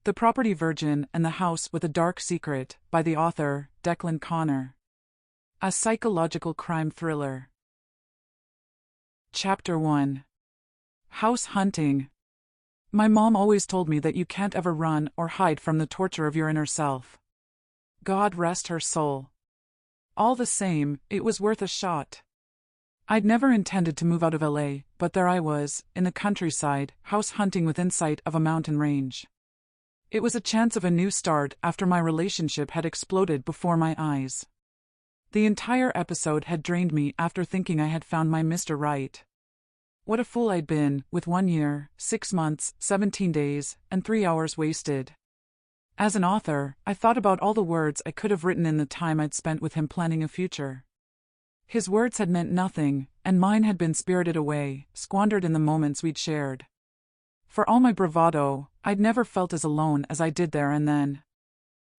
The Property Virgin and the House with a Dark Secret, by the author, Declan Connor. A psychological crime thriller. Chapter 1. House Hunting. My mom always told me that you can't ever run or hide from the torture of your inner self. God rest her soul. All the same, it was worth a shot. I'd never intended to move out of LA, but there I was, in the countryside, house hunting within sight of a mountain range. It was a chance of a new start after my relationship had exploded before my eyes. The entire episode had drained me after thinking I had found my Mr. Right. What a fool I'd been, with 1 year, 6 months, 17 days, and 3 hours wasted. As an author, I thought about all the words I could have written in the time I'd spent with him planning a future. His words had meant nothing, and mine had been spirited away, squandered in the moments we'd shared. For all my bravado, I'd never felt as alone as I did there and then.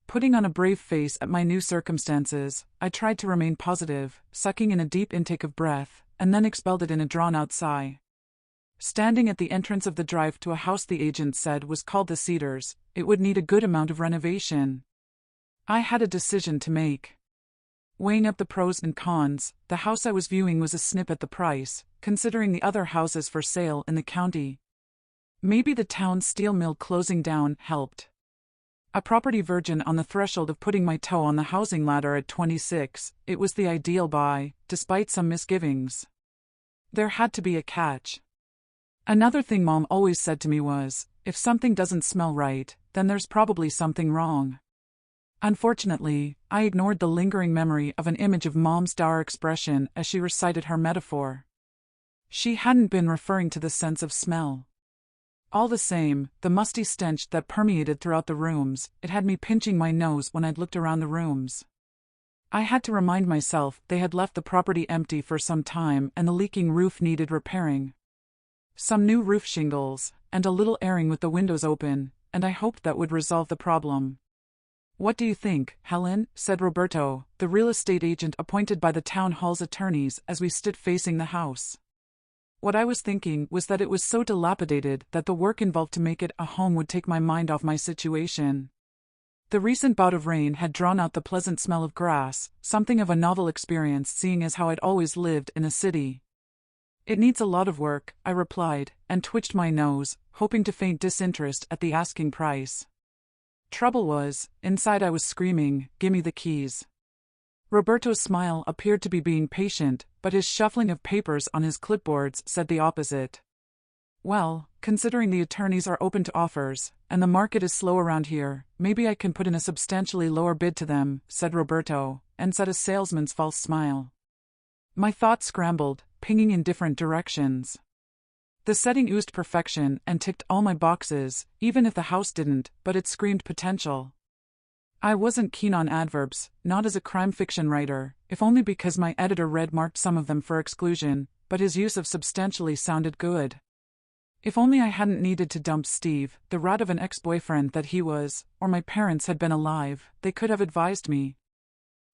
Putting on a brave face at my new circumstances, I tried to remain positive, sucking in a deep intake of breath, and then expelled it in a drawn-out sigh. Standing at the entrance of the drive to a house the agent said was called the Cedars, it would need a good amount of renovation. I had a decision to make. Weighing up the pros and cons, the house I was viewing was a snip at the price, considering the other houses for sale in the county. Maybe the town's steel mill closing down helped. A property virgin on the threshold of putting my toe on the housing ladder at 26, it was the ideal buy, despite some misgivings. There had to be a catch. Another thing Mom always said to me was, if something doesn't smell right, then there's probably something wrong. Unfortunately, I ignored the lingering memory of an image of Mom's dour expression as she recited her metaphor. She hadn't been referring to the sense of smell. All the same, the musty stench that permeated throughout the rooms, it had me pinching my nose when I'd looked around the rooms. I had to remind myself they had left the property empty for some time and the leaking roof needed repairing. Some new roof shingles, and a little airing with the windows open, and I hoped that would resolve the problem. "What do you think, Helen?" said Roberto, the real estate agent appointed by the town hall's attorneys as we stood facing the house. What I was thinking was that it was so dilapidated that the work involved to make it a home would take my mind off my situation. The recent bout of rain had drawn out the pleasant smell of grass, something of a novel experience seeing as how I'd always lived in a city. "It needs a lot of work," I replied, and twitched my nose, hoping to feign disinterest at the asking price. Trouble was, inside I was screaming, "Gimme the keys." Roberto's smile appeared to be being patient, but his shuffling of papers on his clipboards said the opposite. "Well, considering the attorneys are open to offers, and the market is slow around here, maybe I can put in a substantially lower bid to them," said Roberto, and said a salesman's false smile. My thoughts scrambled, pinging in different directions. The setting oozed perfection and ticked all my boxes, even if the house didn't, but it screamed potential. I wasn't keen on adverbs, not as a crime fiction writer, if only because my editor red-marked some of them for exclusion, but his use of substantially sounded good. If only I hadn't needed to dump Steve, the rat of an ex-boyfriend that he was, or my parents had been alive, they could have advised me.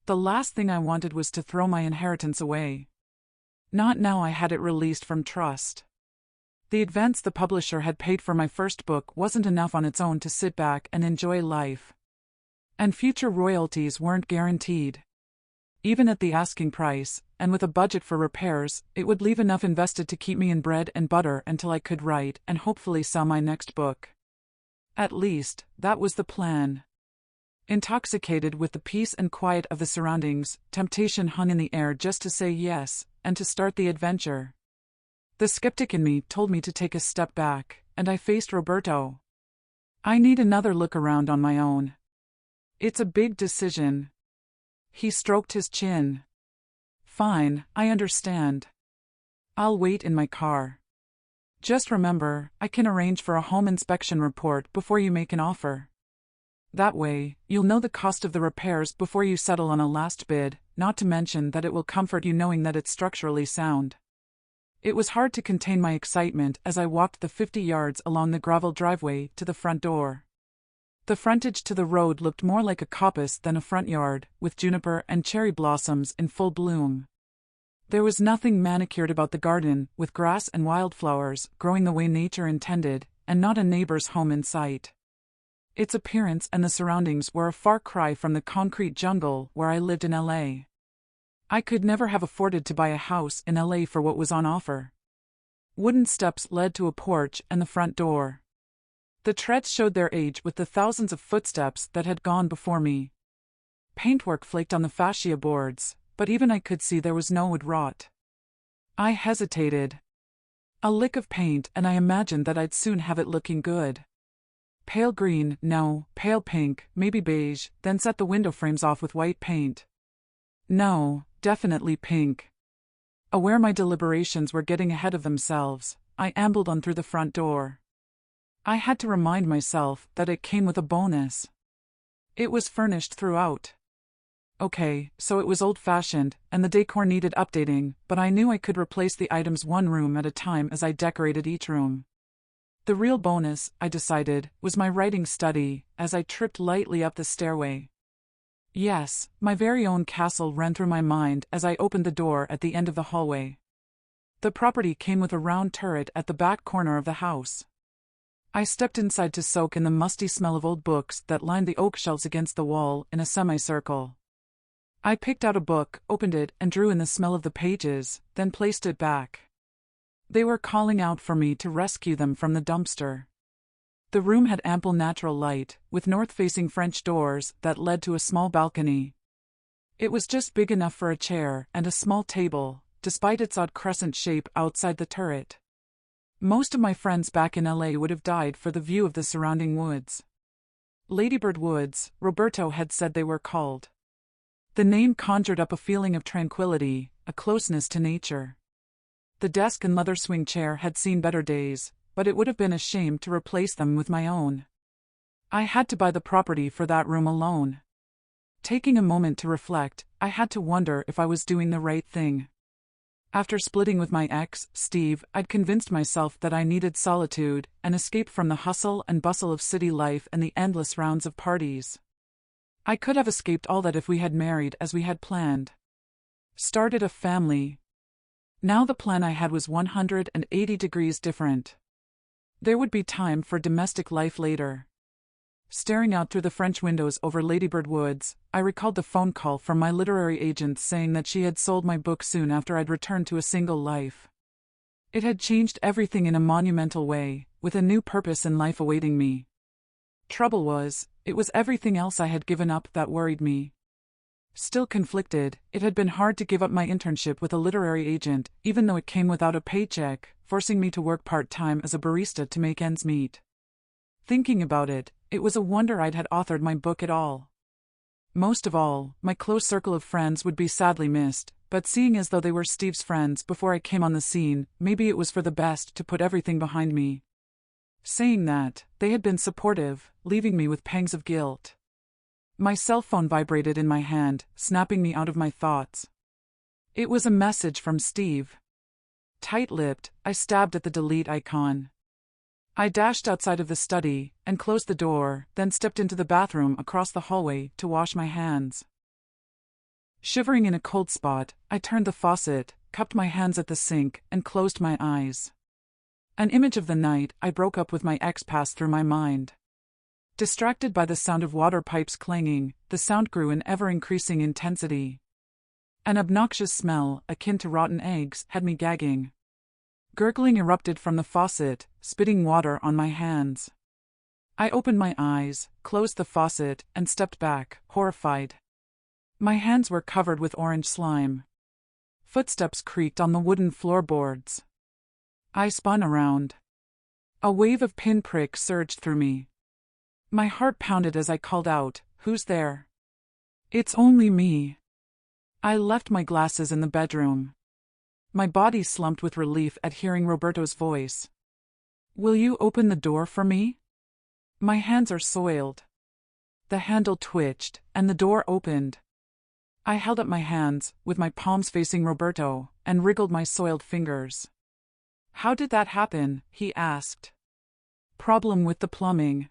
The last thing I wanted was to throw my inheritance away. Not now I had it released from trust. The advance the publisher had paid for my first book wasn't enough on its own to sit back and enjoy life. And future royalties weren't guaranteed. Even at the asking price, and with a budget for repairs, it would leave enough invested to keep me in bread and butter until I could write and hopefully sell my next book. At least, that was the plan. Intoxicated with the peace and quiet of the surroundings, temptation hung in the air just to say yes, and to start the adventure. The skeptic in me told me to take a step back, and I faced Roberto. I need another look around on my own. It's a big decision. He stroked his chin. "Fine, I understand. I'll wait in my car. Just remember, I can arrange for a home inspection report before you make an offer. That way, you'll know the cost of the repairs before you settle on a last bid, not to mention that it will comfort you knowing that it's structurally sound." It was hard to contain my excitement as I walked the 50 yards along the gravel driveway to the front door. The frontage to the road looked more like a coppice than a front yard, with juniper and cherry blossoms in full bloom. There was nothing manicured about the garden, with grass and wildflowers growing the way nature intended, and not a neighbor's home in sight. Its appearance and the surroundings were a far cry from the concrete jungle where I lived in LA. I could never have afforded to buy a house in LA for what was on offer. Wooden steps led to a porch and the front door. The treads showed their age with the thousands of footsteps that had gone before me. Paintwork flaked on the fascia boards, but even I could see there was no wood rot. I hesitated. A lick of paint and I imagined that I'd soon have it looking good. Pale green, no, pale pink, maybe beige, then set the window frames off with white paint. No, definitely pink. Aware my deliberations were getting ahead of themselves, I ambled on through the front door. I had to remind myself that it came with a bonus. It was furnished throughout. Okay, so it was old-fashioned, and the decor needed updating, but I knew I could replace the items one room at a time as I decorated each room. The real bonus, I decided, was my writing study, as I tripped lightly up the stairway. Yes, my very own castle ran through my mind as I opened the door at the end of the hallway. The property came with a round turret at the back corner of the house. I stepped inside to soak in the musty smell of old books that lined the oak shelves against the wall in a semicircle. I picked out a book, opened it, and drew in the smell of the pages, then placed it back. They were calling out for me to rescue them from the dumpster. The room had ample natural light, with north-facing French doors that led to a small balcony. It was just big enough for a chair and a small table, despite its odd crescent shape outside the turret. Most of my friends back in LA would have died for the view of the surrounding woods. Ladybird Woods, Roberto had said they were called. The name conjured up a feeling of tranquility, a closeness to nature. The desk and leather swing chair had seen better days, but it would have been a shame to replace them with my own. I had to buy the property for that room alone. Taking a moment to reflect, I had to wonder if I was doing the right thing. After splitting with my ex, Steve, I'd convinced myself that I needed solitude, an escape from the hustle and bustle of city life and the endless rounds of parties. I could have escaped all that if we had married as we had planned. Started a family. Now the plan I had was 180 degrees different. There would be time for domestic life later. Staring out through the French windows over Ladybird Woods, I recalled the phone call from my literary agent saying that she had sold my book soon after I'd returned to a single life. It had changed everything in a monumental way, with a new purpose in life awaiting me. Trouble was, it was everything else I had given up that worried me. Still conflicted, it had been hard to give up my internship with a literary agent, even though it came without a paycheck, forcing me to work part-time as a barista to make ends meet. Thinking about it, it was a wonder I'd had authored my book at all. Most of all, my close circle of friends would be sadly missed, but seeing as though they were Steve's friends before I came on the scene, maybe it was for the best to put everything behind me. Saying that, they had been supportive, leaving me with pangs of guilt. My cell phone vibrated in my hand, snapping me out of my thoughts. It was a message from Steve. Tight-lipped, I stabbed at the delete icon. I dashed outside of the study, and closed the door, then stepped into the bathroom across the hallway to wash my hands. Shivering in a cold spot, I turned the faucet, cupped my hands at the sink, and closed my eyes. An image of the night I broke up with my ex passed through my mind. Distracted by the sound of water pipes clanging, the sound grew in ever-increasing intensity. An obnoxious smell, akin to rotten eggs, had me gagging. Gurgling erupted from the faucet, spitting water on my hands. I opened my eyes, closed the faucet, and stepped back, horrified. My hands were covered with orange slime. Footsteps creaked on the wooden floorboards. I spun around. A wave of pinprick surged through me. My heart pounded as I called out, "Who's there?" "It's only me." I left my glasses in the bedroom. My body slumped with relief at hearing Roberto's voice. "Will you open the door for me? My hands are soiled." The handle twitched, and the door opened. I held up my hands, with my palms facing Roberto, and wriggled my soiled fingers. "How did that happen?" he asked. "Problem with the plumbing."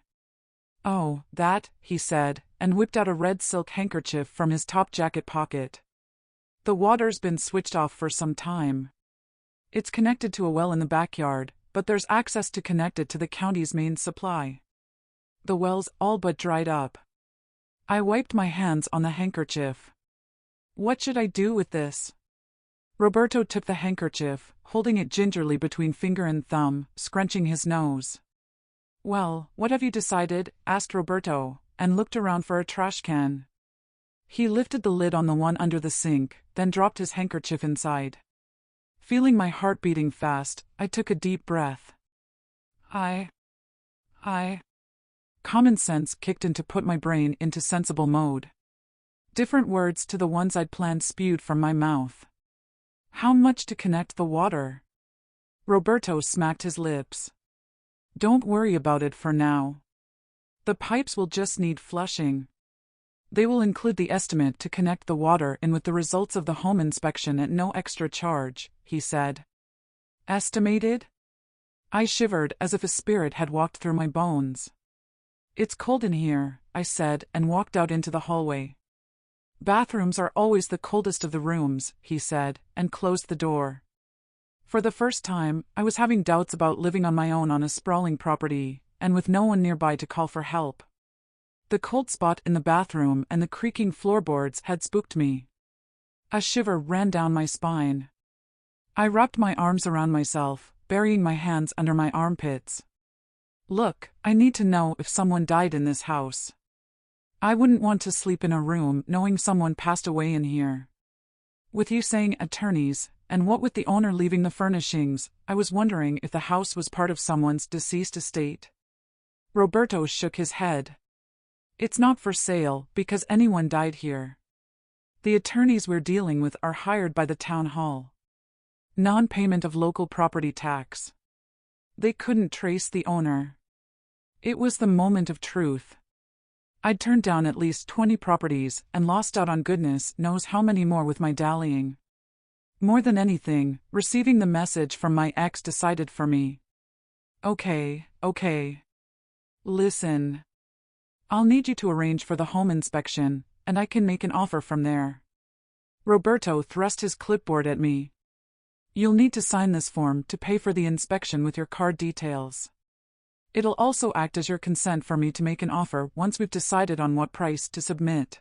"Oh, that," he said, and whipped out a red silk handkerchief from his top jacket pocket. "The water's been switched off for some time. It's connected to a well in the backyard, but there's access to connect it to the county's main supply." The wells all but dried up. I wiped my hands on the handkerchief. What should I do with this? Roberto took the handkerchief, holding it gingerly between finger and thumb, scrunching his nose. Well, what have you decided? Asked Roberto, and looked around for a trash can. He lifted the lid on the one under the sink, then dropped his handkerchief inside. Feeling my heart beating fast, I took a deep breath. Common sense kicked in to put my brain into sensible mode. Different words to the ones I'd planned spewed from my mouth. How much to connect the water? Roberto smacked his lips. Don't worry about it for now. The pipes will just need flushing. They will include the estimate to connect the water in with the results of the home inspection at no extra charge, he said. Estimated? I shivered as if a spirit had walked through my bones. It's cold in here, I said, and walked out into the hallway. Bathrooms are always the coldest of the rooms, he said, and closed the door. For the first time, I was having doubts about living on my own on a sprawling property, and with no one nearby to call for help. The cold spot in the bathroom and the creaking floorboards had spooked me. A shiver ran down my spine. I wrapped my arms around myself, burying my hands under my armpits. Look, I need to know if someone died in this house. I wouldn't want to sleep in a room knowing someone passed away in here. With you saying attorneys, and what with the owner leaving the furnishings, I was wondering if the house was part of someone's deceased estate. Roberto shook his head. It's not for sale, because anyone died here. The attorneys we're dealing with are hired by the town hall. Non-payment of local property tax. They couldn't trace the owner. It was the moment of truth. I'd turned down at least 20 properties and lost out on goodness knows how many more with my dallying. More than anything, receiving the message from my ex decided for me. Okay. Listen. I'll need you to arrange for the home inspection, and I can make an offer from there. Roberto thrust his clipboard at me. You'll need to sign this form to pay for the inspection with your card details. It'll also act as your consent for me to make an offer once we've decided on what price to submit.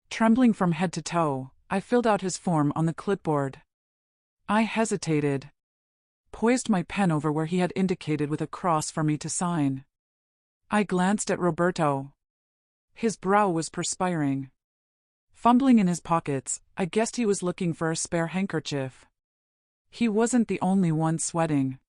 Trembling from head to toe, I filled out his form on the clipboard. I hesitated. Poised my pen over where he had indicated with a cross for me to sign. I glanced at Roberto. His brow was perspiring. Fumbling in his pockets, I guessed he was looking for a spare handkerchief. He wasn't the only one sweating.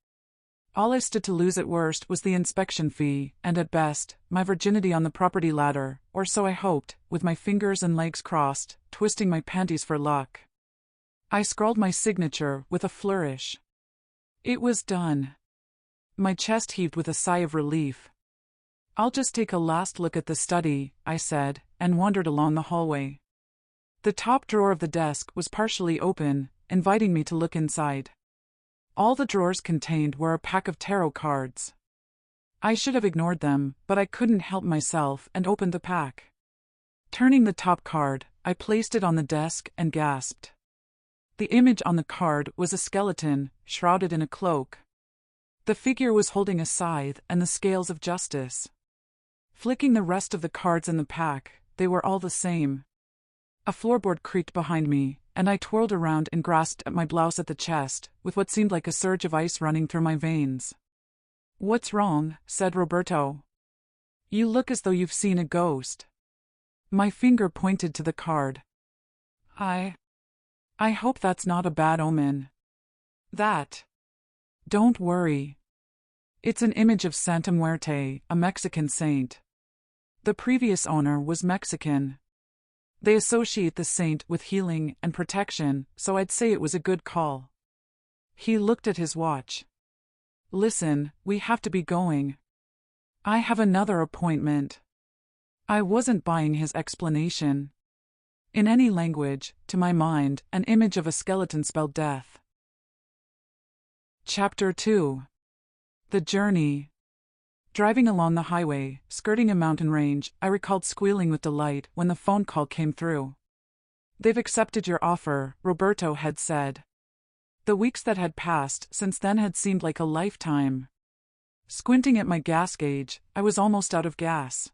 All I stood to lose at worst was the inspection fee, and at best, my virginity on the property ladder, or so I hoped, with my fingers and legs crossed, twisting my panties for luck. I scrawled my signature with a flourish. It was done. My chest heaved with a sigh of relief. I'll just take a last look at the study, I said, and wandered along the hallway. The top drawer of the desk was partially open, inviting me to look inside. All the drawers contained were a pack of tarot cards. I should have ignored them, but I couldn't help myself and opened the pack. Turning the top card, I placed it on the desk and gasped. The image on the card was a skeleton, shrouded in a cloak. The figure was holding a scythe and the scales of justice. Flicking the rest of the cards in the pack, they were all the same. A floorboard creaked behind me, and I twirled around and grasped at my blouse at the chest, with what seemed like a surge of ice running through my veins. What's wrong? Said Roberto. You look as though you've seen a ghost. My finger pointed to the card. I hope that's not a bad omen. Don't worry. It's an image of Santa Muerte, a Mexican saint. The previous owner was Mexican. They associate the saint with healing and protection, so I'd say it was a good call. He looked at his watch. Listen, we have to be going. I have another appointment. I wasn't buying his explanation. In any language, to my mind, an image of a skeleton spelled death. Chapter 2. The Journey. Driving along the highway, skirting a mountain range, I recalled squealing with delight when the phone call came through. They've accepted your offer, Roberto had said. The weeks that had passed since then had seemed like a lifetime. Squinting at my gas gauge, I was almost out of gas.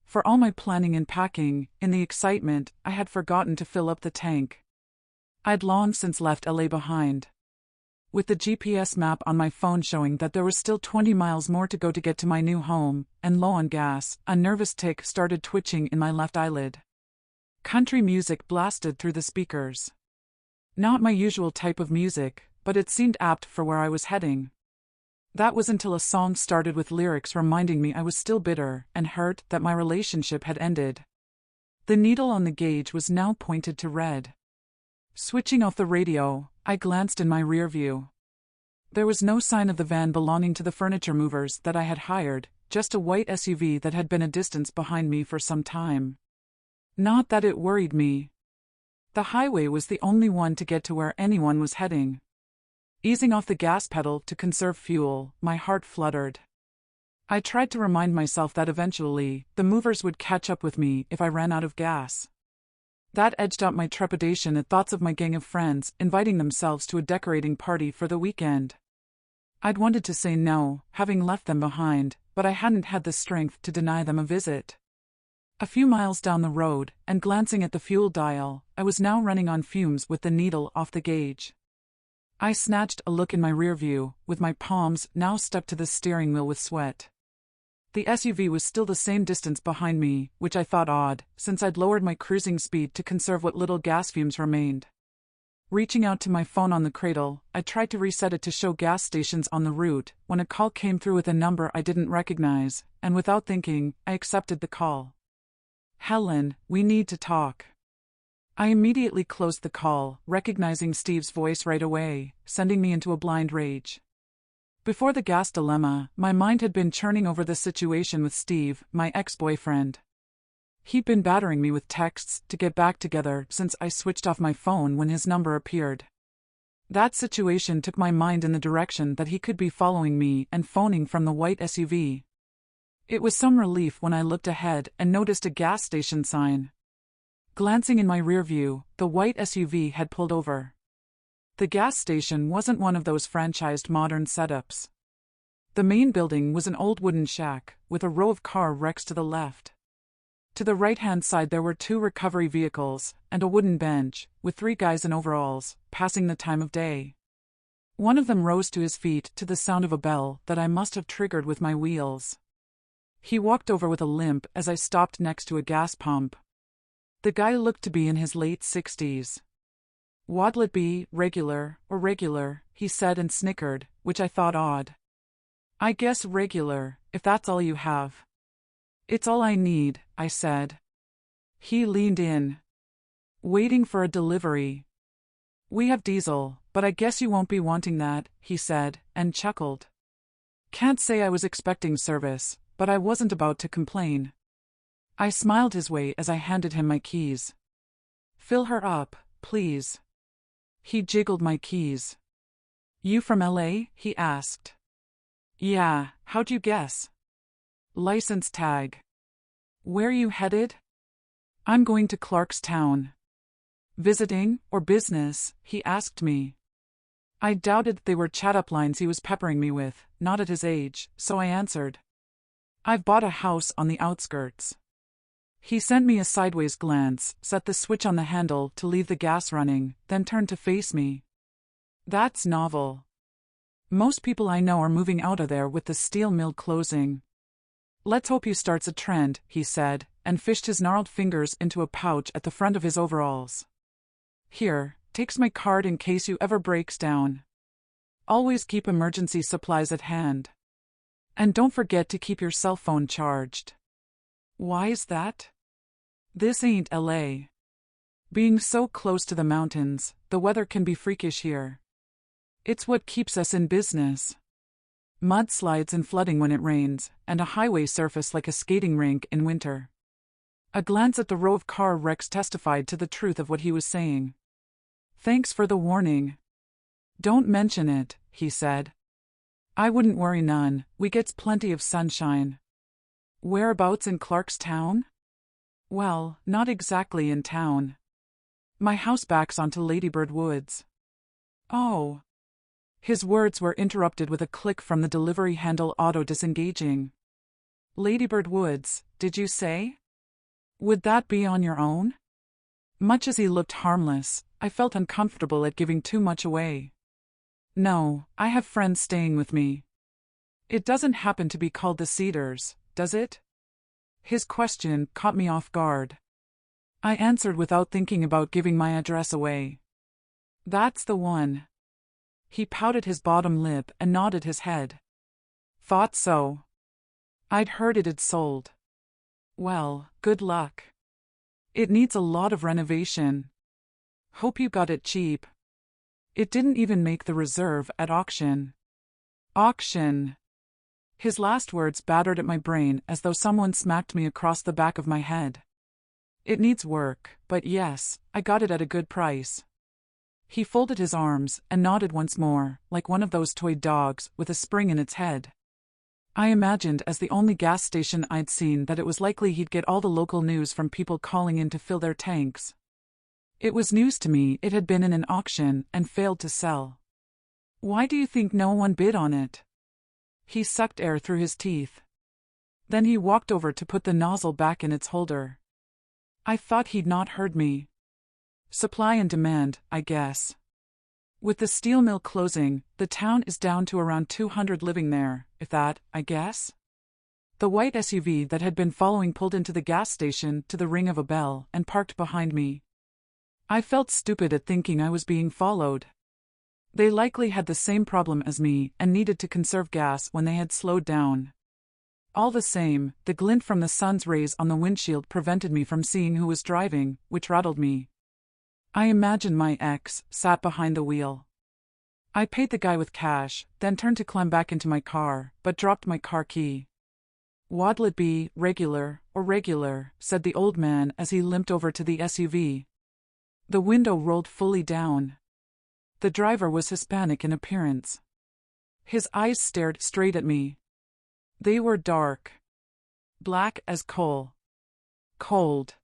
For all my planning and packing, in the excitement, I had forgotten to fill up the tank. I'd long since left LA behind. With the GPS map on my phone showing that there was still 20 miles more to go to get to my new home, and low on gas, a nervous tick started twitching in my left eyelid. Country music blasted through the speakers. Not my usual type of music, but it seemed apt for where I was heading. That was until a song started with lyrics reminding me I was still bitter and hurt that my relationship had ended. The needle on the gauge was now pointed to red. Switching off the radio, I glanced in my rear view. There was no sign of the van belonging to the furniture movers that I had hired, just a white SUV that had been a distance behind me for some time. Not that it worried me. The highway was the only one to get to where anyone was heading. Easing off the gas pedal to conserve fuel, my heart fluttered. I tried to remind myself that eventually, the movers would catch up with me if I ran out of gas. That edged up my trepidation at thoughts of my gang of friends inviting themselves to a decorating party for the weekend. I'd wanted to say no, having left them behind, but I hadn't had the strength to deny them a visit. A few miles down the road, and glancing at the fuel dial, I was now running on fumes with the needle off the gauge. I snatched a look in my rear view, with my palms now stuck to the steering wheel with sweat. The SUV was still the same distance behind me, which I thought odd, since I'd lowered my cruising speed to conserve what little gas fumes remained. Reaching out to my phone on the cradle, I tried to reset it to show gas stations on the route, when a call came through with a number I didn't recognize, and without thinking, I accepted the call. "Helen, we need to talk." I immediately closed the call, recognizing Steve's voice right away, sending me into a blind rage. Before the gas dilemma, my mind had been churning over the situation with Steve, my ex-boyfriend. He'd been battering me with texts to get back together since I switched off my phone when his number appeared. That situation took my mind in the direction that he could be following me and phoning from the white SUV. It was some relief when I looked ahead and noticed a gas station sign. Glancing in my rear view, the white SUV had pulled over. The gas station wasn't one of those franchised modern setups. The main building was an old wooden shack, with a row of car wrecks to the left. To the right-hand side there were 2 recovery vehicles, and a wooden bench, with 3 guys in overalls, passing the time of day. One of them rose to his feet to the sound of a bell that I must have triggered with my wheels. He walked over with a limp as I stopped next to a gas pump. The guy looked to be in his late 60s. "What'll it be, regular, or regular?" he said and snickered, which I thought odd. "I guess regular, if that's all you have." "It's all I need," I said. He leaned in. "Waiting for a delivery." "We have diesel, but I guess you won't be wanting that," he said, and chuckled. Can't say I was expecting service, but I wasn't about to complain. I smiled his way as I handed him my keys. "Fill her up, please." He jiggled my keys. "You from LA?" he asked. "Yeah, how'd you guess?" "License tag." "Where you headed?" "I'm going to Clarkstown." "Visiting, or business?" he asked me. I doubted they were chat-up lines he was peppering me with, not at his age, so I answered. "I've bought a house on the outskirts." He sent me a sideways glance, set the switch on the handle to leave the gas running, then turned to face me. "That's novel. Most people I know are moving out of there with the steel mill closing." "Let's hope you starts a trend," he said, and fished his gnarled fingers into a pouch at the front of his overalls. "Here, takes my card in case you ever breaks down. Always keep emergency supplies at hand. And don't forget to keep your cell phone charged." "Why is that?" "This ain't LA. Being so close to the mountains, the weather can be freakish here. It's what keeps us in business. Mudslides and flooding when it rains, and a highway surface like a skating rink in winter." A glance at the row of car wrecks testified to the truth of what he was saying. "Thanks for the warning." "Don't mention it," he said. "I wouldn't worry none, we gets plenty of sunshine." "Whereabouts in Clarkstown?" "Well, not exactly in town. My house backs onto Ladybird Woods." "Oh." His words were interrupted with a click from the delivery handle auto-disengaging. Ladybird Woods, did you say? Would that be on your own? Much as he looked harmless, I felt uncomfortable at giving too much away. No, I have friends staying with me. It doesn't happen to be called the Cedars, does it? His question caught me off guard. I answered without thinking about giving my address away. That's the one. He pouted his bottom lip and nodded his head. Thought so. I'd heard it had sold. Well, good luck. It needs a lot of renovation. Hope you got it cheap. It didn't even make the reserve at auction. Auction. His last words battered at my brain as though someone smacked me across the back of my head. It needs work, but yes, I got it at a good price. He folded his arms and nodded once more, like one of those toy dogs with a spring in its head. I imagined as the only gas station I'd seen that it was likely he'd get all the local news from people calling in to fill their tanks. It was news to me it had been in an auction and failed to sell. Why do you think no one bid on it? He sucked air through his teeth. Then he walked over to put the nozzle back in its holder. I thought he'd not heard me. Supply and demand, I guess. With the steel mill closing, the town is down to around 200 living there, if that, I guess. The white SUV that had been following pulled into the gas station to the ring of a bell and parked behind me. I felt stupid at thinking I was being followed. They likely had the same problem as me and needed to conserve gas when they had slowed down. All the same, the glint from the sun's rays on the windshield prevented me from seeing who was driving, which rattled me. I imagined my ex sat behind the wheel. I paid the guy with cash, then turned to climb back into my car, but dropped my car key. What'll it be, regular, or regular, said the old man as he limped over to the SUV. The window rolled fully down. The driver was Hispanic in appearance. His eyes stared straight at me. They were dark. Black as coal. Cold.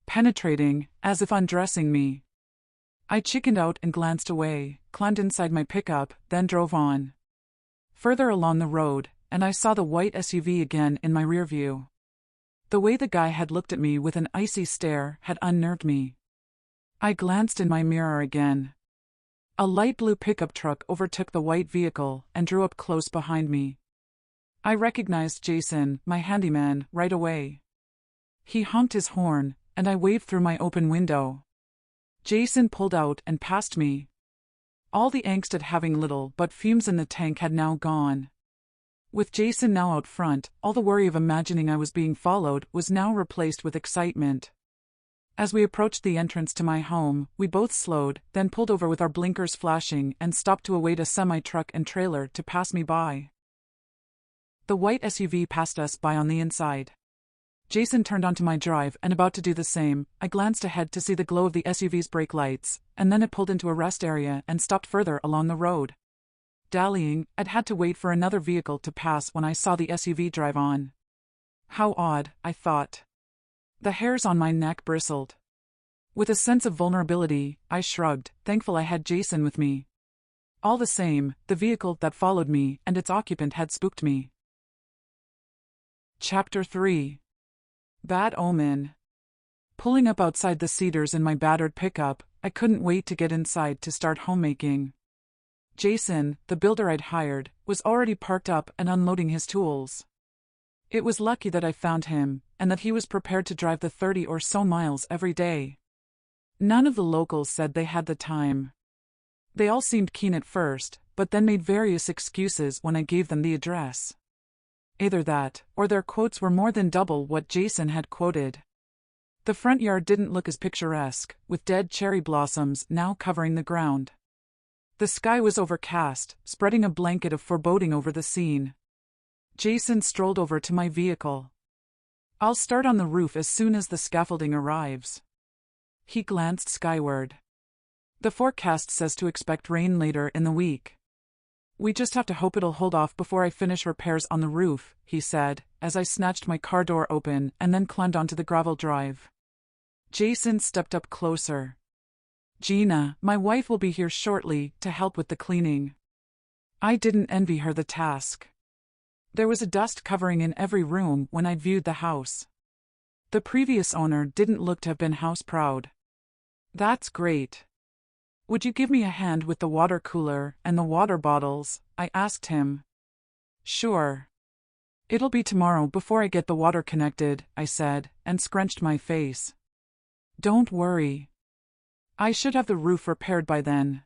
Penetrating, as if undressing me. I chickened out and glanced away, climbed inside my pickup, then drove on. Further along the road, and I saw the white SUV again in my rear view. The way the guy had looked at me with an icy stare had unnerved me. I glanced in my mirror again. A light blue pickup truck overtook the white vehicle and drew up close behind me. I recognized Jason, my handyman, right away. He honked his horn, and I waved through my open window. Jason pulled out and passed me. All the angst at having little but fumes in the tank had now gone. With Jason now out front, all the worry of imagining I was being followed was now replaced with excitement. As we approached the entrance to my home, we both slowed, then pulled over with our blinkers flashing and stopped to await a semi-truck and trailer to pass me by. The white SUV passed us by on the inside. Jason turned onto my drive and about to do the same, I glanced ahead to see the glow of the SUV's brake lights, and then it pulled into a rest area and stopped further along the road. Dallying, I'd had to wait for another vehicle to pass when I saw the SUV drive on. How odd, I thought. The hairs on my neck bristled. With a sense of vulnerability, I shrugged, thankful I had Jason with me. All the same, the vehicle that followed me and its occupant had spooked me. Chapter 3. Bad Omen. Pulling up outside the Cedars in my battered pickup, I couldn't wait to get inside to start homemaking. Jason, the builder I'd hired, was already parked up and unloading his tools. It was lucky that I found him, and that he was prepared to drive the 30 or so miles every day. None of the locals said they had the time. They all seemed keen at first, but then made various excuses when I gave them the address. Either that, or their quotes were more than double what Jason had quoted. The front yard didn't look as picturesque, with dead cherry blossoms now covering the ground. The sky was overcast, spreading a blanket of foreboding over the scene. Jason strolled over to my vehicle. I'll start on the roof as soon as the scaffolding arrives. He glanced skyward. The forecast says to expect rain later in the week. We just have to hope it'll hold off before I finish repairs on the roof, he said, as I snatched my car door open and then climbed onto the gravel drive. Jason stepped up closer. Gina, my wife will be here shortly to help with the cleaning. I didn't envy her the task. There was a dust covering in every room when I'd viewed the house. The previous owner didn't look to have been house-proud. That's great. Would you give me a hand with the water cooler and the water bottles? I asked him. Sure. It'll be tomorrow before I get the water connected, I said, and scrunched my face. Don't worry. I should have the roof repaired by then.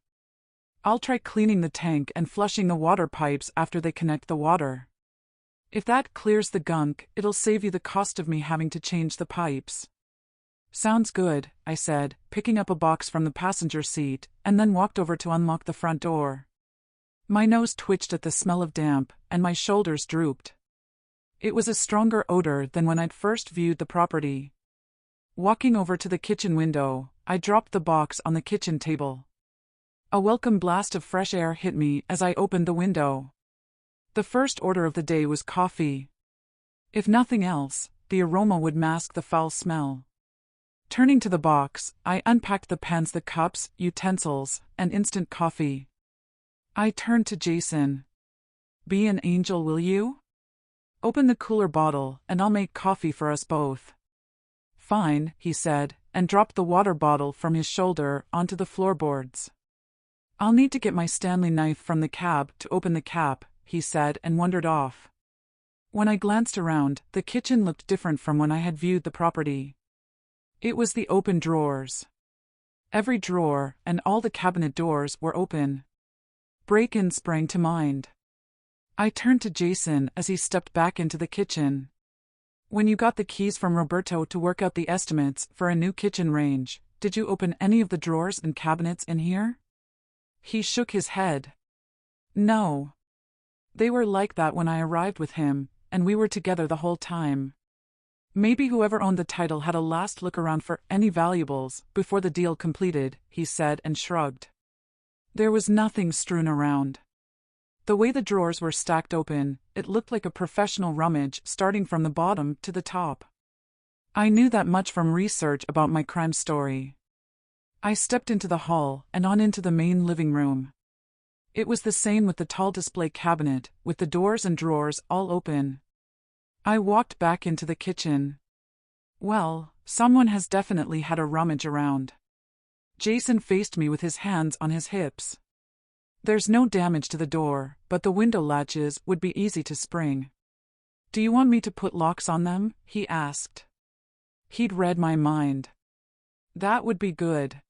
I'll try cleaning the tank and flushing the water pipes after they connect the water. If that clears the gunk, it'll save you the cost of me having to change the pipes. Sounds good, I said, picking up a box from the passenger seat, and then walked over to unlock the front door. My nose twitched at the smell of damp, and my shoulders drooped. It was a stronger odor than when I'd first viewed the property. Walking over to the kitchen window, I dropped the box on the kitchen table. A welcome blast of fresh air hit me as I opened the window. The first order of the day was coffee. If nothing else, the aroma would mask the foul smell. Turning to the box, I unpacked the pans, the cups, utensils, and instant coffee. I turned to Jason. Be an angel, will you? Open the cooler bottle, and I'll make coffee for us both. Fine, he said, and dropped the water bottle from his shoulder onto the floorboards. I'll need to get my Stanley knife from the cab to open the cap, he said, and wandered off. When I glanced around, the kitchen looked different from when I had viewed the property. It was the open drawers. Every drawer and all the cabinet doors were open. Break-ins sprang to mind. I turned to Jason as he stepped back into the kitchen. When you got the keys from Roberto to work out the estimates for a new kitchen range, did you open any of the drawers and cabinets in here? He shook his head. No. They were like that when I arrived with him, and we were together the whole time. Maybe whoever owned the title had a last look around for any valuables before the deal completed, he said and shrugged. There was nothing strewn around. The way the drawers were stacked open, it looked like a professional rummage starting from the bottom to the top. I knew that much from research about my crime story. I stepped into the hall and on into the main living room. It was the same with the tall display cabinet, with the doors and drawers all open. I walked back into the kitchen. Well, someone has definitely had a rummage around. Jason faced me with his hands on his hips. There's no damage to the door, but the window latches would be easy to spring. Do you want me to put locks on them? He asked. He'd read my mind. That would be good.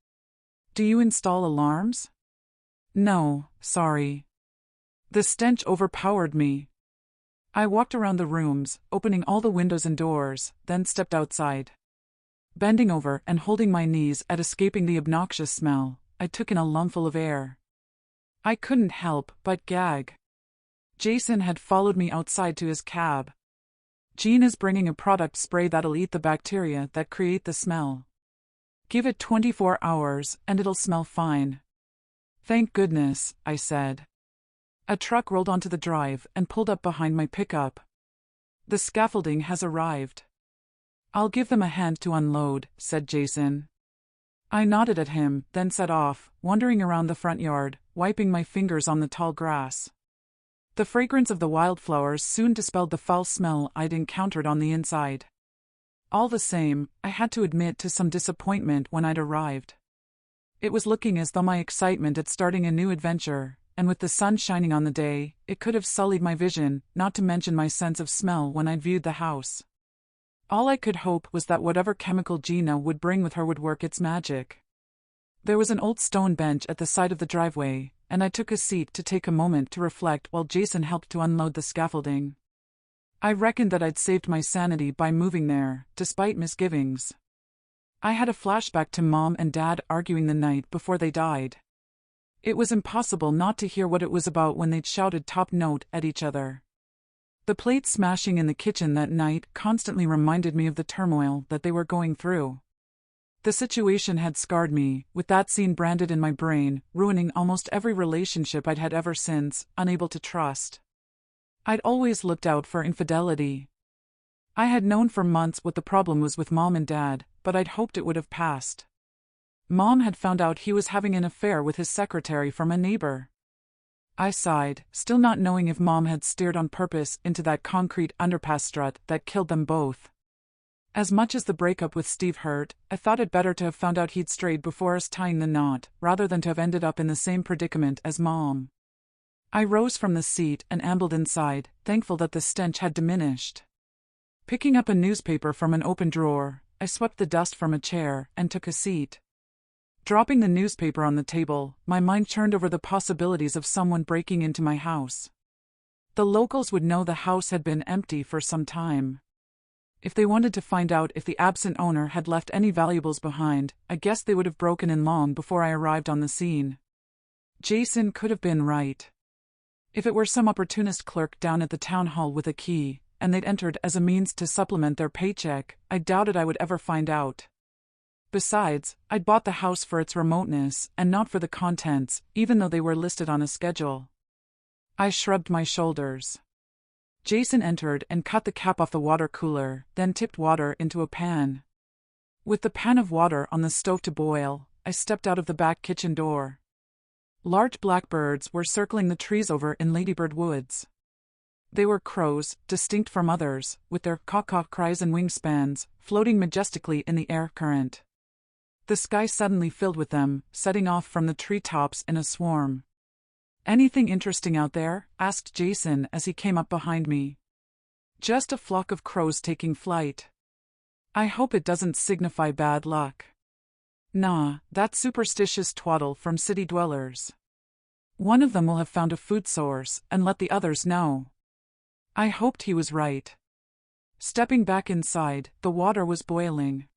Do you install alarms? No, sorry. The stench overpowered me. I walked around the rooms, opening all the windows and doors, then stepped outside. Bending over and holding my knees at escaping the obnoxious smell, I took in a lungful of air. I couldn't help but gag. Jason had followed me outside to his cab. Jean is bringing a product spray that'll eat the bacteria that create the smell. Give it 24 hours and it'll smell fine. Thank goodness, I said. A truck rolled onto the drive and pulled up behind my pickup. The scaffolding has arrived. I'll give them a hand to unload, said Jason. I nodded at him, then set off, wandering around the front yard, wiping my fingers on the tall grass. The fragrance of the wildflowers soon dispelled the foul smell I'd encountered on the inside. All the same, I had to admit to some disappointment when I'd arrived. It was looking as though my excitement at starting a new adventure, and with the sun shining on the day, it could have sullied my vision, not to mention my sense of smell when I'd viewed the house. All I could hope was that whatever chemical Gina would bring with her would work its magic. There was an old stone bench at the side of the driveway, and I took a seat to take a moment to reflect while Jason helped to unload the scaffolding. I reckoned that I'd saved my sanity by moving there, despite misgivings. I had a flashback to Mom and Dad arguing the night before they died. It was impossible not to hear what it was about when they'd shouted top note at each other. The plate smashing in the kitchen that night constantly reminded me of the turmoil that they were going through. The situation had scarred me, with that scene branded in my brain, ruining almost every relationship I'd had ever since, unable to trust. I'd always looked out for infidelity. I had known for months what the problem was with Mom and Dad, but I'd hoped it would have passed. Mom had found out he was having an affair with his secretary from a neighbor. I sighed, still not knowing if Mom had steered on purpose into that concrete underpass strut that killed them both. As much as the breakup with Steve hurt, I thought it better to have found out he'd strayed before us tying the knot, rather than to have ended up in the same predicament as Mom. I rose from the seat and ambled inside, thankful that the stench had diminished. Picking up a newspaper from an open drawer, I swept the dust from a chair and took a seat. Dropping the newspaper on the table, my mind churned over the possibilities of someone breaking into my house. The locals would know the house had been empty for some time. If they wanted to find out if the absent owner had left any valuables behind, I guess they would have broken in long before I arrived on the scene. Jason could have been right. If it were some opportunist clerk down at the town hall with a key, and they'd entered as a means to supplement their paycheck, I doubted I would ever find out. Besides, I'd bought the house for its remoteness and not for the contents, even though they were listed on a schedule. I shrugged my shoulders. Jason entered and cut the cap off the water cooler, then tipped water into a pan. With the pan of water on the stove to boil, I stepped out of the back kitchen door. Large blackbirds were circling the trees over in Ladybird Woods. They were crows, distinct from others, with their caw-caw cries and wingspans, floating majestically in the air current. The sky suddenly filled with them, setting off from the treetops in a swarm. "Anything interesting out there?" asked Jason as he came up behind me. "Just a flock of crows taking flight. I hope it doesn't signify bad luck." "Nah, that's superstitious twaddle from city dwellers. One of them will have found a food source and let the others know." I hoped he was right. Stepping back inside, the water was boiling.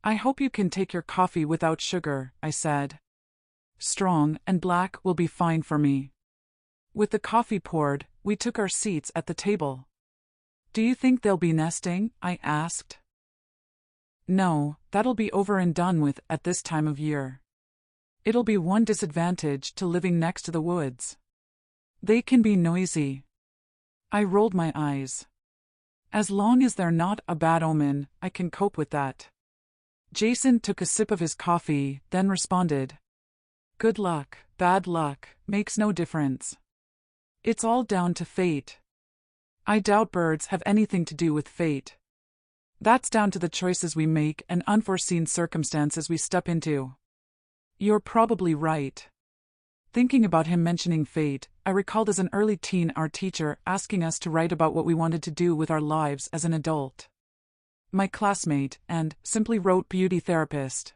"I hope you can take your coffee without sugar," I said. "Strong and black will be fine for me." With the coffee poured, we took our seats at the table. "Do you think they'll be nesting?" I asked. "No, that'll be over and done with at this time of year. It'll be one disadvantage to living next to the woods. They can be noisy." I rolled my eyes. "As long as they're not a bad omen, I can cope with that." Jason took a sip of his coffee, then responded, "Good luck, bad luck, makes no difference. It's all down to fate." I doubt birds have anything to do with fate. That's down to the choices we make and unforeseen circumstances we step into. You're probably right. Thinking about him mentioning fate, I recalled as an early teen our teacher asking us to write about what we wanted to do with our lives as an adult. My classmate, and simply wrote beauty therapist.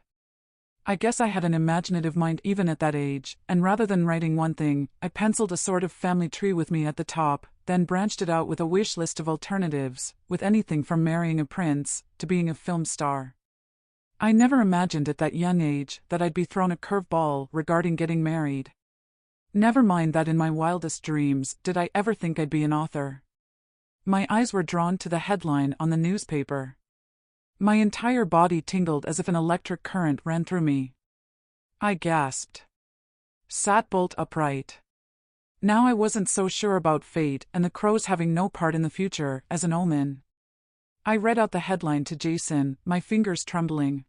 I guess I had an imaginative mind even at that age, and rather than writing one thing, I penciled a sort of family tree with me at the top, then branched it out with a wish list of alternatives, with anything from marrying a prince to being a film star. I never imagined at that young age that I'd be thrown a curveball regarding getting married. Never mind that in my wildest dreams did I ever think I'd be an author. My eyes were drawn to the headline on the newspaper. My entire body tingled as if an electric current ran through me. I gasped. Sat bolt upright. Now I wasn't so sure about fate and the crows having no part in the future as an omen. I read out the headline to Jason, my fingers trembling.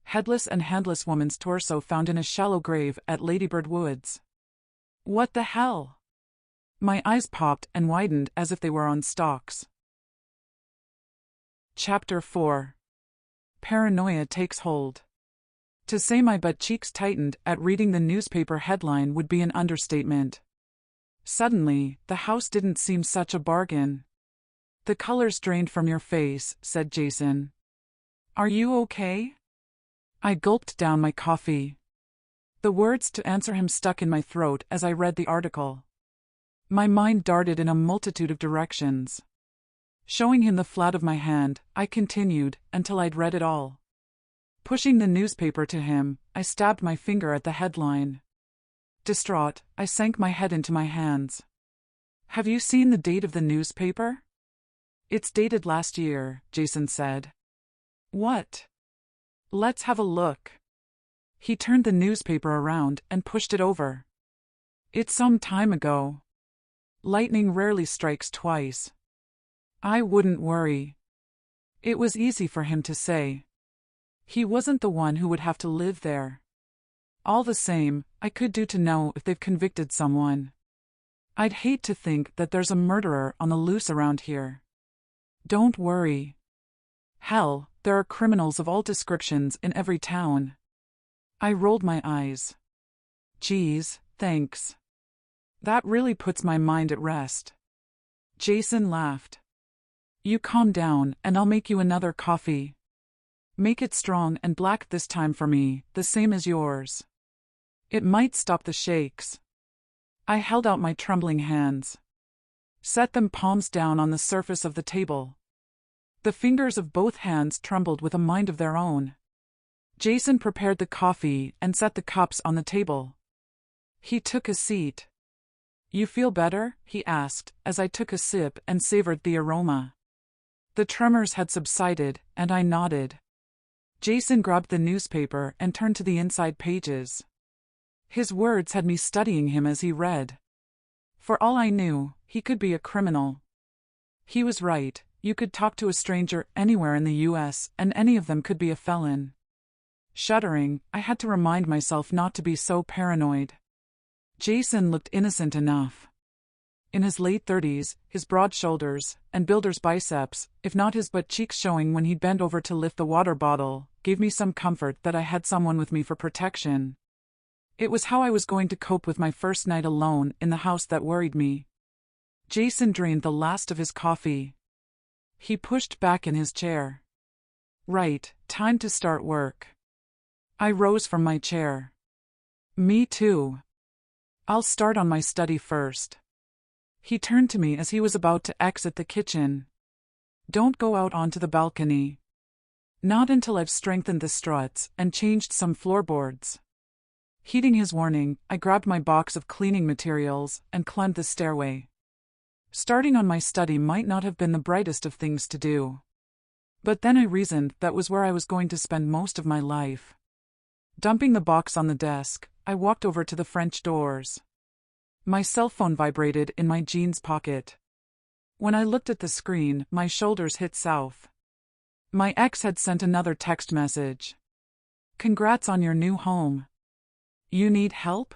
"Headless and handless woman's torso found in a shallow grave at Ladybird Woods." What the hell? My eyes popped and widened as if they were on stalks. Chapter 4. Paranoia takes hold. To say my butt cheeks tightened at reading the newspaper headline would be an understatement. Suddenly, the house didn't seem such a bargain. "The color's drained from your face," said Jason. "Are you okay?" I gulped down my coffee. The words to answer him stuck in my throat as I read the article. My mind darted in a multitude of directions. Showing him the flat of my hand, I continued until I'd read it all. Pushing the newspaper to him, I stabbed my finger at the headline. Distraught, I sank my head into my hands. "Have you seen the date of the newspaper?" "It's dated last year," Jason said. "What?" "Let's have a look." He turned the newspaper around and pushed it over. "It's some time ago. Lightning rarely strikes twice." I wouldn't worry. It was easy for him to say. He wasn't the one who would have to live there. All the same, I could do to know if they've convicted someone. I'd hate to think that there's a murderer on the loose around here. Don't worry. Hell, there are criminals of all descriptions in every town. I rolled my eyes. Geez, thanks. That really puts my mind at rest. Jason laughed. You calm down and I'll make you another coffee. Make it strong and black this time for me, the same as yours. It might stop the shakes. I held out my trembling hands. Set them palms down on the surface of the table. The fingers of both hands trembled with a mind of their own. Jason prepared the coffee and set the cups on the table. He took a seat. You feel better? He asked, as I took a sip and savored the aroma. The tremors had subsided, and I nodded. Jason grabbed the newspaper and turned to the inside pages. His words had me studying him as he read. For all I knew, he could be a criminal. He was right, you could talk to a stranger anywhere in the U.S., and any of them could be a felon. Shuddering, I had to remind myself not to be so paranoid. Jason looked innocent enough. In his late 30s, his broad shoulders, and builder's biceps, if not his butt cheeks showing when he'd bend over to lift the water bottle, gave me some comfort that I had someone with me for protection. It was how I was going to cope with my first night alone in the house that worried me. Jason drained the last of his coffee. He pushed back in his chair. Right, time to start work. I rose from my chair. Me too. I'll start on my study first. He turned to me as he was about to exit the kitchen. Don't go out onto the balcony. Not until I've strengthened the struts and changed some floorboards. Heeding his warning, I grabbed my box of cleaning materials and climbed the stairway. Starting on my study might not have been the brightest of things to do. But then I reasoned that was where I was going to spend most of my life. Dumping the box on the desk, I walked over to the French doors. My cell phone vibrated in my jeans pocket. When I looked at the screen, my shoulders hit south. My ex had sent another text message. Congrats on your new home. You need help?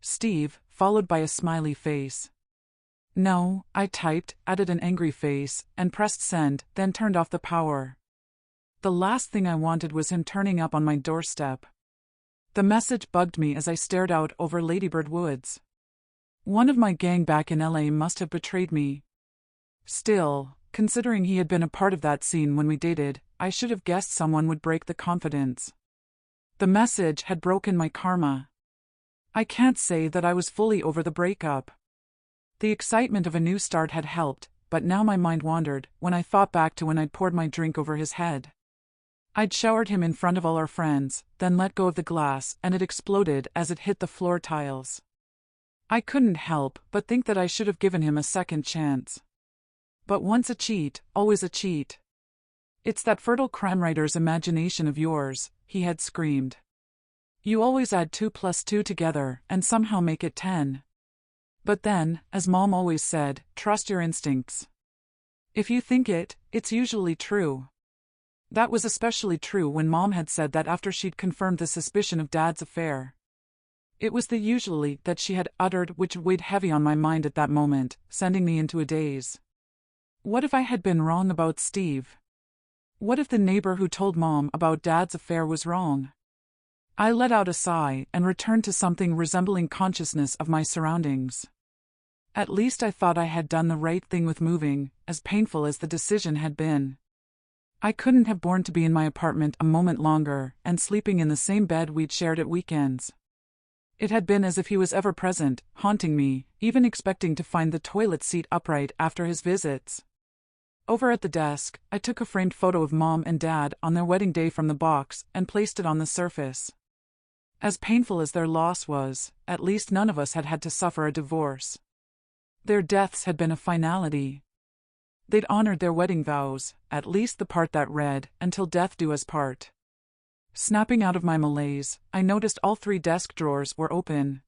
Steve, followed by a smiley face. No, I typed, added an angry face, and pressed send, then turned off the power. The last thing I wanted was him turning up on my doorstep. The message bugged me as I stared out over Ladybird Woods. One of my gang back in LA must have betrayed me. Still, considering he had been a part of that scene when we dated, I should have guessed someone would break the confidence. The message had broken my karma. I can't say that I was fully over the breakup. The excitement of a new start had helped, but now my mind wandered when I thought back to when I'd poured my drink over his head. I'd showered him in front of all our friends, then let go of the glass and it exploded as it hit the floor tiles. I couldn't help but think that I should have given him a second chance. But once a cheat, always a cheat. It's that fertile crime writer's imagination of yours, he had screamed. You always add 2 + 2 together and somehow make it 10. But then, as Mom always said, trust your instincts. If you think it, it's usually true. That was especially true when Mom had said that after she'd confirmed the suspicion of Dad's affair. It was the usually that she had uttered which weighed heavy on my mind at that moment, sending me into a daze. What if I had been wrong about Steve? What if the neighbor who told Mom about Dad's affair was wrong? I let out a sigh and returned to something resembling consciousness of my surroundings. At least I thought I had done the right thing with moving, as painful as the decision had been. I couldn't have borne to be in my apartment a moment longer and sleeping in the same bed we'd shared at weekends. It had been as if he was ever present, haunting me, even expecting to find the toilet seat upright after his visits. Over at the desk, I took a framed photo of Mom and Dad on their wedding day from the box and placed it on the surface. As painful as their loss was, at least none of us had had to suffer a divorce. Their deaths had been a finality. They'd honored their wedding vows, at least the part that read, "Until death do us part." Snapping out of my malaise, I noticed all 3 desk drawers were open.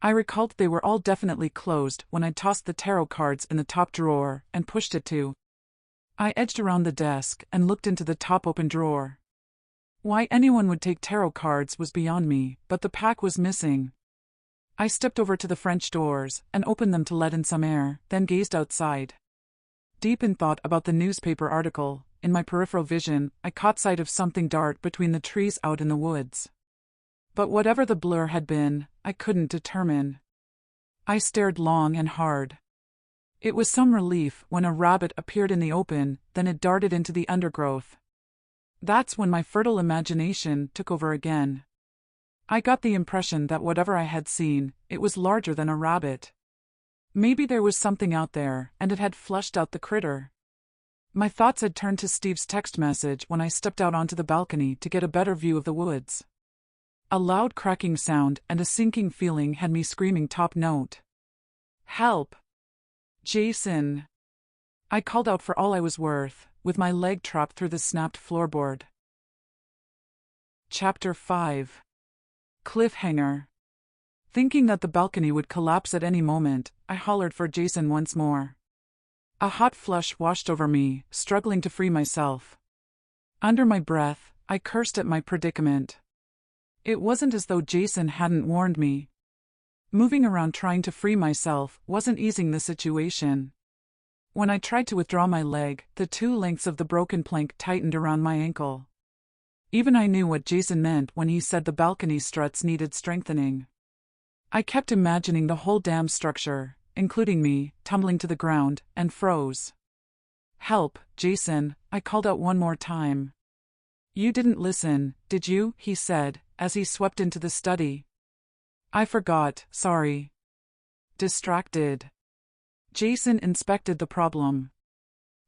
I recalled they were all definitely closed when I tossed the tarot cards in the top drawer and pushed it to. I edged around the desk and looked into the top open drawer. Why anyone would take tarot cards was beyond me, but the pack was missing. I stepped over to the French doors and opened them to let in some air, then gazed outside. Deep in thought about the newspaper article, in my peripheral vision, I caught sight of something dart between the trees out in the woods. But whatever the blur had been, I couldn't determine. I stared long and hard. It was some relief when a rabbit appeared in the open, then it darted into the undergrowth. That's when my fertile imagination took over again. I got the impression that whatever I had seen, it was larger than a rabbit. Maybe there was something out there, and it had flushed out the critter. My thoughts had turned to Steve's text message when I stepped out onto the balcony to get a better view of the woods. A loud cracking sound and a sinking feeling had me screaming top note. "Help! Jason!" I called out for all I was worth, with my leg trapped through the snapped floorboard. Chapter 5. Cliffhanger. Thinking that the balcony would collapse at any moment, I hollered for Jason once more. A hot flush washed over me, struggling to free myself. Under my breath, I cursed at my predicament. It wasn't as though Jason hadn't warned me. Moving around trying to free myself wasn't easing the situation. When I tried to withdraw my leg, the two lengths of the broken plank tightened around my ankle. Even I knew what Jason meant when he said the balcony struts needed strengthening. I kept imagining the whole damn structure, including me, tumbling to the ground, and froze. "Help, Jason," I called out one more time. "You didn't listen, did you?" he said, as he swept into the study. "I forgot, sorry." Distracted. Jason inspected the problem.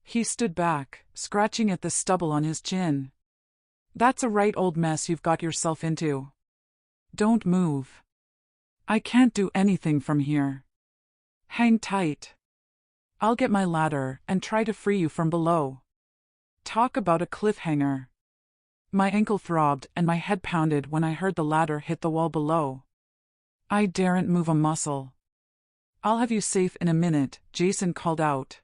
He stood back, scratching at the stubble on his chin. "That's a right old mess you've got yourself into. Don't move. I can't do anything from here. Hang tight. I'll get my ladder and try to free you from below." Talk about a cliffhanger. My ankle throbbed and my head pounded when I heard the ladder hit the wall below. I daren't move a muscle. "I'll have you safe in a minute," Jason called out.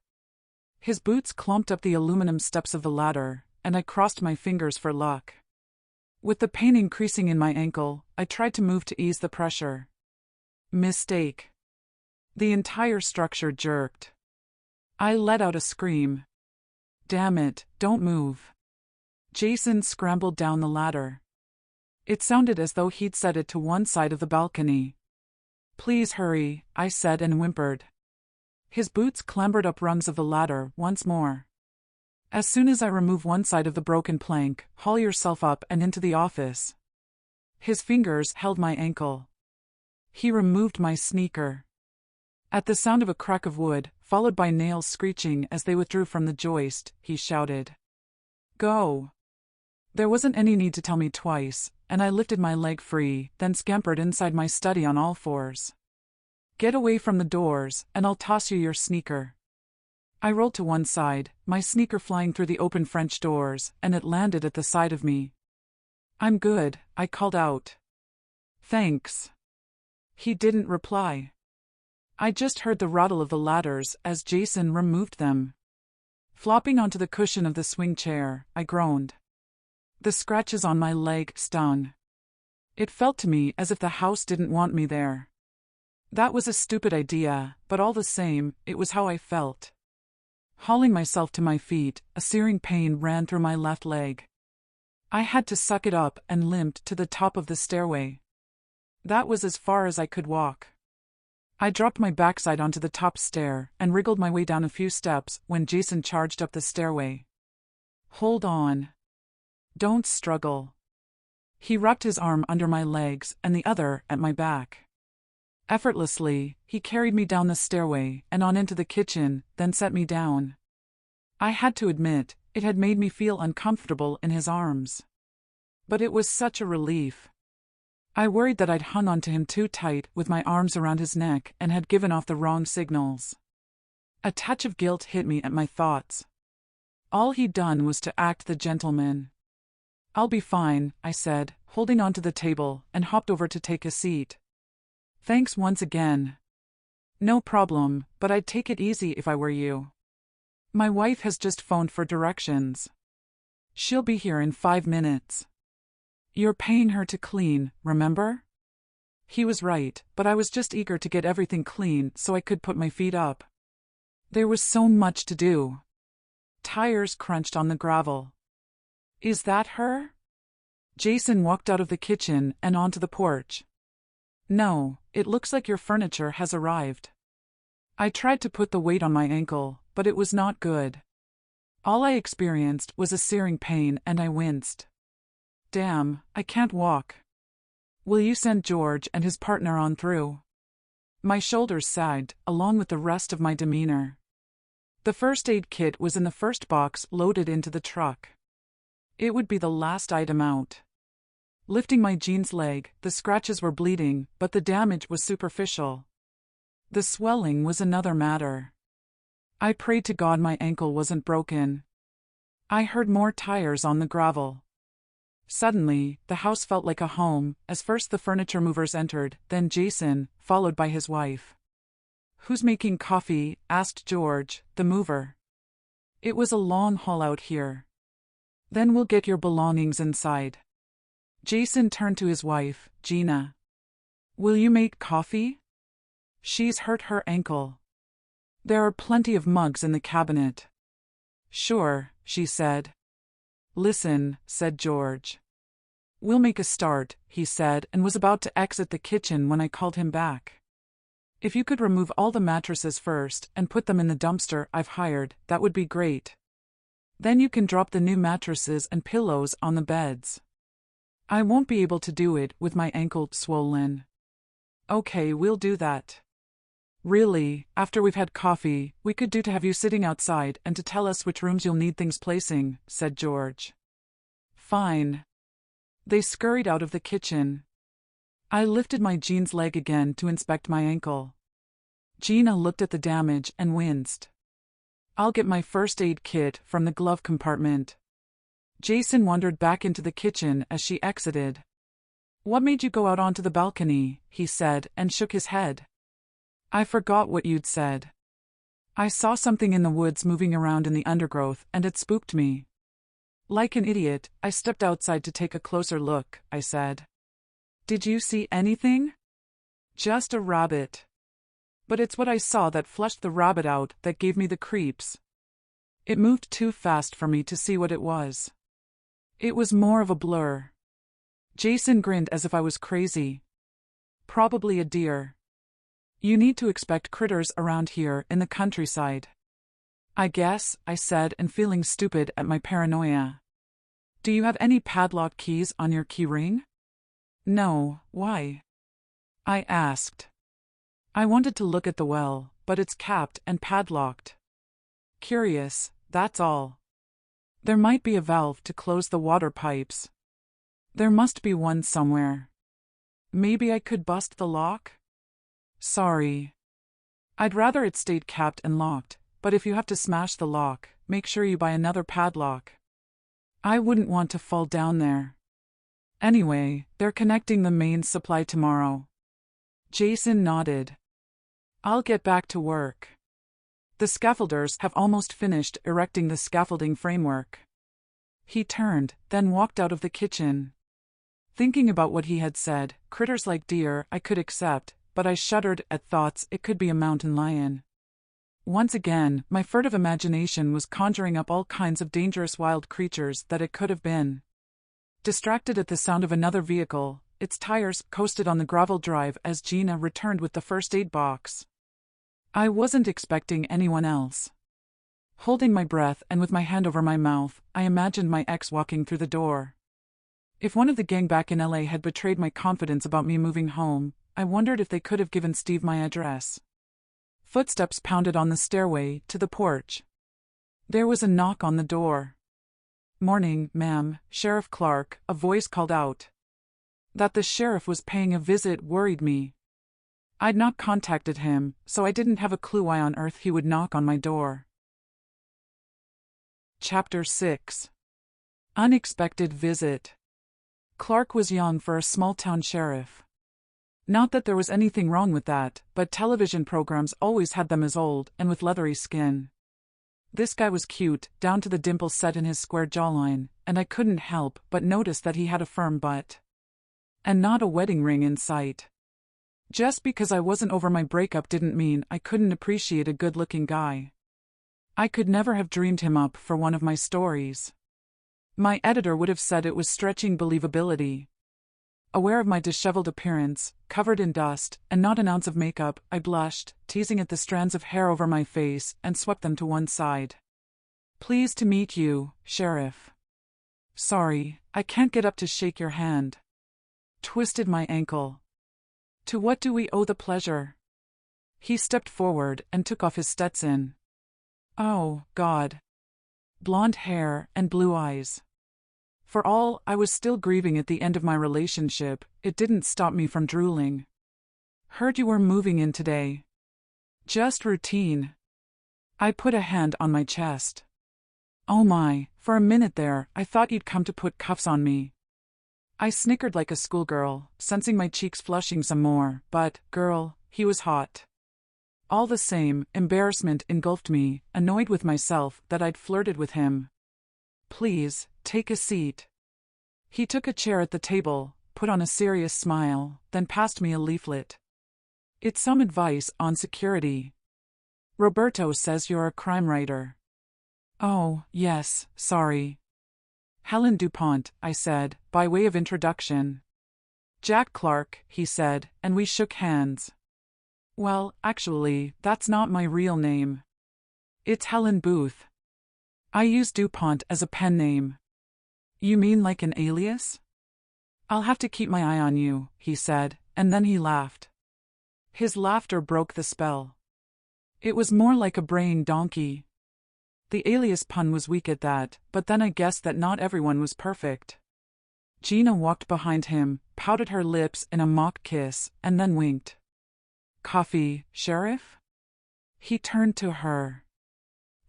His boots clomped up the aluminum steps of the ladder, and I crossed my fingers for luck. With the pain increasing in my ankle, I tried to move to ease the pressure. Mistake. The entire structure jerked. I let out a scream. "Damn it, don't move." Jason scrambled down the ladder. It sounded as though he'd set it to one side of the balcony. "Please hurry," I said and whimpered. His boots clambered up rungs of the ladder once more. "As soon as I remove one side of the broken plank, haul yourself up and into the office." His fingers held my ankle. He removed my sneaker. At the sound of a crack of wood, followed by nails screeching as they withdrew from the joist, he shouted, "Go." There wasn't any need to tell me twice, and I lifted my leg free, then scampered inside my study on all fours. "Get away from the doors, and I'll toss you your sneaker." I rolled to one side, my sneaker flying through the open French doors, and it landed at the side of me. "I'm good," I called out. "Thanks." He didn't reply. I just heard the rattle of the ladders as Jason removed them. Flopping onto the cushion of the swing chair, I groaned. The scratches on my leg stung. It felt to me as if the house didn't want me there. That was a stupid idea, but all the same, it was how I felt. Hauling myself to my feet, a searing pain ran through my left leg. I had to suck it up and limped to the top of the stairway. That was as far as I could walk. I dropped my backside onto the top stair and wriggled my way down a few steps when Jason charged up the stairway. "Hold on. Don't struggle." He wrapped his arm under my legs and the other at my back. Effortlessly, he carried me down the stairway and on into the kitchen, then set me down. I had to admit, it had made me feel uncomfortable in his arms. But it was such a relief. I worried that I'd hung onto him too tight with my arms around his neck and had given off the wrong signals. A touch of guilt hit me at my thoughts. All he'd done was to act the gentleman. "I'll be fine," I said, holding onto the table, and hopped over to take a seat. "Thanks once again." "No problem, but I'd take it easy if I were you. My wife has just phoned for directions. She'll be here in 5 minutes. You're paying her to clean, remember?" He was right, but I was just eager to get everything clean so I could put my feet up. There was so much to do. Tires crunched on the gravel. Is that her? Jason walked out of the kitchen and onto the porch. No, it looks like your furniture has arrived. I tried to put the weight on my ankle, but it was not good. All I experienced was a searing pain and I winced. Damn, I can't walk. Will you send George and his partner on through? My shoulders sagged, along with the rest of my demeanor. The first aid kit was in the first box loaded into the truck. It would be the last item out. Lifting my jeans leg, the scratches were bleeding, but the damage was superficial. The swelling was another matter. I prayed to God my ankle wasn't broken. I heard more tires on the gravel. Suddenly, the house felt like a home, as first the furniture movers entered, then Jason, followed by his wife. Who's making coffee? Asked George, the mover. It was a long haul out here. Then we'll get your belongings inside. Jason turned to his wife, Gina. Will you make coffee? She's hurt her ankle. There are plenty of mugs in the cabinet. Sure, she said. Listen, said George. We'll make a start, he said, and was about to exit the kitchen when I called him back. If you could remove all the mattresses first and put them in the dumpster I've hired, that would be great. Then you can drop the new mattresses and pillows on the beds. I won't be able to do it with my ankle swollen. Okay, we'll do that. Really, after we've had coffee, we could do to have you sitting outside and to tell us which rooms you'll need things placing, said George. Fine. They scurried out of the kitchen. I lifted my jeans leg again to inspect my ankle. Gina looked at the damage and winced. I'll get my first aid kit from the glove compartment. Jason wandered back into the kitchen as she exited. What made you go out onto the balcony? He said, and shook his head. I forgot what you'd said. I saw something in the woods moving around in the undergrowth, and it spooked me. Like an idiot, I stepped outside to take a closer look, I said. Did you see anything? Just a rabbit. But it's what I saw that flushed the rabbit out that gave me the creeps. It moved too fast for me to see what it was. It was more of a blur. Jason grinned as if I was crazy. Probably a deer. You need to expect critters around here in the countryside. I guess, I said, and feeling stupid at my paranoia. Do you have any padlock keys on your key ring? No, why? I asked. I wanted to look at the well, but it's capped and padlocked. Curious, that's all. There might be a valve to close the water pipes. There must be one somewhere. Maybe I could bust the lock? Sorry. I'd rather it stayed capped and locked, but if you have to smash the lock, make sure you buy another padlock. I wouldn't want to fall down there. Anyway, they're connecting the main supply tomorrow. Jason nodded. I'll get back to work. The scaffolders have almost finished erecting the scaffolding framework. He turned, then walked out of the kitchen. Thinking about what he had said, critters like deer I could accept, but I shuddered at thoughts it could be a mountain lion. Once again, my furtive imagination was conjuring up all kinds of dangerous wild creatures that it could have been. Distracted at the sound of another vehicle, its tires coasted on the gravel drive as Gina returned with the first aid box. I wasn't expecting anyone else. Holding my breath and with my hand over my mouth, I imagined my ex walking through the door. If one of the gang back in LA had betrayed my confidence about me moving home, I wondered if they could have given Steve my address. Footsteps pounded on the stairway to the porch. There was a knock on the door. Morning, ma'am, Sheriff Clark, a voice called out. That the sheriff was paying a visit worried me. I'd not contacted him, so I didn't have a clue why on earth he would knock on my door. Chapter 6. Unexpected Visit. Clark was young for a small-town sheriff. Not that there was anything wrong with that, but television programs always had them as old and with leathery skin. This guy was cute, down to the dimples set in his square jawline, and I couldn't help but notice that he had a firm butt. And not a wedding ring in sight. Just because I wasn't over my breakup didn't mean I couldn't appreciate a good-looking guy. I could never have dreamed him up for one of my stories. My editor would have said it was stretching believability. Aware of my disheveled appearance, covered in dust, and not an ounce of makeup, I blushed, teasing at the strands of hair over my face, and swept them to one side. Pleased to meet you, Sheriff. Sorry, I can't get up to shake your hand. Twisted my ankle. To what do we owe the pleasure? He stepped forward and took off his Stetson. Oh, God. Blonde hair and blue eyes. For all I was still grieving at the end of my relationship, it didn't stop me from drooling. Heard you were moving in today. Just routine. I put a hand on my chest. Oh my, for a minute there, I thought you'd come to put cuffs on me. I snickered like a schoolgirl, sensing my cheeks flushing some more, but, girl, he was hot. All the same, embarrassment engulfed me, annoyed with myself that I'd flirted with him. Please, take a seat. He took a chair at the table, put on a serious smile, then passed me a leaflet. It's some advice on security. Roberto says you're a crime writer. Oh, yes, sorry. Helen DuPont, I said, by way of introduction. Jack Clark, he said, and we shook hands. Well, actually, that's not my real name. It's Helen Booth. I use DuPont as a pen name. You mean like an alias? I'll have to keep my eye on you, he said, and then he laughed. His laughter broke the spell. It was more like a braying donkey. The alias pun was weak at that, but then I guessed that not everyone was perfect. Gina walked behind him, pouted her lips in a mock kiss, and then winked. Coffee, Sheriff? He turned to her.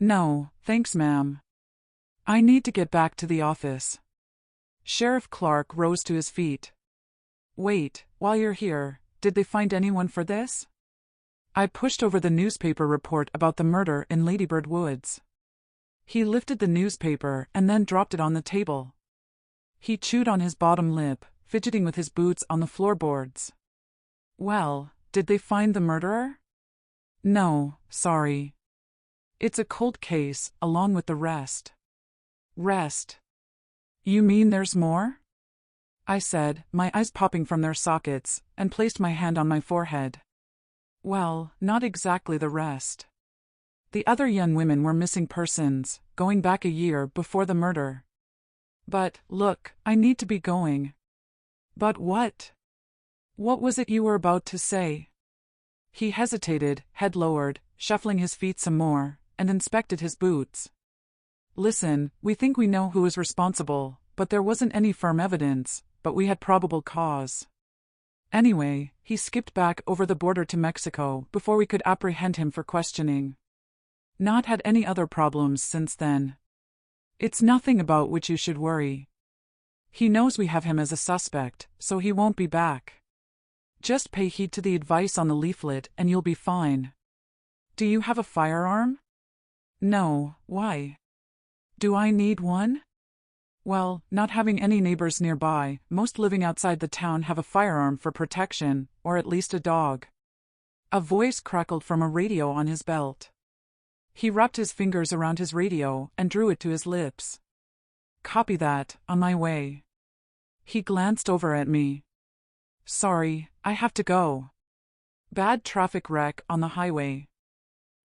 No, thanks, ma'am. I need to get back to the office. Sheriff Clark rose to his feet. Wait, while you're here, did they find anyone for this? I pushed over the newspaper report about the murder in Ladybird Woods. He lifted the newspaper and then dropped it on the table. He chewed on his bottom lip, fidgeting with his boots on the floorboards. Well, did they find the murderer? No, sorry. It's a cold case, along with the rest. Rest? You mean there's more? I said, my eyes popping from their sockets, and placed my hand on my forehead. Well, not exactly the rest. The other young women were missing persons, going back a year before the murder. But, look, I need to be going. But what? What was it you were about to say? He hesitated, head lowered, shuffling his feet some more, and inspected his boots. Listen, we think we know who is responsible, but there wasn't any firm evidence, but we had probable cause. Anyway, he skipped back over the border to Mexico before we could apprehend him for questioning. Not had any other problems since then. It's nothing about which you should worry. He knows we have him as a suspect, so he won't be back. Just pay heed to the advice on the leaflet and you'll be fine. Do you have a firearm? No, why? Do I need one? Well, not having any neighbors nearby, most living outside the town have a firearm for protection, or at least a dog. A voice crackled from a radio on his belt. He wrapped his fingers around his radio and drew it to his lips. Copy that, on my way. He glanced over at me. Sorry, I have to go. Bad traffic wreck on the highway.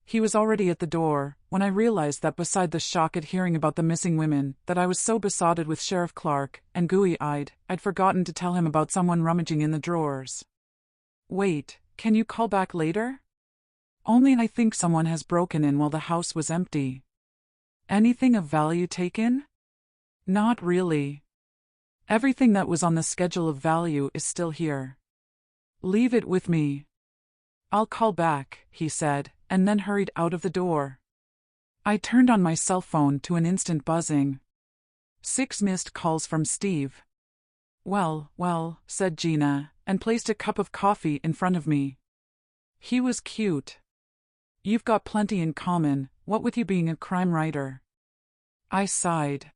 He was already at the door, when I realized that beside the shock at hearing about the missing women, that I was so besotted with Sheriff Clark, and gooey-eyed, I'd forgotten to tell him about someone rummaging in the drawers. Wait, can you call back later? Only I think someone has broken in while the house was empty. Anything of value taken? Not really. Everything that was on the schedule of value is still here. Leave it with me. I'll call back, he said, and then hurried out of the door. I turned on my cell phone to an instant buzzing. 6 missed calls from Steve. Well, said Gina, and placed a cup of coffee in front of me. He was cute. You've got plenty in common, what with you being a crime writer. I sighed.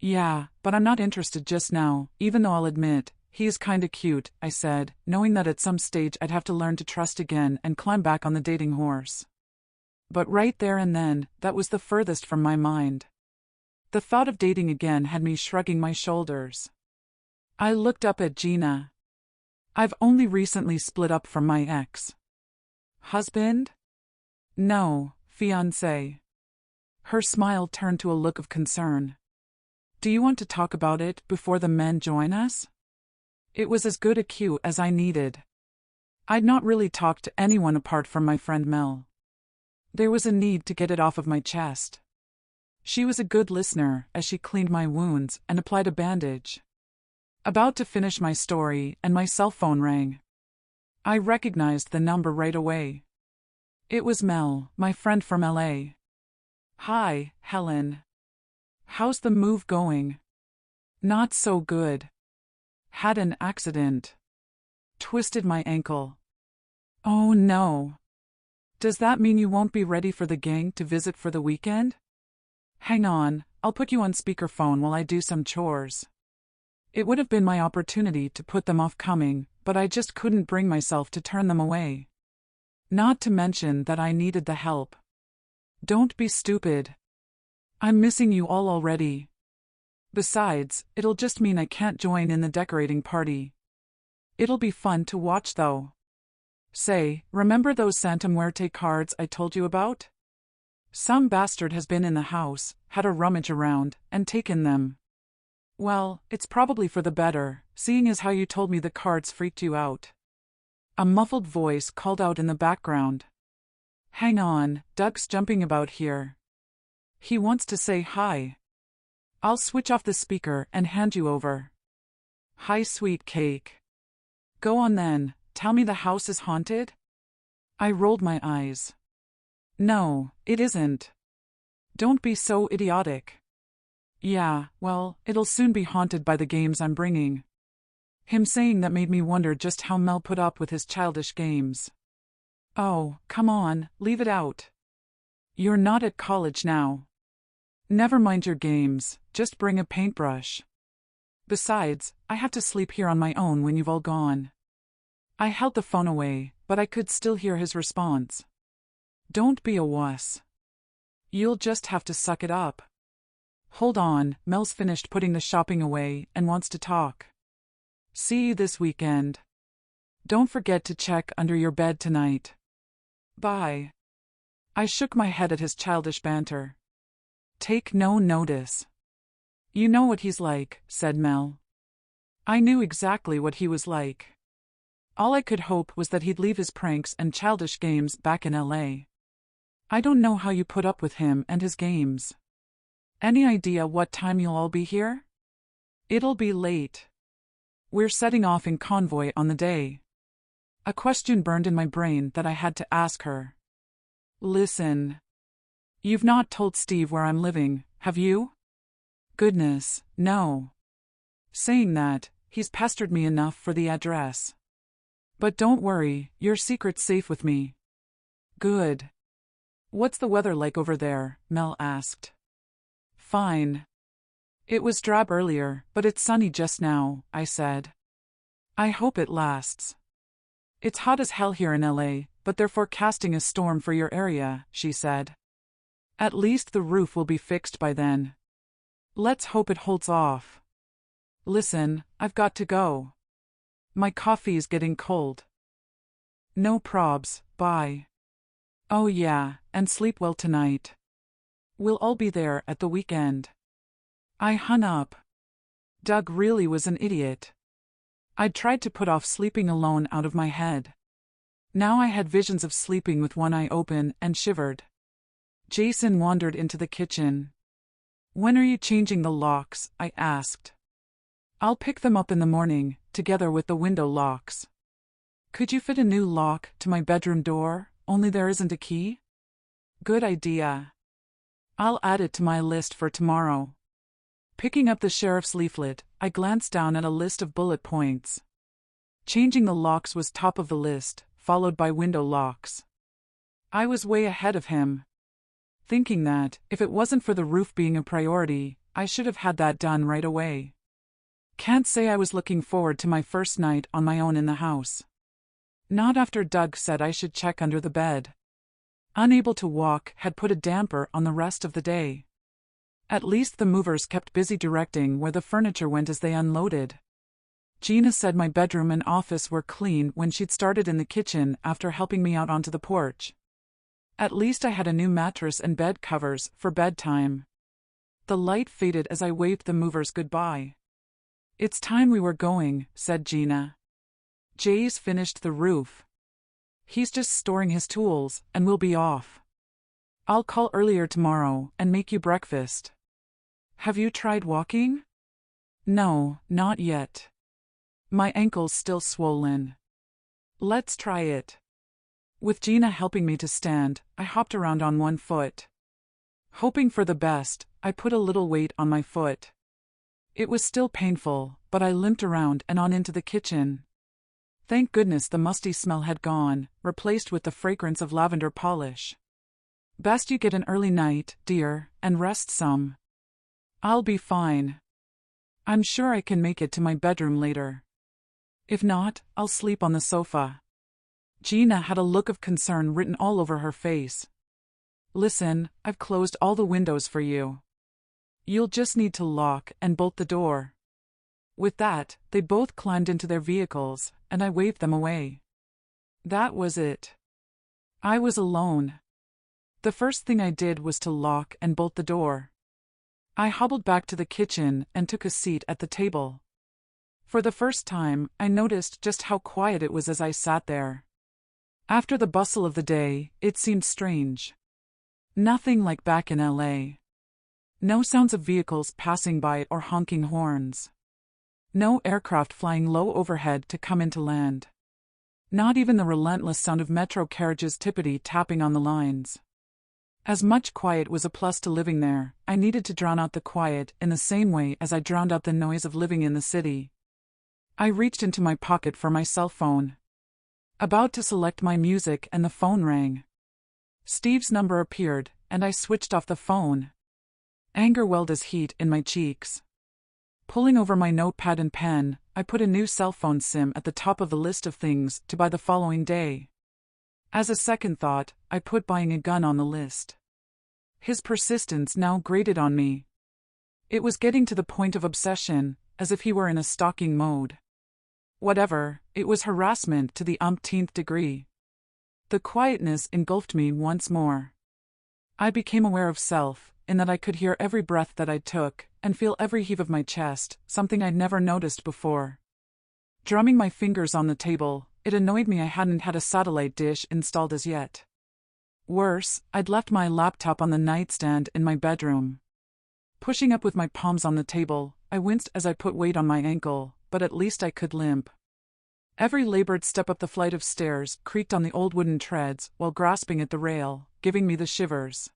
Yeah, but I'm not interested just now, even though I'll admit, He's kinda cute, I said, knowing that at some stage I'd have to learn to trust again and climb back on the dating horse. But right there and then, that was the furthest from my mind. The thought of dating again had me shrugging my shoulders. I looked up at Gina. I've only recently split up from my ex. Husband? No, fiancé. Her smile turned to a look of concern. Do you want to talk about it before the men join us? It was as good a cue as I needed. I'd not really talked to anyone apart from my friend Mel. There was a need to get it off of my chest. She was a good listener as she cleaned my wounds and applied a bandage. About to finish my story, and my cell phone rang. I recognized the number right away. It was Mel, my friend from LA. Hi, Helen. How's the move going? Not so good. Had an accident. Twisted my ankle. Oh no. Does that mean you won't be ready for the gang to visit for the weekend? Hang on, I'll put you on speakerphone while I do some chores. It would have been my opportunity to put them off coming, but I just couldn't bring myself to turn them away. Not to mention that I needed the help. Don't be stupid. I'm missing you all already. Besides, it'll just mean I can't join in the decorating party. It'll be fun to watch though. Say, remember those Santa Muerte cards I told you about? Some bastard has been in the house, had a rummage around, and taken them. Well, it's probably for the better, seeing as how you told me the cards freaked you out. A muffled voice called out in the background. Hang on, Doug's jumping about here. He wants to say hi. I'll switch off the speaker and hand you over. Hi, sweet cake. Go on then, tell me the house is haunted? I rolled my eyes. No, it isn't. Don't be so idiotic. Yeah, well, it'll soon be haunted by the games I'm bringing. Him saying that made me wonder just how Mel put up with his childish games. Oh, come on, leave it out. You're not at college now. Never mind your games, just bring a paintbrush. Besides, I have to sleep here on my own when you've all gone. I held the phone away, but I could still hear his response. Don't be a wuss. You'll just have to suck it up. Hold on, Mel's finished putting the shopping away and wants to talk. See you this weekend. Don't forget to check under your bed tonight. Bye. I shook my head at his childish banter. Take no notice. You know what he's like, said Mel. I knew exactly what he was like. All I could hope was that he'd leave his pranks and childish games back in LA. I don't know how you put up with him and his games. Any idea what time you'll all be here? It'll be late. We're setting off in convoy on the day. A question burned in my brain that I had to ask her. Listen. You've not told Steve where I'm living, have you? Goodness, no. Saying that, he's pestered me enough for the address. But don't worry, your secret's safe with me. Good. What's the weather like over there? Mel asked. Fine. It was drab earlier, but it's sunny just now, I said. I hope it lasts. It's hot as hell here in LA, but they're forecasting a storm for your area, she said. At least the roof will be fixed by then. Let's hope it holds off. Listen, I've got to go. My coffee's getting cold. No probs, bye. Oh yeah, and sleep well tonight. We'll all be there at the weekend. I hung up. Doug really was an idiot. I'd tried to put off sleeping alone out of my head. Now I had visions of sleeping with one eye open and shivered. Jason wandered into the kitchen. When are you changing the locks? I asked. I'll pick them up in the morning, together with the window locks. Could you fit a new lock to my bedroom door, only there isn't a key? Good idea. I'll add it to my list for tomorrow. Picking up the sheriff's leaflet, I glanced down at a list of bullet points. Changing the locks was top of the list, followed by window locks. I was way ahead of him. Thinking that, if it wasn't for the roof being a priority, I should have had that done right away. Can't say I was looking forward to my first night on my own in the house. Not after Doug said I should check under the bed. Unable to walk had put a damper on the rest of the day. At least the movers kept busy directing where the furniture went as they unloaded. Gina said my bedroom and office were clean when she'd started in the kitchen after helping me out onto the porch. At least I had a new mattress and bed covers for bedtime. The light faded as I waved the movers goodbye. "It's time we were going," said Gina. "Jay's finished the roof. He's just storing his tools, and we'll be off. I'll call earlier tomorrow and make you breakfast. Have you tried walking?" "No, not yet. My ankle's still swollen." "Let's try it." With Gina helping me to stand, I hopped around on one foot. Hoping for the best, I put a little weight on my foot. It was still painful, but I limped around and on into the kitchen. Thank goodness the musty smell had gone, replaced with the fragrance of lavender polish. "Best you get an early night, dear, and rest some." "I'll be fine. I'm sure I can make it to my bedroom later. If not, I'll sleep on the sofa." Gina had a look of concern written all over her face. "Listen, I've closed all the windows for you. You'll just need to lock and bolt the door." With that, they both climbed into their vehicles, and I waved them away. That was it. I was alone. The first thing I did was to lock and bolt the door. I hobbled back to the kitchen and took a seat at the table. For the first time, I noticed just how quiet it was as I sat there. After the bustle of the day, it seemed strange. Nothing like back in LA. No sounds of vehicles passing by or honking horns. No aircraft flying low overhead to come into land. Not even the relentless sound of metro carriages tippity-tapping on the lines. As much quiet was a plus to living there, I needed to drown out the quiet in the same way as I drowned out the noise of living in the city. I reached into my pocket for my cell phone. About to select my music and the phone rang. Steve's number appeared, and I switched off the phone. Anger welled as heat in my cheeks. Pulling over my notepad and pen, I put a new cell phone SIM at the top of the list of things to buy the following day. As a second thought, I put buying a gun on the list. His persistence now grated on me. It was getting to the point of obsession, as if he were in a stalking mode. Whatever, it was harassment to the umpteenth degree. The quietness engulfed me once more. I became aware of self, in that I could hear every breath that I took, and feel every heave of my chest, something I'd never noticed before. Drumming my fingers on the table, it annoyed me I hadn't had a satellite dish installed as yet. Worse, I'd left my laptop on the nightstand in my bedroom. Pushing up with my palms on the table, I winced as I put weight on my ankle, but at least I could limp. Every labored step up the flight of stairs creaked on the old wooden treads while grasping at the rail, giving me the shivers.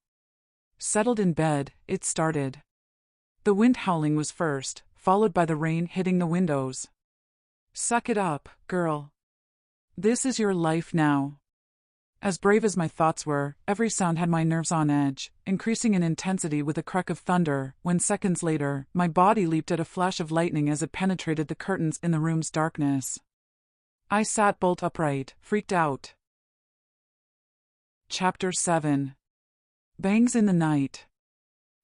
Settled in bed, it started. The wind howling was first, followed by the rain hitting the windows. "Suck it up, girl. This is your life now." As brave as my thoughts were, every sound had my nerves on edge, increasing in intensity with a crack of thunder, when seconds later, my body leaped at a flash of lightning as it penetrated the curtains in the room's darkness. I sat bolt upright, freaked out. Chapter 7. Bangs in the night.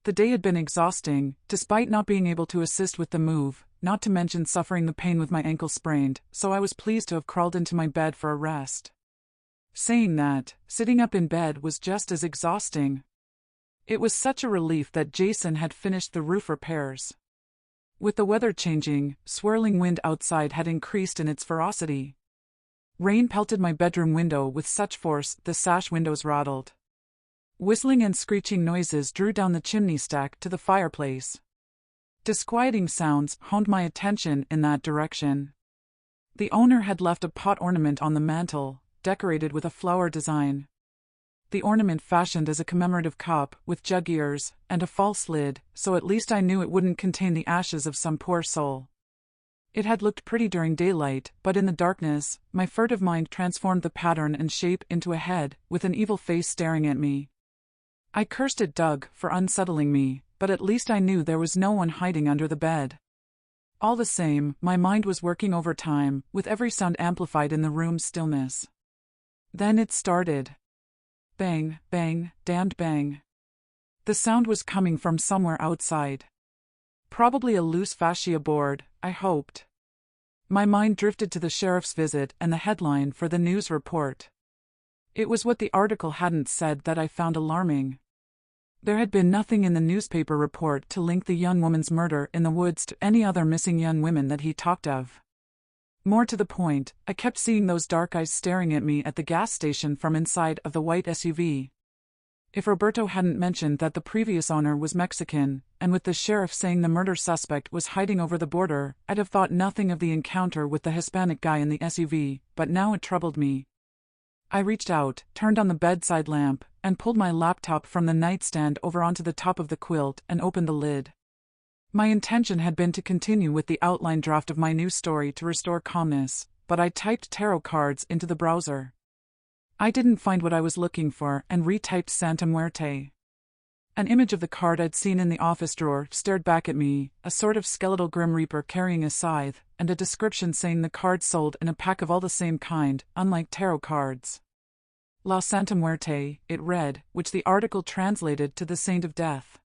The day had been exhausting, despite not being able to assist with the move, not to mention suffering the pain with my ankle sprained, so I was pleased to have crawled into my bed for a rest. Saying that, sitting up in bed was just as exhausting. It was such a relief that Jason had finished the roof repairs. With the weather changing, swirling wind outside had increased in its ferocity. Rain pelted my bedroom window with such force the sash windows rattled. Whistling and screeching noises drew down the chimney stack to the fireplace. Disquieting sounds honed my attention in that direction. The owner had left a pot ornament on the mantel, decorated with a flower design. The ornament fashioned as a commemorative cup with jug ears and a false lid, so at least I knew it wouldn't contain the ashes of some poor soul. It had looked pretty during daylight, but in the darkness, my furtive mind transformed the pattern and shape into a head, with an evil face staring at me. I cursed at Doug for unsettling me, but at least I knew there was no one hiding under the bed. All the same, my mind was working overtime, with every sound amplified in the room's stillness. Then it started. Bang, bang, damned bang. The sound was coming from somewhere outside. Probably a loose fascia board, I hoped. My mind drifted to the sheriff's visit and the headline for the news report. It was what the article hadn't said that I found alarming. There had been nothing in the newspaper report to link the young woman's murder in the woods to any other missing young women that he talked of. More to the point, I kept seeing those dark eyes staring at me at the gas station from inside of the white SUV. If Roberto hadn't mentioned that the previous owner was Mexican, and with the sheriff saying the murder suspect was hiding over the border, I'd have thought nothing of the encounter with the Hispanic guy in the SUV, but now it troubled me. I reached out, turned on the bedside lamp, and pulled my laptop from the nightstand over onto the top of the quilt and opened the lid. My intention had been to continue with the outline draft of my new story to restore calmness, but I typed tarot cards into the browser. I didn't find what I was looking for and retyped Santa Muerte. An image of the card I'd seen in the office drawer stared back at me, a sort of skeletal Grim Reaper carrying a scythe, and a description saying the card sold in a pack of all the same kind, unlike tarot cards. La Santa Muerte, it read, which the article translated to the Saint of Death.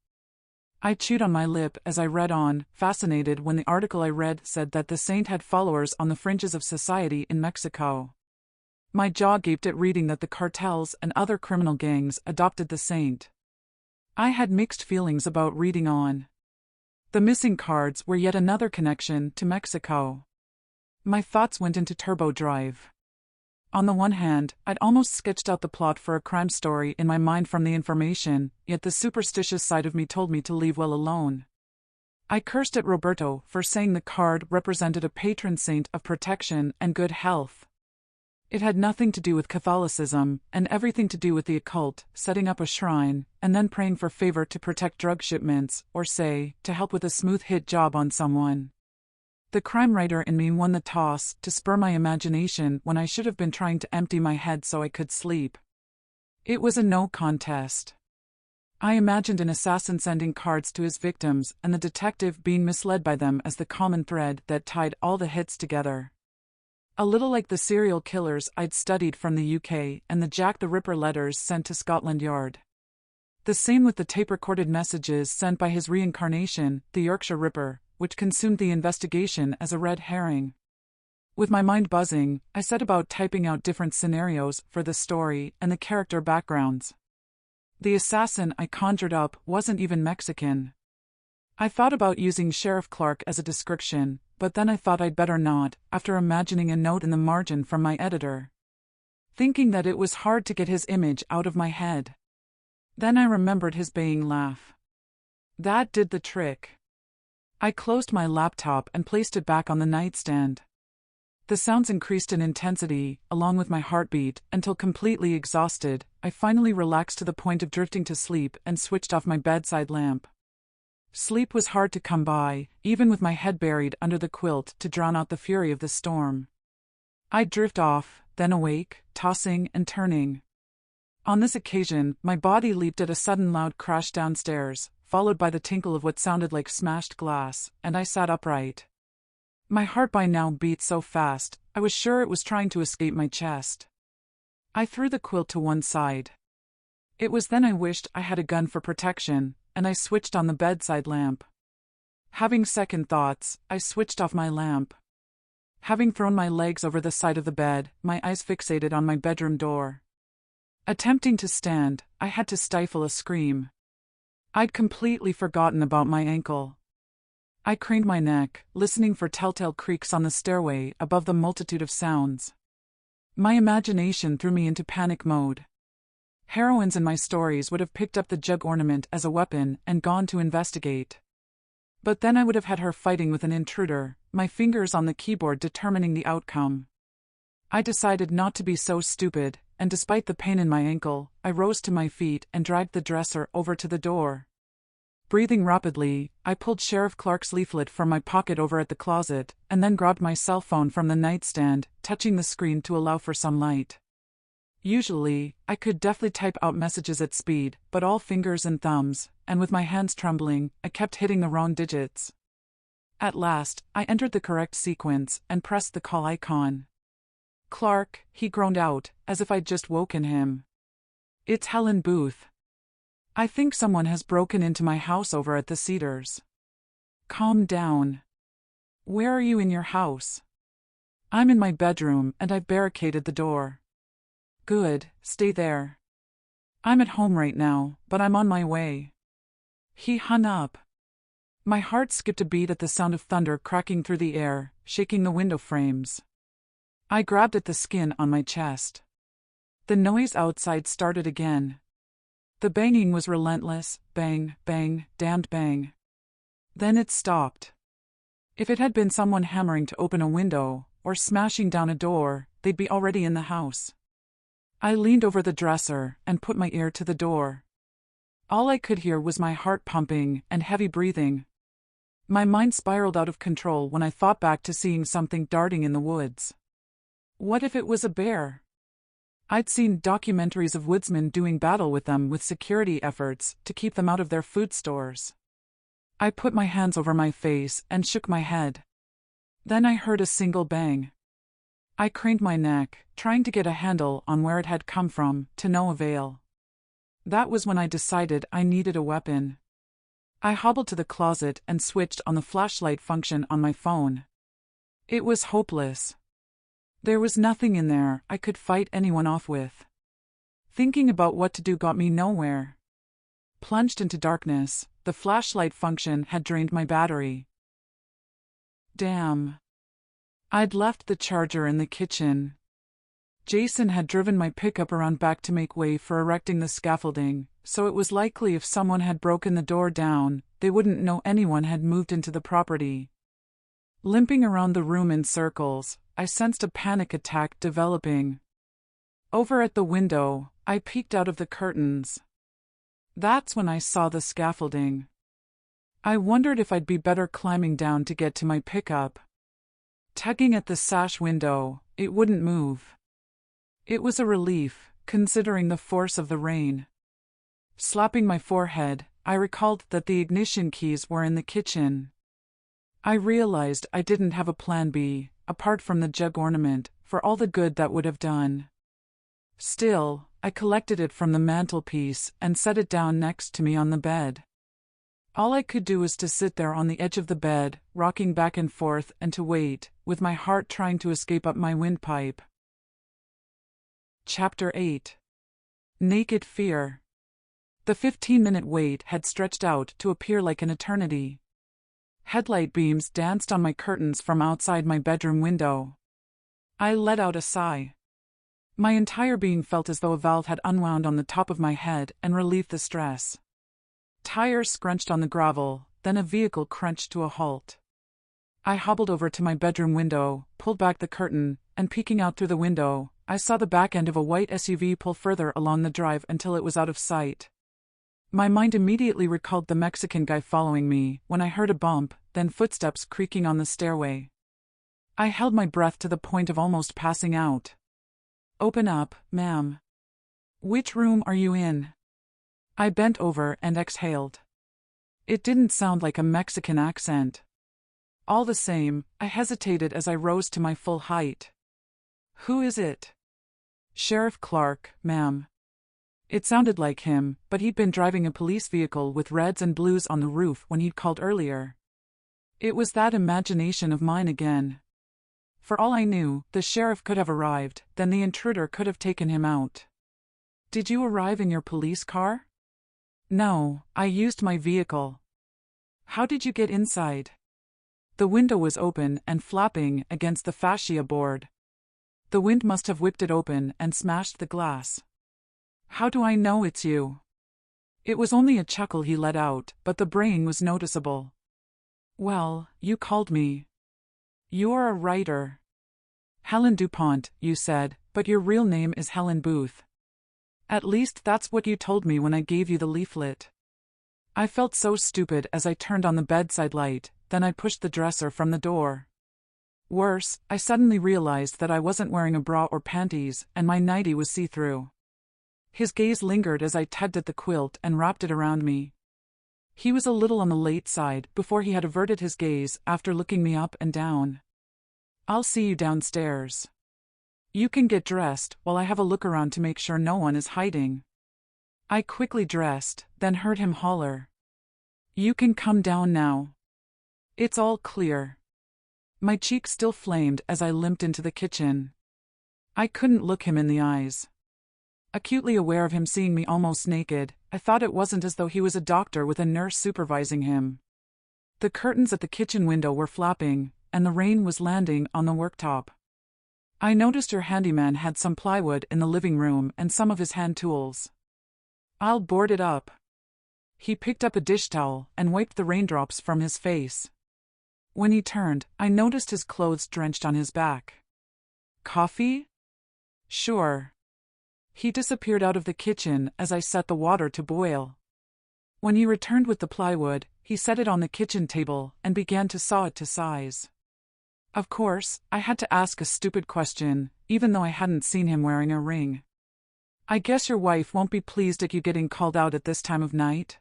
I chewed on my lip as I read on, fascinated when the article I read said that the saint had followers on the fringes of society in Mexico. My jaw gaped at reading that the cartels and other criminal gangs adopted the saint. I had mixed feelings about reading on. The missing cards were yet another connection to Mexico. My thoughts went into turbo drive. On the one hand, I'd almost sketched out the plot for a crime story in my mind from the information, yet the superstitious side of me told me to leave well alone. I cursed at Roberto for saying the card represented a patron saint of protection and good health. It had nothing to do with Catholicism, and everything to do with the occult, setting up a shrine, and then praying for favor to protect drug shipments, or say, to help with a smooth hit job on someone. The crime writer in me won the toss to spur my imagination when I should have been trying to empty my head so I could sleep. It was a no contest. I imagined an assassin sending cards to his victims and the detective being misled by them as the common thread that tied all the hits together. A little like the serial killers I'd studied from the UK and the Jack the Ripper letters sent to Scotland Yard. The same with the tape-recorded messages sent by his reincarnation, the Yorkshire Ripper, which consumed the investigation as a red herring. With my mind buzzing, I set about typing out different scenarios for the story and the character backgrounds. The assassin I conjured up wasn't even Mexican. I thought about using Sheriff Clark as a description, but then I thought I'd better not, after imagining a note in the margin from my editor. Thinking that it was hard to get his image out of my head. Then I remembered his baying laugh. That did the trick. I closed my laptop and placed it back on the nightstand. The sounds increased in intensity, along with my heartbeat, until completely exhausted, I finally relaxed to the point of drifting to sleep and switched off my bedside lamp. Sleep was hard to come by, even with my head buried under the quilt to drown out the fury of the storm. I'd drift off, then awake, tossing and turning. On this occasion, my body leaped at a sudden loud crash downstairs, followed by the tinkle of what sounded like smashed glass, and I sat upright. My heart by now beat so fast, I was sure it was trying to escape my chest. I threw the quilt to one side. It was then I wished I had a gun for protection, and I switched on the bedside lamp. Having second thoughts, I switched off my lamp. Having thrown my legs over the side of the bed, my eyes fixated on my bedroom door. Attempting to stand, I had to stifle a scream. I'd completely forgotten about my ankle. I craned my neck, listening for telltale creaks on the stairway above the multitude of sounds. My imagination threw me into panic mode. Heroines in my stories would have picked up the jug ornament as a weapon and gone to investigate. But then I would have had her fighting with an intruder, my fingers on the keyboard determining the outcome. I decided not to be so stupid, and despite the pain in my ankle, I rose to my feet and dragged the dresser over to the door. Breathing rapidly, I pulled Sheriff Clark's leaflet from my pocket over at the closet, and then grabbed my cell phone from the nightstand, touching the screen to allow for some light. Usually, I could deftly type out messages at speed, but all fingers and thumbs, and with my hands trembling, I kept hitting the wrong digits. At last, I entered the correct sequence and pressed the call icon. "Clark," he groaned out, as if I'd just woken him. "It's Helen Booth. I think someone has broken into my house over at the Cedars." "Calm down. Where are you in your house?" "I'm in my bedroom and I've barricaded the door." "Good, stay there. I'm at home right now, but I'm on my way." He hung up. My heart skipped a beat at the sound of thunder cracking through the air, shaking the window frames. I grabbed at the skin on my chest. The noise outside started again. The banging was relentless, bang, bang, damned bang. Then it stopped. If it had been someone hammering to open a window, or smashing down a door, they'd be already in the house. I leaned over the dresser and put my ear to the door. All I could hear was my heart pumping and heavy breathing. My mind spiraled out of control when I thought back to seeing something darting in the woods. What if it was a bear? I'd seen documentaries of woodsmen doing battle with them with security efforts to keep them out of their food stores. I put my hands over my face and shook my head. Then I heard a single bang. I craned my neck, trying to get a handle on where it had come from, to no avail. That was when I decided I needed a weapon. I hobbled to the closet and switched on the flashlight function on my phone. It was hopeless. There was nothing in there I could fight anyone off with. Thinking about what to do got me nowhere. Plunged into darkness, the flashlight function had drained my battery. Damn. I'd left the charger in the kitchen. Jason had driven my pickup around back to make way for erecting the scaffolding, so it was likely if someone had broken the door down, they wouldn't know anyone had moved into the property. Limping around the room in circles, I sensed a panic attack developing. Over at the window, I peeked out of the curtains. That's when I saw the scaffolding. I wondered if I'd be better climbing down to get to my pickup. Tugging at the sash window, it wouldn't move. It was a relief, considering the force of the rain. Slapping my forehead, I recalled that the ignition keys were in the kitchen. I realized I didn't have a plan B, apart from the jug ornament, for all the good that would have done. Still, I collected it from the mantelpiece and set it down next to me on the bed. All I could do was to sit there on the edge of the bed, rocking back and forth, and to wait, with my heart trying to escape up my windpipe. Chapter 8. Naked Fear. The 15-minute wait had stretched out to appear like an eternity. Headlight beams danced on my curtains from outside my bedroom window. I let out a sigh. My entire being felt as though a valve had unwound on the top of my head and relieved the stress. Tires scrunched on the gravel, then a vehicle crunched to a halt. I hobbled over to my bedroom window, pulled back the curtain, and peeking out through the window, I saw the back end of a white SUV pull further along the drive until it was out of sight. My mind immediately recalled the Mexican guy following me when I heard a bump, then footsteps creaking on the stairway. I held my breath to the point of almost passing out. "Open up, ma'am." "Which room are you in?" I bent over and exhaled. It didn't sound like a Mexican accent. All the same, I hesitated as I rose to my full height. "Who is it?" "Sheriff Clark, ma'am." It sounded like him, but he'd been driving a police vehicle with reds and blues on the roof when he'd called earlier. It was that imagination of mine again. For all I knew, the sheriff could have arrived, then the intruder could have taken him out. "Did you arrive in your police car?" "No, I used my vehicle." "How did you get inside?" The window was open and flapping against the fascia board. The wind must have whipped it open and smashed the glass. "How do I know it's you?" It was only a chuckle he let out, but the braying was noticeable. "Well, you called me. You're a writer. Helen DuPont, you said, but your real name is Helen Booth. At least that's what you told me when I gave you the leaflet." I felt so stupid as I turned on the bedside light, then I pushed the dresser from the door. Worse, I suddenly realized that I wasn't wearing a bra or panties, and my nightie was see-through. His gaze lingered as I tugged at the quilt and wrapped it around me. He was a little on the late side before he had averted his gaze after looking me up and down. "I'll see you downstairs. You can get dressed while I have a look around to make sure no one is hiding." I quickly dressed, then heard him holler, "You can come down now. It's all clear." My cheeks still flamed as I limped into the kitchen. I couldn't look him in the eyes. Acutely aware of him seeing me almost naked, I thought it wasn't as though he was a doctor with a nurse supervising him. The curtains at the kitchen window were flapping, and the rain was landing on the worktop. "I noticed your handyman had some plywood in the living room and some of his hand tools. I'll board it up." He picked up a dish towel and wiped the raindrops from his face. When he turned, I noticed his clothes drenched on his back. "Coffee?" "Sure." He disappeared out of the kitchen as I set the water to boil. When he returned with the plywood, he set it on the kitchen table and began to saw it to size. Of course, I had to ask a stupid question, even though I hadn't seen him wearing a ring. "I guess your wife won't be pleased at you getting called out at this time of night?"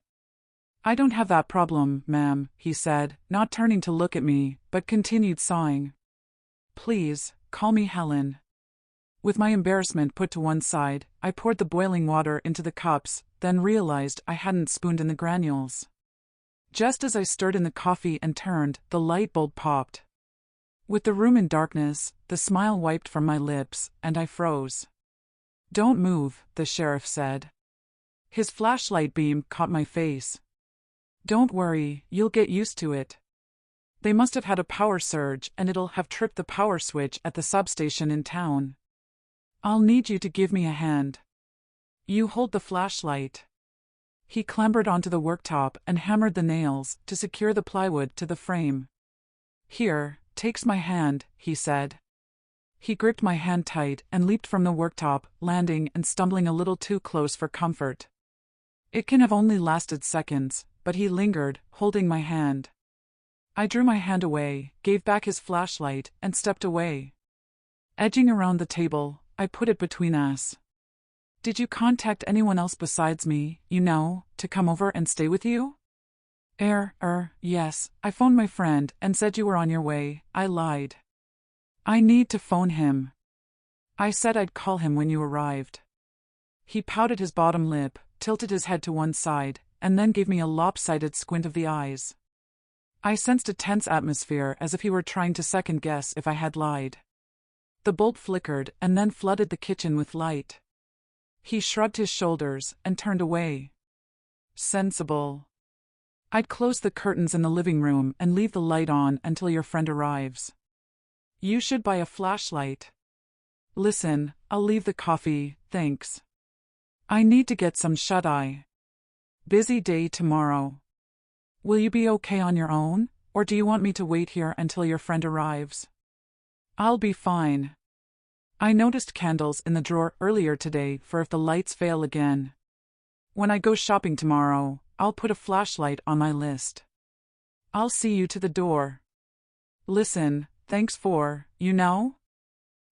"I don't have that problem, ma'am," he said, not turning to look at me, but continued sawing. "Please, call me Helen." With my embarrassment put to one side, I poured the boiling water into the cups, then realized I hadn't spooned in the granules. Just as I stirred in the coffee and turned, the light bulb popped. With the room in darkness, the smile wiped from my lips, and I froze. "Don't move," the sheriff said. His flashlight beam caught my face. "Don't worry, you'll get used to it. They must have had a power surge and it'll have tripped the power switch at the substation in town. I'll need you to give me a hand. You hold the flashlight." He clambered onto the worktop and hammered the nails to secure the plywood to the frame. "Here, takes my hand," he said. He gripped my hand tight and leaped from the worktop, landing and stumbling a little too close for comfort. It can have only lasted seconds, but he lingered, holding my hand. I drew my hand away, gave back his flashlight, and stepped away. Edging around the table, I put it between us. "Did you contact anyone else besides me, to come over and stay with you?" Yes, I phoned my friend and said you were on your way," I lied. "I need to phone him. I said I'd call him when you arrived." He pouted his bottom lip, tilted his head to one side, and then gave me a lopsided squint of the eyes. I sensed a tense atmosphere as if he were trying to second-guess if I had lied. The bulb flickered and then flooded the kitchen with light. He shrugged his shoulders and turned away. "Sensible. I'd close the curtains in the living room and leave the light on until your friend arrives. You should buy a flashlight. Listen, I'll leave the coffee, thanks. I need to get some shut-eye. Busy day tomorrow. Will you be okay on your own, or do you want me to wait here until your friend arrives?" "I'll be fine. I noticed candles in the drawer earlier today for if the lights fail again. When I go shopping tomorrow, I'll put a flashlight on my list. I'll see you to the door. Listen, thanks for,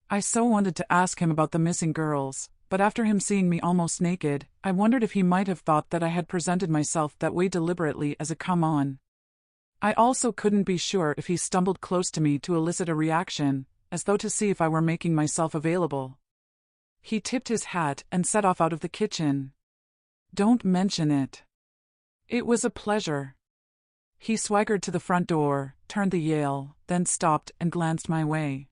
I so wanted to ask him about the missing girls, but after him seeing me almost naked, I wondered if he might have thought that I had presented myself that way deliberately as a come-on. I also couldn't be sure if he stumbled close to me to elicit a reaction, as though to see if I were making myself available. He tipped his hat and set off out of the kitchen. "Don't mention it. It was a pleasure." He swaggered to the front door, turned the Yale, then stopped and glanced my way.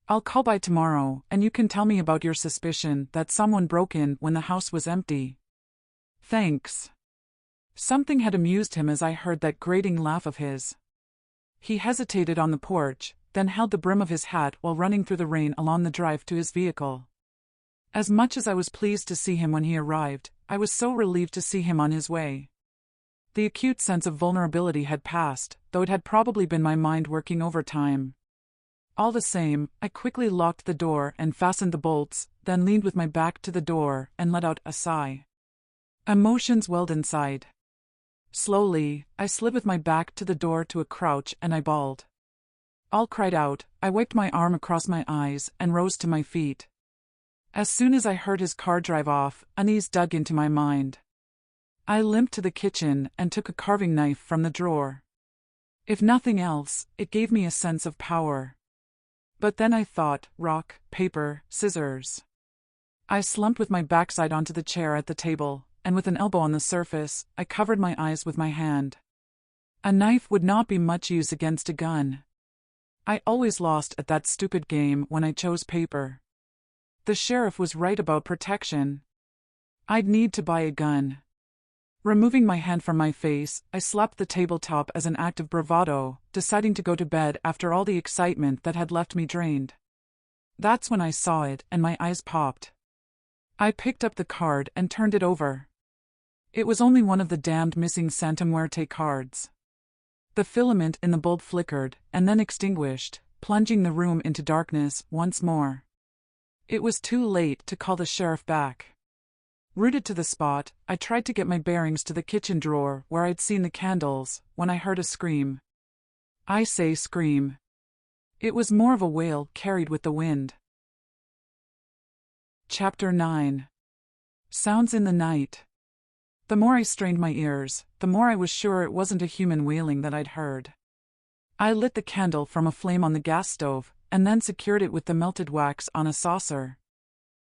"I'll call by tomorrow, and you can tell me about your suspicion that someone broke in when the house was empty." "Thanks." Something had amused him as I heard that grating laugh of his. He hesitated on the porch, then held the brim of his hat while running through the rain along the drive to his vehicle. As much as I was pleased to see him when he arrived, I was so relieved to see him on his way. The acute sense of vulnerability had passed, though it had probably been my mind working overtime. All the same, I quickly locked the door and fastened the bolts, then leaned with my back to the door and let out a sigh. Emotions welled inside. Slowly, I slid with my back to the door to a crouch and I bawled. All cried out, I wiped my arm across my eyes and rose to my feet. As soon as I heard his car drive off, unease dug into my mind. I limped to the kitchen and took a carving knife from the drawer. If nothing else, it gave me a sense of power. But then I thought, rock, paper, scissors. I slumped with my backside onto the chair at the table, and with an elbow on the surface, I covered my eyes with my hand. A knife would not be much use against a gun. I always lost at that stupid game when I chose paper. The sheriff was right about protection. I'd need to buy a gun. Removing my hand from my face, I slapped the tabletop as an act of bravado, deciding to go to bed after all the excitement that had left me drained. That's when I saw it, and my eyes popped. I picked up the card and turned it over. It was only one of the damned missing Santa Muerte cards. The filament in the bulb flickered, and then extinguished, plunging the room into darkness once more. It was too late to call the sheriff back. Rooted to the spot, I tried to get my bearings to the kitchen drawer where I'd seen the candles, when I heard a scream. I say scream. It was more of a wail carried with the wind. Chapter 9. Sounds in the Night. The more I strained my ears, the more I was sure it wasn't a human wailing that I'd heard. I lit the candle from a flame on the gas stove, and then secured it with the melted wax on a saucer.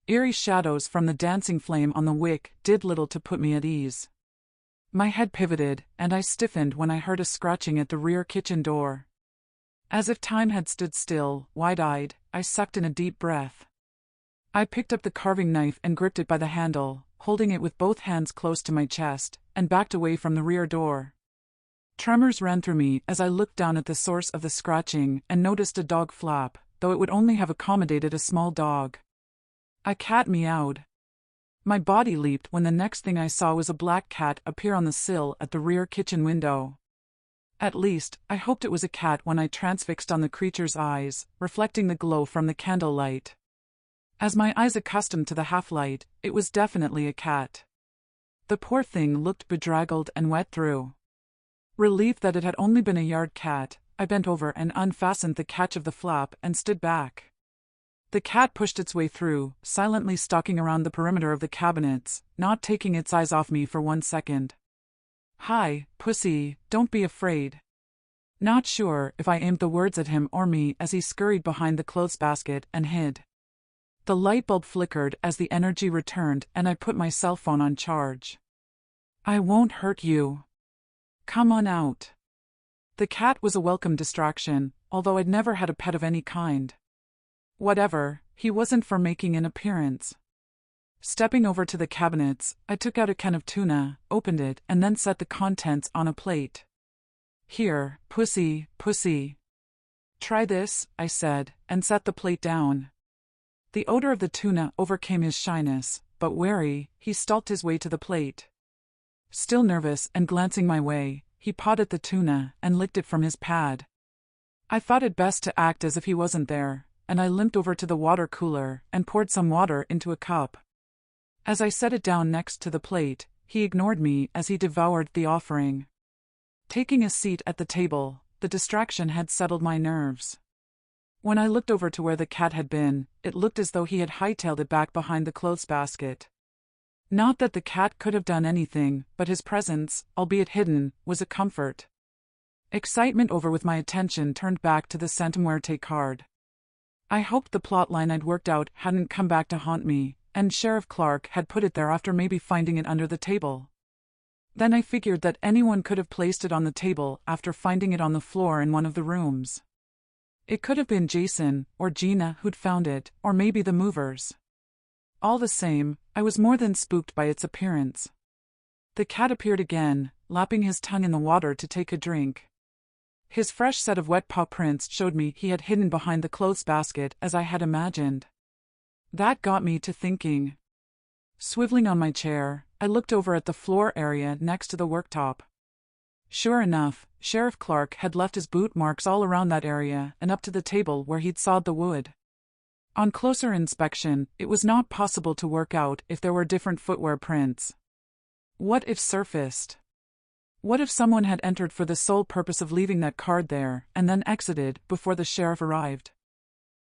Eerie shadows from the dancing flame on the wick did little to put me at ease. My head pivoted, and I stiffened when I heard a scratching at the rear kitchen door. As if time had stood still, wide-eyed, I sucked in a deep breath. I picked up the carving knife and gripped it by the handle, holding it with both hands close to my chest, and backed away from the rear door. Tremors ran through me as I looked down at the source of the scratching and noticed a dog flap, though it would only have accommodated a small dog. A cat meowed. My body leaped when the next thing I saw was a black cat appear on the sill at the rear kitchen window. At least, I hoped it was a cat when I transfixed on the creature's eyes, reflecting the glow from the candlelight. As my eyes accustomed to the half-light, it was definitely a cat. The poor thing looked bedraggled and wet through. Relieved that it had only been a yard cat, I bent over and unfastened the catch of the flap and stood back. The cat pushed its way through, silently stalking around the perimeter of the cabinets, not taking its eyes off me for 1 second. "Hi, pussy, don't be afraid." Not sure if I aimed the words at him or me as he scurried behind the clothes basket and hid. The light bulb flickered as the energy returned and I put my cell phone on charge. "I won't hurt you. Come on out." The cat was a welcome distraction, although I'd never had a pet of any kind. Whatever, he wasn't for making an appearance. Stepping over to the cabinets, I took out a can of tuna, opened it, and then set the contents on a plate. "Here, pussy, pussy. Try this," I said, and set the plate down. The odor of the tuna overcame his shyness, but wary, he stalked his way to the plate. Still nervous and glancing my way, he pawed at the tuna and licked it from his pad. I thought it best to act as if he wasn't there, and I limped over to the water cooler and poured some water into a cup. As I set it down next to the plate, he ignored me as he devoured the offering. Taking a seat at the table, the distraction had settled my nerves. When I looked over to where the cat had been, it looked as though he had hightailed it back behind the clothes basket. Not that the cat could have done anything, but his presence, albeit hidden, was a comfort. Excitement over with my attention turned back to the Santa Muerte card. I hoped the plotline I'd worked out hadn't come back to haunt me, and Sheriff Clark had put it there after maybe finding it under the table. Then I figured that anyone could have placed it on the table after finding it on the floor in one of the rooms. It could have been Jason, or Gina who'd found it, or maybe the movers. All the same, I was more than spooked by its appearance. The cat appeared again, lapping his tongue in the water to take a drink. His fresh set of wet paw prints showed me he had hidden behind the clothes basket as I had imagined. That got me to thinking. Swiveling on my chair, I looked over at the floor area next to the worktop. Sure enough, Sheriff Clark had left his boot marks all around that area and up to the table where he'd sawed the wood. On closer inspection, it was not possible to work out if there were different footwear prints. What if surfaced? What if someone had entered for the sole purpose of leaving that card there, and then exited before the sheriff arrived?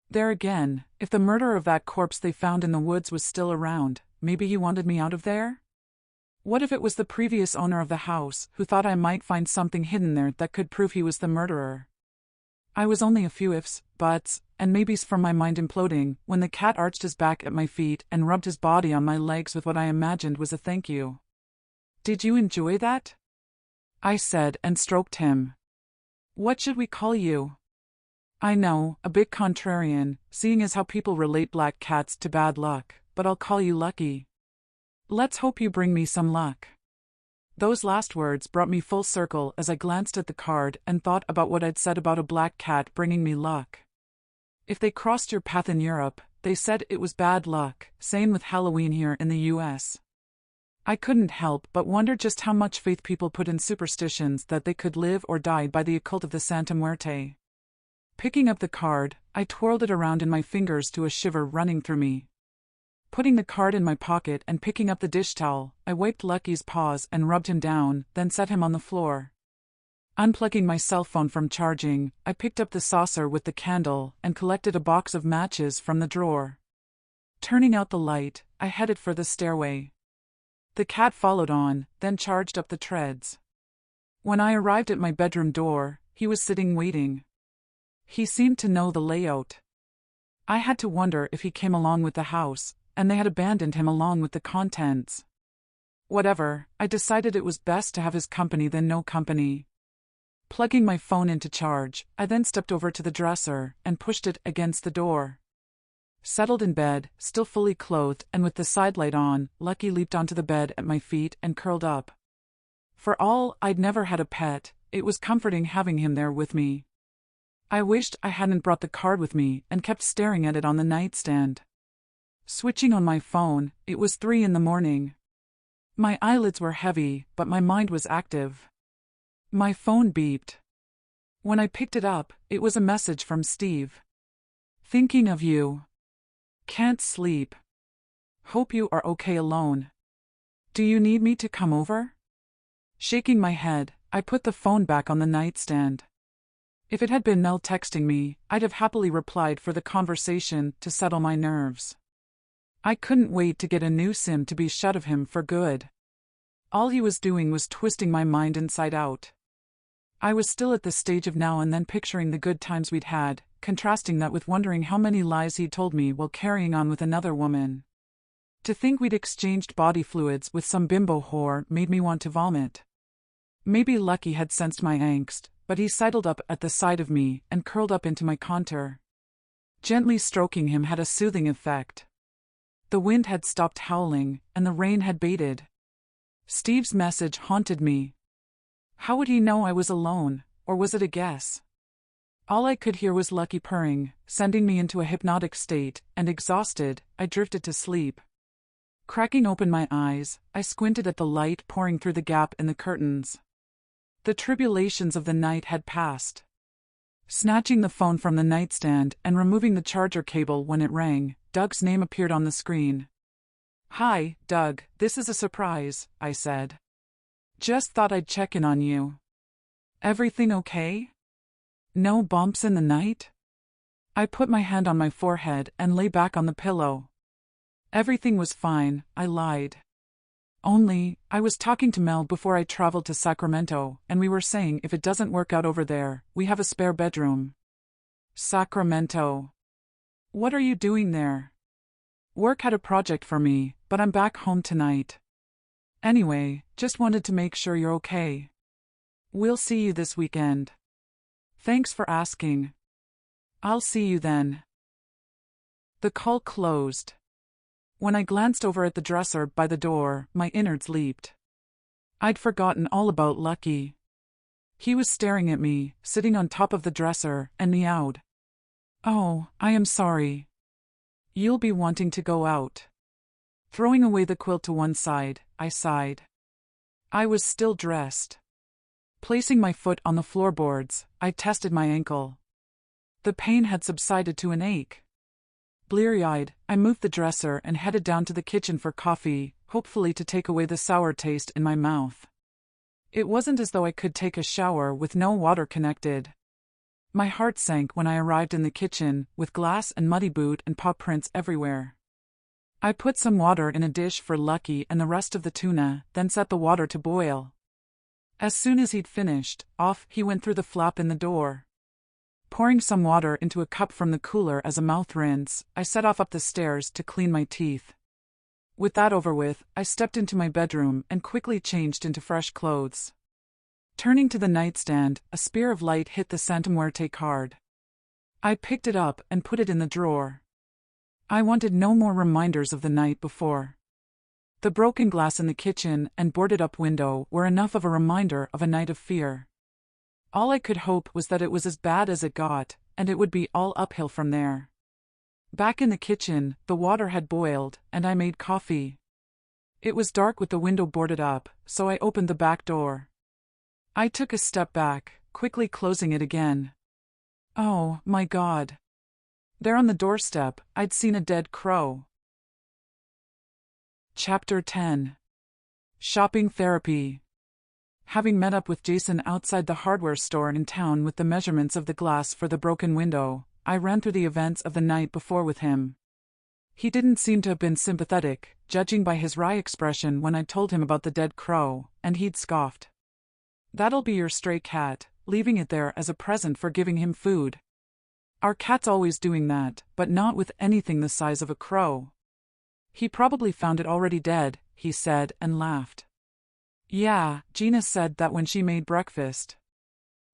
There again, if the murderer of that corpse they found in the woods was still around, maybe he wanted me out of there? What if it was the previous owner of the house, who thought I might find something hidden there that could prove he was the murderer? I was only a few ifs, buts, and maybes from my mind imploding, when the cat arched his back at my feet and rubbed his body on my legs with what I imagined was a thank you. "Did you enjoy that?" I said and stroked him. "What should we call you?" I know, a bit contrarian, seeing as how people relate black cats to bad luck, but I'll call you Lucky. Let's hope you bring me some luck. Those last words brought me full circle as I glanced at the card and thought about what I'd said about a black cat bringing me luck. If they crossed your path in Europe, they said it was bad luck, same with Halloween here in the US. I couldn't help but wonder just how much faith people put in superstitions that they could live or die by the occult of the Santa Muerte. Picking up the card, I twirled it around in my fingers to a shiver running through me. Putting the card in my pocket and picking up the dish towel, I wiped Lucky's paws and rubbed him down, then set him on the floor. Unplugging my cell phone from charging, I picked up the saucer with the candle and collected a box of matches from the drawer. Turning out the light, I headed for the stairway. The cat followed on, then charged up the treads. When I arrived at my bedroom door, he was sitting waiting. He seemed to know the layout. I had to wonder if he came along with the house, and they had abandoned him along with the contents. Whatever, I decided it was best to have his company than no company. Plugging my phone into charge, I then stepped over to the dresser and pushed it against the door. Settled in bed, still fully clothed and with the sidelight on, Lucky leaped onto the bed at my feet and curled up. For all I'd never had a pet, it was comforting having him there with me. I wished I hadn't brought the card with me and kept staring at it on the nightstand. Switching on my phone, it was 3 a.m. My eyelids were heavy, but my mind was active. My phone beeped. When I picked it up, it was a message from Steve. "Thinking of you. Can't sleep. Hope you are okay alone. Do you need me to come over?" Shaking my head, I put the phone back on the nightstand. If it had been Mel texting me, I'd have happily replied for the conversation to settle my nerves. I couldn't wait to get a new SIM to be shut of him for good. All he was doing was twisting my mind inside out. I was still at the stage of now and then picturing the good times we'd had, contrasting that with wondering how many lies he'd told me while carrying on with another woman. To think we'd exchanged body fluids with some bimbo whore made me want to vomit. Maybe Lucky had sensed my angst, but he sidled up at the side of me and curled up into my contour. Gently stroking him had a soothing effect. The wind had stopped howling, and the rain had bated. Steve's message haunted me. How would he know I was alone, or was it a guess? All I could hear was Lucky purring, sending me into a hypnotic state, and exhausted, I drifted to sleep. Cracking open my eyes, I squinted at the light pouring through the gap in the curtains. The tribulations of the night had passed. Snatching the phone from the nightstand and removing the charger cable when it rang, Doug's name appeared on the screen. "Hi, Doug, this is a surprise," I said. "Just thought I'd check in on you. Everything okay? No bumps in the night?" I put my hand on my forehead and lay back on the pillow. Everything was fine, I lied. Only, I was talking to Mel before I traveled to Sacramento, and we were saying if it doesn't work out over there, we have a spare bedroom. Sacramento. What are you doing there? Work had a project for me, but I'm back home tonight. Anyway, just wanted to make sure you're okay. We'll see you this weekend. Thanks for asking. I'll see you then. The call closed. When I glanced over at the dresser by the door, my innards leaped. I'd forgotten all about Lucky. He was staring at me, sitting on top of the dresser, and meowed. "Oh, I am sorry. You'll be wanting to go out." Throwing away the quilt to one side, I sighed. I was still dressed. Placing my foot on the floorboards, I tested my ankle. The pain had subsided to an ache. Bleary-eyed, I moved the dresser and headed down to the kitchen for coffee, hopefully to take away the sour taste in my mouth. It wasn't as though I could take a shower with no water connected. My heart sank when I arrived in the kitchen, with glass and muddy boot and paw prints everywhere. I put some water in a dish for Lucky and the rest of the tuna, then set the water to boil. As soon as he'd finished, off he went through the flap in the door. Pouring some water into a cup from the cooler as a mouth rinse, I set off up the stairs to clean my teeth. With that over with, I stepped into my bedroom and quickly changed into fresh clothes. Turning to the nightstand, a spear of light hit the Santa Muerte card. I picked it up and put it in the drawer. I wanted no more reminders of the night before. The broken glass in the kitchen and boarded-up window were enough of a reminder of a night of fear. All I could hope was that it was as bad as it got, and it would be all uphill from there. Back in the kitchen, the water had boiled, and I made coffee. It was dark with the window boarded up, so I opened the back door. I took a step back, quickly closing it again. Oh, my God. There on the doorstep, I'd seen a dead crow. Chapter 10. Shopping Therapy. Having met up with Jason outside the hardware store in town with the measurements of the glass for the broken window, I ran through the events of the night before with him. He didn't seem to have been sympathetic, judging by his wry expression when I told him about the dead crow, and he'd scoffed. "That'll be your stray cat," leaving it there as a present for giving him food. "Our cat's always doing that, but not with anything the size of a crow." "He probably found it already dead," he said and laughed. "Yeah, Gina said that when she made breakfast.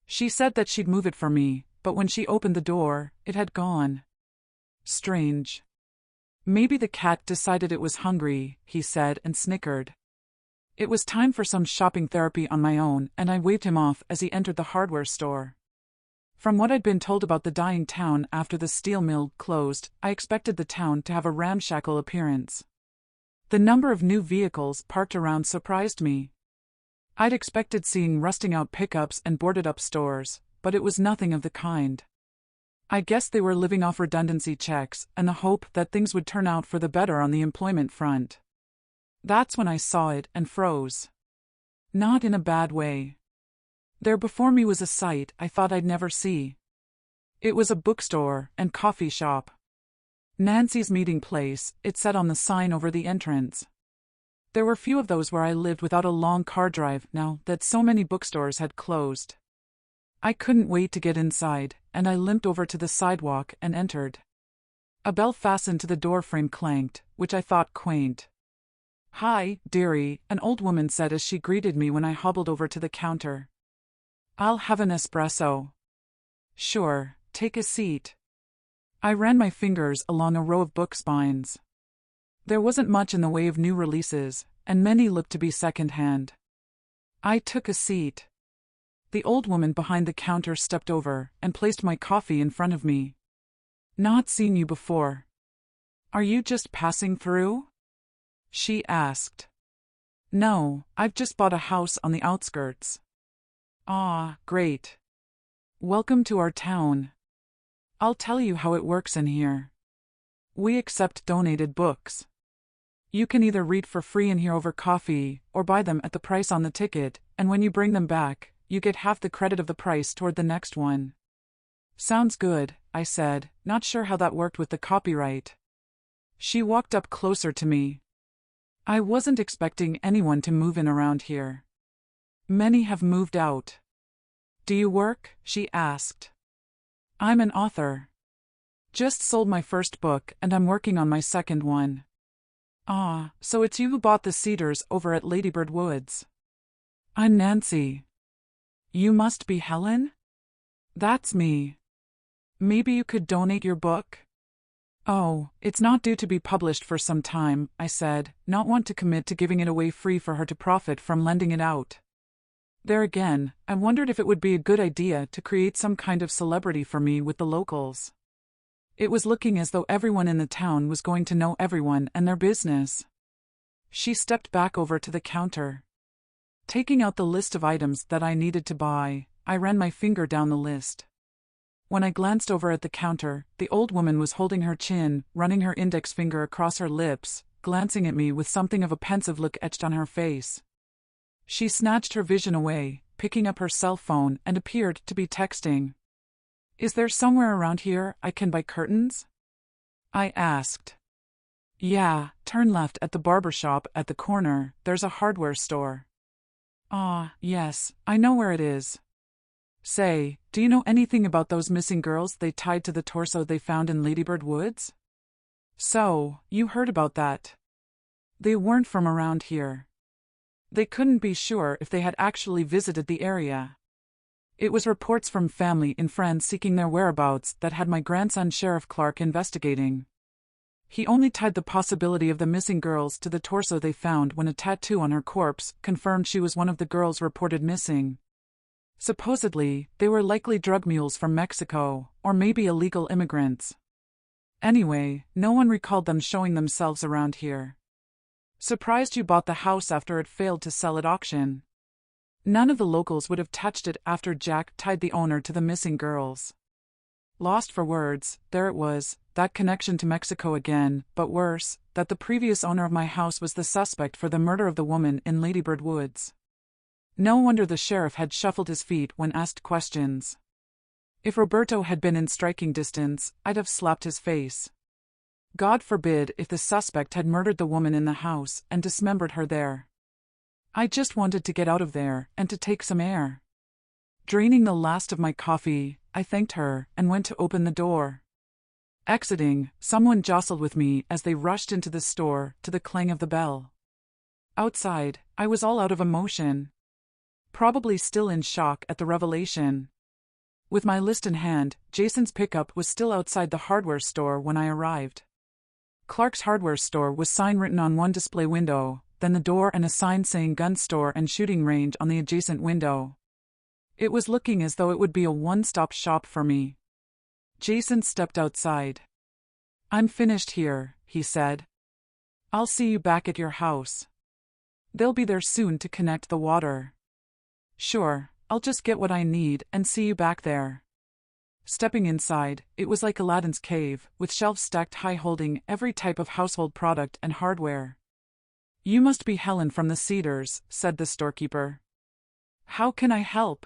She said that she'd move it for me, but when she opened the door, it had gone." "Strange. Maybe the cat decided it was hungry," he said and snickered. It was time for some shopping therapy on my own, and I waved him off as he entered the hardware store. From what I'd been told about the dying town after the steel mill closed, I expected the town to have a ramshackle appearance. The number of new vehicles parked around surprised me. I'd expected seeing rusting-out pickups and boarded-up stores, but it was nothing of the kind. I guess they were living off redundancy checks and the hope that things would turn out for the better on the employment front. That's when I saw it and froze. Not in a bad way. There before me was a sight I thought I'd never see. It was a bookstore and coffee shop. Nancy's meeting place, it said on the sign over the entrance. There were few of those where I lived without a long car drive now that so many bookstores had closed. I couldn't wait to get inside, and I limped over to the sidewalk and entered. A bell fastened to the doorframe clanked, which I thought quaint. "Hi, dearie," an old woman said as she greeted me when I hobbled over to the counter. "I'll have an espresso." "Sure, take a seat." I ran my fingers along a row of book spines. There wasn't much in the way of new releases, and many looked to be second-hand. I took a seat. The old woman behind the counter stepped over and placed my coffee in front of me. "Not seen you before. Are you just passing through?" she asked. "No, I've just bought a house on the outskirts." "Ah, great. Welcome to our town. I'll tell you how it works in here. We accept donated books. You can either read for free in here over coffee, or buy them at the price on the ticket, and when you bring them back, you get half the credit of the price toward the next one." "Sounds good," I said, not sure how that worked with the copyright. She walked up closer to me. "I wasn't expecting anyone to move in around here. Many have moved out." "Do you work?" she asked. "I'm an author. Just sold my first book and I'm working on my second one." "Ah, so it's you who bought the cedars over at Ladybird Woods." "I'm Nancy." "You must be Helen?" "That's me. Maybe you could donate your book?" "Oh, it's not due to be published for some time," I said, not want to commit to giving it away free for her to profit from lending it out. There again, I wondered if it would be a good idea to create some kind of celebrity for me with the locals. It was looking as though everyone in the town was going to know everyone and their business. She stepped back over to the counter. Taking out the list of items that I needed to buy, I ran my finger down the list. When I glanced over at the counter, the old woman was holding her chin, running her index finger across her lips, glancing at me with something of a pensive look etched on her face. She snatched her vision away, picking up her cell phone, and appeared to be texting. "Is there somewhere around here I can buy curtains?" I asked. Yeah, turn left at the barber shop at the corner, there's a hardware store. Ah, yes, I know where it is. Say, do you know anything about those missing girls they tied to the torso they found in Ladybird Woods? So, you heard about that. They weren't from around here. They couldn't be sure if they had actually visited the area. It was reports from family and friends seeking their whereabouts that had my grandson Sheriff Clark investigating. He only tied the possibility of the missing girls to the torso they found when a tattoo on her corpse confirmed she was one of the girls reported missing. Supposedly, they were likely drug mules from Mexico, or maybe illegal immigrants. Anyway, no one recalled them showing themselves around here. Surprised you bought the house after it failed to sell at auction. None of the locals would have touched it after Jack tied the owner to the missing girls. Lost for words, there it was, that connection to Mexico again, but worse, that the previous owner of my house was the suspect for the murder of the woman in Ladybird Woods. No wonder the sheriff had shuffled his feet when asked questions. If Roberto had been in striking distance, I'd have slapped his face. God forbid if the suspect had murdered the woman in the house and dismembered her there. I just wanted to get out of there and to take some air. Draining the last of my coffee, I thanked her and went to open the door. Exiting, someone jostled with me as they rushed into the store to the clang of the bell. Outside, I was all out of emotion. Probably still in shock at the revelation. With my list in hand, Jason's pickup was still outside the hardware store when I arrived. Clark's hardware store was sign written on one display window, then the door and a sign saying gun store and shooting range on the adjacent window. It was looking as though it would be a one-stop shop for me. Jason stepped outside. I'm finished here, he said. I'll see you back at your house. They'll be there soon to connect the water. Sure, I'll just get what I need and see you back there. Stepping inside, it was like Aladdin's cave, with shelves stacked high holding every type of household product and hardware. You must be Helen from the Cedars, said the storekeeper. How can I help?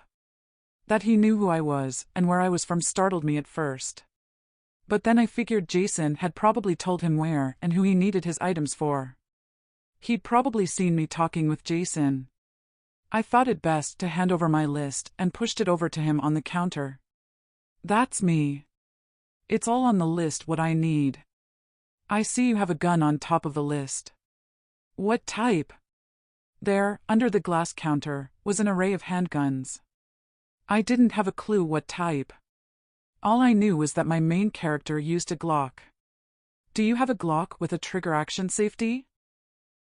That he knew who I was and where I was from startled me at first. But then I figured Jason had probably told him where and who he needed his items for. He'd probably seen me talking with Jason. I thought it best to hand over my list and pushed it over to him on the counter. That's me. It's all on the list what I need. I see you have a gun on top of the list. What type? There, under the glass counter, was an array of handguns. I didn't have a clue what type. All I knew was that my main character used a Glock. Do you have a Glock with a trigger action safety?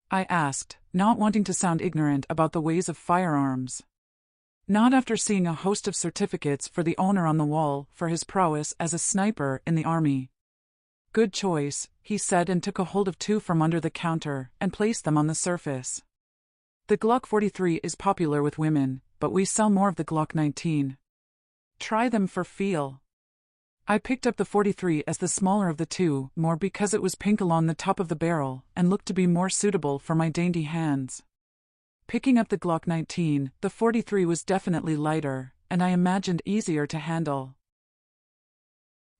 I asked, not wanting to sound ignorant about the ways of firearms. Not after seeing a host of certificates for the owner on the wall for his prowess as a sniper in the army. Good choice, he said and took a hold of two from under the counter and placed them on the surface. The Glock 43 is popular with women, but we sell more of the Glock 19. Try them for feel. I picked up the 43 as the smaller of the two, more because it was pink along the top of the barrel and looked to be more suitable for my dainty hands. Picking up the Glock 19, the 43 was definitely lighter, and I imagined easier to handle.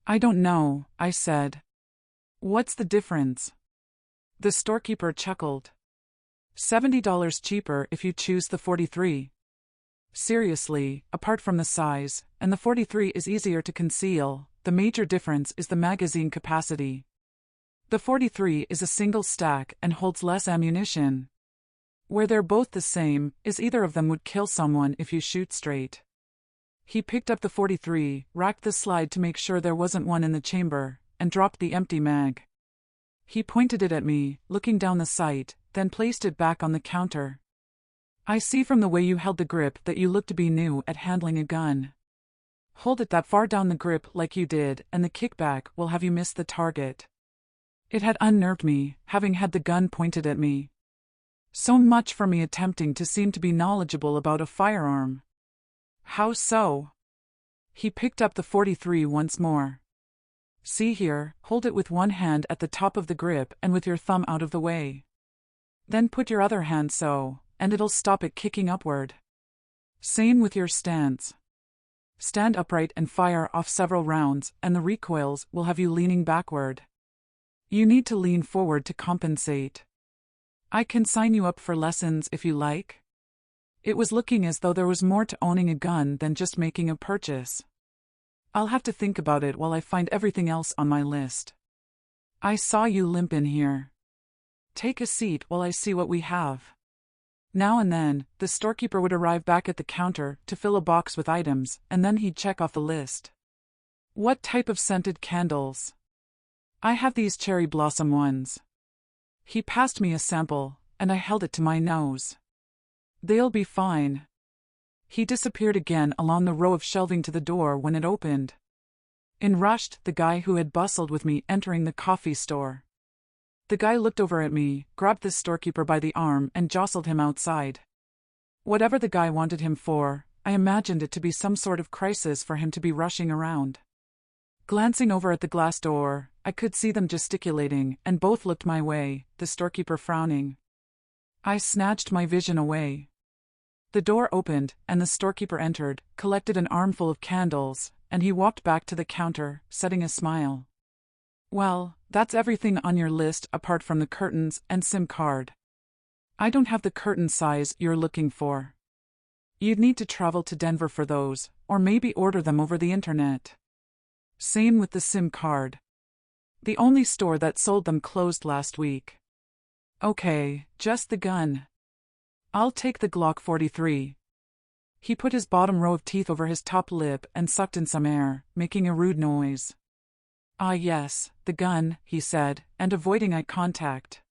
I don't know, I said. What's the difference? The storekeeper chuckled. $70 cheaper if you choose the 43. Seriously, apart from the size, and the 43 is easier to conceal, the major difference is the magazine capacity. The 43 is a single stack and holds less ammunition. Where they're both the same, is either of them would kill someone if you shoot straight. He picked up the 43, racked the slide to make sure there wasn't one in the chamber, and dropped the empty mag. He pointed it at me, looking down the sight, then placed it back on the counter. I see from the way you held the grip that you look to be new at handling a gun. Hold it that far down the grip like you did, and the kickback will have you miss the target. It had unnerved me, having had the gun pointed at me. So much for me attempting to seem to be knowledgeable about a firearm. How so? He picked up the 43 once more. See here, hold it with one hand at the top of the grip and with your thumb out of the way. Then put your other hand so, and it'll stop it kicking upward. Same with your stance. Stand upright and fire off several rounds, and the recoils will have you leaning backward. You need to lean forward to compensate. I can sign you up for lessons if you like. It was looking as though there was more to owning a gun than just making a purchase. I'll have to think about it while I find everything else on my list. I saw you limp in here. Take a seat while I see what we have. Now and then, the storekeeper would arrive back at the counter to fill a box with items, and then he'd check off the list. What type of scented candles? I have these cherry blossom ones. He passed me a sample, and I held it to my nose. They'll be fine. He disappeared again along the row of shelving to the door when it opened. In rushed the guy who had bustled with me entering the coffee store. The guy looked over at me, grabbed the storekeeper by the arm and jostled him outside. Whatever the guy wanted him for, I imagined it to be some sort of crisis for him to be rushing around. Glancing over at the glass door, I could see them gesticulating, and both looked my way, the storekeeper frowning. I snatched my vision away. The door opened, and the storekeeper entered, collected an armful of candles, and he walked back to the counter, setting a smile. Well, that's everything on your list apart from the curtains and SIM card. I don't have the curtain size you're looking for. You'd need to travel to Denver for those, or maybe order them over the internet. Same with the SIM card. The only store that sold them closed last week. Okay, just the gun. I'll take the Glock 43. He put his bottom row of teeth over his top lip and sucked in some air, making a rude noise. Ah yes, the gun, he said, and avoiding eye contact.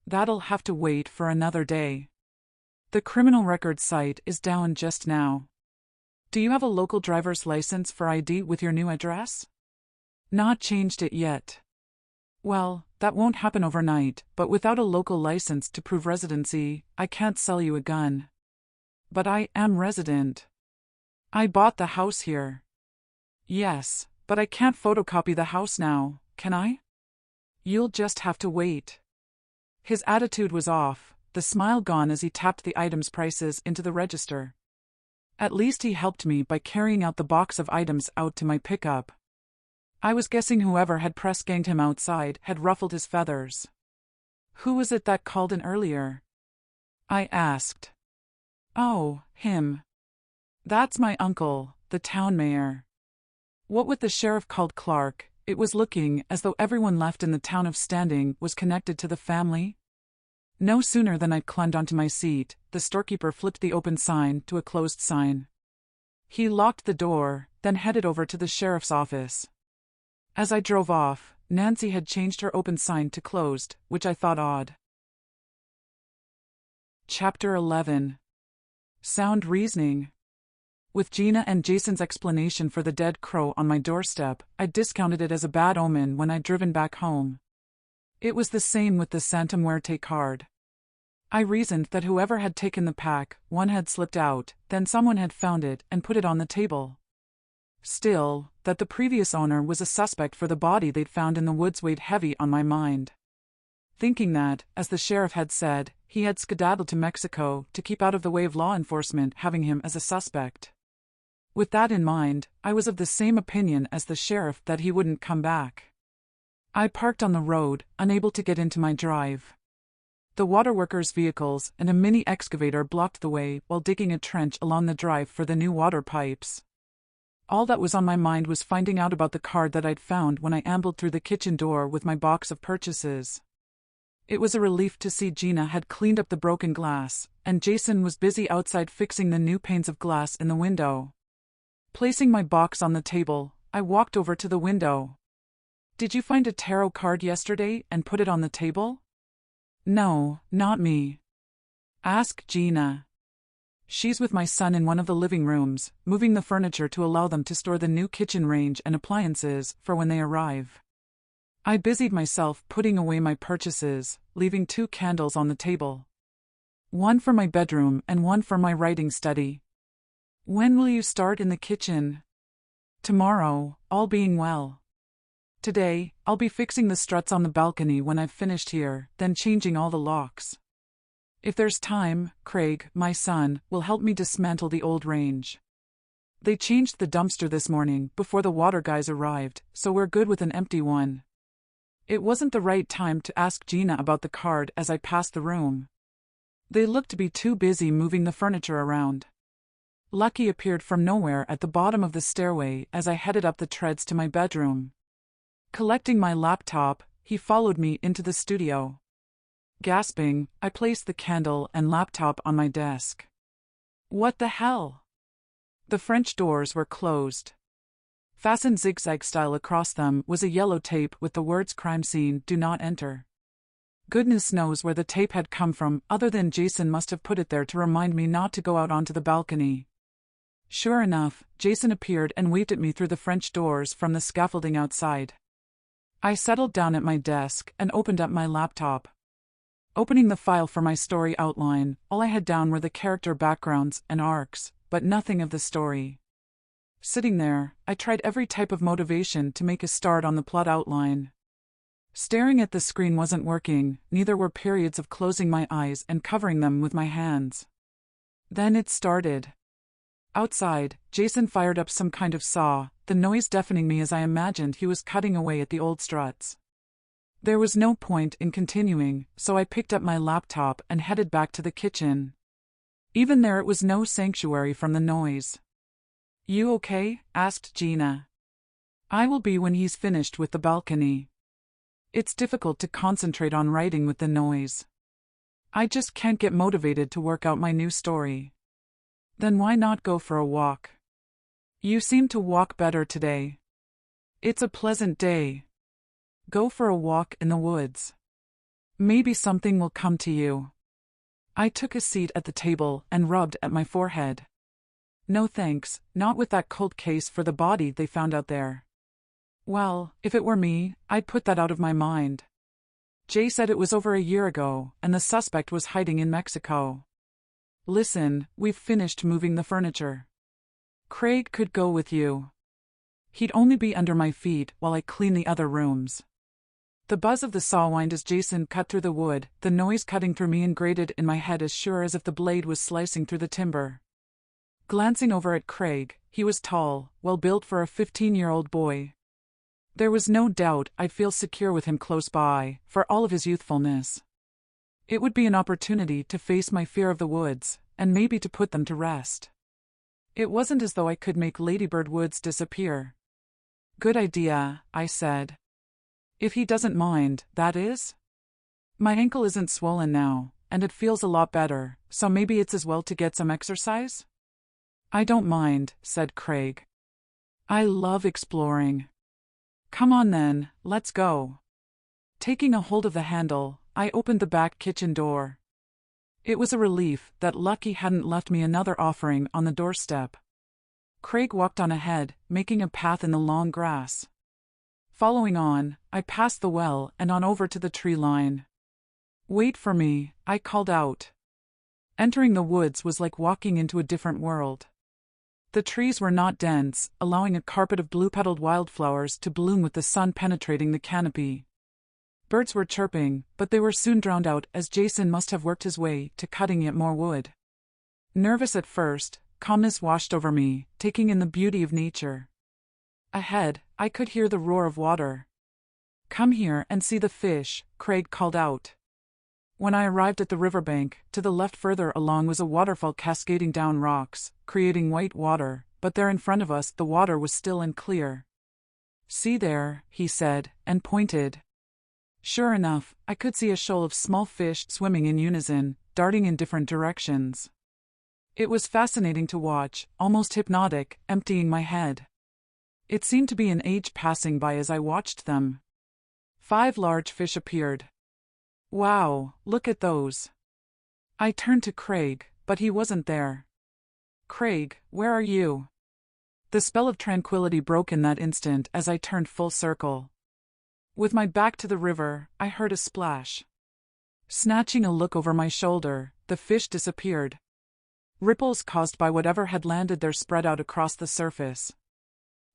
That'll have to wait for another day. The criminal records site is down just now. Do you have a local driver's license for ID with your new address? Not changed it yet. Well, that won't happen overnight, but without a local license to prove residency, I can't sell you a gun. But I am resident. I bought the house here. Yes, but I can't photocopy the house now, can I? You'll just have to wait. His attitude was off, the smile gone as he tapped the items' prices into the register. At least he helped me by carrying out the box of items out to my pickup. I was guessing whoever had press-ganged him outside had ruffled his feathers. Who was it that called in earlier? I asked. Oh, him. That's my uncle, the town mayor. What with the sheriff called Clark, it was looking as though everyone left in the town of Standing was connected to the family. No sooner than I climbed onto my seat, the storekeeper flipped the open sign to a closed sign. He locked the door, then headed over to the sheriff's office. As I drove off, Nancy had changed her open sign to closed, which I thought odd. Chapter 11. Sound reasoning. With Gina and Jason's explanation for the dead crow on my doorstep, I discounted it as a bad omen when I'd driven back home. It was the same with the Santa Muerte card. I reasoned that whoever had taken the pack, one had slipped out, then someone had found it and put it on the table. Still, that the previous owner was a suspect for the body they'd found in the woods weighed heavy on my mind. Thinking that, as the sheriff had said, he had skedaddled to Mexico to keep out of the way of law enforcement having him as a suspect. With that in mind, I was of the same opinion as the sheriff that he wouldn't come back. I parked on the road, unable to get into my drive. The waterworkers' vehicles and a mini excavator blocked the way while digging a trench along the drive for the new water pipes. All that was on my mind was finding out about the card that I'd found when I ambled through the kitchen door with my box of purchases. It was a relief to see Gina had cleaned up the broken glass, and Jason was busy outside fixing the new panes of glass in the window. Placing my box on the table, I walked over to the window. Did you find a tarot card yesterday and put it on the table? No, not me. Ask Gina. She's with my son in one of the living rooms, moving the furniture to allow them to store the new kitchen range and appliances for when they arrive. I busied myself putting away my purchases, leaving 2 candles on the table. One for my bedroom and one for my writing study. When will you start in the kitchen? Tomorrow, all being well. Today, I'll be fixing the struts on the balcony when I've finished here, then changing all the locks. If there's time, Craig, my son, will help me dismantle the old range. They changed the dumpster this morning before the water guys arrived, so we're good with an empty one. It wasn't the right time to ask Gina about the card as I passed the room. They looked to be too busy moving the furniture around. Lucky appeared from nowhere at the bottom of the stairway as I headed up the treads to my bedroom. Collecting my laptop, he followed me into the studio. Gasping, I placed the candle and laptop on my desk. What the hell? The French doors were closed. Fastened zigzag style across them was a yellow tape with the words "Crime Scene, Do Not Enter." Goodness knows where the tape had come from, other than Jason must have put it there to remind me not to go out onto the balcony. Sure enough, Jason appeared and waved at me through the French doors from the scaffolding outside. I settled down at my desk and opened up my laptop. Opening the file for my story outline, all I had down were the character backgrounds and arcs, but nothing of the story. Sitting there, I tried every type of motivation to make a start on the plot outline. Staring at the screen wasn't working, neither were periods of closing my eyes and covering them with my hands. Then it started. Outside, Jason fired up some kind of saw, the noise deafening me as I imagined he was cutting away at the old struts. There was no point in continuing, so I picked up my laptop and headed back to the kitchen. Even there it was no sanctuary from the noise. "You okay?" asked Gina. "I will be when he's finished with the balcony. It's difficult to concentrate on writing with the noise. I just can't get motivated to work out my new story." "Then why not go for a walk? You seem to walk better today. It's a pleasant day. Go for a walk in the woods. Maybe something will come to you." I took a seat at the table and rubbed at my forehead. No thanks, not with that cold case for the body they found out there. Well, if it were me, I'd put that out of my mind. Jay said it was over a year ago, and the suspect was hiding in Mexico. Listen, we've finished moving the furniture. Craig could go with you. He'd only be under my feet while I clean the other rooms. The buzz of the saw whined as Jason cut through the wood, the noise cutting through me and grated in my head as sure as if the blade was slicing through the timber. Glancing over at Craig, he was tall, well built for a 15-year-old boy. There was no doubt I'd feel secure with him close by, for all of his youthfulness. It would be an opportunity to face my fear of the woods, and maybe to put them to rest. It wasn't as though I could make Ladybird Woods disappear. "Good idea," I said. "If he doesn't mind, that is? My ankle isn't swollen now, and it feels a lot better, so maybe it's as well to get some exercise?" "I don't mind," said Craig. "I love exploring." "Come on then, let's go." Taking a hold of the handle, I opened the back kitchen door. It was a relief that Lucky hadn't left me another offering on the doorstep. Craig walked on ahead, making a path in the long grass. Following on, I passed the well and on over to the tree line. "Wait for me," I called out. Entering the woods was like walking into a different world. The trees were not dense, allowing a carpet of blue-petaled wildflowers to bloom with the sun penetrating the canopy. Birds were chirping, but they were soon drowned out as Jason must have worked his way to cutting yet more wood. Nervous at first, calmness washed over me, taking in the beauty of nature. Ahead, I could hear the roar of water. "Come here and see the fish," Craig called out. When I arrived at the riverbank, to the left further along was a waterfall cascading down rocks, creating white water, but there in front of us the water was still and clear. "See there," he said, and pointed. Sure enough, I could see a shoal of small fish swimming in unison, darting in different directions. It was fascinating to watch, almost hypnotic, emptying my head. It seemed to be an age passing by as I watched them. 5 large fish appeared. "Wow, look at those." I turned to Craig, but he wasn't there. "Craig, where are you?" The spell of tranquility broke in that instant as I turned full circle. With my back to the river, I heard a splash. Snatching a look over my shoulder, the fish disappeared. Ripples caused by whatever had landed there spread out across the surface.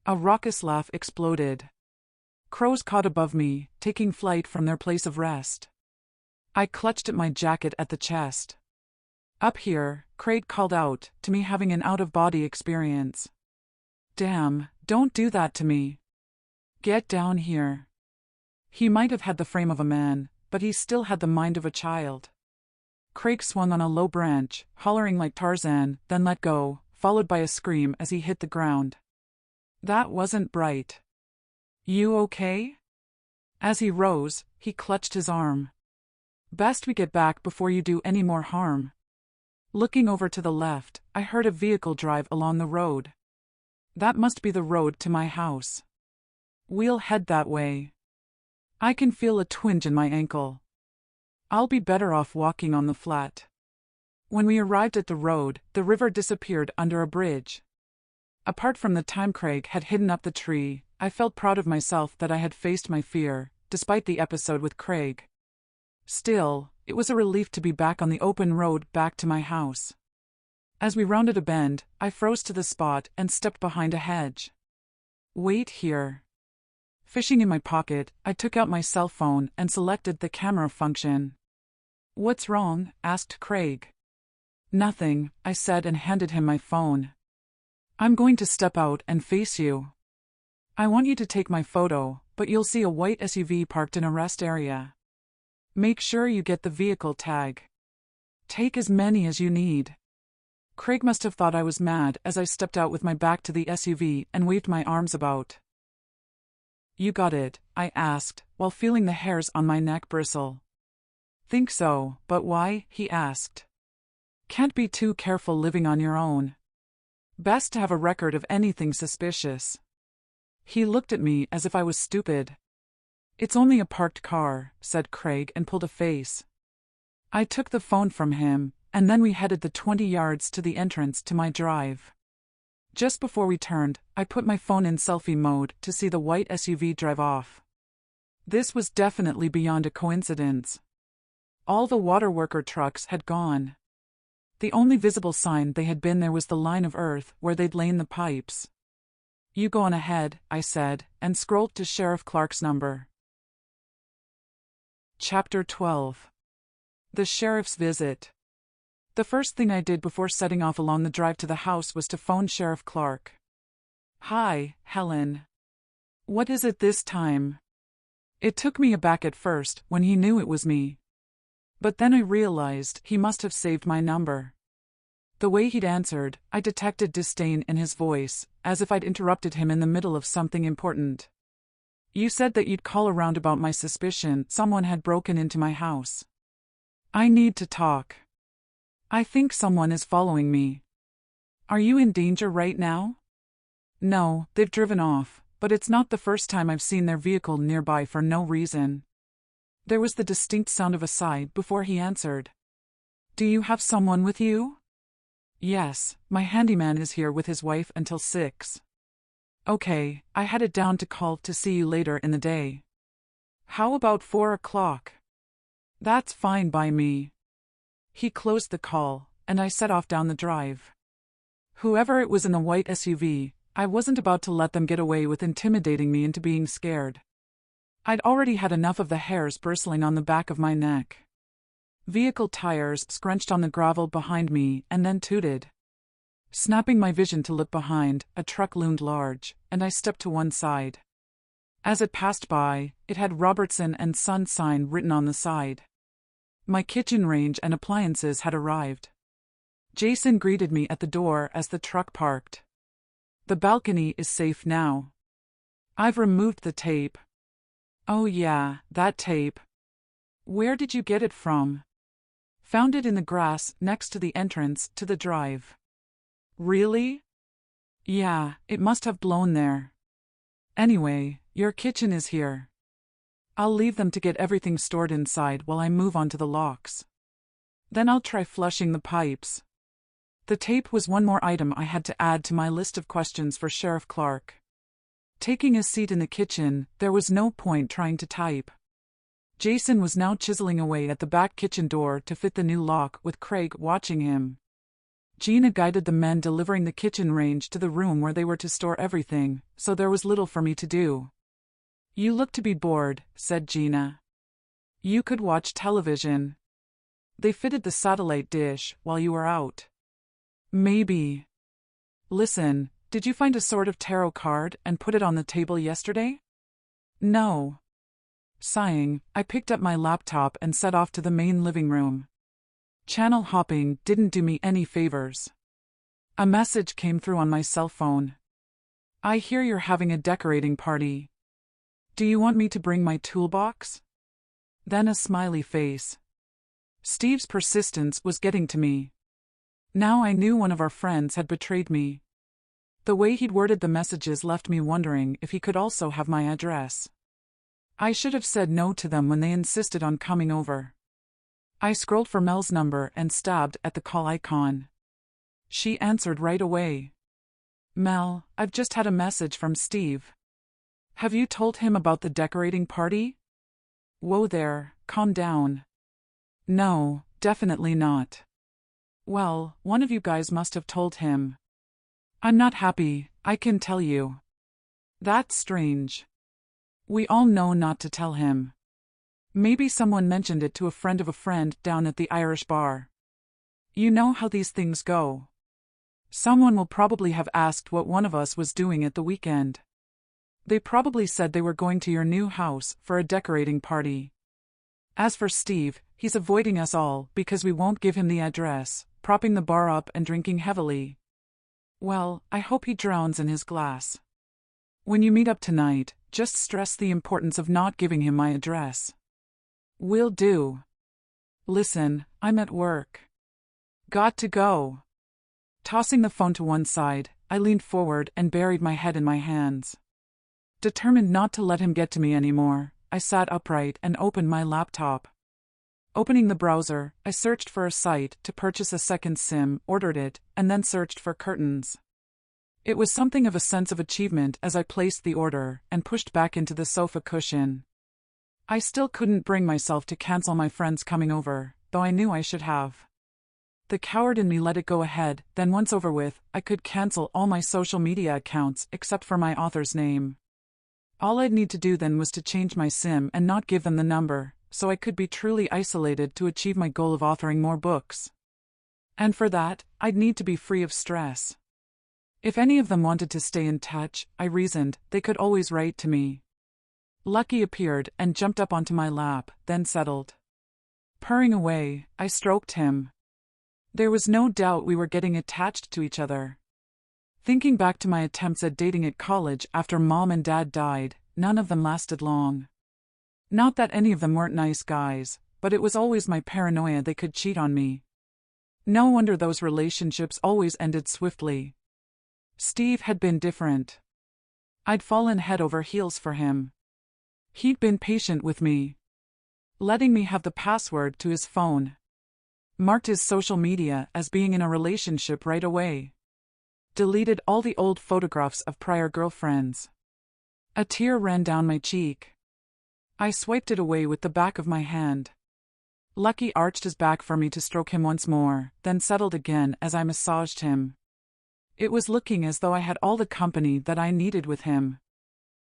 A raucous laugh exploded. Crows caught above me, taking flight from their place of rest. I clutched at my jacket at the chest. "Up here," Craig called out, to me having an out-of-body experience. "Damn, don't do that to me. Get down here." He might have had the frame of a man, but he still had the mind of a child. Craig swung on a low branch, hollering like Tarzan, then let go, followed by a scream as he hit the ground. That wasn't bright. You okay? As he rose, he clutched his arm. Best we get back before you do any more harm. Looking over to the left, I heard a vehicle drive along the road. That must be the road to my house. We'll head that way. I can feel a twinge in my ankle. I'll be better off walking on the flat. When we arrived at the road, the river disappeared under a bridge. Apart from the time Craig had hidden up the tree, I felt proud of myself that I had faced my fear, despite the episode with Craig. Still, it was a relief to be back on the open road back to my house. As we rounded a bend, I froze to the spot and stepped behind a hedge. Wait here. Fishing in my pocket, I took out my cell phone and selected the camera function. What's wrong? Asked Craig. Nothing, I said and handed him my phone. I'm going to step out and face you. I want you to take my photo, but you'll see a white SUV parked in a rest area. Make sure you get the vehicle tag. Take as many as you need. Craig must have thought I was mad as I stepped out with my back to the SUV and waved my arms about. You got it? I asked, while feeling the hairs on my neck bristle. Think so, but why? He asked. Can't be too careful living on your own. Best to have a record of anything suspicious. He looked at me as if I was stupid. It's only a parked car, said Craig and pulled a face. I took the phone from him, and then we headed the 20 yards to the entrance to my drive. Just before we turned, I put my phone in selfie mode to see the white SUV drive off. This was definitely beyond a coincidence. All the waterworker trucks had gone. The only visible sign they had been there was the line of earth where they'd lain the pipes. You go on ahead, I said, and scrolled to Sheriff Clark's number. Chapter 12. The Sheriff's Visit. The first thing I did before setting off along the drive to the house was to phone Sheriff Clark. Hi, Helen. What is it this time? It took me aback at first when he knew it was me. But then I realized he must have saved my number. The way he'd answered, I detected disdain in his voice, as if I'd interrupted him in the middle of something important. You said that you'd call around about my suspicion someone had broken into my house. I need to talk. I think someone is following me. Are you in danger right now? No, they've driven off, but it's not the first time I've seen their vehicle nearby for no reason. There was the distinct sound of a sigh before he answered. Do you have someone with you? Yes, my handyman is here with his wife until 6. Okay, I had it down to call to see you later in the day. How about 4 o'clock? That's fine by me. He closed the call, and I set off down the drive. Whoever it was in the white SUV, I wasn't about to let them get away with intimidating me into being scared. I'd already had enough of the hairs bristling on the back of my neck. Vehicle tires scrunched on the gravel behind me and then tooted. Snapping my vision to look behind, a truck loomed large, and I stepped to one side. As it passed by, it had Robertson and Son sign written on the side. My kitchen range and appliances had arrived. Jason greeted me at the door as the truck parked. The balcony is safe now. I've removed the tape. Oh yeah, that tape. Where did you get it from? Found it in the grass next to the entrance to the drive. Really? Yeah, it must have blown there. Anyway, your kitchen is here. I'll leave them to get everything stored inside while I move on to the locks. Then I'll try flushing the pipes. The tape was one more item I had to add to my list of questions for Sheriff Clark. Taking a seat in the kitchen, there was no point trying to type. Jason was now chiseling away at the back kitchen door to fit the new lock with Craig watching him. Gina guided the men delivering the kitchen range to the room where they were to store everything, so there was little for me to do. You look to be bored, said Gina. You could watch television. They fitted the satellite dish while you were out. Maybe. Listen, did you find a sort of tarot card and put it on the table yesterday? No. Sighing, I picked up my laptop and set off to the main living room. Channel hopping didn't do me any favors. A message came through on my cell phone. I hear you're having a decorating party. Do you want me to bring my toolbox? Then a smiley face. Steve's persistence was getting to me. Now I knew one of our friends had betrayed me. The way he'd worded the messages left me wondering if he could also have my address. I should have said no to them when they insisted on coming over. I scrolled for Mel's number and stabbed at the call icon. She answered right away. Mel, I've just had a message from Steve. Have you told him about the decorating party? Whoa there, calm down. No, definitely not. Well, one of you guys must have told him. I'm not happy, I can tell you. That's strange. We all know not to tell him. Maybe someone mentioned it to a friend of a friend down at the Irish bar. You know how these things go. Someone will probably have asked what one of us was doing at the weekend. They probably said they were going to your new house for a decorating party. As for Steve, he's avoiding us all because we won't give him the address, propping the bar up and drinking heavily. Well, I hope he drowns in his glass. When you meet up tonight, just stress the importance of not giving him my address. Will do. Listen, I'm at work. Got to go. Tossing the phone to one side, I leaned forward and buried my head in my hands. Determined not to let him get to me anymore, I sat upright and opened my laptop. Opening the browser, I searched for a site to purchase a second SIM, ordered it, and then searched for curtains. It was something of a sense of achievement as I placed the order and pushed back into the sofa cushion. I still couldn't bring myself to cancel my friends coming over, though I knew I should have. The coward in me let it go ahead, then once over with, I could cancel all my social media accounts except for my author's name. All I'd need to do then was to change my SIM and not give them the number, so I could be truly isolated to achieve my goal of authoring more books. And for that, I'd need to be free of stress. If any of them wanted to stay in touch, I reasoned, they could always write to me. Lucky appeared and jumped up onto my lap, then settled. Purring away, I stroked him. There was no doubt we were getting attached to each other. Thinking back to my attempts at dating at college after Mom and Dad died, none of them lasted long. Not that any of them weren't nice guys, but it was always my paranoia they could cheat on me. No wonder those relationships always ended swiftly. Steve had been different. I'd fallen head over heels for him. He'd been patient with me, letting me have the password to his phone. Marked his social media as being in a relationship right away. Deleted all the old photographs of prior girlfriends. A tear ran down my cheek. I swiped it away with the back of my hand. Lucky arched his back for me to stroke him once more, then settled again as I massaged him. It was looking as though I had all the company that I needed with him.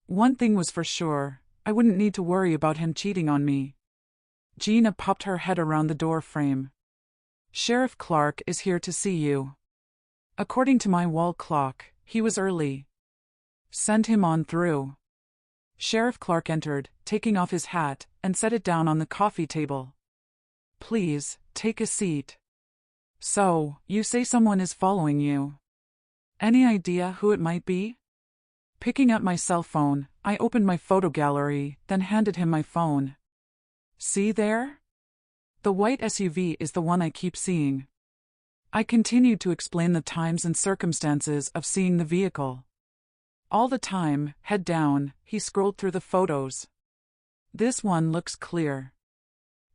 One thing was for sure, I wouldn't need to worry about him cheating on me. Gina popped her head around the door frame. Sheriff Clark is here to see you. According to my wall clock, he was early. Send him on through. Sheriff Clark entered, taking off his hat, and set it down on the coffee table. Please, take a seat. So, you say someone is following you. Any idea who it might be? Picking up my cell phone, I opened my photo gallery, then handed him my phone. See there? The white SUV is the one I keep seeing. I continued to explain the times and circumstances of seeing the vehicle. All the time, head down, he scrolled through the photos. This one looks clear.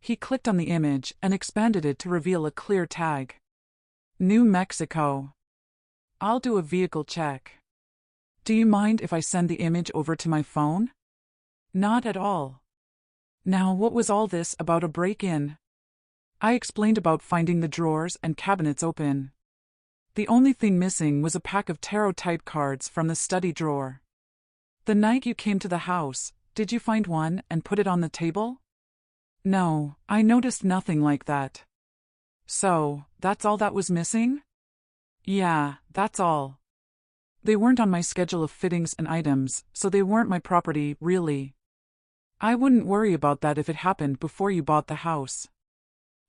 He clicked on the image and expanded it to reveal a clear tag. New Mexico. I'll do a vehicle check. Do you mind if I send the image over to my phone? Not at all. Now, what was all this about a break-in? I explained about finding the drawers and cabinets open. The only thing missing was a pack of tarot type cards from the study drawer. The night you came to the house, did you find one and put it on the table? No, I noticed nothing like that. So, that's all that was missing? Yeah, that's all. They weren't on my schedule of fittings and items, so they weren't my property, really. I wouldn't worry about that if it happened before you bought the house.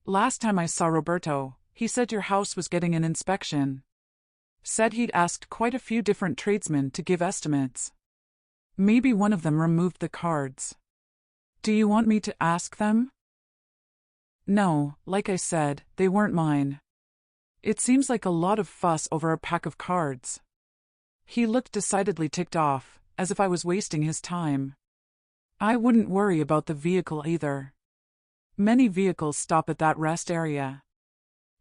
Last time I saw Roberto, he said your house was getting an inspection. Said he'd asked quite a few different tradesmen to give estimates. Maybe one of them removed the cards. Do you want me to ask them? No, like I said, they weren't mine. It seems like a lot of fuss over a pack of cards. He looked decidedly ticked off, as if I was wasting his time. I wouldn't worry about the vehicle either. Many vehicles stop at that rest area.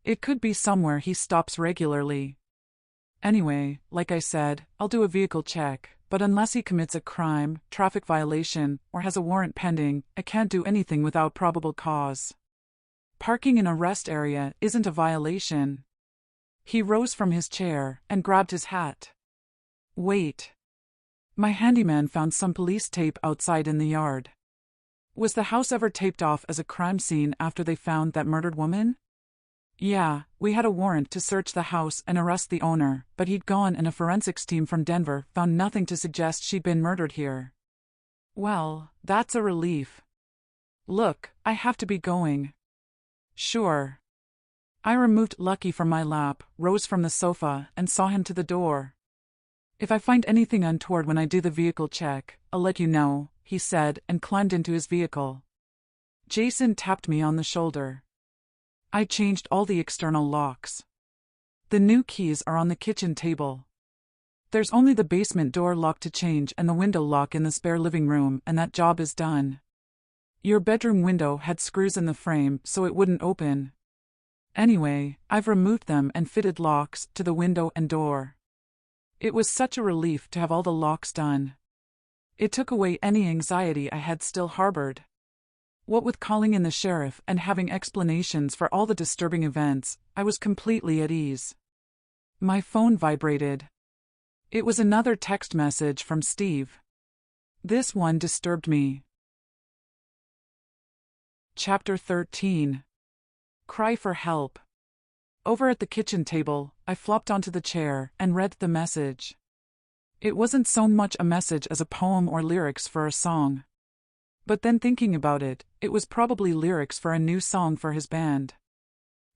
It could be somewhere he stops regularly. Anyway, like I said, I'll do a vehicle check, but unless he commits a crime, traffic violation, or has a warrant pending, I can't do anything without probable cause. Parking in a rest area isn't a violation. He rose from his chair and grabbed his hat. Wait. My handyman found some police tape outside in the yard. Was the house ever taped off as a crime scene after they found that murdered woman? Yeah, we had a warrant to search the house and arrest the owner, but he'd gone and a forensics team from Denver found nothing to suggest she'd been murdered here. Well, that's a relief. Look, I have to be going. Sure. I removed Lucky from my lap, rose from the sofa, and saw him to the door. If I find anything untoward when I do the vehicle check, I'll let you know, he said, and climbed into his vehicle. Jason tapped me on the shoulder. I changed all the external locks. The new keys are on the kitchen table. There's only the basement door lock to change and the window lock in the spare living room, and that job is done. Your bedroom window had screws in the frame, so it wouldn't open. Anyway, I've removed them and fitted locks to the window and door. It was such a relief to have all the locks done. It took away any anxiety I had still harbored. What with calling in the sheriff and having explanations for all the disturbing events, I was completely at ease. My phone vibrated. It was another text message from Steve. This one disturbed me. Chapter 13. Cry for help. Over at the kitchen table, I flopped onto the chair and read the message. It wasn't so much a message as a poem or lyrics for a song. But then thinking about it, it was probably lyrics for a new song for his band.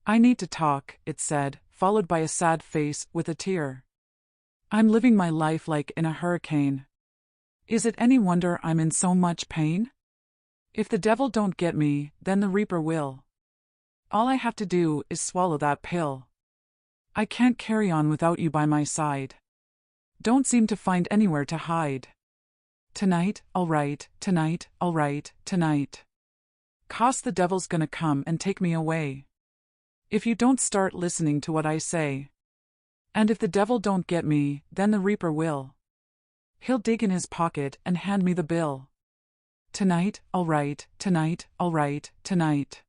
I need to talk, it said, followed by a sad face with a tear. I'm living my life like in a hurricane. Is it any wonder I'm in so much pain? If the devil don't get me, then the Reaper will. All I have to do is swallow that pill. I can't carry on without you by my side. Don't seem to find anywhere to hide. Tonight, alright, tonight, alright, tonight. 'Cause the devil's gonna come and take me away. If you don't start listening to what I say. And if the devil don't get me, then the Reaper will. He'll dig in his pocket and hand me the bill. Tonight, alright, tonight, alright, tonight.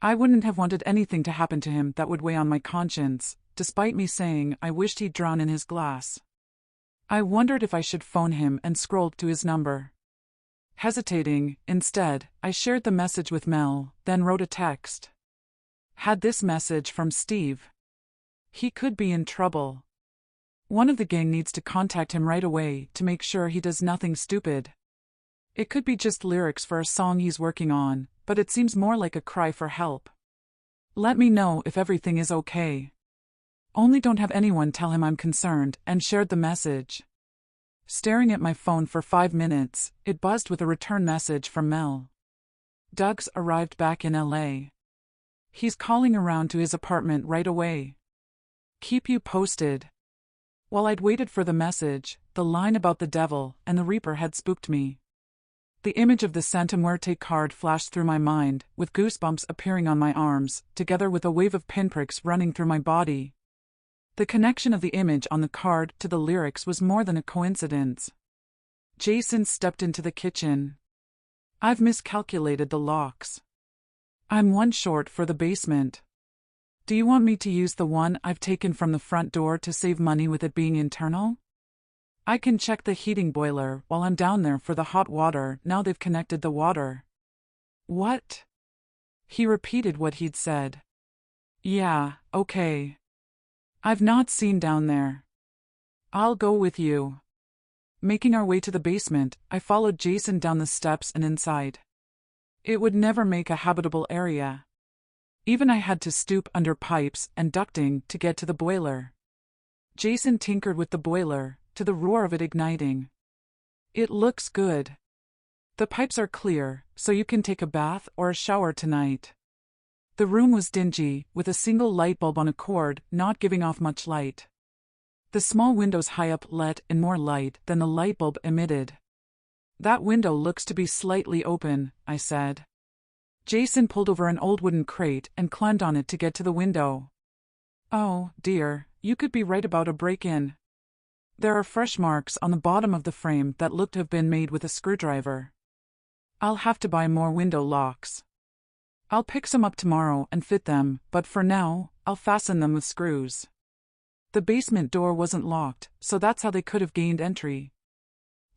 I wouldn't have wanted anything to happen to him that would weigh on my conscience, despite me saying I wished he'd drown in his glass. I wondered if I should phone him and scrolled to his number. Hesitating, instead, I shared the message with Mel, then wrote a text. Had this message from Steve. He could be in trouble. One of the gang needs to contact him right away to make sure he does nothing stupid. It could be just lyrics for a song he's working on, but it seems more like a cry for help. Let me know if everything is okay. Only don't have anyone tell him I'm concerned, and shared the message. Staring at my phone for 5 minutes, it buzzed with a return message from Mel. Doug's arrived back in LA. He's calling around to his apartment right away. Keep you posted. While I'd waited for the message, the line about the devil and the Reaper had spooked me. The image of the Santa Muerte card flashed through my mind, with goosebumps appearing on my arms, together with a wave of pinpricks running through my body. The connection of the image on the card to the lyrics was more than a coincidence. Jason stepped into the kitchen. I've miscalculated the locks. I'm one short for the basement. Do you want me to use the one I've taken from the front door to save money with it being internal? I can check the heating boiler while I'm down there for the hot water now they've connected the water. What? He repeated what he'd said. Yeah, okay. I've not seen down there. I'll go with you. Making our way to the basement, I followed Jason down the steps and inside. It would never make a habitable area. Even I had to stoop under pipes and ducting to get to the boiler. Jason tinkered with the boiler, to the roar of it igniting. It looks good. The pipes are clear, so you can take a bath or a shower tonight. The room was dingy, with a single light bulb on a cord, not giving off much light. The small windows high up let in more light than the light bulb emitted. That window looks to be slightly open, I said. Jason pulled over an old wooden crate and climbed on it to get to the window. Oh, dear, you could be right about a break-in. There are fresh marks on the bottom of the frame that look to have been made with a screwdriver. I'll have to buy more window locks. I'll pick some up tomorrow and fit them, but for now, I'll fasten them with screws. The basement door wasn't locked, so that's how they could have gained entry.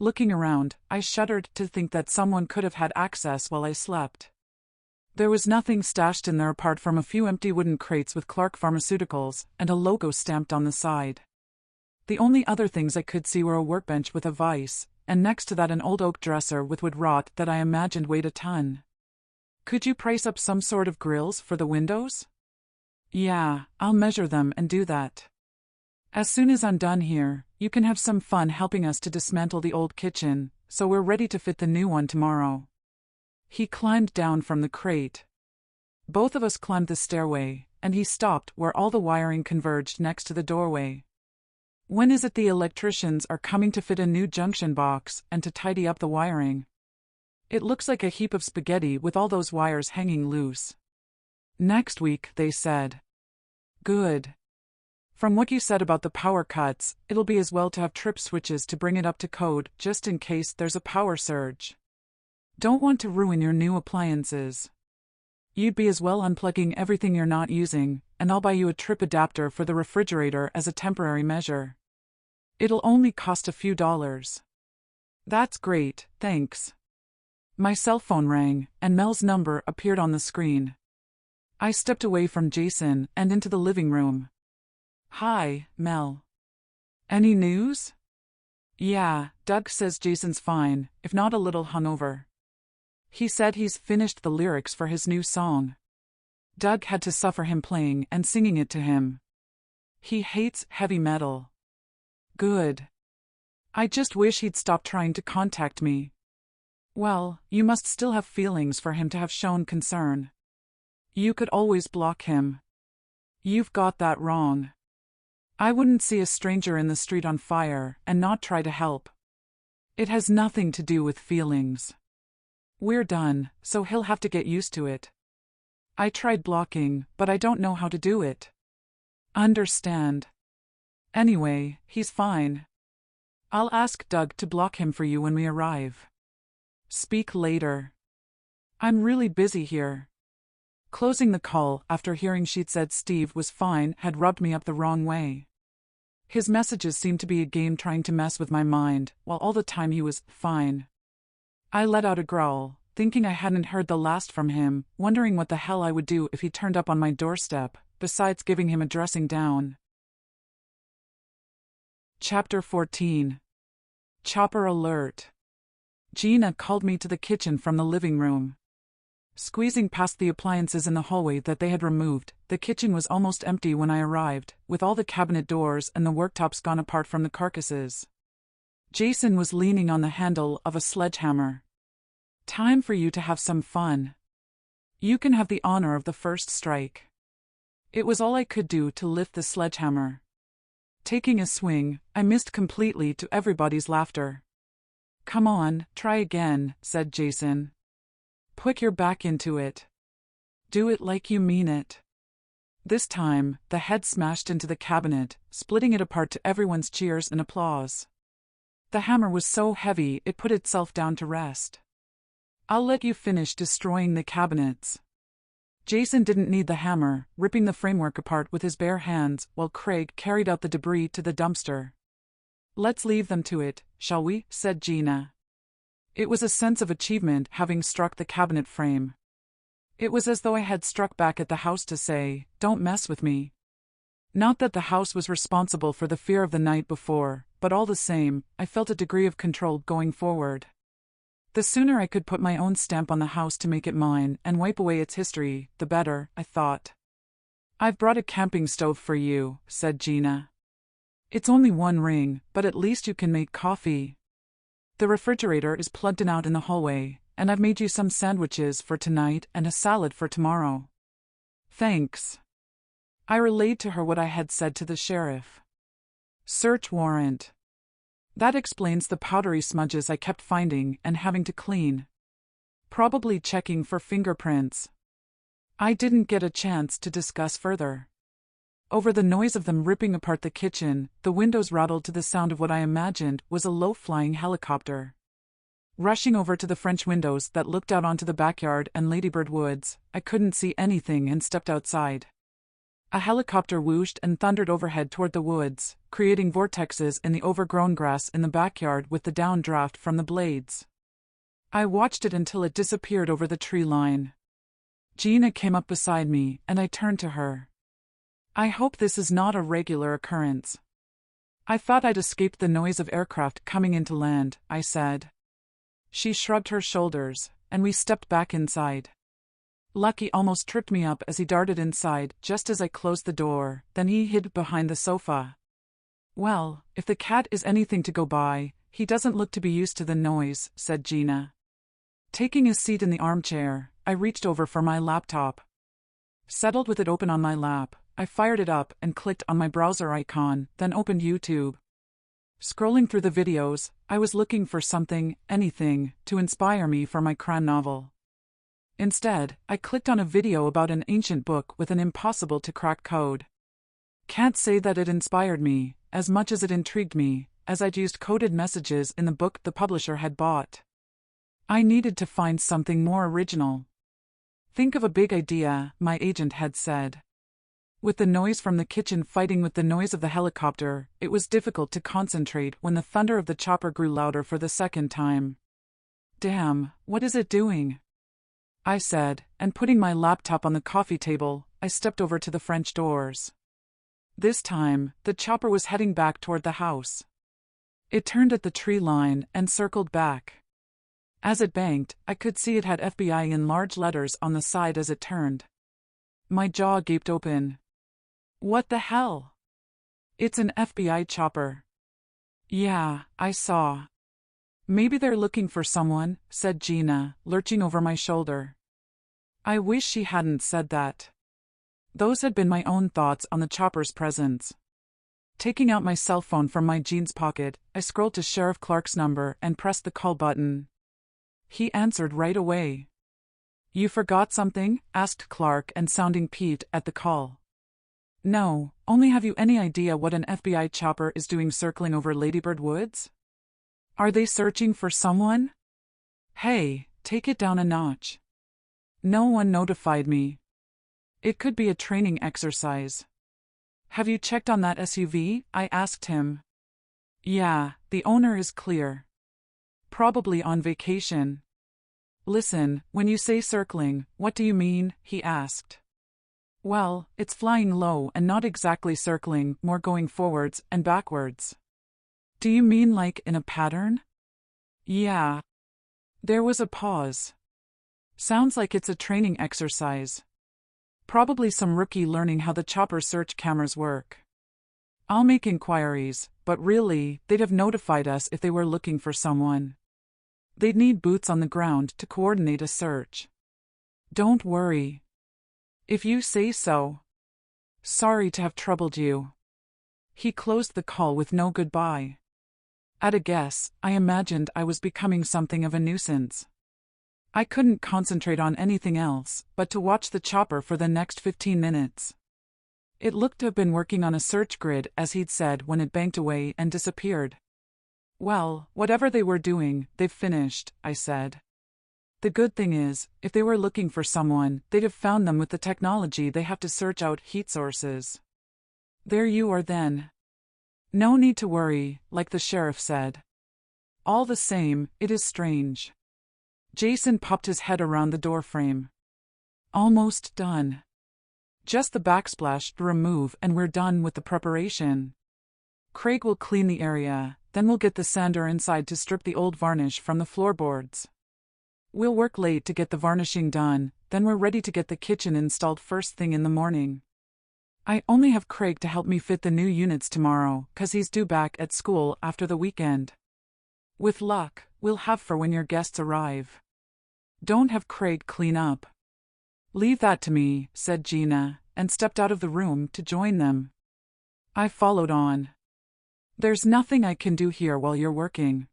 Looking around, I shuddered to think that someone could have had access while I slept. There was nothing stashed in there apart from a few empty wooden crates with Clark Pharmaceuticals and a logo stamped on the side. The only other things I could see were a workbench with a vise, and next to that an old oak dresser with wood wrought that I imagined weighed a ton. Could you price up some sort of grills for the windows? Yeah, I'll measure them and do that. As soon as I'm done here, you can have some fun helping us to dismantle the old kitchen, so we're ready to fit the new one tomorrow. He climbed down from the crate. Both of us climbed the stairway, and he stopped where all the wiring converged next to the doorway. When is it the electricians are coming to fit a new junction box and to tidy up the wiring? It looks like a heap of spaghetti with all those wires hanging loose. Next week, they said. Good. From what you said about the power cuts, it'll be as well to have trip switches to bring it up to code, just in case there's a power surge. Don't want to ruin your new appliances. You'd be as well unplugging everything you're not using, and I'll buy you a trip adapter for the refrigerator as a temporary measure. It'll only cost a few dollars. That's great, thanks. My cell phone rang, and Mel's number appeared on the screen. I stepped away from Jason and into the living room. Hi, Mel. Any news? Yeah, Doug says Jason's fine, if not a little hungover. He said he's finished the lyrics for his new song. Doug had to suffer him playing and singing it to him. He hates heavy metal. Good. I just wish he'd stop trying to contact me. Well, you must still have feelings for him to have shown concern. You could always block him. You've got that wrong. I wouldn't see a stranger in the street on fire and not try to help. It has nothing to do with feelings. We're done, so he'll have to get used to it. I tried blocking, but I don't know how to do it. Understand. Anyway, he's fine. I'll ask Doug to block him for you when we arrive. Speak later. I'm really busy here. Closing the call after hearing she'd said Steve was fine had rubbed me up the wrong way. His messages seemed to be a game trying to mess with my mind, while all the time he was fine. I let out a growl, thinking I hadn't heard the last from him, wondering what the hell I would do if he turned up on my doorstep, besides giving him a dressing down. Chapter 14. Chopper Alert. Gina called me to the kitchen from the living room. Squeezing past the appliances in the hallway that they had removed, the kitchen was almost empty when I arrived, with all the cabinet doors and the worktops gone apart from the carcasses. Jason was leaning on the handle of a sledgehammer. Time for you to have some fun. You can have the honor of the first strike. It was all I could do to lift the sledgehammer. Taking a swing, I missed completely to everybody's laughter. Come on, try again, said Jason. Put your back into it. Do it like you mean it. This time, the head smashed into the cabinet, splitting it apart to everyone's cheers and applause. The hammer was so heavy it put itself down to rest. I'll let you finish destroying the cabinets. Jason didn't need the hammer, ripping the framework apart with his bare hands while Craig carried out the debris to the dumpster. Let's leave them to it, shall we? Said Gina. It was a sense of achievement having struck the cabinet frame. It was as though I had struck back at the house to say, don't mess with me. Not that the house was responsible for the fear of the night before, but all the same, I felt a degree of control going forward. The sooner I could put my own stamp on the house to make it mine and wipe away its history, the better, I thought. "I've brought a camping stove for you," said Gina. "It's only one ring, but at least you can make coffee. The refrigerator is plugged in out in the hallway, and I've made you some sandwiches for tonight and a salad for tomorrow." "Thanks." I relayed to her what I had said to the sheriff. "Search warrant. That explains the powdery smudges I kept finding and having to clean. Probably checking for fingerprints." I didn't get a chance to discuss further. Over the noise of them ripping apart the kitchen, the windows rattled to the sound of what I imagined was a low-flying helicopter. Rushing over to the French windows that looked out onto the backyard and Ladybird Woods, I couldn't see anything and stepped outside. A helicopter whooshed and thundered overhead toward the woods, creating vortexes in the overgrown grass in the backyard with the downdraft from the blades. I watched it until it disappeared over the tree line. Gina came up beside me, and I turned to her. "I hope this is not a regular occurrence." "I thought I'd escaped the noise of aircraft coming into land," I said. She shrugged her shoulders, and we stepped back inside. Lucky almost tripped me up as he darted inside just as I closed the door, then he hid behind the sofa. "Well, if the cat is anything to go by, he doesn't look to be used to the noise," said Gina. Taking a seat in the armchair, I reached over for my laptop. Settled with it open on my lap, I fired it up and clicked on my browser icon, then opened YouTube. Scrolling through the videos, I was looking for something, anything, to inspire me for my crime novel. Instead, I clicked on a video about an ancient book with an impossible-to-crack code. Can't say that it inspired me, as much as it intrigued me, as I'd used coded messages in the book the publisher had bought. I needed to find something more original. "Think of a big idea," my agent had said. With the noise from the kitchen fighting with the noise of the helicopter, it was difficult to concentrate when the thunder of the chopper grew louder for the second time. "Damn, what is it doing?" I said, and putting my laptop on the coffee table, I stepped over to the French doors. This time, the chopper was heading back toward the house. It turned at the tree line and circled back. As it banked, I could see it had FBI in large letters on the side as it turned. My jaw gaped open. "What the hell? It's an FBI chopper." "Yeah, I saw." "Maybe they're looking for someone," said Gina, lurching over my shoulder. I wish she hadn't said that. Those had been my own thoughts on the chopper's presence. Taking out my cell phone from my jeans pocket, I scrolled to Sheriff Clark's number and pressed the call button. He answered right away. "You forgot something?" asked Clark, and sounding peeved at the call. "No, only have you any idea what an FBI chopper is doing circling over Ladybird Woods? Are they searching for someone? Hey, take it down a notch." No one notified me. It could be a training exercise. "Have you checked on that SUV?" I asked him. "Yeah, the owner is clear. Probably on vacation." "Listen, when you say circling, what do you mean?" he asked. "Well, it's flying low and not exactly circling, more going forwards and backwards." "Do you mean like in a pattern?" "Yeah." There was a pause. "Sounds like it's a training exercise. Probably some rookie learning how the chopper search cameras work. I'll make inquiries, but really, they'd have notified us if they were looking for someone. They'd need boots on the ground to coordinate a search." "Don't worry. If you say so. Sorry to have troubled you." He closed the call with no goodbye. At a guess, I imagined I was becoming something of a nuisance. I couldn't concentrate on anything else but to watch the chopper for the next 15 minutes. It looked to have been working on a search grid, as he'd said, when it banked away and disappeared. "Well, whatever they were doing, they've finished," I said. "The good thing is, if they were looking for someone, they'd have found them with the technology they have to search out heat sources. There you are then. No need to worry, like the sheriff said. All the same, it is strange." Jason popped his head around the doorframe. "Almost done. Just the backsplash to remove and we're done with the preparation." Craig will clean the area, then we'll get the sander inside to strip the old varnish from the floorboards. We'll work late to get the varnishing done, then we're ready to get the kitchen installed first thing in the morning. I only have Craig to help me fit the new units tomorrow, 'cause he's due back at school after the weekend. With luck, we'll have for when your guests arrive. Don't have Craig clean up. Leave that to me, said Gina, and stepped out of the room to join them. I followed on. There's nothing I can do here while you're working.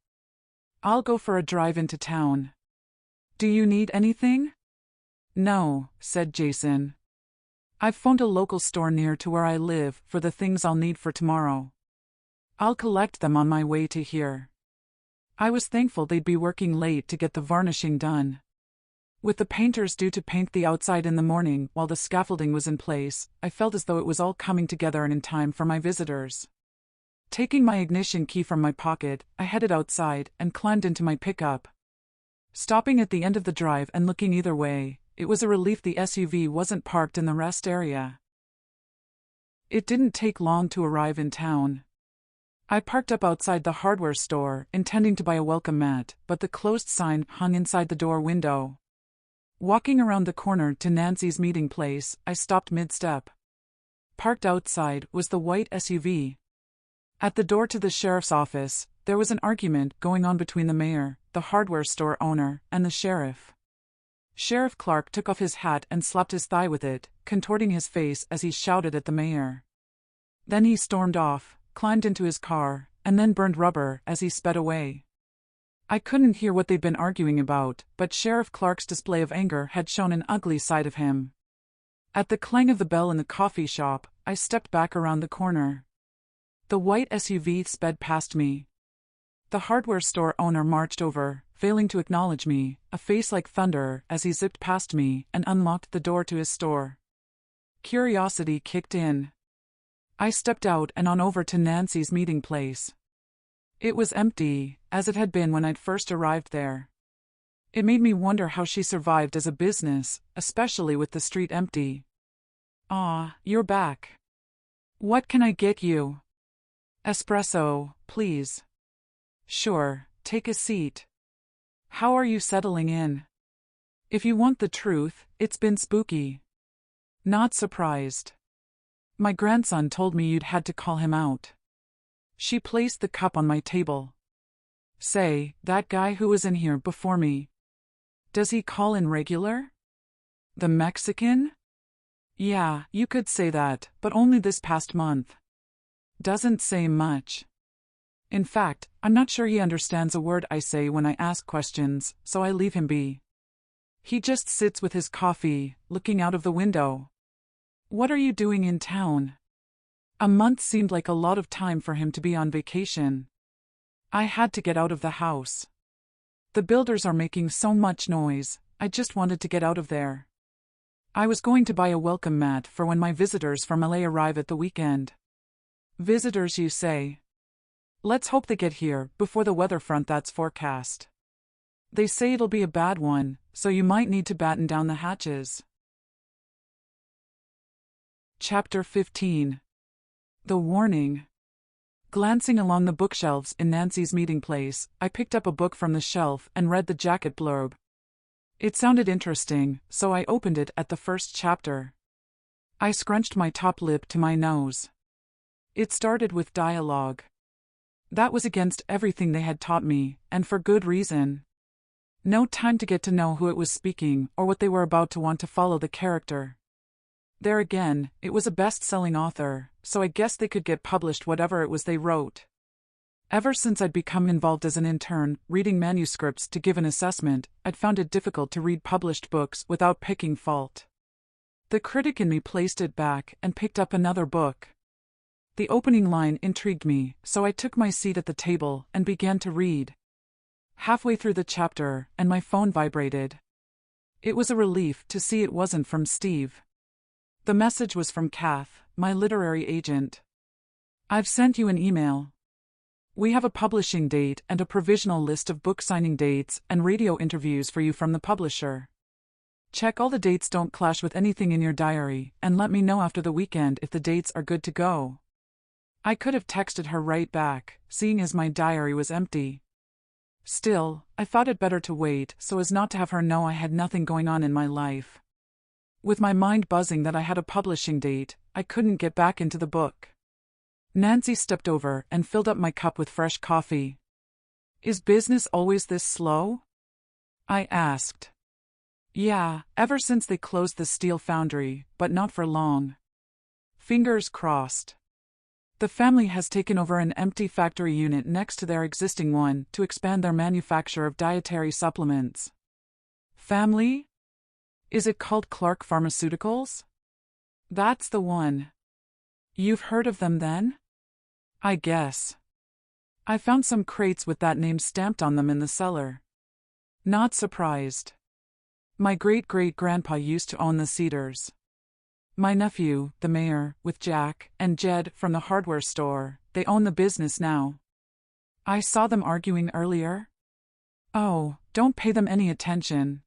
I'll go for a drive into town. Do you need anything? No, said Jason. I've phoned a local store near to where I live for the things I'll need for tomorrow. I'll collect them on my way to here. I was thankful they'd be working late to get the varnishing done. With the painters due to paint the outside in the morning while the scaffolding was in place, I felt as though it was all coming together and in time for my visitors. Taking my ignition key from my pocket, I headed outside and climbed into my pickup. Stopping at the end of the drive and looking either way, it was a relief the SUV wasn't parked in the rest area. It didn't take long to arrive in town. I parked up outside the hardware store, intending to buy a welcome mat, but the closed sign hung inside the door window. Walking around the corner to Nancy's meeting place, I stopped mid-step. Parked outside was the white SUV. At the door to the sheriff's office, there was an argument going on between the mayor, the hardware store owner, and the sheriff. Sheriff Clark took off his hat and slapped his thigh with it, contorting his face as he shouted at the mayor. Then he stormed off, climbed into his car, and then burned rubber as he sped away. I couldn't hear what they'd been arguing about, but Sheriff Clark's display of anger had shown an ugly side of him. At the clang of the bell in the coffee shop, I stepped back around the corner. The white SUV sped past me. The hardware store owner marched over, failing to acknowledge me, a face like thunder as he zipped past me and unlocked the door to his store. Curiosity kicked in. I stepped out and on over to Nancy's meeting place. It was empty, as it had been when I'd first arrived there. It made me wonder how she survived as a business, especially with the street empty. "Ah, you're back. What can I get you?" "Espresso, please." "Sure, take a seat. How are you settling in?" "If you want the truth, it's been spooky." "Not surprised. My grandson told me you'd had to call him out." She placed the cup on my table. "Say, that guy who was in here before me. Does he call in regular?" "The Mexican?" "Yeah, you could say that, but only this past month." "Doesn't say much. In fact, I'm not sure he understands a word I say when I ask questions, so I leave him be. He just sits with his coffee, looking out of the window." "What are you doing in town?" A month seemed like a lot of time for him to be on vacation. I had to get out of the house. The builders are making so much noise, I just wanted to get out of there. I was going to buy a welcome mat for when my visitors from LA arrive at the weekend. Visitors, you say? Let's hope they get here before the weather front that's forecast. They say it'll be a bad one, so you might need to batten down the hatches. Chapter 15. The Warning. Glancing along the bookshelves in Nancy's meeting place, I picked up a book from the shelf and read the jacket blurb. It sounded interesting, so I opened it at the first chapter. I scrunched my top lip to my nose. It started with dialogue. That was against everything they had taught me, and for good reason. No time to get to know who it was speaking or what they were about to want to follow the character. There again, it was a best-selling author, so I guessed they could get published whatever it was they wrote. Ever since I'd become involved as an intern, reading manuscripts to give an assessment, I'd found it difficult to read published books without picking fault. The critic in me placed it back and picked up another book. The opening line intrigued me, so I took my seat at the table and began to read. Halfway through the chapter, and my phone vibrated. It was a relief to see it wasn't from Steve. The message was from Kath, my literary agent. "I've sent you an email. We have a publishing date and a provisional list of book signing dates and radio interviews for you from the publisher. Check all the dates don't clash with anything in your diary, and let me know after the weekend if the dates are good to go." I could have texted her right back, seeing as my diary was empty. Still, I thought it better to wait so as not to have her know I had nothing going on in my life. With my mind buzzing that I had a publishing date, I couldn't get back into the book. Nancy stepped over and filled up my cup with fresh coffee. "Is business always this slow?" I asked. "Yeah, ever since they closed the steel foundry, but not for long." Fingers crossed. The family has taken over an empty factory unit next to their existing one to expand their manufacture of dietary supplements. Family? Is it called Clark Pharmaceuticals? That's the one. You've heard of them then? I guess. I found some crates with that name stamped on them in the cellar. Not surprised. My great-great-grandpa used to own the Cedars. My nephew, the mayor, with Jack and Jed from the hardware store, they own the business now. I saw them arguing earlier. Oh, don't pay them any attention.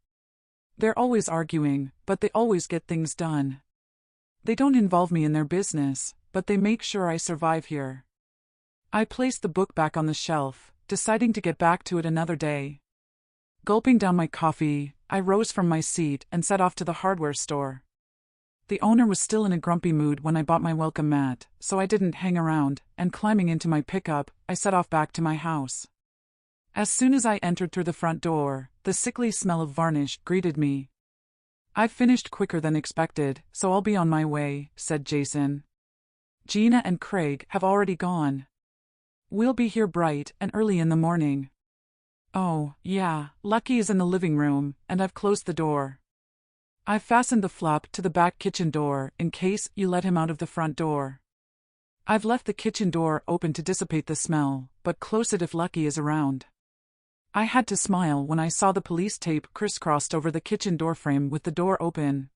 They're always arguing, but they always get things done. They don't involve me in their business, but they make sure I survive here. I placed the book back on the shelf, deciding to get back to it another day. Gulping down my coffee, I rose from my seat and set off to the hardware store. The owner was still in a grumpy mood when I bought my welcome mat, so I didn't hang around, and climbing into my pickup, I set off back to my house. As soon as I entered through the front door, the sickly smell of varnish greeted me. "I've finished quicker than expected, so I'll be on my way," said Jason. "Gina and Craig have already gone. We'll be here bright and early in the morning." "Oh, yeah, Lucky is in the living room, and I've closed the door. I've fastened the flap to the back kitchen door in case you let him out of the front door. I've left the kitchen door open to dissipate the smell, but close it if Lucky is around." I had to smile when I saw the police tape crisscrossed over the kitchen doorframe with the door open.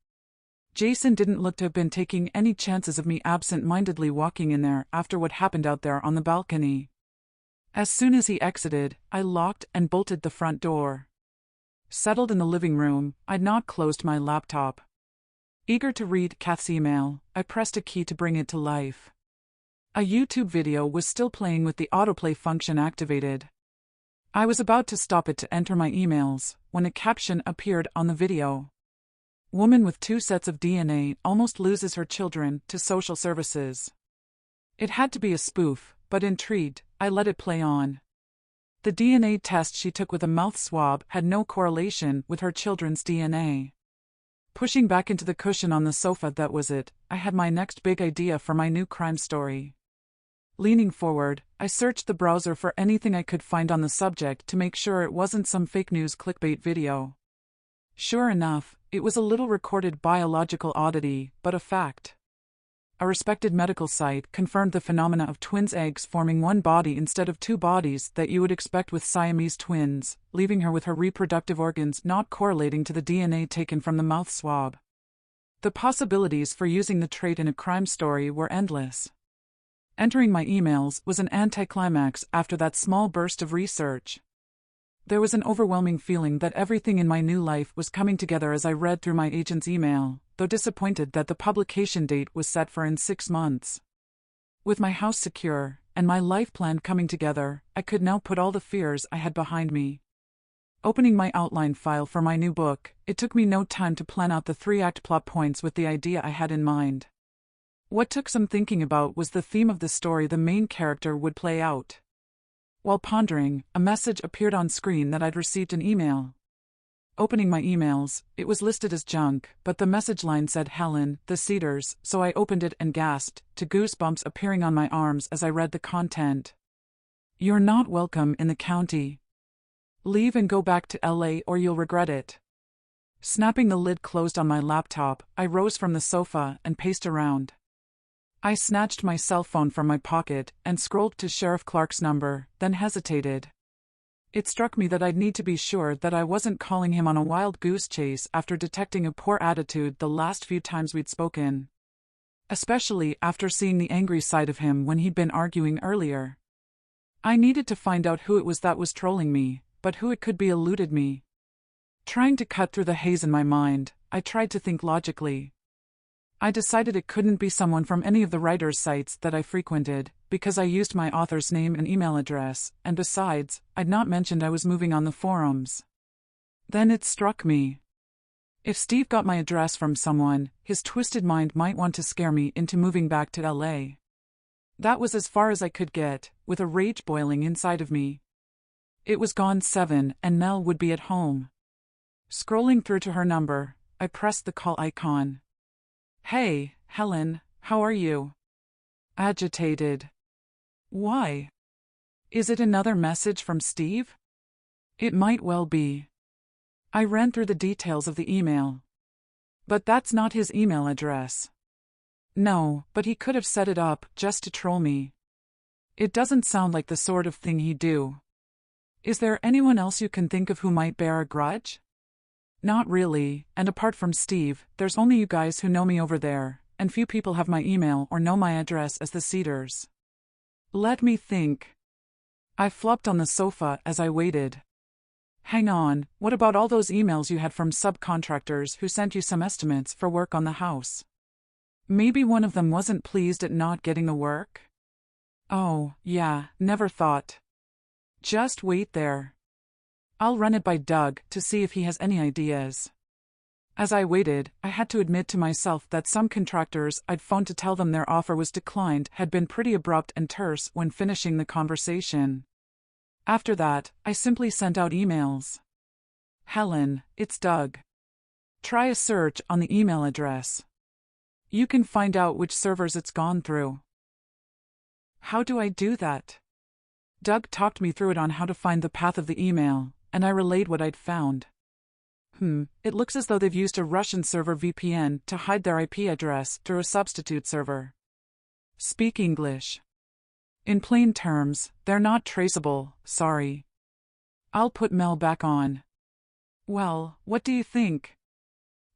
Jason didn't look to have been taking any chances of me absent-mindedly walking in there after what happened out there on the balcony. As soon as he exited, I locked and bolted the front door. Settled in the living room, I'd not closed my laptop. Eager to read Kath's email, I pressed a key to bring it to life. A YouTube video was still playing with the autoplay function activated. I was about to stop it to enter my emails, when a caption appeared on the video. "Woman with 2 sets of DNA almost loses her children to social services." It had to be a spoof, but intrigued, I let it play on. The DNA test she took with a mouth swab had no correlation with her children's DNA. Pushing back into the cushion on the sofa, that was it, I had my next big idea for my new crime story. Leaning forward, I searched the browser for anything I could find on the subject to make sure it wasn't some fake news clickbait video. Sure enough, it was a little recorded biological oddity, but a fact. A respected medical site confirmed the phenomena of twins' eggs forming one body instead of 2 bodies that you would expect with Siamese twins, leaving her with her reproductive organs not correlating to the DNA taken from the mouth swab. The possibilities for using the trait in a crime story were endless. Entering my emails was an anticlimax after that small burst of research. There was an overwhelming feeling that everything in my new life was coming together as I read through my agent's email, though disappointed that the publication date was set for in 6 months. With my house secure, and my life plan coming together, I could now put all the fears I had behind me. Opening my outline file for my new book, it took me no time to plan out the 3-act plot points with the idea I had in mind. What took some thinking about was the theme of the story the main character would play out. While pondering, a message appeared on screen that I'd received an email. Opening my emails, it was listed as junk, but the message line said Helen, the Cedars, so I opened it and gasped, to goosebumps appearing on my arms as I read the content. "You're not welcome in the county. Leave and go back to LA or you'll regret it." Snapping the lid closed on my laptop, I rose from the sofa and paced around. I snatched my cell phone from my pocket and scrolled to Sheriff Clark's number, then hesitated. It struck me that I'd need to be sure that I wasn't calling him on a wild goose chase after detecting a poor attitude the last few times we'd spoken. Especially after seeing the angry side of him when he'd been arguing earlier. I needed to find out who it was that was trolling me, but who it could be eluded me. Trying to cut through the haze in my mind, I tried to think logically. I decided it couldn't be someone from any of the writers' sites that I frequented, because I used my author's name and email address, and besides, I'd not mentioned I was moving on the forums. Then it struck me. If Steve got my address from someone, his twisted mind might want to scare me into moving back to LA. That was as far as I could get, with a rage boiling inside of me. It was gone 7, and Mel would be at home. Scrolling through to her number, I pressed the call icon. "Hey, Helen, how are you?" Agitated. "Why? Is it another message from Steve?" It might well be. I ran through the details of the email. But that's not his email address. No, but he could have set it up just to troll me. It doesn't sound like the sort of thing he'd do. Is there anyone else you can think of who might bear a grudge? Not really, and apart from Steve, there's only you guys who know me over there, and few people have my email or know my address as the Cedars. Let me think. I flopped on the sofa as I waited. Hang on, what about all those emails you had from subcontractors who sent you some estimates for work on the house? Maybe one of them wasn't pleased at not getting the work? Oh, yeah, never thought. Just wait there. I'll run it by Doug to see if he has any ideas. As I waited, I had to admit to myself that some contractors I'd phoned to tell them their offer was declined had been pretty abrupt and terse when finishing the conversation. After that, I simply sent out emails. "Helen, it's Doug. Try a search on the email address. You can find out which servers it's gone through." How do I do that? Doug talked me through it on how to find the path of the email, and I relayed what I'd found. It looks as though they've used a Russian server VPN to hide their IP address through a substitute server. Speak English. In plain terms, they're not traceable, sorry. I'll put Mel back on. Well, what do you think?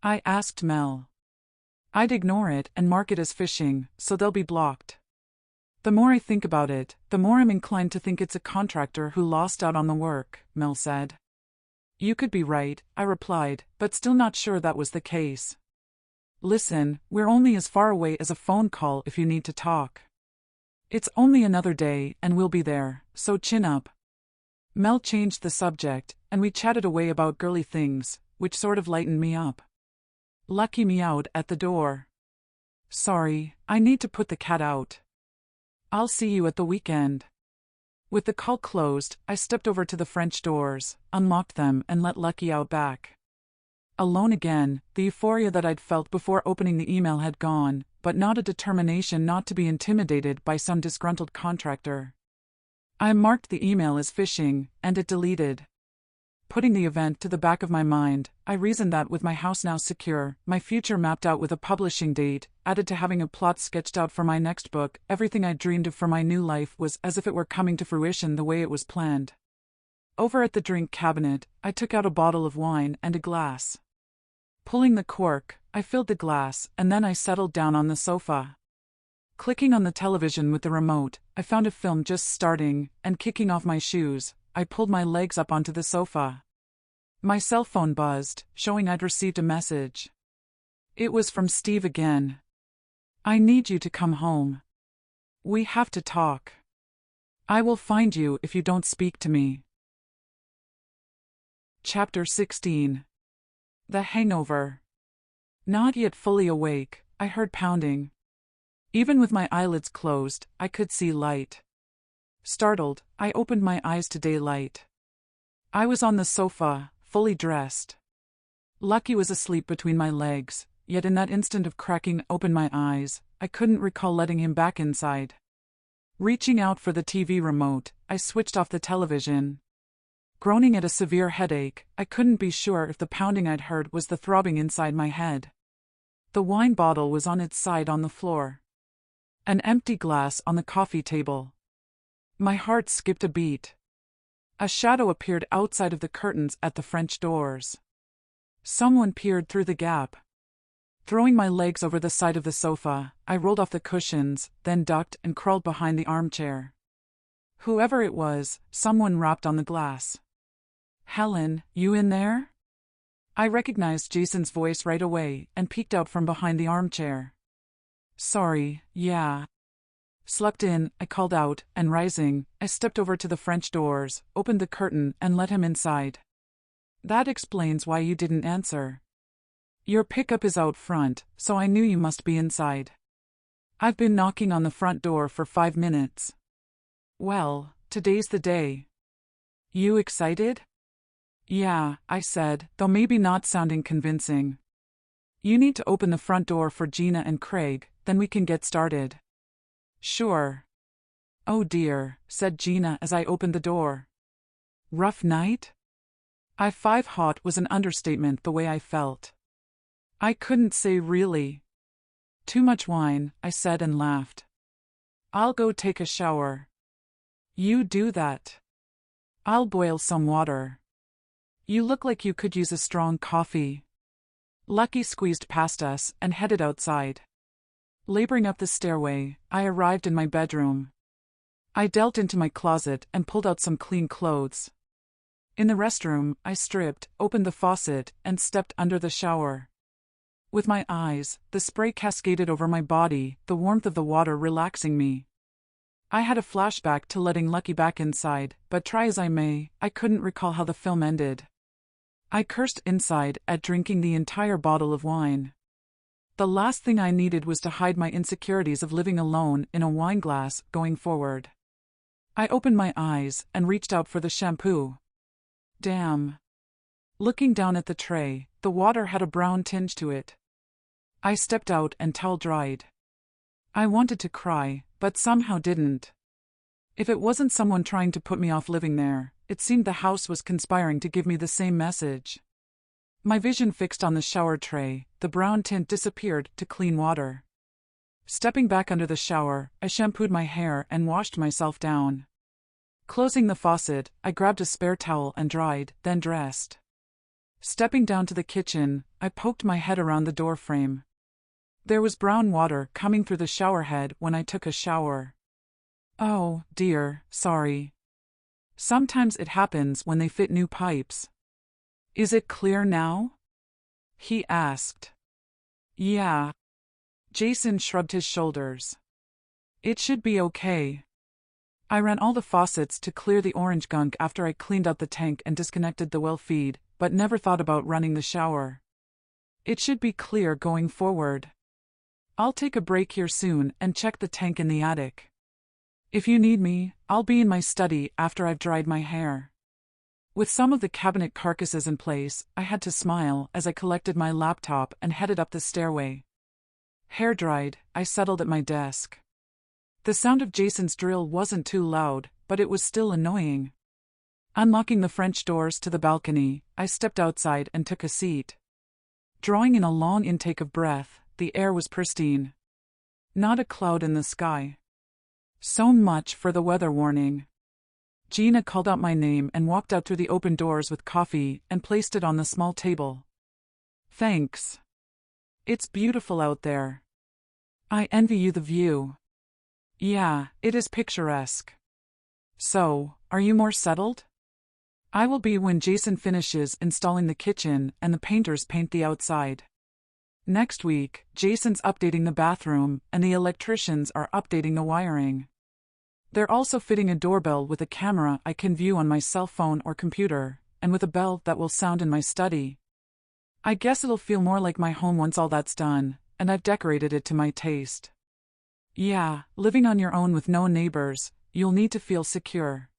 I asked Mel. I'd ignore it and mark it as phishing, so they'll be blocked. The more I think about it, the more I'm inclined to think it's a contractor who lost out on the work, Mel said. You could be right, I replied, but still not sure that was the case. Listen, we're only as far away as a phone call if you need to talk. It's only another day and we'll be there, so chin up. Mel changed the subject, and we chatted away about girly things, which sort of lightened me up. Lucky meowed at the door. Sorry, I need to put the cat out. I'll see you at the weekend. With the call closed, I stepped over to the French doors, unlocked them and let Lucky out back. Alone again, the euphoria that I'd felt before opening the email had gone, but not a determination not to be intimidated by some disgruntled contractor. I marked the email as phishing, and it deleted. Putting the event to the back of my mind, I reasoned that with my house now secure, my future mapped out with a publishing date, added to having a plot sketched out for my next book, everything I dreamed of for my new life was as if it were coming to fruition the way it was planned. Over at the drink cabinet, I took out a bottle of wine and a glass. Pulling the cork, I filled the glass, and then I settled down on the sofa. Clicking on the television with the remote, I found a film just starting, and kicking off my shoes, I pulled my legs up onto the sofa. My cell phone buzzed, showing I'd received a message. It was from Steve again. I need you to come home. We have to talk. I will find you if you don't speak to me. Chapter 16. The Hangover. Not yet fully awake, I heard pounding. Even with my eyelids closed, I could see light. Startled, I opened my eyes to daylight. I was on the sofa, fully dressed. Lucky was asleep between my legs, yet in that instant of cracking open my eyes, I couldn't recall letting him back inside. Reaching out for the TV remote, I switched off the television. Groaning at a severe headache, I couldn't be sure if the pounding I'd heard was the throbbing inside my head. The wine bottle was on its side on the floor. An empty glass on the coffee table. My heart skipped a beat. A shadow appeared outside of the curtains at the French doors. Someone peered through the gap. Throwing my legs over the side of the sofa, I rolled off the cushions, then ducked and crawled behind the armchair. Whoever it was, someone rapped on the glass. Helen, you in there? I recognized Jason's voice right away and peeked out from behind the armchair. Sorry, yeah. Slept in, I called out, and rising, I stepped over to the French doors, opened the curtain, and let him inside. That explains why you didn't answer. Your pickup is out front, so I knew you must be inside. I've been knocking on the front door for 5 minutes. Well, today's the day. You excited? Yeah, I said, though maybe not sounding convincing. You need to open the front door for Gina and Craig, then we can get started. Sure. Oh dear, said Gina as I opened the door. Rough night? I-5 hot was an understatement the way I felt. I couldn't say really. Too much wine, I said and laughed. I'll go take a shower. You do that. I'll boil some water. You look like you could use a strong coffee. Lucky squeezed past us and headed outside. Laboring up the stairway, I arrived in my bedroom. I delved into my closet and pulled out some clean clothes. In the restroom, I stripped, opened the faucet, and stepped under the shower. With my eyes, the spray cascaded over my body, the warmth of the water relaxing me. I had a flashback to letting Lucky back inside, but try as I may, I couldn't recall how the film ended. I cursed inside at drinking the entire bottle of wine. The last thing I needed was to hide my insecurities of living alone in a wine glass going forward. I opened my eyes and reached out for the shampoo. Damn. Looking down at the tray, the water had a brown tinge to it. I stepped out and towel dried. I wanted to cry, but somehow didn't. If it wasn't someone trying to put me off living there, it seemed the house was conspiring to give me the same message. My vision fixed on the shower tray, the brown tint disappeared to clean water. Stepping back under the shower, I shampooed my hair and washed myself down. Closing the faucet, I grabbed a spare towel and dried, then dressed. Stepping down to the kitchen, I poked my head around the door frame. There was brown water coming through the shower head when I took a shower. Oh, dear, sorry. Sometimes it happens when they fit new pipes. Is it clear now? He asked. Yeah. Jason shrugged his shoulders. It should be okay. I ran all the faucets to clear the orange gunk after I cleaned out the tank and disconnected the well feed, but never thought about running the shower. It should be clear going forward. I'll take a break here soon and check the tank in the attic. If you need me, I'll be in my study after I've dried my hair. With some of the cabinet carcasses in place, I had to smile as I collected my laptop and headed up the stairway. Hair dried, I settled at my desk. The sound of Jason's drill wasn't too loud, but it was still annoying. Unlocking the French doors to the balcony, I stepped outside and took a seat. Drawing in a long intake of breath, the air was pristine. Not a cloud in the sky. So much for the weather warning. Gina called out my name and walked out through the open doors with coffee and placed it on the small table. Thanks. It's beautiful out there. I envy you the view. Yeah, it is picturesque. So, are you more settled? I will be when Jason finishes installing the kitchen and the painters paint the outside. Next week, Jason's updating the bathroom and the electricians are updating the wiring. They're also fitting a doorbell with a camera I can view on my cell phone or computer, and with a bell that will sound in my study. I guess it'll feel more like my home once all that's done, and I've decorated it to my taste. Yeah, living on your own with no neighbors, you'll need to feel secure.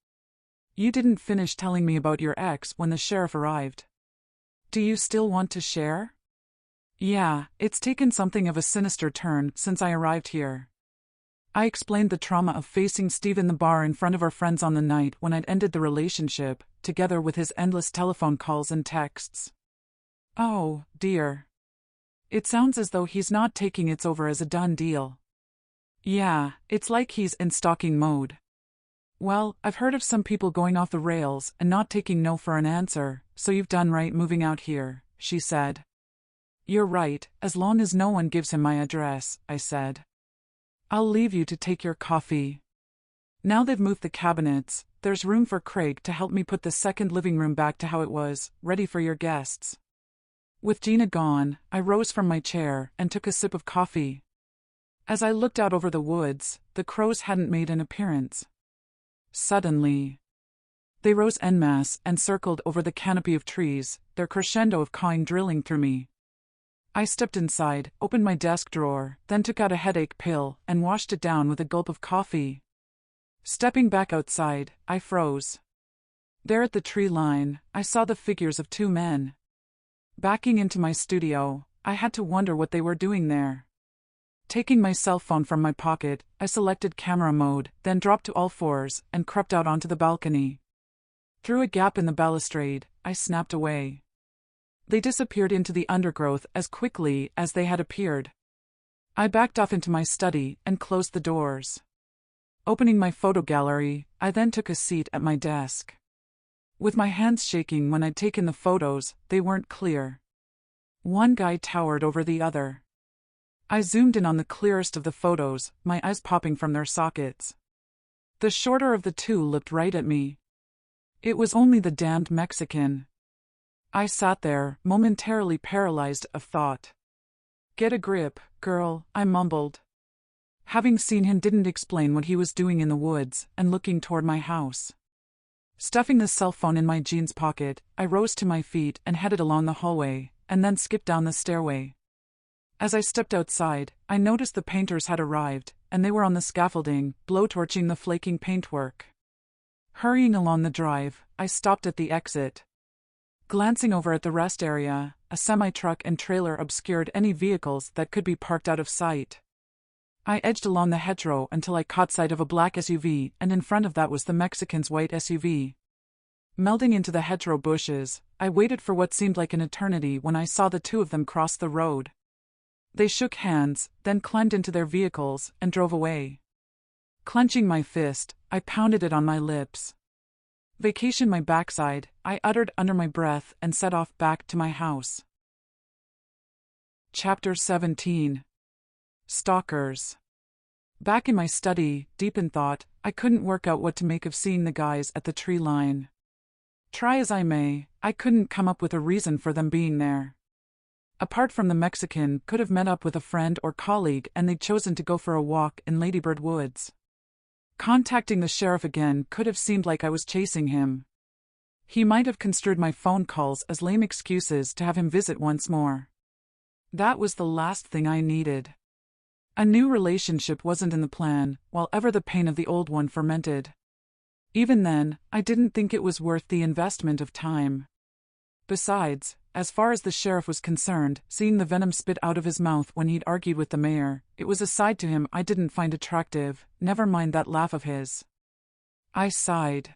You didn't finish telling me about your ex when the sheriff arrived. Do you still want to share? Yeah, it's taken something of a sinister turn since I arrived here. I explained the trauma of facing Steve in the bar in front of our friends on the night when I'd ended the relationship, together with his endless telephone calls and texts. Oh, dear. It sounds as though he's not taking it's over as a done deal. Yeah, it's like he's in stalking mode. Well, I've heard of some people going off the rails and not taking no for an answer, so you've done right moving out here, she said. You're right, as long as no one gives him my address, I said. I'll leave you to take your coffee. Now they've moved the cabinets, there's room for Craig to help me put the second living room back to how it was, ready for your guests. With Gina gone, I rose from my chair and took a sip of coffee. As I looked out over the woods, the crows hadn't made an appearance. Suddenly, they rose en masse and circled over the canopy of trees, their crescendo of cawing drilling through me. I stepped inside, opened my desk drawer, then took out a headache pill and washed it down with a gulp of coffee. Stepping back outside, I froze. There at the tree line, I saw the figures of 2 men. Backing into my studio, I had to wonder what they were doing there. Taking my cell phone from my pocket, I selected camera mode, then dropped to all fours and crept out onto the balcony. Through a gap in the balustrade, I snapped away. They disappeared into the undergrowth as quickly as they had appeared. I backed off into my study and closed the doors. Opening my photo gallery, I then took a seat at my desk. With my hands shaking when I'd taken the photos, they weren't clear. One guy towered over the other. I zoomed in on the clearest of the photos, my eyes popping from their sockets. The shorter of the 2 looked right at me. It was only the damned Mexican. I sat there, momentarily paralyzed of thought. "Get a grip, girl," I mumbled. Having seen him didn't explain what he was doing in the woods, and looking toward my house. Stuffing the cell phone in my jeans pocket, I rose to my feet and headed along the hallway, and then skipped down the stairway. As I stepped outside, I noticed the painters had arrived, and they were on the scaffolding, blowtorching the flaking paintwork. Hurrying along the drive, I stopped at the exit. Glancing over at the rest area, a semi-truck and trailer obscured any vehicles that could be parked out of sight. I edged along the hedgerow until I caught sight of a black SUV, and in front of that was the Mexican's white SUV. Melding into the hedgerow bushes, I waited for what seemed like an eternity when I saw the 2 of them cross the road. They shook hands, then climbed into their vehicles and drove away. Clenching my fist, I pounded it on my lips. "Vacation my backside," I uttered under my breath and set off back to my house. Chapter 17. Stalkers. Back in my study, deep in thought, I couldn't work out what to make of seeing the guys at the tree line. Try as I may, I couldn't come up with a reason for them being there. Apart from the Mexican, could have met up with a friend or colleague and they'd chosen to go for a walk in Ladybird Woods. Contacting the sheriff again could have seemed like I was chasing him. He might have construed my phone calls as lame excuses to have him visit once more. That was the last thing I needed. A new relationship wasn't in the plan, while ever the pain of the old one fermented. Even then, I didn't think it was worth the investment of time. Besides, as far as the sheriff was concerned, seeing the venom spit out of his mouth when he'd argued with the mayor, it was a side to him I didn't find attractive, never mind that laugh of his. I sighed.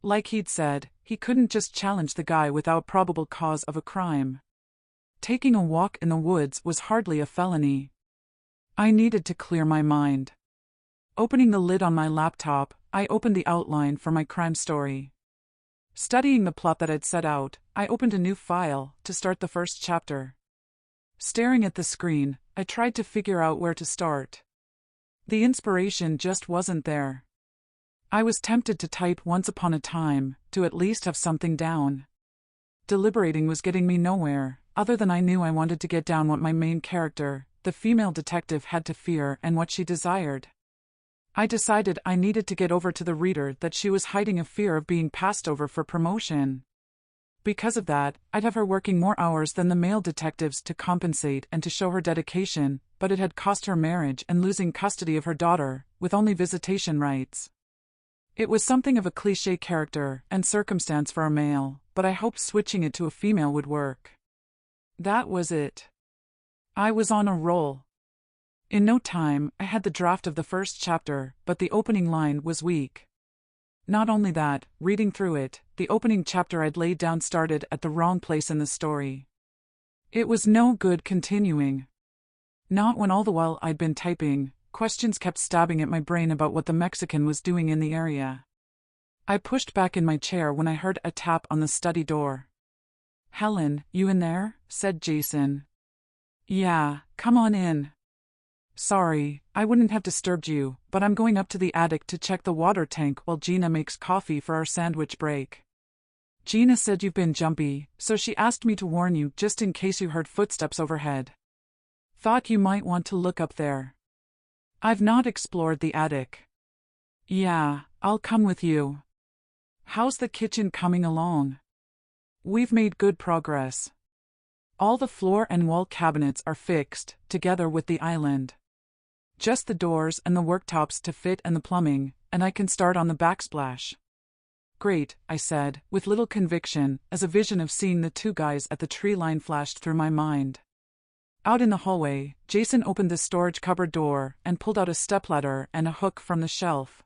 Like he'd said, he couldn't just challenge the guy without probable cause of a crime. Taking a walk in the woods was hardly a felony. I needed to clear my mind. Opening the lid on my laptop, I opened the outline for my crime story. Studying the plot that I'd set out, I opened a new file to start the first chapter. Staring at the screen, I tried to figure out where to start. The inspiration just wasn't there. I was tempted to type "once upon a time," to at least have something down. Deliberating was getting me nowhere, other than I knew I wanted to get down what my main character, the female detective, had to fear and what she desired. I decided I needed to get over to the reader that she was hiding a fear of being passed over for promotion. Because of that, I'd have her working more hours than the male detectives to compensate and to show her dedication, but it had cost her marriage and losing custody of her daughter, with only visitation rights. It was something of a cliché character and circumstance for a male, but I hoped switching it to a female would work. That was it. I was on a roll. In no time, I had the draft of the first chapter, but the opening line was weak. Not only that, reading through it, the opening chapter I'd laid down started at the wrong place in the story. It was no good continuing. Not when all the while I'd been typing, questions kept stabbing at my brain about what the Mexican was doing in the area. I pushed back in my chair when I heard a tap on the study door. "Helen, you in there?" said Jason. "Yeah, come on in." "Sorry, I wouldn't have disturbed you, but I'm going up to the attic to check the water tank while Gina makes coffee for our sandwich break. Gina said you've been jumpy, so she asked me to warn you just in case you heard footsteps overhead. Thought you might want to look up there." I've not explored the attic. Yeah, I'll come with you. How's the kitchen coming along? We've made good progress. All the floor and wall cabinets are fixed, together with the island. Just the doors and the worktops to fit and the plumbing, and I can start on the backsplash. Great, I said, with little conviction, as a vision of seeing the two guys at the tree line flashed through my mind. Out in the hallway, Jason opened the storage cupboard door and pulled out a stepladder and a hook from the shelf.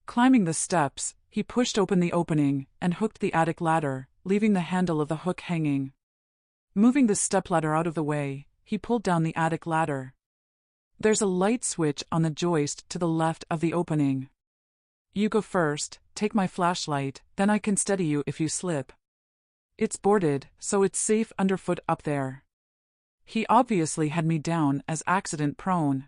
Climbing the steps, he pushed open the opening and hooked the attic ladder, leaving the handle of the hook hanging. Moving the stepladder out of the way, he pulled down the attic ladder. There's a light switch on the joist to the left of the opening. You go first, take my flashlight, then I can steady you if you slip. It's boarded, so it's safe underfoot up there. He obviously had me down as accident-prone.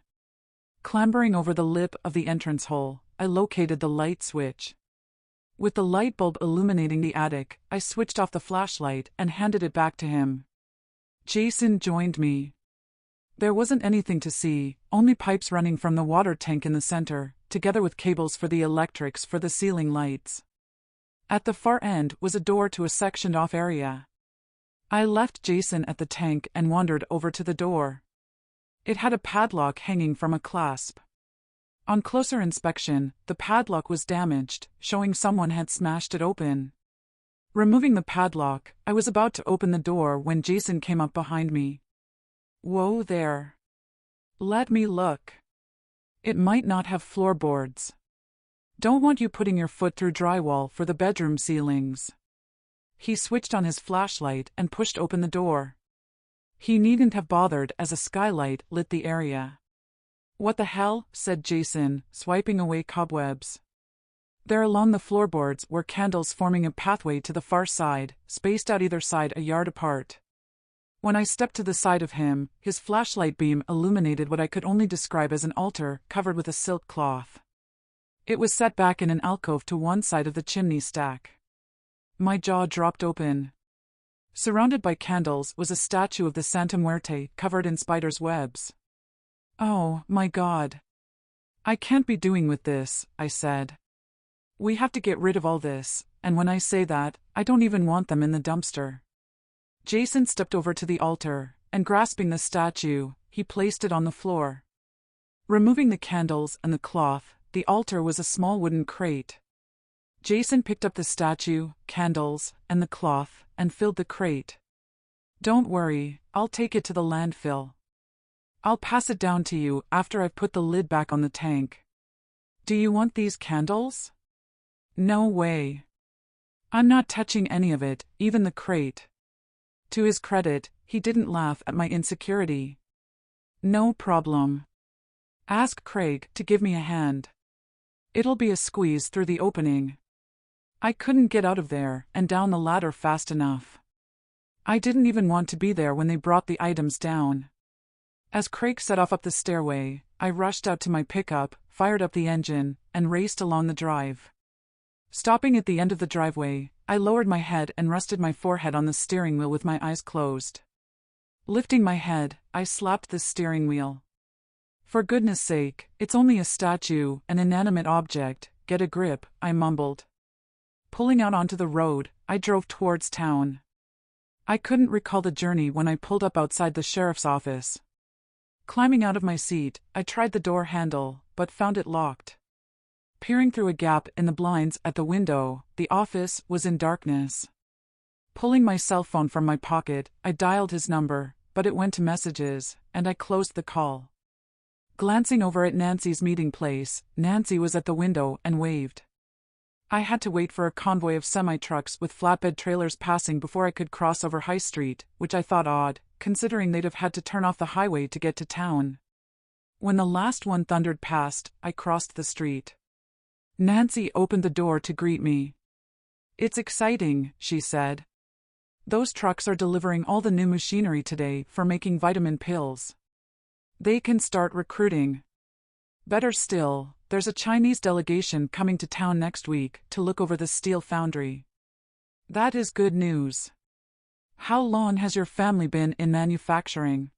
Clambering over the lip of the entrance hole, I located the light switch. With the light bulb illuminating the attic, I switched off the flashlight and handed it back to him. Jason joined me. There wasn't anything to see, only pipes running from the water tank in the center, together with cables for the electrics for the ceiling lights. At the far end was a door to a sectioned-off area. I left Jason at the tank and wandered over to the door. It had a padlock hanging from a clasp. On closer inspection, the padlock was damaged, showing someone had smashed it open. Removing the padlock, I was about to open the door when Jason came up behind me. Whoa there. Let me look. It might not have floorboards. Don't want you putting your foot through drywall for the bedroom ceilings. He switched on his flashlight and pushed open the door. He needn't have bothered as a skylight lit the area. What the hell? Said Jason, swiping away cobwebs. There along the floorboards were candles forming a pathway to the far side, spaced out either side a yard apart. When I stepped to the side of him, his flashlight beam illuminated what I could only describe as an altar covered with a silk cloth. It was set back in an alcove to one side of the chimney stack. My jaw dropped open. Surrounded by candles was a statue of the Santa Muerte covered in spiders' webs. Oh, my God. I can't be doing with this, I said. We have to get rid of all this, and when I say that, I don't even want them in the dumpster. Jason stepped over to the altar, and grasping the statue, he placed it on the floor. Removing the candles and the cloth, the altar was a small wooden crate. Jason picked up the statue, candles, and the cloth, and filled the crate. Don't worry, I'll take it to the landfill. I'll pass it down to you after I've put the lid back on the tank. Do you want these candles? No way. I'm not touching any of it, even the crate. To his credit, he didn't laugh at my insecurity. No problem. Ask Craig to give me a hand. It'll be a squeeze through the opening. I couldn't get out of there and down the ladder fast enough. I didn't even want to be there when they brought the items down. As Craig set off up the stairway, I rushed out to my pickup, fired up the engine, and raced along the drive. Stopping at the end of the driveway, I lowered my head and rested my forehead on the steering wheel with my eyes closed. Lifting my head, I slapped the steering wheel. For goodness sake, it's only a statue, an inanimate object, get a grip, I mumbled. Pulling out onto the road, I drove towards town. I couldn't recall the journey when I pulled up outside the sheriff's office. Climbing out of my seat, I tried the door handle, but found it locked. Peering through a gap in the blinds at the window, the office was in darkness. Pulling my cell phone from my pocket, I dialed his number, but it went to messages, and I closed the call. Glancing over at Nancy's meeting place, Nancy was at the window and waved. I had to wait for a convoy of semi-trucks with flatbed trailers passing before I could cross over High Street, which I thought odd, considering they'd have had to turn off the highway to get to town. When the last one thundered past, I crossed the street. Nancy opened the door to greet me. It's exciting, she said. Those trucks are delivering all the new machinery today for making vitamin pills. They can start recruiting. Better still, there's a Chinese delegation coming to town next week to look over the steel foundry. That is good news. How long has your family been in manufacturing?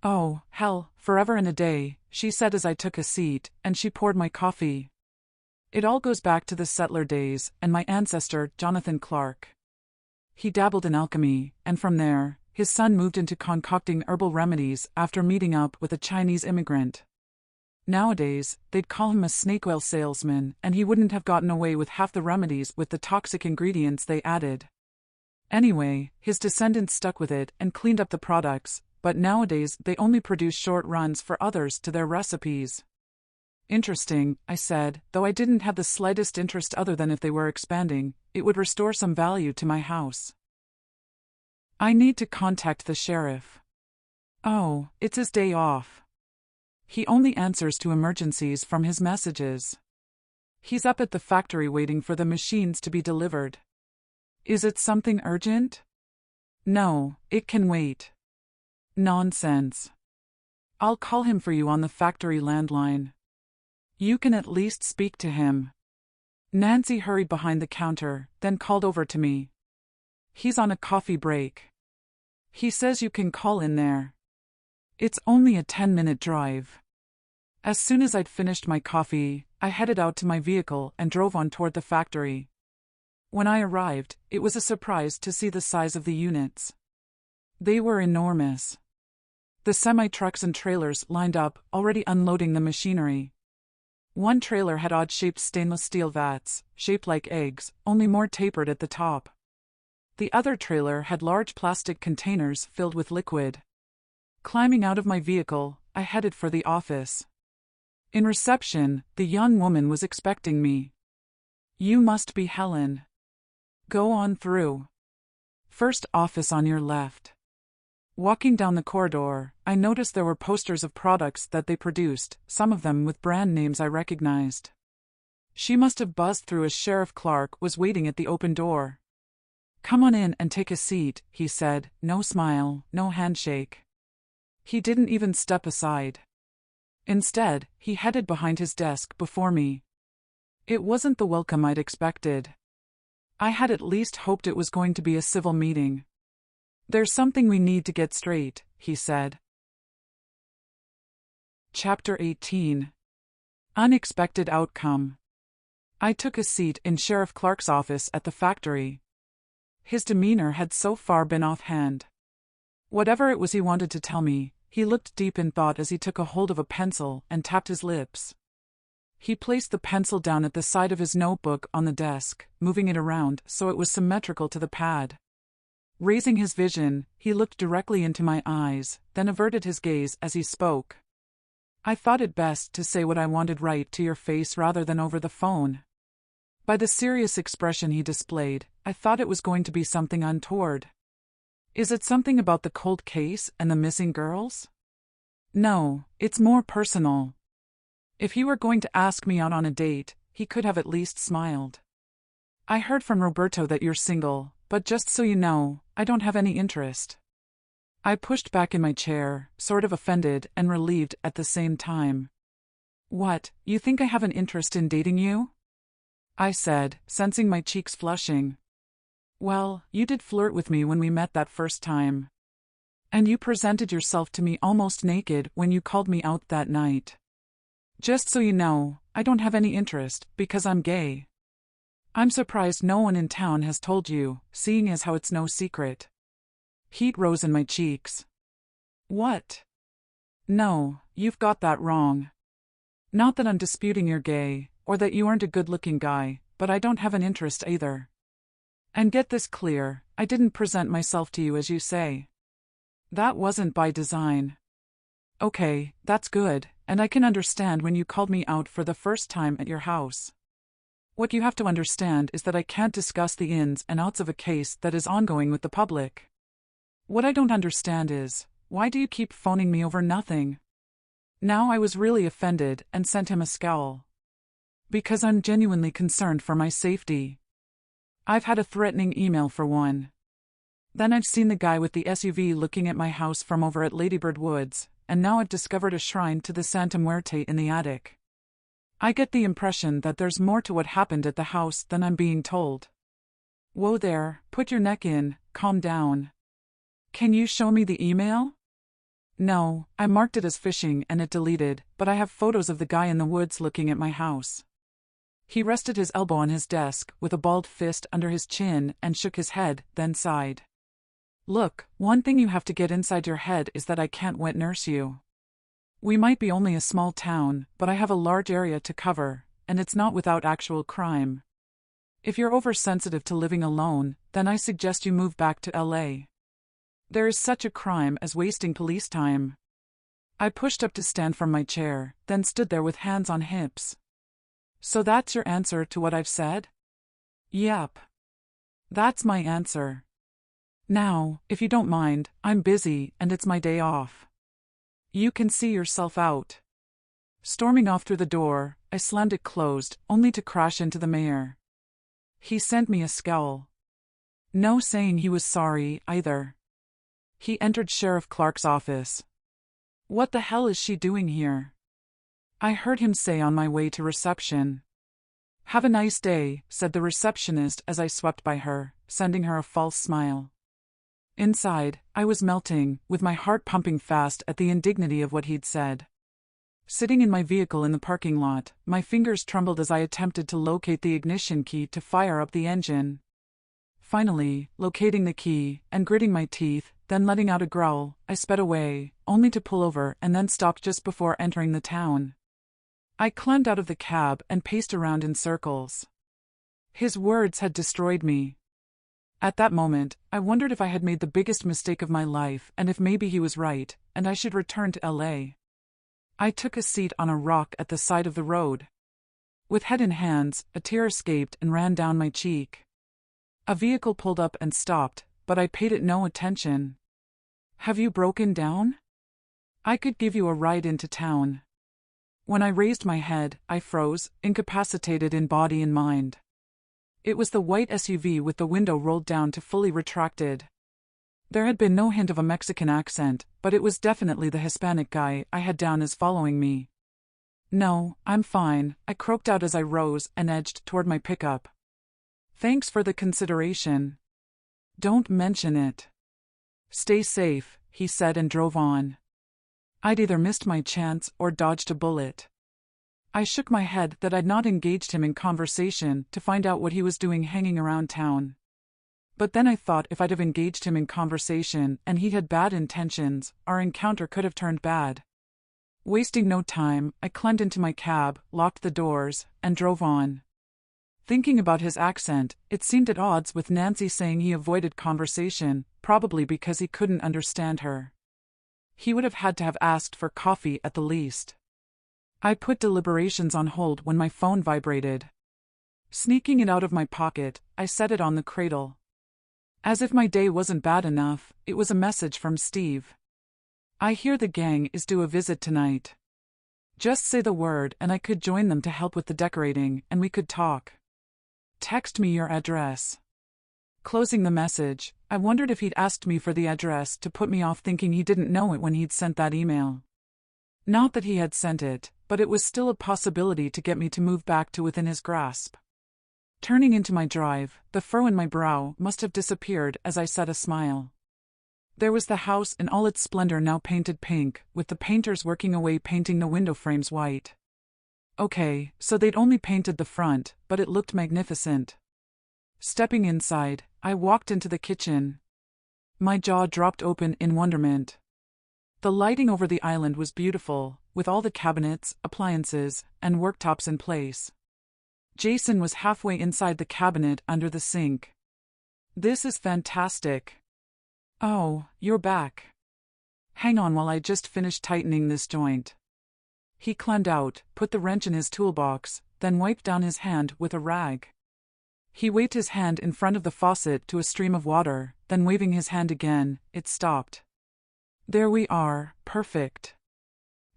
Oh, hell, forever and a day, she said as I took a seat, and she poured my coffee. It all goes back to the settler days, and my ancestor, Jonathan Clark. He dabbled in alchemy, and from there, his son moved into concocting herbal remedies after meeting up with a Chinese immigrant. Nowadays, they'd call him a snake oil salesman, and he wouldn't have gotten away with half the remedies with the toxic ingredients they added. Anyway, his descendants stuck with it and cleaned up the products, but nowadays they only produce short runs for others to their recipes. Interesting, I said, though I didn't have the slightest interest other than if they were expanding, it would restore some value to my house. I need to contact the sheriff. Oh, it's his day off. He only answers to emergencies from his messages. He's up at the factory waiting for the machines to be delivered. Is it something urgent? No, it can wait. Nonsense. I'll call him for you on the factory landline. You can at least speak to him. Nancy hurried behind the counter, then called over to me. He's on a coffee break. He says you can call in there. It's only a 10-minute drive. As soon as I'd finished my coffee, I headed out to my vehicle and drove on toward the factory. When I arrived, it was a surprise to see the size of the units. They were enormous. The semi-trucks and trailers lined up, already unloading the machinery. One trailer had odd-shaped stainless steel vats, shaped like eggs, only more tapered at the top. The other trailer had large plastic containers filled with liquid. Climbing out of my vehicle, I headed for the office. In reception, the young woman was expecting me. You must be Helen. Go on through. First office on your left. Walking down the corridor, I noticed there were posters of products that they produced, some of them with brand names I recognized. She must have buzzed through as Sheriff Clark was waiting at the open door. Come on in and take a seat, he said, no smile, no handshake. He didn't even step aside. Instead, he headed behind his desk before me. It wasn't the welcome I'd expected. I had at least hoped it was going to be a civil meeting. There's something we need to get straight, he said. Chapter 18. Unexpected Outcome. I took a seat in Sheriff Clark's office at the factory. His demeanor had so far been offhand. Whatever it was he wanted to tell me, he looked deep in thought as he took a hold of a pencil and tapped his lips. He placed the pencil down at the side of his notebook on the desk, moving it around so it was symmetrical to the pad. Raising his vision, he looked directly into my eyes, then averted his gaze as he spoke. I thought it best to say what I wanted right to your face rather than over the phone. By the serious expression he displayed, I thought it was going to be something untoward. Is it something about the cold case and the missing girls? No, it's more personal. If he were going to ask me out on a date, he could have at least smiled. I heard from Roberto that you're single, but just so you know, I don't have any interest. I pushed back in my chair, sort of offended and relieved at the same time. What, you think I have an interest in dating you? I said, sensing my cheeks flushing. Well, you did flirt with me when we met that first time. And you presented yourself to me almost naked when you called me out that night. Just so you know, I don't have any interest, because I'm gay. I'm surprised no one in town has told you, seeing as how it's no secret. Heat rose in my cheeks. What? No, you've got that wrong. Not that I'm disputing you're gay, or that you aren't a good-looking guy, but I don't have an interest either. And get this clear, I didn't present myself to you as you say. That wasn't by design. Okay, that's good, and I can understand when you called me out for the first time at your house. What you have to understand is that I can't discuss the ins and outs of a case that is ongoing with the public. What I don't understand is, why do you keep phoning me over nothing? Now I was really offended and sent him a scowl. Because I'm genuinely concerned for my safety. I've had a threatening email for one. Then I've seen the guy with the SUV looking at my house from over at Ladybird Woods, and now I've discovered a shrine to the Santa Muerte in the attic. I get the impression that there's more to what happened at the house than I'm being told. Whoa there, put your neck in, calm down. Can you show me the email? No, I marked it as phishing and it deleted, but I have photos of the guy in the woods looking at my house. He rested his elbow on his desk, with a balled fist under his chin, and shook his head, then sighed. Look, one thing you have to get inside your head is that I can't wet nurse you. We might be only a small town, but I have a large area to cover, and it's not without actual crime. If you're oversensitive to living alone, then I suggest you move back to LA. There is such a crime as wasting police time. I pushed up to stand from my chair, then stood there with hands on hips. So that's your answer to what I've said? Yep. That's my answer. Now, if you don't mind, I'm busy and it's my day off. You can see yourself out. Storming off through the door, I slammed it closed, only to crash into the mayor. He sent me a scowl. No saying he was sorry, either. He entered Sheriff Clark's office. What the hell is she doing here? I heard him say on my way to reception. Have a nice day, said the receptionist as I swept by her, sending her a false smile. Inside, I was melting, with my heart pumping fast at the indignity of what he'd said. Sitting in my vehicle in the parking lot, my fingers trembled as I attempted to locate the ignition key to fire up the engine. Finally, locating the key, and gritting my teeth, then letting out a growl, I sped away, only to pull over and then stop just before entering the town. I climbed out of the cab and paced around in circles. His words had destroyed me. At that moment, I wondered if I had made the biggest mistake of my life and if maybe he was right, and I should return to LA. I took a seat on a rock at the side of the road. With head in hands, a tear escaped and ran down my cheek. A vehicle pulled up and stopped, but I paid it no attention. Have you broken down? I could give you a ride into town. When I raised my head, I froze, incapacitated in body and mind. It was the white SUV with the window rolled down to fully retracted. There had been no hint of a Mexican accent, but it was definitely the Hispanic guy I had down as following me. No, I'm fine, I croaked out as I rose and edged toward my pickup. Thanks for the consideration. Don't mention it. Stay safe, he said and drove on. I'd either missed my chance or dodged a bullet. I shook my head that I'd not engaged him in conversation to find out what he was doing hanging around town. But then I thought if I'd have engaged him in conversation and he had bad intentions, our encounter could have turned bad. Wasting no time, I climbed into my cab, locked the doors, and drove on. Thinking about his accent, it seemed at odds with Nancy saying he avoided conversation, probably because he couldn't understand her. He would have had to have asked for coffee at the least. I put deliberations on hold when my phone vibrated. Sneaking it out of my pocket, I set it on the cradle. As if my day wasn't bad enough, it was a message from Steve. I hear the gang is due a visit tonight. Just say the word and I could join them to help with the decorating, and we could talk. Text me your address. Closing the message, I wondered if he'd asked me for the address to put me off thinking he didn't know it when he'd sent that email. Not that he had sent it, but it was still a possibility to get me to move back to within his grasp. Turning into my drive, the furrow in my brow must have disappeared as I said a smile. There was the house in all its splendor now painted pink, with the painters working away painting the window frames white. Okay, so they'd only painted the front, but it looked magnificent. Stepping inside, I walked into the kitchen. My jaw dropped open in wonderment. The lighting over the island was beautiful, with all the cabinets, appliances, and worktops in place. Jason was halfway inside the cabinet under the sink. This is fantastic. Oh, you're back. Hang on while I just finish tightening this joint. He climbed out, put the wrench in his toolbox, then wiped down his hand with a rag. He waved his hand in front of the faucet to a stream of water, then waving his hand again, it stopped. There we are, perfect.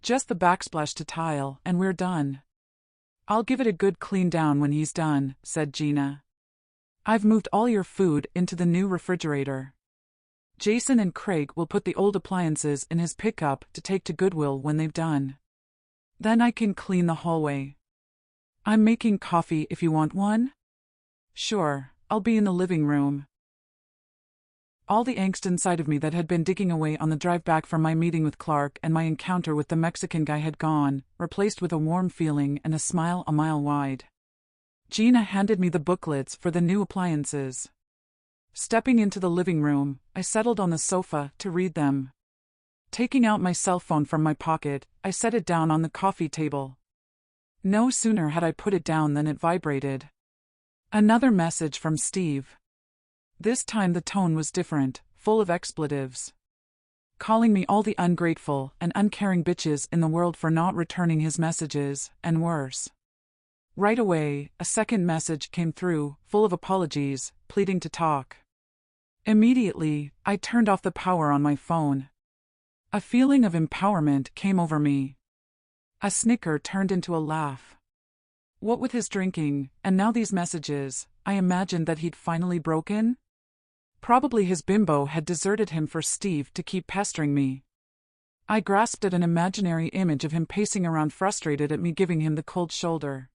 Just the backsplash to tile, and we're done. I'll give it a good clean down when he's done, said Gina. I've moved all your food into the new refrigerator. Jason and Craig will put the old appliances in his pickup to take to Goodwill when they've done. Then I can clean the hallway. I'm making coffee if you want one? Sure, I'll be in the living room. All the angst inside of me that had been digging away on the drive back from my meeting with Clark and my encounter with the Mexican guy had gone, replaced with a warm feeling and a smile a mile wide. Gina handed me the booklets for the new appliances. Stepping into the living room, I settled on the sofa to read them. Taking out my cell phone from my pocket, I set it down on the coffee table. No sooner had I put it down than it vibrated. Another message from Steve. This time the tone was different, full of expletives. Calling me all the ungrateful and uncaring bitches in the world for not returning his messages, and worse. Right away, a second message came through, full of apologies, pleading to talk. Immediately, I turned off the power on my phone. A feeling of empowerment came over me. A snicker turned into a laugh. What with his drinking, and now these messages, I imagined that he'd finally broken? Probably his bimbo had deserted him for Steve to keep pestering me. I grasped at an imaginary image of him pacing around frustrated at me giving him the cold shoulder.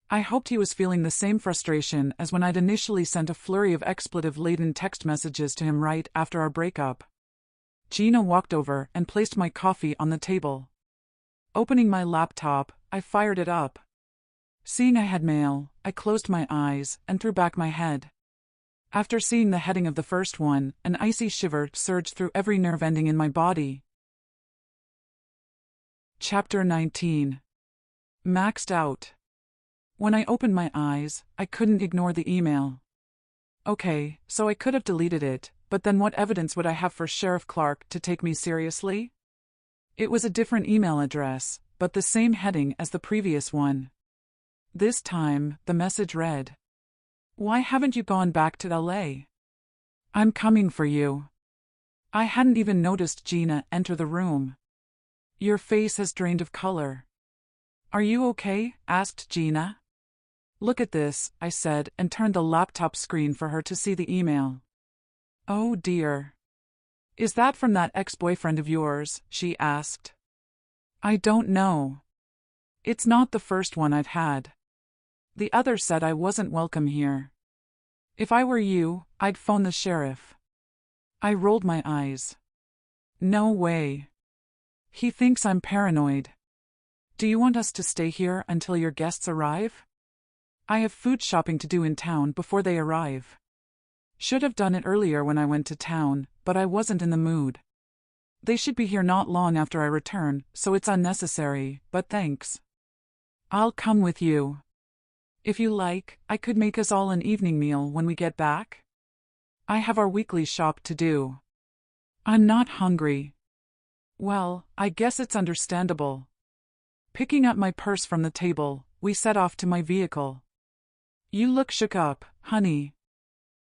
I hoped he was feeling the same frustration as when I'd initially sent a flurry of expletive-laden text messages to him right after our breakup. Gina walked over and placed my coffee on the table. Opening my laptop, I fired it up. Seeing I had mail, I closed my eyes and threw back my head. After seeing the heading of the first one, an icy shiver surged through every nerve ending in my body. Chapter 19. Maxed out. When I opened my eyes, I couldn't ignore the email. Okay, so I could have deleted it, but then what evidence would I have for Sheriff Clark to take me seriously? It was a different email address, but the same heading as the previous one. This time, the message read, "Why haven't you gone back to LA? I'm coming for you." I hadn't even noticed Gina enter the room. "Your face has drained of color." "Are you okay?" asked Gina. "Look at this," I said, and turned the laptop screen for her to see the email. "Oh dear. Is that from that ex-boyfriend of yours?" she asked. "I don't know. It's not the first one I've had. The other said I wasn't welcome here. If I were you, I'd phone the sheriff." I rolled my eyes. "No way. He thinks I'm paranoid. Do you want us to stay here until your guests arrive? I have food shopping to do in town before they arrive. Should have done it earlier when I went to town, but I wasn't in the mood. They should be here not long after I return, so it's unnecessary, but thanks. I'll come with you. If you like, I could make us all an evening meal when we get back. I have our weekly shop to do. I'm not hungry." Well, I guess it's understandable. Picking up my purse from the table, we set off to my vehicle. "You look shook up, honey.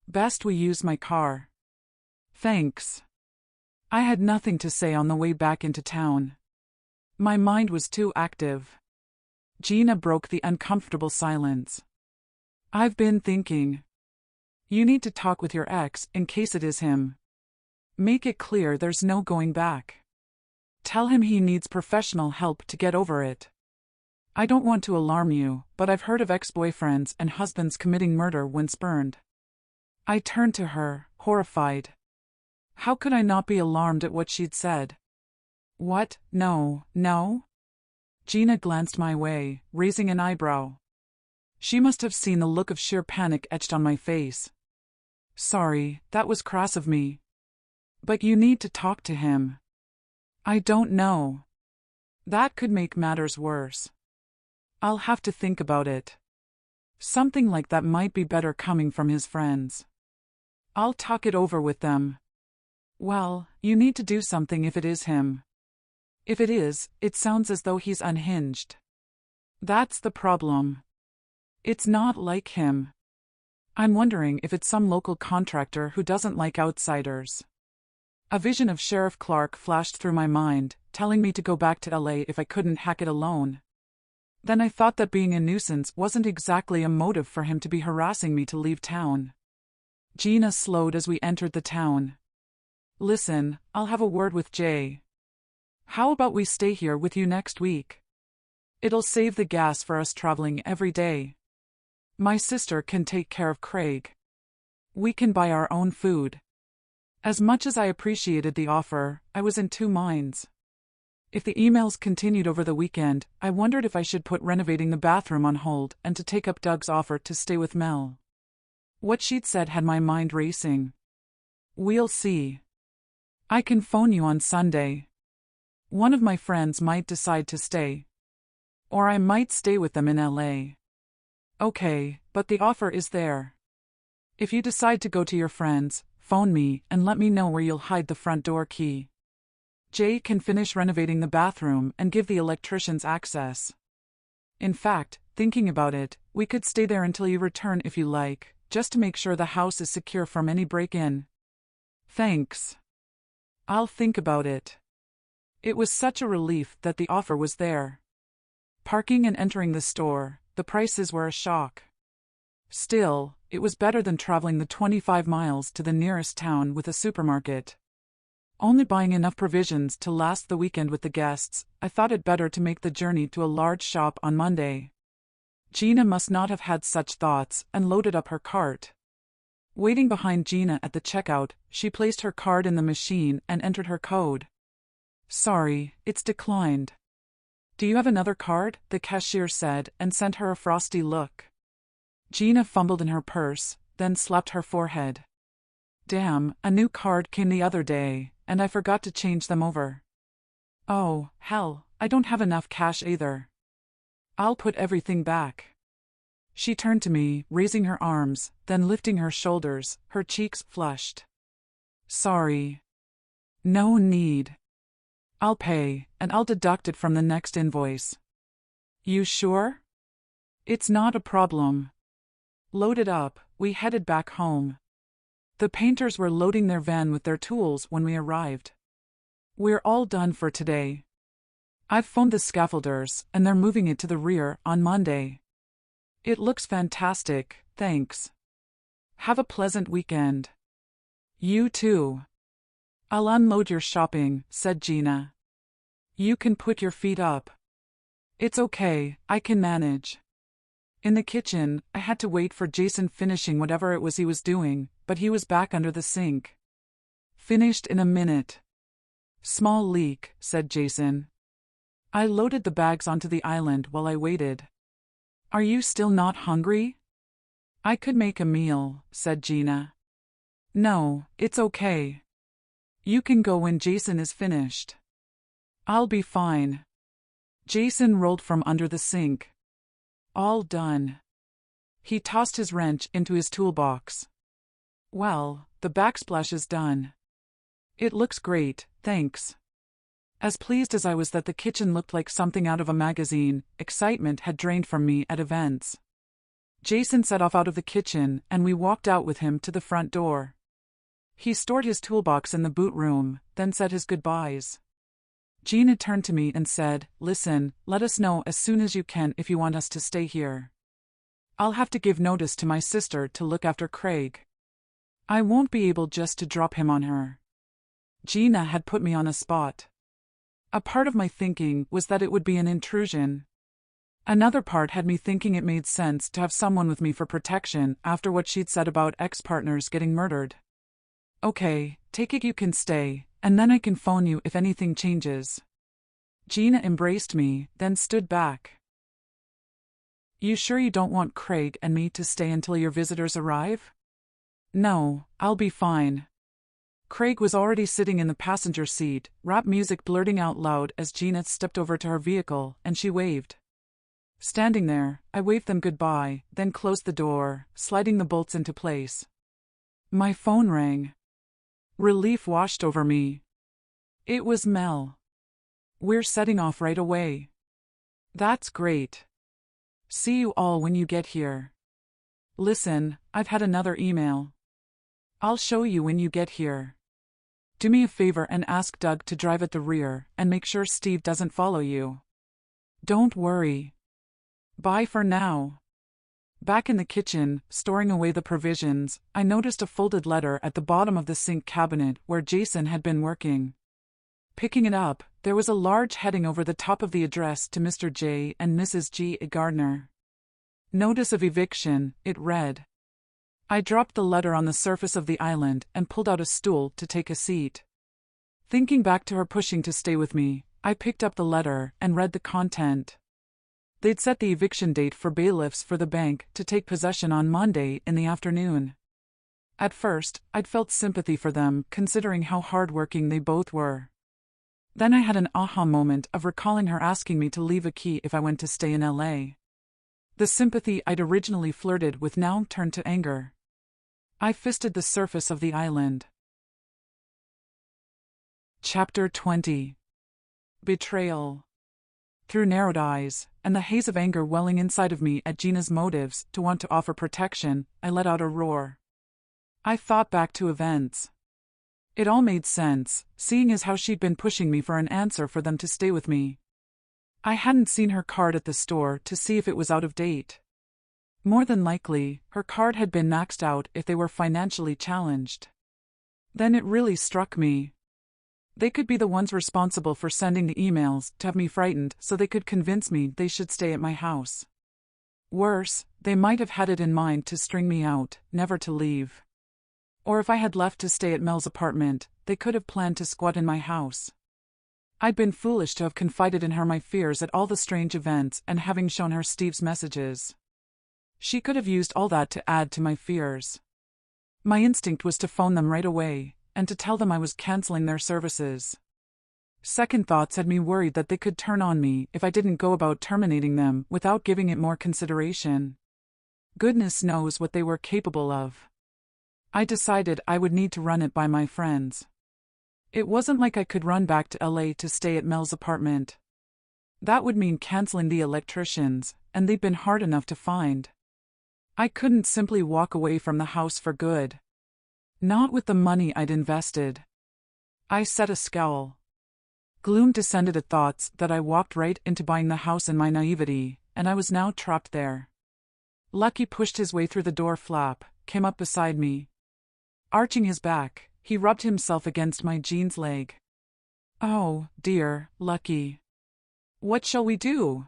Best we use my car." "Thanks." I had nothing to say on the way back into town. My mind was too active. Gina broke the uncomfortable silence. "I've been thinking. You need to talk with your ex in case it is him. Make it clear there's no going back. Tell him he needs professional help to get over it. I don't want to alarm you, but I've heard of ex-boyfriends and husbands committing murder when spurned." I turned to her, horrified. How could I not be alarmed at what she'd said? "What? No, no?" Gina glanced my way, raising an eyebrow. She must have seen the look of sheer panic etched on my face. "Sorry, that was crass of me. But you need to talk to him." "I don't know. That could make matters worse. I'll have to think about it. Something like that might be better coming from his friends. I'll talk it over with them." "Well, you need to do something if it is him. If it is, it sounds as though he's unhinged. That's the problem. It's not like him. I'm wondering if it's some local contractor who doesn't like outsiders." A vision of Sheriff Clark flashed through my mind, telling me to go back to LA if I couldn't hack it alone. Then I thought that being a nuisance wasn't exactly a motive for him to be harassing me to leave town. Gina slowed as we entered the town. "Listen, I'll have a word with Jay. How about we stay here with you next week? It'll save the gas for us traveling every day. My sister can take care of Craig. We can buy our own food. As much as I appreciated the offer, I was in two minds. If the emails continued over the weekend, I wondered if I should put renovating the bathroom on hold and to take up Doug's offer to stay with Mel. What she'd said had my mind racing. We'll see. I can phone you on Sunday. One of my friends might decide to stay. Or I might stay with them in LA. Okay, but the offer is there. If you decide to go to your friends, phone me and let me know where you'll hide the front door key. Jay can finish renovating the bathroom and give the electricians access. In fact, thinking about it, we could stay there until you return if you like, just to make sure the house is secure from any break-in. Thanks. I'll think about it. It was such a relief that the offer was there. Parking and entering the store, the prices were a shock. Still, it was better than traveling the 25 miles to the nearest town with a supermarket. Only buying enough provisions to last the weekend with the guests, I thought it better to make the journey to a large shop on Monday. Gina must not have had such thoughts and loaded up her cart. Waiting behind Gina at the checkout, she placed her card in the machine and entered her code. Sorry, it's declined. Do you have another card? The cashier said and sent her a frosty look. Gina fumbled in her purse, then slapped her forehead. Damn, a new card came the other day, and I forgot to change them over. Oh, hell, I don't have enough cash either. I'll put everything back. She turned to me, raising her arms, then lifting her shoulders, her cheeks flushed. Sorry. No need. I'll pay, and I'll deduct it from the next invoice. You sure? It's not a problem. Loaded up, we headed back home. The painters were loading their van with their tools when we arrived. We're all done for today. I've phoned the scaffolders, and they're moving it to the rear on Monday. It looks fantastic, thanks. Have a pleasant weekend. You too. I'll unload your shopping, said Gina. You can put your feet up. It's okay, I can manage. In the kitchen, I had to wait for Jason finishing whatever it was he was doing, but he was back under the sink. Finished in a minute. Small leak, said Jason. I loaded the bags onto the island while I waited. Are you still not hungry? I could make a meal, said Gina. No, it's okay. You can go when Jason is finished. I'll be fine. Jason rolled from under the sink. All done. He tossed his wrench into his toolbox. Well, the backsplash is done. It looks great, thanks. As pleased as I was that the kitchen looked like something out of a magazine, excitement had drained from me at events. Jason set off out of the kitchen, and we walked out with him to the front door. He stored his toolbox in the boot room, then said his goodbyes. Gina turned to me and said, Listen, let us know as soon as you can if you want us to stay here. I'll have to give notice to my sister to look after Craig. I won't be able just to drop him on her. Gina had put me on a spot. A part of my thinking was that it would be an intrusion. Another part had me thinking it made sense to have someone with me for protection after what she'd said about ex-partners getting murdered. Okay, take it you can stay, and then I can phone you if anything changes. Gina embraced me, then stood back. You sure you don't want Craig and me to stay until your visitors arrive? No, I'll be fine. Craig was already sitting in the passenger seat, rap music blurting out loud as Gina stepped over to her vehicle, and she waved. Standing there, I waved them goodbye, then closed the door, sliding the bolts into place. My phone rang. Relief washed over me. It was Mel. We're setting off right away. That's great. See you all when you get here. Listen, I've had another email. I'll show you when you get here. Do me a favor and ask Doug to drive at the rear, and make sure Steve doesn't follow you. Don't worry. Bye for now. Back in the kitchen, storing away the provisions, I noticed a folded letter at the bottom of the sink cabinet where Jason had been working. Picking it up, there was a large heading over the top of the address to Mr. J. and Mrs. G. Gardner. Notice of eviction, it read. I dropped the letter on the surface of the island and pulled out a stool to take a seat. Thinking back to her pushing to stay with me, I picked up the letter and read the content. They'd set the eviction date for bailiffs for the bank to take possession on Monday in the afternoon. At first, I'd felt sympathy for them, considering how hard-working they both were. Then I had an aha moment of recalling her asking me to leave a key if I went to stay in LA. The sympathy I'd originally flirted with now turned to anger. I fisted the surface of the island. Chapter 20. Betrayal. Through narrowed eyes, and the haze of anger welling inside of me at Gina's motives to want to offer protection, I let out a roar. I thought back to events. It all made sense, seeing as how she'd been pushing me for an answer for them to stay with me. I hadn't seen her card at the store to see if it was out of date. More than likely, her card had been maxed out if they were financially challenged. Then it really struck me. They could be the ones responsible for sending the emails to have me frightened so they could convince me they should stay at my house. Worse, they might have had it in mind to string me out, never to leave. Or if I had left to stay at Mel's apartment, they could have planned to squat in my house. I'd been foolish to have confided in her my fears at all the strange events and having shown her Steve's messages. She could have used all that to add to my fears. My instinct was to phone them right away, and to tell them I was canceling their services. Second thoughts had me worried that they could turn on me if I didn't go about terminating them without giving it more consideration. Goodness knows what they were capable of. I decided I would need to run it by my friends. It wasn't like I could run back to LA to stay at Mel's apartment. That would mean canceling the electricians, and they'd been hard enough to find. I couldn't simply walk away from the house for good. Not with the money I'd invested. I set a scowl. Gloom descended at thoughts that I walked right into buying the house in my naivety, and I was now trapped there. Lucky pushed his way through the door flap, came up beside me. Arching his back, he rubbed himself against my jeans leg. "Oh, dear, Lucky. What shall we do?"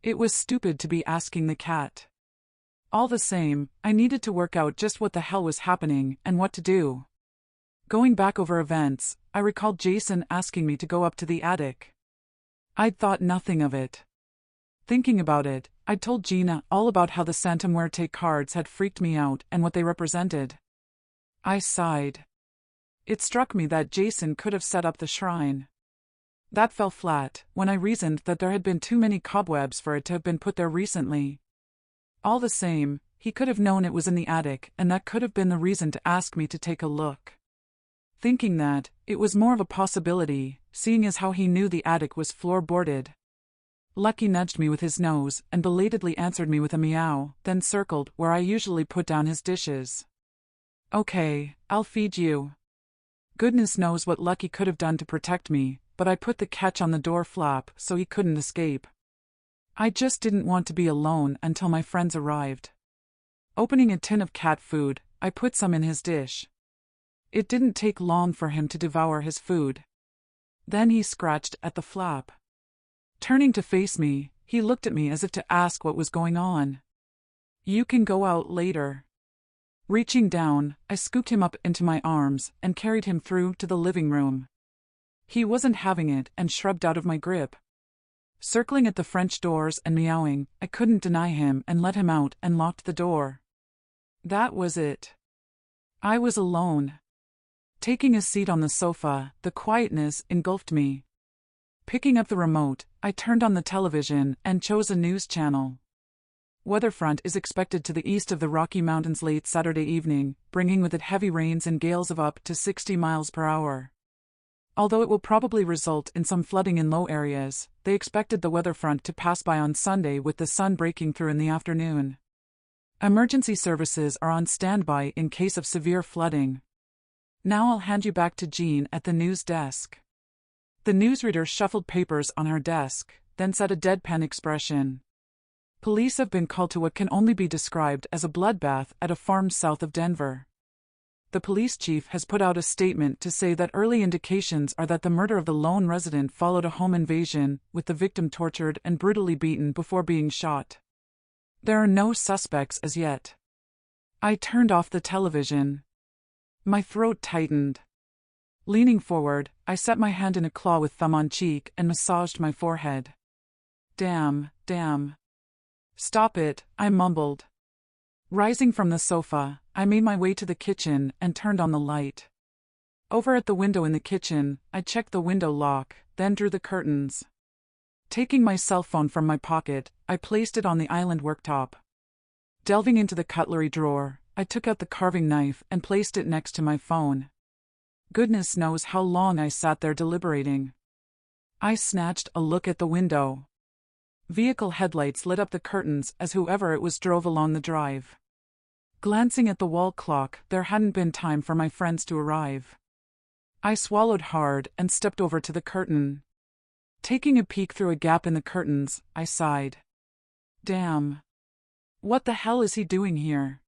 It was stupid to be asking the cat. All the same, I needed to work out just what the hell was happening and what to do. Going back over events, I recalled Jason asking me to go up to the attic. I'd thought nothing of it. Thinking about it, I'd told Gina all about how the Santa Muerte cards had freaked me out and what they represented. I sighed. It struck me that Jason could have set up the shrine. That fell flat when I reasoned that there had been too many cobwebs for it to have been put there recently. All the same, he could have known it was in the attic, and that could have been the reason to ask me to take a look. Thinking that, it was more of a possibility, seeing as how he knew the attic was floorboarded. Lucky nudged me with his nose and belatedly answered me with a meow, then circled where I usually put down his dishes. "Okay, I'll feed you." Goodness knows what Lucky could have done to protect me, but I put the catch on the door flap so he couldn't escape. I just didn't want to be alone until my friends arrived. Opening a tin of cat food, I put some in his dish. It didn't take long for him to devour his food. Then he scratched at the flap. Turning to face me, he looked at me as if to ask what was going on. "You can go out later." Reaching down, I scooped him up into my arms and carried him through to the living room. He wasn't having it and shrugged out of my grip. Circling at the French doors and meowing, I couldn't deny him and let him out and locked the door. That was it. I was alone. Taking a seat on the sofa, the quietness engulfed me. Picking up the remote, I turned on the television and chose a news channel. Weather front is expected to the east of the Rocky Mountains late Saturday evening, bringing with it heavy rains and gales of up to 60 miles per hour. Although it will probably result in some flooding in low areas, they expected the weather front to pass by on Sunday with the sun breaking through in the afternoon. Emergency services are on standby in case of severe flooding. Now I'll hand you back to Jean at the news desk. The newsreader shuffled papers on her desk, then said a deadpan expression. Police have been called to what can only be described as a bloodbath at a farm south of Denver. The police chief has put out a statement to say that early indications are that the murder of the lone resident followed a home invasion, with the victim tortured and brutally beaten before being shot. There are no suspects as yet. I turned off the television. My throat tightened. Leaning forward, I set my hand in a claw with thumb on cheek and massaged my forehead. Damn. Stop it, I mumbled. Rising from the sofa, I made my way to the kitchen and turned on the light. Over at the window in the kitchen, I checked the window lock, then drew the curtains. Taking my cell phone from my pocket, I placed it on the island worktop. Delving into the cutlery drawer, I took out the carving knife and placed it next to my phone. Goodness knows how long I sat there deliberating. I snatched a look at the window. Vehicle headlights lit up the curtains as whoever it was drove along the drive. Glancing at the wall clock, there hadn't been time for my friends to arrive. I swallowed hard and stepped over to the curtain. Taking a peek through a gap in the curtains, I sighed. Damn. What the hell is he doing here?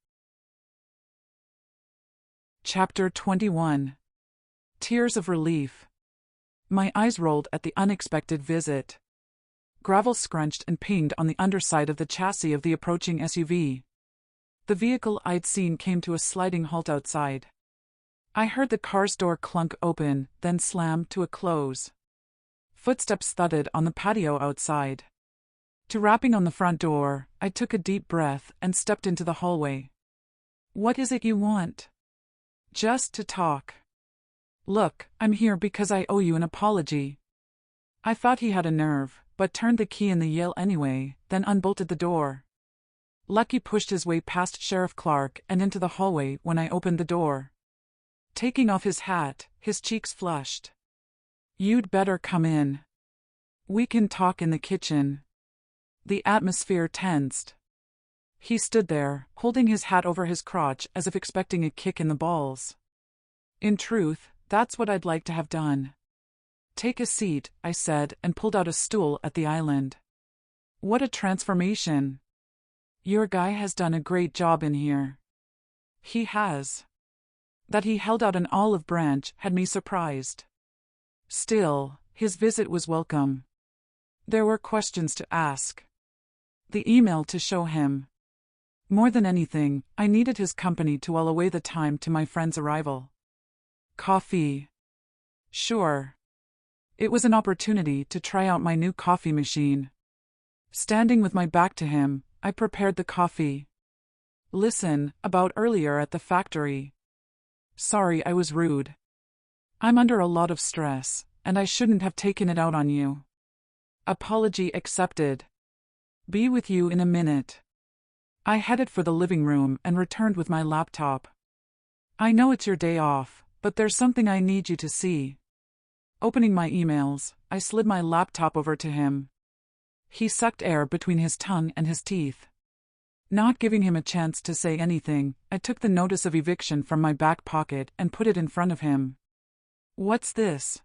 Chapter 21. Tears of Relief. My eyes rolled at the unexpected visit. Gravel scrunched and pinged on the underside of the chassis of the approaching SUV. The vehicle I'd seen came to a sliding halt outside. I heard the car's door clunk open, then slam to a close. Footsteps thudded on the patio outside. To rapping on the front door, I took a deep breath and stepped into the hallway. What is it you want? Just to talk. Look, I'm here because I owe you an apology. I thought he had a nerve, but turned the key in the Yale anyway, then unbolted the door. Lucky pushed his way past Sheriff Clark and into the hallway when I opened the door. Taking off his hat, his cheeks flushed. You'd better come in. We can talk in the kitchen. The atmosphere tensed. He stood there, holding his hat over his crotch as if expecting a kick in the balls. In truth, that's what I'd like to have done. Take a seat, I said, and pulled out a stool at the island. What a transformation. Your guy has done a great job in here. He has. That he held out an olive branch had me surprised. Still, his visit was welcome. There were questions to ask. The email to show him. More than anything, I needed his company to while away the time to my friend's arrival. Coffee. Sure. It was an opportunity to try out my new coffee machine. Standing with my back to him, I prepared the coffee. Listen, about earlier at the factory. Sorry I was rude. I'm under a lot of stress, and I shouldn't have taken it out on you. Apology accepted. Be with you in a minute. I headed for the living room and returned with my laptop. I know it's your day off, but there's something I need you to see. Opening my emails, I slid my laptop over to him. He sucked air between his tongue and his teeth. Not giving him a chance to say anything, I took the notice of eviction from my back pocket and put it in front of him. What's this?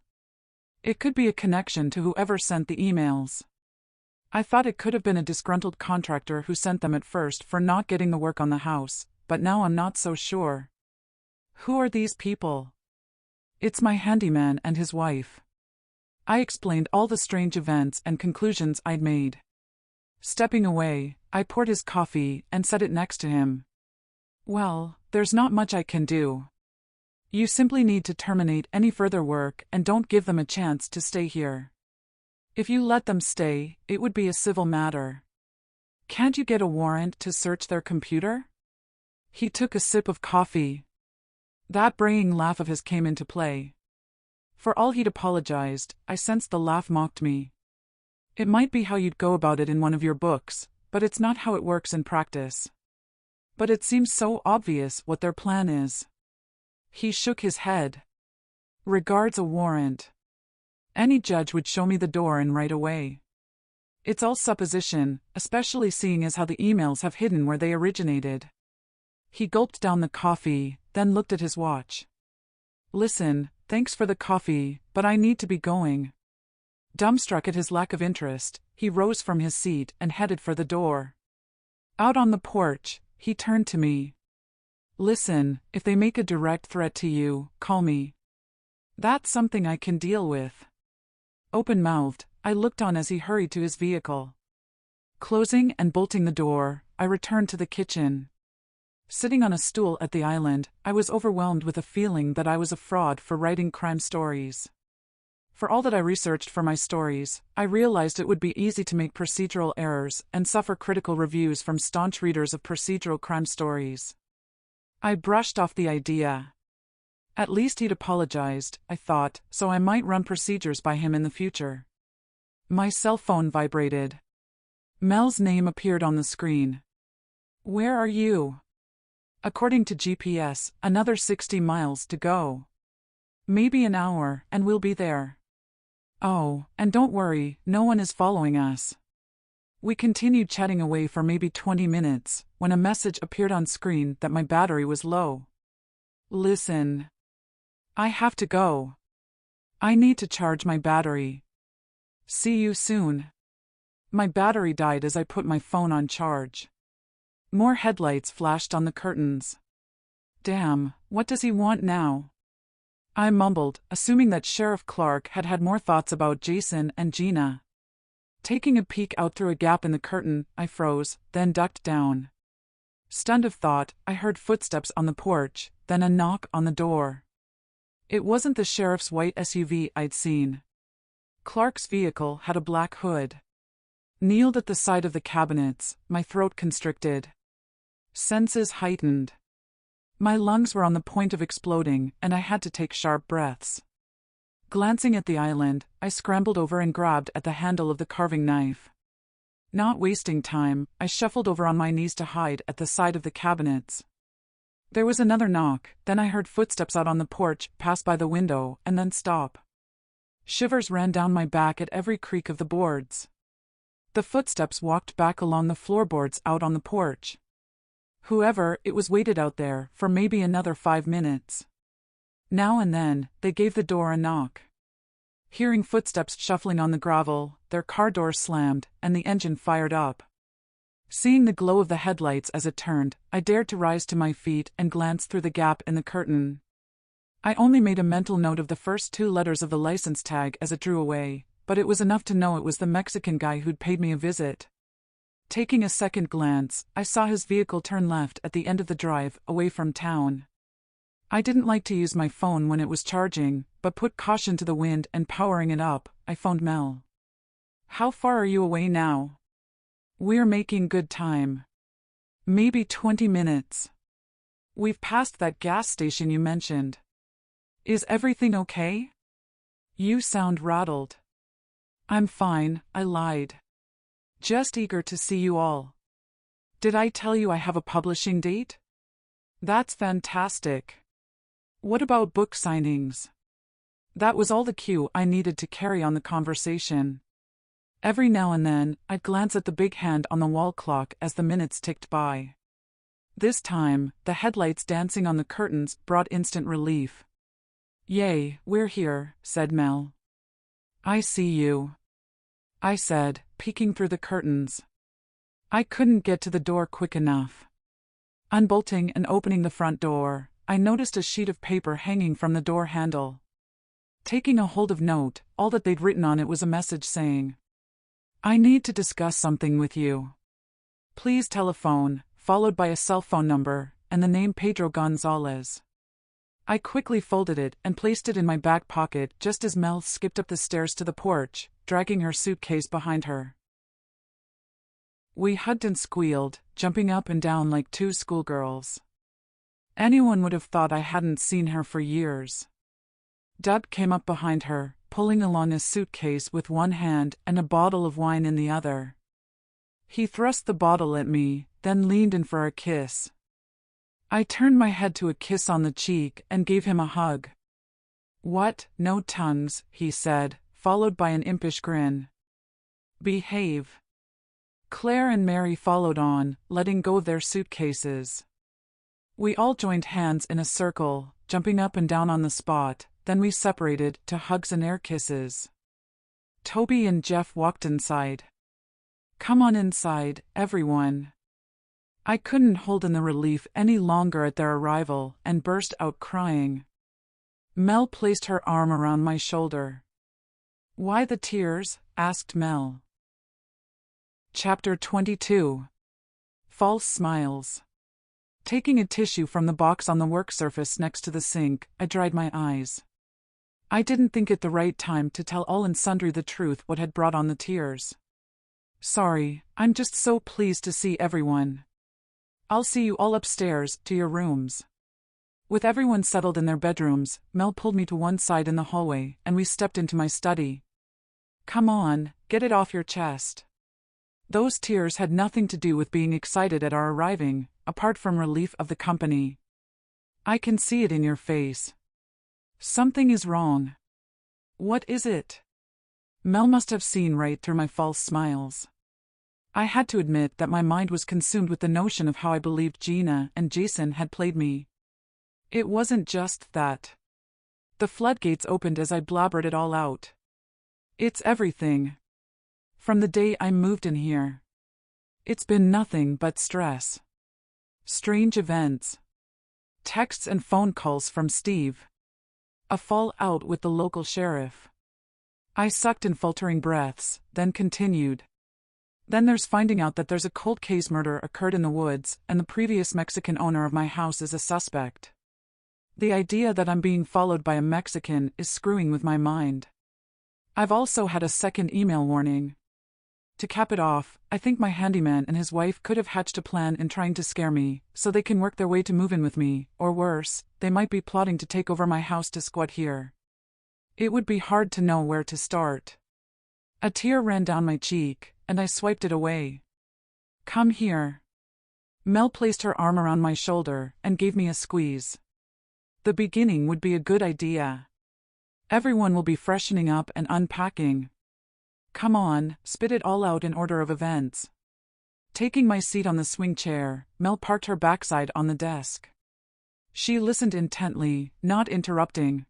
It could be a connection to whoever sent the emails. I thought it could have been a disgruntled contractor who sent them at first for not getting the work on the house, but now I'm not so sure. Who are these people? It's my handyman and his wife. I explained all the strange events and conclusions I'd made. Stepping away, I poured his coffee and set it next to him. Well, there's not much I can do. You simply need to terminate any further work and don't give them a chance to stay here. If you let them stay, it would be a civil matter. Can't you get a warrant to search their computer? He took a sip of coffee. That braying laugh of his came into play. For all he'd apologized, I sensed the laugh mocked me. It might be how you'd go about it in one of your books, but it's not how it works in practice. But it seems so obvious what their plan is. He shook his head. Regards a warrant. Any judge would show me the door and right away. It's all supposition, especially seeing as how the emails have hidden where they originated. He gulped down the coffee, then looked at his watch. Listen, thanks for the coffee, but I need to be going. Dumbstruck at his lack of interest, he rose from his seat and headed for the door. Out on the porch, he turned to me. Listen, if they make a direct threat to you, call me. That's something I can deal with. Open-mouthed, I looked on as he hurried to his vehicle. Closing and bolting the door, I returned to the kitchen. Sitting on a stool at the island, I was overwhelmed with a feeling that I was a fraud for writing crime stories. For all that I researched for my stories, I realized it would be easy to make procedural errors and suffer critical reviews from staunch readers of procedural crime stories. I brushed off the idea. At least he'd apologized, I thought, so I might run procedures by him in the future. My cell phone vibrated. Mel's name appeared on the screen. "Where are you?" "According to GPS, another 60 miles to go. Maybe an hour, and we'll be there." "Oh, and don't worry, no one is following us." We continued chatting away for maybe 20 minutes, when a message appeared on screen that my battery was low. "Listen. I have to go. I need to charge my battery. See you soon." My battery died as I put my phone on charge. More headlights flashed on the curtains. Damn, what does he want now? I mumbled, assuming that Sheriff Clark had had more thoughts about Jason and Gina. Taking a peek out through a gap in the curtain, I froze, then ducked down. Stunned of thought, I heard footsteps on the porch, then a knock on the door. It wasn't the sheriff's white SUV I'd seen. Clark's vehicle had a black hood. Kneeled at the side of the cabinets, my throat constricted. Senses heightened. My lungs were on the point of exploding, and I had to take sharp breaths. Glancing at the island, I scrambled over and grabbed at the handle of the carving knife. Not wasting time, I shuffled over on my knees to hide at the side of the cabinets. There was another knock, then I heard footsteps out on the porch, pass by the window, and then stop. Shivers ran down my back at every creak of the boards. The footsteps walked back along the floorboards out on the porch. Whoever it was waited out there for maybe another 5 minutes. Now and then, they gave the door a knock. Hearing footsteps shuffling on the gravel, their car door slammed, and the engine fired up. Seeing the glow of the headlights as it turned, I dared to rise to my feet and glance through the gap in the curtain. I only made a mental note of the first 2 letters of the license tag as it drew away, but it was enough to know it was the Mexican guy who'd paid me a visit. Taking a second glance, I saw his vehicle turn left at the end of the drive, away from town. I didn't like to use my phone when it was charging, but put caution to the wind and powering it up, I phoned Mel. "How far are you away now?" "We're making good time. Maybe 20 minutes. We've passed that gas station you mentioned. Is everything okay?" "You sound rattled." "I'm fine," I lied. "Just eager to see you all. Did I tell you I have a publishing date?" "That's fantastic. What about book signings?" That was all the cue I needed to carry on the conversation. Every now and then, I'd glance at the big hand on the wall clock as the minutes ticked by. This time, the headlights dancing on the curtains brought instant relief. "Yay, we're here," said Mel. "I see you," I said, peeking through the curtains. I couldn't get to the door quick enough. Unbolting and opening the front door, I noticed a sheet of paper hanging from the door handle. Taking a hold of note, all that they'd written on it was a message saying, "I need to discuss something with you. Please telephone," followed by a cell phone number, and the name Pedro Gonzalez. I quickly folded it and placed it in my back pocket just as Mel skipped up the stairs to the porch, dragging her suitcase behind her. We hugged and squealed, jumping up and down like 2 schoolgirls. Anyone would have thought I hadn't seen her for years. Doug came up behind her, pulling along a suitcase with one hand and a bottle of wine in the other. He thrust the bottle at me, then leaned in for a kiss. I turned my head to a kiss on the cheek and gave him a hug. "What, no tongues," he said, followed by an impish grin. "Behave." Claire and Mary followed on, letting go of their suitcases. We all joined hands in a circle, jumping up and down on the spot, then we separated to hugs and air kisses. Toby and Jeff walked inside. "Come on inside, everyone." I couldn't hold in the relief any longer at their arrival and burst out crying. Mel placed her arm around my shoulder. "Why the tears?" asked Mel. Chapter 22. False Smiles. Taking a tissue from the box on the work surface next to the sink, I dried my eyes. I didn't think it the right time to tell all and sundry the truth what had brought on the tears. Sorry, I'm just so pleased to see everyone. I'll see you all upstairs, to your rooms. With everyone settled in their bedrooms, Mel pulled me to one side in the hallway, and we stepped into my study. Come on, get it off your chest. Those tears had nothing to do with being excited at our arriving, apart from relief of the company. I can see it in your face. Something is wrong. What is it? Mel must have seen right through my false smiles. I had to admit that my mind was consumed with the notion of how I believed Gina and Jason had played me. It wasn't just that. The floodgates opened as I blabbered it all out. It's everything. From the day I moved in here. It's been nothing but stress. Strange events. Texts and phone calls from Steve. A fallout with the local sheriff. I sucked in faltering breaths, then continued. Then there's finding out that there's a cold case murder occurred in the woods, and the previous Mexican owner of my house is a suspect. The idea that I'm being followed by a Mexican is screwing with my mind. I've also had a second email warning. To cap it off, I think my handyman and his wife could have hatched a plan in trying to scare me, so they can work their way to move in with me, or worse, they might be plotting to take over my house to squat here. It would be hard to know where to start. A tear ran down my cheek, and I swiped it away. Come here. Mel placed her arm around my shoulder and gave me a squeeze. The beginning would be a good idea. Everyone will be freshening up and unpacking. Come on, spit it all out in order of events. Taking my seat on the swing chair, Mel parked her backside on the desk. She listened intently, not interrupting.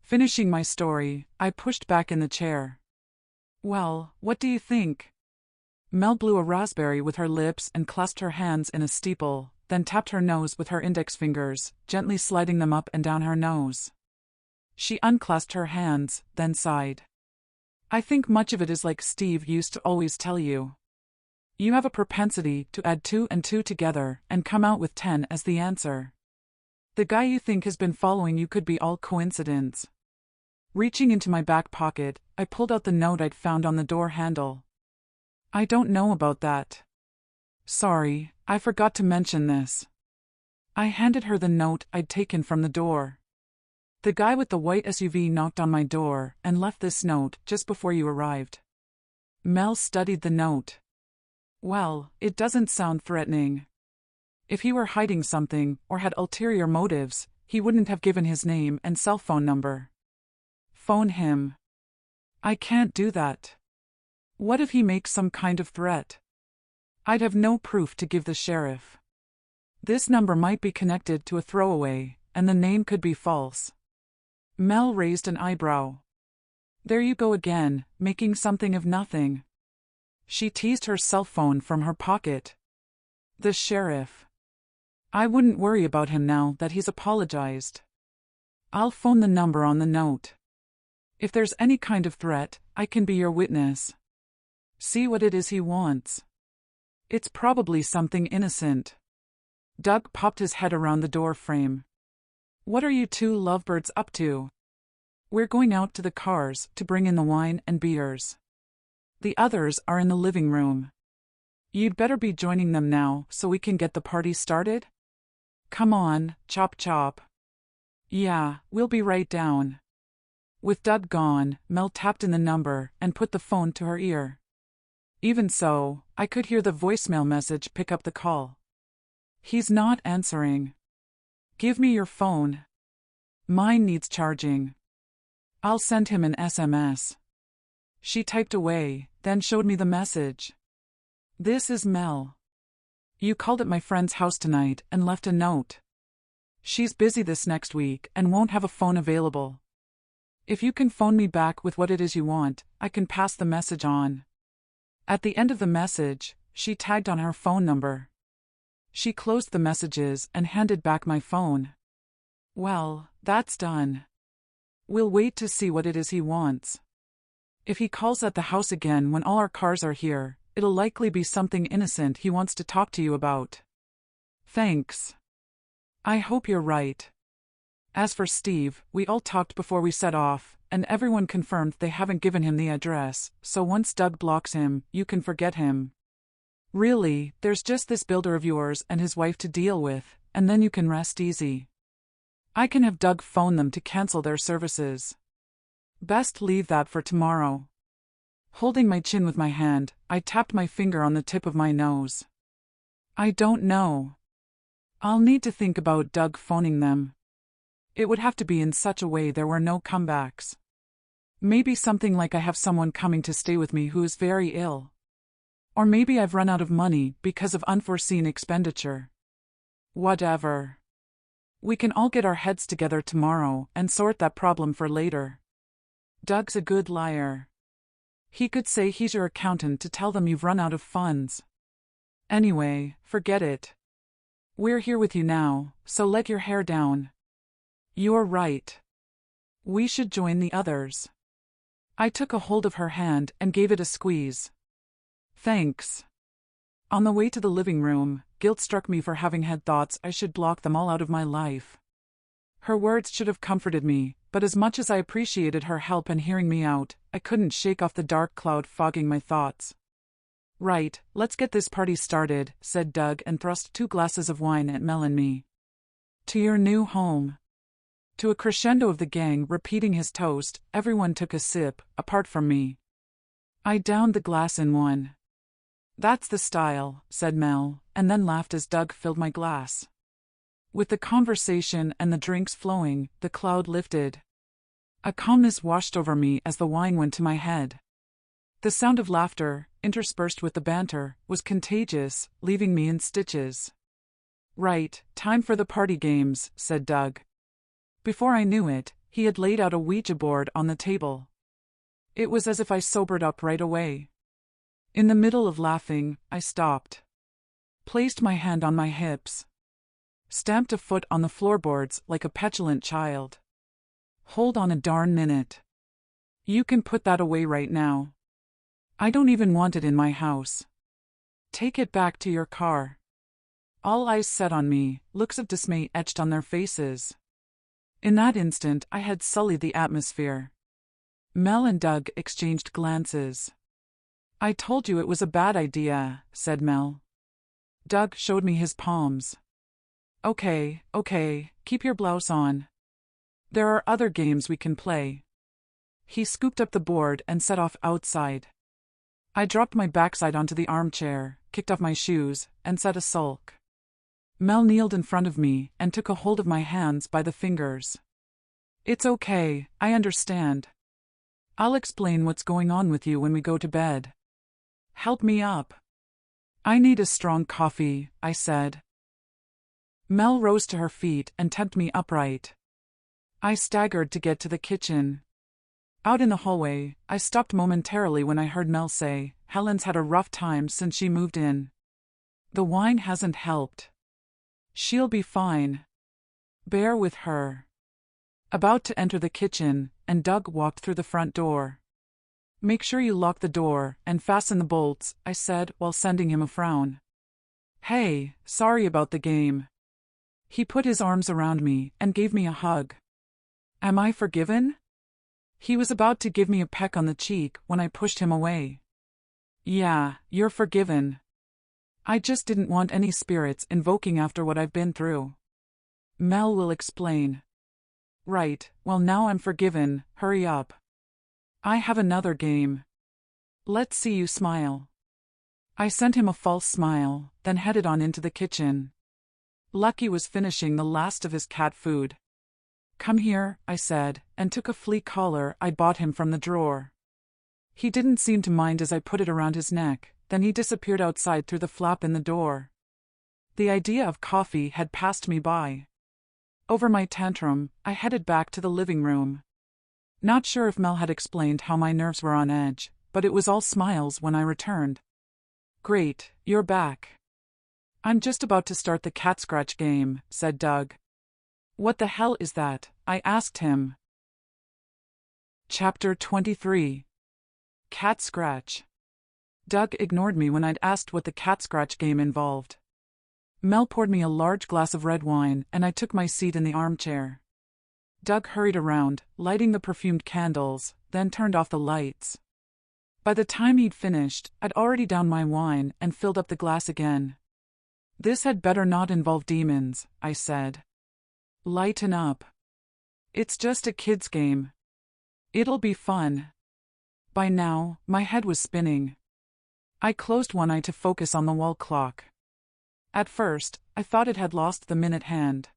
Finishing my story, I pushed back in the chair. Well, what do you think? Mel blew a raspberry with her lips and clasped her hands in a steeple, then tapped her nose with her index fingers, gently sliding them up and down her nose. She unclasped her hands, then sighed. I think much of it is like Steve used to always tell you. You have a propensity to add 2 and 2 together and come out with 10 as the answer. The guy you think has been following you could be all coincidence. Reaching into my back pocket, I pulled out the note I'd found on the door handle. I don't know about that. Sorry, I forgot to mention this. I handed her the note I'd taken from the door. The guy with the white SUV knocked on my door and left this note just before you arrived. Mel studied the note. Well, it doesn't sound threatening. If he were hiding something or had ulterior motives, he wouldn't have given his name and cell phone number. Phone him. I can't do that. What if he makes some kind of threat? I'd have no proof to give the sheriff. This number might be connected to a throwaway, and the name could be false. Mel raised an eyebrow. There you go again, making something of nothing. She teased her cell phone from her pocket. The sheriff. I wouldn't worry about him now that he's apologized. I'll phone the number on the note. If there's any kind of threat, I can be your witness. See what it is he wants. It's probably something innocent. Doug popped his head around the door frame. What are you two lovebirds up to? We're going out to the cars to bring in the wine and beers. The others are in the living room. You'd better be joining them now so we can get the party started? Come on, chop chop. Yeah, we'll be right down. With Doug gone, Mel tapped in the number and put the phone to her ear. Even so, I could hear the voicemail message pick up the call. He's not answering. Give me your phone. Mine needs charging. I'll send him an SMS. She typed away, then showed me the message. This is Mel. You called at my friend's house tonight and left a note. She's busy this next week and won't have a phone available. If you can phone me back with what it is you want, I can pass the message on. At the end of the message, she tagged on her phone number. She closed the messages and handed back my phone. Well, that's done. We'll wait to see what it is he wants. If he calls at the house again when all our cars are here, it'll likely be something innocent he wants to talk to you about. Thanks. I hope you're right. As for Steve, we all talked before we set off, and everyone confirmed they haven't given him the address, so once Doug blocks him, you can forget him. Really, there's just this builder of yours and his wife to deal with, and then you can rest easy. I can have Doug phone them to cancel their services. Best leave that for tomorrow. Holding my chin with my hand, I tapped my finger on the tip of my nose. I don't know. I'll need to think about Doug phoning them. It would have to be in such a way there were no comebacks. Maybe something like I have someone coming to stay with me who is very ill. Or maybe I've run out of money because of unforeseen expenditure. Whatever. We can all get our heads together tomorrow and sort that problem for later. Doug's a good liar. He could say he's your accountant to tell them you've run out of funds. Anyway, forget it. We're here with you now, so let your hair down. You're right. We should join the others. I took a hold of her hand and gave it a squeeze. Thanks. On the way to the living room, guilt struck me for having had thoughts I should block them all out of my life. Her words should have comforted me, but as much as I appreciated her help in hearing me out, I couldn't shake off the dark cloud fogging my thoughts. Right, let's get this party started, said Doug and thrust 2 glasses of wine at Mel and me. To your new home. To a crescendo of the gang repeating his toast, everyone took a sip, apart from me. I downed the glass in one. That's the style, said Mel, and then laughed as Doug filled my glass. With the conversation and the drinks flowing, the cloud lifted. A calmness washed over me as the wine went to my head. The sound of laughter, interspersed with the banter, was contagious, leaving me in stitches. Right, time for the party games, said Doug. Before I knew it, he had laid out a Ouija board on the table. It was as if I sobered up right away. In the middle of laughing, I stopped. Placed my hand on my hips. Stamped a foot on the floorboards like a petulant child. Hold on a darn minute. You can put that away right now. I don't even want it in my house. Take it back to your car. All eyes set on me, looks of dismay etched on their faces. In that instant, I had sullied the atmosphere. Mel and Doug exchanged glances. I told you it was a bad idea, said Mel. Doug showed me his palms. Okay, keep your blouse on. There are other games we can play. He scooped up the board and set off outside. I dropped my backside onto the armchair, kicked off my shoes, and set a sulk. Mel kneeled in front of me and took a hold of my hands by the fingers. It's okay, I understand. I'll explain what's going on with you when we go to bed. Help me up. I need a strong coffee, I said. Mel rose to her feet and tipped me upright. I staggered to get to the kitchen. Out in the hallway, I stopped momentarily when I heard Mel say, Helen's had a rough time since she moved in. The wine hasn't helped. She'll be fine. Bear with her. About to enter the kitchen, and Doug walked through the front door. Make sure you lock the door and fasten the bolts, I said while sending him a frown. Hey, sorry about the game. He put his arms around me and gave me a hug. Am I forgiven? He was about to give me a peck on the cheek when I pushed him away. Yeah, you're forgiven. I just didn't want any spirits invoking after what I've been through. Mel will explain. Right, well now I'm forgiven, hurry up. I have another game. Let's see you smile. I sent him a false smile, then headed on into the kitchen. Lucky was finishing the last of his cat food. Come here, I said, and took a flea collar I'd bought him from the drawer. He didn't seem to mind as I put it around his neck, then he disappeared outside through the flap in the door. The idea of coffee had passed me by. Over my tantrum, I headed back to the living room. Not sure if Mel had explained how my nerves were on edge, but it was all smiles when I returned. Great, you're back. I'm just about to start the cat scratch game, said Doug. What the hell is that? I asked him. Chapter 23. Cat Scratch. Doug ignored me when I'd asked what the cat scratch game involved. Mel poured me a large glass of red wine, and I took my seat in the armchair. Doug hurried around, lighting the perfumed candles, then turned off the lights. By the time he'd finished, I'd already downed my wine and filled up the glass again. "This had better not involve demons," I said. "Lighten up. It's just a kid's game. It'll be fun." By now, my head was spinning. I closed one eye to focus on the wall clock. At first, I thought it had lost the minute hand.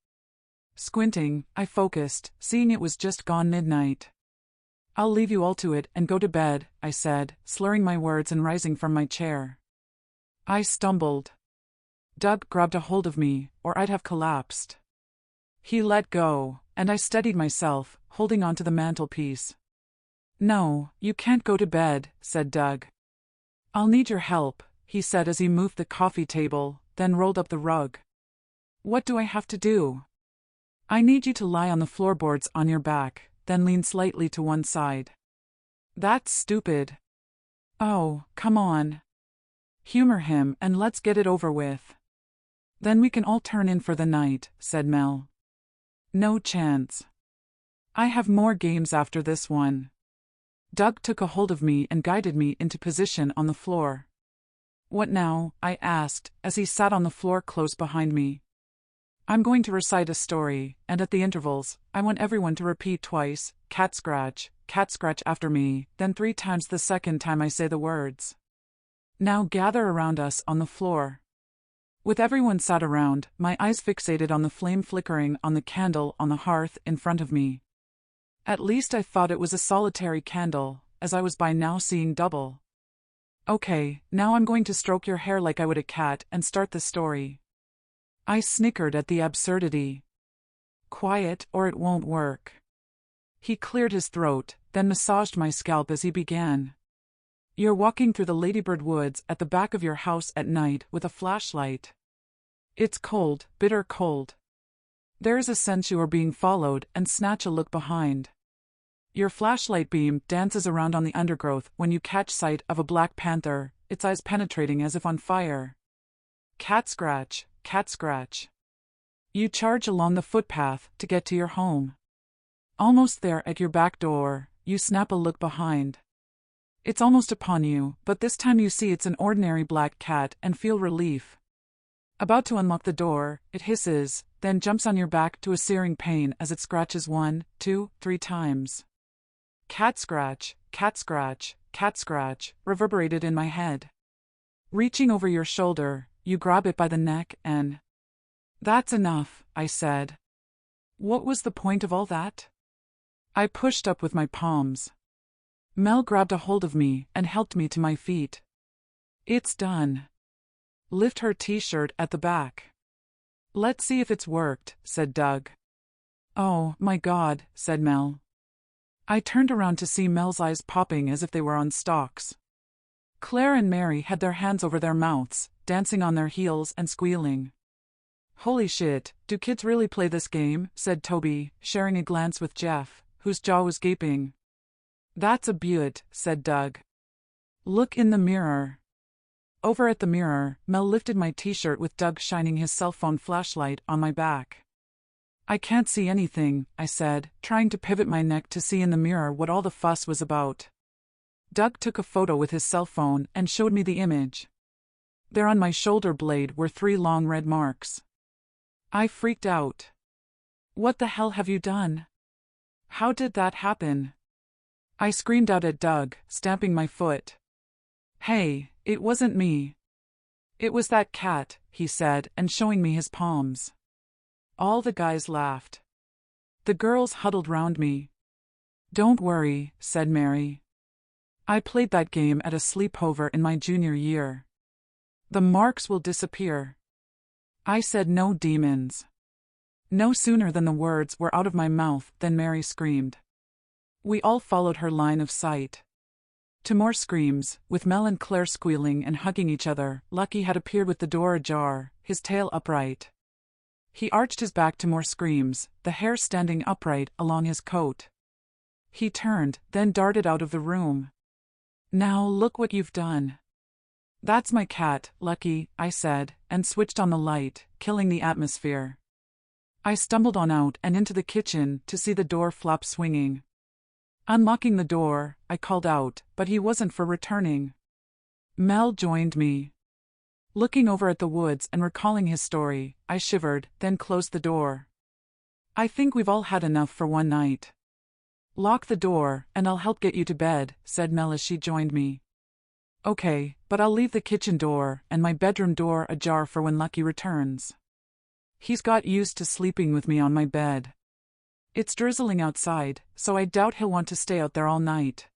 Squinting, I focused, seeing it was just gone midnight. "I'll leave you all to it and go to bed," I said, slurring my words and rising from my chair. I stumbled. Doug grabbed a hold of me, or I'd have collapsed. He let go, and I steadied myself, holding onto the mantelpiece. "No, you can't go to bed," said Doug. "I'll need your help," he said as he moved the coffee table, then rolled up the rug. "What do I have to do?" "I need you to lie on the floorboards on your back, then lean slightly to one side." "That's stupid." "Oh, come on. Humor him and let's get it over with." "Then we can all turn in for the night," said Mel. "No chance. I have more games after this one." Doug took a hold of me and guided me into position on the floor. "What now?" I asked, as he sat on the floor close behind me. "I'm going to recite a story, and at the intervals, I want everyone to repeat twice, cat scratch after me, then 3 times the second time I say the words. Now gather around us on the floor." With everyone sat around, my eyes fixated on the flame flickering on the candle on the hearth in front of me. At least I thought it was a solitary candle, as I was by now seeing double. "Okay, now I'm going to stroke your hair like I would a cat and start the story." I snickered at the absurdity. "Quiet or it won't work." He cleared his throat, then massaged my scalp as he began. "You're walking through the Ladybird Woods at the back of your house at night with a flashlight. It's cold, bitter cold. There is a sense you are being followed and snatch a look behind. Your flashlight beam dances around on the undergrowth when you catch sight of a black panther, its eyes penetrating as if on fire. Cat scratch. You charge along the footpath to get to your home. Almost there at your back door, you snap a look behind. It's almost upon you, but this time you see it's an ordinary black cat and feel relief. About to unlock the door, it hisses, then jumps on your back to a searing pain as it scratches 1, 2, 3 times. Cat scratch, reverberated in my head. Reaching over your shoulder, you grab it by the neck and... "That's enough," I said. "What was the point of all that?" I pushed up with my palms. Mel grabbed a hold of me and helped me to my feet. "It's done. Lift her t-shirt at the back." "Let's see if it's worked," said Doug. "Oh, my God," said Mel. I turned around to see Mel's eyes popping as if they were on stalks. Claire and Mary had their hands over their mouths, dancing on their heels and squealing. "Holy shit, do kids really play this game?" said Toby, sharing a glance with Jeff, whose jaw was gaping. "That's a beaut," said Doug. "Look in the mirror." Over at the mirror, Mel lifted my t-shirt with Doug shining his cell phone flashlight on my back. "I can't see anything," I said, trying to pivot my neck to see in the mirror what all the fuss was about. Doug took a photo with his cell phone and showed me the image. There on my shoulder blade were 3 long red marks. I freaked out. "What the hell have you done? How did that happen?" I screamed out at Doug, stamping my foot. "Hey, it wasn't me. It was that cat," he said, and showing me his palms. All the guys laughed. The girls huddled round me. "Don't worry," said Mary. "I played that game at a sleepover in my junior year. The marks will disappear." I said no demons. No sooner than the words were out of my mouth than Mary screamed. We all followed her line of sight. To more screams, with Mel and Claire squealing and hugging each other. Lucky had appeared with the door ajar, his tail upright. He arched his back to more screams, the hair standing upright along his coat. He turned, then darted out of the room. "Now look what you've done." That's my cat, Lucky, I said, and switched on the light, killing the atmosphere. I stumbled on out and into the kitchen to see the door flap swinging. Unlocking the door, I called out, but he wasn't for returning. Mel joined me. Looking over at the woods and recalling his story, I shivered, then closed the door. I think we've all had enough for one night. Lock the door, and I'll help get you to bed, said Mel as she joined me. Okay, but I'll leave the kitchen door and my bedroom door ajar for when Lucky returns. He's got used to sleeping with me on my bed. It's drizzling outside, so I doubt he'll want to stay out there all night.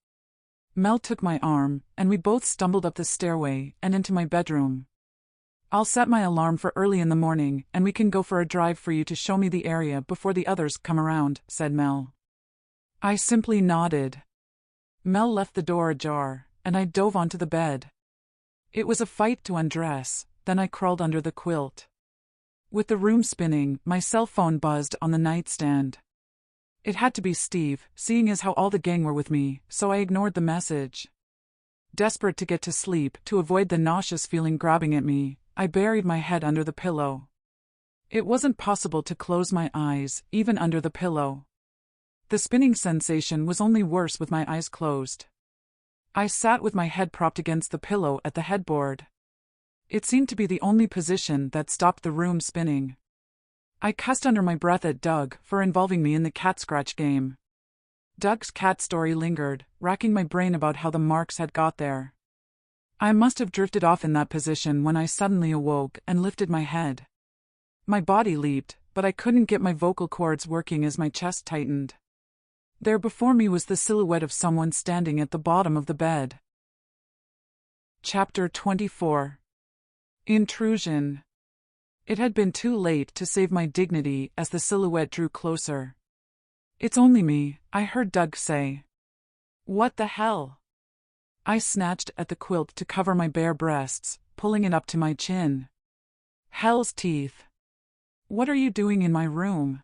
Mel took my arm, and we both stumbled up the stairway and into my bedroom. I'll set my alarm for early in the morning, and we can go for a drive for you to show me the area before the others come around, said Mel. I simply nodded. Mel left the door ajar, and I dove onto the bed. It was a fight to undress, then I crawled under the quilt. With the room spinning, my cell phone buzzed on the nightstand. It had to be Steve, seeing as how all the gang were with me, so I ignored the message. Desperate to get to sleep, to avoid the nauseous feeling grabbing at me, I buried my head under the pillow. It wasn't possible to close my eyes, even under the pillow. The spinning sensation was only worse with my eyes closed. I sat with my head propped against the pillow at the headboard. It seemed to be the only position that stopped the room spinning. I cussed under my breath at Doug for involving me in the cat scratch game. Doug's cat story lingered, racking my brain about how the marks had got there. I must have drifted off in that position when I suddenly awoke and lifted my head. My body leaped, but I couldn't get my vocal cords working as my chest tightened. There before me was the silhouette of someone standing at the bottom of the bed. Chapter 24. Intrusion. It had been too late to save my dignity as the silhouette drew closer. It's only me, I heard Doug say. What the hell? I snatched at the quilt to cover my bare breasts, pulling it up to my chin. Hell's teeth. What are you doing in my room?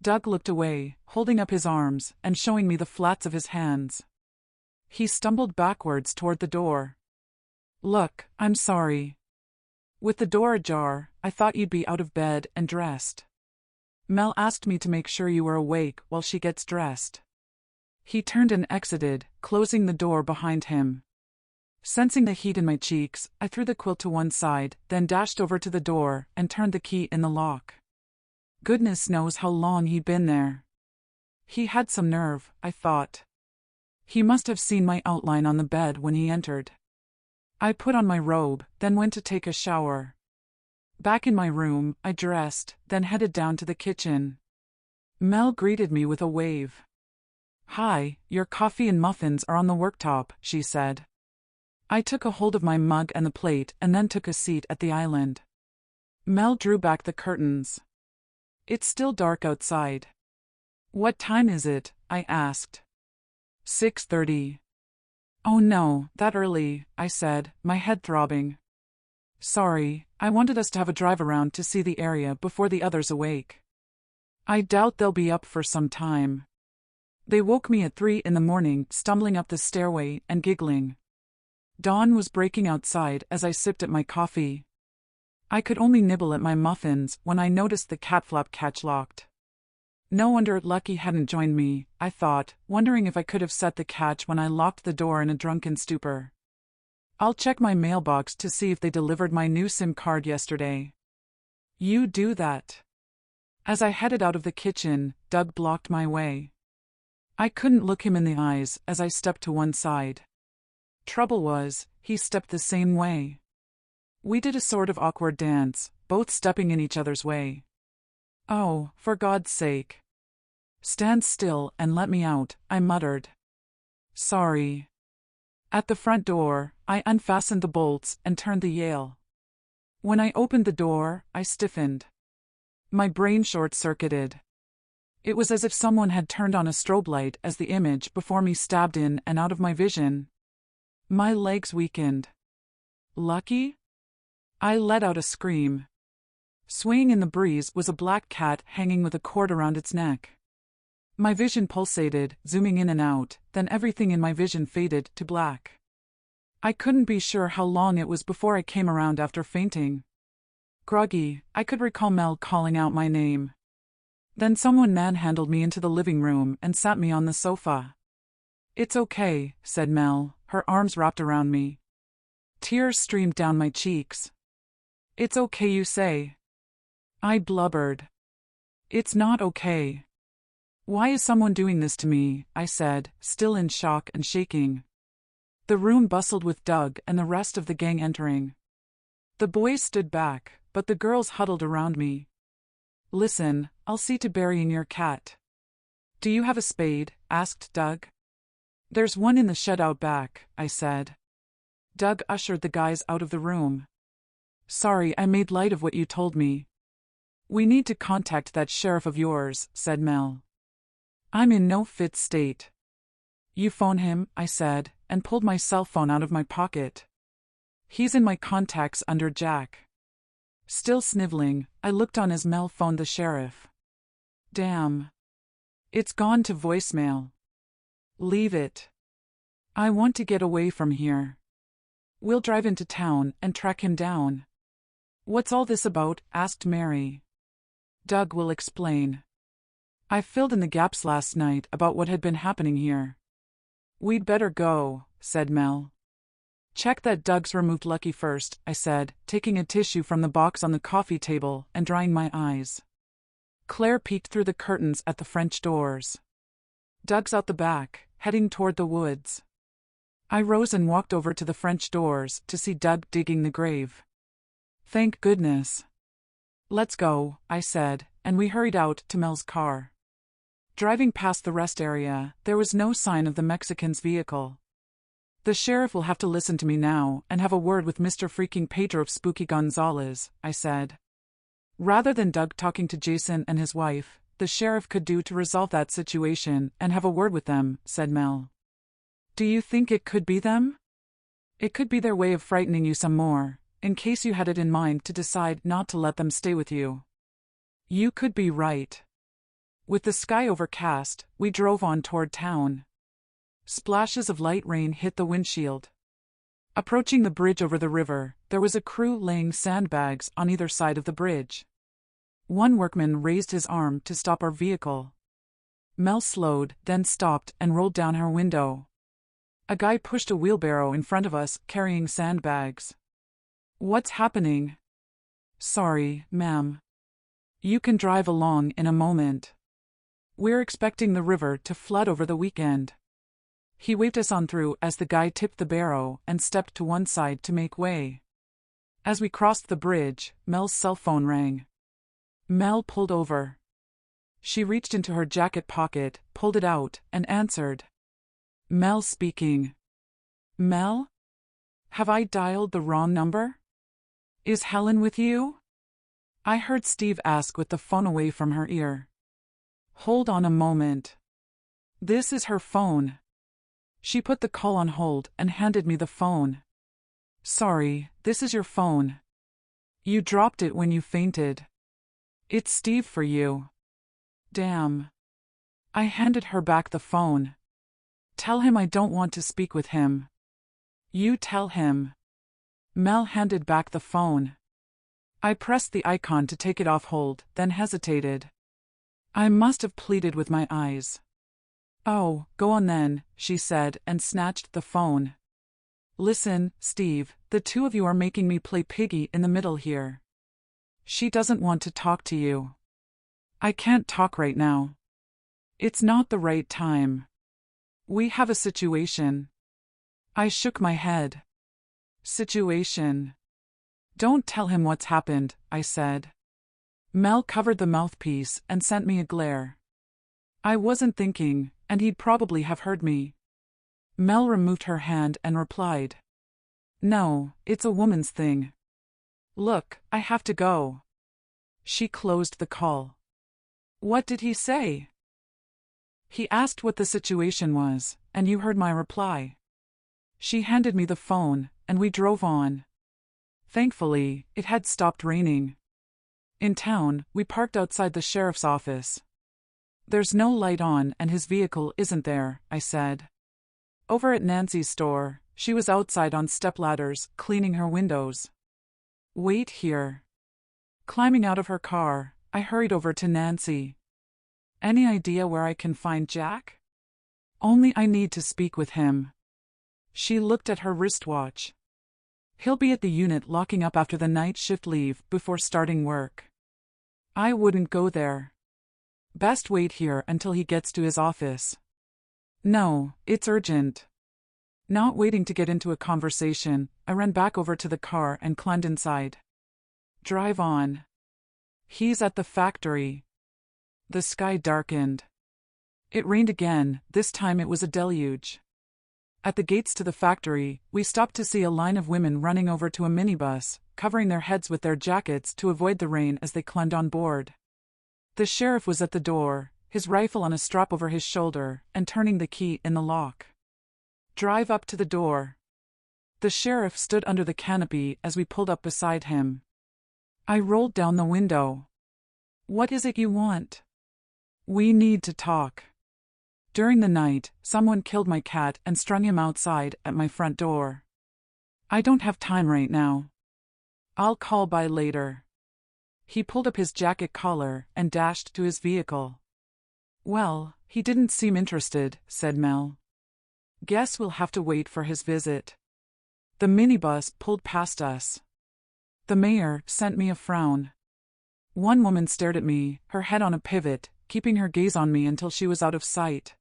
Doug looked away, holding up his arms and showing me the flats of his hands. He stumbled backwards toward the door. Look, I'm sorry. With the door ajar, I thought you'd be out of bed and dressed. Mel asked me to make sure you were awake while she gets dressed. He turned and exited, closing the door behind him. Sensing the heat in my cheeks, I threw the quilt to one side, then dashed over to the door and turned the key in the lock. Goodness knows how long he'd been there. He had some nerve, I thought. He must have seen my outline on the bed when he entered. I put on my robe, then went to take a shower. Back in my room, I dressed, then headed down to the kitchen. Mel greeted me with a wave. Hi, your coffee and muffins are on the worktop, she said. I took a hold of my mug and the plate and then took a seat at the island. Mel drew back the curtains. It's still dark outside. What time is it? I asked. 6:30. Oh no, that early, I said, my head throbbing. Sorry, I wanted us to have a drive around to see the area before the others awake. I doubt they'll be up for some time. They woke me at 3 in the morning, stumbling up the stairway and giggling. Dawn was breaking outside as I sipped at my coffee. I could only nibble at my muffins when I noticed the cat flap catch locked. No wonder Lucky hadn't joined me, I thought, wondering if I could have set the catch when I locked the door in a drunken stupor. I'll check my mailbox to see if they delivered my new SIM card yesterday. You do that. As I headed out of the kitchen, Doug blocked my way. I couldn't look him in the eyes as I stepped to one side. Trouble was, he stepped the same way. We did a sort of awkward dance, both stepping in each other's way. Oh, for God's sake. Stand still and let me out, I muttered. Sorry. At the front door, I unfastened the bolts and turned the yail. When I opened the door, I stiffened. My brain short-circuited. It was as if someone had turned on a strobe light as the image before me stabbed in and out of my vision. My legs weakened. Lucky? I let out a scream. Swaying in the breeze was a black cat hanging with a cord around its neck. My vision pulsated, zooming in and out, then everything in my vision faded to black. I couldn't be sure how long it was before I came around after fainting. Groggy, I could recall Mel calling out my name. Then someone manhandled me into the living room and sat me on the sofa. "It's okay," said Mel, her arms wrapped around me. Tears streamed down my cheeks. "It's okay, you say?" I blubbered. "It's not okay." "Why is someone doing this to me?" I said, still in shock and shaking. The room bustled with Doug and the rest of the gang entering. The boys stood back, but the girls huddled around me. "Listen, I'll see to burying your cat." "Do you have a spade?" asked Doug. "There's one in the shed out back," I said. Doug ushered the guys out of the room. "Sorry I made light of what you told me." "We need to contact that sheriff of yours," said Mel. "I'm in no fit state." "You phone him," I said, and pulled my cell phone out of my pocket. "He's in my contacts under Jack." Still sniveling, I looked on as Mel phoned the sheriff. "Damn. It's gone to voicemail." "Leave it. I want to get away from here. We'll drive into town and track him down." "What's all this about?" asked Mary. "Doug will explain. I filled in the gaps last night about what had been happening here." "We'd better go," said Mel. "Check that Doug's removed Lucky first," I said, taking a tissue from the box on the coffee table and drying my eyes. Claire peeked through the curtains at the French doors. "Doug's out the back, heading toward the woods." I rose and walked over to the French doors to see Doug digging the grave. "Thank goodness." "Let's go," I said, and we hurried out to Mel's car. Driving past the rest area, there was no sign of the Mexican's vehicle. "The sheriff will have to listen to me now and have a word with Mr. freaking Pedro Spooky Gonzalez," I said. Rather than Doug talking to Jason and his wife, the sheriff could do to resolve that situation and have a word with them, said Mel. "Do you think it could be them? It could be their way of frightening you some more, in case you had it in mind to decide not to let them stay with you." You could be right. With the sky overcast, we drove on toward town. Splashes of light rain hit the windshield. Approaching the bridge over the river, there was a crew laying sandbags on either side of the bridge. One workman raised his arm to stop our vehicle. Mel slowed, then stopped and rolled down her window. A guy pushed a wheelbarrow in front of us, carrying sandbags. "What's happening?" "Sorry, ma'am. You can drive along in a moment. We're expecting the river to flood over the weekend." He waved us on through as the guy tipped the barrow and stepped to one side to make way. As we crossed the bridge, Mel's cell phone rang. Mel pulled over. She reached into her jacket pocket, pulled it out, and answered. "Mel speaking." "Mel? Have I dialed the wrong number? Is Helen with you?" I heard Steve ask with the phone away from her ear. "Hold on a moment. This is her phone." She put the call on hold and handed me the phone. "Sorry, this is your phone. You dropped it when you fainted. It's Steve for you." "Damn." I handed her back the phone. "Tell him I don't want to speak with him." "You tell him." Mel handed back the phone. I pressed the icon to take it off hold, then hesitated. I must have pleaded with my eyes. "Oh, go on then," she said and snatched the phone. "Listen, Steve, the two of you are making me play piggy in the middle here. She doesn't want to talk to you. I can't talk right now. It's not the right time. We have a situation." I shook my head. "Situation? Don't tell him what's happened," I said. Mel covered the mouthpiece and sent me a glare. I wasn't thinking, and he'd probably have heard me. Mel removed her hand and replied. "No, it's a woman's thing. Look, I have to go." She closed the call. "What did he say?" "He asked what the situation was, and you heard my reply." She handed me the phone, and we drove on. Thankfully, it had stopped raining. In town, we parked outside the sheriff's office. "There's no light on and his vehicle isn't there," I said. "Over at Nancy's store, She was outside on stepladders, cleaning her windows. Wait here. Climbing out of her car, I hurried over to Nancy. Any idea where I can find Jack? Only I need to speak with him. She looked at her wristwatch. He'll be at the unit locking up after the night shift leave before starting work. I wouldn't go there. Best wait here until he gets to his office. No, it's urgent. Not waiting to get into a conversation, I ran back over to the car and climbed inside. Drive on. He's at the factory. The sky darkened. It rained again, this time it was a deluge. At the gates to the factory, we stopped to see a line of women running over to a minibus, covering their heads with their jackets to avoid the rain as they climbed on board. The sheriff was at the door, his rifle on a strap over his shoulder, and turning the key in the lock. Drive up to the door. The sheriff stood under the canopy as we pulled up beside him. I rolled down the window. What is it you want? We need to talk. During the night, someone killed my cat and strung him outside at my front door. I don't have time right now. I'll call by later. He pulled up his jacket collar and dashed to his vehicle. Well, he didn't seem interested, said Mel. Guess we'll have to wait for his visit. The minibus pulled past us. The mayor sent me a frown. One woman stared at me, her head on a pivot, keeping her gaze on me until she was out of sight.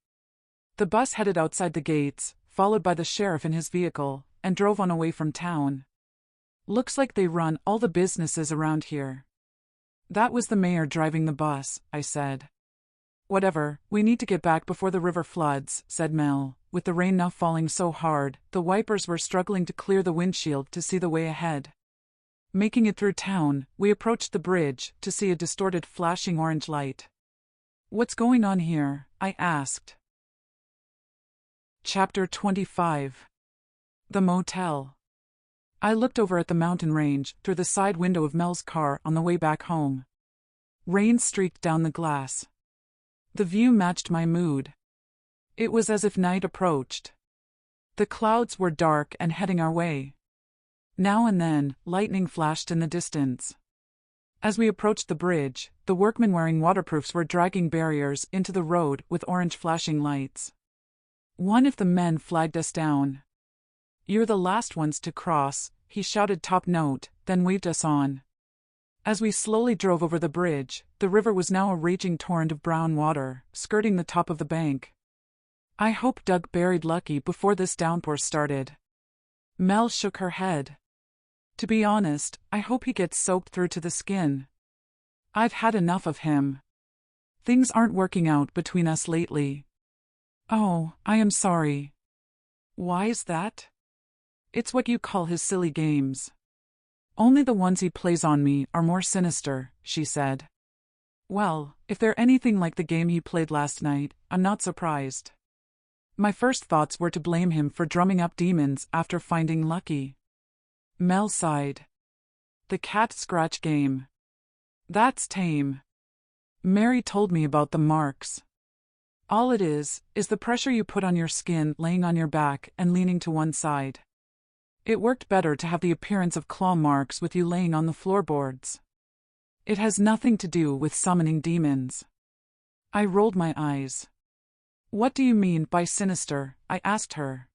The bus headed outside the gates, followed by the sheriff in his vehicle, and drove on away from town. Looks like they run all the businesses around here. That was the mayor driving the bus, I said. Whatever, we need to get back before the river floods, said Mel. With the rain now falling so hard, the wipers were struggling to clear the windshield to see the way ahead. Making it through town, we approached the bridge to see a distorted flashing orange light. What's going on here? I asked. Chapter 25. The Motel. I looked over at the mountain range through the side window of Mel's car on the way back home. Rain streaked down the glass. The view matched my mood. It was as if night approached. The clouds were dark and heading our way. Now and then, lightning flashed in the distance. As we approached the bridge, the workmen wearing waterproofs were dragging barriers into the road with orange flashing lights. One of the men flagged us down. You're the last ones to cross, he shouted top note, then waved us on. As we slowly drove over the bridge, the river was now a raging torrent of brown water, skirting the top of the bank. I hope Doug buried Lucky before this downpour started. Mel shook her head. To be honest, I hope he gets soaked through to the skin. I've had enough of him. Things aren't working out between us lately. Oh, I am sorry. Why is that? It's what you call his silly games. Only the ones he plays on me are more sinister, she said. Well, if they're anything like the game he played last night, I'm not surprised. My first thoughts were to blame him for drumming up demons after finding Lucky. Mel sighed. The cat scratch game. That's tame. Mary told me about the marks. All it is the pressure you put on your skin laying on your back and leaning to one side. It worked better to have the appearance of claw marks with you laying on the floorboards. It has nothing to do with summoning demons. I rolled my eyes. What do you mean by sinister? I asked her.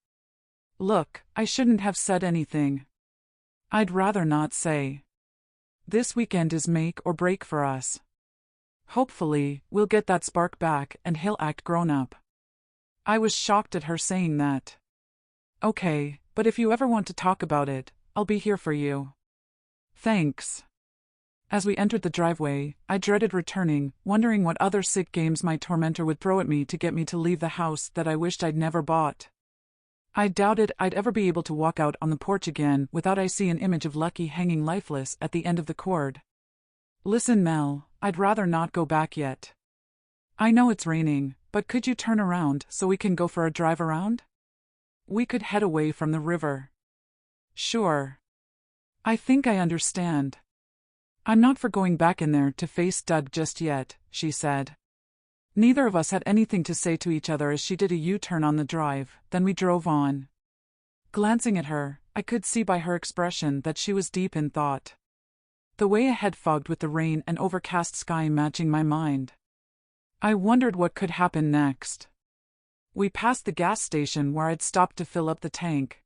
Look, I shouldn't have said anything. I'd rather not say. This weekend is make or break for us. Hopefully, we'll get that spark back and he'll act grown up. I was shocked at her saying that. Okay, but if you ever want to talk about it, I'll be here for you. Thanks. As we entered the driveway, I dreaded returning, wondering what other sick games my tormentor would throw at me to get me to leave the house that I wished I'd never bought. I doubted I'd ever be able to walk out on the porch again without I see an image of Lucky hanging lifeless at the end of the cord. Listen, Mel, I'd rather not go back yet. I know it's raining, but could you turn around so we can go for a drive around? We could head away from the river. Sure. I think I understand. I'm not for going back in there to face Doug just yet, she said. Neither of us had anything to say to each other as she did a U-turn on the drive, then we drove on. Glancing at her, I could see by her expression that she was deep in thought. The way ahead fogged with the rain and overcast sky matching my mind. I wondered what could happen next. We passed the gas station where I'd stopped to fill up the tank.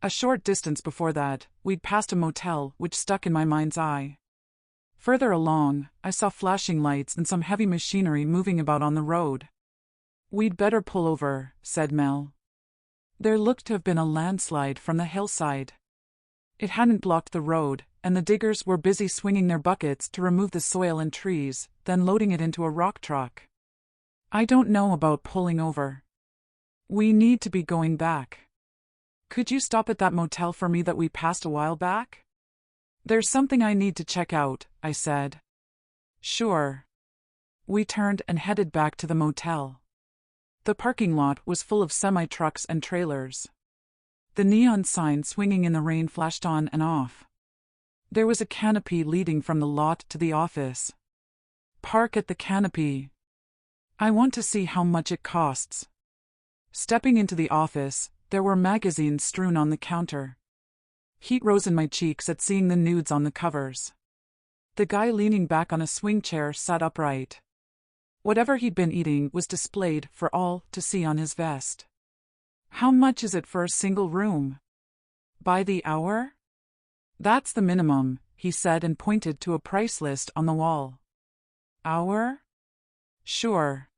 A short distance before that, we'd passed a motel which stuck in my mind's eye. Further along, I saw flashing lights and some heavy machinery moving about on the road. "We'd better pull over," said Mel. There looked to have been a landslide from the hillside. It hadn't blocked the road, and the diggers were busy swinging their buckets to remove the soil and trees, then loading it into a rock truck. "I don't know about pulling over. We need to be going back. Could you stop at that motel for me that we passed a while back? There's something I need to check out," I said. "Sure." We turned and headed back to the motel. The parking lot was full of semi-trucks and trailers. The neon sign swinging in the rain flashed on and off. There was a canopy leading from the lot to the office. "Park at the canopy. I want to see how much it costs." Stepping into the office, there were magazines strewn on the counter. Heat rose in my cheeks at seeing the nudes on the covers. The guy leaning back on a swing chair sat upright. Whatever he'd been eating was displayed for all to see on his vest. "How much is it for a single room?" "By the hour?" "That's the minimum," he said and pointed to a price list on the wall. "Hour?" "Sure.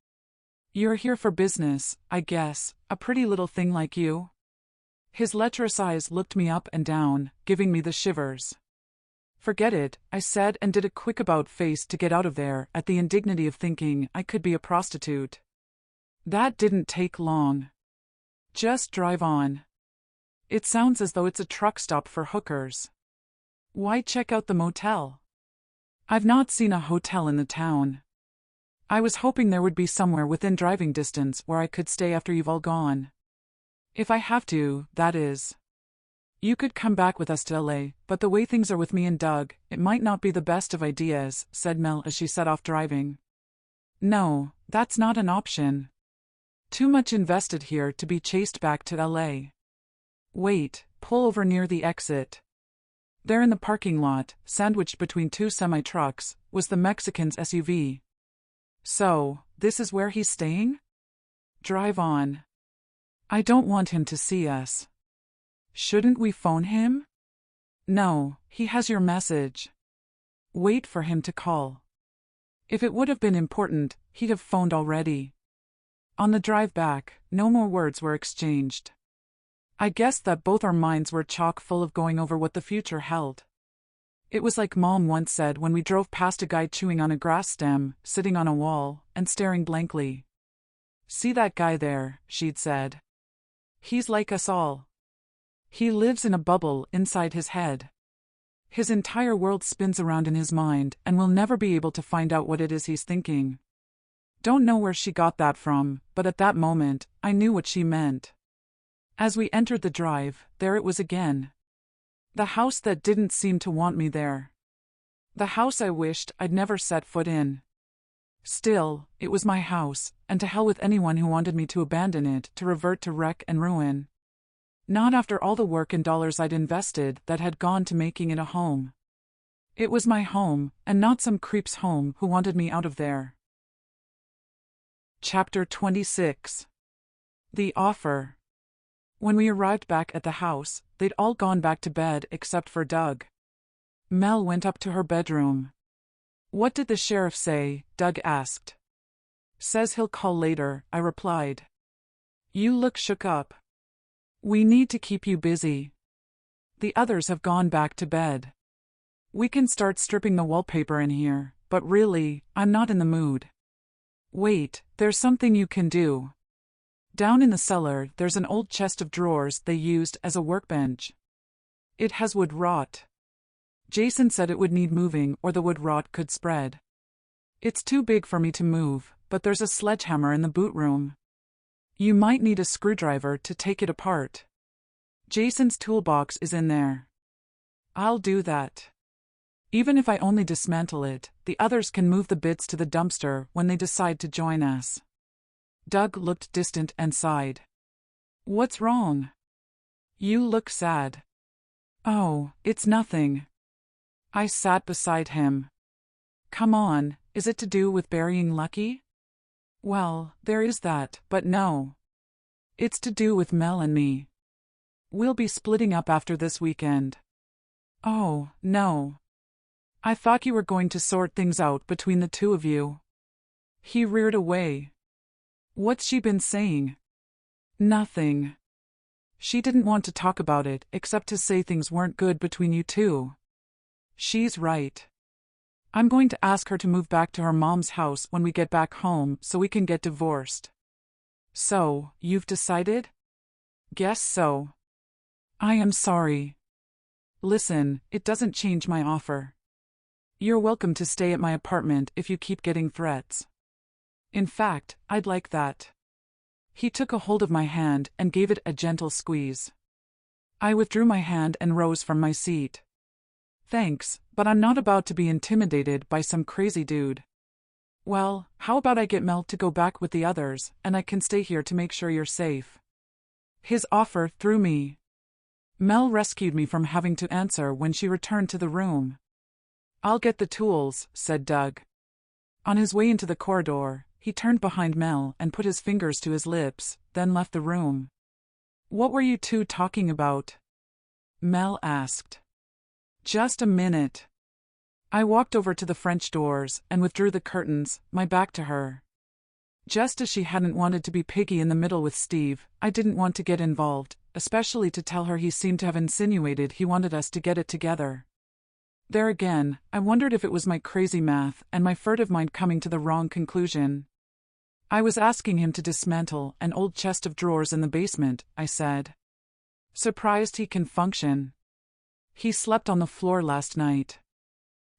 You're here for business, I guess, a pretty little thing like you." His lecherous eyes looked me up and down, giving me the shivers. "Forget it," I said and did a quick about-face to get out of there at the indignity of thinking I could be a prostitute. That didn't take long. "Just drive on. It sounds as though it's a truck stop for hookers. Why check out the motel? I've not seen a hotel in the town. I was hoping there would be somewhere within driving distance where I could stay after you've all gone. If I have to, that is. You could come back with us to LA, but the way things are with me and Doug, it might not be the best of ideas," said Mel as she set off driving. "No, that's not an option. Too much invested here to be chased back to LA. Wait, pull over near the exit." There in the parking lot, sandwiched between two semi-trucks, was the Mexican's SUV. "So, this is where he's staying?" "Drive on. I don't want him to see us." "Shouldn't we phone him?" "No, he has your message. Wait for him to call. If it would have been important, he'd have phoned already." On the drive back, no more words were exchanged. I guessed that both our minds were chock full of going over what the future held. It was like Mom once said when we drove past a guy chewing on a grass stem, sitting on a wall, and staring blankly. "See that guy there," she'd said. "He's like us all. He lives in a bubble inside his head. His entire world spins around in his mind, and we'll never be able to find out what it is he's thinking." Don't know where she got that from, but at that moment, I knew what she meant. As we entered the drive, there it was again. The house that didn't seem to want me there. The house I wished I'd never set foot in. Still, it was my house, and to hell with anyone who wanted me to abandon it, to revert to wreck and ruin. Not after all the work and dollars I'd invested that had gone to making it a home. It was my home, and not some creep's home who wanted me out of there. Chapter 26. The Offer. When we arrived back at the house, they'd all gone back to bed except for Doug. Mel went up to her bedroom. "What did the sheriff say?" Doug asked. "Says he'll call later," I replied. "You look shook up. We need to keep you busy. The others have gone back to bed. We can start stripping the wallpaper in here, but really, I'm not in the mood." "Wait, there's something you can do. Down in the cellar, there's an old chest of drawers they used as a workbench. It has wood rot. Jason said it would need moving or the wood rot could spread. It's too big for me to move, but there's a sledgehammer in the boot room. You might need a screwdriver to take it apart. Jason's toolbox is in there. I'll do that. Even if I only dismantle it, the others can move the bits to the dumpster when they decide to join us." Doug looked distant and sighed. "What's wrong?" You look sad. Oh, it's nothing. I sat beside him. Come on, is it to do with burying Lucky? Well, there is that, but no. It's to do with Mel and me. We'll be splitting up after this weekend. Oh, no. I thought you were going to sort things out between the two of you. He reared away. What's she been saying? Nothing. She didn't want to talk about it, except to say things weren't good between you two. She's right. I'm going to ask her to move back to her mom's house when we get back home so we can get divorced. So, you've decided? Guess so. I am sorry. Listen, it doesn't change my offer. You're welcome to stay at my apartment if you keep getting threats. In fact, I'd like that. He took a hold of my hand and gave it a gentle squeeze. I withdrew my hand and rose from my seat. Thanks, but I'm not about to be intimidated by some crazy dude. Well, how about I get Mel to go back with the others, and I can stay here to make sure you're safe? His offer threw me. Mel rescued me from having to answer when she returned to the room. I'll get the tools, said Doug. On his way into the corridor, he turned behind Mel and put his fingers to his lips, then left the room. What were you two talking about? Mel asked. Just a minute. I walked over to the French doors and withdrew the curtains, my back to her. Just as she hadn't wanted to be piggy in the middle with Steve, I didn't want to get involved, especially to tell her he seemed to have insinuated he wanted us to get it together. There again, I wondered if it was my crazy math and my furtive mind coming to the wrong conclusion. I was asking him to dismantle an old chest of drawers in the basement, I said. Surprised he can function. He slept on the floor last night.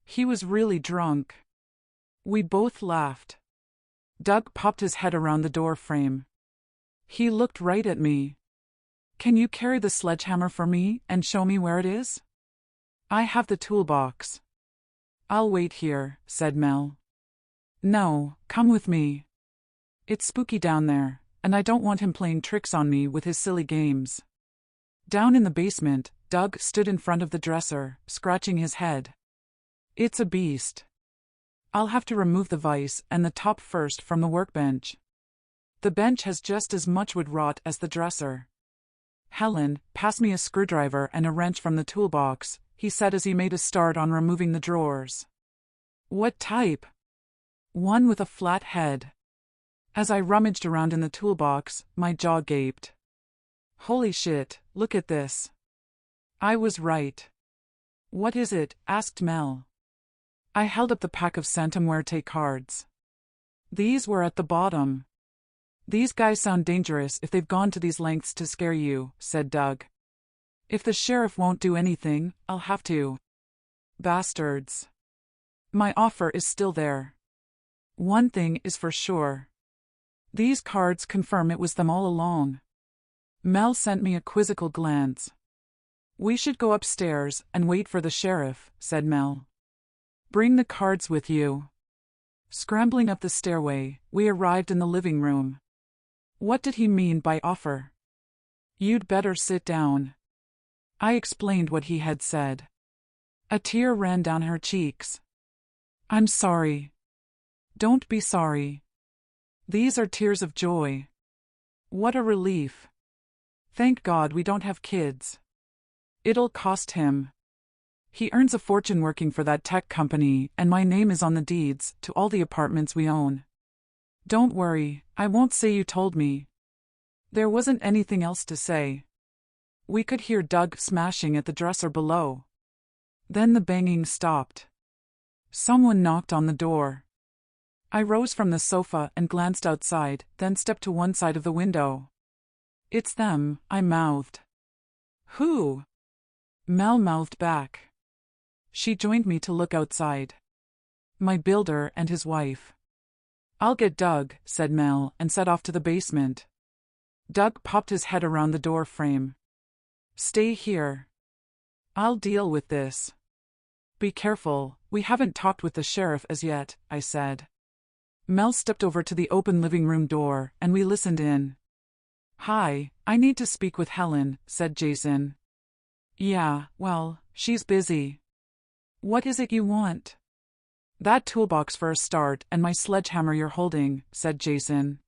He was really drunk. We both laughed. Doug popped his head around the door frame. He looked right at me. Can you carry the sledgehammer for me and show me where it is? I have the toolbox. I'll wait here, said Mel. No, come with me. It's spooky down there, and I don't want him playing tricks on me with his silly games. Down in the basement, Doug stood in front of the dresser, scratching his head. It's a beast. I'll have to remove the vise and the top first from the workbench. The bench has just as much wood rot as the dresser. Helen, pass me a screwdriver and a wrench from the toolbox, he said as he made a start on removing the drawers. What type? One with a flat head. As I rummaged around in the toolbox, my jaw gaped. Holy shit, look at this. I was right. What is it? Asked Mel. I held up the pack of Santa Muerte cards. These were at the bottom. These guys sound dangerous if they've gone to these lengths to scare you, said Doug. If the sheriff won't do anything, I'll have to. Bastards. My offer is still there. One thing is for sure. These cards confirm it was them all along. Mel sent me a quizzical glance. We should go upstairs and wait for the sheriff, said Mel. Bring the cards with you. Scrambling up the stairway, we arrived in the living room. What did he mean by offer? You'd better sit down. I explained what he had said. A tear ran down her cheeks. I'm sorry. Don't be sorry. These are tears of joy. What a relief. Thank God we don't have kids. It'll cost him. He earns a fortune working for that tech company, and my name is on the deeds to all the apartments we own. Don't worry, I won't say you told me. There wasn't anything else to say. We could hear Doug smashing at the dresser below. Then the banging stopped. Someone knocked on the door. I rose from the sofa and glanced outside, then stepped to one side of the window. It's them, I mouthed. Who? Mel mouthed back. She joined me to look outside. My builder and his wife. I'll get Doug, said Mel, and set off to the basement. Doug popped his head around the door frame. Stay here. I'll deal with this. Be careful, we haven't talked with the sheriff as yet, I said. Mel stepped over to the open living room door, and we listened in. Hi, I need to speak with Helen, said Jason. Yeah, well, she's busy. What is it you want? That toolbox for a start and my sledgehammer you're holding, said Jason.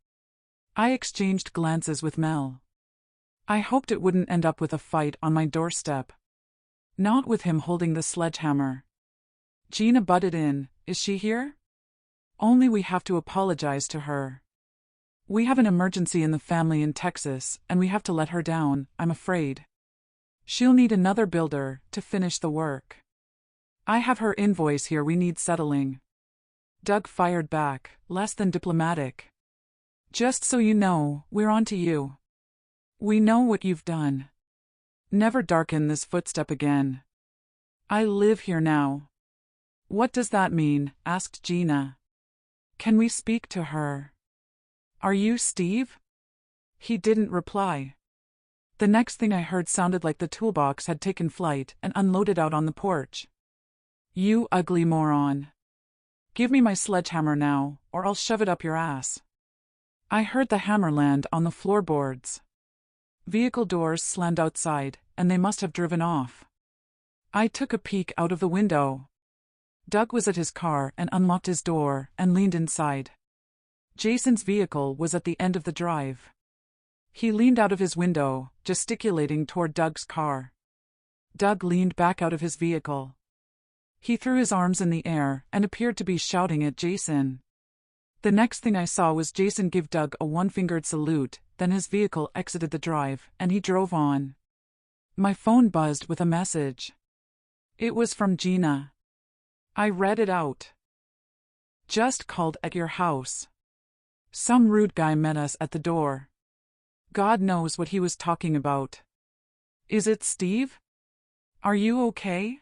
I exchanged glances with Mel. I hoped it wouldn't end up with a fight on my doorstep. Not with him holding the sledgehammer. Gina butted in. Is she here? Only we have to apologize to her. We have an emergency in the family in Texas, and we have to let her down, I'm afraid. She'll need another builder to finish the work. I have her invoice here we need settling. Doug fired back, less than diplomatic. Just so you know, we're on to you. We know what you've done. Never darken this footstep again. I live here now. What does that mean? Asked Gina. Can we speak to her? Are you Steve? He didn't reply. The next thing I heard sounded like the toolbox had taken flight and unloaded out on the porch. You ugly moron. Give me my sledgehammer now, or I'll shove it up your ass. I heard the hammer land on the floorboards. Vehicle doors slammed outside, and they must have driven off. I took a peek out of the window. Doug was at his car and unlocked his door and leaned inside. Jason's vehicle was at the end of the drive. He leaned out of his window, gesticulating toward Doug's car. Doug leaned back out of his vehicle. He threw his arms in the air and appeared to be shouting at Jason. The next thing I saw was Jason give Doug a one-fingered salute, then his vehicle exited the drive, and he drove on. My phone buzzed with a message. It was from Gina. I read it out. Just called at your house. Some rude guy met us at the door. God knows what he was talking about. Is it Steve? Are you okay?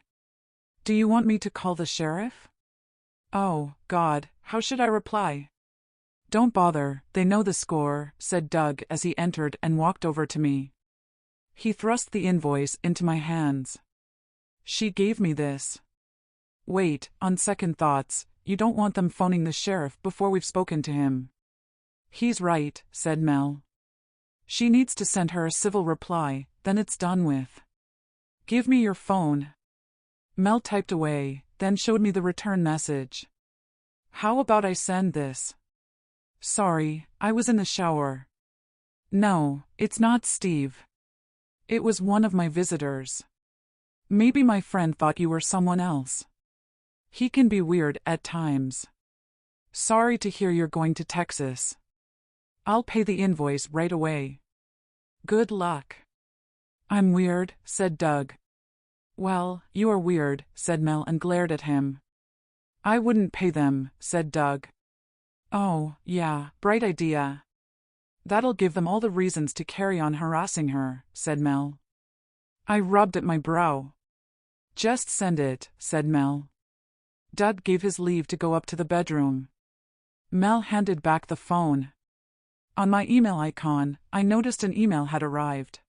Do you want me to call the sheriff? Oh, God, how should I reply? Don't bother, they know the score, said Doug as he entered and walked over to me. He thrust the invoice into my hands. She gave me this. Wait, on second thoughts, you don't want them phoning the sheriff before we've spoken to him. He's right, said Mel. She needs to send her a civil reply, then it's done with. Give me your phone. Mel typed away, then showed me the return message. How about I send this? Sorry, I was in the shower. No, it's not Steve. It was one of my visitors. Maybe my friend thought you were someone else. He can be weird at times. Sorry to hear you're going to Texas. I'll pay the invoice right away. Good luck. I'm weird, said Doug. Well, you are weird, said Mel and glared at him. I wouldn't pay them, said Doug. Oh, yeah, bright idea. That'll give them all the reasons to carry on harassing her, said Mel. I rubbed at my brow. Just send it, said Mel. Doug gave his leave to go up to the bedroom. Mel handed back the phone. On my email icon, I noticed an email had arrived.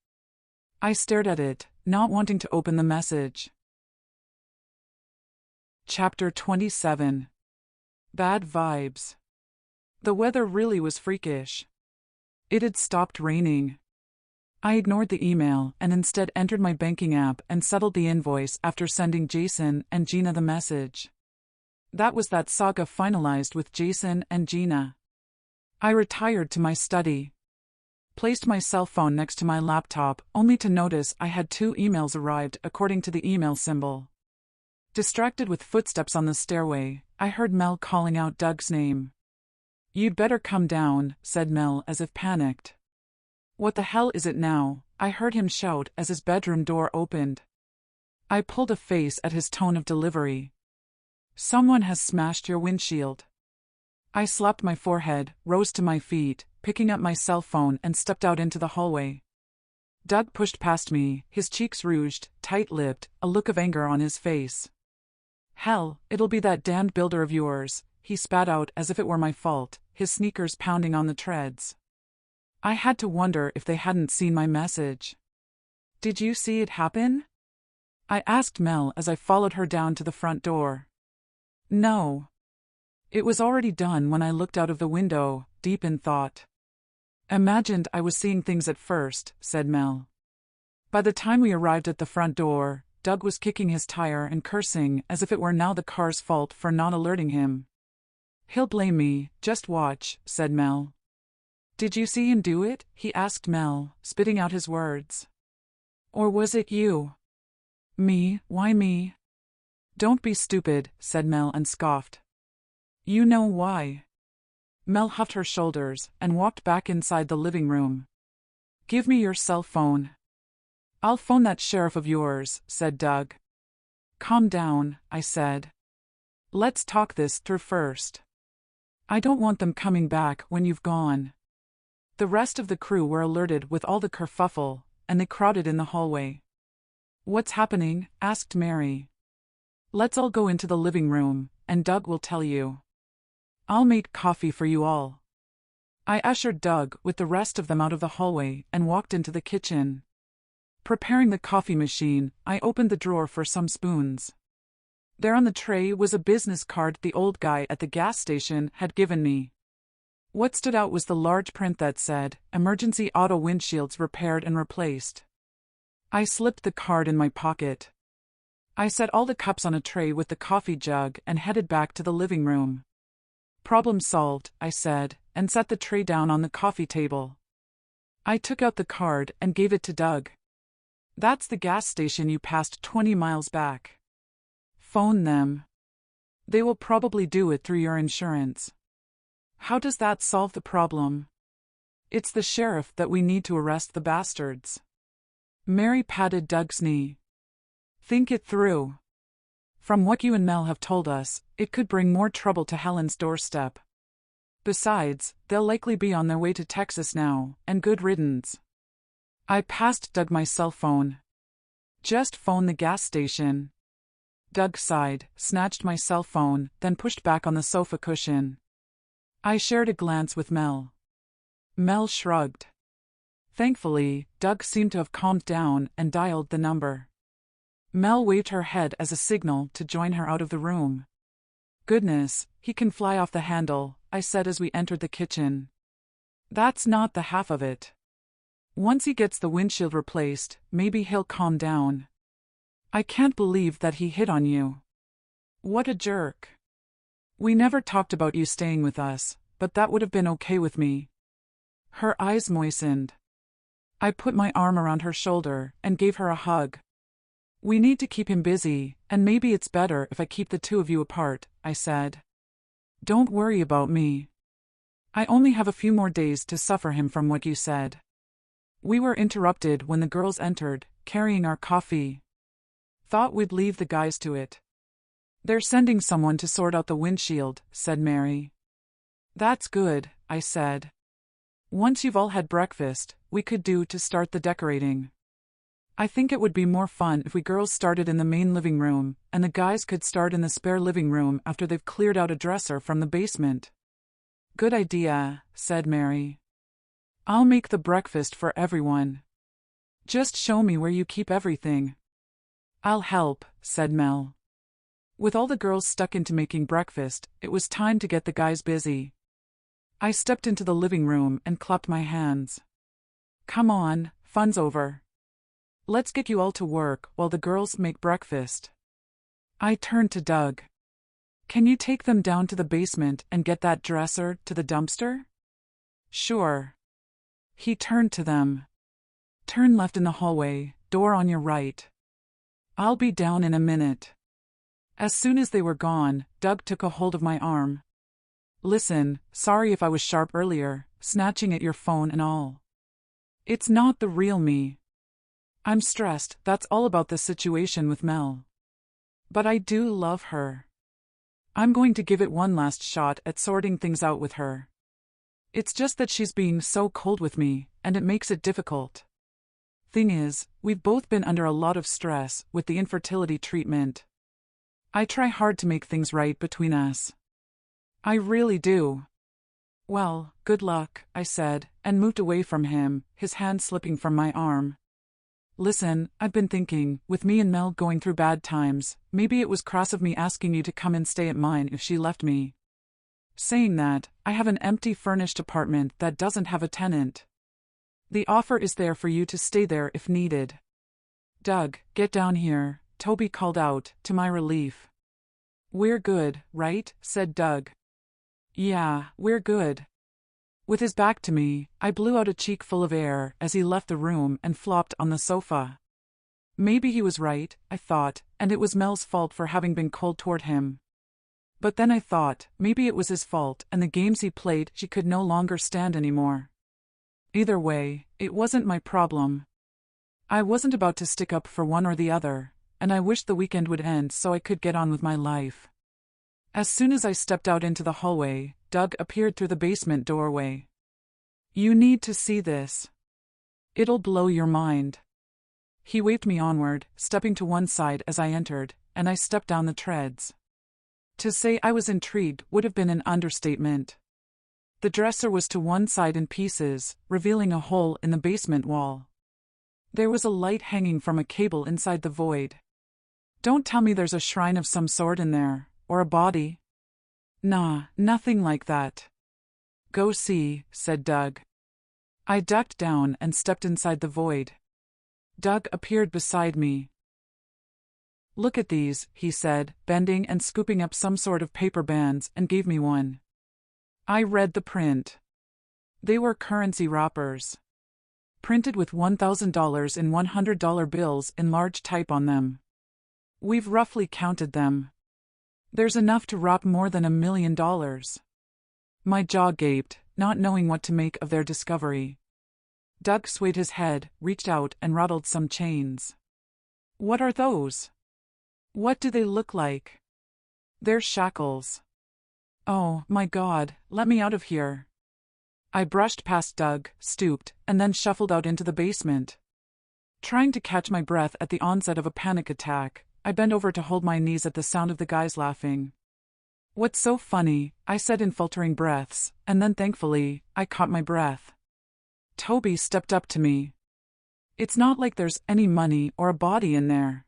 I stared at it, not wanting to open the message. Chapter 27. Bad Vibes. The weather really was freakish. It had stopped raining. I ignored the email and instead entered my banking app and settled the invoice after sending Jason and Gina the message. That was that saga finalized with Jason and Gina. I retired to my study. Placed my cell phone next to my laptop, only to notice I had 2 emails arrived according to the email symbol. Distracted with footsteps on the stairway, I heard Mel calling out Doug's name. You'd better come down, said Mel as if panicked. What the hell is it now? I heard him shout as his bedroom door opened. I pulled a face at his tone of delivery. Someone has smashed your windshield. I slapped my forehead, rose to my feet, picking up my cell phone and stepped out into the hallway. Doug pushed past me, his cheeks rouged, tight-lipped, a look of anger on his face. Hell, it'll be that damned builder of yours, he spat out as if it were my fault, his sneakers pounding on the treads. I had to wonder if they hadn't seen my message. Did you see it happen? I asked Mel as I followed her down to the front door. No. It was already done when I looked out of the window, deep in thought. Imagined I was seeing things at first, said Mel. By the time we arrived at the front door, Doug was kicking his tire and cursing as if it were now the car's fault for not alerting him. He'll blame me, just watch, said Mel. Did you see him do it? He asked Mel, spitting out his words. Or was it you? Me? Why me? Don't be stupid, said Mel and scoffed. You know why. Mel huffed her shoulders and walked back inside the living room. Give me your cell phone. I'll phone that sheriff of yours, said Doug. Calm down, I said. Let's talk this through first. I don't want them coming back when you've gone. The rest of the crew were alerted with all the kerfuffle, and they crowded in the hallway. What's happening? Asked Mary. Let's all go into the living room, and Doug will tell you. I'll make coffee for you all. I ushered Doug with the rest of them out of the hallway and walked into the kitchen. Preparing the coffee machine, I opened the drawer for some spoons. There on the tray was a business card the old guy at the gas station had given me. What stood out was the large print that said, "Emergency auto windshields repaired and replaced." I slipped the card in my pocket. I set all the cups on a tray with the coffee jug and headed back to the living room. Problem solved, I said, and set the tray down on the coffee table. I took out the card and gave it to Doug. That's the gas station you passed 20 miles back. Phone them. They will probably do it through your insurance. How does that solve the problem? It's the sheriff that we need to arrest the bastards. Mary patted Doug's knee. Think it through. From what you and Mel have told us, it could bring more trouble to Helen's doorstep. Besides, they'll likely be on their way to Texas now, and good riddance. I passed Doug my cell phone. Just phone the gas station. Doug sighed, snatched my cell phone, then pushed back on the sofa cushion. I shared a glance with Mel. Mel shrugged. Thankfully, Doug seemed to have calmed down and dialed the number. Mel waved her head as a signal to join her out of the room. Goodness, he can fly off the handle, I said as we entered the kitchen. That's not the half of it. Once he gets the windshield replaced, maybe he'll calm down. I can't believe that he hit on you. What a jerk. We never talked about you staying with us, but that would have been okay with me. Her eyes moistened. I put my arm around her shoulder and gave her a hug. We need to keep him busy, and maybe it's better if I keep the two of you apart, I said. Don't worry about me. I only have a few more days to suffer him from what you said. We were interrupted when the girls entered, carrying our coffee. Thought we'd leave the guys to it. They're sending someone to sort out the windshield, said Mary. That's good, I said. Once you've all had breakfast, we could do to start the decorating. I think it would be more fun if we girls started in the main living room, and the guys could start in the spare living room after they've cleared out a dresser from the basement. Good idea, said Mary. I'll make the breakfast for everyone. Just show me where you keep everything. I'll help, said Mel. With all the girls stuck into making breakfast, it was time to get the guys busy. I stepped into the living room and clapped my hands. Come on, fun's over. Let's get you all to work while the girls make breakfast. I turned to Doug. Can you take them down to the basement and get that dresser to the dumpster? Sure. He turned to them. Turn left in the hallway, door on your right. I'll be down in a minute. As soon as they were gone, Doug took a hold of my arm. Listen, sorry if I was sharp earlier, snatching at your phone and all. It's not the real me. I'm stressed, that's all about the situation with Mel. But I do love her. I'm going to give it one last shot at sorting things out with her. It's just that she's being so cold with me, and it makes it difficult. Thing is, we've both been under a lot of stress with the infertility treatment. I try hard to make things right between us. I really do. Well, good luck, I said, and moved away from him, his hand slipping from my arm. Listen, I've been thinking, with me and Mel going through bad times, maybe it was cross of me asking you to come and stay at mine if she left me. Saying that, I have an empty furnished apartment that doesn't have a tenant. The offer is there for you to stay there if needed. Doug, get down here, Toby called out, to my relief. We're good, right? Said Doug. Yeah, we're good. With his back to me, I blew out a cheek full of air as he left the room and flopped on the sofa. Maybe he was right, I thought, and it was Mel's fault for having been cold toward him. But then I thought, maybe it was his fault and the games he played she could no longer stand anymore. Either way, it wasn't my problem. I wasn't about to stick up for one or the other, and I wished the weekend would end so I could get on with my life. As soon as I stepped out into the hallway, Doug appeared through the basement doorway. You need to see this. It'll blow your mind. He waved me onward, stepping to one side as I entered, and I stepped down the treads. To say I was intrigued would have been an understatement. The dresser was to one side in pieces, revealing a hole in the basement wall. There was a light hanging from a cable inside the void. Don't tell me there's a shrine of some sort in there, or a body. Nah, nothing like that. Go see, said Doug. I ducked down and stepped inside the void. Doug appeared beside me. Look at these, he said, bending and scooping up some sort of paper bands and gave me one. I read the print. They were currency wrappers. Printed with $1,000 in $100 bills in large type on them. We've roughly counted them. There's enough to wrap more than $1 million. My jaw gaped, not knowing what to make of their discovery. Doug swayed his head, reached out and rattled some chains. What are those? What do they look like? They're shackles. Oh, my God, let me out of here. I brushed past Doug, stooped, and then shuffled out into the basement. Trying to catch my breath at the onset of a panic attack, I bent over to hold my knees at the sound of the guys laughing. What's so funny? I said in faltering breaths, and then thankfully, I caught my breath. Toby stepped up to me. It's not like there's any money or a body in there.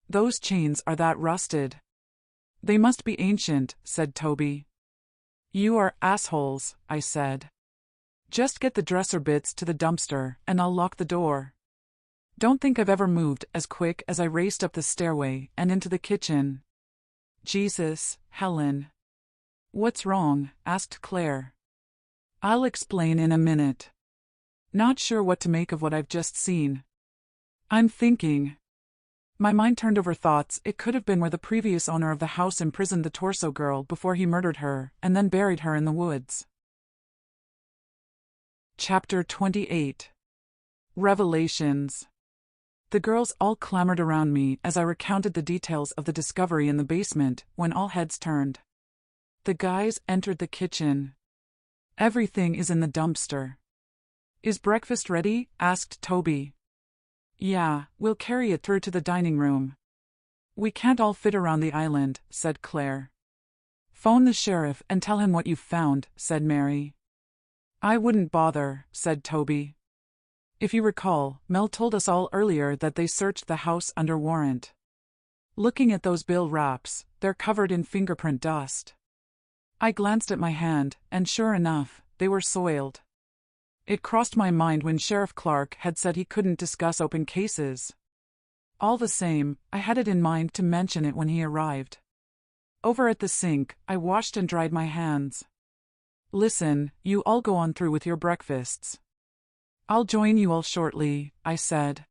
Those chains are that rusted. They must be ancient, said Toby. You are assholes, I said. Just get the dresser bits to the dumpster, and I'll lock the door. Don't think I've ever moved as quick as I raced up the stairway and into the kitchen. Jesus, Helen. What's wrong? Asked Claire. I'll explain in a minute. Not sure what to make of what I've just seen. I'm thinking. My mind turned over thoughts. It could have been where the previous owner of the house imprisoned the torso girl before he murdered her and then buried her in the woods. Chapter 28. Revelations. The girls all clamored around me as I recounted the details of the discovery in the basement when all heads turned. The guys entered the kitchen. Everything is in the dumpster. Is breakfast ready? Asked Toby. Yeah, we'll carry it through to the dining room. We can't all fit around the island, said Claire. Phone the sheriff and tell him what you've found, said Mary. I wouldn't bother, said Toby. If you recall, Mel told us all earlier that they searched the house under warrant. Looking at those bill wraps, they're covered in fingerprint dust. I glanced at my hand, and sure enough, they were soiled. It crossed my mind when Sheriff Clark had said he couldn't discuss open cases. All the same, I had it in mind to mention it when he arrived. Over at the sink, I washed and dried my hands. Listen, you all go on through with your breakfasts. I'll join you all shortly, I said.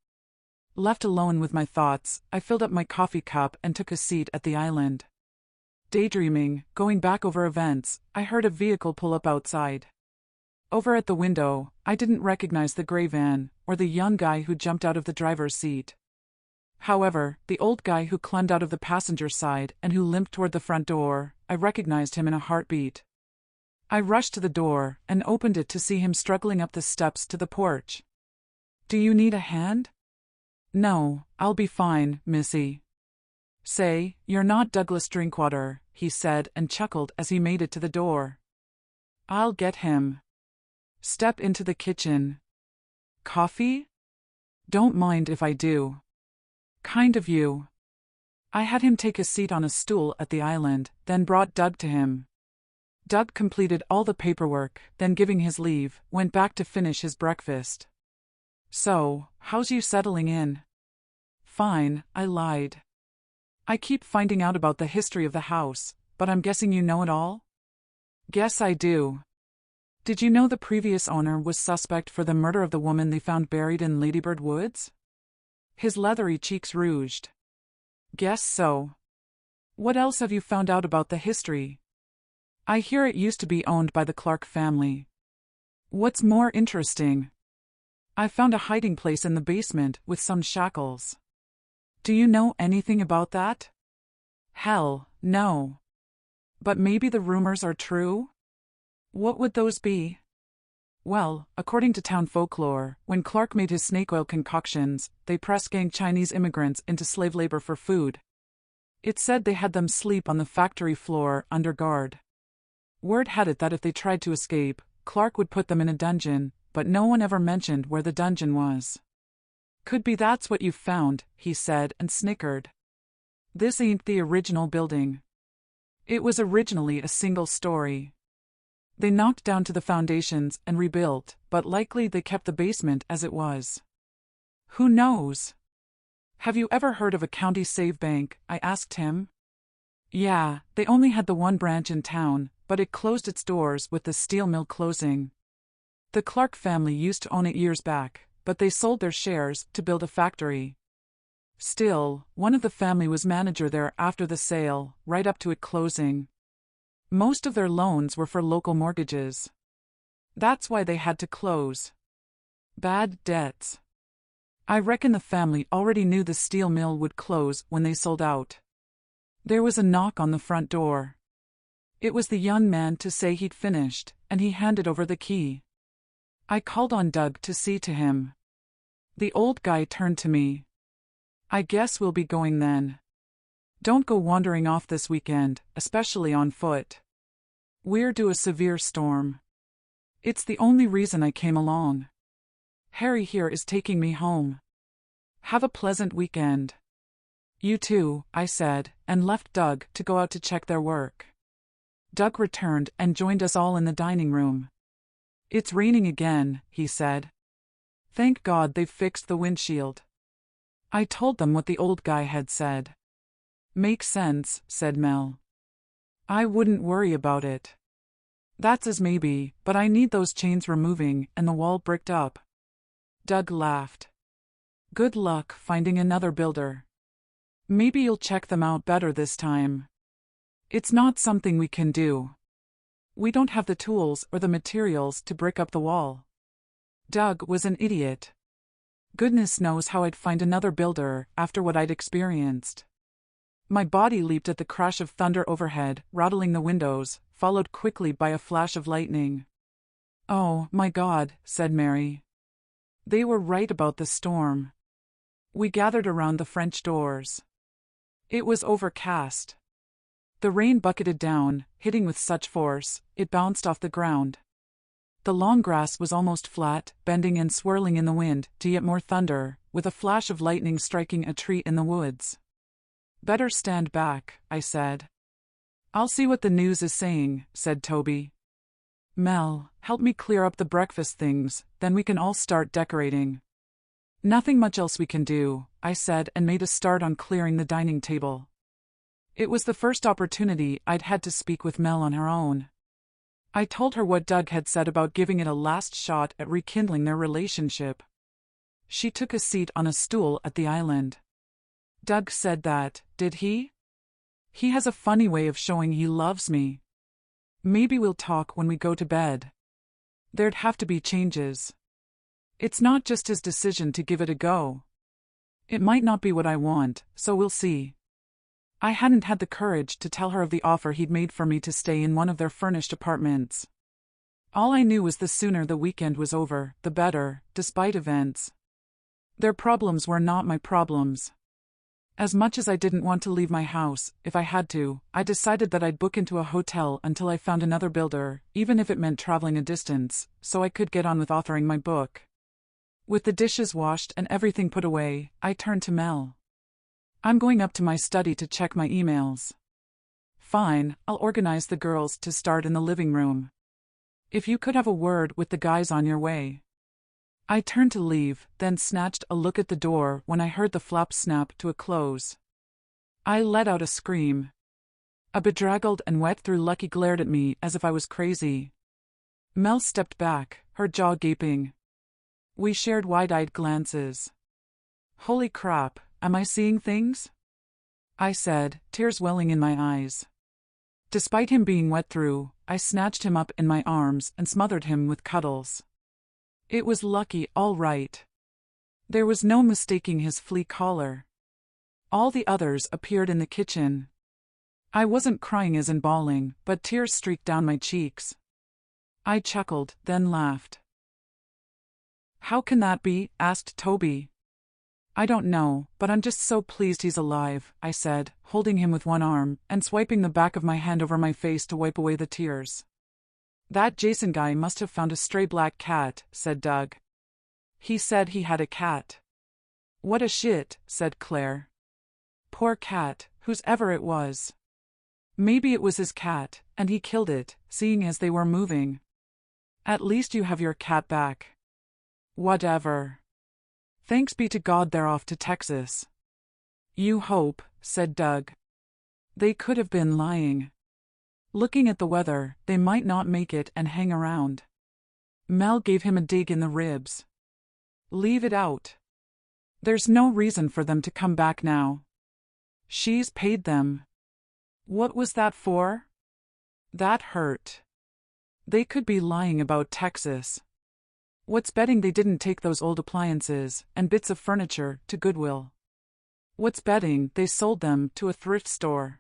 Left alone with my thoughts, I filled up my coffee cup and took a seat at the island. Daydreaming, going back over events, I heard a vehicle pull up outside. Over at the window, I didn't recognize the gray van, or the young guy who jumped out of the driver's seat. However, the old guy who climbed out of the passenger side and who limped toward the front door, I recognized him in a heartbeat. I rushed to the door and opened it to see him struggling up the steps to the porch. Do you need a hand? No, I'll be fine, Missy. Say, you're not Douglas Drinkwater, he said and chuckled as he made it to the door. I'll get him. Step into the kitchen. Coffee? Don't mind if I do. Kind of you. I had him take a seat on a stool at the island, then brought Doug to him. Doug completed all the paperwork, then giving his leave, went back to finish his breakfast. So, how's you settling in? Fine, I lied. I keep finding out about the history of the house, but I'm guessing you know it all? Guess I do. Did you know the previous owner was suspect for the murder of the woman they found buried in Ladybird Woods? His leathery cheeks rouged. Guess so. What else have you found out about the history? I hear it used to be owned by the Clark family. What's more interesting? I found a hiding place in the basement with some shackles. Do you know anything about that? Hell, no. But maybe the rumors are true? What would those be? Well, according to town folklore, when Clark made his snake oil concoctions, they press-ganged Chinese immigrants into slave labor for food. It's said they had them sleep on the factory floor under guard. Word had it that if they tried to escape, Clark would put them in a dungeon, but no one ever mentioned where the dungeon was. Could be that's what you found, he said and snickered. This ain't the original building. It was originally a single story. They knocked down to the foundations and rebuilt, but likely they kept the basement as it was. Who knows? Have you ever heard of a county save bank? I asked him. Yeah, they only had the one branch in town, but it closed its doors with the steel mill closing. The Clark family used to own it years back, but they sold their shares to build a factory. Still, one of the family was manager there after the sale, right up to it closing. Most of their loans were for local mortgages. That's why they had to close. Bad debts. I reckon the family already knew the steel mill would close when they sold out. There was a knock on the front door. It was the young man to say he'd finished, and he handed over the key. I called on Doug to see to him. The old guy turned to me. I guess we'll be going then. Don't go wandering off this weekend, especially on foot. We're due a severe storm. It's the only reason I came along. Harry here is taking me home. Have a pleasant weekend. You too, I said, and left Doug to go out to check their work. Doug returned and joined us all in the dining room. It's raining again, he said. Thank God they've fixed the windshield. I told them what the old guy had said. Makes sense, said Mel. I wouldn't worry about it. That's as maybe, but I need those chains removing and the wall bricked up. Doug laughed. Good luck finding another builder. Maybe you'll check them out better this time. It's not something we can do. We don't have the tools or the materials to brick up the wall. Doug was an idiot. Goodness knows how I'd find another builder after what I'd experienced. My body leaped at the crash of thunder overhead, rattling the windows, followed quickly by a flash of lightning. Oh, my God, said Mary. They were right about the storm. We gathered around the French doors. It was overcast. The rain bucketed down, hitting with such force, it bounced off the ground. The long grass was almost flat, bending and swirling in the wind to yet more thunder, with a flash of lightning striking a tree in the woods. Better stand back, I said. I'll see what the news is saying, said Toby. Mel, help me clear up the breakfast things, then we can all start decorating. Nothing much else we can do, I said and made a start on clearing the dining table. It was the first opportunity I'd had to speak with Mel on her own. I told her what Doug had said about giving it a last shot at rekindling their relationship. She took a seat on a stool at the island. Doug said that, did he? He has a funny way of showing he loves me. Maybe we'll talk when we go to bed. There'd have to be changes. It's not just his decision to give it a go. It might not be what I want, so we'll see. I hadn't had the courage to tell her of the offer he'd made for me to stay in one of their furnished apartments. All I knew was the sooner the weekend was over, the better, despite events. Their problems were not my problems. As much as I didn't want to leave my house, if I had to, I decided that I'd book into a hotel until I found another builder, even if it meant traveling a distance, so I could get on with authoring my book. With the dishes washed and everything put away, I turned to Mel. I'm going up to my study to check my emails. Fine, I'll organize the girls to start in the living room. If you could have a word with the guys on your way. I turned to leave, then snatched a look at the door when I heard the flap snap to a close. I let out a scream. A bedraggled and wet-through Lucky glared at me as if I was crazy. Mel stepped back, her jaw gaping. We shared wide-eyed glances. Holy crap, am I seeing things? I said, tears welling in my eyes. Despite him being wet through, I snatched him up in my arms and smothered him with cuddles. It was Lucky, all right. There was no mistaking his flea collar. All the others appeared in the kitchen. I wasn't crying as in bawling, but tears streaked down my cheeks. I chuckled, then laughed. How can that be? Asked Toby. I don't know, but I'm just so pleased he's alive, I said, holding him with one arm, and swiping the back of my hand over my face to wipe away the tears. That Jason guy must have found a stray black cat, said Doug. He said he had a cat. What a shit, said Claire. Poor cat, whose ever it was. Maybe it was his cat, and he killed it, seeing as they were moving. At least you have your cat back. Whatever. Thanks be to God they're off to Texas. You hope, said Doug. They could have been lying. Looking at the weather, they might not make it and hang around. Mel gave him a dig in the ribs. Leave it out. There's no reason for them to come back now. She's paid them. What was that for? That hurt. They could be lying about Texas. What's betting they didn't take those old appliances and bits of furniture to Goodwill? What's betting they sold them to a thrift store?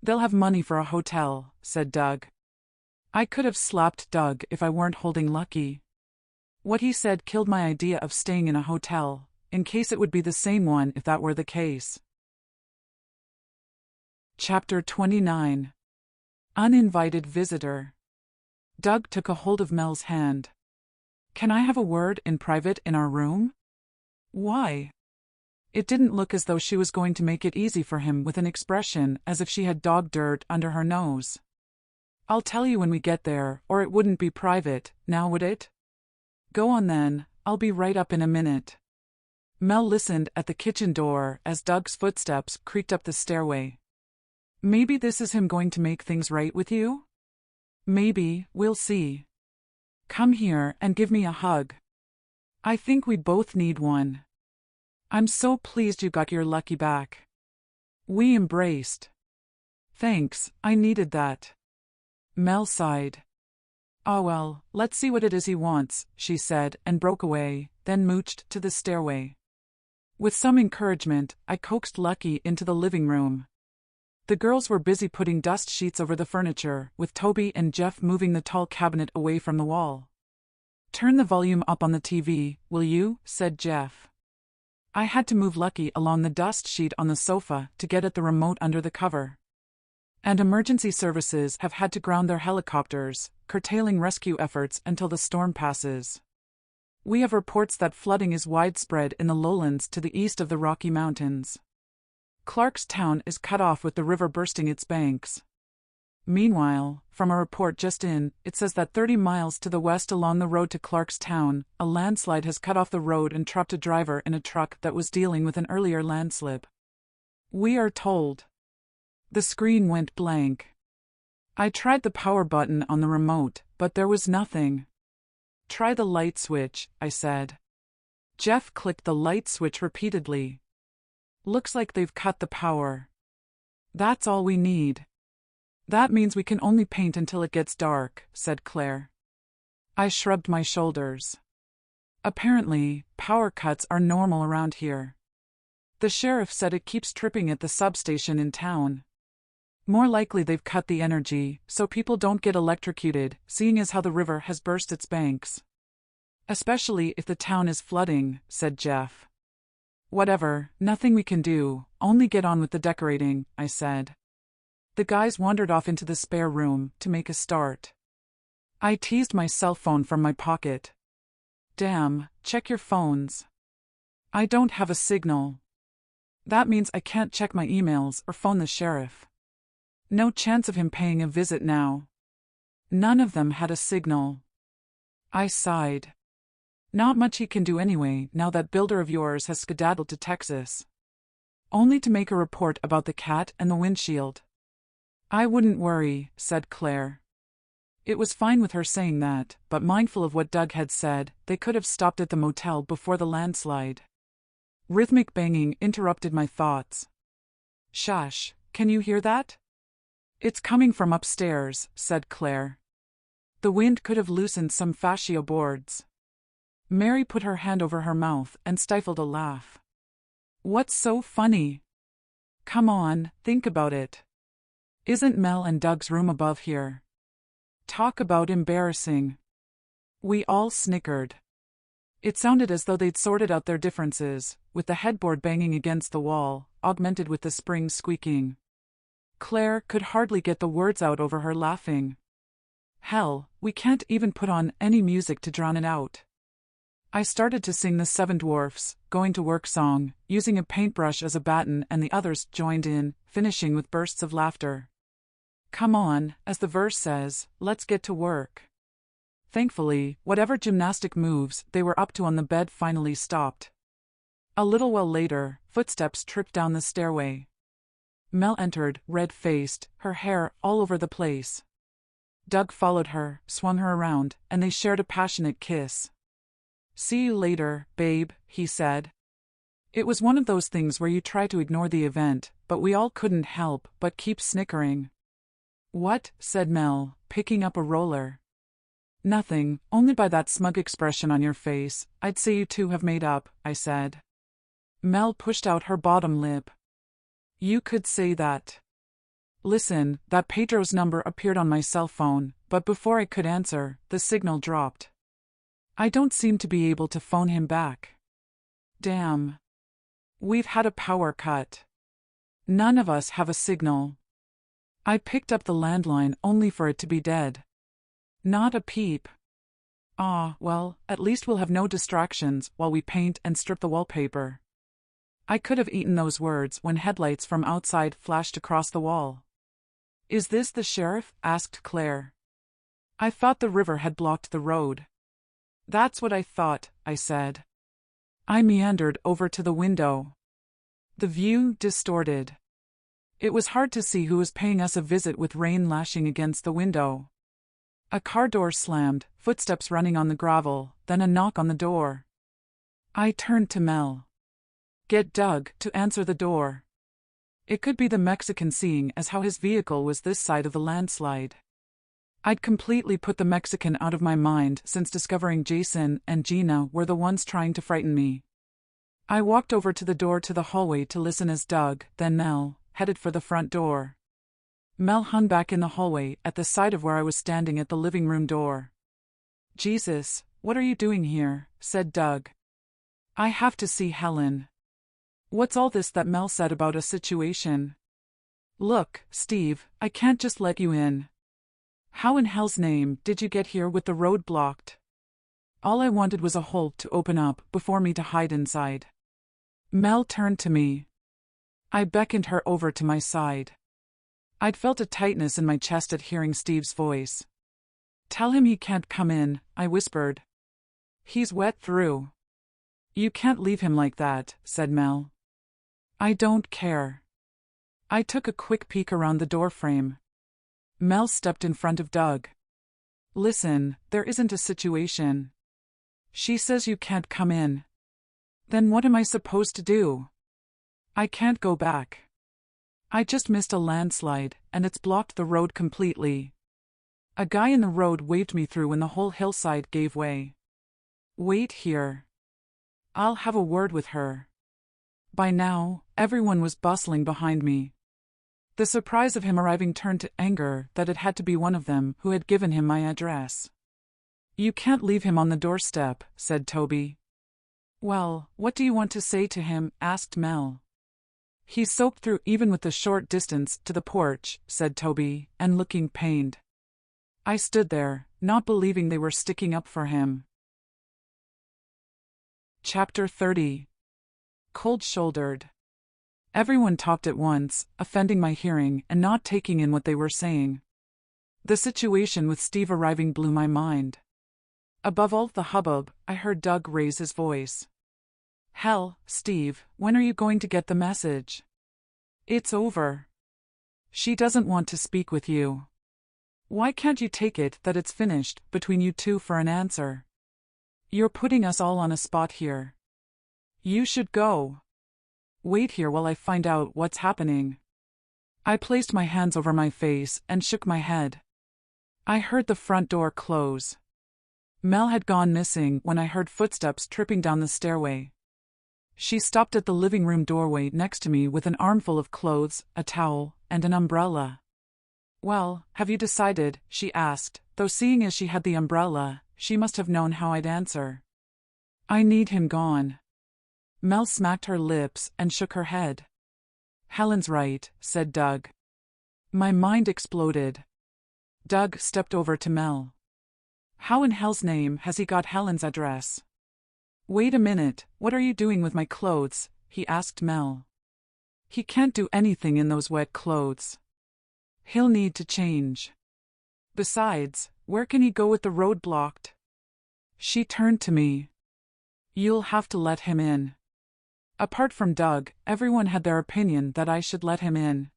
They'll have money for a hotel, said Doug. I could have slapped Doug if I weren't holding Lucky. What he said killed my idea of staying in a hotel, in case it would be the same one if that were the case. Chapter 29. Uninvited Visitor. Doug took a hold of Mel's hand. Can I have a word in private in our room? Why? It didn't look as though she was going to make it easy for him with an expression as if she had dog dirt under her nose. I'll tell you when we get there, or it wouldn't be private, now would it? Go on then, I'll be right up in a minute. Mel listened at the kitchen door as Doug's footsteps creaked up the stairway. Maybe this is him going to make things right with you? Maybe, we'll see. Come here and give me a hug. I think we both need one. I'm so pleased you got your Lucky back. We embraced. Thanks, I needed that. Mel sighed. Oh well, let's see what it is he wants, she said and broke away, then mooched to the stairway. With some encouragement, I coaxed Lucky into the living room. The girls were busy putting dust sheets over the furniture, with Toby and Jeff moving the tall cabinet away from the wall. Turn the volume up on the TV, will you? Said Jeff. I had to move Lucky along the dust sheet on the sofa to get at the remote under the cover. And emergency services have had to ground their helicopters, curtailing rescue efforts until the storm passes. We have reports that flooding is widespread in the lowlands to the east of the Rocky Mountains. Clarkstown is cut off with the river bursting its banks. Meanwhile, from a report just in, it says that 30 miles to the west along the road to Clarkstown, a landslide has cut off the road and trapped a driver in a truck that was dealing with an earlier landslip. We are told. The screen went blank. I tried the power button on the remote, but there was nothing. Try the light switch, I said. Jeff clicked the light switch repeatedly. Looks like they've cut the power. That's all we need. That means we can only paint until it gets dark, said Claire. I shrugged my shoulders. Apparently, power cuts are normal around here. The sheriff said it keeps tripping at the substation in town. More likely they've cut the energy, so people don't get electrocuted, seeing as how the river has burst its banks. Especially if the town is flooding, said Jeff. Whatever, nothing we can do, only get on with the decorating, I said. The guys wandered off into the spare room to make a start. I teased my cell phone from my pocket. Damn, check your phones. I don't have a signal. That means I can't check my emails or phone the sheriff. No chance of him paying a visit now. None of them had a signal. I sighed. Not much he can do anyway, now that builder of yours has skedaddled to Texas. Only to make a report about the cat and the windshield. I wouldn't worry, said Claire. It was fine with her saying that, but mindful of what Doug had said, they could have stopped at the motel before the landslide. Rhythmic banging interrupted my thoughts. Shush, can you hear that? It's coming from upstairs, said Claire. The wind could have loosened some fascia boards. Mary put her hand over her mouth and stifled a laugh. What's so funny? Come on, think about it. Isn't Mel and Doug's room above here? Talk about embarrassing. We all snickered. It sounded as though they'd sorted out their differences, with the headboard banging against the wall, augmented with the springs squeaking. Claire could hardly get the words out over her laughing. Hell, we can't even put on any music to drown it out. I started to sing the Seven Dwarfs' Going to Work song, using a paintbrush as a baton, and the others joined in, finishing with bursts of laughter. Come on, as the verse says, let's get to work. Thankfully, whatever gymnastic moves they were up to on the bed finally stopped. A little while later, footsteps tripped down the stairway. Mel entered, red-faced, her hair all over the place. Doug followed her, swung her around, and they shared a passionate kiss. See you later, babe, he said. It was one of those things where you try to ignore the event, but we all couldn't help but keep snickering. What? Said Mel, picking up a roller. Nothing, only by that smug expression on your face, I'd say you two have made up, I said. Mel pushed out her bottom lip. You could say that. Listen, that Pedro's number appeared on my cell phone, but before I could answer, the signal dropped. I don't seem to be able to phone him back. Damn. We've had a power cut. None of us have a signal. I picked up the landline only for it to be dead. Not a peep. Ah, well, at least we'll have no distractions while we paint and strip the wallpaper. I could have eaten those words when headlights from outside flashed across the wall. Is this the sheriff? Asked Claire. I thought the river had blocked the road. That's what I thought, I said. I meandered over to the window. The view distorted. It was hard to see who was paying us a visit with rain lashing against the window. A car door slammed, footsteps running on the gravel, then a knock on the door. I turned to Mel. Get Doug to answer the door. It could be the Mexican, seeing as how his vehicle was this side of the landslide. I'd completely put the Mexican out of my mind since discovering Jason and Gina were the ones trying to frighten me. I walked over to the door to the hallway to listen as Doug, then Mel, headed for the front door. Mel hung back in the hallway at the side of where I was standing at the living room door. Jesus, what are you doing here? Said Doug. I have to see Helen. What's all this that Mel said about a situation? Look, Steve, I can't just let you in. How in hell's name did you get here with the road blocked? All I wanted was a hole to open up before me to hide inside. Mel turned to me. I beckoned her over to my side. I'd felt a tightness in my chest at hearing Steve's voice. Tell him he can't come in, I whispered. He's wet through. You can't leave him like that, said Mel. I don't care. I took a quick peek around the doorframe. Mel stepped in front of Doug. Listen, there isn't a situation. She says you can't come in. Then what am I supposed to do? I can't go back. I just missed a landslide, and it's blocked the road completely. A guy in the road waved me through when the whole hillside gave way. Wait here. I'll have a word with her. By now, everyone was bustling behind me. The surprise of him arriving turned to anger that it had to be one of them who had given him my address. You can't leave him on the doorstep, said Toby. Well, what do you want to say to him? Asked Mel. He's soaked through even with the short distance to the porch, said Toby, and looking pained. I stood there, not believing they were sticking up for him. Chapter 30. Cold-shouldered. Everyone talked at once, offending my hearing and not taking in what they were saying. The situation with Steve arriving blew my mind. Above all the hubbub, I heard Doug raise his voice. "Hell, Steve, when are you going to get the message? It's over. She doesn't want to speak with you. Why can't you take it that it's finished between you two for an answer? You're putting us all on a spot here. You should go. Wait here while I find out what's happening." I placed my hands over my face and shook my head. I heard the front door close. Mel had gone missing when I heard footsteps tripping down the stairway. She stopped at the living room doorway next to me with an armful of clothes, a towel, and an umbrella. "Well, have you decided?" she asked, though seeing as she had the umbrella, she must have known how I'd answer. "I need him gone." Mel smacked her lips and shook her head. "Helen's right," said Doug. My mind exploded. Doug stepped over to Mel. "How in hell's name has he got Helen's address?" "Wait a minute, what are you doing with my clothes?" he asked Mel. "He can't do anything in those wet clothes. He'll need to change. Besides, where can he go with the road blocked?" She turned to me. "You'll have to let him in." Apart from Doug, everyone had their opinion that I should let him in.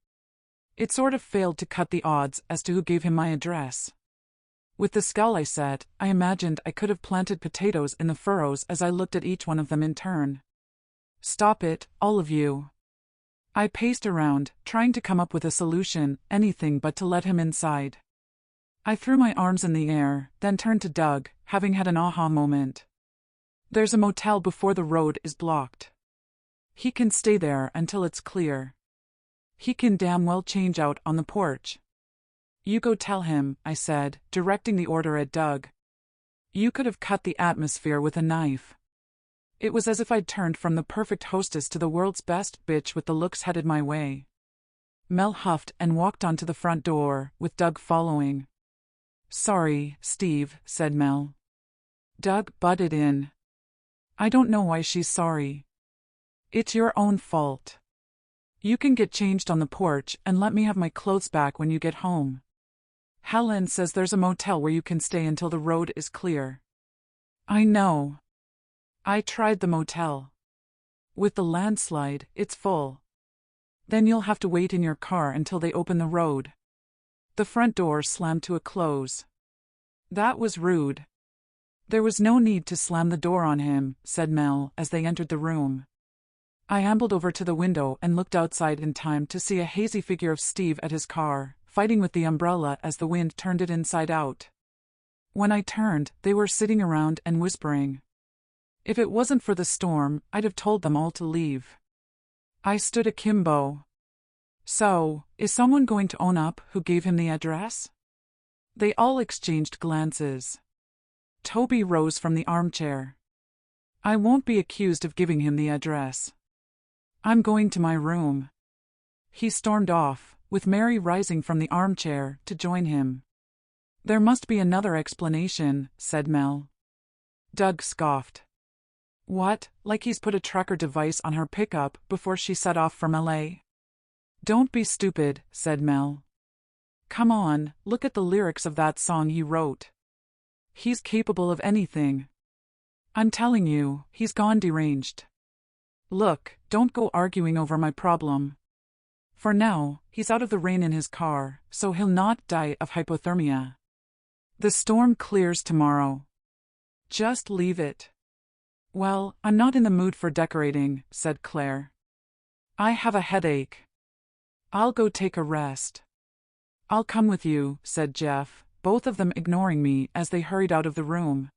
It sort of failed to cut the odds as to who gave him my address. With the scowl I set, I imagined I could have planted potatoes in the furrows as I looked at each one of them in turn. "Stop it, all of you." I paced around, trying to come up with a solution, anything but to let him inside. I threw my arms in the air, then turned to Doug, having had an aha moment. "There's a motel before the road is blocked. He can stay there until it's clear. He can damn well change out on the porch." "You go tell him," I said, directing the order at Doug. You could have cut the atmosphere with a knife. It was as if I'd turned from the perfect hostess to the world's best bitch with the looks headed my way. Mel huffed and walked onto the front door, with Doug following. "Sorry, Steve," said Mel. Doug butted in. "I don't know why she's sorry. It's your own fault. You can get changed on the porch and let me have my clothes back when you get home. Helen says there's a motel where you can stay until the road is clear." "I know. I tried the motel. With the landslide, it's full. Then you'll have to wait in your car until they open the road." The front door slammed to a close. "That was rude." "There was no need to slam the door on him," said Mel as they entered the room. I ambled over to the window and looked outside in time to see a hazy figure of Steve at his car, fighting with the umbrella as the wind turned it inside out. When I turned, they were sitting around and whispering. If it wasn't for the storm, I'd have told them all to leave. I stood akimbo. "So, is someone going to own up who gave him the address?" They all exchanged glances. Toby rose from the armchair. "I won't be accused of giving him the address. I'm going to my room." He stormed off, with Mary rising from the armchair to join him. "There must be another explanation," said Mel. Doug scoffed. "What, like he's put a tracker device on her pickup before she set off from LA? "Don't be stupid," said Mel. "Come on, look at the lyrics of that song he wrote. He's capable of anything. I'm telling you, he's gone deranged. Look, don't go arguing over my problem. For now, he's out of the rain in his car, so he'll not die of hypothermia. The storm clears tomorrow. Just leave it." "Well, I'm not in the mood for decorating," said Claire. "I have a headache. I'll go take a rest." "I'll come with you," said Jeff, both of them ignoring me as they hurried out of the room.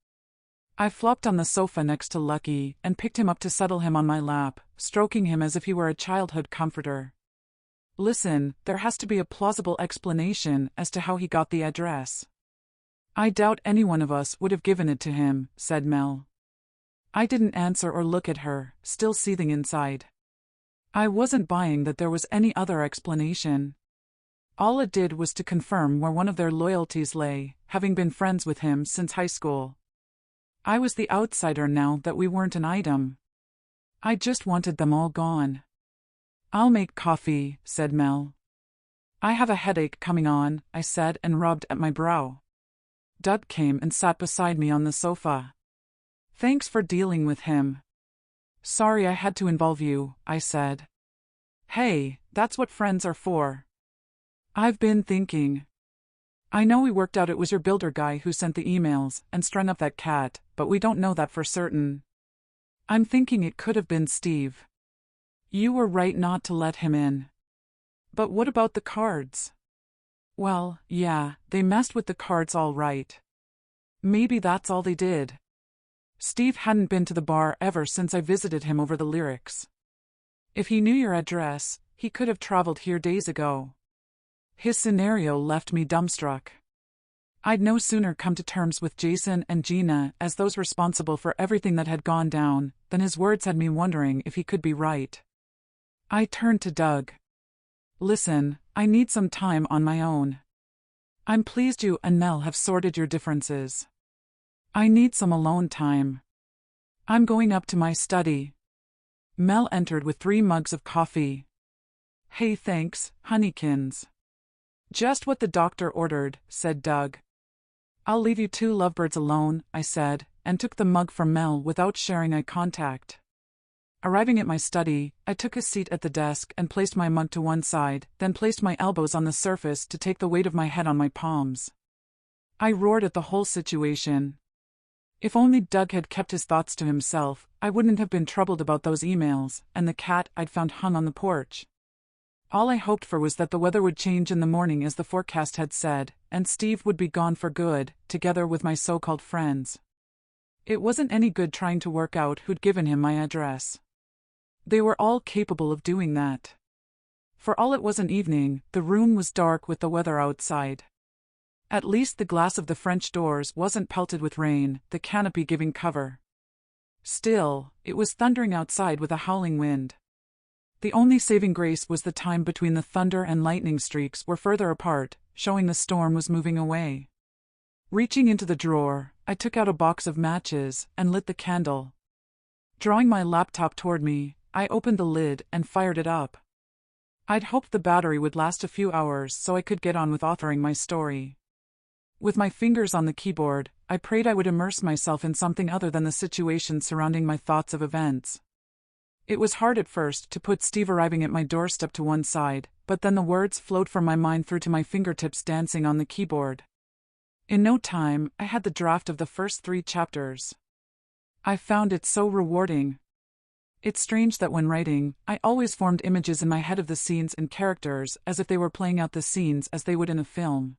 I flopped on the sofa next to Lucky and picked him up to settle him on my lap, stroking him as if he were a childhood comforter. "Listen, there has to be a plausible explanation as to how he got the address." "I doubt any one of us would have given it to him," said Mel. I didn't answer or look at her, still seething inside. I wasn't buying that there was any other explanation. All it did was to confirm where one of their loyalties lay, having been friends with him since high school. I was the outsider now that we weren't an item. I just wanted them all gone. I'll make coffee, said Mel. I have a headache coming on, I said and rubbed at my brow. Doug came and sat beside me on the sofa. Thanks for dealing with him. Sorry I had to involve you, I said. Hey, that's what friends are for. I've been thinking. I know we worked out it was your builder guy who sent the emails and strung up that cat, but we don't know that for certain. I'm thinking it could have been Steve. You were right not to let him in. But what about the cards? Well, yeah, they messed with the cards all right. Maybe that's all they did. Steve hadn't been to the bar ever since I visited him over the lyrics. If he knew your address, he could have traveled here days ago. His scenario left me dumbstruck. I'd no sooner come to terms with Jason and Gina as those responsible for everything that had gone down, than his words had me wondering if he could be right. I turned to Doug. Listen, I need some time on my own. I'm pleased you and Mel have sorted your differences. I need some alone time. I'm going up to my study. Mel entered with 3 mugs of coffee. Hey, thanks, honeykins. Just what the doctor ordered, said Doug. I'll leave you 2 lovebirds alone, I said, and took the mug from Mel without sharing eye contact. Arriving at my study, I took a seat at the desk and placed my mug to one side, then placed my elbows on the surface to take the weight of my head on my palms. I roared at the whole situation. If only Doug had kept his thoughts to himself, I wouldn't have been troubled about those emails and the cat I'd found hung on the porch. All I hoped for was that the weather would change in the morning as the forecast had said, and Steve would be gone for good, together with my so-called friends. It wasn't any good trying to work out who'd given him my address. They were all capable of doing that. For all it was an evening, the room was dark with the weather outside. At least the glass of the French doors wasn't pelted with rain, the canopy giving cover. Still, it was thundering outside with a howling wind. The only saving grace was the time between the thunder and lightning streaks were further apart, showing the storm was moving away. Reaching into the drawer, I took out a box of matches and lit the candle. Drawing my laptop toward me, I opened the lid and fired it up. I'd hoped the battery would last a few hours so I could get on with authoring my story. With my fingers on the keyboard, I prayed I would immerse myself in something other than the situation surrounding my thoughts of events. It was hard at first to put Steve arriving at my doorstep to one side, but then the words flowed from my mind through to my fingertips dancing on the keyboard. In no time, I had the draft of the first 3 chapters. I found it so rewarding. It's strange that when writing, I always formed images in my head of the scenes and characters as if they were playing out the scenes as they would in a film.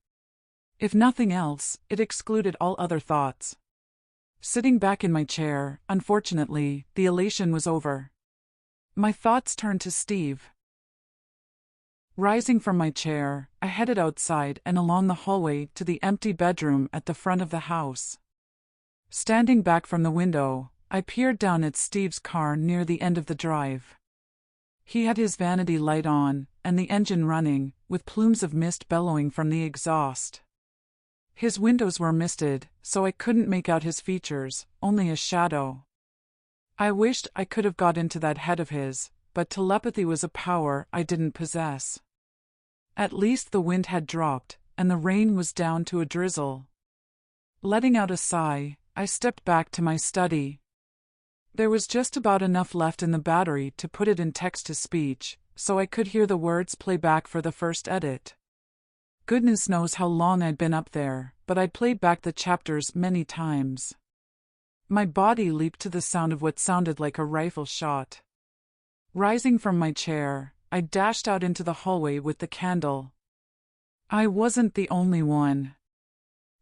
If nothing else, it excluded all other thoughts. Sitting back in my chair, unfortunately, the elation was over. My thoughts turned to Steve. Rising from my chair, I headed outside and along the hallway to the empty bedroom at the front of the house. Standing back from the window, I peered down at Steve's car near the end of the drive. He had his vanity light on, and the engine running, with plumes of mist bellowing from the exhaust. His windows were misted, so I couldn't make out his features, only a shadow. I wished I could have got into that head of his, but telepathy was a power I didn't possess. At least the wind had dropped, and the rain was down to a drizzle. Letting out a sigh, I stepped back to my study. There was just about enough left in the battery to put it in text-to-speech, so I could hear the words play back for the first edit. Goodness knows how long I'd been up there, but I'd played back the chapters many times. My body leaped to the sound of what sounded like a rifle shot. Rising from my chair, I dashed out into the hallway with the candle. I wasn't the only one.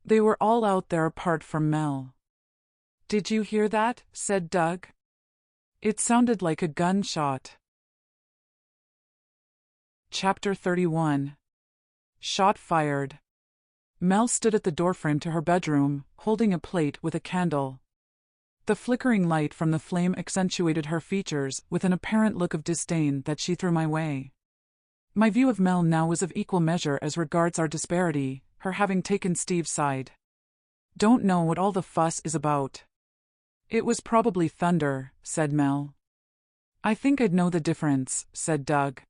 They were all out there apart from Mel. "Did you hear that?" said Doug. It sounded like a gunshot. Chapter 31. Shot fired. Mel stood at the doorframe to her bedroom, holding a plate with a candle. The flickering light from the flame accentuated her features with an apparent look of disdain that she threw my way. My view of Mel now was of equal measure as regards our disparity, her having taken Steve's side. "Don't know what all the fuss is about." "It was probably thunder," said Mel. I think I'd know the difference, said Doug.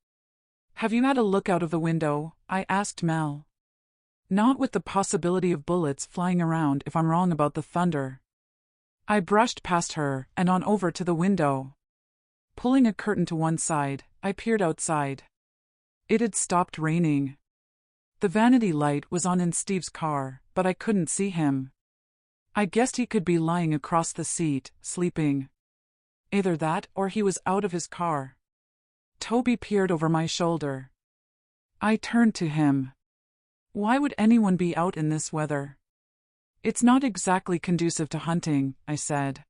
Have you had a look out of the window? I asked Mel. Not with the possibility of bullets flying around if I'm wrong about the thunder. I brushed past her and on over to the window. Pulling a curtain to one side, I peered outside. It had stopped raining. The vanity light was on in Steve's car, but I couldn't see him. I guessed he could be lying across the seat, sleeping. Either that or he was out of his car. Toby peered over my shoulder. I turned to him. Why would anyone be out in this weather? It's not exactly conducive to hunting, I said.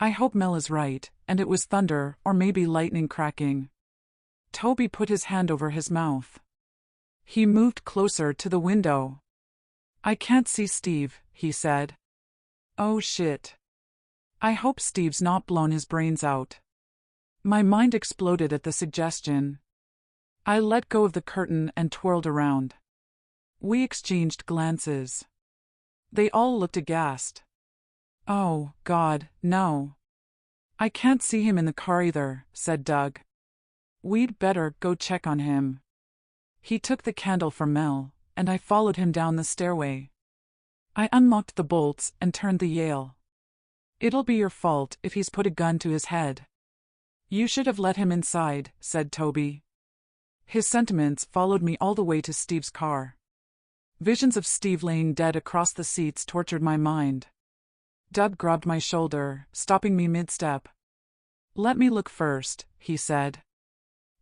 I hope Mel is right, and it was thunder or maybe lightning cracking. Toby put his hand over his mouth. He moved closer to the window. I can't see Steve, he said. Oh shit. I hope Steve's not blown his brains out. My mind exploded at the suggestion. I let go of the curtain and twirled around. We exchanged glances. They all looked aghast. Oh, God, no. I can't see him in the car either, said Doug. We'd better go check on him. He took the candle from Mel, and I followed him down the stairway. I unlocked the bolts and turned the Yale. It'll be your fault if he's put a gun to his head. You should have let him inside, said Toby. His sentiments followed me all the way to Steve's car. Visions of Steve laying dead across the seats tortured my mind. Doug grabbed my shoulder, stopping me mid-step. Let me look first, he said.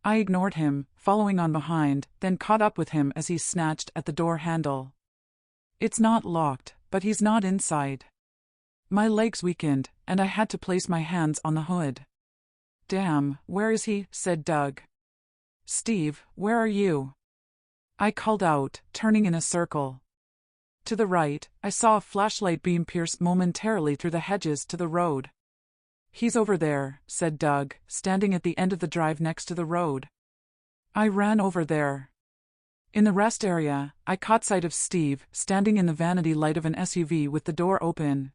I ignored him, following on behind, then caught up with him as he snatched at the door handle. It's not locked, but he's not inside. My legs weakened, and I had to place my hands on the hood. Damn, where is he? Said Doug. Steve, where are you? I called out, turning in a circle. To the right, I saw a flashlight beam pierce momentarily through the hedges to the road. He's over there, said Doug, standing at the end of the drive next to the road. I ran over there. In the rest area, I caught sight of Steve, standing in the vanity light of an SUV with the door open.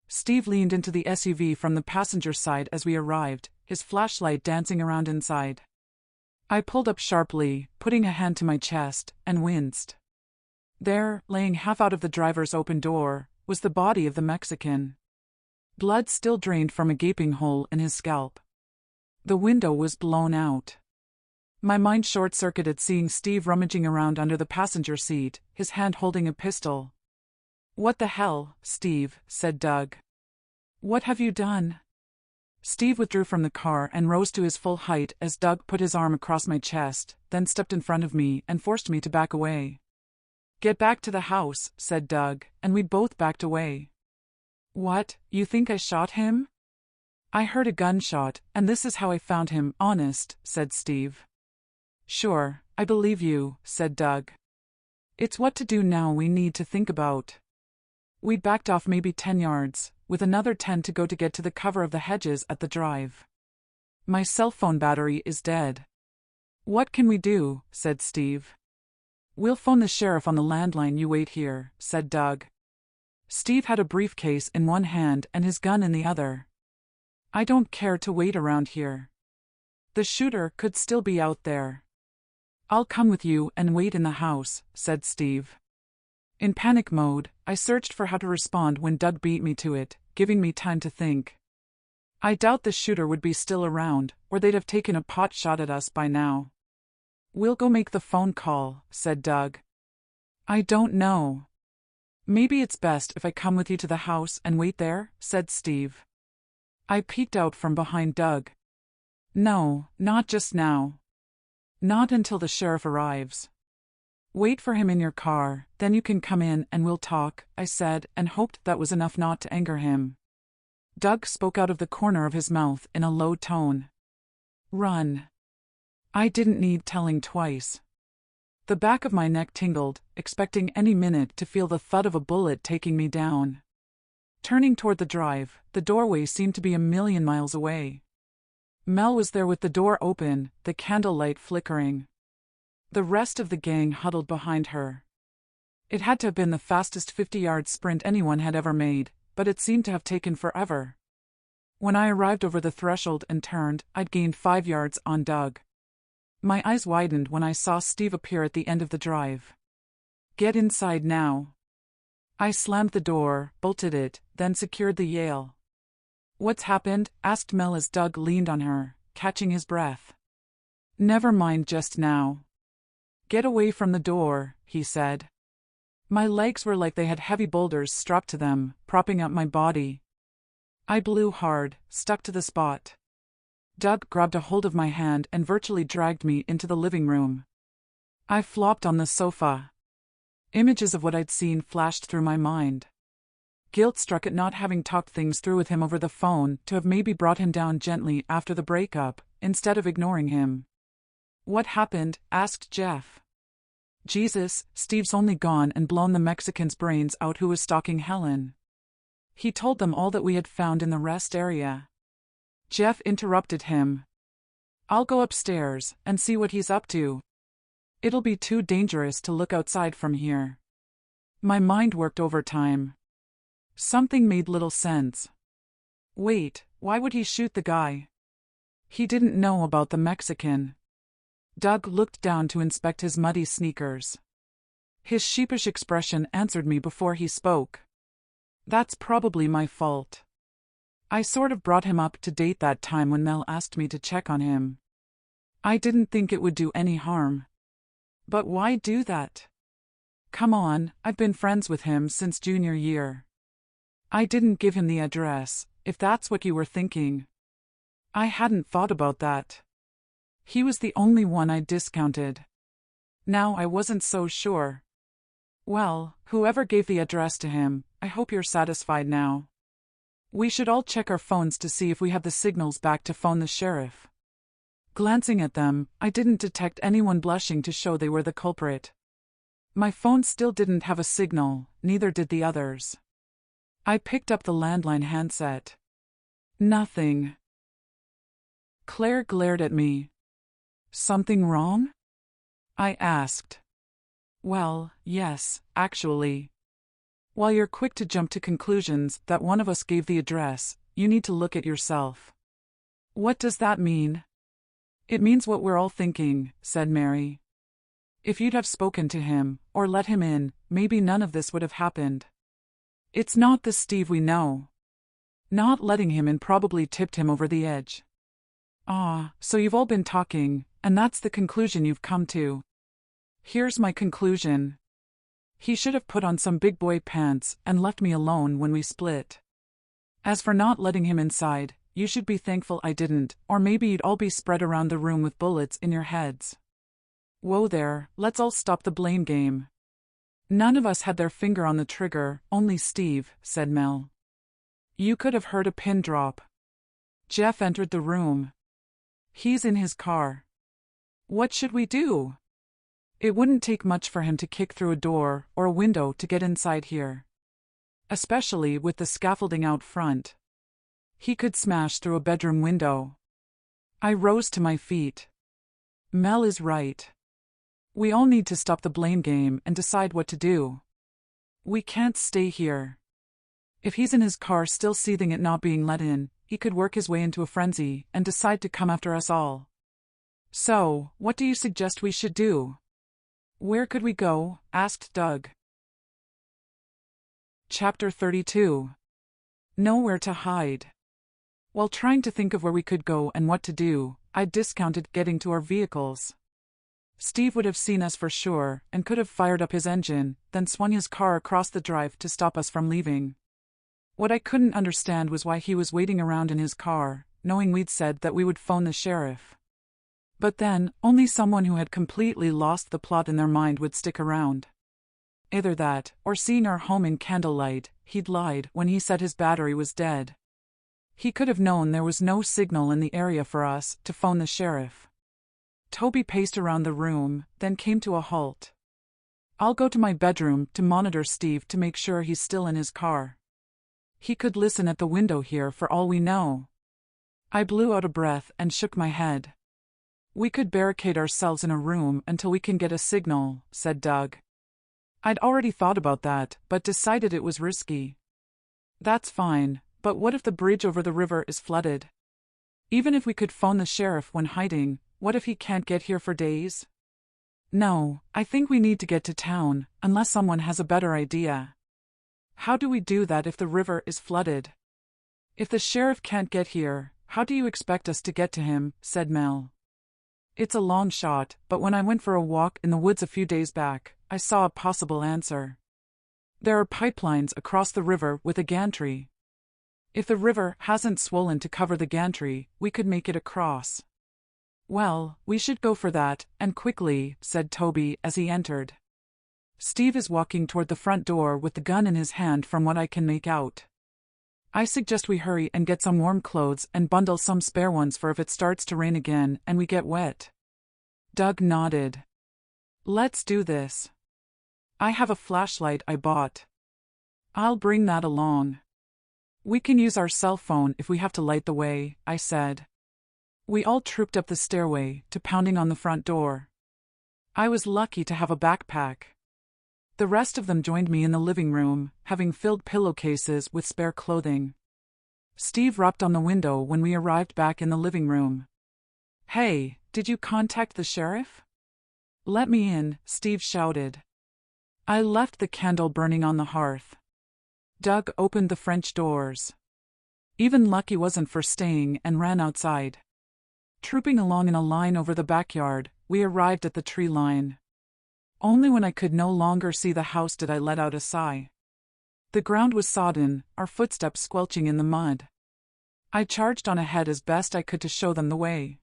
Steve leaned into the SUV from the passenger side as we arrived, his flashlight dancing around inside. I pulled up sharply, putting a hand to my chest, and winced. There, laying half out of the driver's open door, was the body of the Mexican. Blood still drained from a gaping hole in his scalp. The window was blown out. My mind short-circuited seeing Steve rummaging around under the passenger seat, his hand holding a pistol. What the hell, Steve, said Doug. What have you done? Steve withdrew from the car and rose to his full height as Doug put his arm across my chest, then stepped in front of me and forced me to back away. Get back to the house, said Doug, and we both backed away. What, you think I shot him? I heard a gunshot, and this is how I found him, honest, said Steve. Sure, I believe you, said Doug. It's what to do now we need to think about. We backed off maybe 10 yards, with another 10 to go to get to the cover of the hedges at the drive. My cell phone battery is dead. What can we do? Said Steve. We'll phone the sheriff on the landline. You wait here, said Doug. Steve had a briefcase in one hand and his gun in the other. I don't care to wait around here. The shooter could still be out there. I'll come with you and wait in the house, said Steve. In panic mode, I searched for how to respond when Doug beat me to it, giving me time to think. I doubt the shooter would be still around, or they'd have taken a pot shot at us by now. We'll go make the phone call, said Doug. I don't know. Maybe it's best if I come with you to the house and wait there, said Steve. I peeked out from behind Doug. No, not just now. Not until the sheriff arrives. Wait for him in your car, then you can come in and we'll talk, I said, and hoped that was enough not to anger him. Doug spoke out of the corner of his mouth in a low tone. Run. I didn't need telling twice. The back of my neck tingled, expecting any minute to feel the thud of a bullet taking me down. Turning toward the drive, the doorway seemed to be a million miles away. Mel was there with the door open, the candlelight flickering. The rest of the gang huddled behind her. It had to have been the fastest 50-yard sprint anyone had ever made, but it seemed to have taken forever. When I arrived over the threshold and turned, I'd gained 5 yards on Doug. My eyes widened when I saw Steve appear at the end of the drive. "Get inside now." I slammed the door, bolted it, then secured the Yale. "What's happened?" asked Mel as Doug leaned on her, catching his breath. "Never mind just now. Get away from the door," he said. My legs were like they had heavy boulders strapped to them, propping up my body. I blew hard, stuck to the spot. Doug grabbed a hold of my hand and virtually dragged me into the living room. I flopped on the sofa. Images of what I'd seen flashed through my mind. Guilt struck at not having talked things through with him over the phone, to have maybe brought him down gently after the breakup, instead of ignoring him. "What happened?" asked Jeff. "Jesus, Steve's only gone and blown the Mexican's brains out who was stalking Helen. He told them all that we had found in the rest area." Jeff interrupted him. "I'll go upstairs and see what he's up to. It'll be too dangerous to look outside from here." My mind worked overtime. Something made little sense. Wait, why would he shoot the guy? He didn't know about the Mexican. Doug looked down to inspect his muddy sneakers. His sheepish expression answered me before he spoke. "That's probably my fault. I sort of brought him up to date that time when Mel asked me to check on him. I didn't think it would do any harm. But why do that? Come on, I've been friends with him since junior year. I didn't give him the address, if that's what you were thinking. I hadn't thought about that. He was the only one I'd discounted. Now I wasn't so sure. Well, whoever gave the address to him, I hope you're satisfied now. We should all check our phones to see if we have the signals back to phone the sheriff." Glancing at them, I didn't detect anyone blushing to show they were the culprit. My phone still didn't have a signal, neither did the others. I picked up the landline handset. Nothing. Claire glared at me. "Something wrong?" I asked. "Well, yes, actually. While you're quick to jump to conclusions that one of us gave the address, you need to look at yourself." "What does that mean?" "It means what we're all thinking," said Mary. "If you'd have spoken to him, or let him in, maybe none of this would have happened. It's not the Steve we know. Not letting him in probably tipped him over the edge." So you've all been talking, and that's the conclusion you've come to." "Here's my conclusion. He should have put on some big boy pants and left me alone when we split. As for not letting him inside, you should be thankful I didn't, or maybe you'd all be spread around the room with bullets in your heads." "Whoa there, let's all stop the blame game. None of us had their finger on the trigger, only Steve," said Mel. "You could have heard a pin drop." Jeff entered the room. "He's in his car. What should we do?" "It wouldn't take much for him to kick through a door or a window to get inside here. Especially with the scaffolding out front. He could smash through a bedroom window." I rose to my feet. Mel is right. We all need to stop the blame game and decide what to do. We can't stay here. If he's in his car still seething at not being let in, he could work his way into a frenzy and decide to come after us all. So, what do you suggest we should do?" "Where could we go?" asked Doug. Chapter 32. Nowhere to hide. While trying to think of where we could go and what to do, I discounted getting to our vehicles. Steve would have seen us for sure and could have fired up his engine, then swung his car across the drive to stop us from leaving. What I couldn't understand was why he was waiting around in his car, knowing we'd said that we would phone the sheriff. But then, only someone who had completely lost the plot in their mind would stick around. Either that, or seeing our home in candlelight, he'd lied when he said his battery was dead. He could have known there was no signal in the area for us to phone the sheriff. Toby paced around the room, then came to a halt. "I'll go to my bedroom to monitor Steve to make sure he's still in his car. He could listen at the window here for all we know." I blew out a breath and shook my head. "We could barricade ourselves in a room until we can get a signal," said Doug. I'd already thought about that, but decided it was risky. "That's fine, But what if the bridge over the river is flooded? Even if we could phone the sheriff when hiding, what if he can't get here for days? No, I think we need to get to town, unless someone has a better idea. How do we do that if the river is flooded? If the sheriff can't get here, how do you expect us to get to him? Said Mel. It's a long shot, but when I went for a walk in the woods a few days back, I saw a possible answer. There are pipelines across the river with a gantry. If the river hasn't swollen to cover the gantry, we could make it across. Well, we should go for that, and quickly, said Toby as he entered. Steve is walking toward the front door with the gun in his hand from what I can make out. I suggest we hurry and get some warm clothes and bundle some spare ones for if it starts to rain again and we get wet. Doug nodded. Let's do this. I have a flashlight I bought. I'll bring that along. We can use our cell phone if we have to light the way, I said. We all trooped up the stairway to pounding on the front door. I was lucky to have a backpack. The rest of them joined me in the living room, having filled pillowcases with spare clothing. Steve rapped on the window when we arrived back in the living room. Hey, did you contact the sheriff? Let me in, Steve shouted. I left the candle burning on the hearth. Doug opened the French doors. Even Lucky wasn't for staying and ran outside. Trooping along in a line over the backyard, we arrived at the tree line. Only when I could no longer see the house did I let out a sigh. The ground was sodden, our footsteps squelching in the mud. I charged on ahead as best I could to show them the way.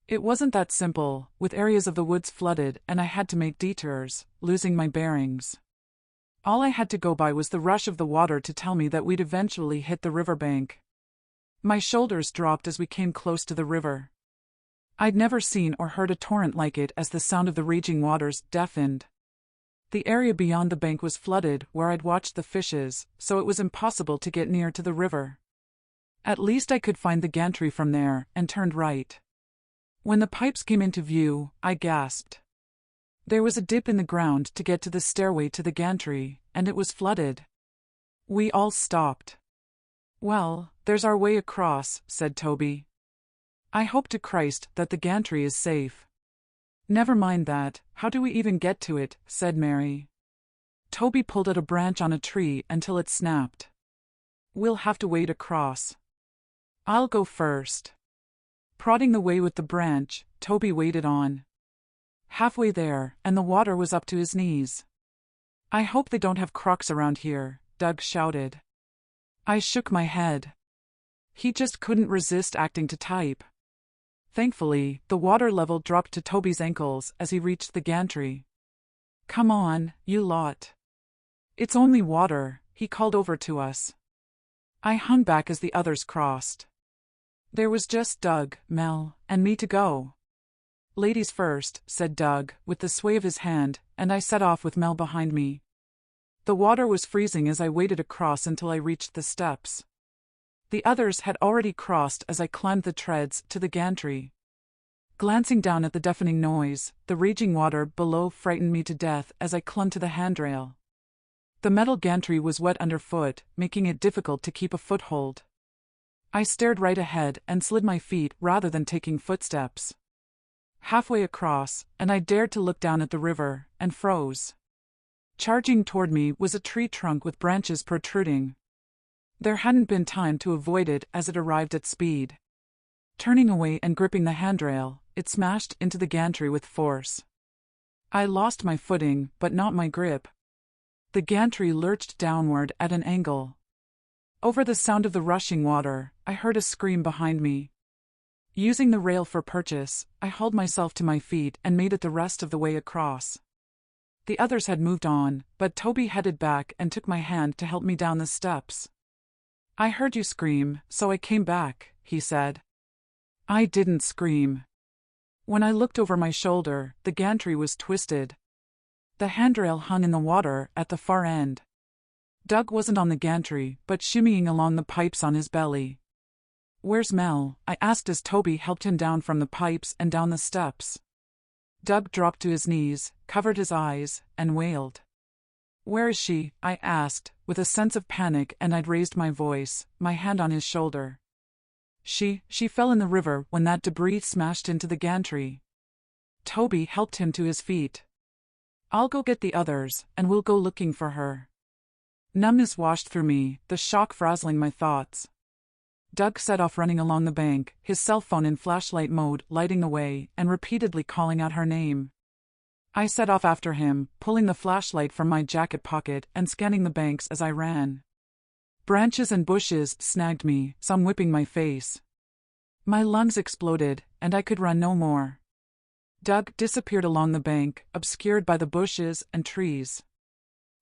It wasn't that simple, with areas of the woods flooded and I had to make detours, losing my bearings. All I had to go by was the rush of the water to tell me that we'd eventually hit the riverbank. My shoulders dropped as we came close to the river. I'd never seen or heard a torrent like it as the sound of the raging waters deafened. The area beyond the bank was flooded where I'd watched the fishes, so it was impossible to get near to the river. At least I could find the gantry from there and turned right. When the pipes came into view, I gasped. There was a dip in the ground to get to the stairway to the gantry, and it was flooded. We all stopped. Well, there's our way across, said Toby. I hope to Christ that the gantry is safe. Never mind that, how do we even get to it, said Mary. Toby pulled at a branch on a tree until it snapped. We'll have to wade across. I'll go first. Prodding the way with the branch, Toby waded on. Halfway there, and the water was up to his knees. I hope they don't have crocs around here, Doug shouted. I shook my head. He just couldn't resist acting to type. Thankfully, the water level dropped to Toby's ankles as he reached the gantry. Come on, you lot. It's only water, he called over to us. I hung back as the others crossed. There was just Doug, Mel, and me to go. Ladies first, said Doug, with the sway of his hand, and I set off with Mel behind me. The water was freezing as I waded across until I reached the steps. The others had already crossed as I climbed the treads to the gantry. Glancing down at the deafening noise, the raging water below frightened me to death as I clung to the handrail. The metal gantry was wet underfoot, making it difficult to keep a foothold. I stared right ahead and slid my feet rather than taking footsteps. Halfway across, and I dared to look down at the river, and froze. Charging toward me was a tree trunk with branches protruding. There hadn't been time to avoid it as it arrived at speed. Turning away and gripping the handrail, it smashed into the gantry with force. I lost my footing, but not my grip. The gantry lurched downward at an angle. Over the sound of the rushing water, I heard a scream behind me. Using the rail for purchase, I hauled myself to my feet and made it the rest of the way across. The others had moved on, but Toby headed back and took my hand to help me down the steps. I heard you scream, so I came back, he said. I didn't scream. When I looked over my shoulder, the gantry was twisted. The handrail hung in the water at the far end. Doug wasn't on the gantry, but shimmying along the pipes on his belly. Where's Mel? I asked as Toby helped him down from the pipes and down the steps. Doug dropped to his knees, covered his eyes, and wailed. Where is she? I asked, with a sense of panic, and I'd raised my voice, my hand on his shoulder. She fell in the river when that debris smashed into the gantry. Toby helped him to his feet. I'll go get the others, and we'll go looking for her. Numbness washed through me, the shock frazzling my thoughts. Doug set off running along the bank, his cell phone in flashlight mode, lighting the way, and repeatedly calling out her name. I set off after him, pulling the flashlight from my jacket pocket and scanning the banks as I ran. Branches and bushes snagged me, some whipping my face. My lungs exploded, and I could run no more. Doug disappeared along the bank, obscured by the bushes and trees.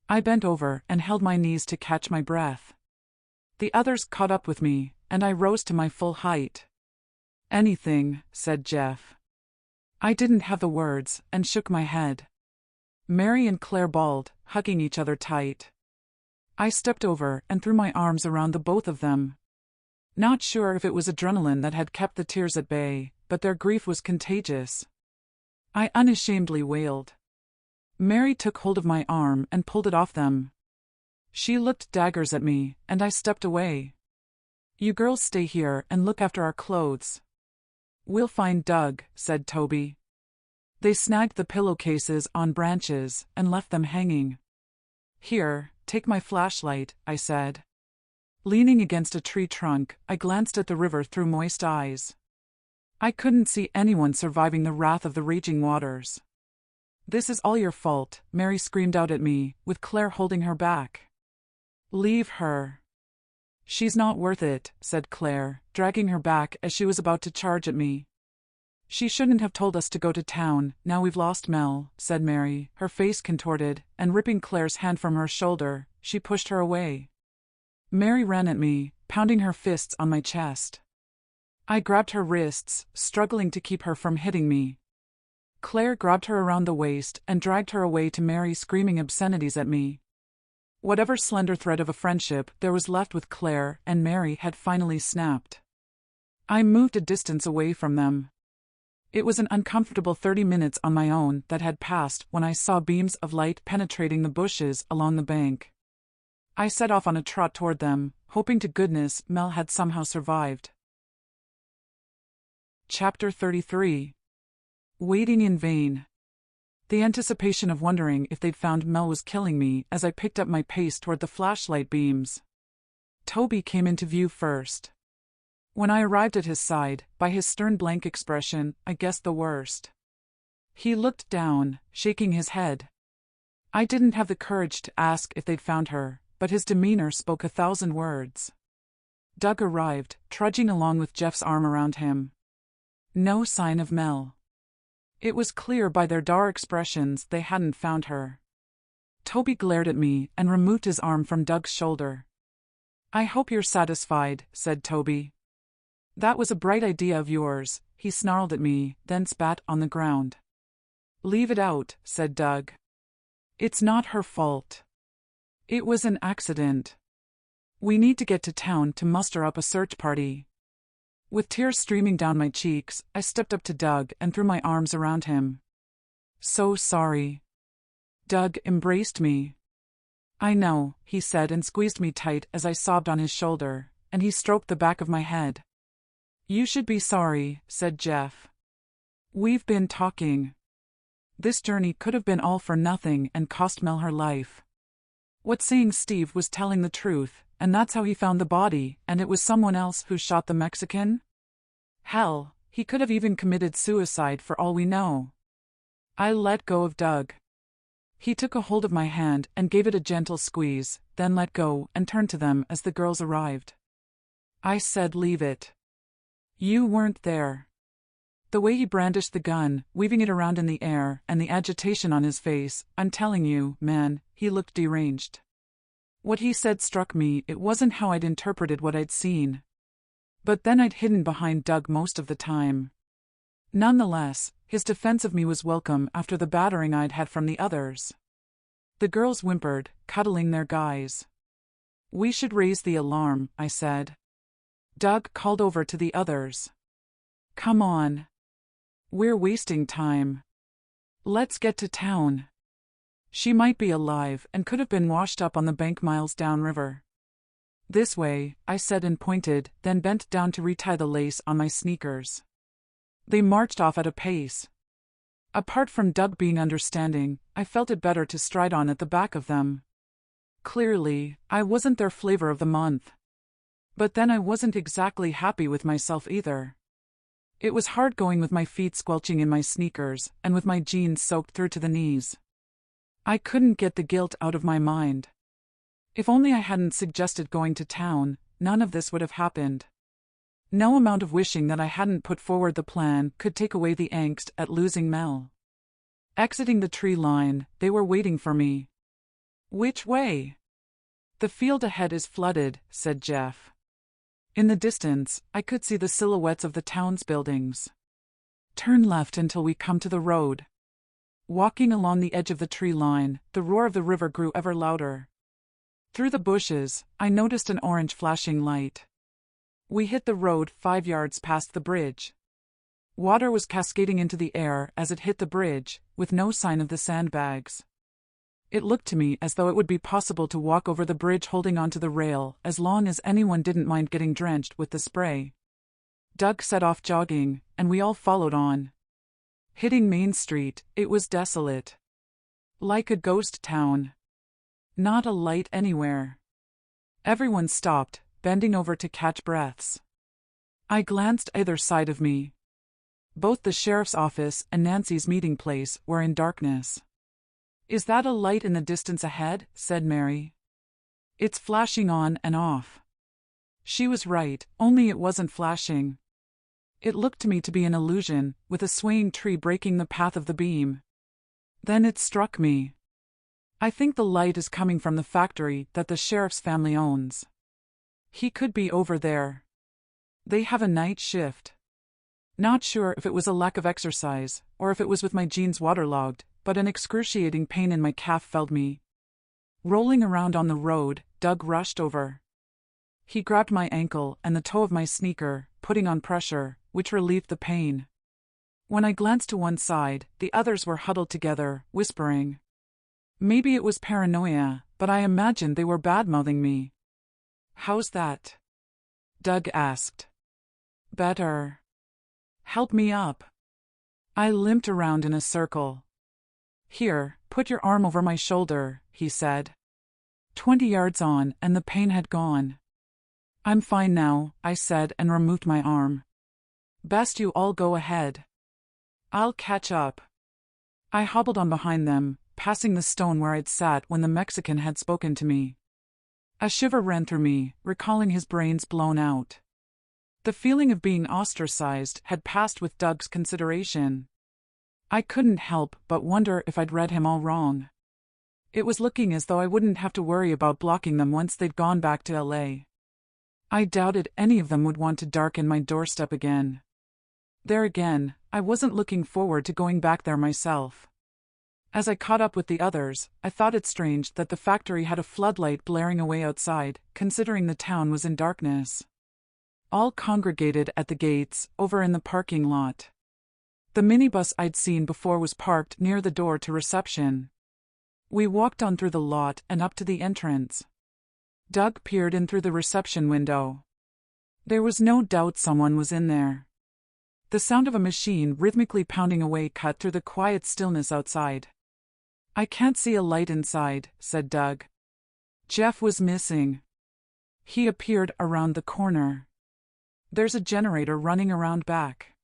I bent over and held my knees to catch my breath. The others caught up with me, and I rose to my full height. Anything, said Jeff. I didn't have the words, and shook my head. Mary and Claire bawled, hugging each other tight. I stepped over and threw my arms around the both of them. Not sure if it was adrenaline that had kept the tears at bay, but their grief was contagious. I unashamedly wailed. Mary took hold of my arm and pulled it off them. She looked daggers at me, and I stepped away. You girls stay here and look after our clothes. We'll find Doug, said Toby. They snagged the pillowcases on branches and left them hanging. Here, take my flashlight, I said. Leaning against a tree trunk, I glanced at the river through moist eyes. I couldn't see anyone surviving the wrath of the raging waters. This is all your fault, Mary screamed out at me, with Claire holding her back. Leave her. She's not worth it, said Claire, dragging her back as she was about to charge at me. She shouldn't have told us to go to town, now we've lost Mel, said Mary, her face contorted, and ripping Claire's hand from her shoulder, she pushed her away. Mary ran at me, pounding her fists on my chest. I grabbed her wrists, struggling to keep her from hitting me. Claire grabbed her around the waist and dragged her away to Mary, screaming obscenities at me. Whatever slender thread of a friendship there was left with Claire and Mary had finally snapped. I moved a distance away from them. It was an uncomfortable 30 minutes on my own that had passed when I saw beams of light penetrating the bushes along the bank. I set off on a trot toward them, hoping to goodness Mel had somehow survived. Chapter 33. Waiting in vain. The anticipation of wondering if they'd found Mel was killing me as I picked up my pace toward the flashlight beams. Toby came into view first. When I arrived at his side, by his stern blank expression, I guessed the worst. He looked down, shaking his head. I didn't have the courage to ask if they'd found her, but his demeanor spoke 1,000 words. Doug arrived, trudging along with Jeff's arm around him. No sign of Mel. It was clear by their dour expressions they hadn't found her. Toby glared at me and removed his arm from Doug's shoulder. I hope you're satisfied, said Toby. That was a bright idea of yours, he snarled at me, then spat on the ground. Leave it out, said Doug. It's not her fault. It was an accident. We need to get to town to muster up a search party. With tears streaming down my cheeks, I stepped up to Doug and threw my arms around him. So sorry. Doug embraced me. I know, he said and squeezed me tight as I sobbed on his shoulder, and he stroked the back of my head. You should be sorry, said Jeff. We've been talking. This journey could have been all for nothing and cost Mel her life. What saying Steve was telling the truth, and that's how he found the body, and it was someone else who shot the Mexican? Hell, he could have even committed suicide for all we know. I let go of Doug. He took a hold of my hand and gave it a gentle squeeze, then let go and turned to them as the girls arrived. I said leave it. You weren't there. The way he brandished the gun, weaving it around in the air, and the agitation on his face, I'm telling you, man, he looked deranged. What he said struck me, it wasn't how I'd interpreted what I'd seen. But then I'd hidden behind Doug most of the time. Nonetheless, his defense of me was welcome after the battering I'd had from the others. The girls whimpered, cuddling their guys. We should raise the alarm, I said. Doug called over to the others. Come on. We're wasting time. Let's get to town. She might be alive and could have been washed up on the bank miles downriver. This way, I said and pointed, then bent down to retie the lace on my sneakers. They marched off at a pace. Apart from Doug being understanding, I felt it better to stride on at the back of them. Clearly, I wasn't their flavor of the month. But then I wasn't exactly happy with myself either. It was hard going with my feet squelching in my sneakers, and with my jeans soaked through to the knees. I couldn't get the guilt out of my mind. If only I hadn't suggested going to town, none of this would have happened. No amount of wishing that I hadn't put forward the plan could take away the angst at losing Mel. Exiting the tree line, they were waiting for me. Which way? The field ahead is flooded, said Jeff. In the distance, I could see the silhouettes of the town's buildings. Turn left until we come to the road. Walking along the edge of the tree line, the roar of the river grew ever louder. Through the bushes, I noticed an orange flashing light. We hit the road 5 yards past the bridge. Water was cascading into the air as it hit the bridge, with no sign of the sandbags. It looked to me as though it would be possible to walk over the bridge holding onto the rail as long as anyone didn't mind getting drenched with the spray. Doug set off jogging, and we all followed on. Hitting Main Street, it was desolate. Like a ghost town. Not a light anywhere. Everyone stopped, bending over to catch breaths. I glanced either side of me. Both the sheriff's office and Nancy's meeting place were in darkness. Is that a light in the distance ahead? Said Mary. It's flashing on and off. She was right, only it wasn't flashing. It looked to me to be an illusion, with a swaying tree breaking the path of the beam. Then it struck me. I think the light is coming from the factory that the sheriff's family owns. He could be over there. They have a night shift. Not sure if it was a lack of exercise, or if it was with my jeans waterlogged, but an excruciating pain in my calf felled me. Rolling around on the road, Doug rushed over. He grabbed my ankle and the toe of my sneaker, putting on pressure, which relieved the pain. When I glanced to one side, the others were huddled together, whispering. Maybe it was paranoia, but I imagined they were bad-mouthing me. How's that? Doug asked. Better. Help me up. I limped around in a circle. Here, put your arm over my shoulder, he said. 20 yards on, and the pain had gone. I'm fine now, I said and removed my arm. Best you all go ahead. I'll catch up. I hobbled on behind them, passing the stone where I'd sat when the Mexican had spoken to me. A shiver ran through me, recalling his brains blown out. The feeling of being ostracized had passed with Doug's consideration. I couldn't help but wonder if I'd read him all wrong. It was looking as though I wouldn't have to worry about blocking them once they'd gone back to LA. I doubted any of them would want to darken my doorstep again. There again, I wasn't looking forward to going back there myself. As I caught up with the others, I thought it strange that the factory had a floodlight blaring away outside, considering the town was in darkness. All congregated at the gates, over in the parking lot. The minibus I'd seen before was parked near the door to reception. We walked on through the lot and up to the entrance. Doug peered in through the reception window. There was no doubt someone was in there. The sound of a machine rhythmically pounding away cut through the quiet stillness outside. I can't see a light inside, said Doug. Jeff was missing. He appeared around the corner. There's a generator running around back.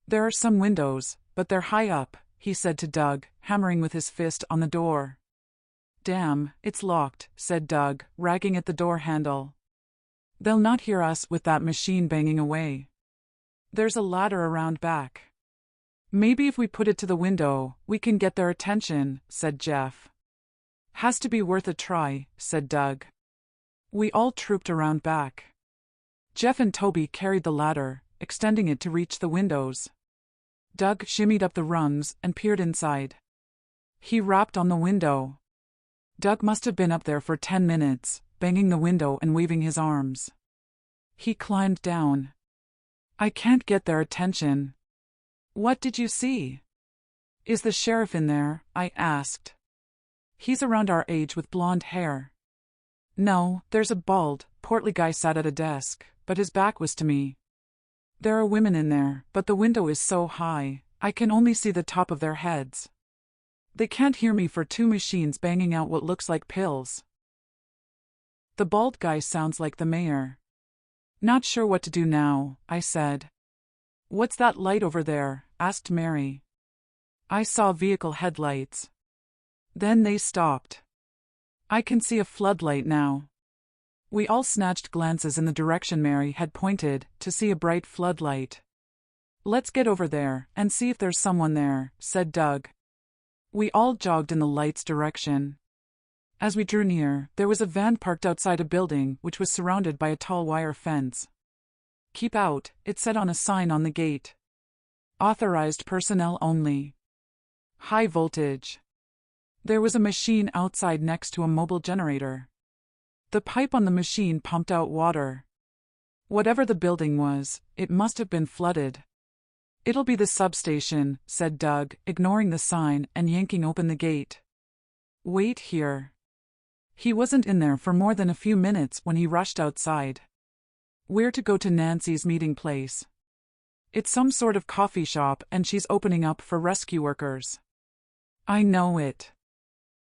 There are some windows, but they're high up, he said to Doug, hammering with his fist on the door. Damn, it's locked, said Doug, ragging at the door handle. They'll not hear us with that machine banging away. There's a ladder around back. Maybe if we put it to the window, we can get their attention, said Jeff. Has to be worth a try, said Doug. We all trooped around back. Jeff and Toby carried the ladder, extending it to reach the windows. Doug shimmied up the rungs and peered inside. He rapped on the window. Doug must have been up there for 10 minutes, banging the window and waving his arms. He climbed down. I can't get their attention. What did you see? Is the sheriff in there? I asked. He's around our age with blonde hair. No, there's a bald, portly guy sat at a desk, but his back was to me. There are women in there, but the window is so high, I can only see the top of their heads. They can't hear me for two machines banging out what looks like pills. The bald guy sounds like the mayor. Not sure what to do now, I said. What's that light over there? Asked Mary. I saw vehicle headlights. Then they stopped. I can see a floodlight now. We all snatched glances in the direction Mary had pointed, to see a bright floodlight. Let's get over there, and see if there's someone there, said Doug. We all jogged in the light's direction. As we drew near, there was a van parked outside a building which was surrounded by a tall wire fence. Keep out, it said on a sign on the gate. Authorized personnel only. High voltage. There was a machine outside next to a mobile generator. The pipe on the machine pumped out water. Whatever the building was, it must have been flooded. It'll be the substation, said Doug, ignoring the sign and yanking open the gate. Wait here. He wasn't in there for more than a few minutes when he rushed outside. We're to go to Nancy's meeting place. It's some sort of coffee shop and she's opening up for rescue workers. I know it.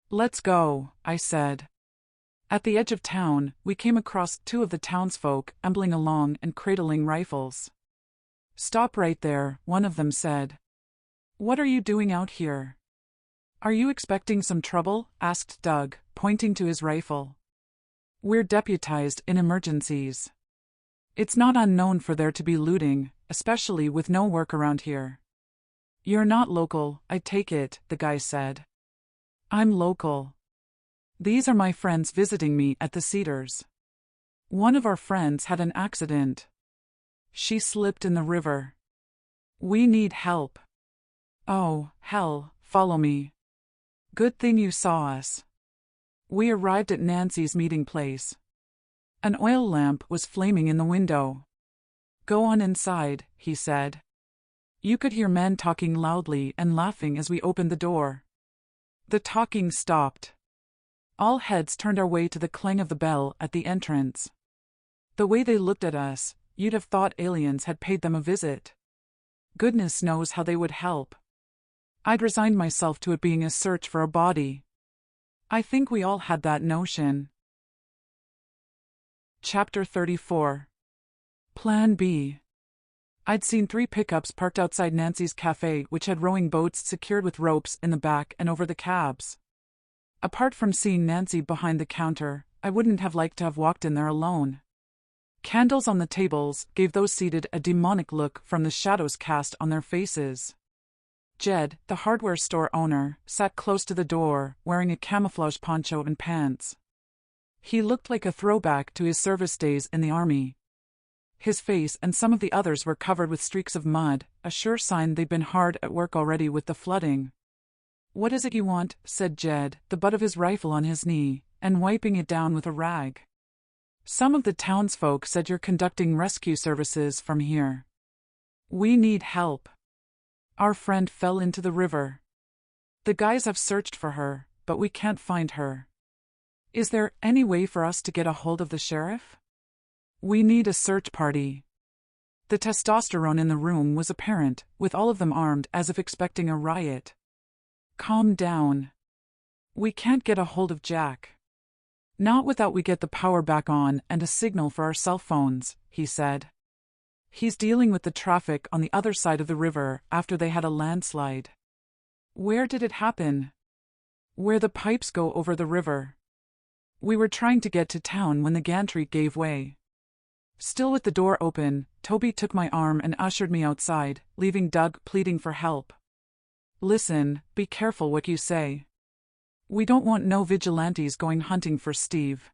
Let's go, I said. At the edge of town, we came across two of the townsfolk ambling along and cradling rifles. Stop right there, one of them said. What are you doing out here? Are you expecting some trouble? Asked Doug, pointing to his rifle. We're deputized in emergencies. It's not unknown for there to be looting, especially with no work around here. You're not local, I take it, the guy said. I'm local. These are my friends visiting me at the Cedars. One of our friends had an accident. She slipped in the river. We need help. Oh, hell, follow me. Good thing you saw us. We arrived at Nancy's meeting place. An oil lamp was flaming in the window. Go on inside, he said. You could hear men talking loudly and laughing as we opened the door. The talking stopped. All heads turned our way to the clang of the bell at the entrance. The way they looked at us, you'd have thought aliens had paid them a visit. Goodness knows how they would help. I'd resigned myself to it being a search for a body. I think we all had that notion. Chapter 34. Plan B. I'd seen 3 pickups parked outside Nancy's cafe which had rowing boats secured with ropes in the back and over the cabs. Apart from seeing Nancy behind the counter, I wouldn't have liked to have walked in there alone. Candles on the tables gave those seated a demonic look from the shadows cast on their faces. Jed, the hardware store owner, sat close to the door, wearing a camouflage poncho and pants. He looked like a throwback to his service days in the army. His face and some of the others were covered with streaks of mud, a sure sign they'd been hard at work already with the flooding. What is it you want? Said Jed, the butt of his rifle on his knee, and wiping it down with a rag. Some of the townsfolk said you're conducting rescue services from here. We need help. Our friend fell into the river. The guys have searched for her, but we can't find her. Is there any way for us to get a hold of the sheriff? We need a search party. The testosterone in the room was apparent, with all of them armed as if expecting a riot. Calm down. We can't get a hold of Jack. Not without we get the power back on and a signal for our cell phones, he said. He's dealing with the traffic on the other side of the river after they had a landslide. Where did it happen? Where the pipes go over the river. We were trying to get to town when the gantry gave way. Still with the door open, Toby took my arm and ushered me outside, leaving Doug pleading for help. Listen, be careful what you say. We don't want no vigilantes going hunting for Steve.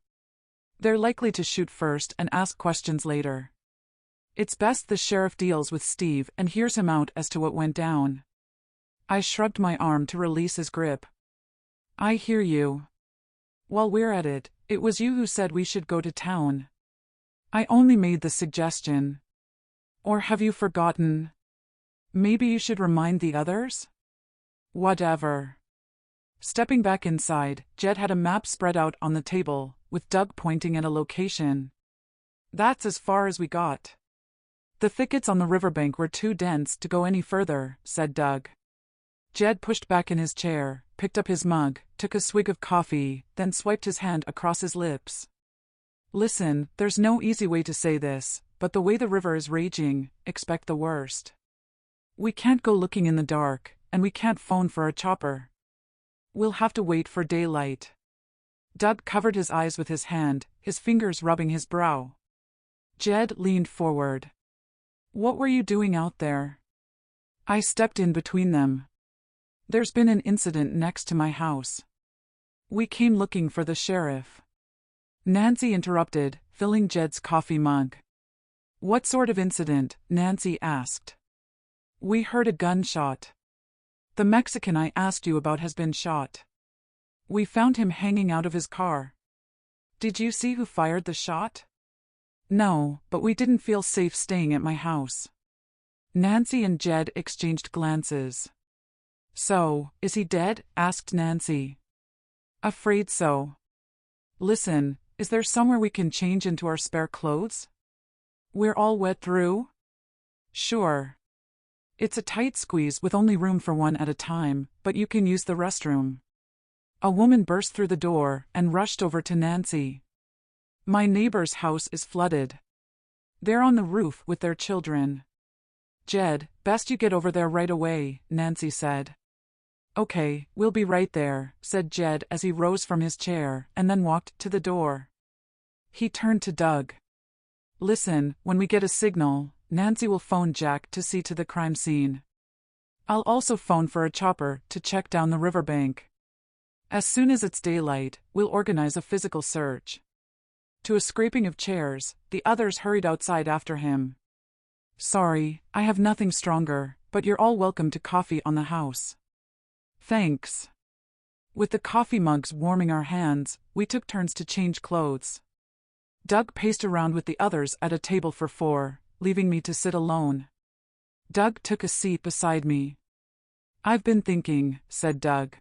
They're likely to shoot first and ask questions later. It's best the sheriff deals with Steve and hears him out as to what went down. I shrugged my arm to release his grip. I hear you. While we're at it, it was you who said we should go to town. I only made the suggestion. Or have you forgotten? Maybe you should remind the others? Whatever. Stepping back inside, Jed had a map spread out on the table, with Doug pointing at a location. That's as far as we got. The thickets on the riverbank were too dense to go any further, said Doug. Jed pushed back in his chair, picked up his mug, took a swig of coffee, then swiped his hand across his lips. Listen, there's no easy way to say this, but the way the river is raging, expect the worst. We can't go looking in the dark, and we can't phone for a chopper. We'll have to wait for daylight. Doug covered his eyes with his hand, his fingers rubbing his brow. Jed leaned forward. What were you doing out there? I stepped in between them. There's been an incident next to my house. We came looking for the sheriff. Nancy interrupted, filling Jed's coffee mug. What sort of incident? Nancy asked. We heard a gunshot. The Mexican I asked you about has been shot. We found him hanging out of his car. Did you see who fired the shot? No, but we didn't feel safe staying at my house. Nancy and Jed exchanged glances. So, is he dead? Asked Nancy. Afraid so. Listen, is there somewhere we can change into our spare clothes? We're all wet through? Sure. It's a tight squeeze with only room for one at a time, but you can use the restroom. A woman burst through the door and rushed over to Nancy. My neighbor's house is flooded. They're on the roof with their children. Jed, best you get over there right away, Nancy said. Okay, we'll be right there, said Jed as he rose from his chair and then walked to the door. He turned to Doug. Listen, when we get a signal, Nancy will phone Jack to see to the crime scene. I'll also phone for a chopper to check down the riverbank. As soon as it's daylight, we'll organize a physical search. To a scraping of chairs, the others hurried outside after him. Sorry, I have nothing stronger, but you're all welcome to coffee on the house. Thanks. With the coffee mugs warming our hands, we took turns to change clothes. Doug paced around with the others at a table for 4, leaving me to sit alone. Doug took a seat beside me. I've been thinking, said Doug.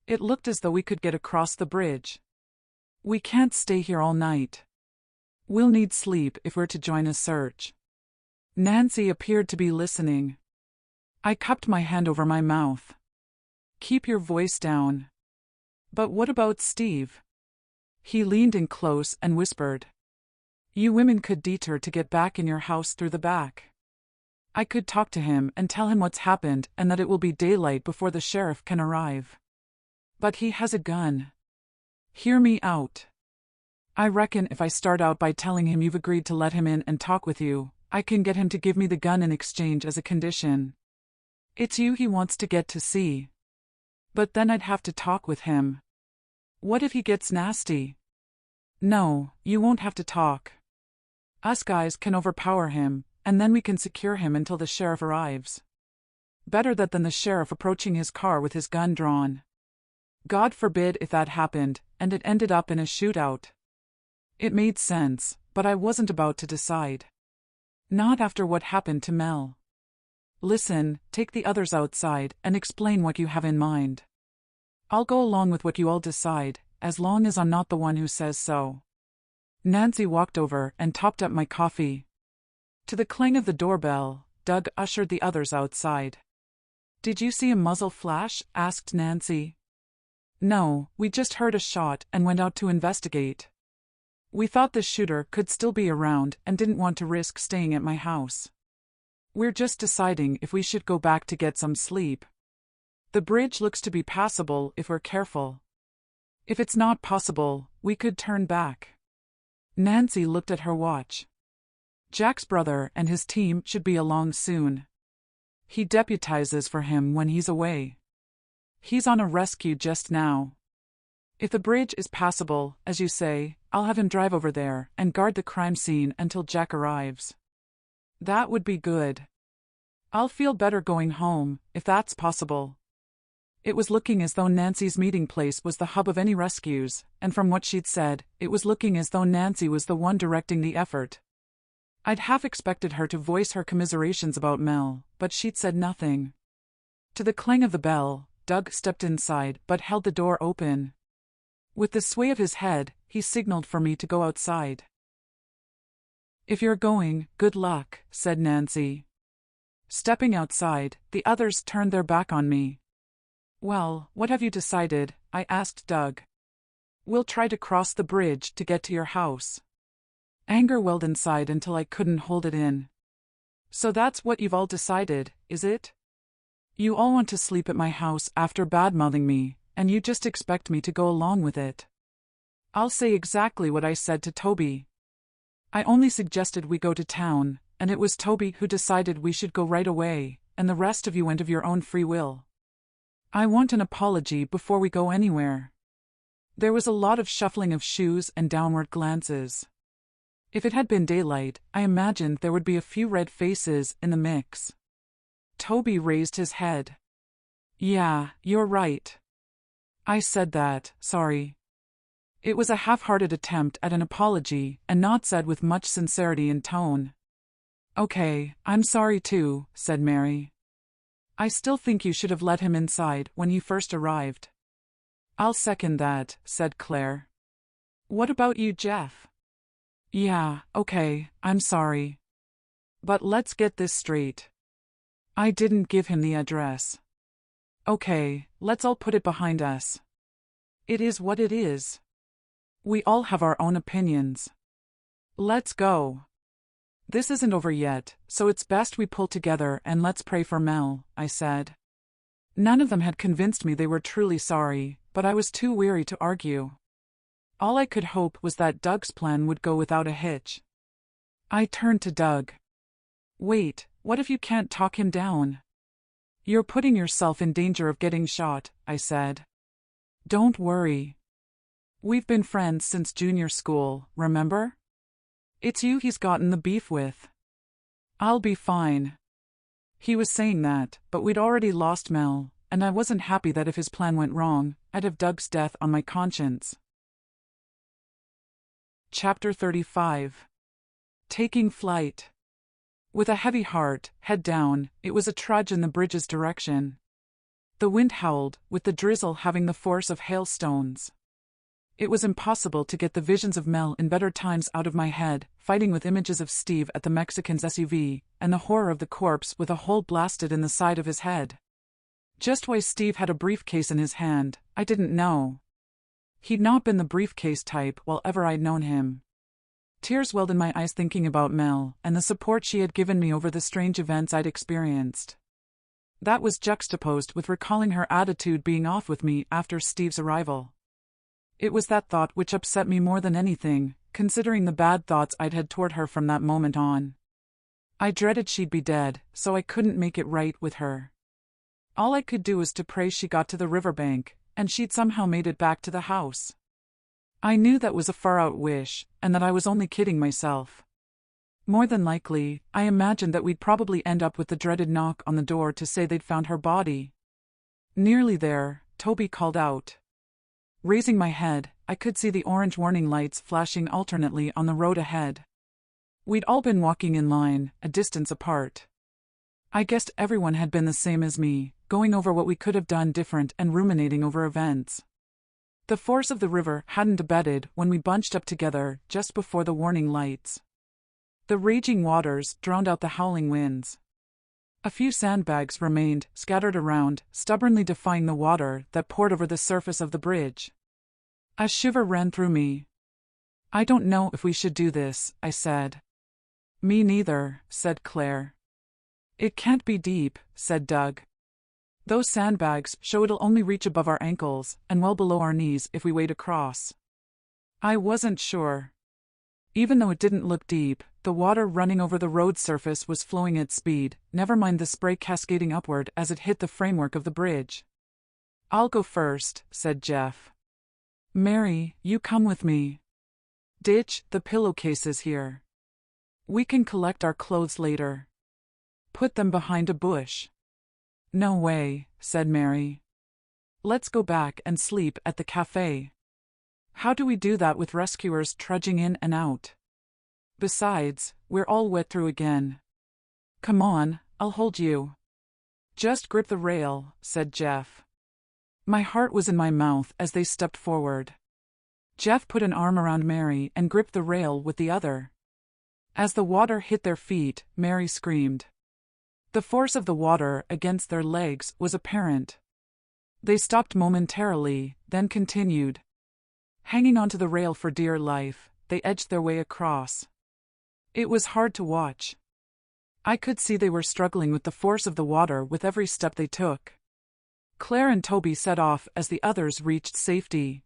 It looked as though we could get across the bridge. We can't stay here all night. We'll need sleep if we're to join a search. Nancy appeared to be listening. I cupped my hand over my mouth. Keep your voice down. But what about Steve? He leaned in close and whispered. You women could detour to get back in your house through the back. I could talk to him and tell him what's happened and that it will be daylight before the sheriff can arrive. But he has a gun. Hear me out. I reckon if I start out by telling him you've agreed to let him in and talk with you, I can get him to give me the gun in exchange as a condition. It's you he wants to get to see. But then I'd have to talk with him. What if he gets nasty? No, you won't have to talk. Us guys can overpower him, and then we can secure him until the sheriff arrives. Better that than the sheriff approaching his car with his gun drawn. God forbid if that happened, and it ended up in a shootout. It made sense, but I wasn't about to decide. Not after what happened to Mel. Listen, take the others outside and explain what you have in mind. I'll go along with what you all decide, as long as I'm not the one who says so. Nancy walked over and topped up my coffee. To the clang of the doorbell, Doug ushered the others outside. Did you see a muzzle flash? Asked Nancy. No, we just heard a shot and went out to investigate. We thought the shooter could still be around and didn't want to risk staying at my house. We're just deciding if we should go back to get some sleep. The bridge looks to be passable if we're careful. If it's not possible, we could turn back. Nancy looked at her watch. Jack's brother and his team should be along soon. He deputizes for him when he's away. He's on a rescue just now. If the bridge is passable, as you say, I'll have him drive over there and guard the crime scene until Jack arrives. That would be good. I'll feel better going home, if that's possible. It was looking as though Nancy's meeting place was the hub of any rescues, and from what she'd said, it was looking as though Nancy was the one directing the effort. I'd half expected her to voice her commiserations about Mel, but she'd said nothing. To the clang of the bell, Doug stepped inside but held the door open. With the sway of his head, he signaled for me to go outside. "If you're going, good luck," said Nancy. Stepping outside, the others turned their back on me. "Well, what have you decided?" I asked Doug. "We'll try to cross the bridge to get to your house." Anger welled inside until I couldn't hold it in. "So that's what you've all decided, is it? You all want to sleep at my house after bad-mouthing me, and you just expect me to go along with it." I'll say exactly what I said to Toby. I only suggested we go to town, and it was Toby who decided we should go right away, and the rest of you went of your own free will. I want an apology before we go anywhere. There was a lot of shuffling of shoes and downward glances. If it had been daylight, I imagined there would be a few red faces in the mix. Toby raised his head. "Yeah, you're right. I said that, sorry." It was a half-hearted attempt at an apology, and not said with much sincerity in tone. "Okay, I'm sorry too," said Mary. "I still think you should have let him inside when he first arrived." "I'll second that," said Claire. "What about you, Jeff?" "Yeah, okay, I'm sorry. But let's get this straight. I didn't give him the address. Okay, let's all put it behind us. It is what it is. We all have our own opinions. Let's go. This isn't over yet, so it's best we pull together and let's pray for Mel," I said. None of them had convinced me they were truly sorry, but I was too weary to argue. All I could hope was that Doug's plan would go without a hitch. I turned to Doug. "Wait, what if you can't talk him down?" "You're putting yourself in danger of getting shot," I said. "Don't worry. We've been friends since junior school, remember? It's you he's gotten the beef with. I'll be fine." He was saying that, but we'd already lost Mel, and I wasn't happy that if his plan went wrong, I'd have Doug's death on my conscience. Chapter 35. Taking flight. With a heavy heart, head down, it was a trudge in the bridge's direction. The wind howled, with the drizzle having the force of hailstones. It was impossible to get the visions of Mel in better times out of my head, fighting with images of Steve at the Mexican's SUV, and the horror of the corpse with a hole blasted in the side of his head. Just why Steve had a briefcase in his hand, I didn't know. He'd not been the briefcase type while ever I'd known him. Tears welled in my eyes thinking about Mel, and the support she had given me over the strange events I'd experienced. That was juxtaposed with recalling her attitude being off with me after Steve's arrival. It was that thought which upset me more than anything, considering the bad thoughts I'd had toward her from that moment on. I dreaded she'd be dead, so I couldn't make it right with her. All I could do was to pray she got to the riverbank, and she'd somehow made it back to the house. I knew that was a far-out wish, and that I was only kidding myself. More than likely, I imagined that we'd probably end up with the dreaded knock on the door to say they'd found her body. Nearly there, Toby called out. Raising my head, I could see the orange warning lights flashing alternately on the road ahead. We'd all been walking in line, a distance apart. I guessed everyone had been the same as me, going over what we could have done different and ruminating over events. The force of the river hadn't abated when we bunched up together just before the warning lights. The raging waters drowned out the howling winds. A few sandbags remained, scattered around, stubbornly defying the water that poured over the surface of the bridge. A shiver ran through me. "I don't know if we should do this," I said. "Me neither," said Claire. "It can't be deep," said Doug. "Those sandbags show it'll only reach above our ankles, and well below our knees if we wade across." I wasn't sure. Even though it didn't look deep, the water running over the road surface was flowing at speed, never mind the spray cascading upward as it hit the framework of the bridge. "I'll go first," said Jeff. "Mary, you come with me. Ditch the pillowcases here. We can collect our clothes later. Put them behind a bush." "No way," said Mary. "Let's go back and sleep at the cafe." "How do we do that with rescuers trudging in and out? Besides, we're all wet through again." "Come on, I'll hold you." "Just grip the rail," said Jeff. My heart was in my mouth as they stepped forward. Jeff put an arm around Mary and gripped the rail with the other. As the water hit their feet, Mary screamed. The force of the water against their legs was apparent. They stopped momentarily, then continued. Hanging onto the rail for dear life, they edged their way across. It was hard to watch. I could see they were struggling with the force of the water with every step they took. Claire and Toby set off as the others reached safety.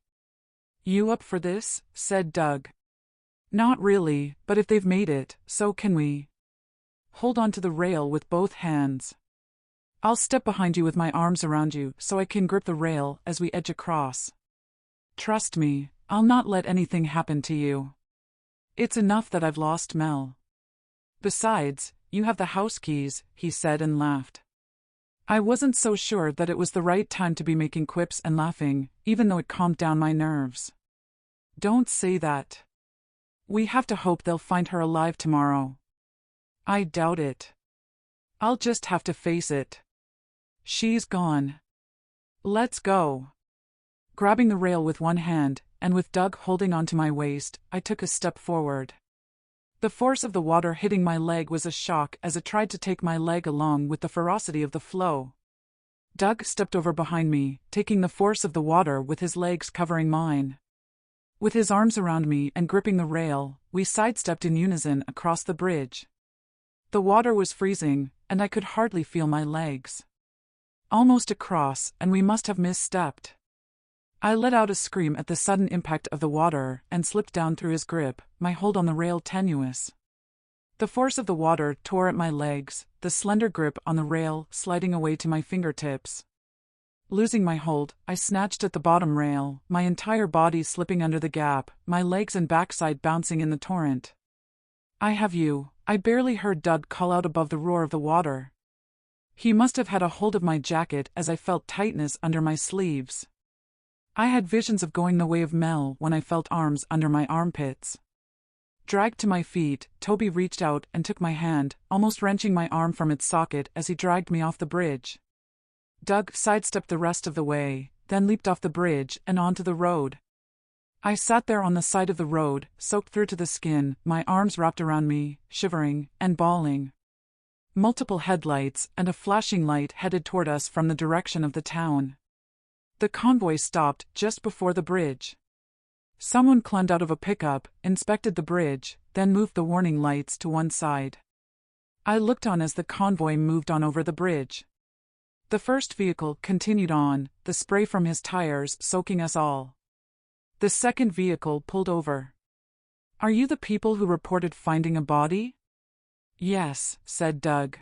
"You up for this?" said Doug. "Not really, but if they've made it, so can we." "Hold on to the rail with both hands. I'll step behind you with my arms around you so I can grip the rail as we edge across. Trust me, I'll not let anything happen to you. It's enough that I've lost Mel. Besides, you have the house keys," he said and laughed. I wasn't so sure that it was the right time to be making quips and laughing, even though it calmed down my nerves. "Don't say that. We have to hope they'll find her alive tomorrow." "I doubt it. I'll just have to face it. She's gone. Let's go." Grabbing the rail with one hand, and with Doug holding onto my waist, I took a step forward. The force of the water hitting my leg was a shock as it tried to take my leg along with the ferocity of the flow. Doug stepped over behind me, taking the force of the water with his legs covering mine. With his arms around me and gripping the rail, we sidestepped in unison across the bridge. The water was freezing, and I could hardly feel my legs. Almost across, and we must have misstepped. I let out a scream at the sudden impact of the water and slipped down through his grip, my hold on the rail tenuous. The force of the water tore at my legs, the slender grip on the rail sliding away to my fingertips. Losing my hold, I snatched at the bottom rail, my entire body slipping under the gap, my legs and backside bouncing in the torrent. "I have you," I barely heard Doug call out above the roar of the water. He must have had a hold of my jacket as I felt tightness under my sleeves. I had visions of going the way of Mel when I felt arms under my armpits. Dragged to my feet, Toby reached out and took my hand, almost wrenching my arm from its socket as he dragged me off the bridge. Doug sidestepped the rest of the way, then leaped off the bridge and onto the road. I sat there on the side of the road, soaked through to the skin, my arms wrapped around me, shivering and bawling. Multiple headlights and a flashing light headed toward us from the direction of the town. The convoy stopped just before the bridge. Someone climbed out of a pickup, inspected the bridge, then moved the warning lights to one side. I looked on as the convoy moved on over the bridge. The first vehicle continued on, the spray from his tires soaking us all. The second vehicle pulled over. "Are you the people who reported finding a body?" "Yes," said Doug.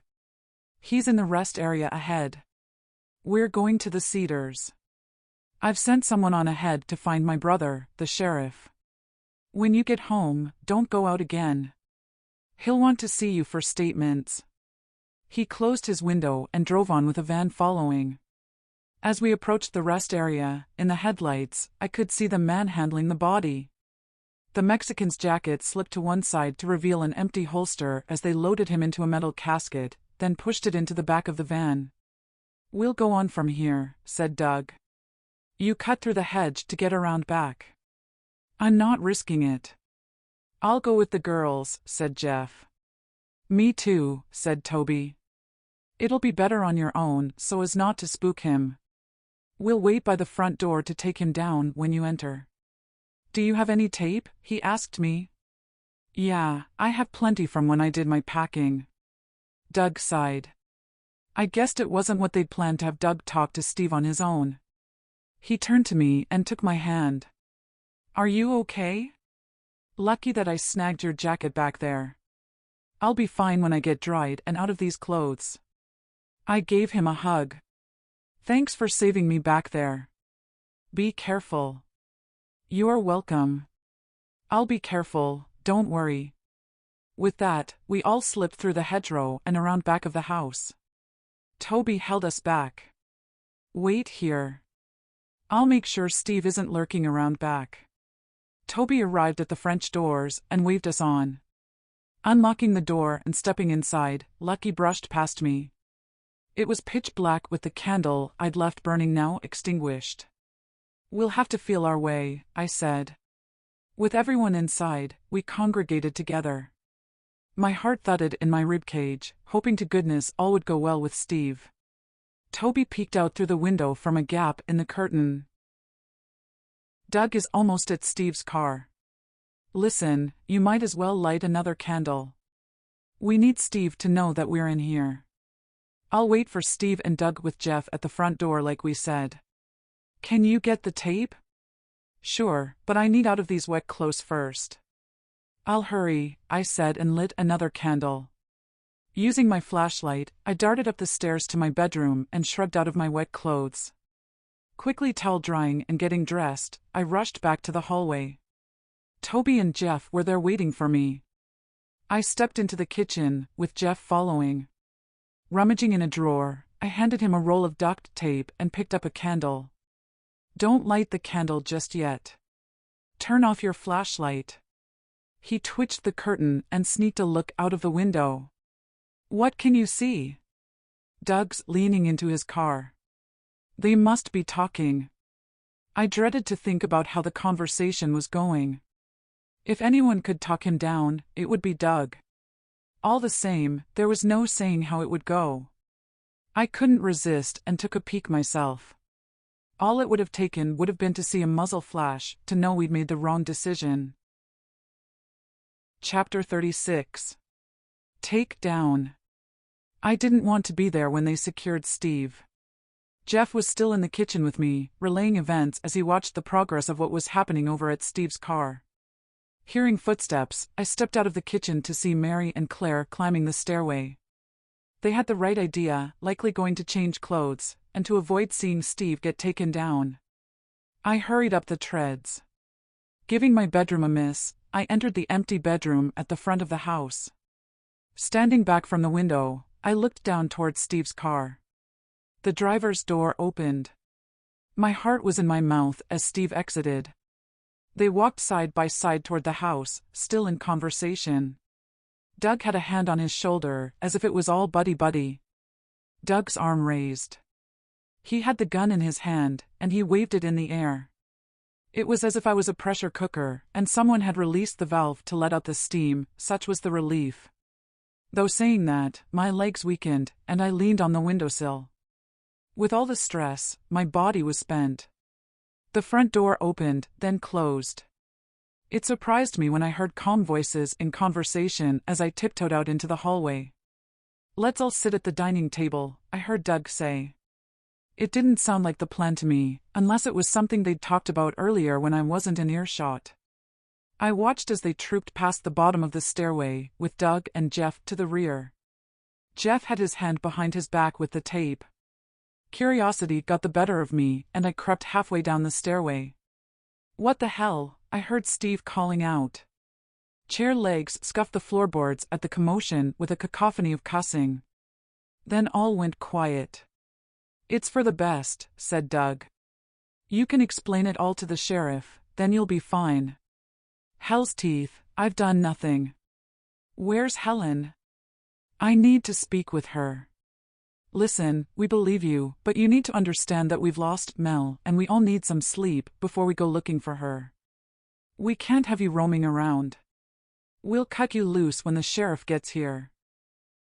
"He's in the rest area ahead. We're going to the Cedars. I've sent someone on ahead to find my brother, the sheriff. When you get home, don't go out again. He'll want to see you for statements." He closed his window and drove on with a van following. As we approached the rest area, in the headlights, I could see them manhandling the body. The Mexican's jacket slipped to one side to reveal an empty holster as they loaded him into a metal casket, then pushed it into the back of the van. "We'll go on from here," said Doug. "You cut through the hedge to get around back." "I'm not risking it." "I'll go with the girls," said Jeff. "Me too," said Toby. "It'll be better on your own so as not to spook him. We'll wait by the front door to take him down when you enter." "Do you have any tape?" he asked me. "Yeah, I have plenty from when I did my packing." Doug sighed. I guessed it wasn't what they'd planned to have Doug talk to Steve on his own. He turned to me and took my hand. "Are you okay? Lucky that I snagged your jacket back there. I'll be fine when I get dried and out of these clothes." I gave him a hug. "Thanks for saving me back there. Be careful." "You're welcome. I'll be careful, don't worry." With that, we all slipped through the hedgerow and around back of the house. Toby held us back. "Wait here. I'll make sure Steve isn't lurking around back." Toby arrived at the French doors and waved us on. Unlocking the door and stepping inside, Lucky brushed past me. It was pitch black with the candle I'd left burning now extinguished. "We'll have to feel our way," I said. With everyone inside, we congregated together. My heart thudded in my ribcage, hoping to goodness all would go well with Steve. Toby peeked out through the window from a gap in the curtain. "Doug is almost at Steve's car. Listen, you might as well light another candle. We need Steve to know that we're in here. I'll wait for Steve and Doug with Jeff at the front door like we said. Can you get the tape?" "Sure, but I need out of these wet clothes first." "I'll hurry," I said and lit another candle. Using my flashlight, I darted up the stairs to my bedroom and shrugged out of my wet clothes. Quickly towel drying and getting dressed, I rushed back to the hallway. Toby and Jeff were there waiting for me. I stepped into the kitchen, with Jeff following. Rummaging in a drawer, I handed him a roll of duct tape and picked up a candle. "Don't light the candle just yet. Turn off your flashlight." He twitched the curtain and sneaked a look out of the window. "What can you see?" "Doug's leaning into his car. They must be talking." I dreaded to think about how the conversation was going. If anyone could talk him down, it would be Doug. All the same, there was no saying how it would go. I couldn't resist and took a peek myself. All it would have taken would have been to see a muzzle flash to know we'd made the wrong decision. Chapter 36. Take down. I didn't want to be there when they secured Steve. Jeff was still in the kitchen with me, relaying events as he watched the progress of what was happening over at Steve's car. Hearing footsteps, I stepped out of the kitchen to see Mary and Claire climbing the stairway. They had the right idea, likely going to change clothes, and to avoid seeing Steve get taken down. I hurried up the treads. Giving my bedroom a miss, I entered the empty bedroom at the front of the house. Standing back from the window, I looked down towards Steve's car. The driver's door opened. My heart was in my mouth as Steve exited. They walked side by side toward the house, still in conversation. Doug had a hand on his shoulder, as if it was all buddy-buddy. Doug's arm raised. He had the gun in his hand, and he waved it in the air. It was as if I was a pressure cooker, and someone had released the valve to let out the steam, such was the relief. Though saying that, my legs weakened, and I leaned on the windowsill. With all the stress, my body was spent. The front door opened, then closed. It surprised me when I heard calm voices in conversation as I tiptoed out into the hallway. "Let's all sit at the dining table," I heard Doug say. It didn't sound like the plan to me, unless it was something they'd talked about earlier when I wasn't in earshot. I watched as they trooped past the bottom of the stairway, with Doug and Jeff to the rear. Jeff had his hand behind his back with the tape. Curiosity got the better of me, and I crept halfway down the stairway. "What the hell?" I heard Steve calling out. Chair legs scuffed the floorboards at the commotion with a cacophony of cussing. Then all went quiet. "It's for the best," said Doug. "You can explain it all to the sheriff, then you'll be fine." "Hell's teeth, I've done nothing." "Where's Helen?" "I need to speak with her." "Listen, we believe you, but you need to understand that we've lost Mel and we all need some sleep before we go looking for her. We can't have you roaming around. We'll cut you loose when the sheriff gets here.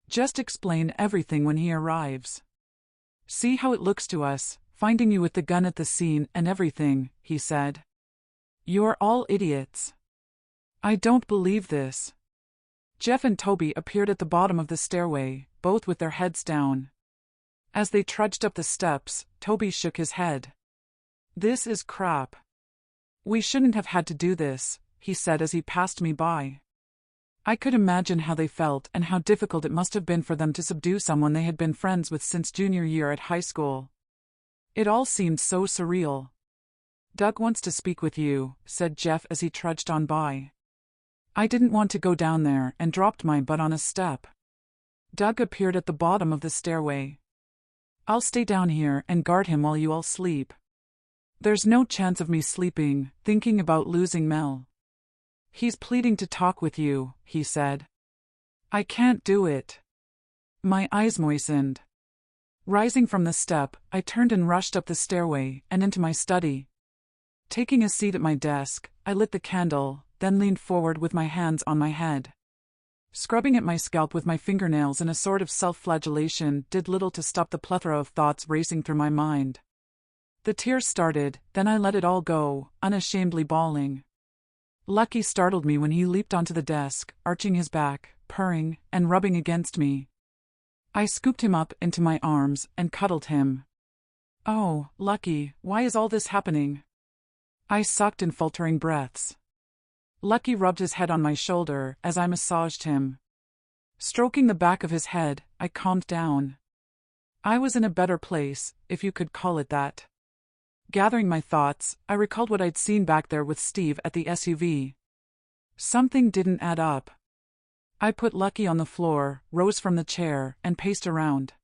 Just explain everything when he arrives. See how it looks to us, finding you with the gun at the scene and everything," he said. "You're all idiots." "I don't believe this." Jeff and Toby appeared at the bottom of the stairway, both with their heads down. As they trudged up the steps, Toby shook his head. "This is crap. We shouldn't have had to do this," he said as he passed me by. I could imagine how they felt and how difficult it must have been for them to subdue someone they had been friends with since junior year at high school. It all seemed so surreal. "Doug wants to speak with you," said Jeff as he trudged on by. I didn't want to go down there and dropped my butt on a step. Doug appeared at the bottom of the stairway. "I'll stay down here and guard him while you all sleep. There's no chance of me sleeping, thinking about losing Mel. He's pleading to talk with you," he said. "I can't do it." My eyes moistened. Rising from the step, I turned and rushed up the stairway and into my study. Taking a seat at my desk, I lit the candle, then leaned forward with my hands on my head. Scrubbing at my scalp with my fingernails in a sort of self-flagellation did little to stop the plethora of thoughts racing through my mind. The tears started, then I let it all go, unashamedly bawling. Lucky startled me when he leaped onto the desk, arching his back, purring, and rubbing against me. I scooped him up into my arms and cuddled him. "Oh, Lucky, why is all this happening?" I sucked in faltering breaths. Lucky rubbed his head on my shoulder as I massaged him. Stroking the back of his head, I calmed down. I was in a better place, if you could call it that. Gathering my thoughts, I recalled what I'd seen back there with Steve at the SUV. Something didn't add up. I put Lucky on the floor, rose from the chair, and paced around.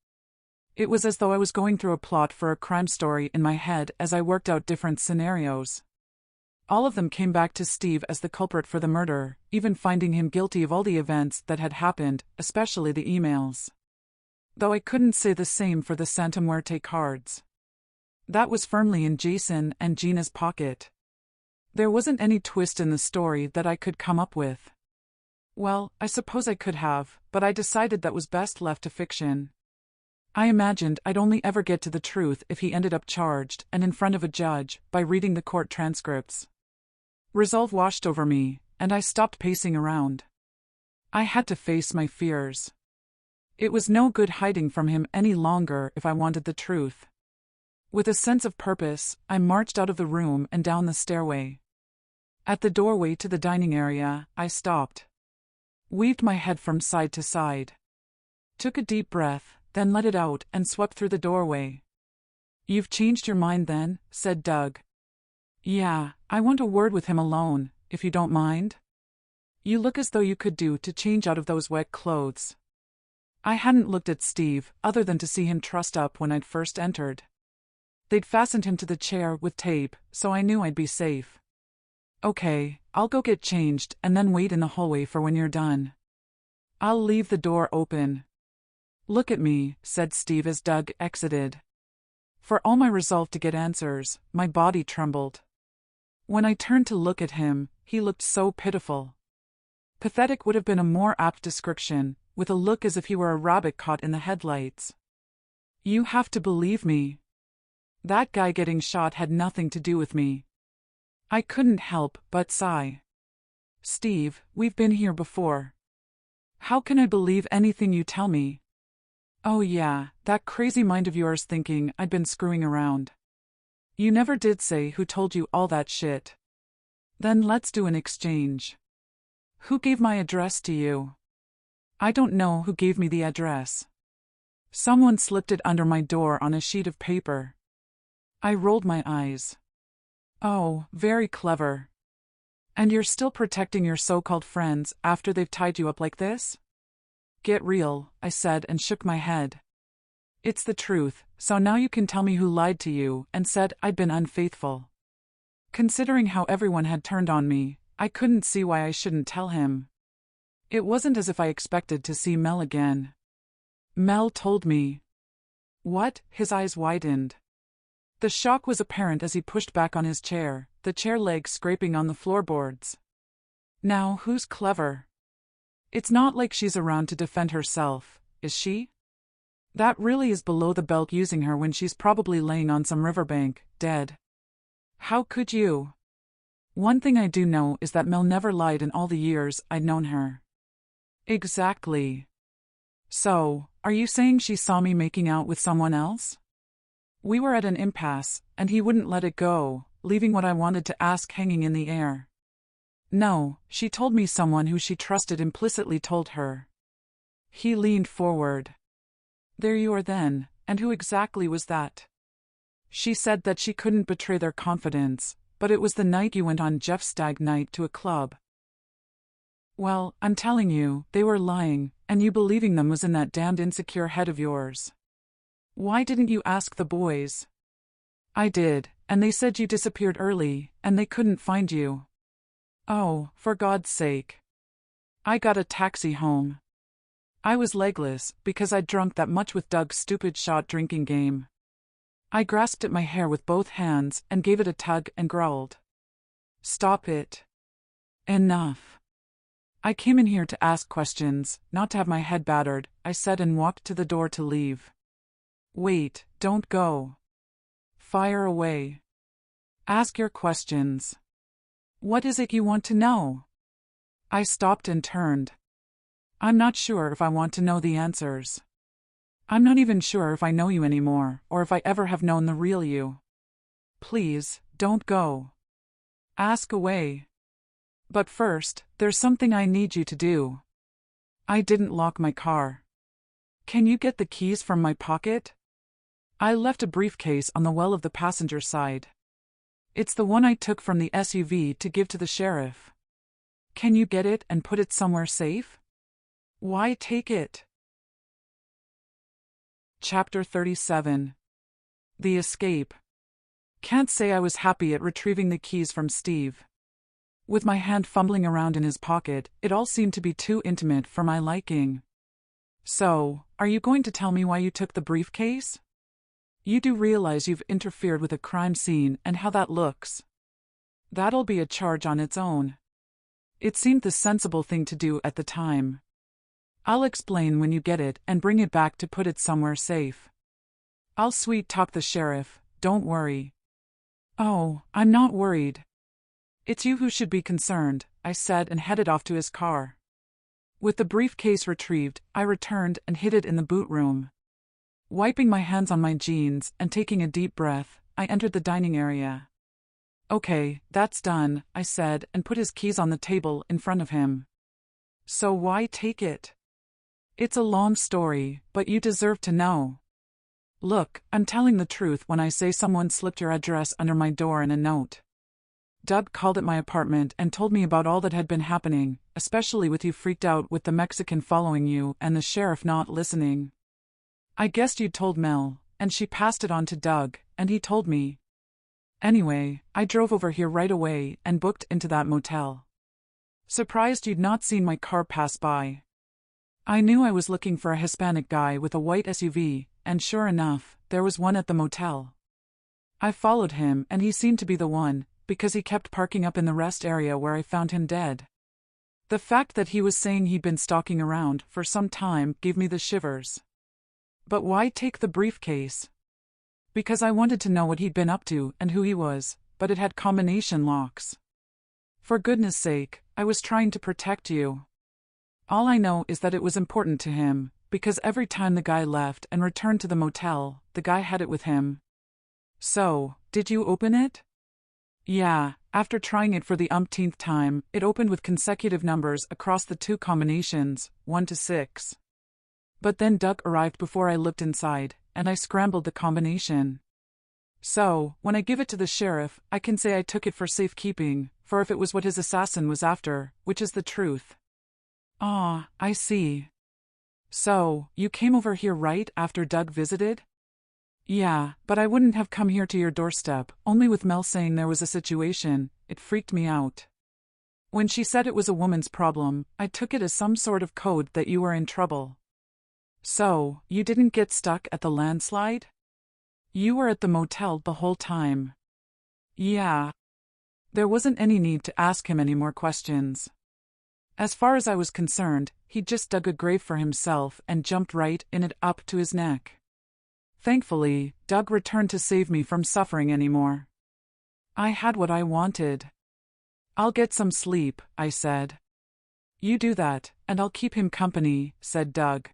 It was as though I was going through a plot for a crime story in my head as I worked out different scenarios. All of them came back to Steve as the culprit for the murder, even finding him guilty of all the events that had happened, especially the emails. Though I couldn't say the same for the Santa Muerte cards. That was firmly in Jason and Gina's pocket. There wasn't any twist in the story that I could come up with. Well, I suppose I could have, but I decided that was best left to fiction. I imagined I'd only ever get to the truth if he ended up charged and in front of a judge by reading the court transcripts. Resolve washed over me, and I stopped pacing around. I had to face my fears. It was no good hiding from him any longer if I wanted the truth. With a sense of purpose, I marched out of the room and down the stairway. At the doorway to the dining area, I stopped. Weaved my head from side to side. Took a deep breath, then let it out and swept through the doorway. "You've changed your mind then?" said Doug. "Yeah, I want a word with him alone, if you don't mind. You look as though you could do to change out of those wet clothes." I hadn't looked at Steve, other than to see him trussed up when I'd first entered. They'd fastened him to the chair with tape, so I knew I'd be safe. "Okay, I'll go get changed and then wait in the hallway for when you're done. I'll leave the door open." "Look at me," said Steve as Doug exited. For all my resolve to get answers, my body trembled. When I turned to look at him, he looked so pitiful. Pathetic would have been a more apt description, with a look as if he were a rabbit caught in the headlights. "You have to believe me. That guy getting shot had nothing to do with me." I couldn't help but sigh. "Steve, we've been here before. How can I believe anything you tell me?" "Oh yeah, that crazy mind of yours thinking I'd been screwing around. You never did say who told you all that shit. Then let's do an exchange. Who gave my address to you?" "I don't know who gave me the address. Someone slipped it under my door on a sheet of paper." I rolled my eyes. "Oh, very clever. And you're still protecting your so-called friends after they've tied you up like this?" "Get real," I said and shook my head. "It's the truth, so now you can tell me who lied to you and said I'd been unfaithful." Considering how everyone had turned on me, I couldn't see why I shouldn't tell him. It wasn't as if I expected to see Mel again. "Mel told me." "What?" His eyes widened. The shock was apparent as he pushed back on his chair, the chair legs scraping on the floorboards. "Now who's clever? It's not like she's around to defend herself, is she? That really is below the belt using her when she's probably laying on some riverbank, dead. How could you?" "One thing I do know is that Mel never lied in all the years I'd known her." "Exactly. So, are you saying she saw me making out with someone else?" We were at an impasse, and he wouldn't let it go, leaving what I wanted to ask hanging in the air. "No, she told me someone who she trusted implicitly told her." He leaned forward. "There you are then, and who exactly was that?" "She said that she couldn't betray their confidence, but it was the night you went on Jeff's stag night to a club." "Well, I'm telling you, they were lying, and you believing them was in that damned insecure head of yours. Why didn't you ask the boys?" "I did, and they said you disappeared early, and they couldn't find you." "Oh, for God's sake." I got a taxi home. I was legless, because I'd drunk that much with Doug's stupid shot drinking game. I grasped at my hair with both hands and gave it a tug and growled. Stop it. Enough. I came in here to ask questions, not to have my head battered, I said and walked to the door to leave. Wait, don't go. Fire away. Ask your questions. What is it you want to know? I stopped and turned. I'm not sure if I want to know the answers. I'm not even sure if I know you anymore, or if I ever have known the real you. Please, don't go. Ask away. But first, there's something I need you to do. I didn't lock my car. Can you get the keys from my pocket? I left a briefcase on the well of the passenger side. It's the one I took from the SUV to give to the sheriff. Can you get it and put it somewhere safe? Why take it? Chapter 37. The Escape. Can't say I was happy at retrieving the keys from Steve. With my hand fumbling around in his pocket, it all seemed to be too intimate for my liking. So, are you going to tell me why you took the briefcase? You do realize you've interfered with a crime scene and how that looks. That'll be a charge on its own. It seemed the sensible thing to do at the time. I'll explain when you get it and bring it back to put it somewhere safe. I'll sweet-talk the sheriff, don't worry. Oh, I'm not worried. It's you who should be concerned, I said and headed off to his car. With the briefcase retrieved, I returned and hid it in the boot room. Wiping my hands on my jeans and taking a deep breath, I entered the dining area. Okay, that's done, I said and put his keys on the table in front of him. So why take it? It's a long story, but you deserve to know. Look, I'm telling the truth when I say someone slipped your address under my door in a note. Doug called at my apartment and told me about all that had been happening, especially with you freaked out with the Mexican following you and the sheriff not listening. I guessed you'd told Mel, and she passed it on to Doug, and he told me. Anyway, I drove over here right away and booked into that motel. Surprised you'd not seen my car pass by. I knew I was looking for a Hispanic guy with a white SUV, and sure enough, there was one at the motel. I followed him and he seemed to be the one, because he kept parking up in the rest area where I found him dead. The fact that he was saying he'd been stalking around for some time gave me the shivers. But why take the briefcase? Because I wanted to know what he'd been up to and who he was, but it had combination locks. For goodness sake, I was trying to protect you. All I know is that it was important to him, because every time the guy left and returned to the motel, the guy had it with him. So, did you open it? Yeah, after trying it for the umpteenth time, it opened with consecutive numbers across the two combinations, 1 to 6. But then Doug arrived before I looked inside, and I scrambled the combination. So, when I give it to the sheriff, I can say I took it for safekeeping, for if it was what his assassin was after, which is the truth. Ah, I see. So, you came over here right after Doug visited? Yeah, but I wouldn't have come here to your doorstep, only with Mel saying there was a situation, it freaked me out. When she said it was a woman's problem, I took it as some sort of code that you were in trouble. So, you didn't get stuck at the landslide? You were at the motel the whole time. Yeah. There wasn't any need to ask him any more questions. As far as I was concerned, he'd just dug a grave for himself and jumped right in it up to his neck. Thankfully, Doug returned to save me from suffering anymore. I had what I wanted. I'll get some sleep, I said. You do that, and I'll keep him company, said Doug.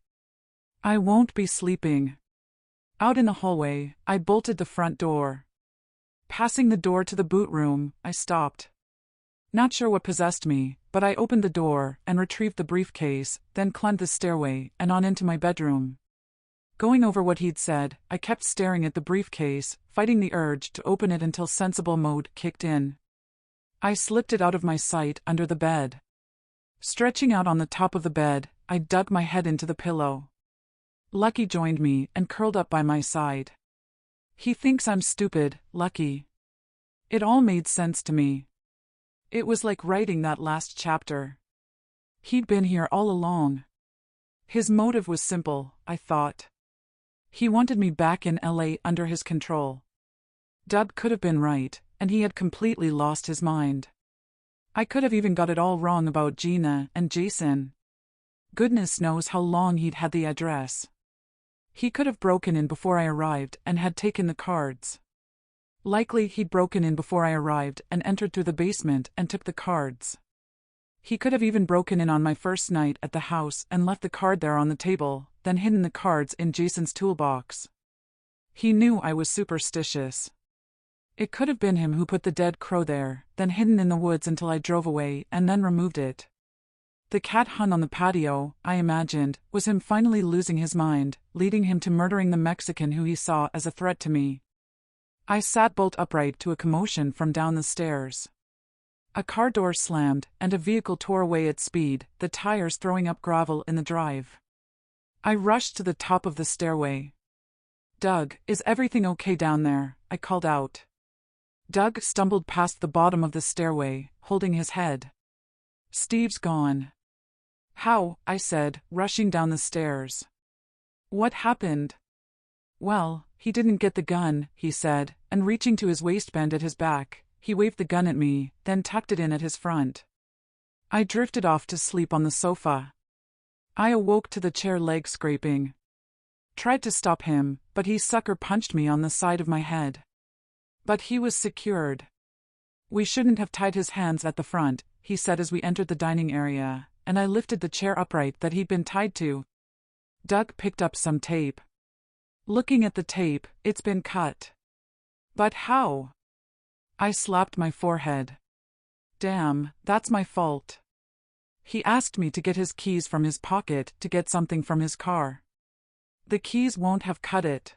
I won't be sleeping. Out in the hallway, I bolted the front door. Passing the door to the boot room, I stopped. Not sure what possessed me, but I opened the door and retrieved the briefcase, then climbed the stairway and on into my bedroom. Going over what he'd said, I kept staring at the briefcase, fighting the urge to open it until sensible mode kicked in. I slipped it out of my sight under the bed. Stretching out on the top of the bed, I dug my head into the pillow. Lucky joined me and curled up by my side. He thinks I'm stupid, Lucky. It all made sense to me. It was like writing that last chapter. He'd been here all along. His motive was simple, I thought. He wanted me back in LA under his control. Doug could have been right, and he had completely lost his mind. I could have even got it all wrong about Gina and Jason. Goodness knows how long he'd had the address. He could have broken in before I arrived and had taken the cards. Likely he'd broken in before I arrived and entered through the basement and took the cards. He could have even broken in on my first night at the house and left the card there on the table, then hidden the cards in Jason's toolbox. He knew I was superstitious. It could have been him who put the dead crow there, then hidden in the woods until I drove away and then removed it. The cat hung on the patio, I imagined, was him finally losing his mind, leading him to murdering the Mexican who he saw as a threat to me. I sat bolt upright to a commotion from down the stairs. A car door slammed, and a vehicle tore away at speed, the tires throwing up gravel in the drive. I rushed to the top of the stairway. "Doug, is everything okay down there?" I called out. Doug stumbled past the bottom of the stairway, holding his head. "Steve's gone." "How?" I said, rushing down the stairs. "What happened?" "Well, he didn't get the gun," he said, and reaching to his waistband at his back, he waved the gun at me, then tucked it in at his front. I drifted off to sleep on the sofa. I awoke to the chair leg scraping. Tried to stop him, but he sucker punched me on the side of my head. But he was secured. "We shouldn't have tied his hands at the front," he said as we entered the dining area, and I lifted the chair upright that he'd been tied to. Doug picked up some tape. Looking at the tape, it's been cut. "But how?" I slapped my forehead. "Damn, that's my fault." He asked me to get his keys from his pocket to get something from his car. "The keys won't have cut it.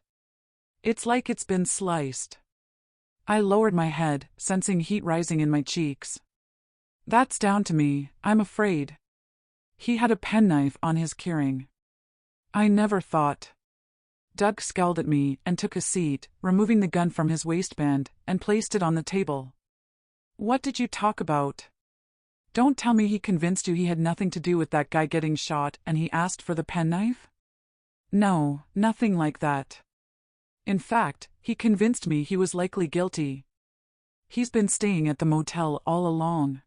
It's like it's been sliced." I lowered my head, sensing heat rising in my cheeks. "That's down to me, I'm afraid." He had a penknife on his keyring. "I never thought." Doug scowled at me and took a seat, removing the gun from his waistband, and placed it on the table. "What did you talk about? Don't tell me he convinced you he had nothing to do with that guy getting shot and he asked for the penknife?" "No, nothing like that. In fact, he convinced me he was likely guilty. He's been staying at the motel all along.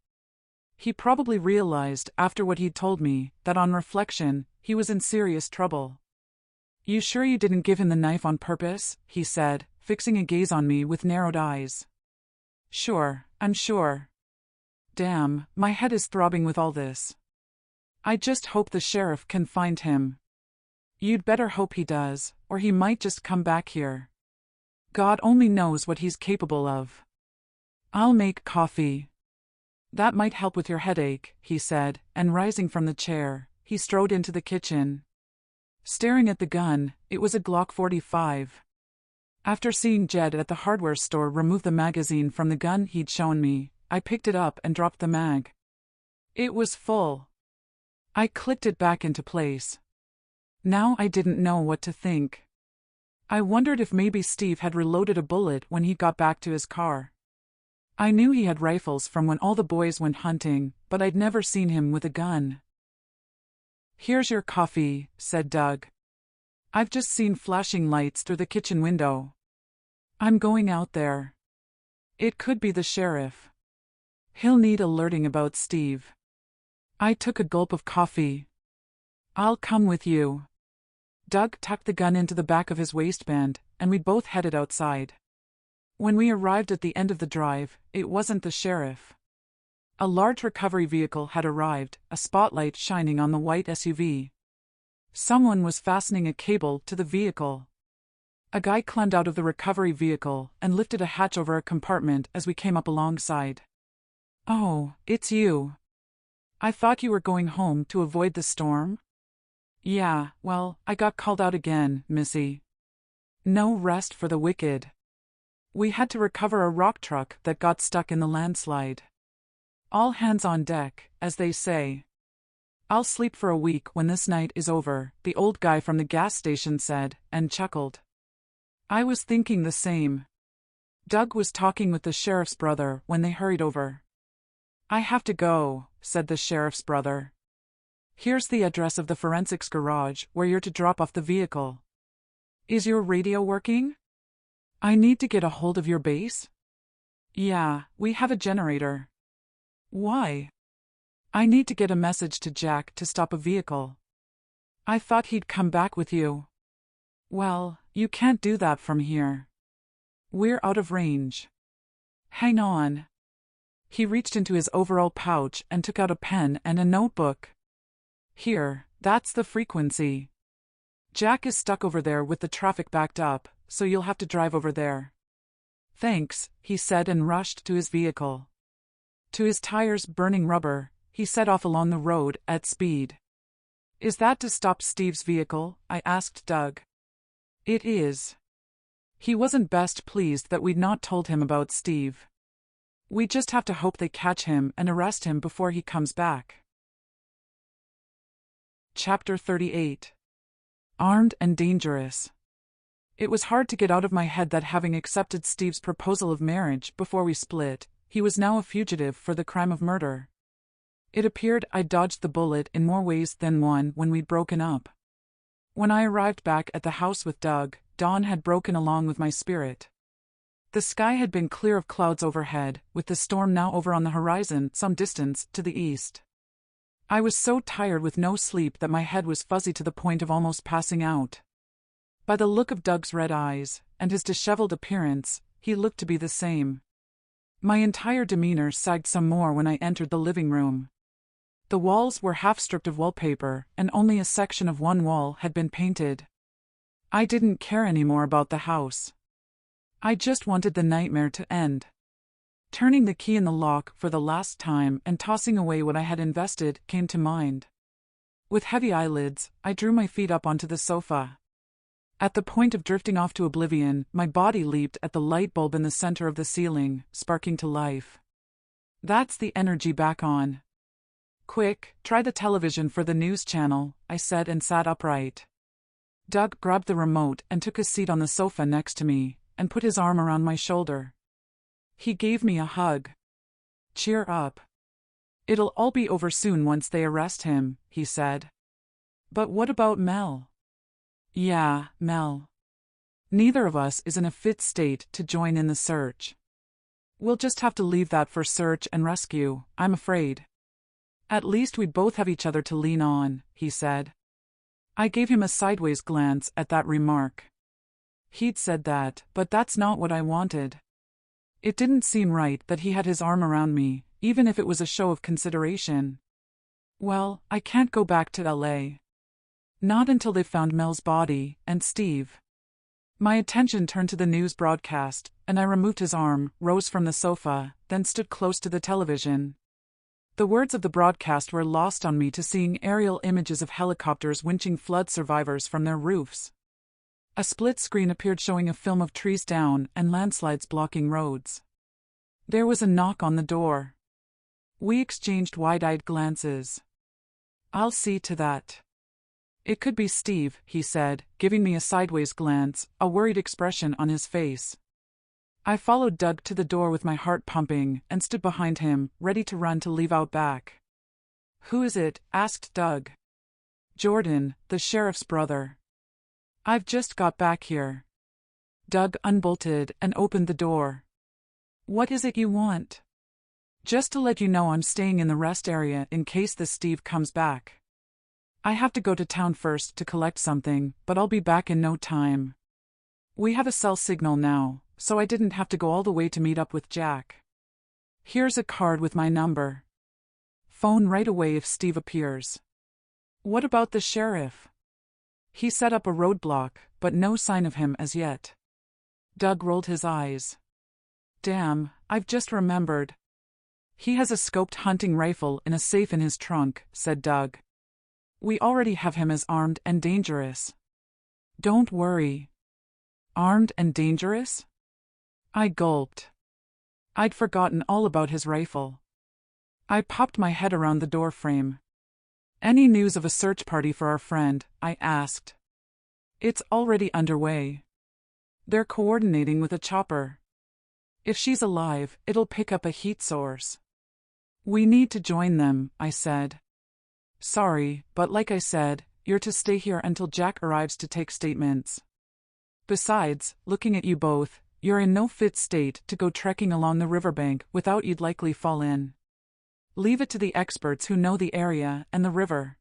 He probably realized, after what he'd told me, that on reflection, he was in serious trouble." "You sure you didn't give him the knife on purpose?" he said, fixing a gaze on me with narrowed eyes. "Sure, I'm sure." Damn, my head is throbbing with all this. I just hope the sheriff can find him. You'd better hope he does, or he might just come back here. God only knows what he's capable of. "I'll make coffee." "That might help with your headache," he said, and rising from the chair, he strode into the kitchen. Staring at the gun, it was a Glock 45. After seeing Jed at the hardware store remove the magazine from the gun he'd shown me, I picked it up and dropped the mag. It was full. I clicked it back into place. Now I didn't know what to think. I wondered if maybe Steve had reloaded a bullet when he got back to his car. I knew he had rifles from when all the boys went hunting, but I'd never seen him with a gun. "Here's your coffee," said Doug. "I've just seen flashing lights through the kitchen window. I'm going out there. It could be the sheriff. He'll need alerting about Steve." I took a gulp of coffee. "I'll come with you." Doug tucked the gun into the back of his waistband, and we both headed outside. When we arrived at the end of the drive, it wasn't the sheriff. A large recovery vehicle had arrived, a spotlight shining on the white SUV. Someone was fastening a cable to the vehicle. A guy climbed out of the recovery vehicle and lifted a hatch over a compartment as we came up alongside. "Oh, it's you. I thought you were going home to avoid the storm?" "Yeah, well, I got called out again, Missy. No rest for the wicked. We had to recover a rock truck that got stuck in the landslide. All hands on deck, as they say. I'll sleep for a week when this night is over," the old guy from the gas station said, and chuckled. I was thinking the same. Doug was talking with the sheriff's brother when they hurried over. "I have to go," said the sheriff's brother. Here's the address of the forensics garage where you're to drop off the vehicle. Is your radio working? I need to get a hold of your base? Yeah, we have a generator. Why? I need to get a message to Jack to stop a vehicle. I thought he'd come back with you. Well, you can't do that from here. We're out of range. Hang on. He reached into his overall pouch and took out a pen and a notebook. Here, that's the frequency. Jack is stuck over there with the traffic backed up, so you'll have to drive over there. Thanks, he said and rushed to his vehicle. To his tires burning rubber, he set off along the road at speed. Is that to stop Steve's vehicle? I asked Doug. It is. He wasn't best pleased that we'd not told him about Steve. We just have to hope they catch him and arrest him before he comes back. Chapter 38. Armed and Dangerous. It was hard to get out of my head that having accepted Steve's proposal of marriage before we split, he was now a fugitive for the crime of murder. It appeared I dodged the bullet in more ways than one when we'd broken up. When I arrived back at the house with Doug, dawn had broken along with my spirit. The sky had been clear of clouds overhead, with the storm now over on the horizon some distance to the east. I was so tired with no sleep that my head was fuzzy to the point of almost passing out. By the look of Doug's red eyes, and his disheveled appearance, he looked to be the same. My entire demeanor sagged some more when I entered the living room. The walls were half stripped of wallpaper, and only a section of one wall had been painted. I didn't care anymore about the house. I just wanted the nightmare to end. Turning the key in the lock for the last time and tossing away what I had invested came to mind. With heavy eyelids, I drew my feet up onto the sofa. At the point of drifting off to oblivion, my body leaped at the light bulb in the center of the ceiling, sparking to life. That's the energy back on. Quick, try the television for the news channel, I said and sat upright. Doug grabbed the remote and took a seat on the sofa next to me, and put his arm around my shoulder. He gave me a hug. Cheer up. It'll all be over soon once they arrest him, he said. But what about Mel? Yeah, Mel. Neither of us is in a fit state to join in the search. We'll just have to leave that for search and rescue, I'm afraid. At least we both have each other to lean on, he said. I gave him a sideways glance at that remark. He'd said that, but that's not what I wanted. It didn't seem right that he had his arm around me, even if it was a show of consideration. Well, I can't go back to LA. Not until they've found Mel's body, and Steve. My attention turned to the news broadcast, and I removed his arm, rose from the sofa, then stood close to the television. The words of the broadcast were lost on me to seeing aerial images of helicopters winching flood survivors from their roofs. A split screen appeared showing a film of trees down and landslides blocking roads. There was a knock on the door. We exchanged wide-eyed glances. I'll see to that. It could be Steve, he said, giving me a sideways glance, a worried expression on his face. I followed Doug to the door with my heart pumping and stood behind him, ready to run to leave out back. Who is it? Asked Doug. Jordan, the sheriff's brother. I've just got back here. Doug unbolted and opened the door. What is it you want? Just to let you know I'm staying in the rest area in case this Steve comes back. I have to go to town first to collect something, but I'll be back in no time. We have a cell signal now, so I didn't have to go all the way to meet up with Jack. Here's a card with my number. Phone right away if Steve appears. What about the sheriff? He set up a roadblock, but no sign of him as yet. Doug rolled his eyes. Damn, I've just remembered. He has a scoped hunting rifle in a safe in his trunk, said Doug. We already have him as armed and dangerous. Don't worry. Armed and dangerous? I gulped. I'd forgotten all about his rifle. I popped my head around the doorframe. Any news of a search party for our friend? I asked. It's already underway. They're coordinating with a chopper. If she's alive, it'll pick up a heat source. We need to join them, I said. Sorry, but like I said, you're to stay here until Jack arrives to take statements. Besides, looking at you both, you're in no fit state to go trekking along the riverbank without you'd likely fall in. Leave it to the experts who know the area and the river.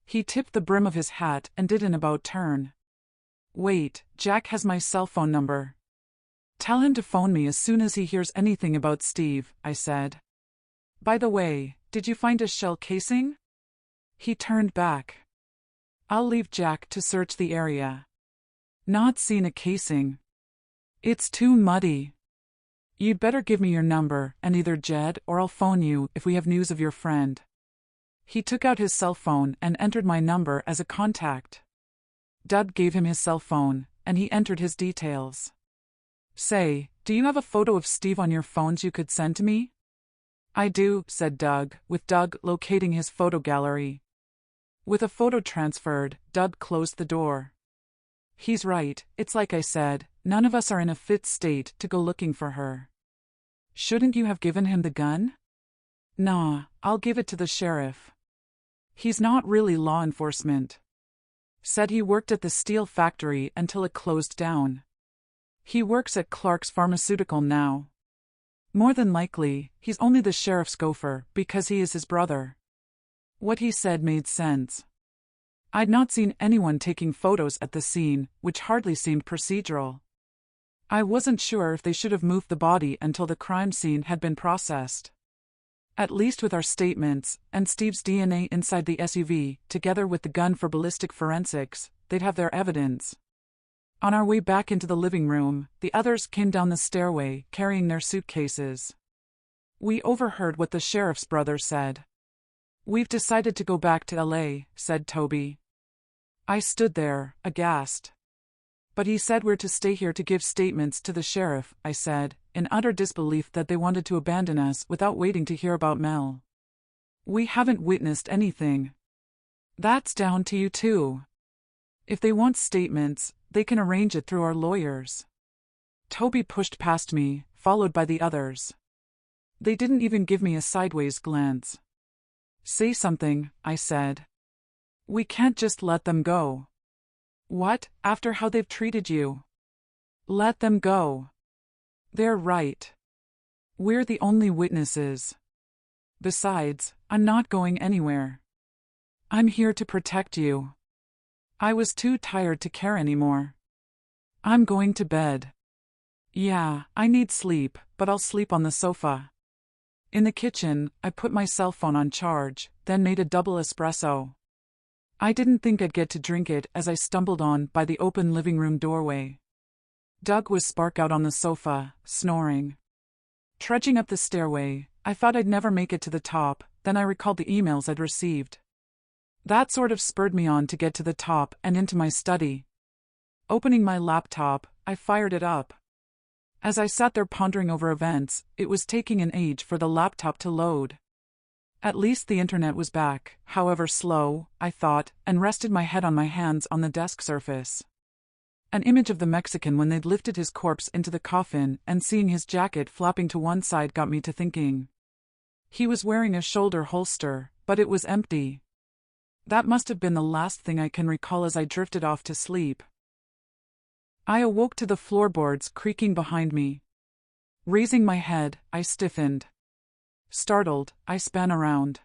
He tipped the brim of his hat and did an about-turn. Wait, Jack has my cell phone number. Tell him to phone me as soon as he hears anything about Steve, I said. By the way, did you find a shell casing? He turned back. I'll leave Jack to search the area. Not seen a casing. It's too muddy. You'd better give me your number and either Jed or I'll phone you if we have news of your friend. He took out his cell phone and entered my number as a contact. Doug gave him his cell phone, and he entered his details. Say, do you have a photo of Steve on your phones you could send to me? I do, said Doug, with Doug locating his photo gallery. With a photo transferred, Doug closed the door. He's right, it's like I said, none of us are in a fit state to go looking for her. Shouldn't you have given him the gun? Nah, I'll give it to the sheriff. He's not really law enforcement. Said he worked at the steel factory until it closed down. He works at Clark's Pharmaceutical now. More than likely, he's only the sheriff's gopher because he is his brother. What he said made sense. I'd not seen anyone taking photos at the scene, which hardly seemed procedural. I wasn't sure if they should have moved the body until the crime scene had been processed. At least with our statements, and Steve's DNA inside the SUV, together with the gun for ballistic forensics, they'd have their evidence. On our way back into the living room, the others came down the stairway, carrying their suitcases. We overheard what the sheriff's brother said. We've decided to go back to LA, said Toby. I stood there, aghast. But he said we're to stay here to give statements to the sheriff, I said, in utter disbelief that they wanted to abandon us without waiting to hear about Mel. We haven't witnessed anything. That's down to you two. If they want statements, they can arrange it through our lawyers. Toby pushed past me, followed by the others. They didn't even give me a sideways glance. Say something, I said. We can't just let them go. What, after how they've treated you? Let them go. They're right. We're the only witnesses. Besides, I'm not going anywhere. I'm here to protect you. I was too tired to care anymore. I'm going to bed. Yeah, I need sleep, but I'll sleep on the sofa. In the kitchen, I put my cell phone on charge, then made a double espresso. I didn't think I'd get to drink it as I stumbled on by the open living room doorway. Doug was spark out on the sofa, snoring. Trudging up the stairway, I thought I'd never make it to the top, then I recalled the emails I'd received. That sort of spurred me on to get to the top and into my study. Opening my laptop, I fired it up. As I sat there pondering over events, it was taking an age for the laptop to load. At least the internet was back, however slow, I thought, and rested my head on my hands on the desk surface. An image of the Mexican when they'd lifted his corpse into the coffin and seeing his jacket flapping to one side got me to thinking. He was wearing a shoulder holster, but it was empty. That must have been the last thing I can recall as I drifted off to sleep. I awoke to the floorboards creaking behind me. Raising my head, I stiffened. Startled, I span around.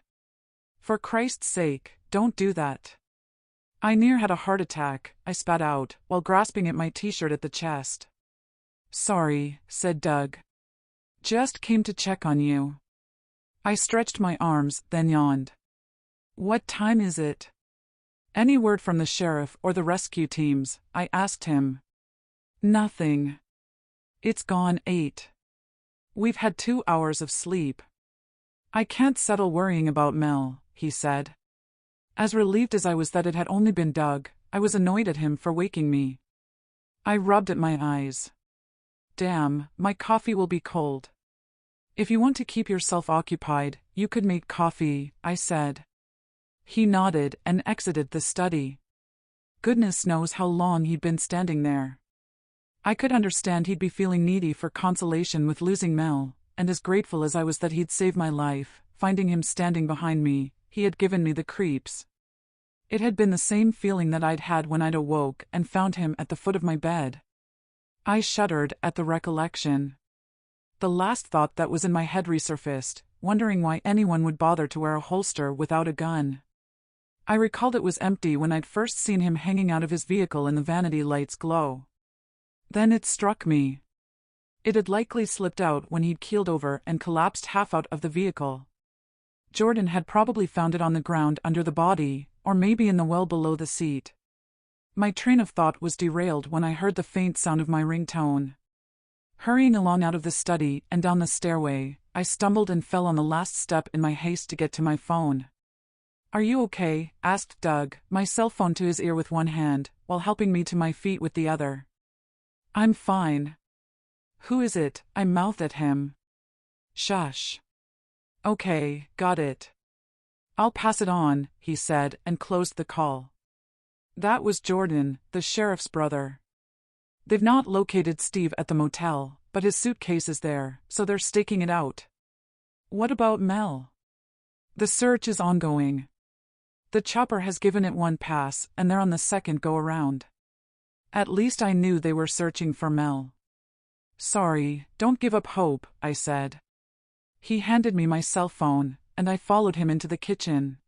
For Christ's sake, don't do that. I near had a heart attack, I spat out, while grasping at my t-shirt at the chest. Sorry, said Doug. Just came to check on you. I stretched my arms, then yawned. What time is it? Any word from the sheriff or the rescue teams? I asked him. Nothing. It's gone 8. We've had 2 hours of sleep. I can't settle worrying about Mel, he said. As relieved as I was that it had only been Doug, I was annoyed at him for waking me. I rubbed at my eyes. Damn, my coffee will be cold. If you want to keep yourself occupied, you could make coffee, I said. He nodded and exited the study. Goodness knows how long he'd been standing there. I could understand he'd be feeling needy for consolation with losing Mel, and as grateful as I was that he'd saved my life, finding him standing behind me, he had given me the creeps. It had been the same feeling that I'd had when I'd awoke and found him at the foot of my bed. I shuddered at the recollection. The last thought that was in my head resurfaced, wondering why anyone would bother to wear a holster without a gun. I recalled it was empty when I'd first seen him hanging out of his vehicle in the vanity light's glow. Then it struck me. It had likely slipped out when he'd keeled over and collapsed half out of the vehicle. Jordan had probably found it on the ground under the body, or maybe in the well below the seat. My train of thought was derailed when I heard the faint sound of my ringtone. Hurrying along out of the study and down the stairway, I stumbled and fell on the last step in my haste to get to my phone. "Are you okay?" asked Doug, my cell phone to his ear with one hand, while helping me to my feet with the other. "I'm fine." "Who is it?" I mouthed at him. "Shush." "Okay, got it. I'll pass it on," he said, and closed the call. That was Jordan, the sheriff's brother. They've not located Steve at the motel, but his suitcase is there, so they're staking it out. "What about Mel?" "The search is ongoing. The chopper has given it one pass, and they're on the second go-around. At least I knew they were searching for Mel." "Sorry, don't give up hope," I said. He handed me my cell phone, and I followed him into the kitchen.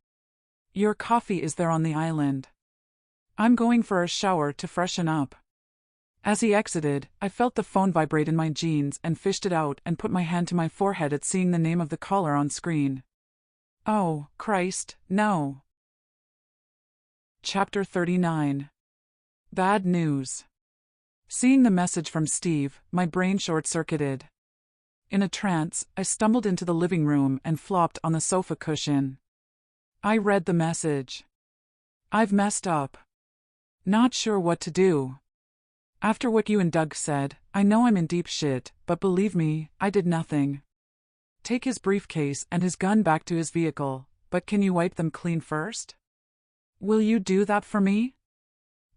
"Your coffee is there on the island. I'm going for a shower to freshen up." As he exited, I felt the phone vibrate in my jeans and fished it out and put my hand to my forehead at seeing the name of the caller on screen. Oh, Christ, no. Chapter 39. Bad news. Seeing the message from Steve, my brain short-circuited. In a trance, I stumbled into the living room and flopped on the sofa cushion. I read the message. "I've messed up. Not sure what to do. After what you and Doug said, I know I'm in deep shit, but believe me, I did nothing. Take his briefcase and his gun back to his vehicle, but can you wipe them clean first? Will you do that for me?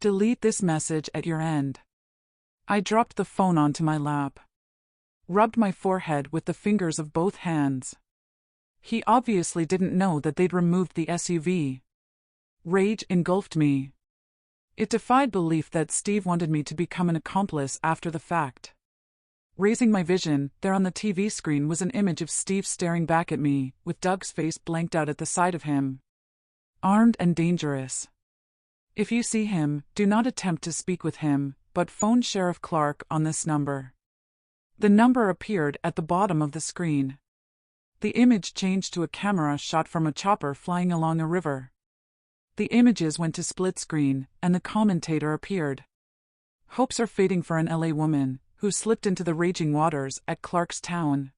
Delete this message at your end." I dropped the phone onto my lap. Rubbed my forehead with the fingers of both hands. He obviously didn't know that they'd removed the SUV. Rage engulfed me. It defied belief that Steve wanted me to become an accomplice after the fact. Raising my vision, there on the TV screen was an image of Steve staring back at me, with Doug's face blanked out at the side of him. Armed and dangerous. "If you see him, do not attempt to speak with him, but phone Sheriff Clark on this number." The number appeared at the bottom of the screen. The image changed to a camera shot from a chopper flying along a river. The images went to split screen, and the commentator appeared. "Hopes are fading for an LA woman who slipped into the raging waters at Clark's town.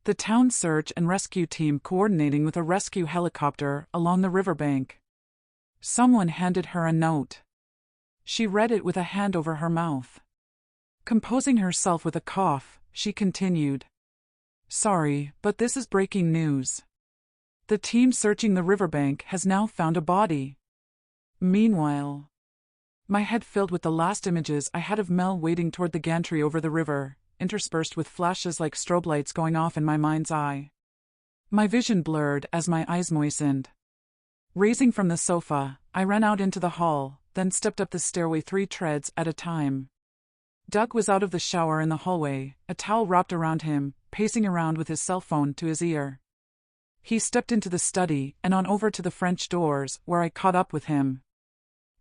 The town search and rescue team coordinating with a rescue helicopter along the riverbank." Someone handed her a note. She read it with a hand over her mouth. Composing herself with a cough, she continued. "Sorry, but this is breaking news. The team searching the riverbank has now found a body." Meanwhile, my head filled with the last images I had of Mel wading toward the gantry over the river, interspersed with flashes like strobe lights going off in my mind's eye. My vision blurred as my eyes moistened. Raising from the sofa, I ran out into the hall, then stepped up the stairway 3 treads at a time. Doug was out of the shower in the hallway, a towel wrapped around him, pacing around with his cell phone to his ear. He stepped into the study and on over to the French doors, where I caught up with him.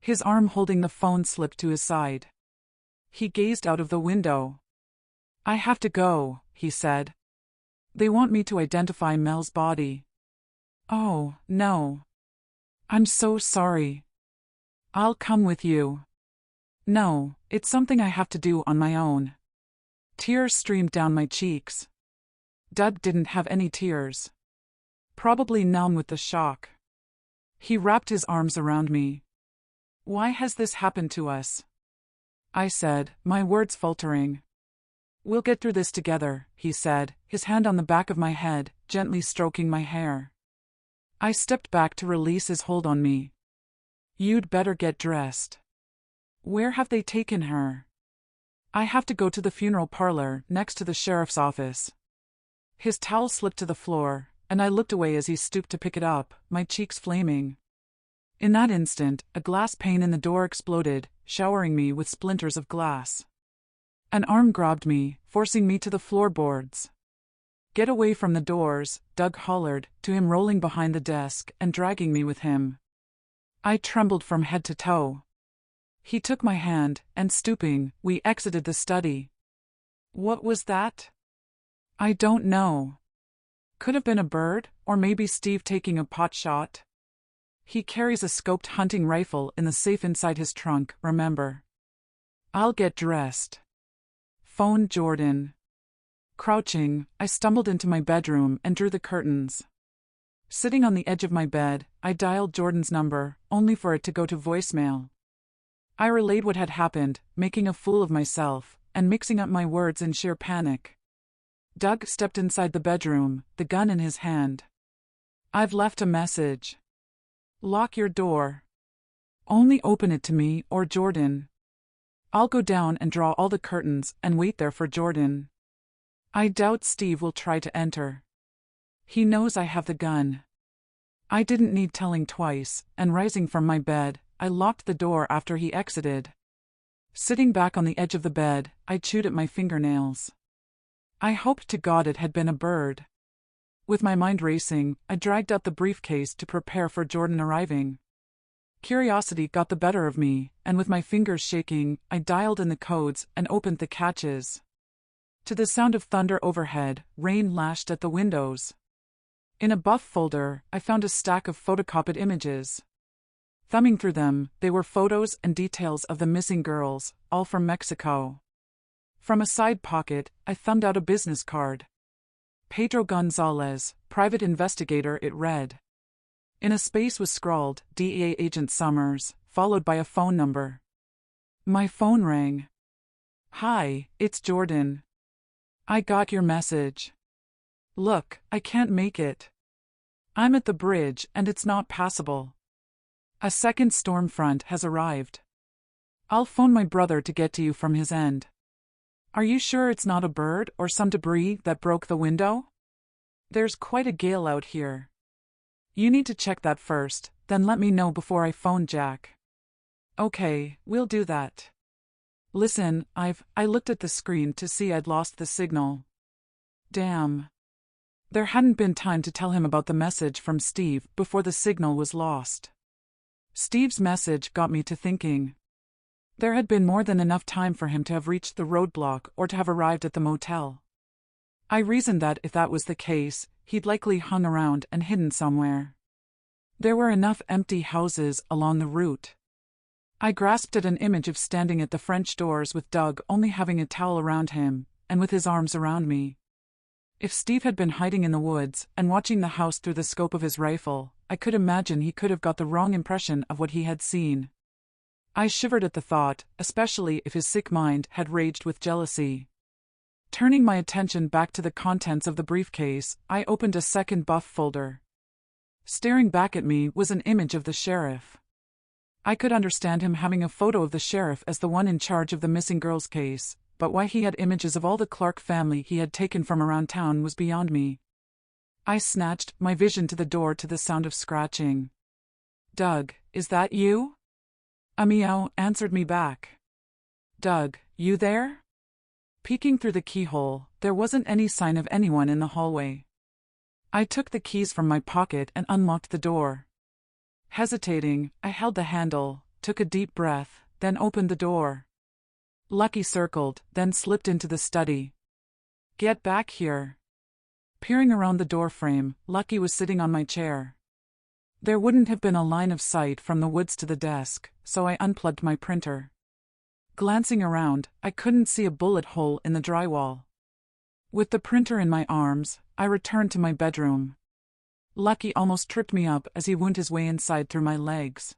His arm holding the phone slipped to his side. He gazed out of the window. "I have to go," he said. "They want me to identify Mel's body." "Oh, no. I'm so sorry. I'll come with you." "No, it's something I have to do on my own." Tears streamed down my cheeks. Doug didn't have any tears. Probably numb with the shock. He wrapped his arms around me. "Why has this happened to us?" I said, my words faltering. "We'll get through this together," he said, his hand on the back of my head, gently stroking my hair. I stepped back to release his hold on me. "You'd better get dressed." "Where have they taken her?" "I have to go to the funeral parlor next to the sheriff's office." His towel slipped to the floor, and I looked away as he stooped to pick it up, my cheeks flaming. In that instant, a glass pane in the door exploded, showering me with splinters of glass. An arm grabbed me, forcing me to the floorboards. "Get away from the doors," Doug hollered, to him rolling behind the desk and dragging me with him. I trembled from head to toe. He took my hand, and stooping, we exited the study. What was that? I don't know. Could have been a bird, or maybe Steve taking a pot shot. He carries a scoped hunting rifle in the safe inside his trunk, remember? I'll get dressed. Phone Jordan. Crouching, I stumbled into my bedroom and drew the curtains. Sitting on the edge of my bed, I dialed Jordan's number, only for it to go to voicemail. I relayed what had happened, making a fool of myself, and mixing up my words in sheer panic. Doug stepped inside the bedroom, the gun in his hand. "I've left a message. Lock your door. Only open it to me or Jordan. I'll go down and draw all the curtains and wait there for Jordan. I doubt Steve will try to enter. He knows I have the gun." I didn't need telling twice, and rising from my bed, I locked the door after he exited. Sitting back on the edge of the bed, I chewed at my fingernails. I hoped to God it had been a bird. With my mind racing, I dragged out the briefcase to prepare for Jordan arriving. Curiosity got the better of me, and with my fingers shaking, I dialed in the codes and opened the catches. To the sound of thunder overhead, rain lashed at the windows. In a buff folder, I found a stack of photocopied images. Thumbing through them, they were photos and details of the missing girls, all from Mexico. From a side pocket, I thumbed out a business card. Pedro Gonzalez, private investigator, it read. In a space was scrawled, DEA Agent Summers, followed by a phone number. My phone rang. "Hi, it's Jordan. I got your message. Look, I can't make it. I'm at the bridge and it's not passable. A second storm front has arrived. I'll phone my brother to get to you from his end. Are you sure it's not a bird or some debris that broke the window? There's quite a gale out here. You need to check that first, then let me know before I phone Jack." "Okay, we'll do that. Listen, I looked at the screen to see I'd lost the signal. Damn. There hadn't been time to tell him about the message from Steve before the signal was lost. Steve's message got me to thinking. There had been more than enough time for him to have reached the roadblock or to have arrived at the motel. I reasoned that if that was the case, he'd likely hung around and hidden somewhere. There were enough empty houses along the route. I grasped at an image of standing at the French doors with Doug only having a towel around him, and with his arms around me. If Steve had been hiding in the woods and watching the house through the scope of his rifle, I could imagine he could have got the wrong impression of what he had seen. I shivered at the thought, especially if his sick mind had raged with jealousy. Turning my attention back to the contents of the briefcase, I opened a second buff folder. Staring back at me was an image of the sheriff. I could understand him having a photo of the sheriff as the one in charge of the missing girls case, but why he had images of all the Clark family he had taken from around town was beyond me. I snatched my vision to the door to the sound of scratching. "Doug, is that you?" A meow answered me back. "Doug, you there?" Peeking through the keyhole, there wasn't any sign of anyone in the hallway. I took the keys from my pocket and unlocked the door. Hesitating, I held the handle, took a deep breath, then opened the door. Lucky circled, then slipped into the study. "Get back here." Peering around the doorframe, Lucky was sitting on my chair. There wouldn't have been a line of sight from the woods to the desk, so I unplugged my printer. Glancing around, I couldn't see a bullet hole in the drywall. With the printer in my arms, I returned to my bedroom. Lucky almost tripped me up as he wound his way inside through my legs.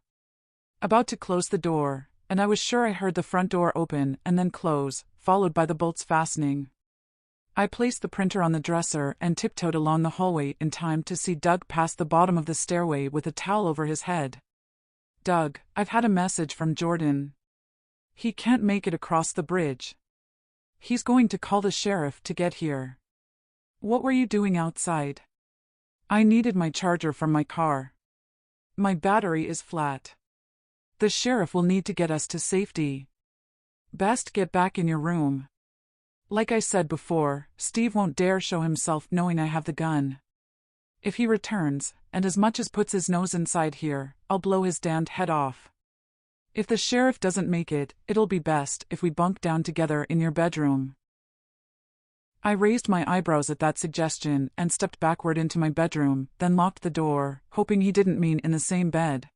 About to close the door, and I was sure I heard the front door open and then close, followed by the bolts fastening. I placed the printer on the dresser and tiptoed along the hallway in time to see Doug pass the bottom of the stairway with a towel over his head. "Doug, I've had a message from Jordan. He can't make it across the bridge. He's going to call the sheriff to get here. What were you doing outside?" I needed my charger from my car. My battery is flat. The sheriff will need to get us to safety. Best get back in your room. Like I said before, Steve won't dare show himself knowing I have the gun. If he returns, and as much as puts his nose inside here, I'll blow his damned head off. If the sheriff doesn't make it, it'll be best if we bunk down together in your bedroom. I raised my eyebrows at that suggestion and stepped backward into my bedroom, then locked the door, hoping he didn't mean in the same bed.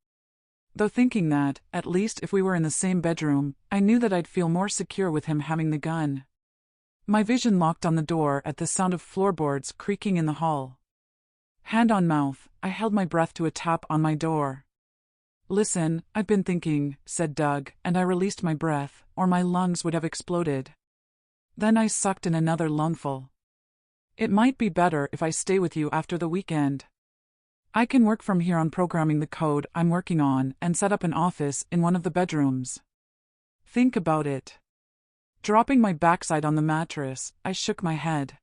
Though thinking that, at least if we were in the same bedroom, I knew that I'd feel more secure with him having the gun. My vision locked on the door at the sound of floorboards creaking in the hall. Hand on mouth, I held my breath to a tap on my door. "Listen, I've been thinking," said Doug, and I released my breath, or my lungs would have exploded. Then I sucked in another lungful. "It might be better if I stay with you after the weekend. I can work from here on programming the code I'm working on and set up an office in one of the bedrooms. Think about it." Dropping my backside on the mattress, I shook my head.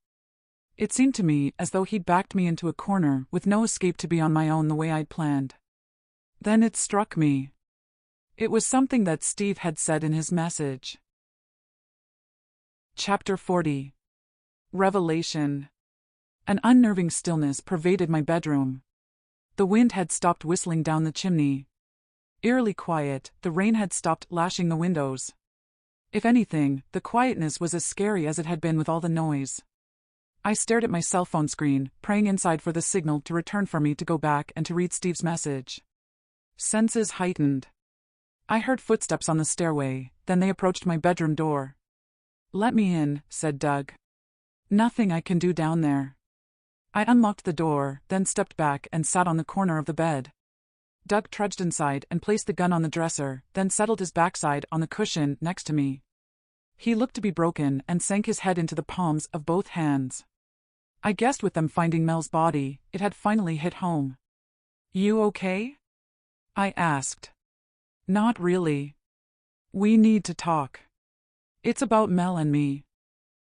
It seemed to me as though he'd backed me into a corner with no escape to be on my own the way I'd planned. Then it struck me. It was something that Steve had said in his message. Chapter 40. Revelation. An unnerving stillness pervaded my bedroom. The wind had stopped whistling down the chimney. Eerily quiet, the rain had stopped lashing the windows. If anything, the quietness was as scary as it had been with all the noise. I stared at my cell phone screen, praying inside for the signal to return for me to go back and to read Steve's message. Senses heightened. I heard footsteps on the stairway, then they approached my bedroom door. "Let me in," said Doug. "Nothing I can do down there." I unlocked the door, then stepped back and sat on the corner of the bed. Doug trudged inside and placed the gun on the dresser, then settled his backside on the cushion next to me. He looked to be broken and sank his head into the palms of both hands. I guessed with them finding Mel's body, it had finally hit home. "You okay?" I asked. "Not really. We need to talk. It's about Mel and me.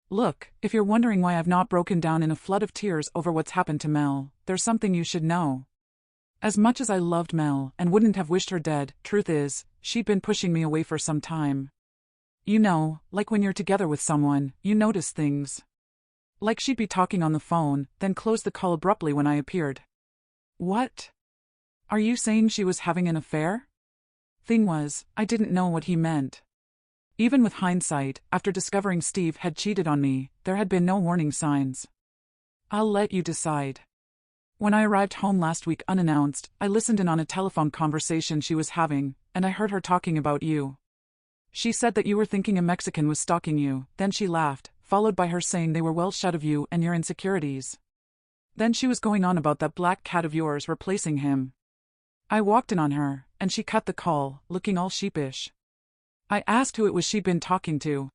Look, if you're wondering why I've not broken down in a flood of tears over what's happened to Mel, there's something you should know. As much as I loved Mel and wouldn't have wished her dead, truth is, she'd been pushing me away for some time. You know, like when you're together with someone, you notice things. Like she'd be talking on the phone, then close the call abruptly when I appeared." "What? Are you saying she was having an affair?" Thing was, I didn't know what he meant. Even with hindsight, after discovering Steve had cheated on me, there had been no warning signs. "I'll let you decide." When I arrived home last week unannounced, I listened in on a telephone conversation she was having, and I heard her talking about you. She said that you were thinking a Mexican was stalking you, then she laughed, followed by her saying they were well shut of you and your insecurities. Then she was going on about that black cat of yours replacing him. I walked in on her, and she cut the call, looking all sheepish. I asked who it was she'd been talking to.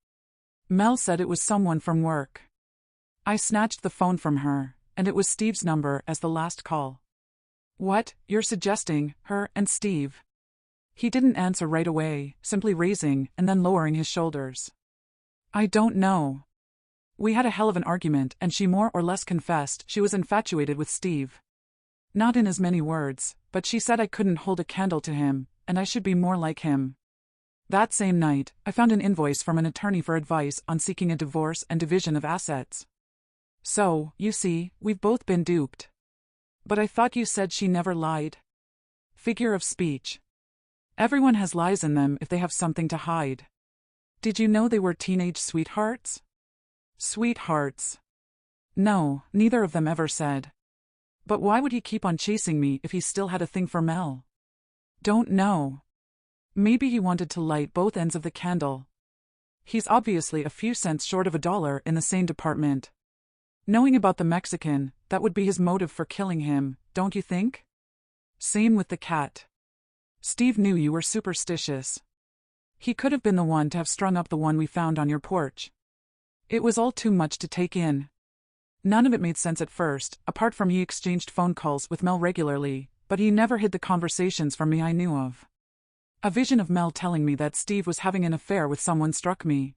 Mel said it was someone from work. I snatched the phone from her, and it was Steve's number as the last call. "What, you're suggesting, her and Steve?" He didn't answer right away, simply raising and then lowering his shoulders. "I don't know. We had a hell of an argument and she more or less confessed she was infatuated with Steve. Not in as many words, but she said I couldn't hold a candle to him, and I should be more like him. That same night, I found an invoice from an attorney for advice on seeking a divorce and division of assets. So, you see, we've both been duped. But I thought you said she never lied." Figure of speech. Everyone has lies in them if they have something to hide. Did you know they were teenage sweethearts? Sweethearts. No, neither of them ever said. But why would he keep on chasing me if he still had a thing for Mel? Don't know. Maybe he wanted to light both ends of the candle. He's obviously a few cents short of $1 in the same department. Knowing about the Mexican, that would be his motive for killing him, don't you think? Same with the cat. Steve knew you were superstitious. He could have been the one to have strung up the one we found on your porch. It was all too much to take in. None of it made sense at first, apart from he exchanged phone calls with Mel regularly, but he never hid the conversations from me I knew of. A vision of Mel telling me that Steve was having an affair with someone struck me.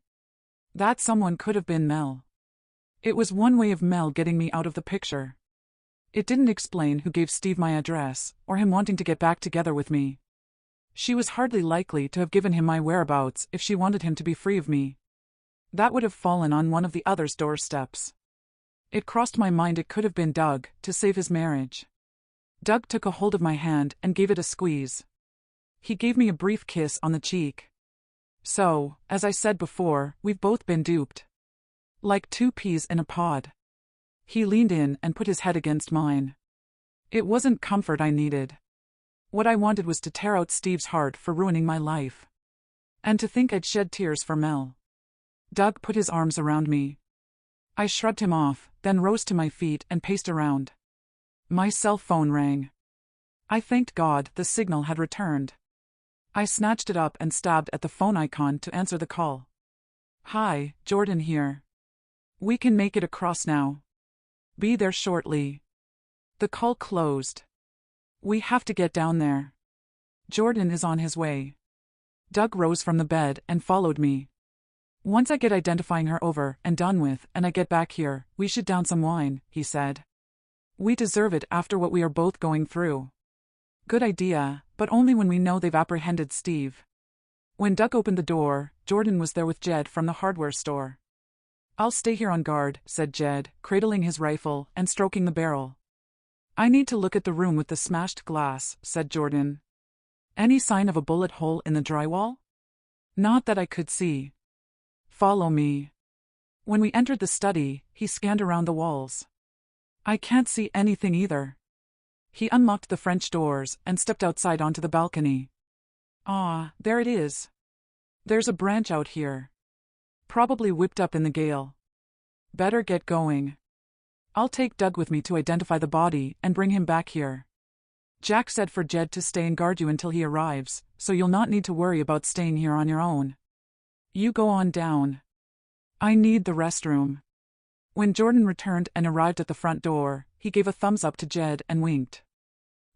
That someone could have been Mel. It was one way of Mel getting me out of the picture. It didn't explain who gave Steve my address, or him wanting to get back together with me. She was hardly likely to have given him my whereabouts if she wanted him to be free of me. That would have fallen on one of the other's doorsteps. It crossed my mind it could have been Doug, to save his marriage. Doug took a hold of my hand and gave it a squeeze. He gave me a brief kiss on the cheek. So, as I said before, we've both been duped. Like two peas in a pod. He leaned in and put his head against mine. It wasn't comfort I needed. What I wanted was to tear out Steve's heart for ruining my life. And to think I'd shed tears for Mel. Doug put his arms around me. I shrugged him off, then rose to my feet and paced around. My cell phone rang. I thanked God the signal had returned. I snatched it up and stabbed at the phone icon to answer the call. Hi, Jordan here. We can make it across now. Be there shortly. The call closed. We have to get down there. Jordan is on his way. Doug rose from the bed and followed me. Once I get identifying her over and done with and I get back here, we should down some wine, he said. We deserve it after what we are both going through. Good idea, but only when we know they've apprehended Steve. When Doug opened the door, Jordan was there with Jed from the hardware store. I'll stay here on guard, said Jed, cradling his rifle and stroking the barrel. I need to look at the room with the smashed glass, said Jordan. Any sign of a bullet hole in the drywall? Not that I could see. Follow me. When we entered the study, he scanned around the walls. I can't see anything either. He unlocked the French doors and stepped outside onto the balcony. Ah, there it is. There's a branch out here. Probably whipped up in the gale. Better get going. I'll take Doug with me to identify the body and bring him back here. Jack said for Jed to stay and guard you until he arrives, so you'll not need to worry about staying here on your own. You go on down. I need the restroom. When Jordan returned and arrived at the front door, he gave a thumbs up to Jed and winked.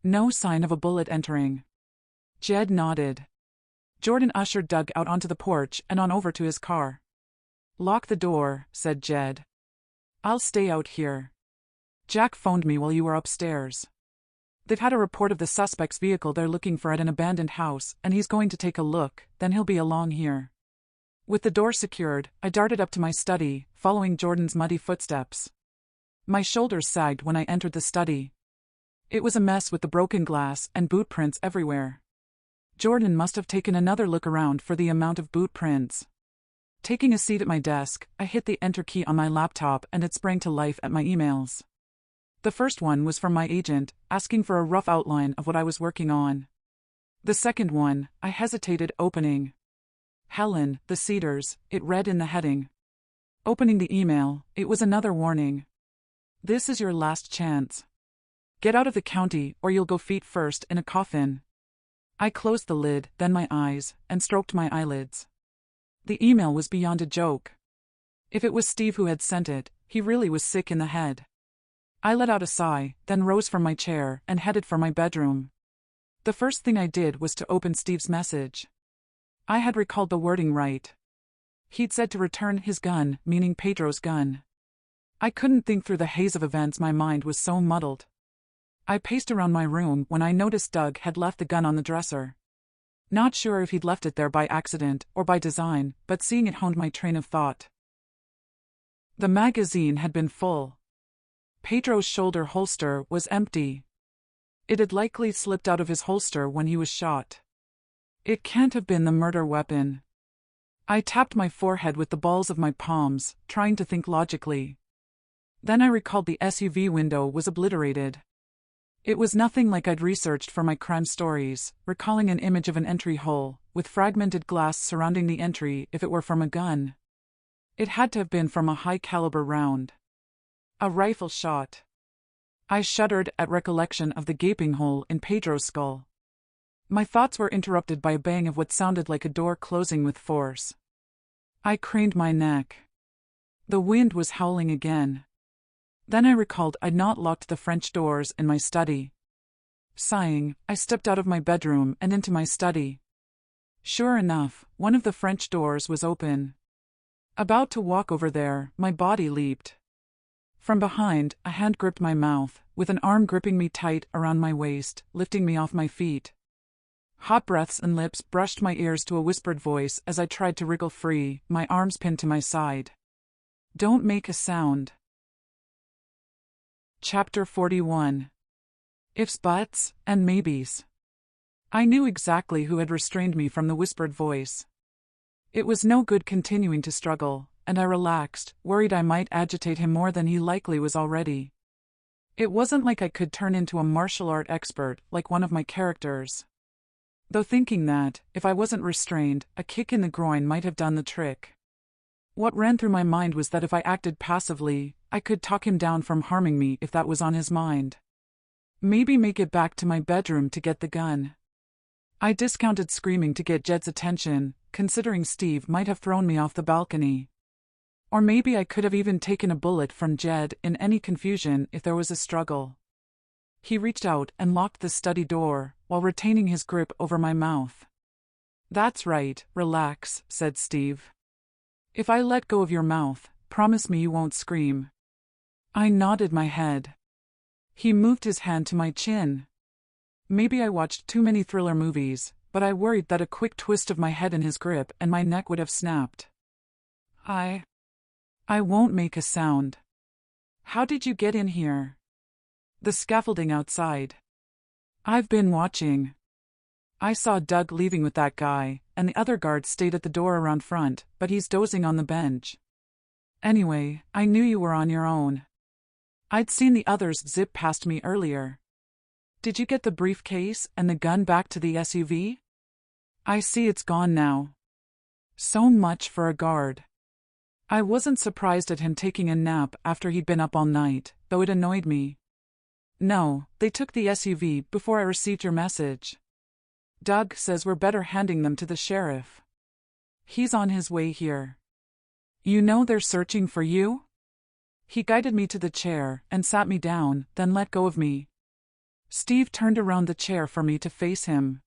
No sign of a bullet entering. Jed nodded. Jordan ushered Doug out onto the porch and on over to his car. Lock the door, said Jed. I'll stay out here. Jack phoned me while you were upstairs. They've had a report of the suspect's vehicle they're looking for at an abandoned house, and he's going to take a look, then he'll be along here. With the door secured, I darted up to my study, following Jordan's muddy footsteps. My shoulders sagged when I entered the study. It was a mess with the broken glass and boot prints everywhere. Jordan must have taken another look around for the amount of boot prints. Taking a seat at my desk, I hit the enter key on my laptop and it sprang to life at my emails. The first one was from my agent, asking for a rough outline of what I was working on. The second one, I hesitated opening. Helen, the Cedars, it read in the heading. Opening the email, it was another warning. This is your last chance. Get out of the county or you'll go feet first in a coffin. I closed the lid, then my eyes, and stroked my eyelids. The email was beyond a joke. If it was Steve who had sent it, he really was sick in the head. I let out a sigh, then rose from my chair and headed for my bedroom. The first thing I did was to open Steve's message. I had recalled the wording right. He'd said to return his gun, meaning Pedro's gun. I couldn't think through the haze of events, my mind was so muddled. I paced around my room when I noticed Doug had left the gun on the dresser. Not sure if he'd left it there by accident or by design, but seeing it honed my train of thought. The magazine had been full. Pedro's shoulder holster was empty. It had likely slipped out of his holster when he was shot. It can't have been the murder weapon. I tapped my forehead with the balls of my palms, trying to think logically. Then I recalled the SUV window was obliterated. It was nothing like I'd researched for my crime stories, recalling an image of an entry hole, with fragmented glass surrounding the entry if it were from a gun. It had to have been from a high-caliber round. A rifle shot. I shuddered at recollection of the gaping hole in Pedro's skull. My thoughts were interrupted by a bang of what sounded like a door closing with force. I craned my neck. The wind was howling again. Then I recalled I'd not locked the French doors in my study. Sighing, I stepped out of my bedroom and into my study. Sure enough, one of the French doors was open. About to walk over there, my body leaped. From behind, a hand gripped my mouth, with an arm gripping me tight around my waist, lifting me off my feet. Hot breaths and lips brushed my ears to a whispered voice as I tried to wriggle free, my arms pinned to my side. Don't make a sound. Chapter 41. Ifs, buts, and maybes. I knew exactly who had restrained me from the whispered voice. It was no good continuing to struggle, and I relaxed, worried I might agitate him more than he likely was already. It wasn't like I could turn into a martial art expert like one of my characters. Though thinking that, if I wasn't restrained, a kick in the groin might have done the trick. What ran through my mind was that if I acted passively, I could talk him down from harming me if that was on his mind. Maybe make it back to my bedroom to get the gun. I discounted screaming to get Jed's attention, considering Steve might have thrown me off the balcony. Or maybe I could have even taken a bullet from Jed in any confusion if there was a struggle. He reached out and locked the study door, while retaining his grip over my mouth. That's right, relax, said Steve. If I let go of your mouth, promise me you won't scream. I nodded my head. He moved his hand to my chin. Maybe I watched too many thriller movies, but I worried that a quick twist of my head in his grip and my neck would have snapped. I won't make a sound. How did you get in here? The scaffolding outside. I've been watching. I saw Doug leaving with that guy, and the other guards stayed at the door around front, but he's dozing on the bench. Anyway, I knew you were on your own. I'd seen the others zip past me earlier. Did you get the briefcase and the gun back to the SUV? I see it's gone now. So much for a guard. I wasn't surprised at him taking a nap after he'd been up all night, though it annoyed me. No, they took the SUV before I received your message. Doug says we're better handing them to the sheriff. He's on his way here. You know they're searching for you? He guided me to the chair and sat me down, then let go of me. Steve turned around the chair for me to face him.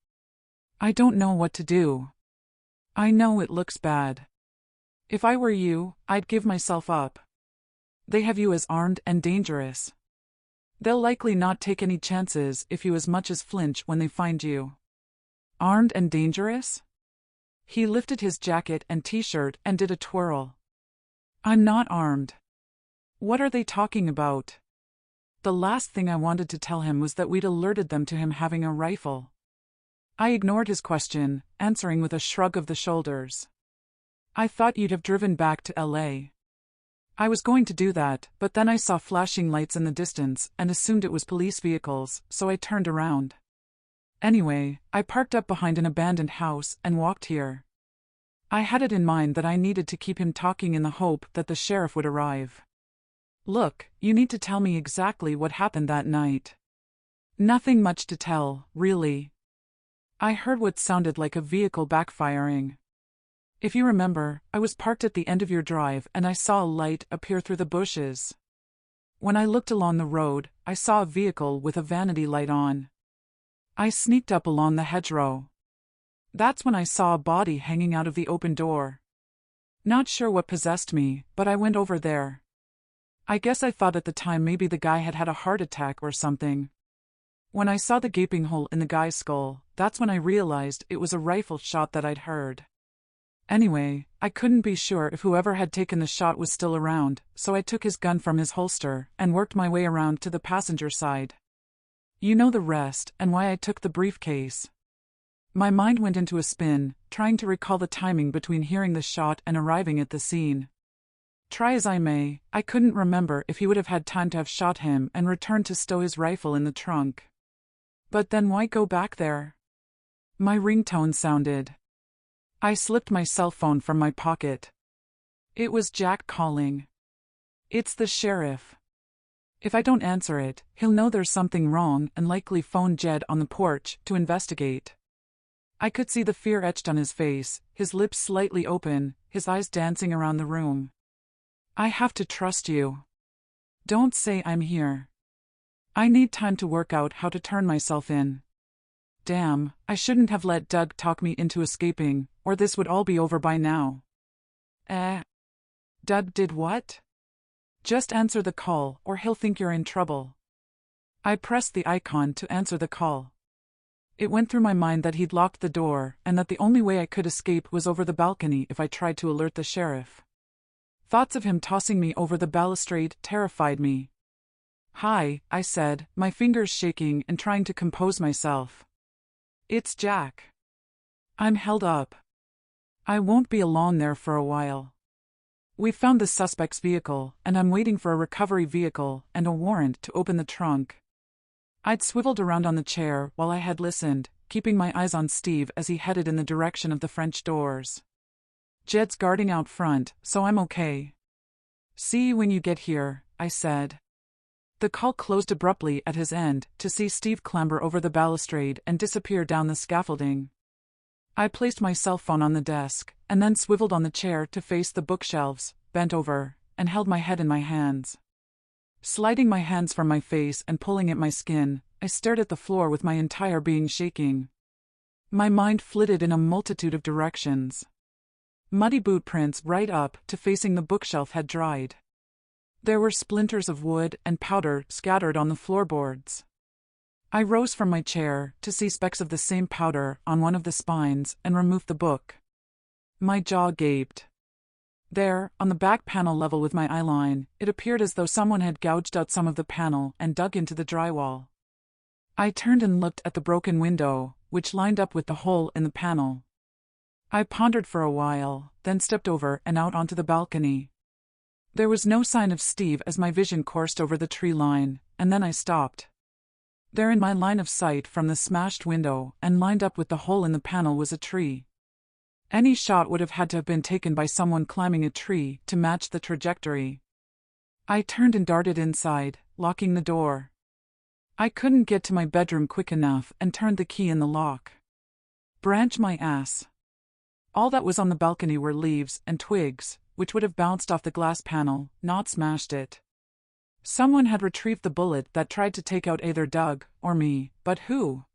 I don't know what to do. I know it looks bad. If I were you, I'd give myself up. They have you as armed and dangerous. They'll likely not take any chances if you as much as flinch when they find you. Armed and dangerous? He lifted his jacket and t-shirt and did a twirl. I'm not armed. What are they talking about? The last thing I wanted to tell him was that we'd alerted them to him having a rifle. I ignored his question, answering with a shrug of the shoulders. I thought you'd have driven back to LA. I was going to do that, but then I saw flashing lights in the distance and assumed it was police vehicles, so I turned around. Anyway, I parked up behind an abandoned house and walked here. I had it in mind that I needed to keep him talking in the hope that the sheriff would arrive. Look, you need to tell me exactly what happened that night. Nothing much to tell, really. I heard what sounded like a vehicle backfiring. If you remember, I was parked at the end of your drive and I saw a light appear through the bushes. When I looked along the road, I saw a vehicle with a vanity light on. I sneaked up along the hedgerow. That's when I saw a body hanging out of the open door. Not sure what possessed me, but I went over there. I guess I thought at the time maybe the guy had had a heart attack or something. When I saw the gaping hole in the guy's skull, that's when I realized it was a rifle shot that I'd heard. Anyway, I couldn't be sure if whoever had taken the shot was still around, so I took his gun from his holster and worked my way around to the passenger side. You know the rest and why I took the briefcase. My mind went into a spin, trying to recall the timing between hearing the shot and arriving at the scene. Try as I may, I couldn't remember if he would have had time to have shot him and returned to stow his rifle in the trunk. But then why go back there? My ringtone sounded. I slipped my cell phone from my pocket. It was Jack calling. It's the sheriff. If I don't answer it, he'll know there's something wrong and likely phone Jed on the porch to investigate. I could see the fear etched on his face, his lips slightly open, his eyes dancing around the room. I have to trust you. Don't say I'm here. I need time to work out how to turn myself in. Damn, I shouldn't have let Doug talk me into escaping, or this would all be over by now. Doug did what? Just answer the call, or he'll think you're in trouble. I pressed the icon to answer the call. It went through my mind that he'd locked the door, and that the only way I could escape was over the balcony if I tried to alert the sheriff. Thoughts of him tossing me over the balustrade terrified me. "Hi," I said, my fingers shaking and trying to compose myself. "It's Jack. I'm held up. I won't be alone there for a while. We found the suspect's vehicle, and I'm waiting for a recovery vehicle and a warrant to open the trunk." I'd swiveled around on the chair while I had listened, keeping my eyes on Steve as he headed in the direction of the French doors. "Jed's guarding out front, so I'm okay. See you when you get here," I said. The call closed abruptly at his end, to see Steve clamber over the balustrade and disappear down the scaffolding. I placed my cell phone on the desk, and then swiveled on the chair to face the bookshelves, bent over, and held my head in my hands. Sliding my hands from my face and pulling at my skin, I stared at the floor with my entire being shaking. My mind flitted in a multitude of directions. Muddy boot prints right up to facing the bookshelf had dried. There were splinters of wood and powder scattered on the floorboards. I rose from my chair to see specks of the same powder on one of the spines and removed the book. My jaw gaped. There, on the back panel level with my eyeline, it appeared as though someone had gouged out some of the panel and dug into the drywall. I turned and looked at the broken window, which lined up with the hole in the panel. I pondered for a while, then stepped over and out onto the balcony. There was no sign of Steve as my vision coursed over the tree line, and then I stopped. There in my line of sight from the smashed window and lined up with the hole in the panel was a tree. Any shot would have had to have been taken by someone climbing a tree to match the trajectory. I turned and darted inside, locking the door. I couldn't get to my bedroom quick enough and turned the key in the lock. Branch my ass. All that was on the balcony were leaves and twigs, which would have bounced off the glass panel, not smashed it. Someone had retrieved the bullet that tried to take out either Doug or me, but who?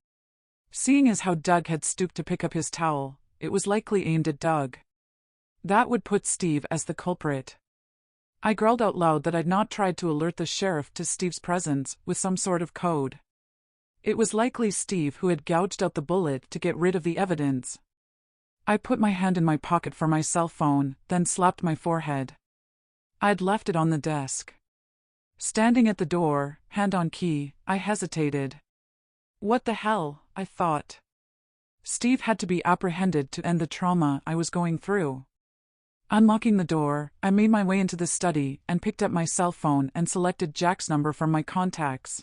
Seeing as how Doug had stooped to pick up his towel, it was likely aimed at Doug. That would put Steve as the culprit. I growled out loud that I'd not tried to alert the sheriff to Steve's presence with some sort of code. It was likely Steve who had gouged out the bullet to get rid of the evidence. I put my hand in my pocket for my cell phone, then slapped my forehead. I'd left it on the desk. Standing at the door, hand on key, I hesitated. What the hell, I thought. Steve had to be apprehended to end the trauma I was going through. Unlocking the door, I made my way into the study and picked up my cell phone and selected Jack's number from my contacts.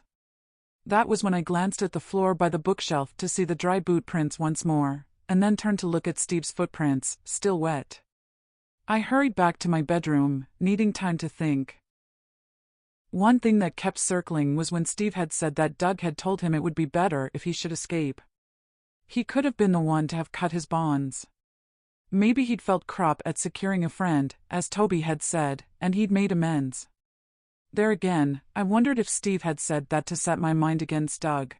That was when I glanced at the floor by the bookshelf to see the dry boot prints once more, and then turned to look at Steve's footprints, still wet. I hurried back to my bedroom, needing time to think. One thing that kept circling was when Steve had said that Doug had told him it would be better if he should escape. He could have been the one to have cut his bonds. Maybe he'd felt crap at securing a friend, as Toby had said, and he'd made amends. There again, I wondered if Steve had said that to set my mind against Doug.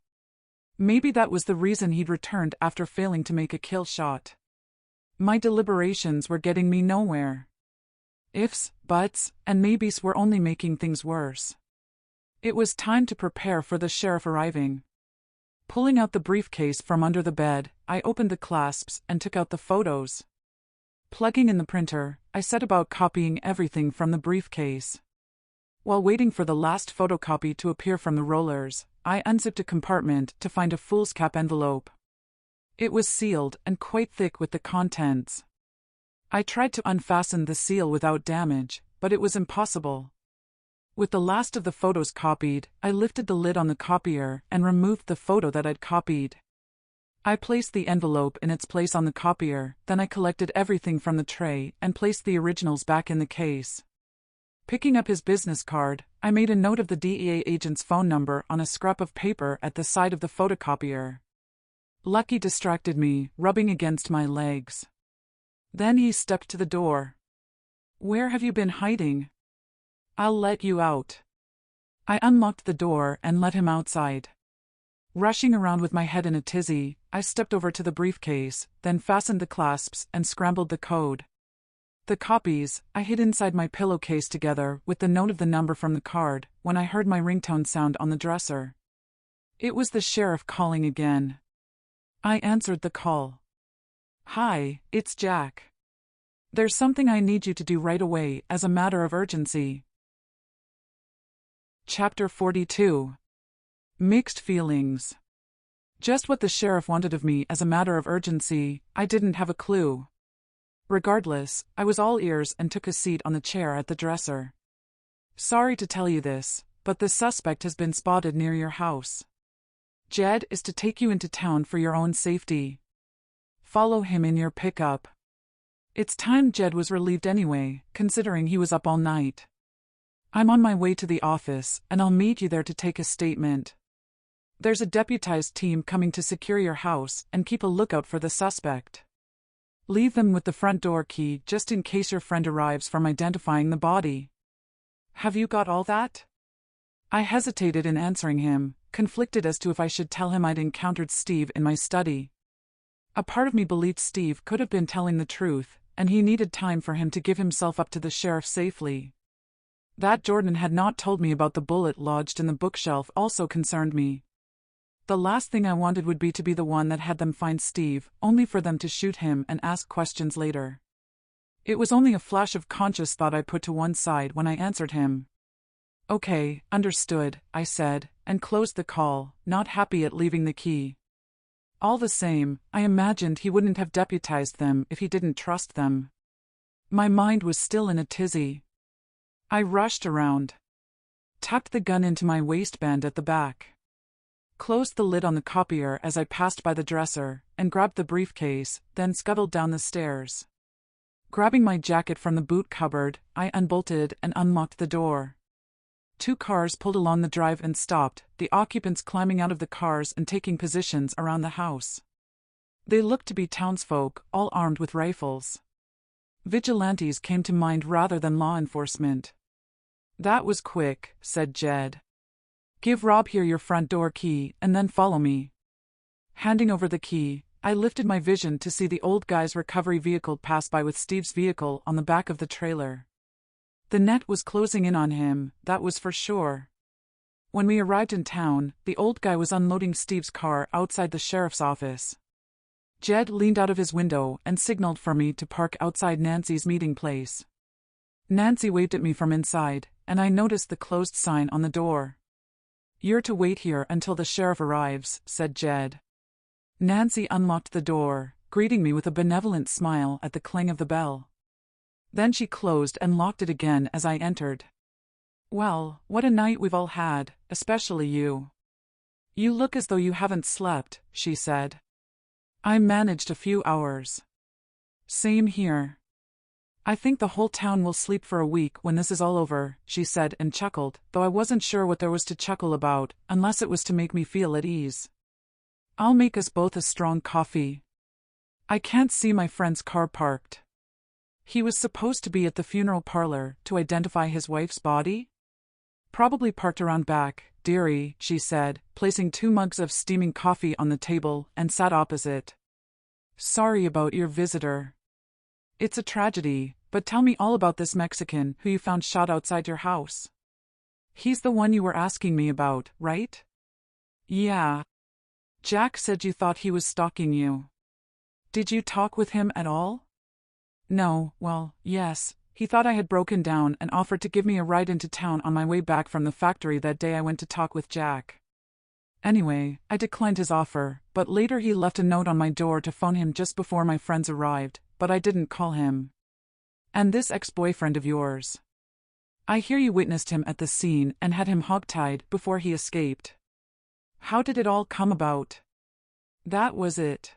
Maybe that was the reason he'd returned after failing to make a kill shot. My deliberations were getting me nowhere. Ifs, buts, and maybes were only making things worse. It was time to prepare for the sheriff arriving. Pulling out the briefcase from under the bed, I opened the clasps and took out the photos. Plugging in the printer, I set about copying everything from the briefcase. While waiting for the last photocopy to appear from the rollers, I unzipped a compartment to find a foolscap envelope. It was sealed and quite thick with the contents. I tried to unfasten the seal without damage, but it was impossible. With the last of the photos copied, I lifted the lid on the copier and removed the photo that I'd copied. I placed the envelope in its place on the copier, then I collected everything from the tray and placed the originals back in the case. Picking up his business card, I made a note of the DEA agent's phone number on a scrap of paper at the side of the photocopier. Lucky distracted me, rubbing against my legs. Then he stepped to the door. "Where have you been hiding? I'll let you out." I unlocked the door and let him outside. Rushing around with my head in a tizzy, I stepped over to the briefcase, then fastened the clasps and scrambled the code. The copies, I hid inside my pillowcase together with the note of the number from the card, when I heard my ringtone sound on the dresser. It was the sheriff calling again. I answered the call. "Hi, it's Jack. There's something I need you to do right away as a matter of urgency." Chapter 42. Mixed feelings. Just what the sheriff wanted of me as a matter of urgency, I didn't have a clue. Regardless, I was all ears and took a seat on the chair at the dresser. "Sorry to tell you this, but the suspect has been spotted near your house. Jed is to take you into town for your own safety. Follow him in your pickup. It's time Jed was relieved anyway, considering he was up all night. I'm on my way to the office, and I'll meet you there to take a statement. There's a deputized team coming to secure your house and keep a lookout for the suspect. Leave them with the front door key just in case your friend arrives from identifying the body. Have you got all that?" I hesitated in answering him, conflicted as to if I should tell him I'd encountered Steve in my study. A part of me believed Steve could have been telling the truth, and he needed time for him to give himself up to the sheriff safely. That Jordan had not told me about the bullet lodged in the bookshelf also concerned me. The last thing I wanted would be to be the one that had them find Steve, only for them to shoot him and ask questions later. It was only a flash of conscious thought I put to one side when I answered him. "Okay, understood," I said, and closed the call, not happy at leaving the key. All the same, I imagined he wouldn't have deputized them if he didn't trust them. My mind was still in a tizzy. I rushed around, tucked the gun into my waistband at the back, closed the lid on the copier as I passed by the dresser, and grabbed the briefcase, then scuttled down the stairs. Grabbing my jacket from the boot cupboard, I unbolted and unlocked the door. 2 cars pulled along the drive and stopped, the occupants climbing out of the cars and taking positions around the house. They looked to be townsfolk, all armed with rifles. Vigilantes came to mind rather than law enforcement. "That was quick," said Jed. "Give Rob here your front door key, and then follow me." Handing over the key, I lifted my vision to see the old guy's recovery vehicle pass by with Steve's vehicle on the back of the trailer. The net was closing in on him, that was for sure. When we arrived in town, the old guy was unloading Steve's car outside the sheriff's office. Jed leaned out of his window and signaled for me to park outside Nancy's meeting place. Nancy waved at me from inside, and I noticed the closed sign on the door. "You're to wait here until the sheriff arrives," said Jed. Nancy unlocked the door, greeting me with a benevolent smile at the clang of the bell. Then she closed and locked it again as I entered. "Well, what a night we've all had, especially you. You look as though you haven't slept," she said. "I managed a few hours." "Same here." "I think the whole town will sleep for a week when this is all over," she said and chuckled, though I wasn't sure what there was to chuckle about, unless it was to make me feel at ease. "I'll make us both a strong coffee. I can't see my friend's car parked. He was supposed to be at the funeral parlor to identify his wife's body? Probably parked around back, dearie," she said, placing 2 mugs of steaming coffee on the table, and sat opposite. "Sorry about your visitor. It's a tragedy, but tell me all about this Mexican who you found shot outside your house. He's the one you were asking me about, right?" "Yeah. Jack said you thought he was stalking you. Did you talk with him at all?" "No, well, yes. He thought I had broken down and offered to give me a ride into town on my way back from the factory that day I went to talk with Jack. Anyway, I declined his offer, but later he left a note on my door to phone him just before my friends arrived, but I didn't call him. And this ex-boyfriend of yours. I hear you witnessed him at the scene and had him hogtied before he escaped. How did it all come about?" That was it.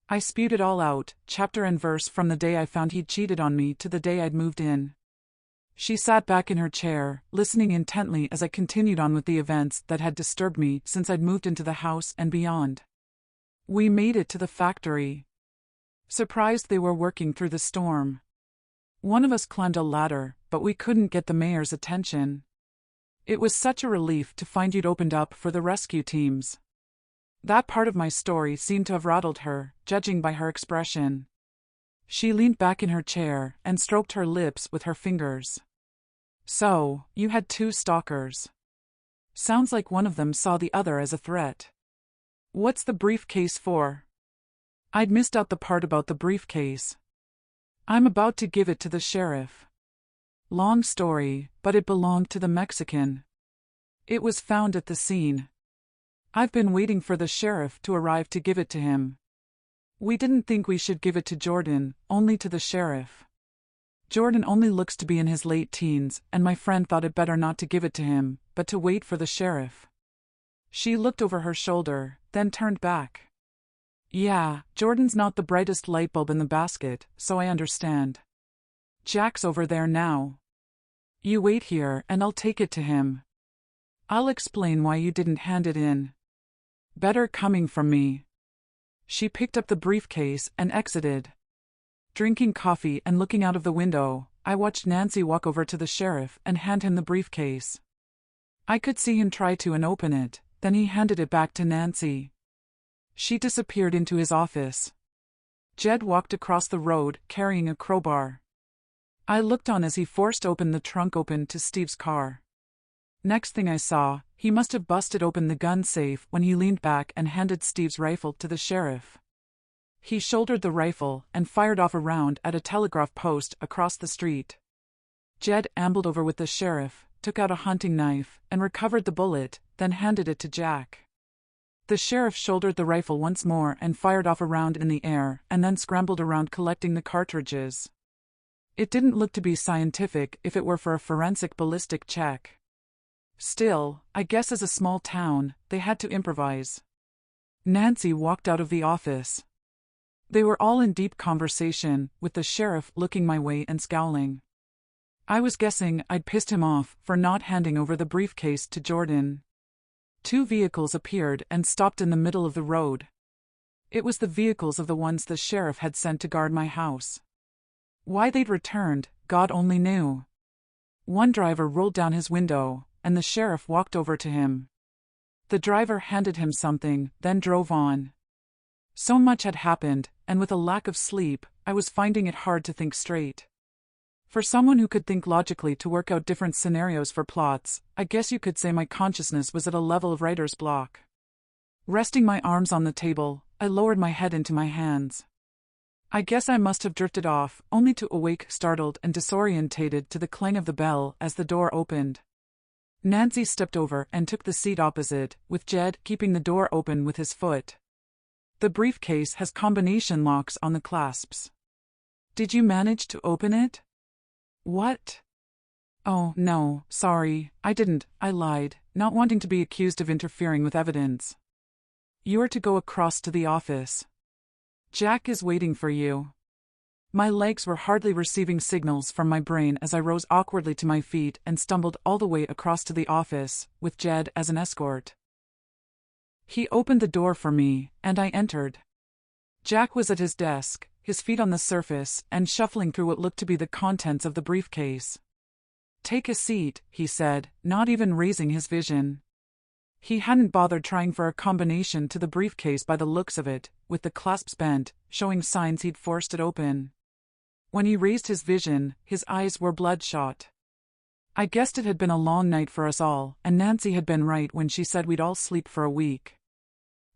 I spewed it all out, chapter and verse, from the day I found he'd cheated on me to the day I'd moved in. She sat back in her chair, listening intently as I continued on with the events that had disturbed me since I'd moved into the house and beyond. We made it to the factory. Surprised they were working through the storm. One of us climbed a ladder, but we couldn't get the mayor's attention. It was such a relief to find you'd opened up for the rescue teams. That part of my story seemed to have rattled her, judging by her expression. She leaned back in her chair and stroked her lips with her fingers. So, you had 2 stalkers. Sounds like one of them saw the other as a threat. What's the briefcase for? I'd missed out the part about the briefcase. I'm about to give it to the sheriff. Long story, but it belonged to the Mexican. It was found at the scene. I've been waiting for the sheriff to arrive to give it to him. We didn't think we should give it to Jordan, only to the sheriff. Jordan only looks to be in his late teens, and my friend thought it better not to give it to him, but to wait for the sheriff. She looked over her shoulder, then turned back. Yeah, Jordan's not the brightest light bulb in the basket, so I understand. Jack's over there now. You wait here and I'll take it to him. I'll explain why you didn't hand it in. Better coming from me. She picked up the briefcase and exited. Drinking coffee and looking out of the window, I watched Nancy walk over to the sheriff and hand him the briefcase. I could see him try to and open it, then he handed it back to Nancy. She disappeared into his office. Jed walked across the road, carrying a crowbar. I looked on as he forced open the trunk open to Steve's car. Next thing I saw, he must have busted open the gun safe when he leaned back and handed Steve's rifle to the sheriff. He shouldered the rifle and fired off a round at a telegraph post across the street. Jed ambled over with the sheriff, took out a hunting knife, and recovered the bullet, then handed it to Jack. The sheriff shouldered the rifle once more and fired off a round in the air, and then scrambled around collecting the cartridges. It didn't look to be scientific if it were for a forensic ballistic check. Still, I guess as a small town, they had to improvise. Nancy walked out of the office. They were all in deep conversation, with the sheriff looking my way and scowling. I was guessing I'd pissed him off for not handing over the briefcase to Jordan. 2 vehicles appeared and stopped in the middle of the road. It was the vehicles of the ones the sheriff had sent to guard my house. Why they'd returned, God only knew. One driver rolled down his window, and the sheriff walked over to him. The driver handed him something, then drove on. So much had happened, and with a lack of sleep, I was finding it hard to think straight. For someone who could think logically to work out different scenarios for plots, I guess you could say my consciousness was at a level of writer's block. Resting my arms on the table, I lowered my head into my hands. I guess I must have drifted off, only to awake startled and disorientated to the clang of the bell as the door opened. Nancy stepped over and took the seat opposite, with Jed keeping the door open with his foot. The briefcase has combination locks on the clasps. Did you manage to open it? What? Oh, no, sorry, I didn't, I lied, not wanting to be accused of interfering with evidence. You are to go across to the office. Jack is waiting for you. My legs were hardly receiving signals from my brain as I rose awkwardly to my feet and stumbled all the way across to the office, with Jed as an escort. He opened the door for me, and I entered. Jack was at his desk, his feet on the surface, and shuffling through what looked to be the contents of the briefcase. Take a seat, he said, not even raising his vision. He hadn't bothered trying for a combination to the briefcase by the looks of it, with the clasps bent, showing signs he'd forced it open. When he raised his vision, his eyes were bloodshot. I guessed it had been a long night for us all, and Nancy had been right when she said we'd all sleep for a week.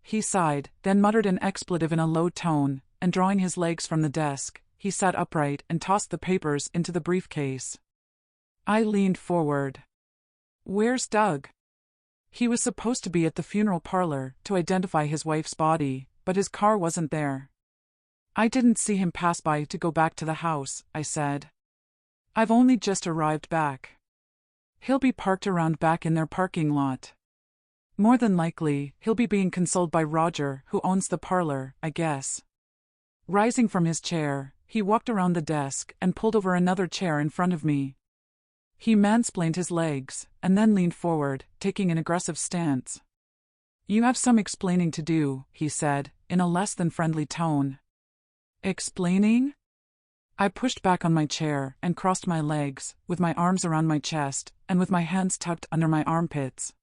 He sighed, then muttered an expletive in a low tone, and drawing his legs from the desk, he sat upright and tossed the papers into the briefcase. I leaned forward. Where's Doug? He was supposed to be at the funeral parlor to identify his wife's body, but his car wasn't there. I didn't see him pass by to go back to the house, I said. I've only just arrived back. He'll be parked around back in their parking lot. More than likely, he'll be being consoled by Roger, who owns the parlor, I guess. Rising from his chair, he walked around the desk and pulled over another chair in front of me. He mansplained his legs, and then leaned forward, taking an aggressive stance. You have some explaining to do, he said, in a less than friendly tone. Explaining? I pushed back on my chair and crossed my legs, with my arms around my chest, and with my hands tucked under my armpits.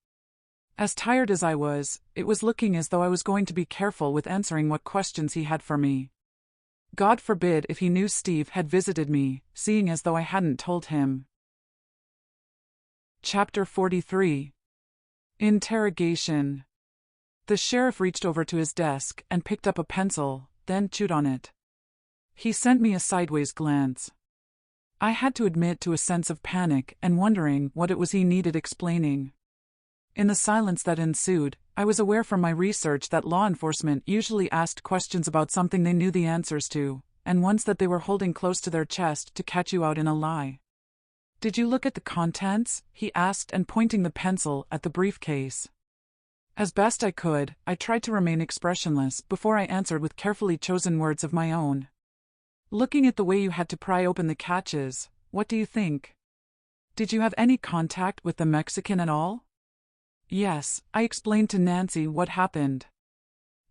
As tired as I was, it was looking as though I was going to be careful with answering what questions he had for me. God forbid if he knew Steve had visited me, seeing as though I hadn't told him. Chapter 43. Interrogation. The sheriff reached over to his desk and picked up a pencil, then chewed on it. He sent me a sideways glance. I had to admit to a sense of panic and wondering what it was he needed explaining. In the silence that ensued, I was aware from my research that law enforcement usually asked questions about something they knew the answers to, and ones that they were holding close to their chest to catch you out in a lie. "Did you look at the contents?" he asked, and pointing the pencil at the briefcase. As best I could, I tried to remain expressionless before I answered with carefully chosen words of my own. "Looking at the way you had to pry open the catches, what do you think? Did you have any contact with the Mexican at all?" "Yes, I explained to Nancy what happened."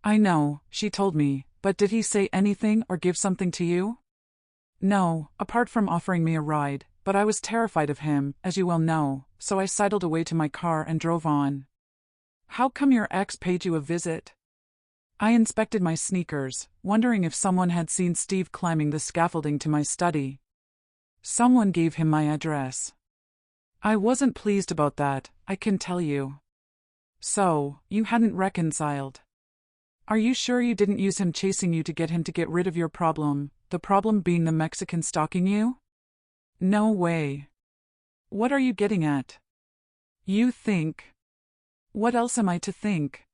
"I know," she told me, "but did he say anything or give something to you?" "No, apart from offering me a ride, but I was terrified of him, as you well know, so I sidled away to my car and drove on." "How come your ex paid you a visit?" I inspected my sneakers, wondering if someone had seen Steve climbing the scaffolding to my study. "Someone gave him my address." "I wasn't pleased about that, I can tell you." "So, you hadn't reconciled? Are you sure you didn't use him chasing you to get him to get rid of your problem, the problem being the Mexican stalking you?" "No way." "What are you getting at?" "You think." "What else am I to think?"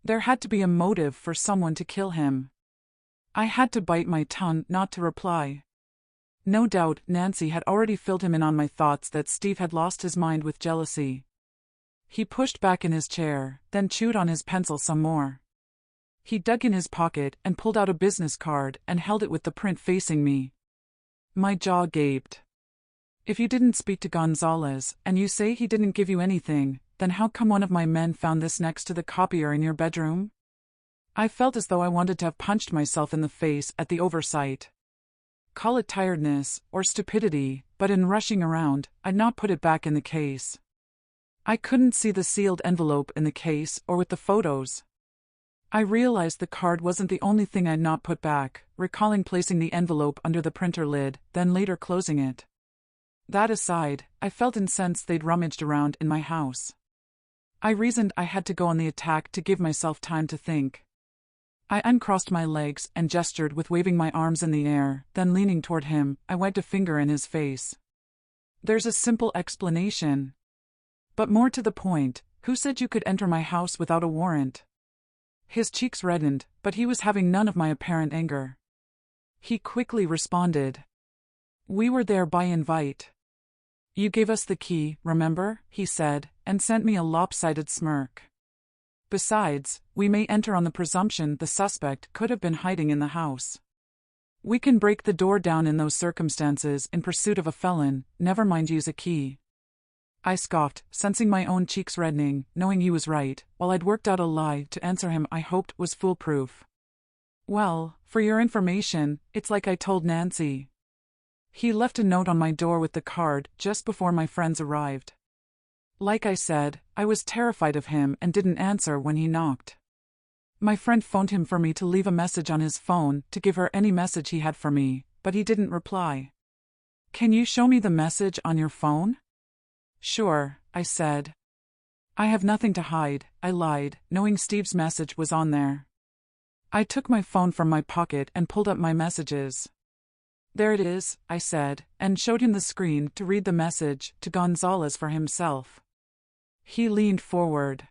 "There had to be a motive for someone to kill him." I had to bite my tongue not to reply. No doubt Nancy had already filled him in on my thoughts that Steve had lost his mind with jealousy. He pushed back in his chair, then chewed on his pencil some more. He dug in his pocket and pulled out a business card and held it with the print facing me. My jaw gaped. "If you didn't speak to Gonzalez, and you say he didn't give you anything, then how come one of my men found this next to the copier in your bedroom?" I felt as though I wanted to have punched myself in the face at the oversight. Call it tiredness, or stupidity, but in rushing around, I'd not put it back in the case. I couldn't see the sealed envelope in the case or with the photos. I realized the card wasn't the only thing I'd not put back, recalling placing the envelope under the printer lid, then later closing it. That aside, I felt incensed they'd rummaged around in my house. I reasoned I had to go on the attack to give myself time to think. I uncrossed my legs and gestured with waving my arms in the air, then leaning toward him, I wiped a finger in his face. "There's a simple explanation. But more to the point, who said you could enter my house without a warrant?" His cheeks reddened, but he was having none of my apparent anger. He quickly responded. "We were there by invite. You gave us the key, remember?" he said, and sent me a lopsided smirk. "Besides, we may enter on the presumption the suspect could have been hiding in the house. We can break the door down in those circumstances in pursuit of a felon, never mind use a key." I scoffed, sensing my own cheeks reddening, knowing he was right, while I'd worked out a lie to answer him I hoped was foolproof. "Well, for your information, it's like I told Nancy." He left a note on my door with the card just before my friends arrived. Like I said, I was terrified of him and didn't answer when he knocked. My friend phoned him for me to leave a message on his phone to give her any message he had for me, but he didn't reply. "Can you show me the message on your phone?" "Sure," I said. "I have nothing to hide," I lied, knowing Steve's message was on there. I took my phone from my pocket and pulled up my messages. "There it is," I said, and showed him the screen to read the message to Gonzalez for himself. He leaned forward.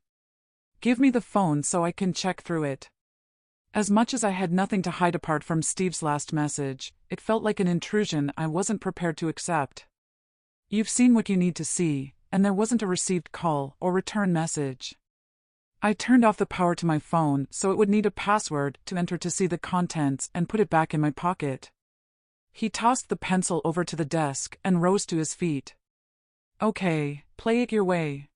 "Give me the phone so I can check through it." As much as I had nothing to hide apart from Steve's last message, it felt like an intrusion I wasn't prepared to accept. "You've seen what you need to see, and there wasn't a received call or return message." I turned off the power to my phone so it would need a password to enter to see the contents and put it back in my pocket. He tossed the pencil over to the desk and rose to his feet. "Okay, play it your way.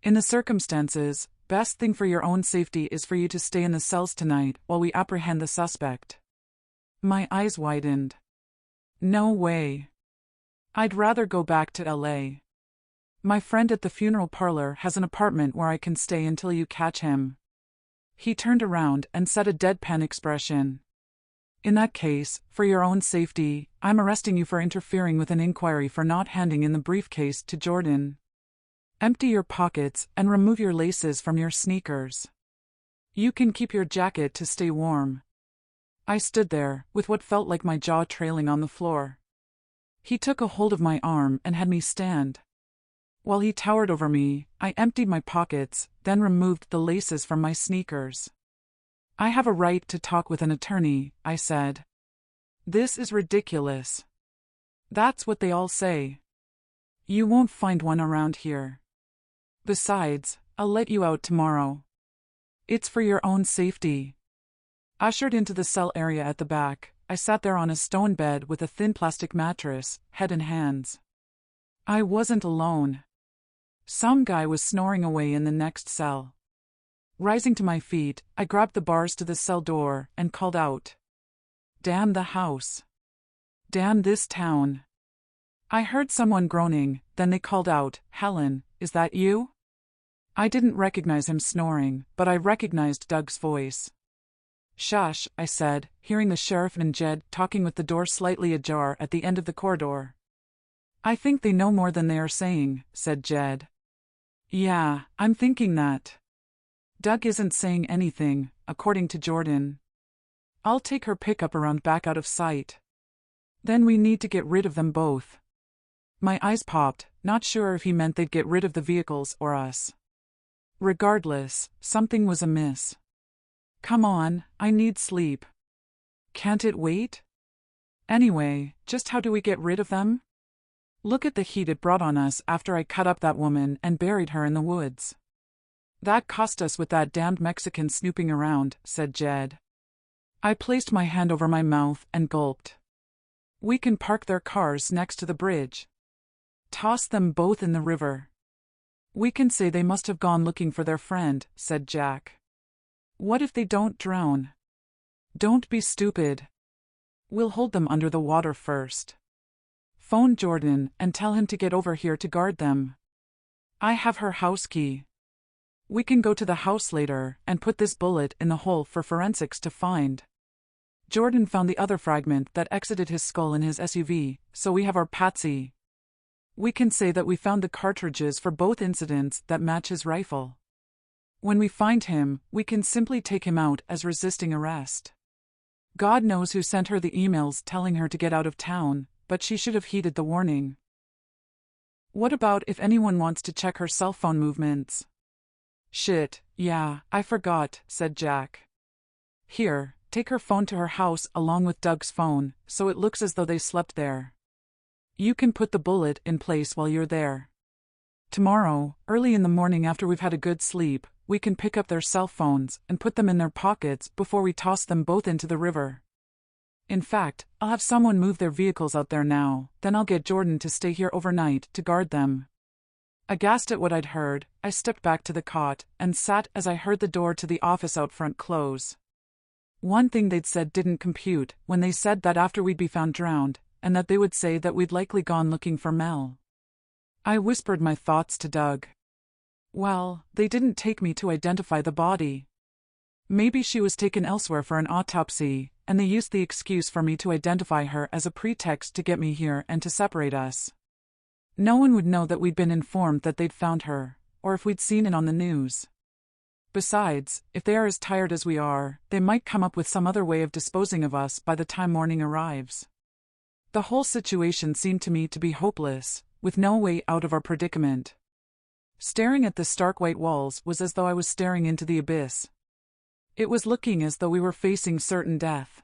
In the circumstances, best thing for your own safety is for you to stay in the cells tonight while we apprehend the suspect." My eyes widened. No way. I'd rather go back to LA. My friend at the funeral parlor has an apartment where I can stay until you catch him. He turned around and said a deadpan expression. In that case, for your own safety, I'm arresting you for interfering with an inquiry for not handing in the briefcase to Jordan. Empty your pockets and remove your laces from your sneakers. You can keep your jacket to stay warm. I stood there, with what felt like my jaw trailing on the floor. He took a hold of my arm and had me stand. While he towered over me, I emptied my pockets, then removed the laces from my sneakers. I have a right to talk with an attorney, I said. This is ridiculous. That's what they all say. You won't find one around here. Besides, I'll let you out tomorrow. It's for your own safety. Ushered into the cell area at the back, I sat there on a stone bed with a thin plastic mattress, head and hands. I wasn't alone. Some guy was snoring away in the next cell. Rising to my feet, I grabbed the bars to the cell door and called out. Damn the house. Damn this town. I heard someone groaning, then they called out, Helen, is that you? I didn't recognize him snoring, but I recognized Doug's voice. Shush, I said, hearing the sheriff and Jed talking with the door slightly ajar at the end of the corridor. I think they know more than they are saying, said Jed. Yeah, I'm thinking that. Doug isn't saying anything, according to Jordan. I'll take her pickup around back out of sight. Then we need to get rid of them both. My eyes popped, not sure if he meant they'd get rid of the vehicles or us. Regardless, something was amiss. Come on, I need sleep. Can't it wait? Anyway, just how do we get rid of them? Look at the heat it brought on us after I cut up that woman and buried her in the woods. That cost us with that damned Mexican snooping around, said Jed. I placed my hand over my mouth and gulped. We can park their cars next to the bridge. Toss them both in the river. We can say they must have gone looking for their friend, said Jack. What if they don't drown? Don't be stupid. We'll hold them under the water first. Phone Jordan and tell him to get over here to guard them. I have her house key. We can go to the house later and put this bullet in the hole for forensics to find. Jordan found the other fragment that exited his skull in his SUV, so we have our patsy. We can say that we found the cartridges for both incidents that match his rifle. When we find him, we can simply take him out as resisting arrest. God knows who sent her the emails telling her to get out of town, but she should have heeded the warning. What about if anyone wants to check her cell phone movements? Shit, yeah, I forgot, said Jack. Here, take her phone to her house along with Doug's phone, so it looks as though they slept there. You can put the bullet in place while you're there. Tomorrow, early in the morning after we've had a good sleep, we can pick up their cell phones and put them in their pockets before we toss them both into the river. In fact, I'll have someone move their vehicles out there now, then I'll get Jordan to stay here overnight to guard them. Aghast at what I'd heard, I stepped back to the cot and sat as I heard the door to the office out front close. One thing they'd said didn't compute when they said that after we'd be found drowned, and that they would say that we'd likely gone looking for Mel. I whispered my thoughts to Doug. Well, they didn't take me to identify the body. Maybe she was taken elsewhere for an autopsy, and they used the excuse for me to identify her as a pretext to get me here and to separate us. No one would know that we'd been informed that they'd found her, or if we'd seen it on the news. Besides, if they are as tired as we are, they might come up with some other way of disposing of us by the time morning arrives. The whole situation seemed to me to be hopeless, with no way out of our predicament. Staring at the stark white walls was as though I was staring into the abyss. It was looking as though we were facing certain death.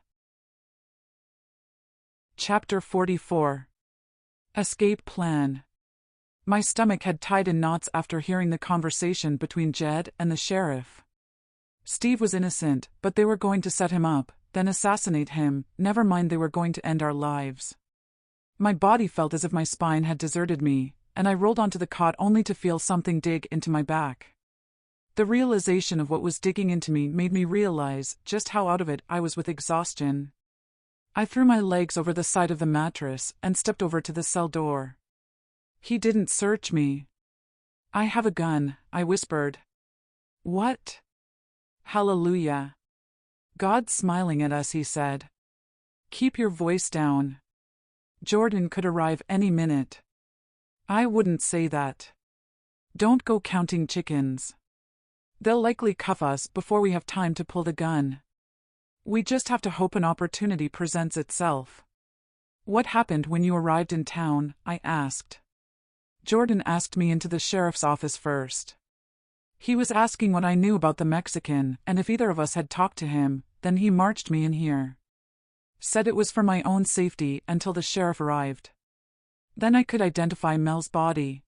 Chapter 44. Escape Plan. My stomach had tied in knots after hearing the conversation between Jed and the sheriff. Steve was innocent, but they were going to set him up, then assassinate him, never mind they were going to end our lives. My body felt as if my spine had deserted me, and I rolled onto the cot only to feel something dig into my back. The realization of what was digging into me made me realize just how out of it I was with exhaustion. I threw my legs over the side of the mattress and stepped over to the cell door. He didn't search me. I have a gun, I whispered. What? Hallelujah. God's smiling at us, he said. Keep your voice down. Jordan could arrive any minute. I wouldn't say that. Don't go counting chickens. They'll likely cuff us before we have time to pull the gun. We just have to hope an opportunity presents itself. What happened when you arrived in town? I asked. Jordan asked me into the sheriff's office first. He was asking what I knew about the Mexican, and if either of us had talked to him, then he marched me in here. Said it was for my own safety until the sheriff arrived. Then I could identify Mel's body.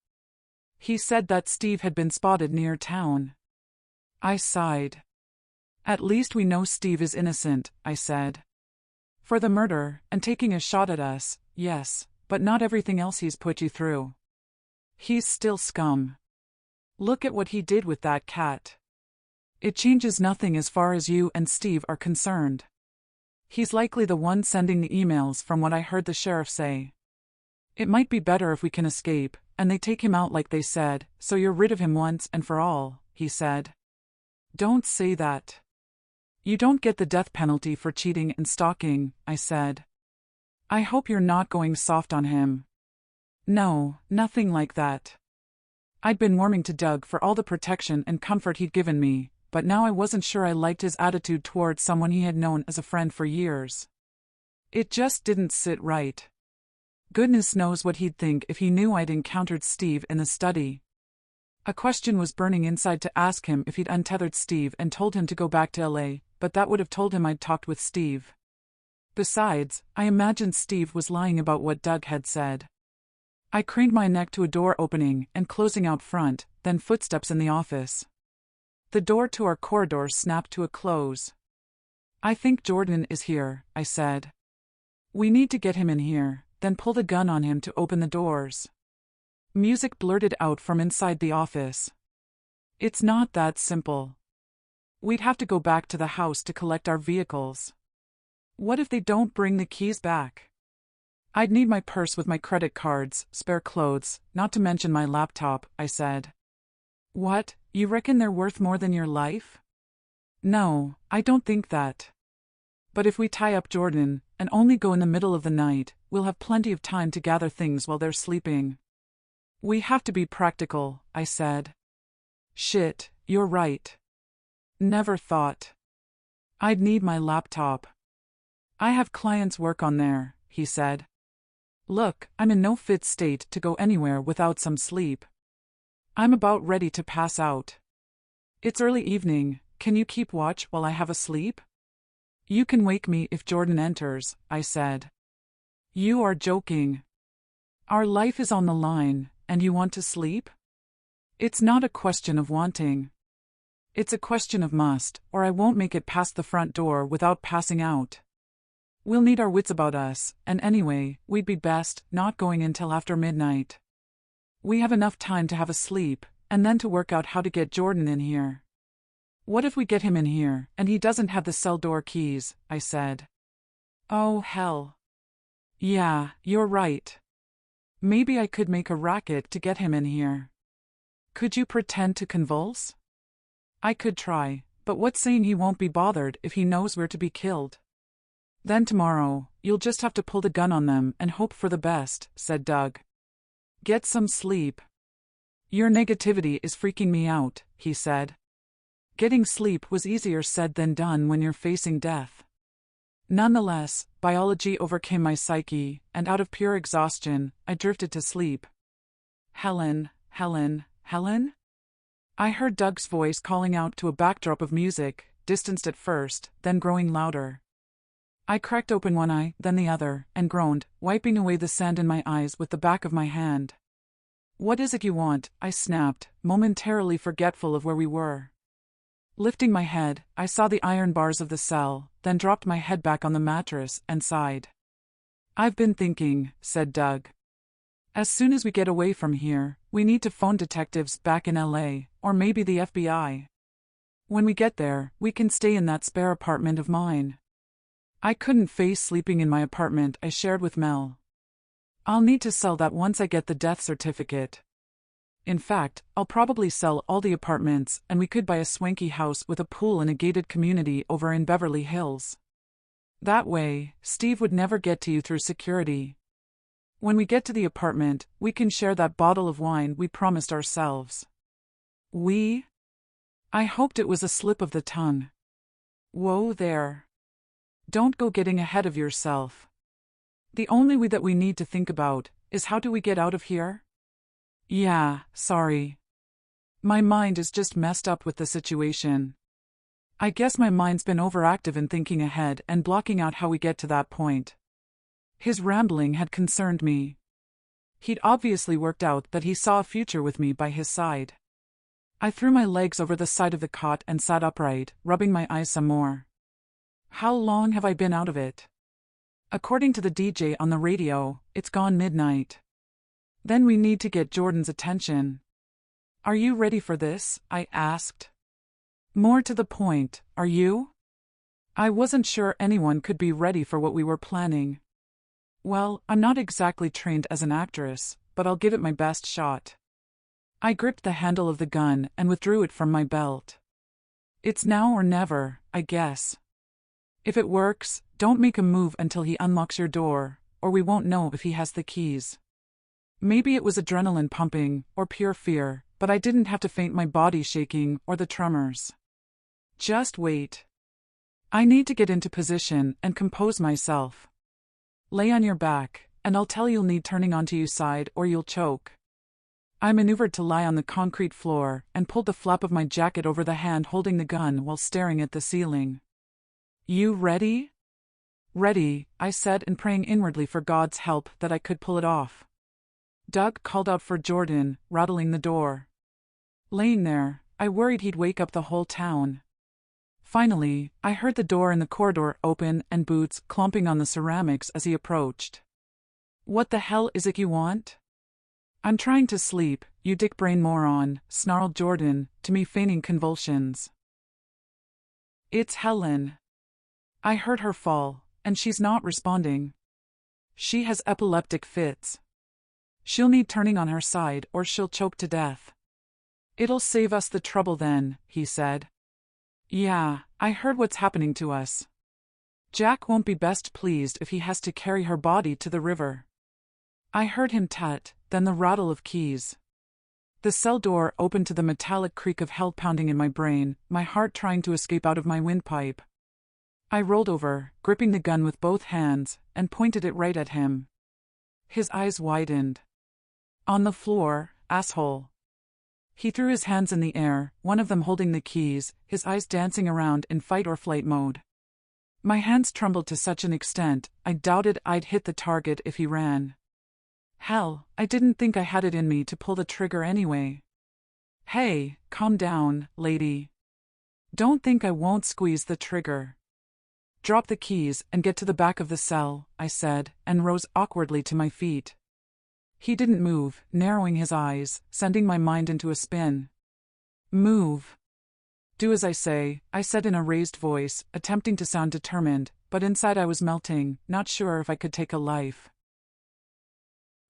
He said that Steve had been spotted near town. I sighed. At least we know Steve is innocent, I said. For the murder, and taking a shot at us, yes, but not everything else he's put you through. He's still scum. Look at what he did with that cat. It changes nothing as far as you and Steve are concerned. He's likely the one sending the emails from what I heard the sheriff say. It might be better if we can escape, and they take him out like they said, so you're rid of him once and for all, he said. Don't say that. You don't get the death penalty for cheating and stalking, I said. I hope you're not going soft on him. No, nothing like that. I'd been warming to Doug for all the protection and comfort he'd given me, but now I wasn't sure I liked his attitude towards someone he had known as a friend for years. It just didn't sit right. Goodness knows what he'd think if he knew I'd encountered Steve in the study. A question was burning inside to ask him if he'd untethered Steve and told him to go back to LA, but that would have told him I'd talked with Steve. Besides, I imagined Steve was lying about what Doug had said. I craned my neck to a door opening and closing out front, then footsteps in the office. The door to our corridor snapped to a close. I think Jordan is here, I said. We need to get him in here, then pull the gun on him to open the doors. Music blurted out from inside the office. It's not that simple. We'd have to go back to the house to collect our vehicles. What if they don't bring the keys back? I'd need my purse with my credit cards, spare clothes, not to mention my laptop, I said. What, you reckon they're worth more than your life? No, I don't think that. But if we tie up Jordan, and only go in the middle of the night, we'll have plenty of time to gather things while they're sleeping. We have to be practical, I said. Shit, you're right. Never thought. I'd need my laptop. I have clients' work on there, he said. Look, I'm in no fit state to go anywhere without some sleep. I'm about ready to pass out. It's early evening, can you keep watch while I have a sleep? You can wake me if Jordan enters, I said. You are joking. Our life is on the line, and you want to sleep? It's not a question of wanting. It's a question of must, or I won't make it past the front door without passing out. We'll need our wits about us, and anyway, we'd be best not going until after midnight. We have enough time to have a sleep, and then to work out how to get Jordan in here. What if we get him in here, and he doesn't have the cell door keys, I said. Oh hell. Yeah, you're right. Maybe I could make a racket to get him in here. Could you pretend to convulse? I could try, but what's saying he won't be bothered if he knows we're to be killed? Then tomorrow, you'll just have to pull the gun on them and hope for the best, said Doug. Get some sleep. Your negativity is freaking me out, he said. Getting sleep was easier said than done when you're facing death. Nonetheless, biology overcame my psyche, and out of pure exhaustion, I drifted to sleep. Helen, Helen, Helen? I heard Doug's voice calling out to a backdrop of music, distanced at first, then growing louder. I cracked open one eye, then the other, and groaned, wiping away the sand in my eyes with the back of my hand. What is it you want? I snapped, momentarily forgetful of where we were. Lifting my head, I saw the iron bars of the cell, then dropped my head back on the mattress and sighed. I've been thinking, said Doug. As soon as we get away from here, we need to phone detectives back in LA, or maybe the FBI. When we get there, we can stay in that spare apartment of mine. I couldn't face sleeping in my apartment I shared with Mel. I'll need to sell that once I get the death certificate. In fact, I'll probably sell all the apartments and we could buy a swanky house with a pool in a gated community over in Beverly Hills. That way, Steve would never get to you through security. When we get to the apartment, we can share that bottle of wine we promised ourselves. We? I hoped it was a slip of the tongue. Whoa there. Don't go getting ahead of yourself. The only way that we need to think about is how do we get out of here? Yeah, sorry. My mind is just messed up with the situation. I guess my mind's been overactive in thinking ahead and blocking out how we get to that point. His rambling had concerned me. He'd obviously worked out that he saw a future with me by his side. I threw my legs over the side of the cot and sat upright, rubbing my eyes some more. How long have I been out of it? According to the DJ on the radio, it's gone midnight. Then we need to get Jordan's attention. Are you ready for this? I asked. More to the point, are you? I wasn't sure anyone could be ready for what we were planning. Well, I'm not exactly trained as an actress, but I'll give it my best shot. I gripped the handle of the gun and withdrew it from my belt. It's now or never, I guess. If it works, don't make a move until he unlocks your door, or we won't know if he has the keys. Maybe it was adrenaline pumping, or pure fear, but I didn't have to feint my body shaking or the tremors. Just wait. I need to get into position and compose myself. Lay on your back, and I'll tell you'll need turning onto your side or you'll choke. I maneuvered to lie on the concrete floor and pulled the flap of my jacket over the hand holding the gun while staring at the ceiling. You ready? Ready, I said, and praying inwardly for God's help that I could pull it off. Doug called out for Jordan, rattling the door. Laying there, I worried he'd wake up the whole town. Finally, I heard the door in the corridor open and boots clomping on the ceramics as he approached. What the hell is it you want? I'm trying to sleep, you dick-brain moron, snarled Jordan, to me feigning convulsions. It's Helen. I heard her fall, and she's not responding. She has epileptic fits. She'll need turning on her side or she'll choke to death. It'll save us the trouble then, he said. Yeah, I heard what's happening to us. Jack won't be best pleased if he has to carry her body to the river. I heard him tut, then the rattle of keys. The cell door opened to the metallic creak of hell pounding in my brain, my heart trying to escape out of my windpipe. I rolled over, gripping the gun with both hands, and pointed it right at him. His eyes widened. On the floor, asshole. He threw his hands in the air, one of them holding the keys, his eyes dancing around in fight or flight mode. My hands trembled to such an extent, I doubted I'd hit the target if he ran. Hell, I didn't think I had it in me to pull the trigger anyway. Hey, calm down, lady. Don't think I won't squeeze the trigger. Drop the keys and get to the back of the cell, I said, and rose awkwardly to my feet. He didn't move, narrowing his eyes, sending my mind into a spin. Move. Do as I say, I said in a raised voice, attempting to sound determined, but inside I was melting, not sure if I could take a life.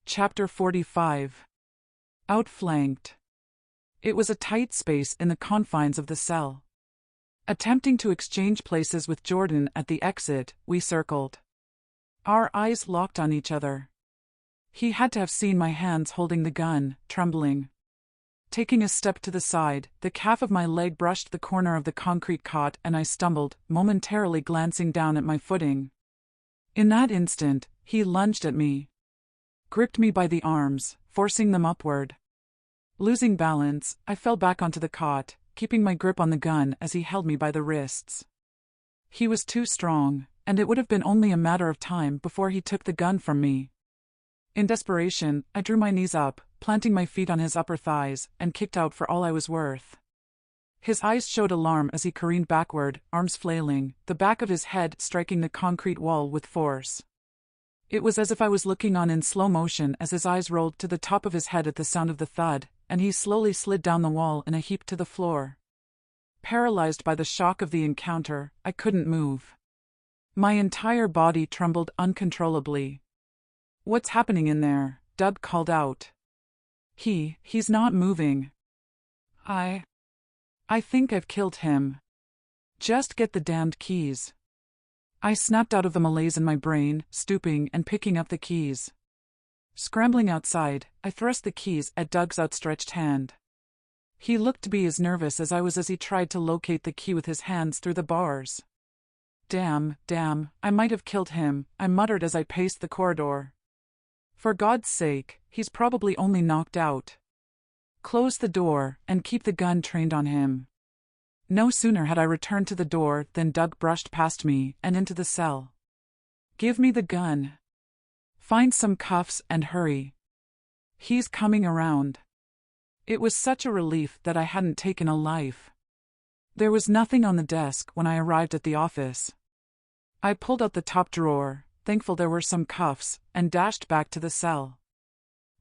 Chapter 45. Outflanked. It was a tight space in the confines of the cell. Attempting to exchange places with Jordan at the exit, we circled. Our eyes locked on each other. He had to have seen my hands holding the gun, trembling. Taking a step to the side, the calf of my leg brushed the corner of the concrete cot and I stumbled, momentarily glancing down at my footing. In that instant, he lunged at me. Gripped me by the arms, forcing them upward. Losing balance, I fell back onto the cot, keeping my grip on the gun as he held me by the wrists. He was too strong, and it would have been only a matter of time before he took the gun from me. In desperation, I drew my knees up, planting my feet on his upper thighs, and kicked out for all I was worth. His eyes showed alarm as he careened backward, arms flailing, the back of his head striking the concrete wall with force. It was as if I was looking on in slow motion as his eyes rolled to the top of his head at the sound of the thud, and he slowly slid down the wall in a heap to the floor. Paralyzed by the shock of the encounter, I couldn't move. My entire body trembled uncontrollably. What's happening in there? Doug called out. He's not moving. I think I've killed him. Just get the damned keys. I snapped out of the malaise in my brain, stooping and picking up the keys. Scrambling outside, I thrust the keys at Doug's outstretched hand. He looked to be as nervous as I was as he tried to locate the key with his hands through the bars. Damn, I might have killed him, I muttered as I paced the corridor. For God's sake, he's probably only knocked out. Close the door, and keep the gun trained on him. No sooner had I returned to the door than Doug brushed past me and into the cell. Give me the gun. Find some cuffs and hurry. He's coming around. It was such a relief that I hadn't taken a life. There was nothing on the desk when I arrived at the office. I pulled out the top drawer, thankful there were some cuffs, and dashed back to the cell.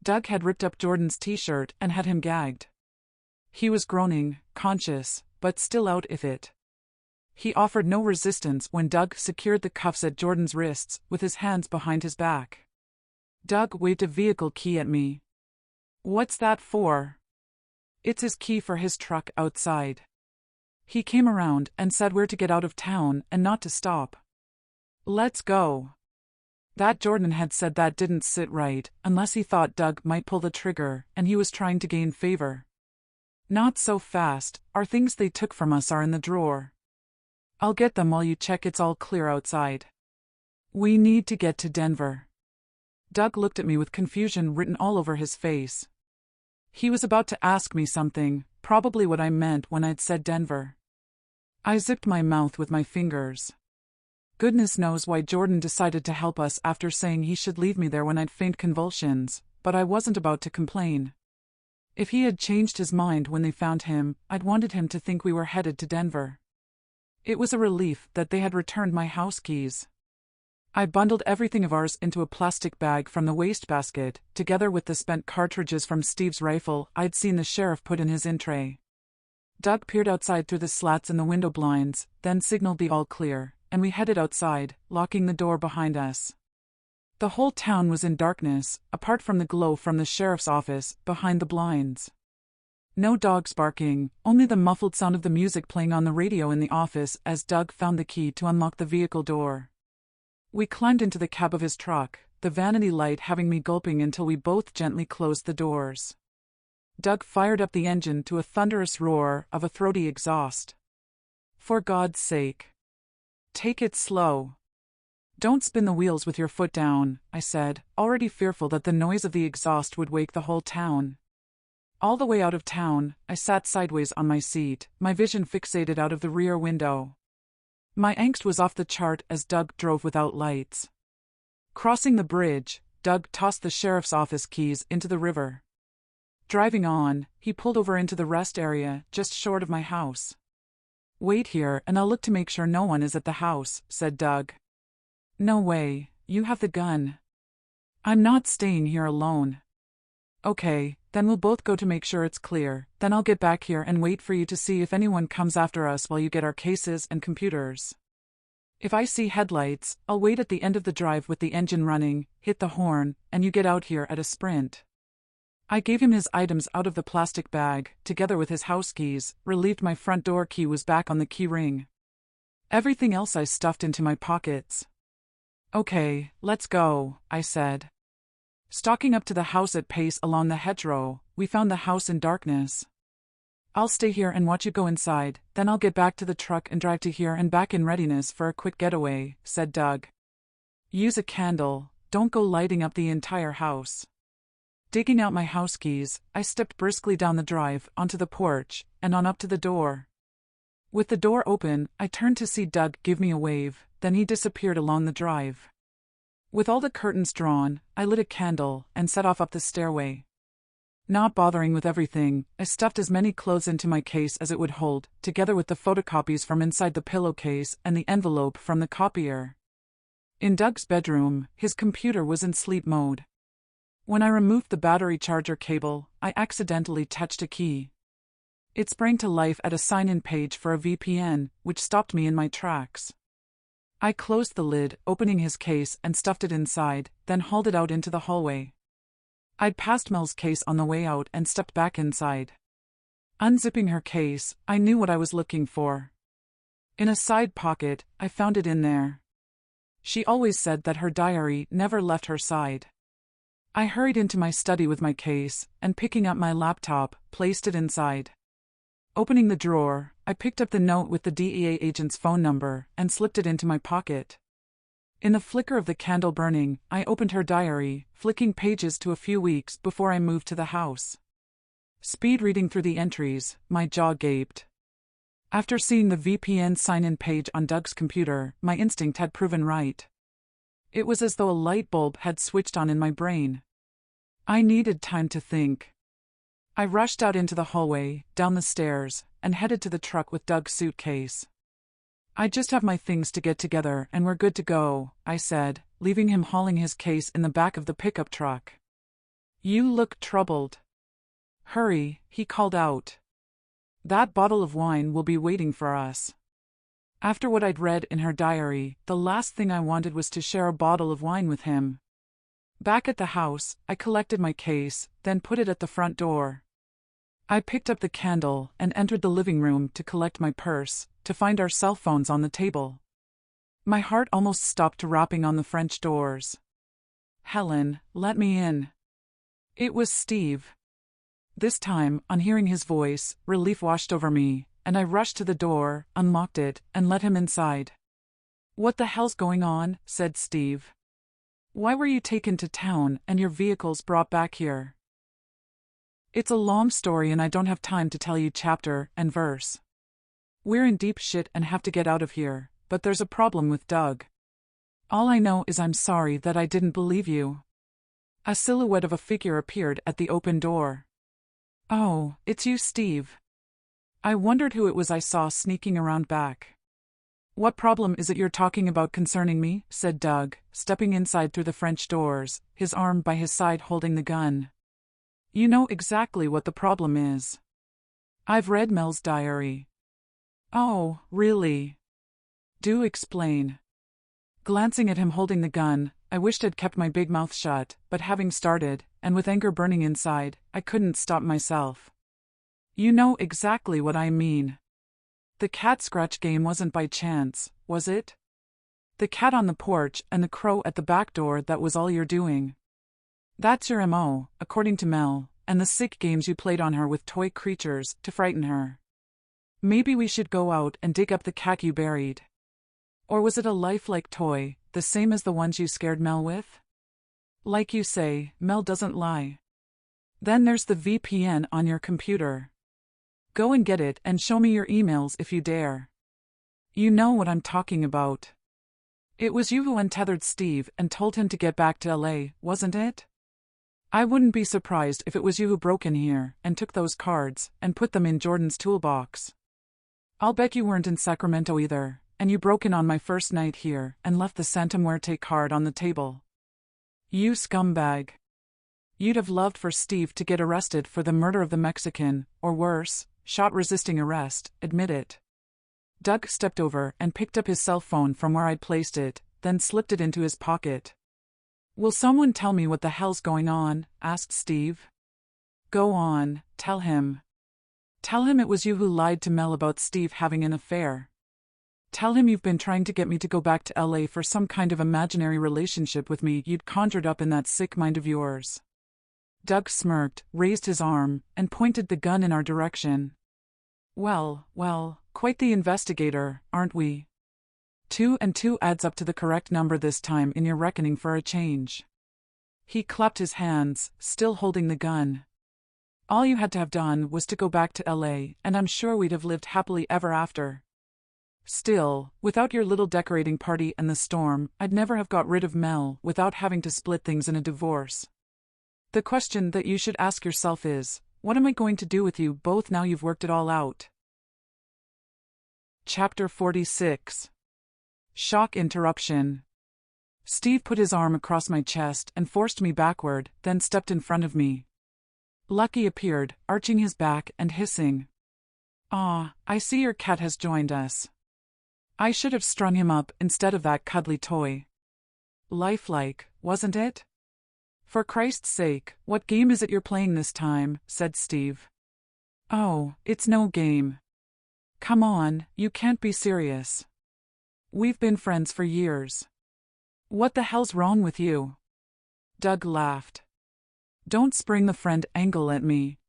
Doug had ripped up Jordan's t-shirt and had him gagged. He was groaning, conscious, but still out of it. He offered no resistance when Doug secured the cuffs at Jordan's wrists with his hands behind his back. Doug waved a vehicle key at me. What's that for? It's his key for his truck outside. He came around and said we're to get out of town and not to stop. Let's go. That Jordan had said that didn't sit right, unless he thought Doug might pull the trigger and he was trying to gain favor. Not so fast, our things they took from us are in the drawer. I'll get them while you check it's all clear outside. We need to get to Denver. Doug looked at me with confusion written all over his face. He was about to ask me something, probably what I meant when I'd said Denver. I zipped my mouth with my fingers. Goodness knows why Jordan decided to help us after saying he should leave me there when I'd faint convulsions, but I wasn't about to complain. If he had changed his mind when they found him, I'd wanted him to think we were headed to Denver. It was a relief that they had returned my house keys. I bundled everything of ours into a plastic bag from the wastebasket, together with the spent cartridges from Steve's rifle I'd seen the sheriff put in his in-tray. Doug peered outside through the slats in the window blinds, then signaled the all clear, and we headed outside, locking the door behind us. The whole town was in darkness, apart from the glow from the sheriff's office behind the blinds. No dogs barking, only the muffled sound of the music playing on the radio in the office as Doug found the key to unlock the vehicle door. We climbed into the cab of his truck, the vanity light having me gulping until we both gently closed the doors. Doug fired up the engine to a thunderous roar of a throaty exhaust. For God's sake. Take it slow. Don't spin the wheels with your foot down, I said, already fearful that the noise of the exhaust would wake the whole town. All the way out of town, I sat sideways on my seat, my vision fixated out of the rear window. My angst was off the chart as Doug drove without lights. Crossing the bridge, Doug tossed the sheriff's office keys into the river. Driving on, he pulled over into the rest area just short of my house. Wait here and I'll look to make sure no one is at the house, said Doug. No way, you have the gun. I'm not staying here alone. Okay, then we'll both go to make sure it's clear, then I'll get back here and wait for you to see if anyone comes after us while you get our cases and computers. If I see headlights, I'll wait at the end of the drive with the engine running, hit the horn, and you get out here at a sprint. I gave him his items out of the plastic bag, together with his house keys, relieved my front door key was back on the key ring. Everything else I stuffed into my pockets. Okay, let's go, I said. Stalking up to the house at pace along the hedgerow, we found the house in darkness. I'll stay here and watch you go inside, then I'll get back to the truck and drive to here and back in readiness for a quick getaway, said Doug. Use a candle, don't go lighting up the entire house. Digging out my house keys, I stepped briskly down the drive, onto the porch, and on up to the door. With the door open, I turned to see Doug give me a wave, then he disappeared along the drive. With all the curtains drawn, I lit a candle and set off up the stairway. Not bothering with everything, I stuffed as many clothes into my case as it would hold, together with the photocopies from inside the pillowcase and the envelope from the copier. In Doug's bedroom, his computer was in sleep mode. When I removed the battery charger cable, I accidentally touched a key. It sprang to life at a sign-in page for a VPN, which stopped me in my tracks. I closed the lid, opening his case and stuffed it inside, then hauled it out into the hallway. I'd passed Mel's case on the way out and stepped back inside. Unzipping her case, I knew what I was looking for. In a side pocket, I found it in there. She always said that her diary never left her side. I hurried into my study with my case, and picking up my laptop, placed it inside. Opening the drawer, I picked up the note with the DEA agent's phone number and slipped it into my pocket. In the flicker of the candle burning, I opened her diary, flicking pages to a few weeks before I moved to the house. Speed reading through the entries, my jaw gaped. After seeing the VPN sign-in page on Doug's computer, my instinct had proven right. It was as though a light bulb had switched on in my brain. I needed time to think. I rushed out into the hallway, down the stairs, and headed to the truck with Doug's suitcase. "I just have my things to get together and we're good to go," I said, leaving him hauling his case in the back of the pickup truck. "You look troubled." "Hurry," he called out. "That bottle of wine will be waiting for us." After what I'd read in her diary, the last thing I wanted was to share a bottle of wine with him. Back at the house, I collected my case, then put it at the front door. I picked up the candle and entered the living room to collect my purse, to find our cell phones on the table. My heart almost stopped rapping on the French doors. "Helen, let me in." It was Steve. This time, on hearing his voice, relief washed over me, and I rushed to the door, unlocked it, and let him inside. "What the hell's going on?" said Steve. "Why were you taken to town and your vehicles brought back here?" It's a long story and I don't have time to tell you chapter and verse. We're in deep shit and have to get out of here, but there's a problem with Doug. All I know is I'm sorry that I didn't believe you. A silhouette of a figure appeared at the open door. "Oh, it's you, Steve." I wondered who it was I saw sneaking around back. "What problem is it you're talking about concerning me?" said Doug, stepping inside through the French doors, his arm by his side holding the gun. "You know exactly what the problem is. I've read Mel's diary." "Oh, really? Do explain." Glancing at him holding the gun, I wished I'd kept my big mouth shut, but having started, and with anger burning inside, I couldn't stop myself. "You know exactly what I mean. The cat scratch game wasn't by chance, was it? The cat on the porch and the crow at the back door, that was all you're doing. That's your MO, according to Mel, and the sick games you played on her with toy creatures to frighten her. Maybe we should go out and dig up the cat you buried. Or was it a lifelike toy, the same as the ones you scared Mel with? Like you say, Mel doesn't lie. Then there's the VPN on your computer. Go and get it and show me your emails if you dare. You know what I'm talking about. It was you who untethered Steve and told him to get back to LA, wasn't it? I wouldn't be surprised if it was you who broke in here and took those cards and put them in Jordan's toolbox. I'll bet you weren't in Sacramento either, and you broke in on my first night here and left the Santa Muerte card on the table. You scumbag. You'd have loved for Steve to get arrested for the murder of the Mexican, or worse, shot resisting arrest, admit it. Doug stepped over and picked up his cell phone from where I'd placed it, then slipped it into his pocket. "Will someone tell me what the hell's going on?" asked Steve. "Go on, tell him. Tell him it was you who lied to Mel about Steve having an affair. Tell him you've been trying to get me to go back to LA for some kind of imaginary relationship with me you'd conjured up in that sick mind of yours." Doug smirked, raised his arm, and pointed the gun in our direction. Well, quite the investigator, aren't we? 2 and 2 adds up to the correct number this time in your reckoning for a change. He clapped his hands, still holding the gun. "All you had to have done was to go back to LA, and I'm sure we'd have lived happily ever after. Still, without your little decorating party and the storm, I'd never have got rid of Mel without having to split things in a divorce. The question that you should ask yourself is, what am I going to do with you both now you've worked it all out?" Chapter 46. Shock interruption. Steve put his arm across my chest and forced me backward, then stepped in front of me. Lucky appeared, arching his back and hissing. "Ah, I see your cat has joined us. I should have strung him up instead of that cuddly toy. Lifelike, wasn't it? For Christ's sake, what game is it you're playing this time?" said Steve. "Oh, it's no game. Come on, you can't be serious. We've been friends for years. What the hell's wrong with you? Doug laughed. Don't spring the friend angle at me.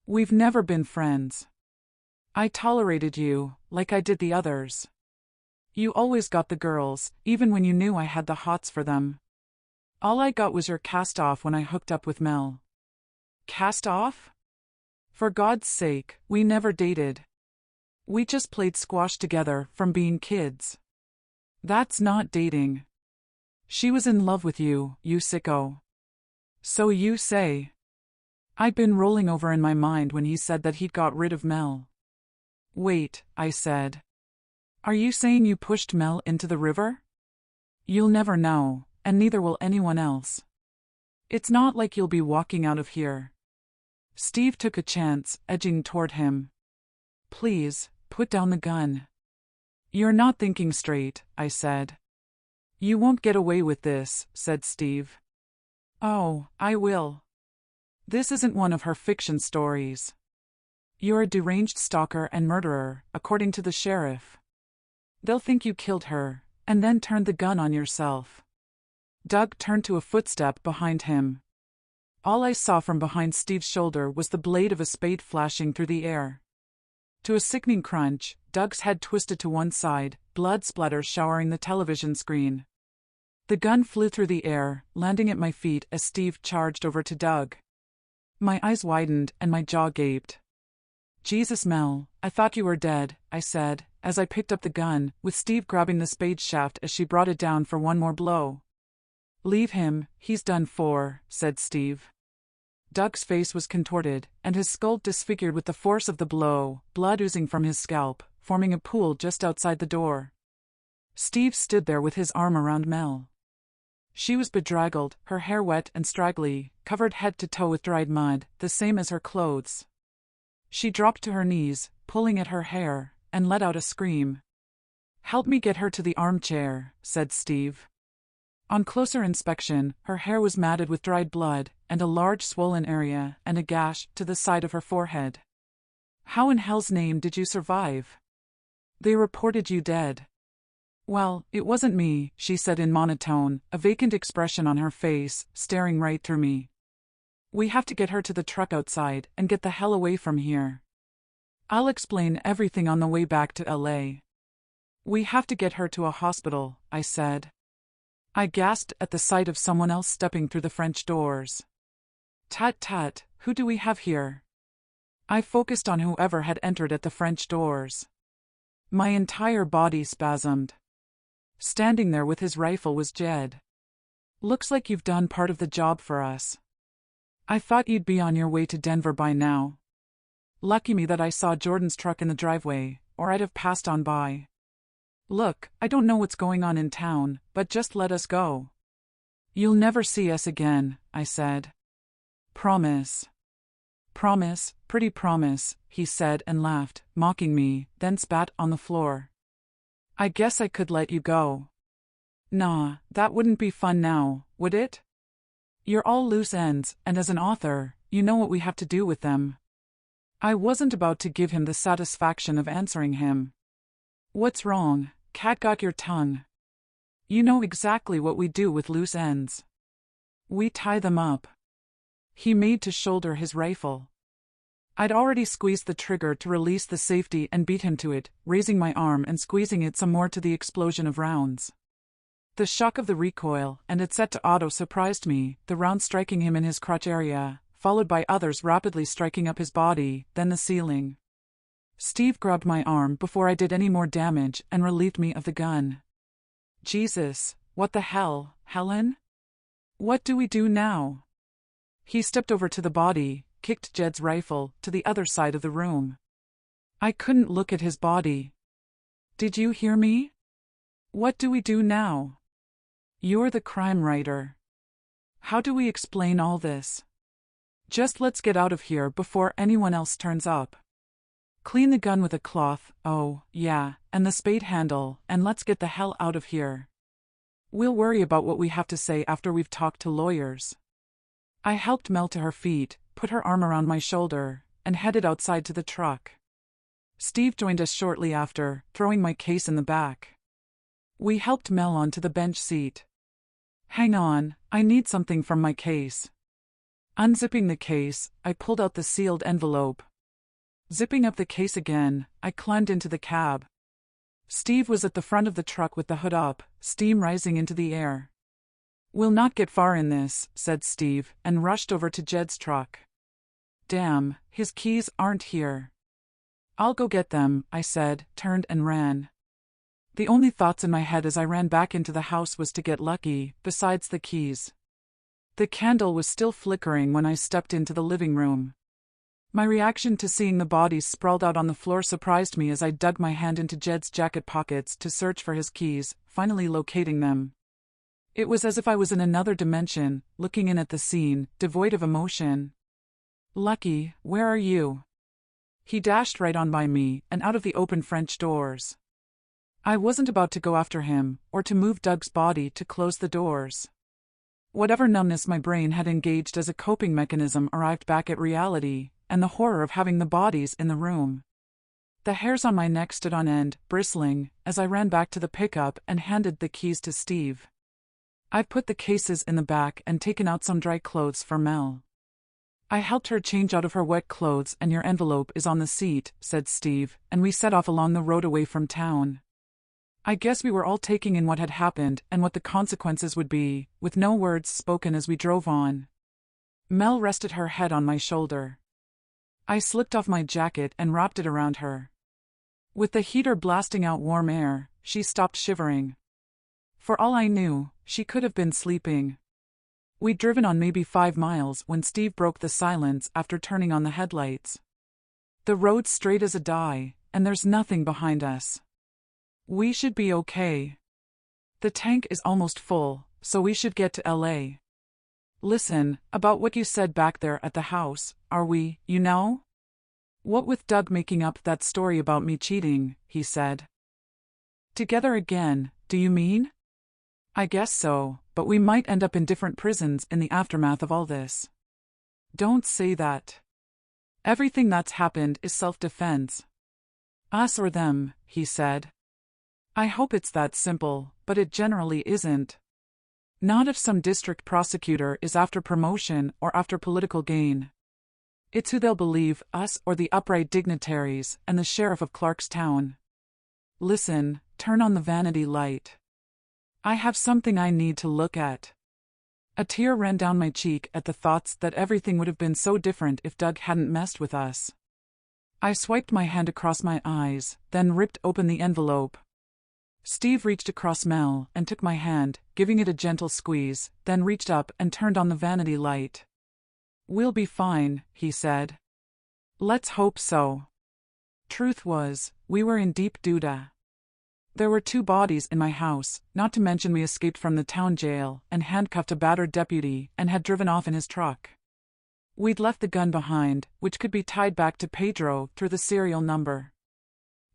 We've never been friends. I tolerated you, like I did the others. You always got the girls, even when you knew I had the hots for them. All I got was your cast off when I hooked up with Mel. Cast off? For God's sake, we never dated. We just played squash together from being kids. That's not dating. She was in love with you, you sicko. So you say. I'd been rolling over in my mind when he said that he'd got rid of Mel. Wait, I said. Are you saying you pushed Mel into the river? You'll never know, and neither will anyone else. It's not like you'll be walking out of here. Steve took a chance, edging toward him. Please, put down the gun. You're not thinking straight, I said. You won't get away with this, said Steve. Oh, I will. This isn't one of her fiction stories. You're a deranged stalker and murderer, according to the sheriff. They'll think you killed her, and then turned the gun on yourself. Doug turned to a footstep behind him. All I saw from behind Steve's shoulder was the blade of a spade flashing through the air. To a sickening crunch, Doug's head twisted to one side, blood splatter showering the television screen. The gun flew through the air, landing at my feet as Steve charged over to Doug. My eyes widened and my jaw gaped. Jesus, Mel, I thought you were dead, I said, as I picked up the gun, with Steve grabbing the spade shaft as she brought it down for one more blow. Leave him, he's done for, said Steve. Doug's face was contorted, and his skull disfigured with the force of the blow, blood oozing from his scalp, forming a pool just outside the door. Steve stood there with his arm around Mel. She was bedraggled, her hair wet and straggly, covered head to toe with dried mud, the same as her clothes. She dropped to her knees, pulling at her hair, and let out a scream. Help me get her to the armchair, said Steve. On closer inspection, her hair was matted with dried blood, and a large swollen area and a gash to the side of her forehead. How in hell's name did you survive? They reported you dead. Well, it wasn't me, she said in monotone, a vacant expression on her face, staring right through me. We have to get her to the truck outside and get the hell away from here. I'll explain everything on the way back to LA. We have to get her to a hospital, I said. I gasped at the sight of someone else stepping through the French doors. Tut tut, who do we have here? I focused on whoever had entered at the French doors. My entire body spasmed. Standing there with his rifle was Jed. Looks like you've done part of the job for us. I thought you'd be on your way to Denver by now. Lucky me that I saw Jordan's truck in the driveway, or I'd have passed on by. Look, I don't know what's going on in town, but just let us go. You'll never see us again, I said. Promise. Promise, pretty promise, he said and laughed, mocking me, then spat on the floor. I guess I could let you go. Nah, that wouldn't be fun now, would it? You're all loose ends, and as an author, you know what we have to do with them. I wasn't about to give him the satisfaction of answering him. What's wrong? Cat got your tongue. You know exactly what we do with loose ends. We tie them up. He made to shoulder his rifle. I'd already squeezed the trigger to release the safety and beat him to it, raising my arm and squeezing it some more to the explosion of rounds. The shock of the recoil and it set to auto surprised me, the round striking him in his crotch area, followed by others rapidly striking up his body, then the ceiling. Steve grabbed my arm before I did any more damage and relieved me of the gun. Jesus, what the hell, Helen? What do we do now? He stepped over to the body, kicked Jed's rifle to the other side of the room. I couldn't look at his body. Did you hear me? What do we do now? You're the crime writer. How do we explain all this? Just let's get out of here before anyone else turns up. Clean the gun with a cloth, oh, yeah, and the spade handle, and let's get the hell out of here. We'll worry about what we have to say after we've talked to lawyers. I helped Mel to her feet, put her arm around my shoulder, and headed outside to the truck. Steve joined us shortly after, throwing my case in the back. We helped Mel onto the bench seat. Hang on, I need something from my case. Unzipping the case, I pulled out the sealed envelope. Zipping up the case again, I climbed into the cab. Steve was at the front of the truck with the hood up, steam rising into the air. "We'll not get far in this," said Steve, and rushed over to Jed's truck. "Damn, his keys aren't here." "I'll go get them," I said, turned and ran. The only thoughts in my head as I ran back into the house was to get lucky, besides the keys. The candle was still flickering when I stepped into the living room. My reaction to seeing the bodies sprawled out on the floor surprised me as I dug my hand into Jed's jacket pockets to search for his keys, finally locating them. It was as if I was in another dimension, looking in at the scene, devoid of emotion. "Lucky, where are you?" He dashed right on by me, and out of the open French doors. I wasn't about to go after him, or to move Doug's body to close the doors. Whatever numbness my brain had engaged as a coping mechanism arrived back at reality, and the horror of having the bodies in the room. The hairs on my neck stood on end, bristling, as I ran back to the pickup and handed the keys to Steve. I'd put the cases in the back and taken out some dry clothes for Mel. "I helped her change out of her wet clothes and your envelope is on the seat," said Steve, and we set off along the road away from town. I guess we were all taking in what had happened and what the consequences would be, with no words spoken as we drove on. Mel rested her head on my shoulder. I slipped off my jacket and wrapped it around her. With the heater blasting out warm air, she stopped shivering. For all I knew, she could have been sleeping. We'd driven on maybe 5 miles when Steve broke the silence after turning on the headlights. "The road's straight as a die, and there's nothing behind us. We should be okay. The tank is almost full, so we should get to LA. Listen, about what you said back there at the house, are we, you know? What with Doug making up that story about me cheating," he said. "Together again, do you mean?" "I guess so, but we might end up in different prisons in the aftermath of all this." "Don't say that. Everything that's happened is self-defense. Us or them," he said. "I hope it's that simple, but it generally isn't. Not if some district prosecutor is after promotion or after political gain. It's who they'll believe, us or the upright dignitaries and the sheriff of Clarkstown. Listen, turn on the vanity light. I have something I need to look at." A tear ran down my cheek at the thoughts that everything would have been so different if Doug hadn't messed with us. I swiped my hand across my eyes, then ripped open the envelope. Steve reached across Mel and took my hand, giving it a gentle squeeze, then reached up and turned on the vanity light. "We'll be fine," he said. "Let's hope so." Truth was, we were in deep doo-dah. There were 2 bodies in my house, not to mention we escaped from the town jail and handcuffed a battered deputy and had driven off in his truck. We'd left the gun behind, which could be tied back to Pedro through the serial number.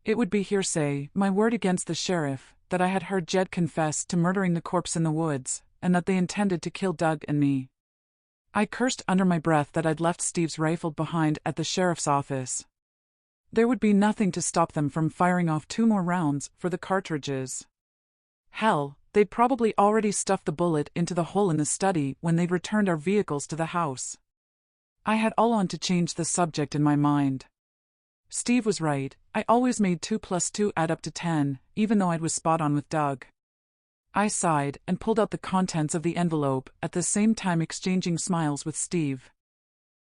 It would be hearsay, my word against the sheriff, that I had heard Jed confess to murdering the corpse in the woods, and that they intended to kill Doug and me. I cursed under my breath that I'd left Steve's rifle behind at the sheriff's office. There would be nothing to stop them from firing off 2 more rounds for the cartridges. Hell, they'd probably already stuffed the bullet into the hole in the study when they'd returned our vehicles to the house. I had all on to change the subject in my mind. Steve was right, I always made 2 + 2 add up to 10, even though I was spot on with Doug. I sighed and pulled out the contents of the envelope, at the same time exchanging smiles with Steve.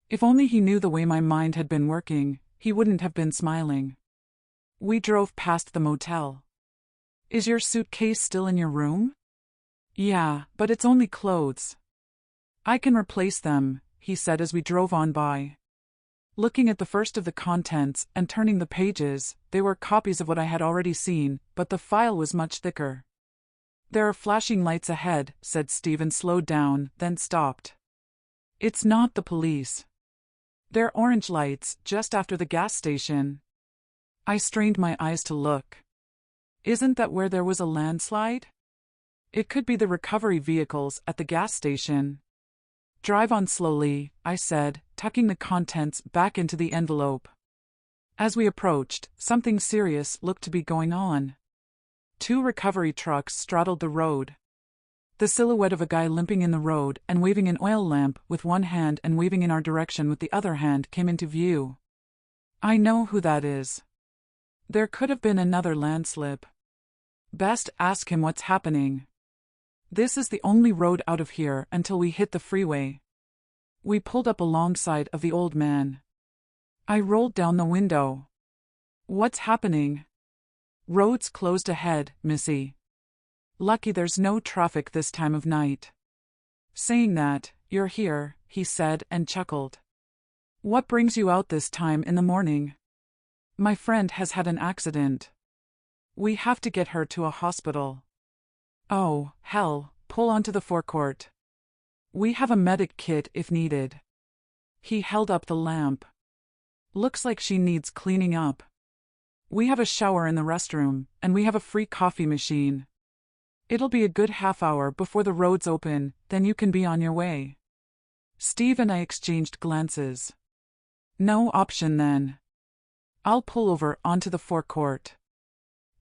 If only he knew the way my mind had been working, he wouldn't have been smiling. We drove past the motel. "Is your suitcase still in your room?" "Yeah, but it's only clothes." "I can replace them," he said as we drove on by. Looking at the first of the contents and turning the pages, they were copies of what I had already seen, but the file was much thicker. "There are flashing lights ahead," said Steve and slowed down, then stopped. "It's not the police. They're orange lights, just after the gas station." I strained my eyes to look. "Isn't that where there was a landslide?" "It could be the recovery vehicles at the gas station." "Drive on slowly," I said, tucking the contents back into the envelope. As we approached, something serious looked to be going on. 2 recovery trucks straddled the road. The silhouette of a guy limping in the road and waving an oil lamp with one hand and waving in our direction with the other hand came into view. I know who that is. There could have been another landslip. Best ask him what's happening. This is the only road out of here until we hit the freeway. We pulled up alongside of the old man. I rolled down the window. What's happening? Road's closed ahead, Missy. Lucky there's no traffic this time of night. Saying that, you're here, he said and chuckled. What brings you out this time in the morning? My friend has had an accident. We have to get her to a hospital. Oh, hell, pull onto the forecourt. We have a medic kit if needed. He held up the lamp. Looks like she needs cleaning up. We have a shower in the restroom, and we have a free coffee machine. It'll be a good half hour before the roads open, then you can be on your way. Steve and I exchanged glances. No option then. I'll pull over onto the forecourt.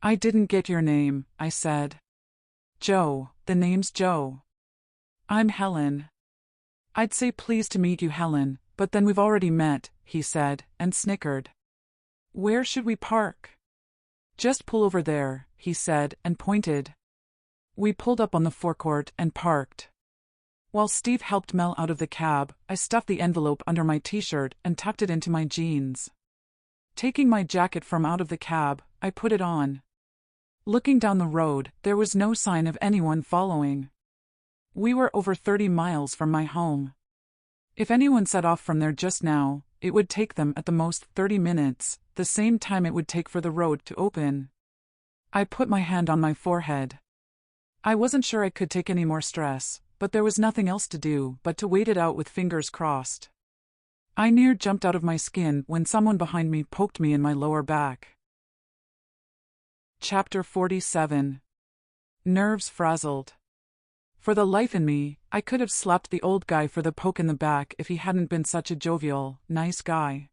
I didn't get your name, I said. Joe, the name's Joe. I'm Helen. I'd say pleased to meet you, Helen, but then we've already met, he said, and snickered. Where should we park? Just pull over there, he said, and pointed. We pulled up on the forecourt and parked. While Steve helped Mel out of the cab, I stuffed the envelope under my t-shirt and tucked it into my jeans. Taking my jacket from out of the cab, I put it on. Looking down the road, there was no sign of anyone following. We were over 30 miles from my home. If anyone set off from there just now, it would take them at the most 30 minutes, the same time it would take for the road to open. I put my hand on my forehead. I wasn't sure I could take any more stress, but there was nothing else to do but to wait it out with fingers crossed. I near jumped out of my skin when someone behind me poked me in my lower back. Chapter 47. Nerves frazzled. For the life in me, I could have slapped the old guy for the poke in the back if he hadn't been such a jovial, nice guy.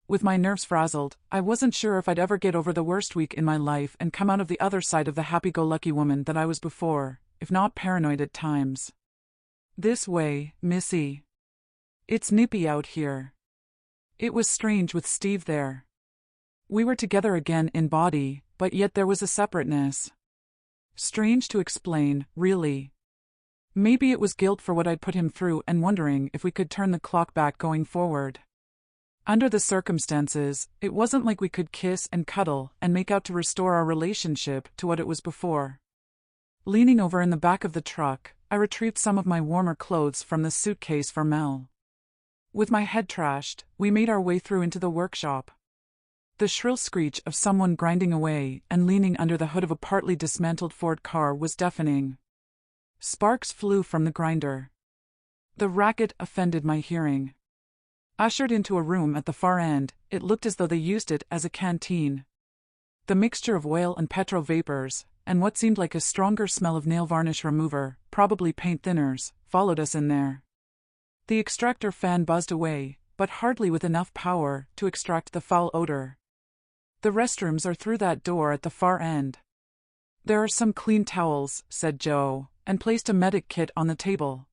With my nerves frazzled, I wasn't sure if I'd ever get over the worst week in my life and come out of the other side of the happy-go-lucky woman that I was before, if not paranoid at times. This way, Missy. It's nippy out here. It was strange with Steve there. We were together again in body, but yet there was a separateness. Strange to explain, really. Maybe it was guilt for what I'd put him through and wondering if we could turn the clock back going forward. Under the circumstances, it wasn't like we could kiss and cuddle and make out to restore our relationship to what it was before. Leaning over in the back of the truck, I retrieved some of my warmer clothes from the suitcase for Mel. With my head trashed, we made our way through into the workshop. The shrill screech of someone grinding away and leaning under the hood of a partly dismantled Ford car was deafening. Sparks flew from the grinder. The racket offended my hearing. Ushered into a room at the far end, it looked as though they used it as a canteen. The mixture of oil and petrol vapors, and what seemed like a stronger smell of nail varnish remover, probably paint thinners, followed us in there. The extractor fan buzzed away, but hardly with enough power to extract the foul odor. The restrooms are through that door at the far end. There are some clean towels, said Joe, and placed a medic kit on the table.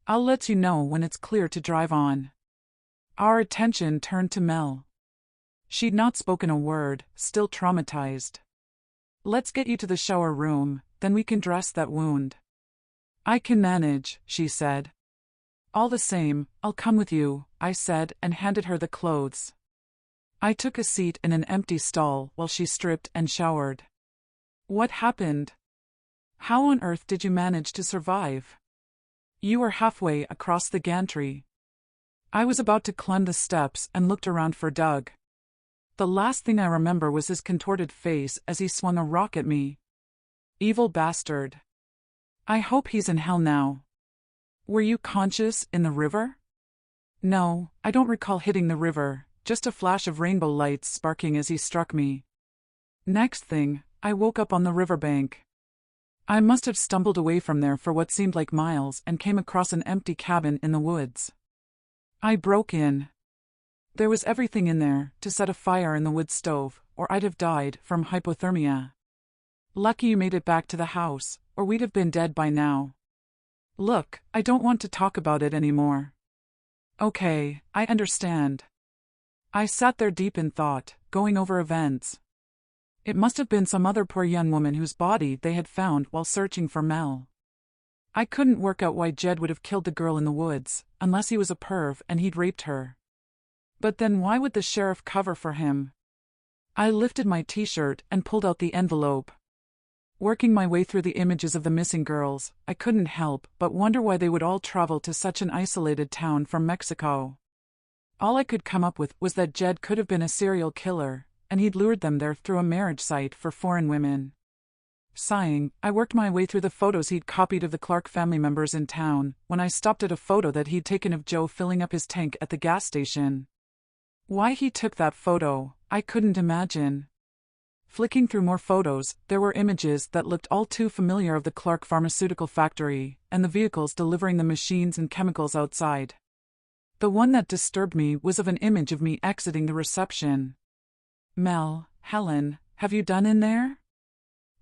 I'll let you know when it's clear to drive on. Our attention turned to Mel. She'd not spoken a word, still traumatized. Let's get you to the shower room, then we can dress that wound. I can manage, she said. All the same, I'll come with you, I said and handed her the clothes. I took a seat in an empty stall while she stripped and showered. What happened? How on earth did you manage to survive? You were halfway across the gantry. I was about to climb the steps and looked around for Doug. The last thing I remember was his contorted face as he swung a rock at me. Evil bastard. I hope he's in hell now. Were you conscious in the river? No, I don't recall hitting the river, just a flash of rainbow lights sparking as he struck me. Next thing, I woke up on the riverbank. I must have stumbled away from there for what seemed like miles and came across an empty cabin in the woods. I broke in. There was everything in there to set a fire in the wood stove, or I'd have died from hypothermia. Lucky you made it back to the house, or we'd have been dead by now. Look, I don't want to talk about it anymore. Okay, I understand. I sat there deep in thought, going over events. It must have been some other poor young woman whose body they had found while searching for Mel. I couldn't work out why Jed would have killed the girl in the woods, unless he was a perv and he'd raped her. But then why would the sheriff cover for him? I lifted my t-shirt and pulled out the envelope. Working my way through the images of the missing girls, I couldn't help but wonder why they would all travel to such an isolated town from Mexico. All I could come up with was that Jed could have been a serial killer, and he'd lured them there through a marriage site for foreign women. Sighing, I worked my way through the photos he'd copied of the Clark family members in town, when I stopped at a photo that he'd taken of Joe filling up his tank at the gas station. Why he took that photo, I couldn't imagine. Flicking through more photos, there were images that looked all too familiar of the Clark pharmaceutical factory, and the vehicles delivering the machines and chemicals outside. The one that disturbed me was of an image of me exiting the reception. Mel, Helen, have you done in there?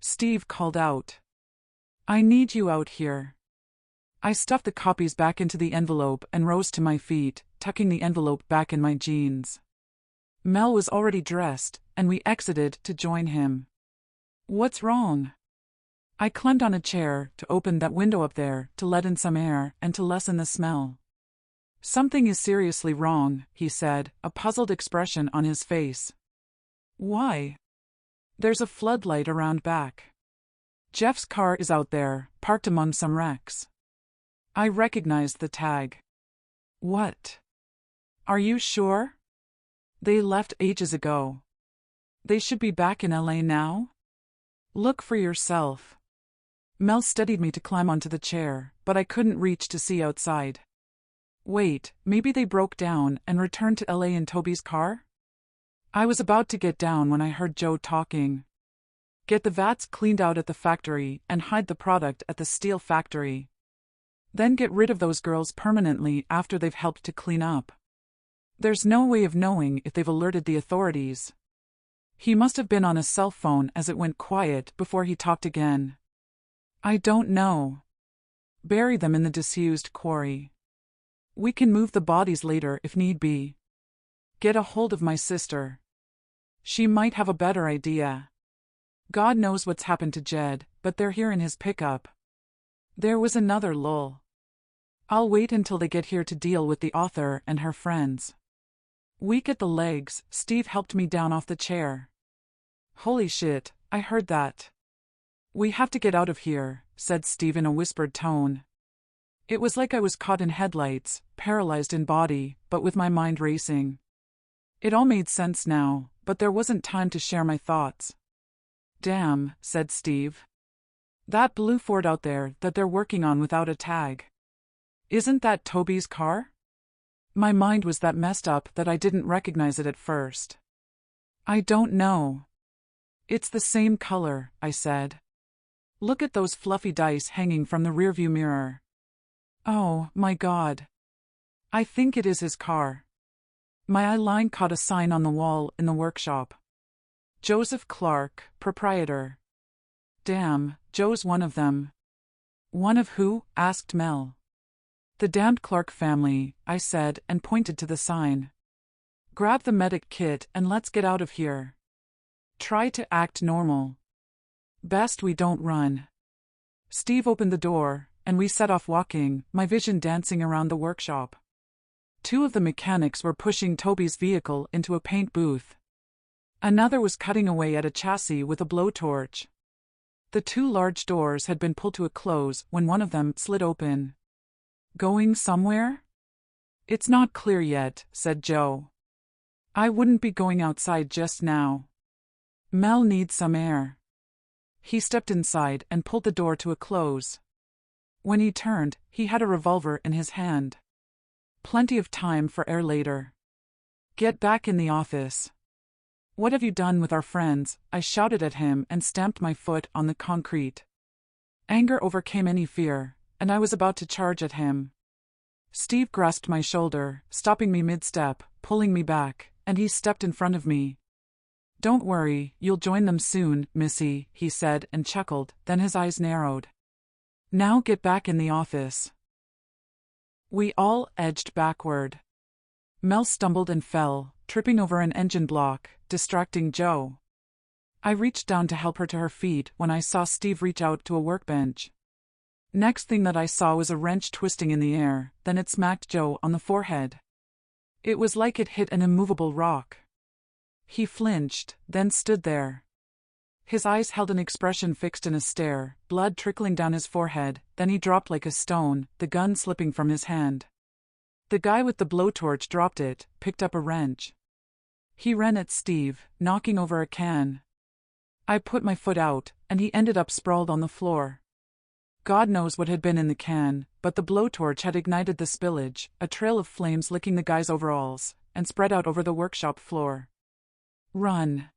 Steve called out. I need you out here. I stuffed the copies back into the envelope and rose to my feet, tucking the envelope back in my jeans. Mel was already dressed, and we exited to join him. What's wrong? I climbed on a chair to open that window up there to let in some air and to lessen the smell. Something is seriously wrong, he said, a puzzled expression on his face. Why? There's a floodlight around back. Jeff's car is out there, parked among some wrecks. I recognized the tag. What? Are you sure? They left ages ago. They should be back in LA now? Look for yourself. Mel steadied me to climb onto the chair, but I couldn't reach to see outside. Wait, maybe they broke down and returned to LA in Toby's car? I was about to get down when I heard Joe talking. Get the vats cleaned out at the factory and hide the product at the steel factory. Then get rid of those girls permanently after they've helped to clean up. There's no way of knowing if they've alerted the authorities. He must have been on a cell phone as it went quiet before he talked again. I don't know. Bury them in the disused quarry. We can move the bodies later if need be. Get a hold of my sister. She might have a better idea. God knows what's happened to Jed, but they're here in his pickup. There was another lull. I'll wait until they get here to deal with the author and her friends. Weak at the legs, Steve helped me down off the chair. Holy shit, I heard that. We have to get out of here, said Steve in a whispered tone. It was like I was caught in headlights, paralyzed in body, but with my mind racing. It all made sense now, but there wasn't time to share my thoughts. Damn, said Steve. That blue Ford out there that they're working on without a tag. Isn't that Toby's car? My mind was that messed up that I didn't recognize it at first. I don't know. It's the same color, I said. Look at those fluffy dice hanging from the rearview mirror. Oh, my God. I think it is his car. My eye line caught a sign on the wall in the workshop. Joseph Clark, proprietor. Damn, Joe's one of them. One of who? Asked Mel. The damned Clark family, I said and pointed to the sign. Grab the medic kit and let's get out of here. Try to act normal. Best we don't run. Steve opened the door, and we set off walking, my vision dancing around the workshop. Two of the mechanics were pushing Toby's vehicle into a paint booth. Another was cutting away at a chassis with a blowtorch. The two large doors had been pulled to a close when one of them slid open. Going somewhere? It's not clear yet, said Joe. I wouldn't be going outside just now. Mel needs some air. He stepped inside and pulled the door to a close. When he turned, he had a revolver in his hand. Plenty of time for air later. Get back in the office. What have you done with our friends? I shouted at him and stamped my foot on the concrete. Anger overcame any fear, and I was about to charge at him. Steve grasped my shoulder, stopping me mid-step, pulling me back, and he stepped in front of me. Don't worry, you'll join them soon, Missy, he said and chuckled, then his eyes narrowed. Now get back in the office." We all edged backward. Mel stumbled and fell, tripping over an engine block, distracting Joe. I reached down to help her to her feet when I saw Steve reach out to a workbench. Next thing that I saw was a wrench twisting in the air, then it smacked Joe on the forehead. It was like it hit an immovable rock. He flinched, then stood there. His eyes held an expression fixed in a stare, blood trickling down his forehead, then he dropped like a stone, the gun slipping from his hand. The guy with the blowtorch dropped it, picked up a wrench. He ran at Steve, knocking over a can. I put my foot out, and he ended up sprawled on the floor. God knows what had been in the can, but the blowtorch had ignited the spillage, a trail of flames licking the guy's overalls, and spread out over the workshop floor. "Run!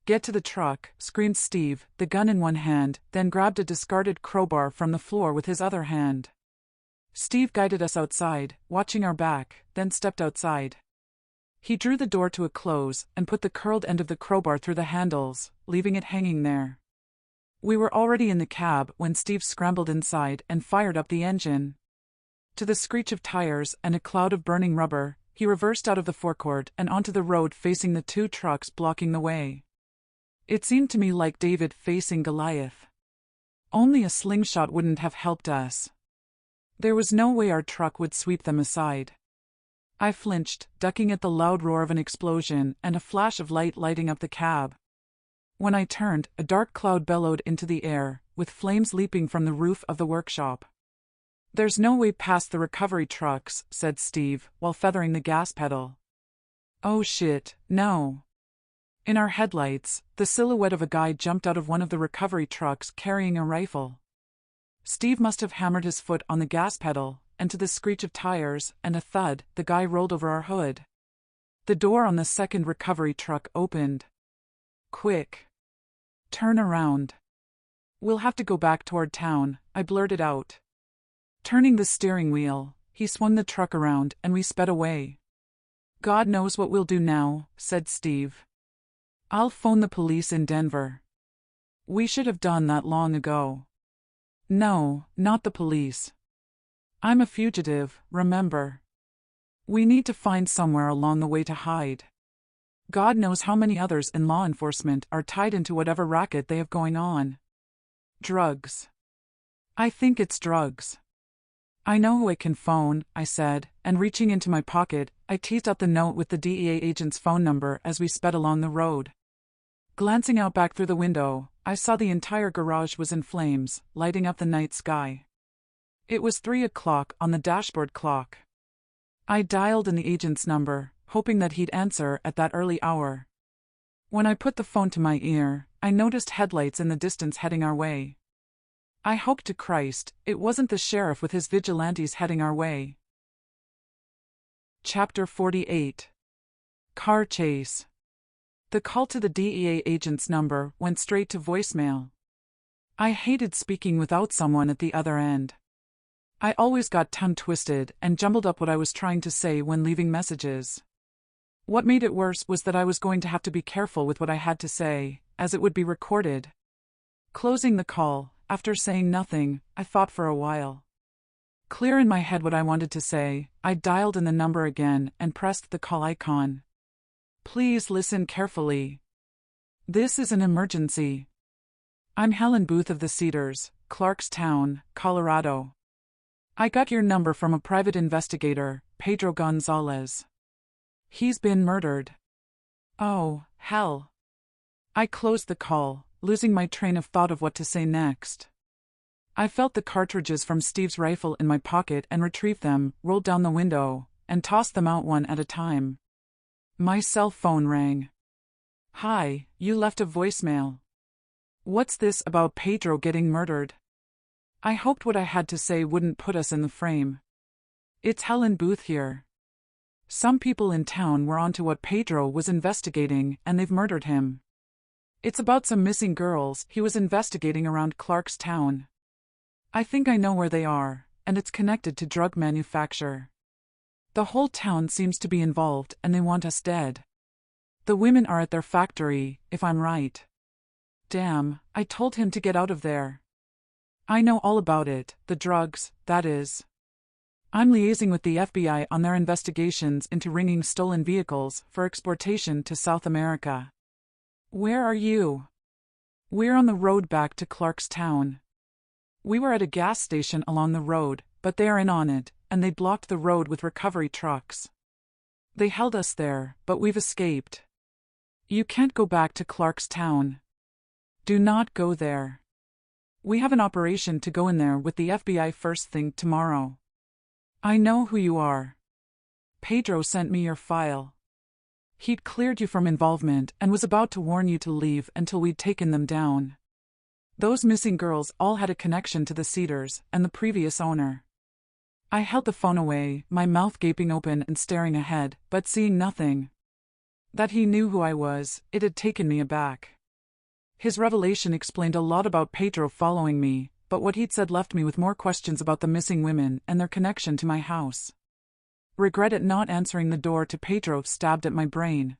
Get to the truck," screamed Steve, the gun in one hand, then grabbed a discarded crowbar from the floor with his other hand. Steve guided us outside, watching our back, then stepped outside. He drew the door to a close and put the curled end of the crowbar through the handles, leaving it hanging there. We were already in the cab when Steve scrambled inside and fired up the engine. To the screech of tires and a cloud of burning rubber, he reversed out of the forecourt and onto the road facing the two trucks blocking the way. It seemed to me like David facing Goliath. Only a slingshot wouldn't have helped us. There was no way our truck would sweep them aside. I flinched, ducking at the loud roar of an explosion and a flash of light lighting up the cab. When I turned, a dark cloud bellowed into the air, with flames leaping from the roof of the workshop. "There's no way past the recovery trucks," said Steve, while feathering the gas pedal. "Oh shit, no." In our headlights, the silhouette of a guy jumped out of one of the recovery trucks carrying a rifle. Steve must have hammered his foot on the gas pedal, and to the screech of tires and a thud, the guy rolled over our hood. The door on the second recovery truck opened. "Quick. Turn around. We'll have to go back toward town," I blurted out. Turning the steering wheel, he swung the truck around and we sped away. "God knows what we'll do now," said Steve. "I'll phone the police in Denver." We should have done that long ago. No, not the police. I'm a fugitive, remember. We need to find somewhere along the way to hide. God knows how many others in law enforcement are tied into whatever racket they have going on. Drugs. I think it's drugs. "I know who I can phone," I said, and reaching into my pocket, I teased out the note with the DEA agent's phone number as we sped along the road. Glancing out back through the window, I saw the entire garage was in flames, lighting up the night sky. It was 3 o'clock on the dashboard clock. I dialed in the agent's number, hoping that he'd answer at that early hour. When I put the phone to my ear, I noticed headlights in the distance heading our way. I hope to Christ it wasn't the sheriff with his vigilantes heading our way. Chapter 48. Car Chase. The call to the DEA agent's number went straight to voicemail. I hated speaking without someone at the other end. I always got tongue-twisted and jumbled up what I was trying to say when leaving messages. What made it worse was that I was going to have to be careful with what I had to say, as it would be recorded. Closing the call, after saying nothing, I thought for a while. Clear in my head what I wanted to say, I dialed in the number again and pressed the call icon. Please listen carefully. This is an emergency. I'm Helen Booth of the Cedars, Clarkstown, Colorado. I got your number from a private investigator, Pedro Gonzalez. He's been murdered. Oh, hell. I closed the call, losing my train of thought of what to say next. I felt the cartridges from Steve's rifle in my pocket and retrieved them, rolled down the window, and tossed them out one at a time. My cell phone rang. Hi, you left a voicemail. What's this about Pedro getting murdered? I hoped what I had to say wouldn't put us in the frame. It's Helen Booth here. Some people in town were onto what Pedro was investigating and they've murdered him. It's about some missing girls he was investigating around Clarkstown. I think I know where they are, and it's connected to drug manufacture. The whole town seems to be involved and they want us dead. The women are at their factory, if I'm right. Damn, I told him to get out of there. I know all about it, the drugs, that is. I'm liaising with the FBI on their investigations into ringing stolen vehicles for exportation to South America. Where are you? We're on the road back to Clarkstown. We were at a gas station along the road, but they are in on it, and they blocked the road with recovery trucks. They held us there, but we've escaped. You can't go back to Clarkstown. Do not go there. We have an operation to go in there with the FBI first thing tomorrow. I know who you are. Pedro sent me your file. He'd cleared you from involvement and was about to warn you to leave until we'd taken them down. Those missing girls all had a connection to the Cedars and the previous owner. I held the phone away, my mouth gaping open and staring ahead, but seeing nothing. That he knew who I was, it had taken me aback. His revelation explained a lot about Pedro following me, but what he'd said left me with more questions about the missing women and their connection to my house. Regret at not answering the door to Pedro stabbed at my brain.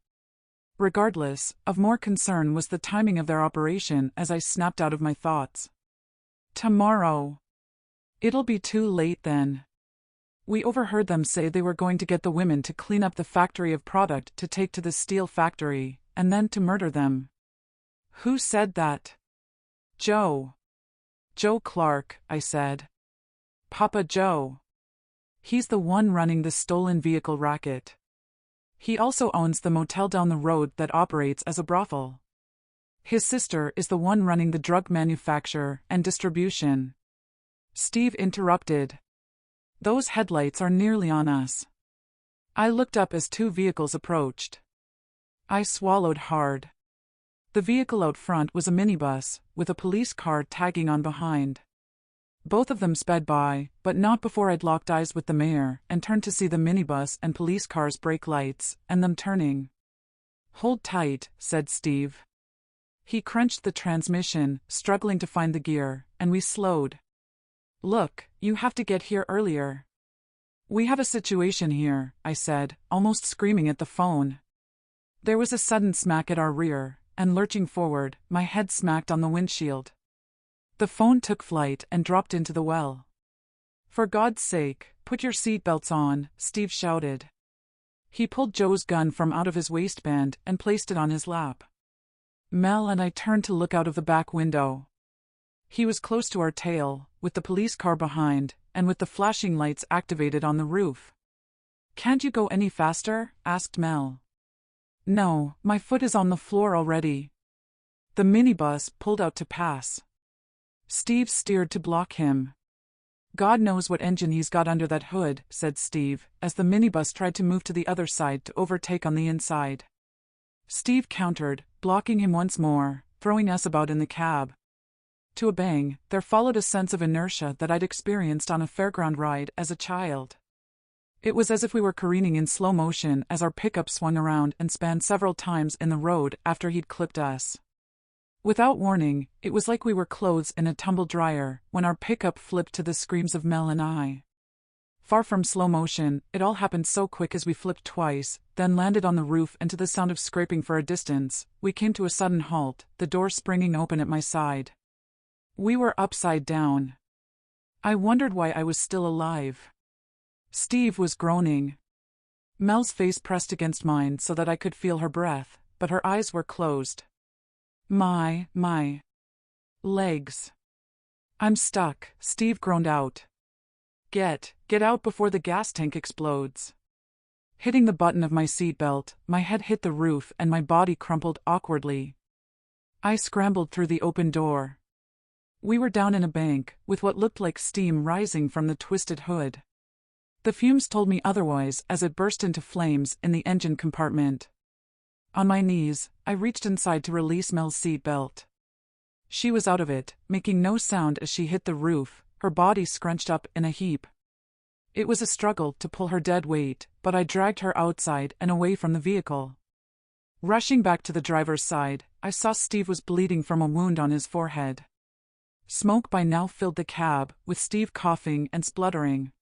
Regardless, of more concern was the timing of their operation as I snapped out of my thoughts. Tomorrow. It'll be too late then. We overheard them say they were going to get the women to clean up the factory of product to take to the steel factory, and then to murder them. Who said that? Joe. Joe Clark, I said. Papa Joe. He's the one running the stolen vehicle racket. He also owns the motel down the road that operates as a brothel. His sister is the one running the drug manufacture and distribution. Steve interrupted. Those headlights are nearly on us. I looked up as two vehicles approached. I swallowed hard. The vehicle out front was a minibus, with a police car tagging on behind. Both of them sped by, but not before I'd locked eyes with the mayor and turned to see the minibus and police car's brake lights, and them turning. Hold tight, said Steve. He crunched the transmission, struggling to find the gear, and we slowed. Look, you have to get here earlier. We have a situation here, I said, almost screaming at the phone. There was a sudden smack at our rear, and lurching forward, my head smacked on the windshield. The phone took flight and dropped into the well. For God's sake, put your seatbelts on, Steve shouted. He pulled Joe's gun from out of his waistband and placed it on his lap. Mel and I turned to look out of the back window. He was close to our tail, with the police car behind, and with the flashing lights activated on the roof. Can't you go any faster? Asked Mel. No, my foot is on the floor already. The minibus pulled out to pass. Steve steered to block him. God knows what engine he's got under that hood, said Steve, as the minibus tried to move to the other side to overtake on the inside. Steve countered, blocking him once more, throwing us about in the cab. To a bang, there followed a sense of inertia that I'd experienced on a fairground ride as a child. It was as if we were careening in slow motion as our pickup swung around and spanned several times in the road after he'd clipped us. Without warning, it was like we were clothes in a tumble dryer when our pickup flipped to the screams of Mel and I. Far from slow motion, it all happened so quick as we flipped twice, then landed on the roof, and to the sound of scraping for a distance, we came to a sudden halt, the door springing open at my side. We were upside down. I wondered why I was still alive. Steve was groaning. Mel's face pressed against mine so that I could feel her breath, but her eyes were closed. My legs. I'm stuck, Steve groaned out. Get out before the gas tank explodes. Hitting the button of my seatbelt, my head hit the roof and my body crumpled awkwardly. I scrambled through the open door. We were down in a bank, with what looked like steam rising from the twisted hood. The fumes told me otherwise as it burst into flames in the engine compartment. On my knees, I reached inside to release Mel's seatbelt. She was out of it, making no sound as she hit the roof, her body scrunched up in a heap. It was a struggle to pull her dead weight, but I dragged her outside and away from the vehicle. Rushing back to the driver's side, I saw Steve was bleeding from a wound on his forehead. Smoke by now filled the cab, with Steve coughing and spluttering.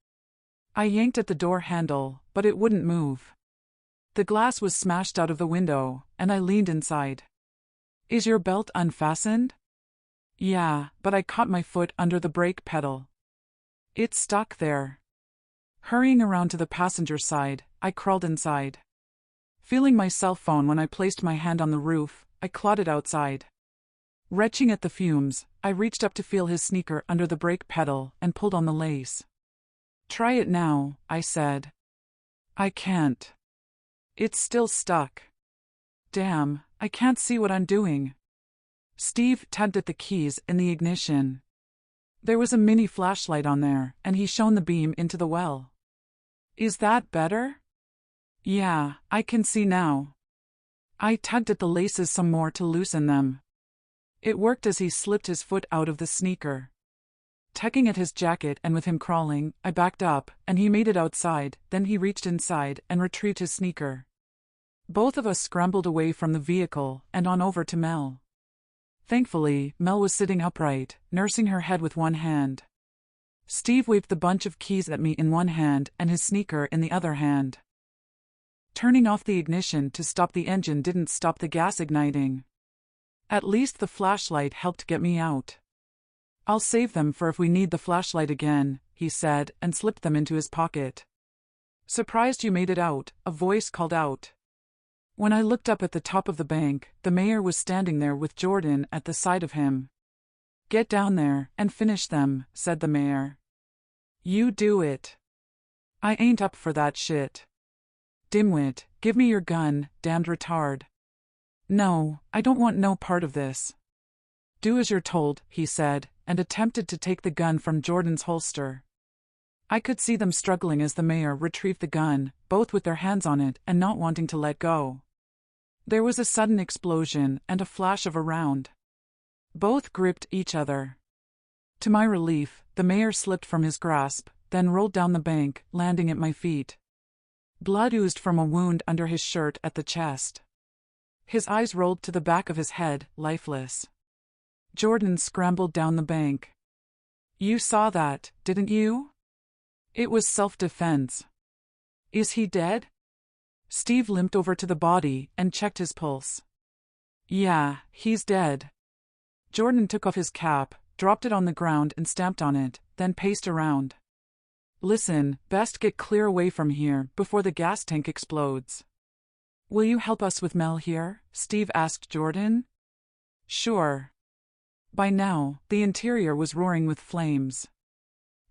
I yanked at the door handle, but it wouldn't move. The glass was smashed out of the window, and I leaned inside. Is your belt unfastened? Yeah, but I caught my foot under the brake pedal. It's stuck there. Hurrying around to the passenger side, I crawled inside. Feeling my cell phone when I placed my hand on the roof, I clawed it outside. Retching at the fumes, I reached up to feel his sneaker under the brake pedal and pulled on the lace. Try it now, I said. I can't. It's still stuck. Damn, I can't see what I'm doing. Steve tugged at the keys in the ignition. There was a mini flashlight on there, and he shone the beam into the well. Is that better? Yeah, I can see now. I tugged at the laces some more to loosen them. It worked as he slipped his foot out of the sneaker. Tugging at his jacket and with him crawling, I backed up, and he made it outside. Then he reached inside and retrieved his sneaker. Both of us scrambled away from the vehicle and on over to Mel. Thankfully, Mel was sitting upright, nursing her head with one hand. Steve waved the bunch of keys at me in one hand and his sneaker in the other hand. Turning off the ignition to stop the engine didn't stop the gas igniting. At least the flashlight helped get me out. I'll save them for if we need the flashlight again, he said, and slipped them into his pocket. Surprised you made it out, a voice called out. When I looked up at the top of the bank, the mayor was standing there with Jordan at the side of him. Get down there and finish them, said the mayor. You do it. I ain't up for that shit. Dimwit, give me your gun, damned retard. No, I don't want no part of this. Do as you're told, he said, and attempted to take the gun from Jordan's holster. I could see them struggling as the mayor retrieved the gun, both with their hands on it and not wanting to let go. There was a sudden explosion and a flash of a round. Both gripped each other. To my relief, the mayor slipped from his grasp, then rolled down the bank, landing at my feet. Blood oozed from a wound under his shirt at the chest. His eyes rolled to the back of his head, lifeless. Jordan scrambled down the bank. You saw that, didn't you? It was self-defense. Is he dead? Steve limped over to the body and checked his pulse. Yeah, he's dead. Jordan took off his cap, dropped it on the ground and stamped on it, then paced around. Listen, best get clear away from here before the gas tank explodes. Will you help us with Mel here? Steve asked Jordan. Sure. By now, the interior was roaring with flames.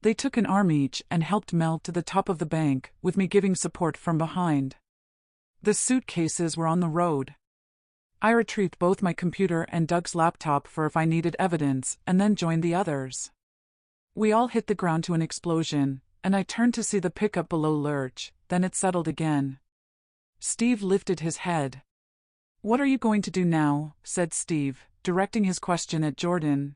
They took an arm each and helped Mel to the top of the bank, with me giving support from behind. The suitcases were on the road. I retrieved both my computer and Doug's laptop for if I needed evidence, and then joined the others. We all hit the ground to an explosion, and I turned to see the pickup below lurch, then it settled again. Steve lifted his head. What are you going to do now? Said Steve, directing his question at Jordan.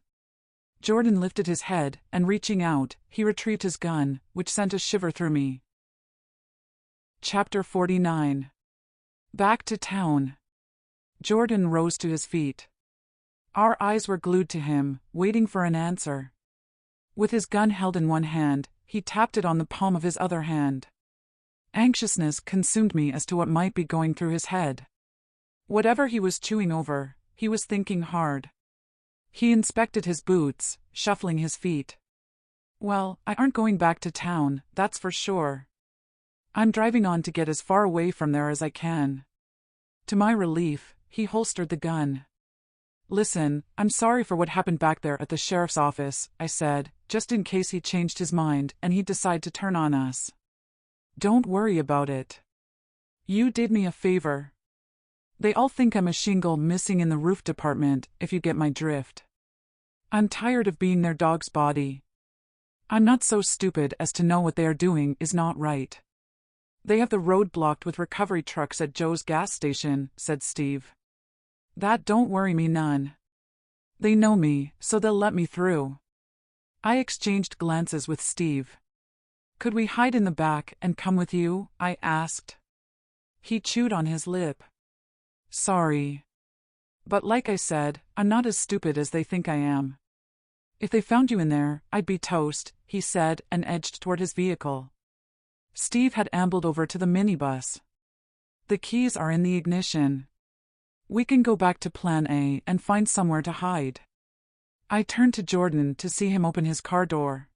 Jordan lifted his head, and reaching out, he retrieved his gun, which sent a shiver through me. Chapter 49. Back to town. Jordan rose to his feet. Our eyes were glued to him, waiting for an answer. With his gun held in one hand, he tapped it on the palm of his other hand. Anxiousness consumed me as to what might be going through his head. Whatever he was chewing over, he was thinking hard. He inspected his boots, shuffling his feet. Well, I aren't going back to town, that's for sure. I'm driving on to get as far away from there as I can. To my relief, he holstered the gun. Listen, I'm sorry for what happened back there at the sheriff's office, I said, just in case he changed his mind and he'd decide to turn on us. Don't worry about it. You did me a favor. They all think I'm a shingle missing in the roof department, if you get my drift. I'm tired of being their dog's body. I'm not so stupid as to know what they are doing is not right. They have the road blocked with recovery trucks at Joe's gas station, said Steve. That don't worry me none. They know me, so they'll let me through. I exchanged glances with Steve. Could we hide in the back and come with you? I asked. He chewed on his lip. Sorry. But like I said, I'm not as stupid as they think I am. If they found you in there, I'd be toast, he said and edged toward his vehicle. Steve had ambled over to the minibus. The keys are in the ignition. We can go back to Plan A and find somewhere to hide. I turned to Jordan to see him open his car door.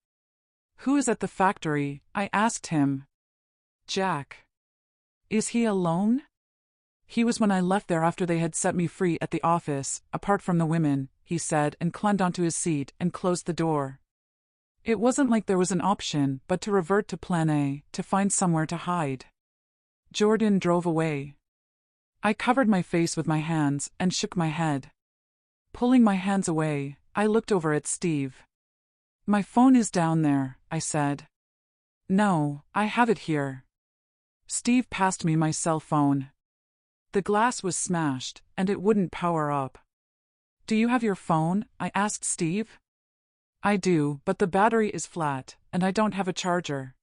"Who is at the factory?" I asked him. "Jack." "Is he alone?" "He was when I left there after they had set me free at the office, apart from the women," he said, and climbed onto his seat and closed the door. It wasn't like there was an option but to revert to plan A, to find somewhere to hide. Jordan drove away. I covered my face with my hands and shook my head. Pulling my hands away, I looked over at Steve. "My phone is down there," I said. "No, I have it here." Steve passed me my cell phone. The glass was smashed, and it wouldn't power up. "Do you have your phone?" I asked Steve. "I do, but the battery is flat, and I don't have a charger."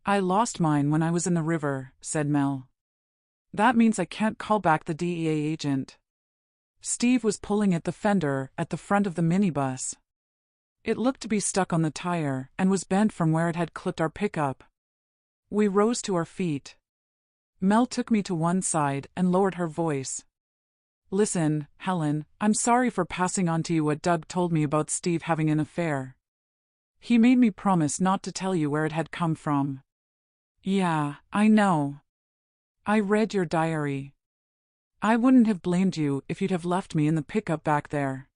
"I lost mine when I was in the river," said Mel. "That means I can't call back the DEA agent." Steve was pulling at the fender at the front of the minibus. It looked to be stuck on the tire and was bent from where it had clipped our pickup. We rose to our feet. Mel took me to one side and lowered her voice. "Listen, Helen, I'm sorry for passing on to you what Doug told me about Steve having an affair. He made me promise not to tell you where it had come from." "Yeah, I know. I read your diary. I wouldn't have blamed you if you'd have left me in the pickup back there.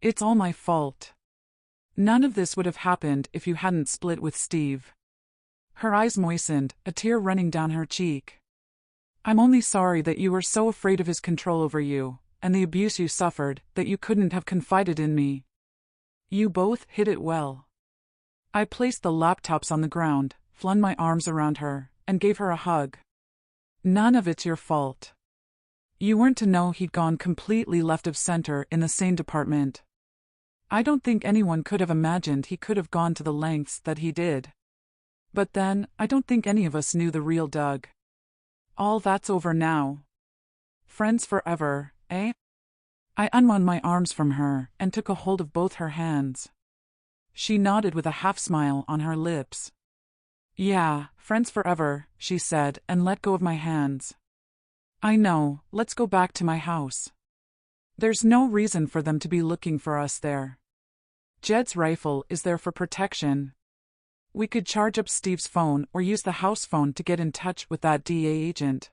It's all my fault. None of this would have happened if you hadn't split with Steve." Her eyes moistened, a tear running down her cheek. "I'm only sorry that you were so afraid of his control over you, and the abuse you suffered, that you couldn't have confided in me. You both hid it well." I placed the laptops on the ground, flung my arms around her, and gave her a hug. "None of it's your fault. You weren't to know he'd gone completely left of center in the sane department. I don't think anyone could have imagined he could have gone to the lengths that he did. But then, I don't think any of us knew the real Doug. All that's over now. Friends forever, eh?" I unwound my arms from her and took a hold of both her hands. She nodded with a half-smile on her lips. "Yeah, friends forever," she said, and let go of my hands. "I know, let's go back to my house. There's no reason for them to be looking for us there. Jed's rifle is there for protection. We could charge up Steve's phone or use the house phone to get in touch with that DEA agent.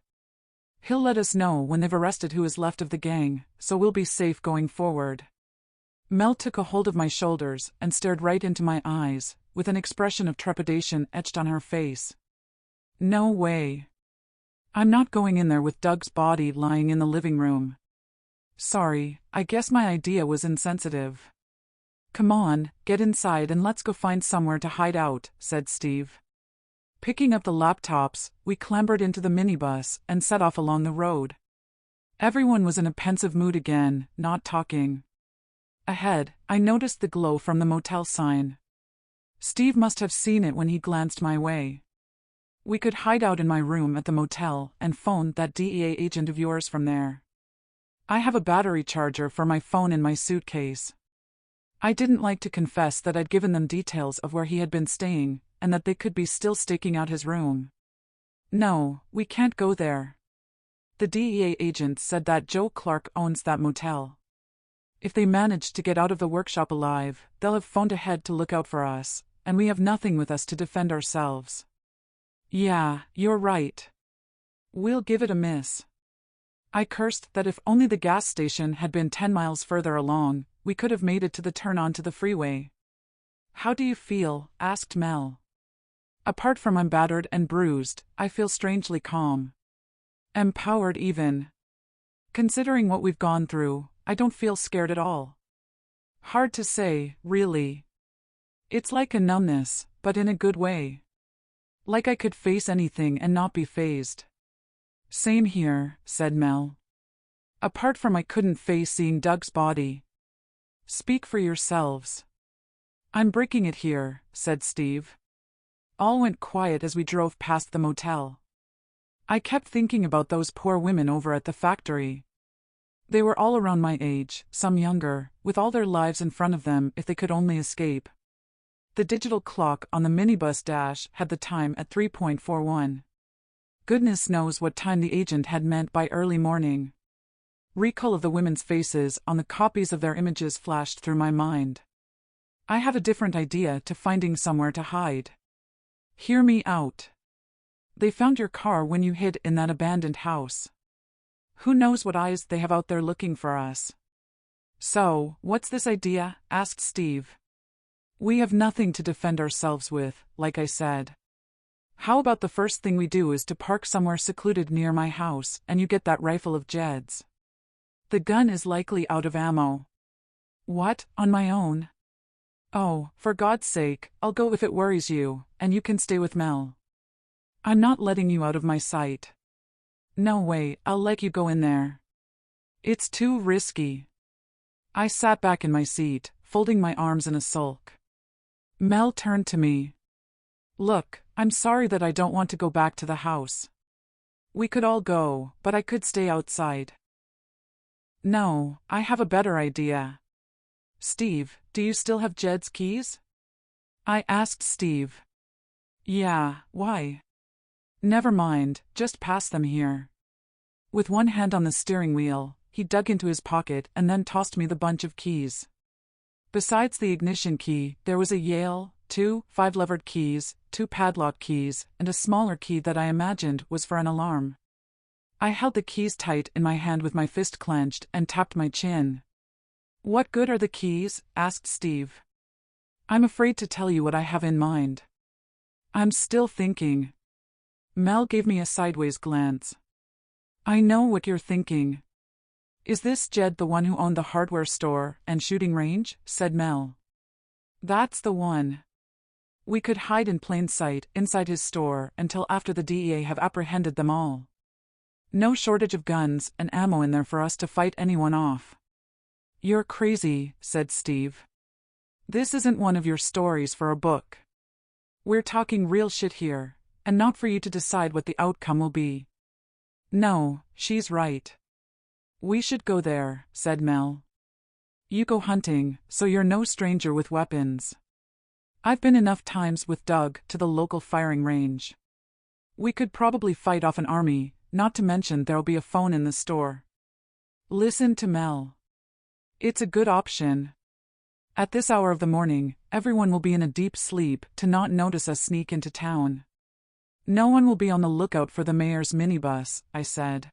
He'll let us know when they've arrested who is left of the gang, so we'll be safe going forward." Mel took a hold of my shoulders and stared right into my eyes, with an expression of trepidation etched on her face. "No way. I'm not going in there with Doug's body lying in the living room. Sorry, I guess my idea was insensitive." "Come on, get inside and let's go find somewhere to hide out," said Steve. Picking up the laptops, we clambered into the minibus and set off along the road. Everyone was in a pensive mood again, not talking. Ahead, I noticed the glow from the motel sign. Steve must have seen it when he glanced my way. We could hide out in my room at the motel and phone that DEA agent of yours from there. I have a battery charger for my phone in my suitcase. I didn't like to confess that I'd given them details of where he had been staying, and that they could be still staking out his room. "No, we can't go there. The DEA agent said that Joe Clark owns that motel. If they manage to get out of the workshop alive, they'll have phoned ahead to look out for us, and we have nothing with us to defend ourselves." "Yeah, you're right. We'll give it a miss." I cursed that if only the gas station had been 10 miles further along, we could have made it to the turn onto the freeway. "How do you feel?" asked Mel. Apart from I'm battered and bruised, I feel strangely calm. Empowered even. Considering what we've gone through, I don't feel scared at all. Hard to say, really. It's like a numbness, but in a good way. Like I could face anything and not be fazed. "Same here," said Mel. Apart from I couldn't face seeing Doug's body. "Speak for yourselves." "I'm breaking it here," said Steve. All went quiet as we drove past the motel. I kept thinking about those poor women over at the factory. They were all around my age, some younger, with all their lives in front of them if they could only escape. The digital clock on the minibus dash had the time at 3:41. Goodness knows what time the agent had meant by early morning. Recall of the women's faces on the copies of their images flashed through my mind. I have a different idea to finding somewhere to hide. Hear me out. They found your car when you hid in that abandoned house. Who knows what eyes they have out there looking for us? So, what's this idea? Asked Steve. We have nothing to defend ourselves with, like I said. How about the first thing we do is to park somewhere secluded near my house, and you get that rifle of Jed's. The gun is likely out of ammo. What, on my own? Oh, for God's sake, I'll go if it worries you, and you can stay with Mel. I'm not letting you out of my sight. No way, I'll let you go in there. It's too risky. I sat back in my seat, folding my arms in a sulk. Mel turned to me. Look, I'm sorry that I don't want to go back to the house. We could all go, but I could stay outside. No, I have a better idea. Steve, do you still have Jed's keys? I asked Steve. Yeah, why? Never mind, just pass them here. With one hand on the steering wheel, he dug into his pocket and then tossed me the bunch of keys. Besides the ignition key, there was a Yale, 2 5-levered keys, 2 padlock keys, and a smaller key that I imagined was for an alarm. I held the keys tight in my hand with my fist clenched and tapped my chin. What good are the keys? Asked Steve. I'm afraid to tell you what I have in mind. I'm still thinking. Mel gave me a sideways glance. I know what you're thinking. Is this Jed the one who owned the hardware store and shooting range? Said Mel. That's the one. We could hide in plain sight inside his store until after the DEA have apprehended them all. No shortage of guns and ammo in there for us to fight anyone off. You're crazy, said Steve. This isn't one of your stories for a book. We're talking real shit here, and not for you to decide what the outcome will be. No, she's right. We should go there, said Mel. You go hunting, so you're no stranger with weapons. I've been enough times with Doug to the local firing range. We could probably fight off an army, not to mention there'll be a phone in the store. Listen to Mel. It's a good option. At this hour of the morning, everyone will be in a deep sleep to not notice us sneak into town. No one will be on the lookout for the mayor's minibus, I said.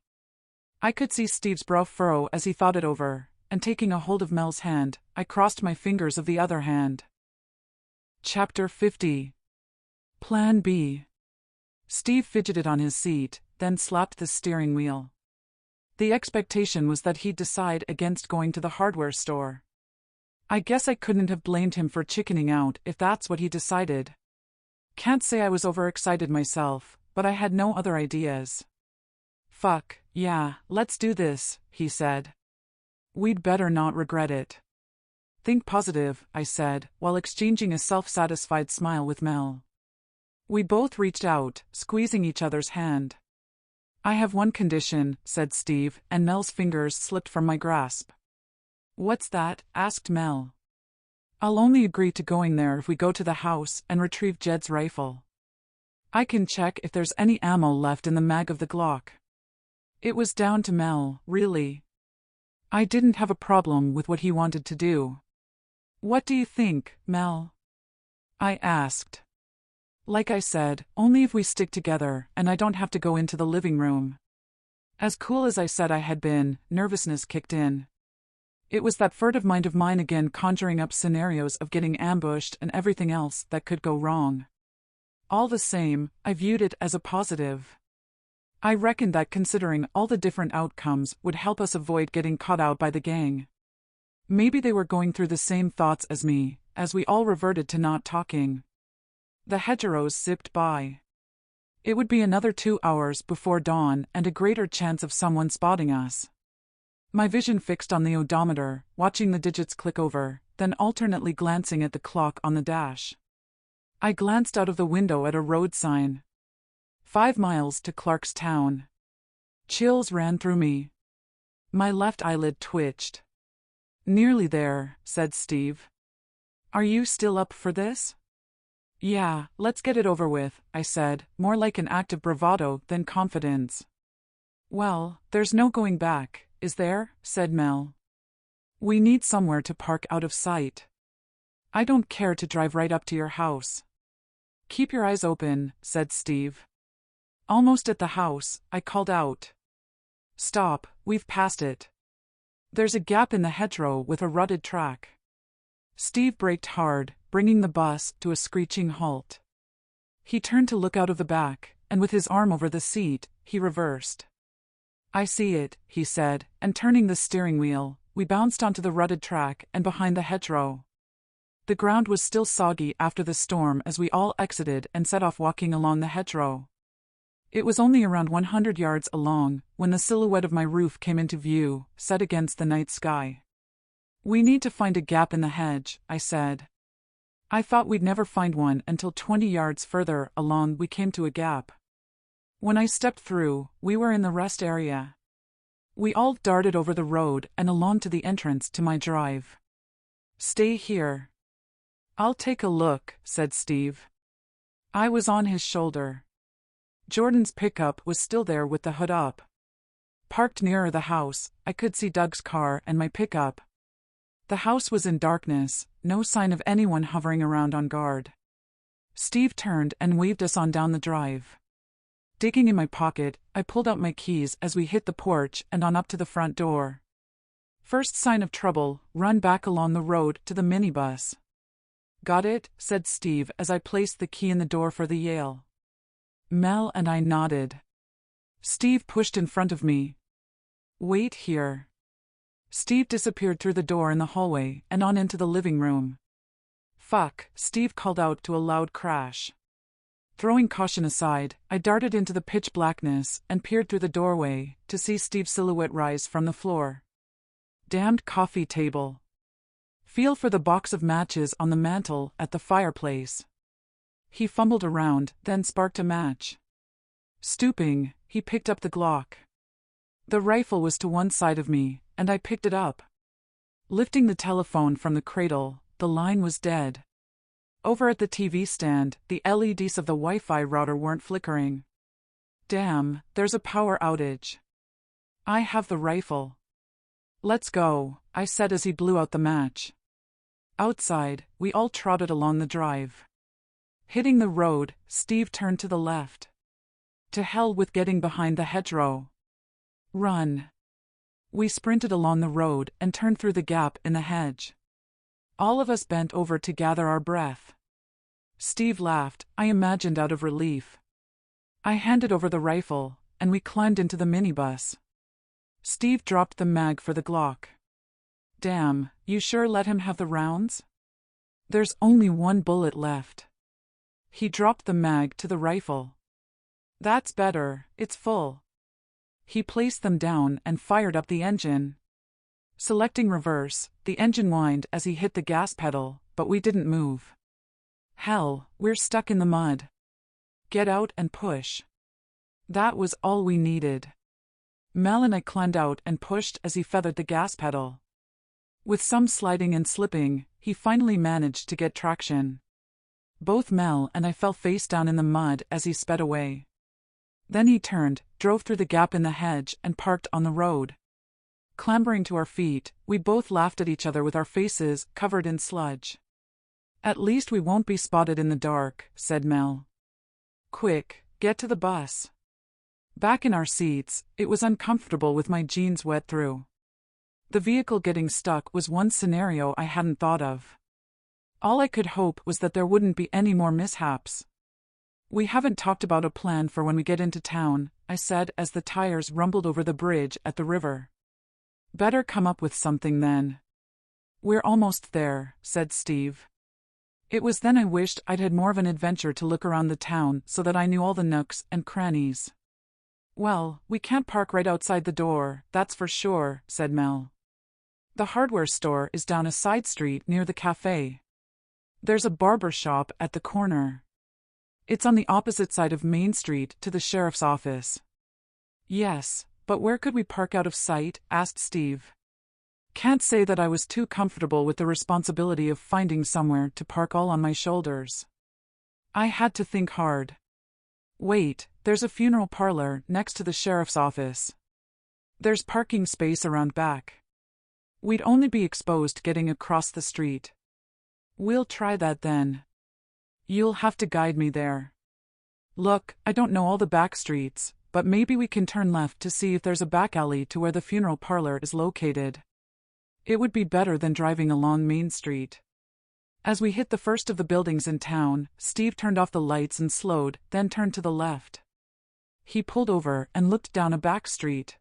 I could see Steve's brow furrow as he thought it over, and taking a hold of Mel's hand, I crossed my fingers of the other hand. Chapter 50. Plan B. Steve fidgeted on his seat, then slapped the steering wheel. The expectation was that he'd decide against going to the hardware store. I guess I couldn't have blamed him for chickening out if that's what he decided. Can't say I was overexcited myself, but I had no other ideas. Fuck, yeah, let's do this, he said. We'd better not regret it. Think positive, I said, while exchanging a self-satisfied smile with Mel. We both reached out, squeezing each other's hand. I have one condition, said Steve, and Mel's fingers slipped from my grasp. What's that? Asked Mel. I'll only agree to going there if we go to the house and retrieve Jed's rifle. I can check if there's any ammo left in the mag of the Glock. It was down to Mel, really. I didn't have a problem with what he wanted to do. What do you think, Mel? I asked. Like I said, only if we stick together and I don't have to go into the living room. As cool as I said I had been, nervousness kicked in. It was that furtive mind of mine again conjuring up scenarios of getting ambushed and everything else that could go wrong. All the same, I viewed it as a positive. I reckoned that considering all the different outcomes would help us avoid getting caught out by the gang. Maybe they were going through the same thoughts as me, as we all reverted to not talking. The hedgerows zipped by. It would be another 2 hours before dawn and a greater chance of someone spotting us. My vision fixed on the odometer, watching the digits click over, then alternately glancing at the clock on the dash. I glanced out of the window at a road sign. 5 miles to Clarkstown. Chills ran through me. My left eyelid twitched. Nearly there, said Steve. Are you still up for this? Yeah, let's get it over with, I said, more like an act of bravado than confidence. Well, there's no going back, is there?" said Mel. "We need somewhere to park out of sight. I don't care to drive right up to your house." "Keep your eyes open," said Steve. Almost at the house, I called out. "Stop, we've passed it. There's a gap in the hedgerow with a rutted track." Steve braked hard, bringing the bus to a screeching halt. He turned to look out of the back, and with his arm over the seat, he reversed. "I see it," he said, and turning the steering wheel, we bounced onto the rutted track and behind the hedgerow. The ground was still soggy after the storm as we all exited and set off walking along the hedgerow. It was only around 100 yards along when the silhouette of my roof came into view, set against the night sky. "We need to find a gap in the hedge," I said. I thought we'd never find one until 20 yards further along we came to a gap. When I stepped through, we were in the rest area. We all darted over the road and along to the entrance to my drive. "Stay here." "I'll take a look," said Steve. I was on his shoulder. Jordan's pickup was still there with the hood up. Parked nearer the house, I could see Doug's car and my pickup. The house was in darkness, no sign of anyone hovering around on guard. Steve turned and waved us on down the drive. Digging in my pocket, I pulled out my keys as we hit the porch and on up to the front door. "First sign of trouble, run back along the road to the minibus." "Got it," said Steve as I placed the key in the door for the Yale. Mel and I nodded. Steve pushed in front of me. "Wait here." Steve disappeared through the door in the hallway and on into the living room. "Fuck," Steve called out to a loud crash. Throwing caution aside, I darted into the pitch blackness and peered through the doorway to see Steve's silhouette rise from the floor. Damned coffee table. Feel for the box of matches on the mantel at the fireplace. He fumbled around, then sparked a match. Stooping, he picked up the Glock. The rifle was to one side of me, and I picked it up. Lifting the telephone from the cradle, the line was dead. Over at the TV stand, the LEDs of the Wi-Fi router weren't flickering. "Damn, there's a power outage. I have the rifle." "Let's go," I said as he blew out the match. Outside, we all trotted along the drive. Hitting the road, Steve turned to the left. To hell with getting behind the hedgerow. "Run." We sprinted along the road and turned through the gap in the hedge. All of us bent over to gather our breath. Steve laughed, I imagined out of relief. I handed over the rifle, and we climbed into the minibus. Steve dropped the mag for the Glock. "Damn, you sure let him have the rounds? There's only one bullet left." He dropped the mag to the rifle. "That's better, it's full." He placed them down and fired up the engine. Selecting reverse, the engine whined as he hit the gas pedal, but we didn't move. "Hell, we're stuck in the mud. Get out and push." That was all we needed. Mel and I climbed out and pushed as he feathered the gas pedal. With some sliding and slipping, he finally managed to get traction. Both Mel and I fell face down in the mud as he sped away. Then he turned, drove through the gap in the hedge, and parked on the road. Clambering to our feet, we both laughed at each other with our faces covered in sludge. "At least we won't be spotted in the dark," said Mel. "Quick, get to the bus." Back in our seats, it was uncomfortable with my jeans wet through. The vehicle getting stuck was one scenario I hadn't thought of. All I could hope was that there wouldn't be any more mishaps. "We haven't talked about a plan for when we get into town," I said as the tires rumbled over the bridge at the river. "Better come up with something then." "We're almost there," said Steve. It was then I wished I'd had more of an adventure to look around the town so that I knew all the nooks and crannies. "Well, we can't park right outside the door, that's for sure," said Mel. "The hardware store is down a side street near the cafe. There's a barber shop at the corner. It's on the opposite side of Main Street to the sheriff's office." "Yes, but where could we park out of sight?" asked Steve. Can't say that I was too comfortable with the responsibility of finding somewhere to park all on my shoulders. I had to think hard. "Wait, there's a funeral parlor next to the sheriff's office." There's parking space around back. We'd only be exposed getting across the street. We'll try that then. You'll have to guide me there. Look, I don't know all the back streets, but maybe we can turn left to see if there's a back alley to where the funeral parlor is located. It would be better than driving along Main Street. As we hit the first of the buildings in town, Steve turned off the lights and slowed, then turned to the left. He pulled over and looked down a back street.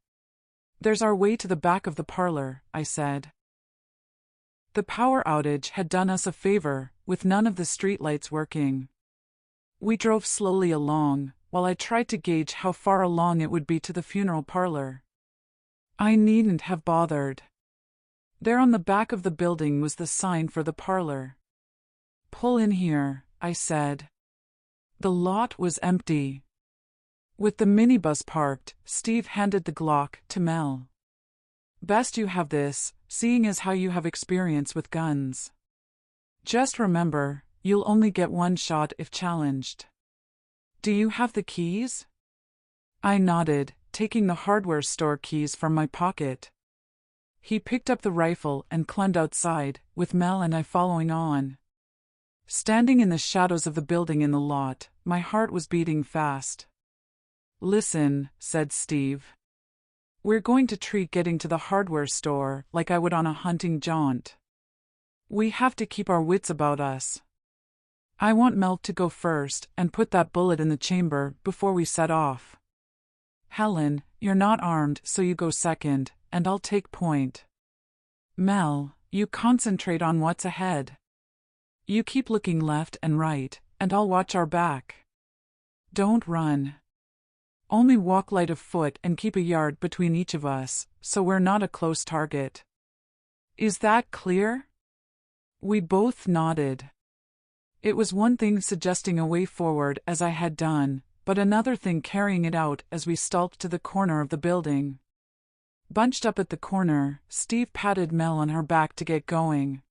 There's our way to the back of the parlor, I said. The power outage had done us a favor, with none of the streetlights working. We drove slowly along, while I tried to gauge how far along it would be to the funeral parlor. I needn't have bothered. There on the back of the building was the sign for the parlor. Pull in here, I said. The lot was empty. With the minibus parked, Steve handed the Glock to Mel. Best you have this, seeing as how you have experience with guns. Just remember, you'll only get one shot if challenged. Do you have the keys? I nodded, taking the hardware store keys from my pocket. He picked up the rifle and climbed outside, with Mel and I following on. Standing in the shadows of the building in the lot, my heart was beating fast. Listen, said Steve. We're going to treat getting to the hardware store like I would on a hunting jaunt. We have to keep our wits about us. I want Mel to go first and put that bullet in the chamber before we set off. Helen, you're not armed, so you go second, and I'll take point. Mel, you concentrate on what's ahead. You keep looking left and right, and I'll watch our back. Don't run. Only walk light of foot and keep a yard between each of us, so we're not a close target. Is that clear? We both nodded. It was one thing suggesting a way forward as I had done, but another thing carrying it out as we stalked to the corner of the building. Bunched up at the corner, Steve patted Mel on her back to get going.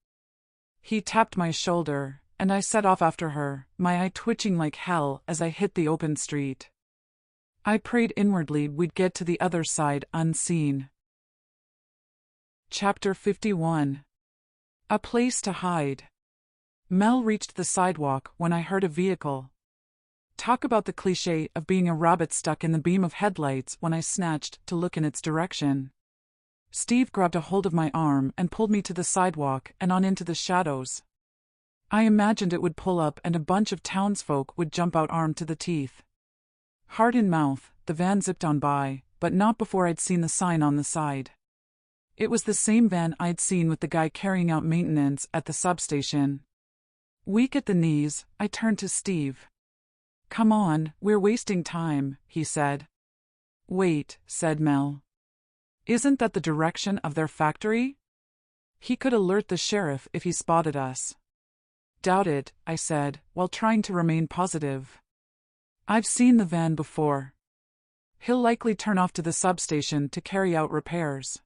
He tapped my shoulder, and I set off after her, my eye twitching like hell as I hit the open street. I prayed inwardly we'd get to the other side unseen. Chapter 51. A place to hide. Mel reached the sidewalk when I heard a vehicle. Talk about the cliché of being a rabbit stuck in the beam of headlights when I snatched to look in its direction. Steve grabbed a hold of my arm and pulled me to the sidewalk and on into the shadows. I imagined it would pull up and a bunch of townsfolk would jump out armed to the teeth. Heart in mouth, the van zipped on by, but not before I'd seen the sign on the side. It was the same van I'd seen with the guy carrying out maintenance at the substation. Weak at the knees, I turned to Steve. Come on, we're wasting time, he said. Wait, said Mel. Isn't that the direction of their factory? He could alert the sheriff if he spotted us. Doubt it, I said, while trying to remain positive. I've seen the van before. He'll likely turn off to the substation to carry out repairs.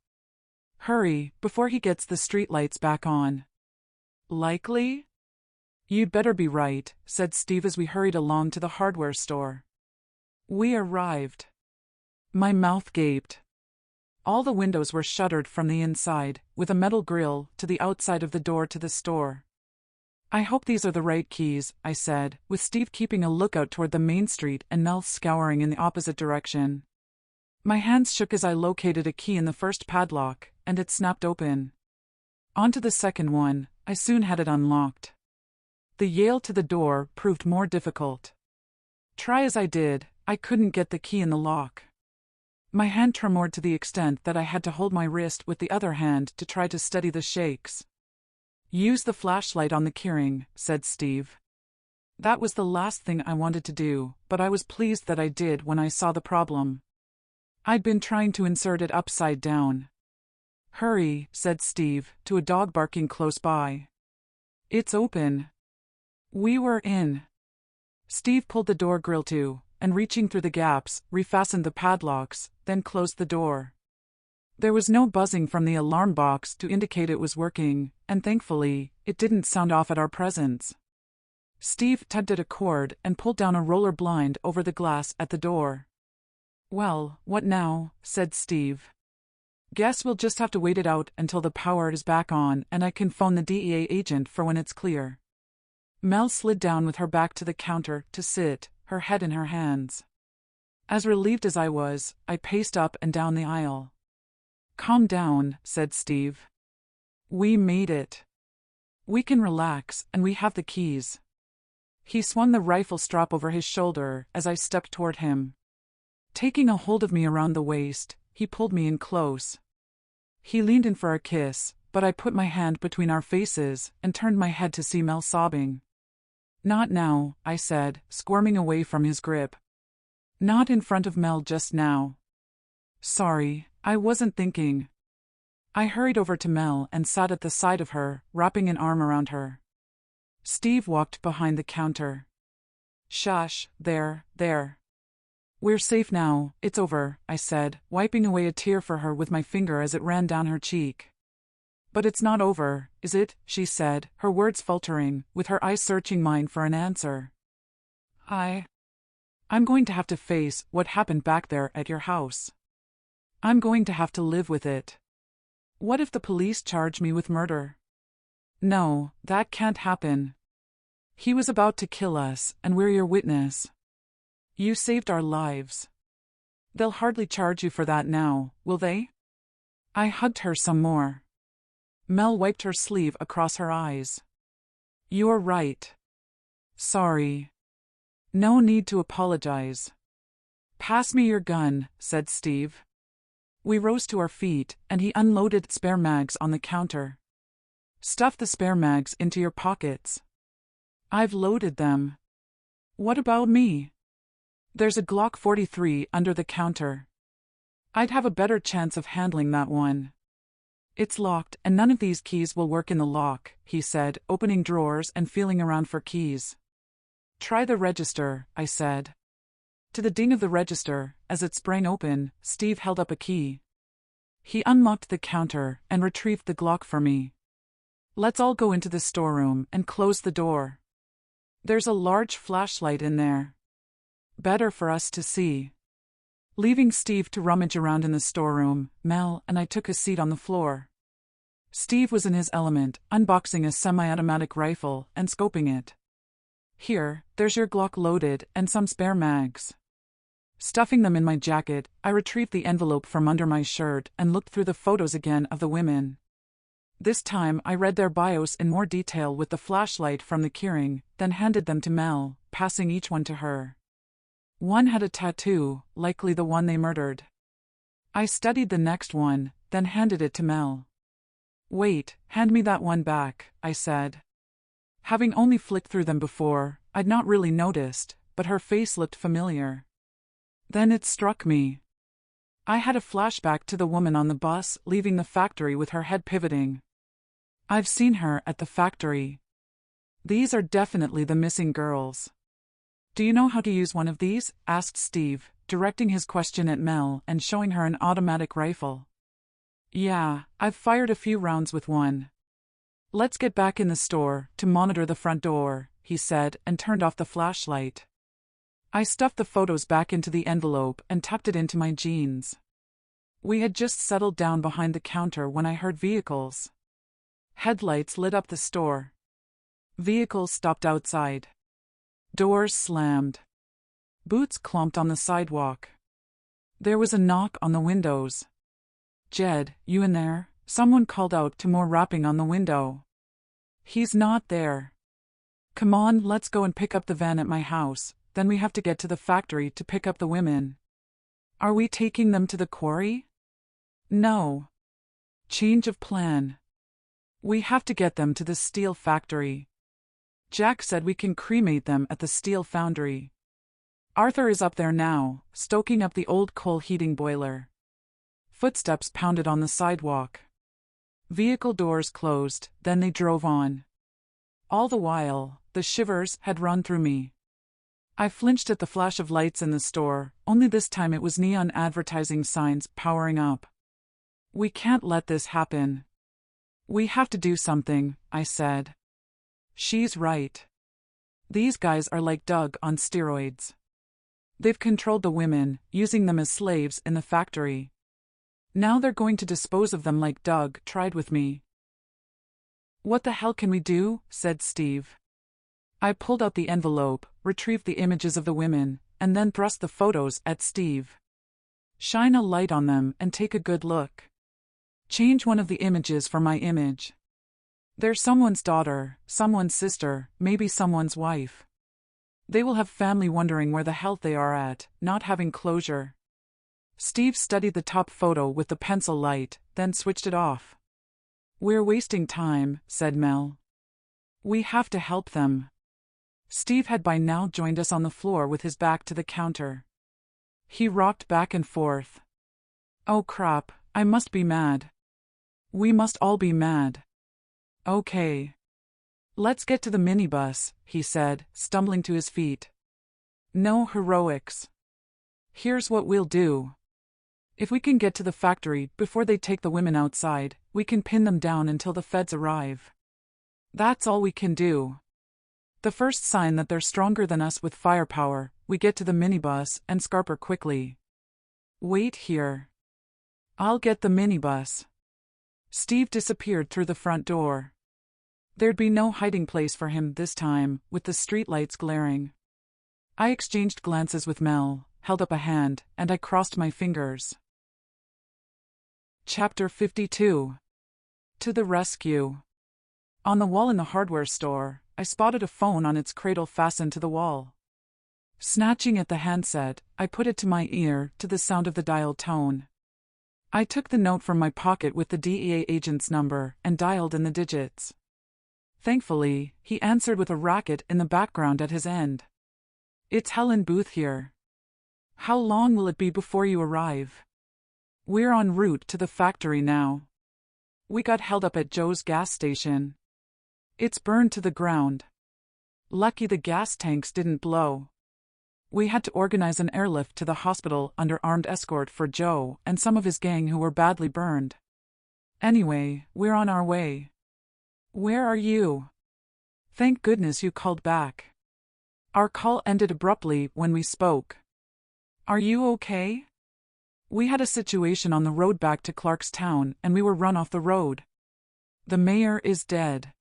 Hurry, before he gets the streetlights back on. Likely? You'd better be right, said Steve as we hurried along to the hardware store. We arrived. My mouth gaped. All the windows were shuttered from the inside, with a metal grill to the outside of the door to the store. I hope these are the right keys, I said, with Steve keeping a lookout toward the main street and Mel scouring in the opposite direction. My hands shook as I located a key in the first padlock, and it snapped open. Onto the second one, I soon had it unlocked. The yail to the door proved more difficult. Try as I did, I couldn't get the key in the lock. My hand tremored to the extent that I had to hold my wrist with the other hand to try to steady the shakes. Use the flashlight on the keyring, said Steve. That was the last thing I wanted to do, but I was pleased that I did when I saw the problem. I'd been trying to insert it upside down. Hurry, said Steve, to a dog barking close by. It's open. We were in. Steve pulled the door grill to, and reaching through the gaps, refastened the padlocks, then closed the door. There was no buzzing from the alarm box to indicate it was working, and thankfully, it didn't sound off at our presence. Steve tugged at a cord and pulled down a roller blind over the glass at the door. Well, what now? Said Steve. Guess we'll just have to wait it out until the power is back on and I can phone the DEA agent for when it's clear. Mel slid down with her back to the counter to sit, her head in her hands. As relieved as I was, I paced up and down the aisle. Calm down, said Steve. We made it. We can relax, and we have the keys. He swung the rifle strap over his shoulder as I stepped toward him. Taking a hold of me around the waist, he pulled me in close. He leaned in for a kiss, but I put my hand between our faces and turned my head to see Mel sobbing. Not now, I said, squirming away from his grip. Not in front of Mel just now. Sorry, I wasn't thinking. I hurried over to Mel and sat at the side of her, wrapping an arm around her. Steve walked behind the counter. Shush, there. We're safe now, it's over, I said, wiping away a tear for her with my finger as it ran down her cheek. But it's not over, is it? She said, her words faltering, with her eyes searching mine for an answer. I'm going to have to face what happened back there at your house. I'm going to have to live with it. What if the police charge me with murder? No, that can't happen. He was about to kill us, and we're your witness. You saved our lives. They'll hardly charge you for that now, will they? I hugged her some more. Mel wiped her sleeve across her eyes. You're right. Sorry. No need to apologize. Pass me your gun, said Steve. We rose to our feet, and he unloaded spare mags on the counter. Stuff the spare mags into your pockets. I've loaded them. What about me? There's a Glock 43 under the counter. I'd have a better chance of handling that one. It's locked, and none of these keys will work in the lock, he said, opening drawers and feeling around for keys. Try the register, I said. To the ding of the register, as it sprang open, Steve held up a key. He unlocked the counter and retrieved the Glock for me. Let's all go into the storeroom and close the door. There's a large flashlight in there. Better for us to see. Leaving Steve to rummage around in the storeroom, Mel and I took a seat on the floor. Steve was in his element, unboxing a semi-automatic rifle and scoping it. Here, there's your Glock loaded and some spare mags. Stuffing them in my jacket, I retrieved the envelope from under my shirt and looked through the photos again of the women. This time I read their bios in more detail with the flashlight from the keyring, then handed them to Mel, passing each one to her. One had a tattoo, likely the one they murdered. I studied the next one, then handed it to Mel. Wait, hand me that one back, I said. Having only flicked through them before, I'd not really noticed, but her face looked familiar. Then it struck me. I had a flashback to the woman on the bus leaving the factory with her head pivoting. I've seen her at the factory. These are definitely the missing girls. Do you know how to use one of these? Asked Steve, directing his question at Mel and showing her an automatic rifle. Yeah, I've fired a few rounds with one. Let's get back in the store to monitor the front door, he said and turned off the flashlight. I stuffed the photos back into the envelope and tucked it into my jeans. We had just settled down behind the counter when I heard vehicles. Headlights lit up the store. Vehicles stopped outside. Doors slammed. Boots clomped on the sidewalk. There was a knock on the windows. Jed, you in there? Someone called out to more rapping on the window. He's not there. Come on, let's go and pick up the van at my house, then we have to get to the factory to pick up the women. Are we taking them to the quarry? No. Change of plan. We have to get them to the steel factory. Jack said we can cremate them at the steel foundry. Arthur is up there now, stoking up the old coal heating boiler. Footsteps pounded on the sidewalk. Vehicle doors closed, then they drove on. All the while, the shivers had run through me. I flinched at the flash of lights in the store, only this time it was neon advertising signs powering up. We can't let this happen. We have to do something, I said. She's right. These guys are like Doug on steroids. They've controlled the women, using them as slaves in the factory. Now they're going to dispose of them like Doug tried with me. What the hell can we do? Said Steve. I pulled out the envelope, retrieved the images of the women, and then thrust the photos at Steve. Shine a light on them and take a good look. Change one of the images for my image. They're someone's daughter, someone's sister, maybe someone's wife. They will have family wondering where the hell they are at, not having closure. Steve studied the top photo with the pencil light, then switched it off. We're wasting time, said Mel. We have to help them. Steve had by now joined us on the floor with his back to the counter. He rocked back and forth. Oh crap, I must be mad. We must all be mad. Okay. Let's get to the minibus, he said, stumbling to his feet. No heroics. Here's what we'll do. If we can get to the factory before they take the women outside, we can pin them down until the feds arrive. That's all we can do. The first sign that they're stronger than us with firepower, we get to the minibus and scarper quickly. Wait here. I'll get the minibus. Steve disappeared through the front door. There'd be no hiding place for him this time, with the streetlights glaring. I exchanged glances with Mel, held up a hand, and I crossed my fingers. Chapter 52. To the rescue. On the wall in the hardware store, I spotted a phone on its cradle fastened to the wall. Snatching at the handset, I put it to my ear to the sound of the dial tone. I took the note from my pocket with the DEA agent's number and dialed in the digits. Thankfully, he answered with a racket in the background at his end. It's Helen Booth here. How long will it be before you arrive? We're en route to the factory now. We got held up at Joe's gas station. It's burned to the ground. Lucky the gas tanks didn't blow. We had to organize an airlift to the hospital under armed escort for Joe and some of his gang who were badly burned. Anyway, we're on our way. Where are you? Thank goodness you called back. Our call ended abruptly when we spoke. Are you okay? We had a situation on the road back to Clarkstown and we were run off the road. The mayor is dead.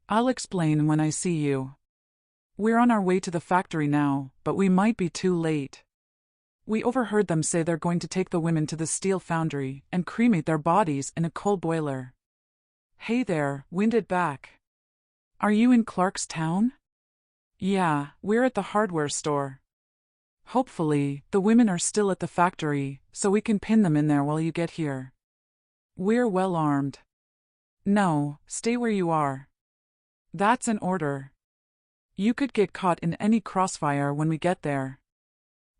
I'll explain when I see you. We're on our way to the factory now, but we might be too late. We overheard them say they're going to take the women to the steel foundry and cremate their bodies in a coal boiler. Hey there, wind it back. Are you in Clarkstown? Yeah, we're at the hardware store. Hopefully, the women are still at the factory, so we can pin them in there while you get here. We're well armed. No, stay where you are. That's an order. You could get caught in any crossfire when we get there.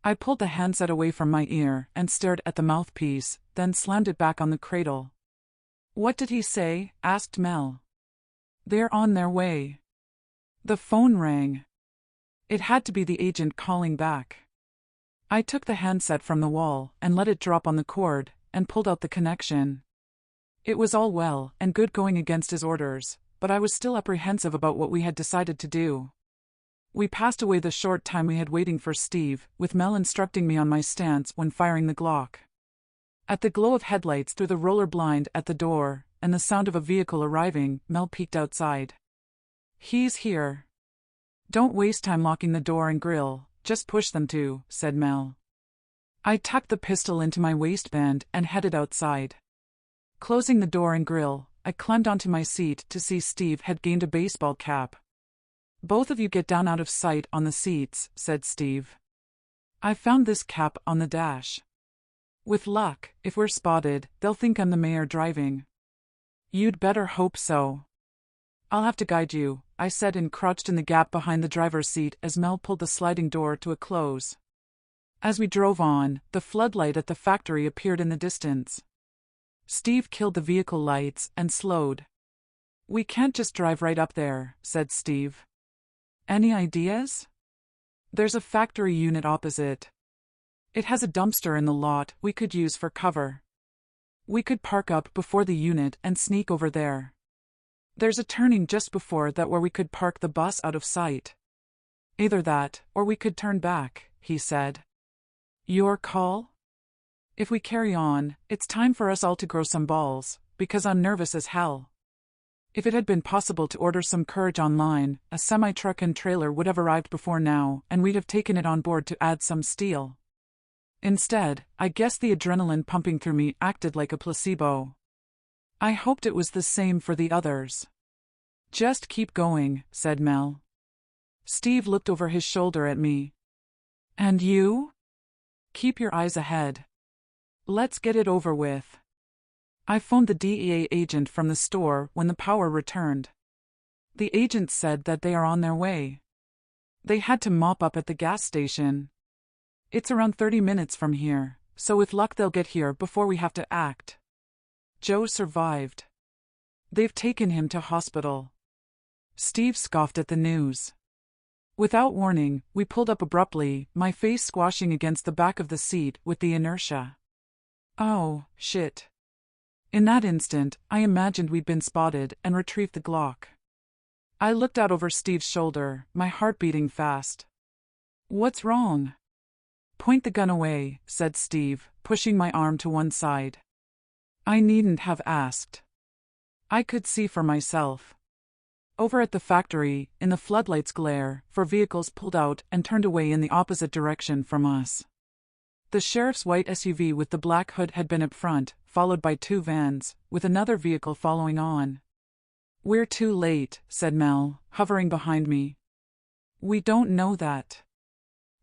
I pulled the handset away from my ear and stared at the mouthpiece, then slammed it back on the cradle. What did he say? Asked Mel. They're on their way. The phone rang. It had to be the agent calling back. I took the handset from the wall and let it drop on the cord and pulled out the connection. It was all well and good going against his orders, but I was still apprehensive about what we had decided to do. We passed away the short time we had waiting for Steve, with Mel instructing me on my stance when firing the Glock. At the glow of headlights through the roller blind at the door, and the sound of a vehicle arriving, Mel peeked outside. He's here. Don't waste time locking the door and grill, just push them to, said Mel. I tucked the pistol into my waistband and headed outside. Closing the door and grill, I climbed onto my seat to see Steve had gained a baseball cap. Both of you get down out of sight on the seats, said Steve. I found this cap on the dash. With luck, if we're spotted, they'll think I'm the mayor driving. You'd better hope so. I'll have to guide you, I said and crouched in the gap behind the driver's seat as Mel pulled the sliding door to a close. As we drove on, the floodlight at the factory appeared in the distance. Steve killed the vehicle lights and slowed. We can't just drive right up there, said Steve. Any ideas? There's a factory unit opposite. It has a dumpster in the lot we could use for cover. We could park up before the unit and sneak over there. There's a turning just before that where we could park the bus out of sight. Either that, or we could turn back, he said. Your call? If we carry on, it's time for us all to grow some balls, because I'm nervous as hell. If it had been possible to order some courage online, a semi-truck and trailer would have arrived before now, and we'd have taken it on board to add some steel. Instead, I guess the adrenaline pumping through me acted like a placebo. I hoped it was the same for the others. Just keep going, said Mel. Steve looked over his shoulder at me. And you? Keep your eyes ahead. Let's get it over with. I phoned the DEA agent from the store when the power returned. The agent said that they are on their way. They had to mop up at the gas station. It's around 30 minutes from here, so with luck they'll get here before we have to act. Joe survived. They've taken him to hospital. Steve scoffed at the news. Without warning, we pulled up abruptly, my face squashing against the back of the seat with the inertia. Oh, shit. In that instant, I imagined we'd been spotted and retrieved the Glock. I looked out over Steve's shoulder, my heart beating fast. What's wrong? Point the gun away, said Steve, pushing my arm to one side. I needn't have asked. I could see for myself. Over at the factory, in the floodlights' glare, 4 vehicles pulled out and turned away in the opposite direction from us. The sheriff's white SUV with the black hood had been up front, followed by 2 vans, with another vehicle following on. We're too late, said Mel, hovering behind me. We don't know that.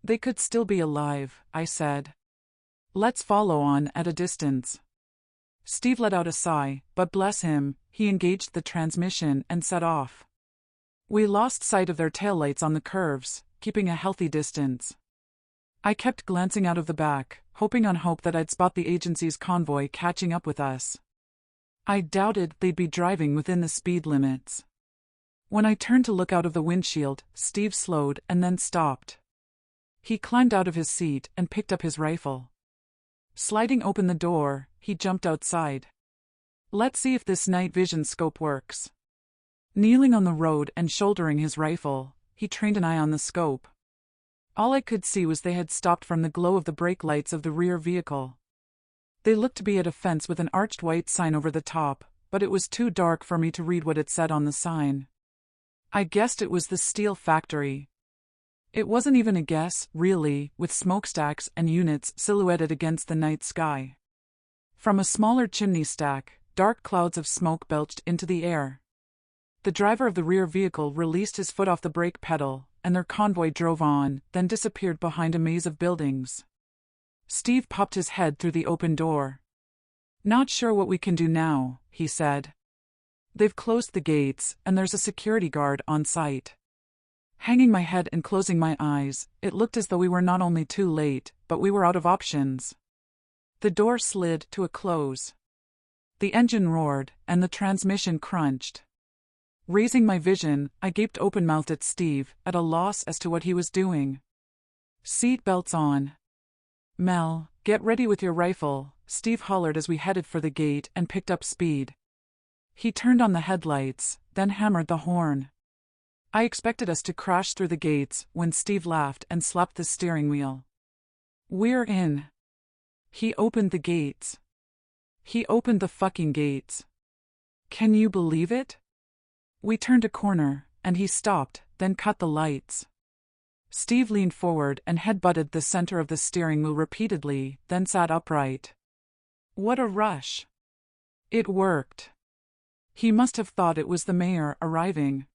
They could still be alive, I said. Let's follow on at a distance. Steve let out a sigh, but bless him, he engaged the transmission and set off. We lost sight of their taillights on the curves, keeping a healthy distance. I kept glancing out of the back, hoping on hope that I'd spot the agency's convoy catching up with us. I doubted they'd be driving within the speed limits. When I turned to look out of the windshield, Steve slowed and then stopped. He climbed out of his seat and picked up his rifle. Sliding open the door, he jumped outside. Let's see if this night vision scope works. Kneeling on the road and shouldering his rifle, he trained an eye on the scope. All I could see was they had stopped from the glow of the brake lights of the rear vehicle. They looked to be at a fence with an arched white sign over the top, but it was too dark for me to read what it said on the sign. I guessed it was the steel factory. It wasn't even a guess, really, with smokestacks and units silhouetted against the night sky. From a smaller chimney stack, dark clouds of smoke belched into the air. The driver of the rear vehicle released his foot off the brake pedal, and their convoy drove on, then disappeared behind a maze of buildings. Steve popped his head through the open door. Not sure what we can do now, he said. They've closed the gates, and there's a security guard on site. Hanging my head and closing my eyes, it looked as though we were not only too late, but we were out of options. The door slid to a close. The engine roared, and the transmission crunched. Raising my vision, I gaped open-mouthed at Steve, at a loss as to what he was doing. Seat belts on. Mel, get ready with your rifle, Steve hollered as we headed for the gate and picked up speed. He turned on the headlights, then hammered the horn. I expected us to crash through the gates when Steve laughed and slapped the steering wheel. We're in. He opened the gates. He opened the fucking gates. Can you believe it? We turned a corner, and he stopped, then cut the lights. Steve leaned forward and head-butted the center of the steering wheel repeatedly, then sat upright. What a rush. It worked. He must have thought it was the mayor arriving.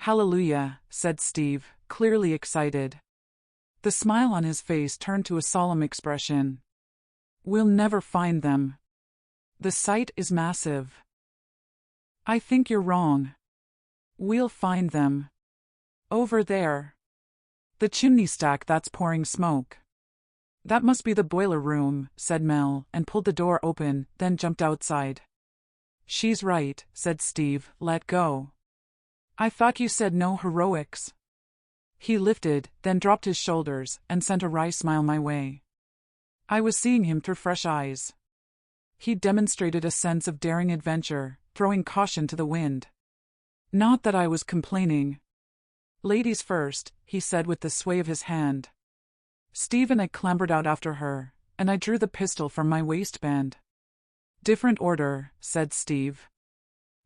Hallelujah, said Steve, clearly excited. The smile on his face turned to a solemn expression. We'll never find them. The site is massive. I think you're wrong. We'll find them. Over there. The chimney stack that's pouring smoke. That must be the boiler room, said Mel, and pulled the door open, then jumped outside. She's right, said Steve, let go. I thought you said no heroics. He lifted, then dropped his shoulders, and sent a wry smile my way. I was seeing him through fresh eyes. He demonstrated a sense of daring adventure, throwing caution to the wind. Not that I was complaining. Ladies first, he said with the sway of his hand. Steve and I clambered out after her, and I drew the pistol from my waistband. "Different order," said Steve.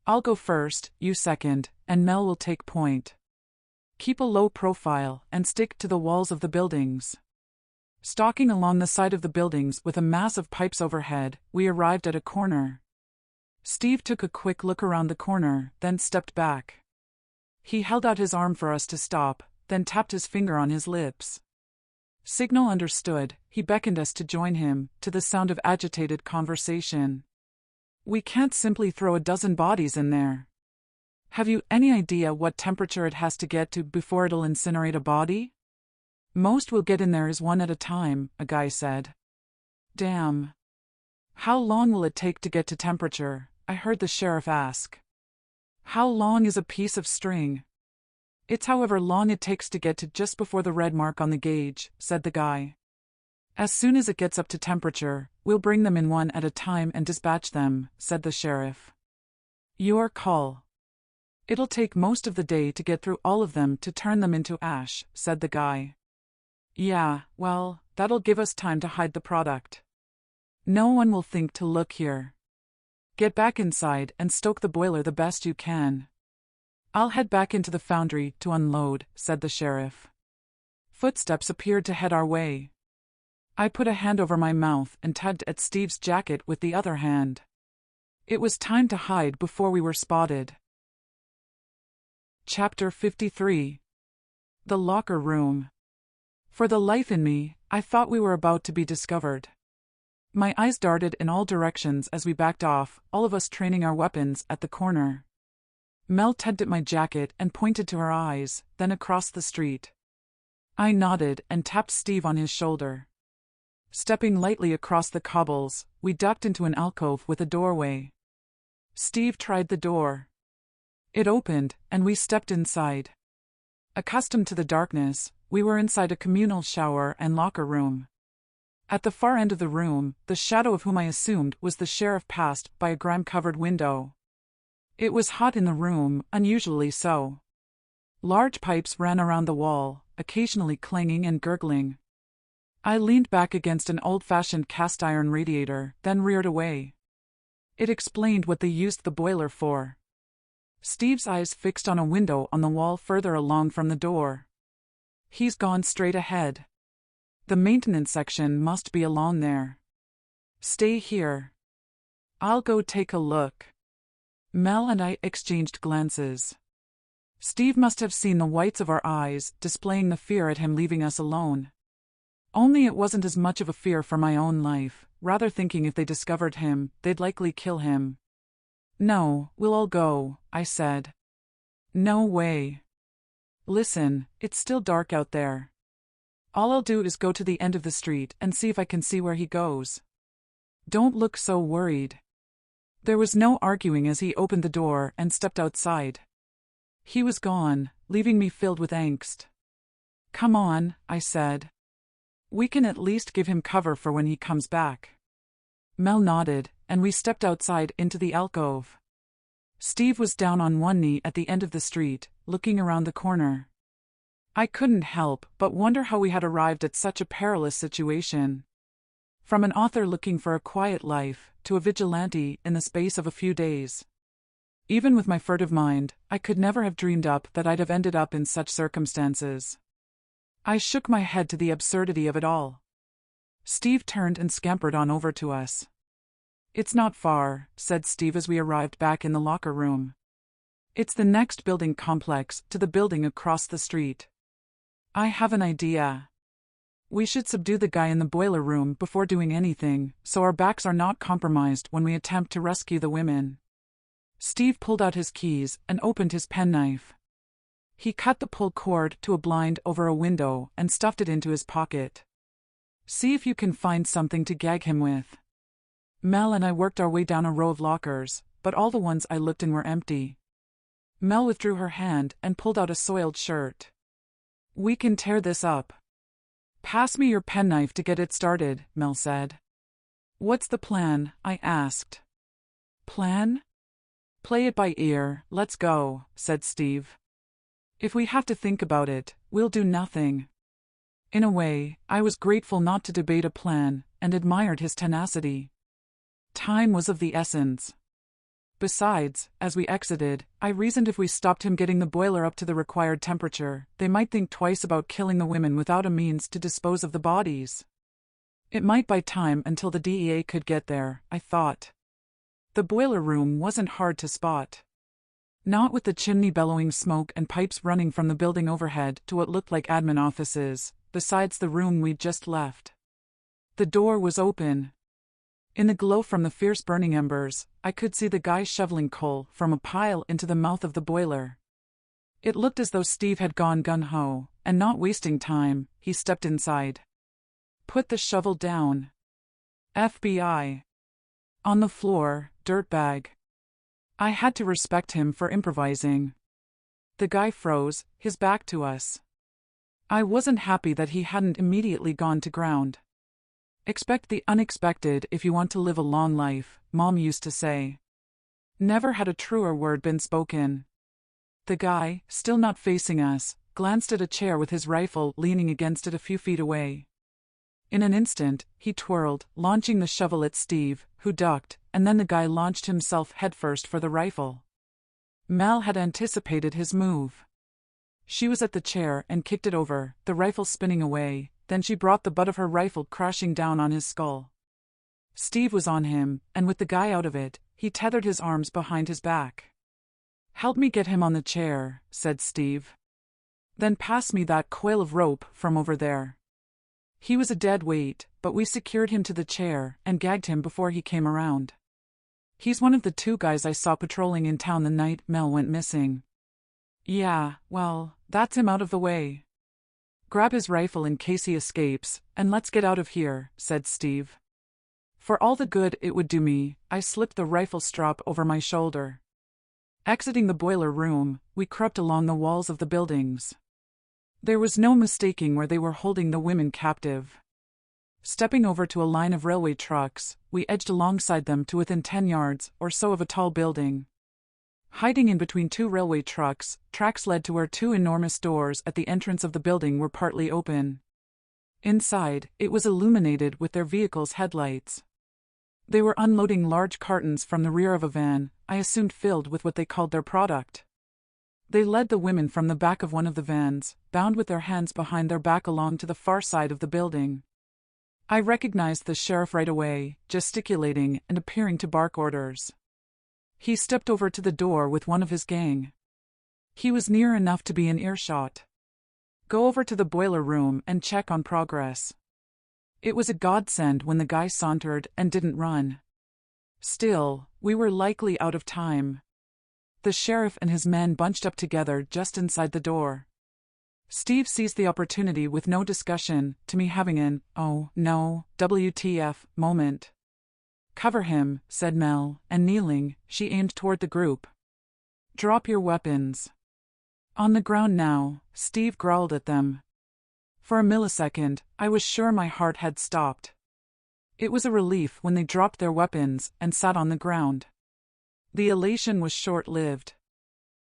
"I'll go first, you second, and Mel will take point. Keep a low profile and stick to the walls of the buildings." Stalking along the side of the buildings with a mass of pipes overhead, we arrived at a corner. Steve took a quick look around the corner, then stepped back. He held out his arm for us to stop, then tapped his finger on his lips. Signal understood, he beckoned us to join him, to the sound of agitated conversation. "We can't simply throw a dozen bodies in there. Have you any idea what temperature it has to get to before it'll incinerate a body?" "Most we'll get in there is one at a time," a guy said. "Damn. How long will it take to get to temperature?" I heard the sheriff ask. "How long is a piece of string?" "It's however long it takes to get to just before the red mark on the gauge," said the guy. "As soon as it gets up to temperature, we'll bring them in one at a time and dispatch them," said the sheriff. "Your call." "It'll take most of the day to get through all of them to turn them into ash," said the guy. "Yeah, well, that'll give us time to hide the product. No one will think to look here. Get back inside and stoke the boiler the best you can." "I'll head back into the foundry to unload," said the sheriff. Footsteps appeared to head our way. I put a hand over my mouth and tugged at Steve's jacket with the other hand. It was time to hide before we were spotted. Chapter 53. The Locker Room. For the life in me, I thought we were about to be discovered. My eyes darted in all directions as we backed off, all of us training our weapons at the corner. Mel tugged at my jacket and pointed to her eyes, then across the street. I nodded and tapped Steve on his shoulder. Stepping lightly across the cobbles, we ducked into an alcove with a doorway. Steve tried the door. It opened, and we stepped inside. Accustomed to the darkness, we were inside a communal shower and locker room. At the far end of the room, the shadow of whom I assumed was the sheriff passed by a grime-covered window. It was hot in the room, unusually so. Large pipes ran around the wall, occasionally clanging and gurgling. I leaned back against an old-fashioned cast-iron radiator, then reared away. It explained what they used the boiler for. Steve's eyes fixed on a window on the wall further along from the door. "He's gone straight ahead. The maintenance section must be along there. Stay here. I'll go take a look." Mel and I exchanged glances. Steve must have seen the whites of our eyes, displaying the fear at him leaving us alone. Only it wasn't as much of a fear for my own life, rather thinking if they discovered him, they'd likely kill him. "No, we'll all go," I said. "No way. Listen, it's still dark out there. All I'll do is go to the end of the street and see if I can see where he goes. Don't look so worried." There was no arguing as he opened the door and stepped outside. He was gone, leaving me filled with angst. "Come on," I said. "We can at least give him cover for when he comes back." Mel nodded, and we stepped outside into the alcove. Steve was down on one knee at the end of the street, looking around the corner. I couldn't help but wonder how we had arrived at such a perilous situation. From an author looking for a quiet life, to a vigilante in the space of a few days. Even with my furtive mind, I could never have dreamed up that I'd have ended up in such circumstances. I shook my head to the absurdity of it all. Steve turned and scampered on over to us. "It's not far," said Steve as we arrived back in the locker room. "It's the next building complex to the building across the street. I have an idea. We should subdue the guy in the boiler room before doing anything, so our backs are not compromised when we attempt to rescue the women." Steve pulled out his keys and opened his penknife. He cut the pull cord to a blind over a window and stuffed it into his pocket. "See if you can find something to gag him with." Mel and I worked our way down a row of lockers, but all the ones I looked in were empty. Mel withdrew her hand and pulled out a soiled shirt. "We can tear this up." "Pass me your penknife to get it started," Mel said. "What's the plan?" I asked. "Plan? Play it by ear, let's go," said Steve. "If we have to think about it, we'll do nothing." In a way, I was grateful not to debate a plan, and admired his tenacity. Time was of the essence. Besides, as we exited, I reasoned if we stopped him getting the boiler up to the required temperature, they might think twice about killing the women without a means to dispose of the bodies. It might buy time until the DEA could get there, I thought. The boiler room wasn't hard to spot. Not with the chimney bellowing smoke and pipes running from the building overhead to what looked like admin offices, besides the room we'd just left. The door was open. In the glow from the fierce burning embers, I could see the guy shoveling coal from a pile into the mouth of the boiler. It looked as though Steve had gone gung-ho, and not wasting time, he stepped inside. Put the shovel down. FBI. On the floor, dirtbag. I had to respect him for improvising. The guy froze, his back to us. I wasn't happy that he hadn't immediately gone to ground. Expect the unexpected if you want to live a long life, Mom used to say. Never had a truer word been spoken. The guy, still not facing us, glanced at a chair with his rifle leaning against it a few feet away. In an instant, he twirled, launching the shovel at Steve, who ducked, and then the guy launched himself headfirst for the rifle. Mel had anticipated his move. She was at the chair and kicked it over, the rifle spinning away. Then she brought the butt of her rifle crashing down on his skull. Steve was on him, and with the guy out of it, he tethered his arms behind his back. "Help me get him on the chair," said Steve. "Then pass me that coil of rope from over there." He was a dead weight, but we secured him to the chair and gagged him before he came around. "He's one of the 2 guys I saw patrolling in town the night Mel went missing." "Yeah, well, that's him out of the way. Grab his rifle in case he escapes, and let's get out of here," said Steve. For all the good it would do me, I slipped the rifle strap over my shoulder. Exiting the boiler room, we crept along the walls of the buildings. There was no mistaking where they were holding the women captive. Stepping over to a line of railway trucks, we edged alongside them to within 10 yards or so of a tall building. Hiding in between 2 railway trucks, tracks led to where 2 enormous doors at the entrance of the building were partly open. Inside, it was illuminated with their vehicles' headlights. They were unloading large cartons from the rear of a van, I assumed filled with what they called their product. They led the women from the back of one of the vans, bound with their hands behind their back along to the far side of the building. I recognized the sheriff right away, gesticulating and appearing to bark orders. He stepped over to the door with one of his gang. He was near enough to be in earshot. "Go over to the boiler room and check on progress." It was a godsend when the guy sauntered and didn't run. Still, we were likely out of time. The sheriff and his men bunched up together just inside the door. Steve seized the opportunity with no discussion, to me having an, "oh, no, WTF, moment." "Cover him," said Mel, and kneeling, she aimed toward the group. "Drop your weapons." On the ground now, Steve growled at them. For a millisecond, I was sure my heart had stopped. It was a relief when they dropped their weapons and sat on the ground. The elation was short-lived.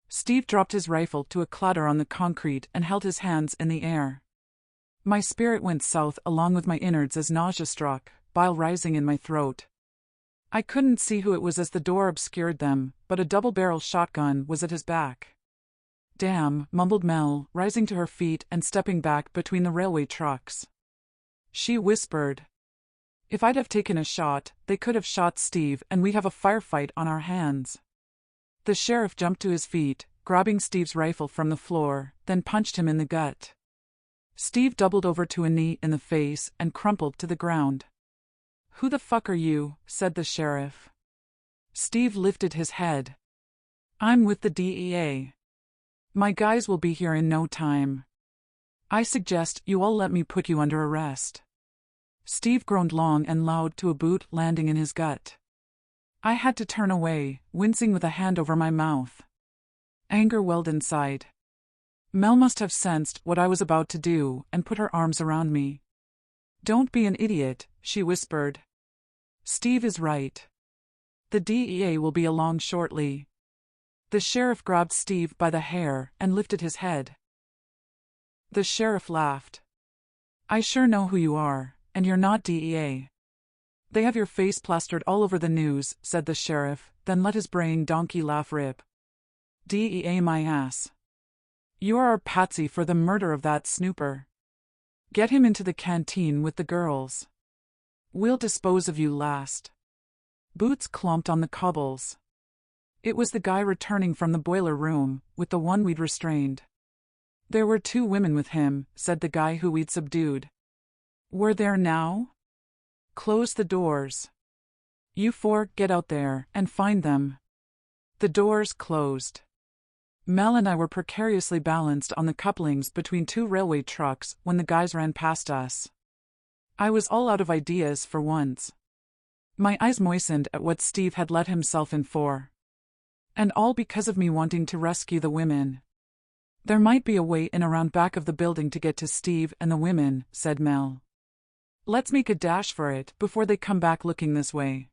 Steve dropped his rifle to a clatter on the concrete and held his hands in the air. My spirit went south along with my innards as nausea struck, bile rising in my throat. I couldn't see who it was as the door obscured them, but a double-barrel shotgun was at his back. "Damn," mumbled Mel, rising to her feet and stepping back between the railway trucks. She whispered, "If I'd have taken a shot, they could have shot Steve and we'd have a firefight on our hands." The sheriff jumped to his feet, grabbing Steve's rifle from the floor, then punched him in the gut. Steve doubled over to a knee in the face and crumpled to the ground. "Who the fuck are you?" said the sheriff. Steve lifted his head. "I'm with the DEA. My guys will be here in no time. I suggest you all let me put you under arrest." Steve groaned long and loud to a boot landing in his gut. I had to turn away, wincing with a hand over my mouth. Anger welled inside. Mel must have sensed what I was about to do and put her arms around me. "Don't be an idiot," she whispered. "Steve is right. The DEA will be along shortly." The sheriff grabbed Steve by the hair and lifted his head. The sheriff laughed. "I sure know who you are, and you're not DEA. They have your face plastered all over the news, said the sheriff, then let his braying donkey laugh rip. DEA my ass. You are our patsy for the murder of that snooper. Get him into the canteen with the girls. We'll dispose of you last. Boots clomped on the cobbles. It was the guy returning from the boiler room, with the one we'd restrained. There were 2 women with him, said the guy who we'd subdued. We're there now? Close the doors. You 4 get out there and find them. The doors closed. Mel and I were precariously balanced on the couplings between 2 railway trucks when the guys ran past us. I was all out of ideas for once. My eyes moistened at what Steve had let himself in for. And all because of me wanting to rescue the women. There might be a way in around back of the building to get to Steve and the women, said Mel. Let's make a dash for it before they come back looking this way.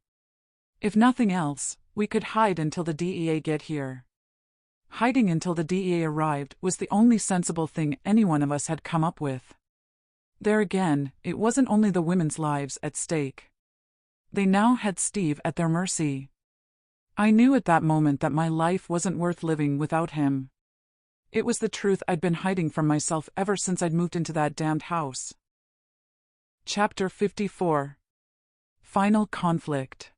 If nothing else, we could hide until the DEA get here. Hiding until the DEA arrived was the only sensible thing any one of us had come up with. There again, it wasn't only the women's lives at stake. They now had Steve at their mercy. I knew at that moment that my life wasn't worth living without him. It was the truth I'd been hiding from myself ever since I'd moved into that damned house. Chapter 54. Final Conflict.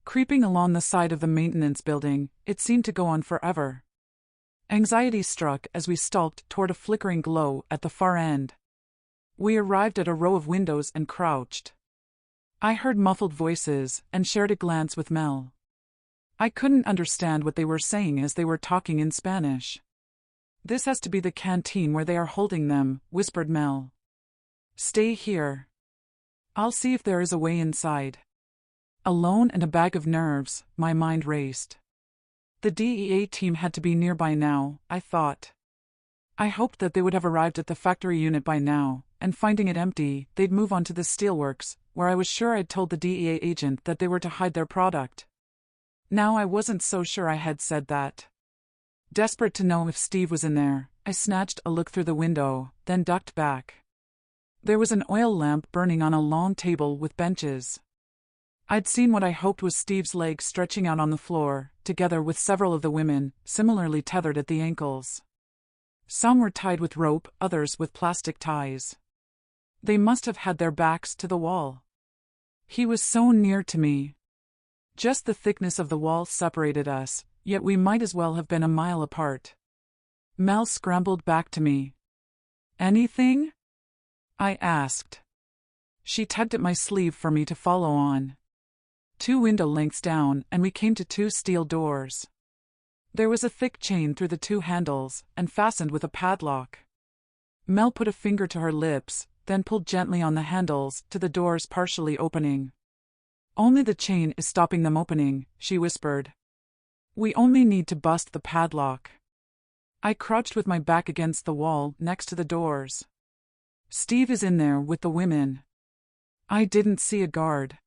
Creeping along the side of the maintenance building, it seemed to go on forever. Anxiety struck as we stalked toward a flickering glow at the far end. We arrived at a row of windows and crouched. I heard muffled voices and shared a glance with Mel. I couldn't understand what they were saying as they were talking in Spanish. This has to be the canteen where they are holding them, whispered Mel. Stay here. I'll see if there is a way inside. Alone and a bag of nerves, my mind raced. The DEA team had to be nearby now, I thought. I hoped that they would have arrived at the factory unit by now, and finding it empty, they'd move on to the steelworks, where I was sure I'd told the DEA agent that they were to hide their product. Now I wasn't so sure I had said that. Desperate to know if Steve was in there, I snatched a look through the window, then ducked back. There was an oil lamp burning on a long table with benches. I'd seen what I hoped was Steve's legs stretching out on the floor, together with several of the women, similarly tethered at the ankles. Some were tied with rope, others with plastic ties. They must have had their backs to the wall. He was so near to me. Just the thickness of the wall separated us, yet we might as well have been a mile apart. Mel scrambled back to me. Anything? I asked. She tugged at my sleeve for me to follow on. 2 window lengths down, and we came to 2 steel doors. There was a thick chain through the 2 handles, and fastened with a padlock. Mel put a finger to her lips, then pulled gently on the handles to the doors partially opening. Only the chain is stopping them opening, she whispered. We only need to bust the padlock. I crouched with my back against the wall next to the doors. Steve is in there with the women. I didn't see a guard.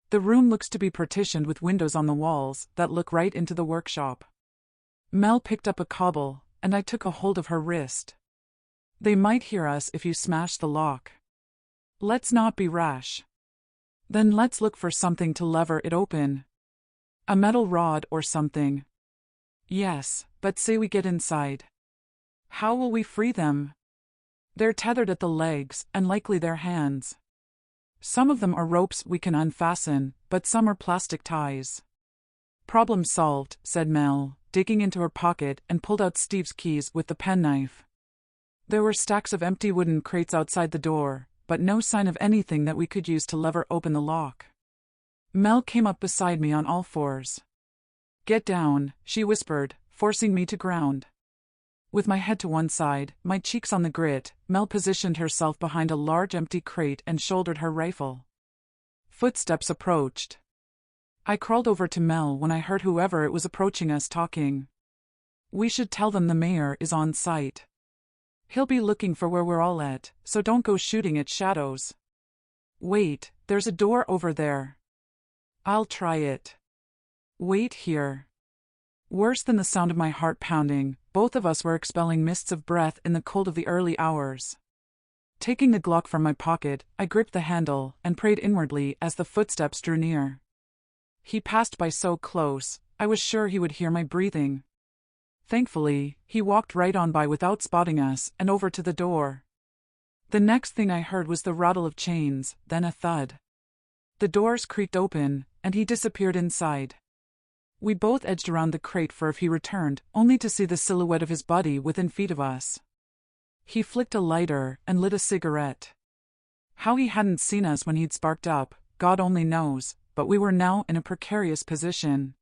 The room looks to be partitioned with windows on the walls that look right into the workshop. Mel picked up a cobble, and I took a hold of her wrist. They might hear us if you smash the lock. Let's not be rash. Then let's look for something to lever it open. A metal rod or something. Yes, but say we get inside. How will we free them? They're tethered at the legs, and likely their hands. Some of them are ropes we can unfasten, but some are plastic ties. Problem solved, said Mel, digging into her pocket and pulled out Steve's keys with the penknife. There were stacks of empty wooden crates outside the door, but no sign of anything that we could use to lever open the lock. Mel came up beside me on all fours. Get down, she whispered, forcing me to ground. With my head to one side, my cheeks on the grit, Mel positioned herself behind a large empty crate and shouldered her rifle. Footsteps approached. I crawled over to Mel when I heard whoever it was approaching us talking. We should tell them the mayor is on site. He'll be looking for where we're all at, so don't go shooting at shadows. Wait, there's a door over there. I'll try it. Wait here. Worse than the sound of my heart pounding, both of us were expelling mists of breath in the cold of the early hours. Taking the Glock from my pocket, I gripped the handle and prayed inwardly as the footsteps drew near. He passed by so close, I was sure he would hear my breathing. Thankfully, he walked right on by without spotting us and over to the door. The next thing I heard was the rattle of chains, then a thud. The doors creaked open, and he disappeared inside. We both edged around the crate for if he returned, only to see the silhouette of his body within feet of us. He flicked a lighter and lit a cigarette. How he hadn't seen us when he'd sparked up, God only knows, but we were now in a precarious position.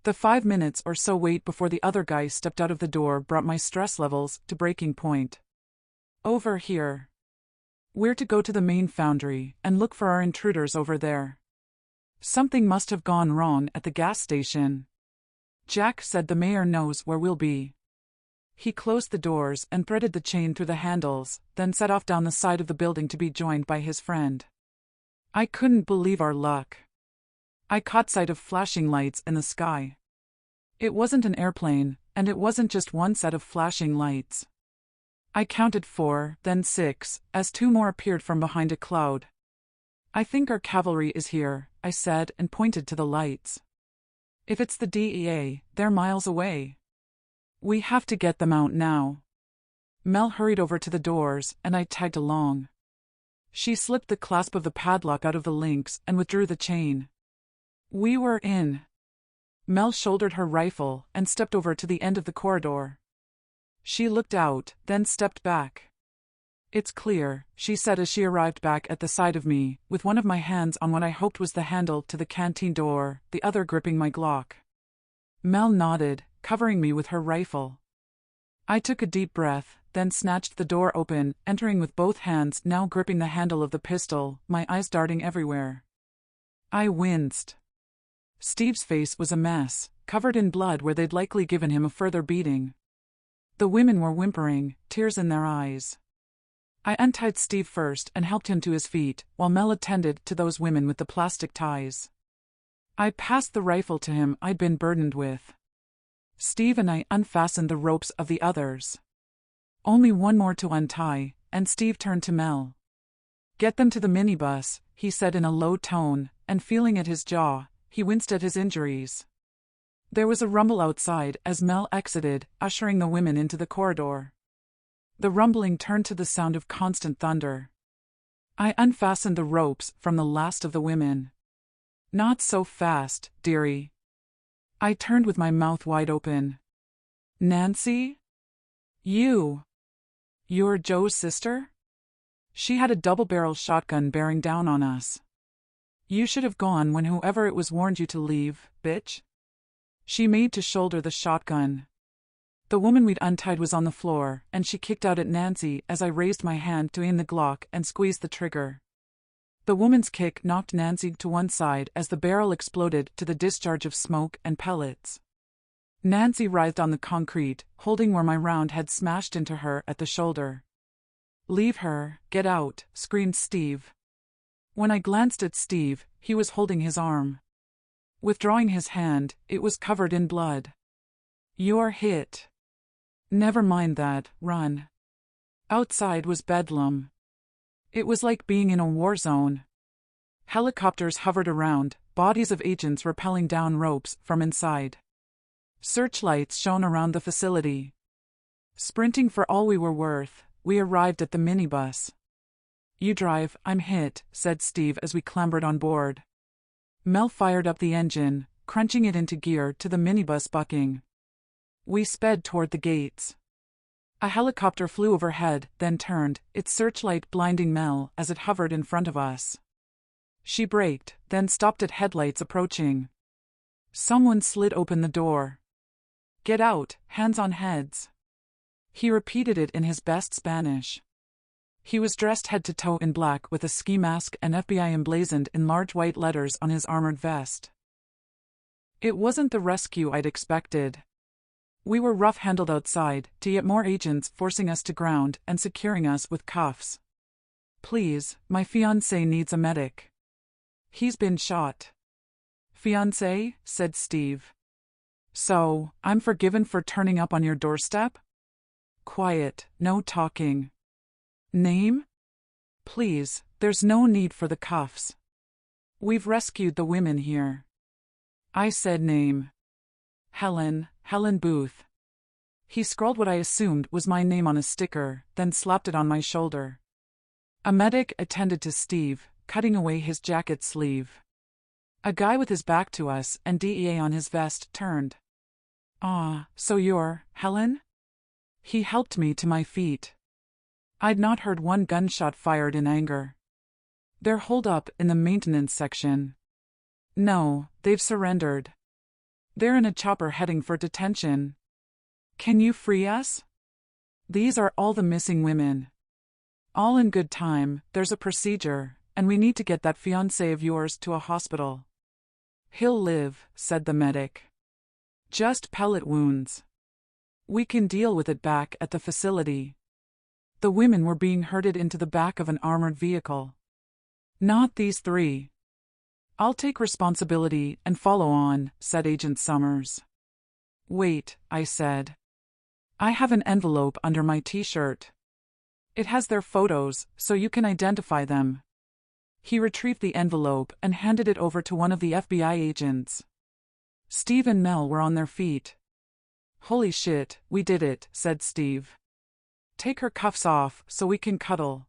The 5 minutes or so wait before the other guy stepped out of the door brought my stress levels to breaking point. Over here. We're to go to the main foundry and look for our intruders over there. Something must have gone wrong at the gas station. Jack said the mayor knows where we'll be. He closed the doors and threaded the chain through the handles, then set off down the side of the building to be joined by his friend. I couldn't believe our luck. I caught sight of flashing lights in the sky. It wasn't an airplane, and it wasn't just one set of flashing lights. I counted 4, then 6, as 2 more appeared from behind a cloud. I think our cavalry is here, I said and pointed to the lights. If it's the DEA, they're miles away. We have to get them out now. Mel hurried over to the doors, and I tagged along. She slipped the clasp of the padlock out of the links and withdrew the chain. We were in. Mel shouldered her rifle and stepped over to the end of the corridor. She looked out, then stepped back. It's clear, she said as she arrived back at the side of me, with one of my hands on what I hoped was the handle to the canteen door, the other gripping my Glock. Mel nodded, covering me with her rifle. I took a deep breath, then snatched the door open, entering with both hands now gripping the handle of the pistol, my eyes darting everywhere. I winced. Steve's face was a mess, covered in blood where they'd likely given him a further beating. The women were whimpering, tears in their eyes. I untied Steve first and helped him to his feet, while Mel attended to those women with the plastic ties. I passed the rifle to him I'd been burdened with. Steve and I unfastened the ropes of the others. Only one more to untie, and Steve turned to Mel. Get them to the minibus, he said in a low tone, and feeling at his jaw, he winced at his injuries. There was a rumble outside as Mel exited, ushering the women into the corridor. The rumbling turned to the sound of constant thunder. I unfastened the ropes from the last of the women. Not so fast, dearie. I turned with my mouth wide open. Nancy? You're Joe's sister? She had a double-barrel shotgun bearing down on us. You should have gone when whoever it was warned you to leave, bitch. She made to shoulder the shotgun. The woman we'd untied was on the floor, and she kicked out at Nancy as I raised my hand to aim the Glock and squeezed the trigger. The woman's kick knocked Nancy to one side as the barrel exploded to the discharge of smoke and pellets. Nancy writhed on the concrete, holding where my round had smashed into her at the shoulder. Leave her, get out, screamed Steve. When I glanced at Steve, he was holding his arm. Withdrawing his hand, it was covered in blood. You're hit. Never mind that, run. Outside was bedlam. It was like being in a war zone. Helicopters hovered around, bodies of agents rappelling down ropes from inside. Searchlights shone around the facility. Sprinting for all we were worth, we arrived at the minibus. You drive, I'm hit, said Steve as we clambered on board. Mel fired up the engine, crunching it into gear to the minibus bucking. We sped toward the gates. A helicopter flew overhead, then turned, its searchlight blinding Mel as it hovered in front of us. She braked, then stopped at headlights approaching. Someone slid open the door. Get out, hands on heads. He repeated it in his best Spanish. He was dressed head to toe in black with a ski mask and FBI emblazoned in large white letters on his armored vest. It wasn't the rescue I'd expected. We were rough-handled outside, to yet more agents forcing us to ground and securing us with cuffs. Please, my fiancé needs a medic. He's been shot. Fiancé, said Steve. So, I'm forgiven for turning up on your doorstep? Quiet, no talking. Name? Please, there's no need for the cuffs. We've rescued the women here. I said name. Helen Booth. He scrawled what I assumed was my name on a sticker, then slapped it on my shoulder. A medic attended to Steve, cutting away his jacket sleeve. A guy with his back to us and DEA on his vest turned. "Ah, so you're Helen?" He helped me to my feet. I'd not heard one gunshot fired in anger. "They're holed up in the maintenance section." "No, they've surrendered. They're in a chopper heading for detention." "Can you free us?" "These are all the missing women. All in good time, there's a procedure, and we need to get that fiancé of yours to a hospital." "He'll live," said the medic. "Just pellet wounds. We can deal with it back at the facility." The women were being herded into the back of an armored vehicle. "Not these three." "I'll take responsibility and follow on," said Agent Summers. "Wait," I said. "I have an envelope under my t-shirt. It has their photos, so you can identify them." He retrieved the envelope and handed it over to one of the FBI agents. Steve and Mel were on their feet. "Holy shit, we did it," said Steve. "Take her cuffs off so we can cuddle."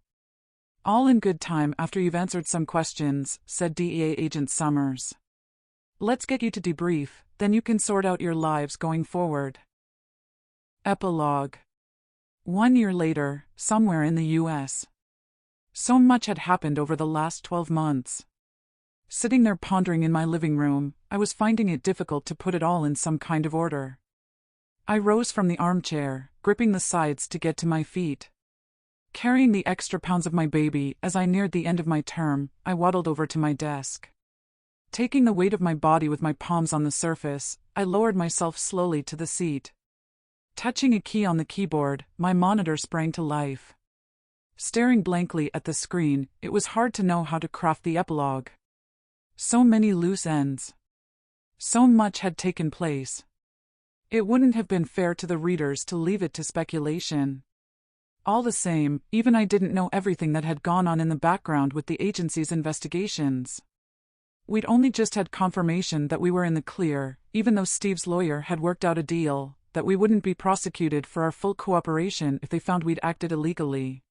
"All in good time after you've answered some questions," said DEA Agent Summers. "Let's get you to debrief, then you can sort out your lives going forward." Epilogue. 1 year later, somewhere in the U.S. So much had happened over the last 12 months. Sitting there pondering in my living room, I was finding it difficult to put it all in some kind of order. I rose from the armchair, gripping the sides to get to my feet. Carrying the extra pounds of my baby as I neared the end of my term, I waddled over to my desk. Taking the weight of my body with my palms on the surface, I lowered myself slowly to the seat. Touching a key on the keyboard, my monitor sprang to life. Staring blankly at the screen, it was hard to know how to craft the epilogue. So many loose ends. So much had taken place. It wouldn't have been fair to the readers to leave it to speculation. All the same, even I didn't know everything that had gone on in the background with the agency's investigations. We'd only just had confirmation that we were in the clear, even though Steve's lawyer had worked out a deal, that we wouldn't be prosecuted for our full cooperation if they found we'd acted illegally.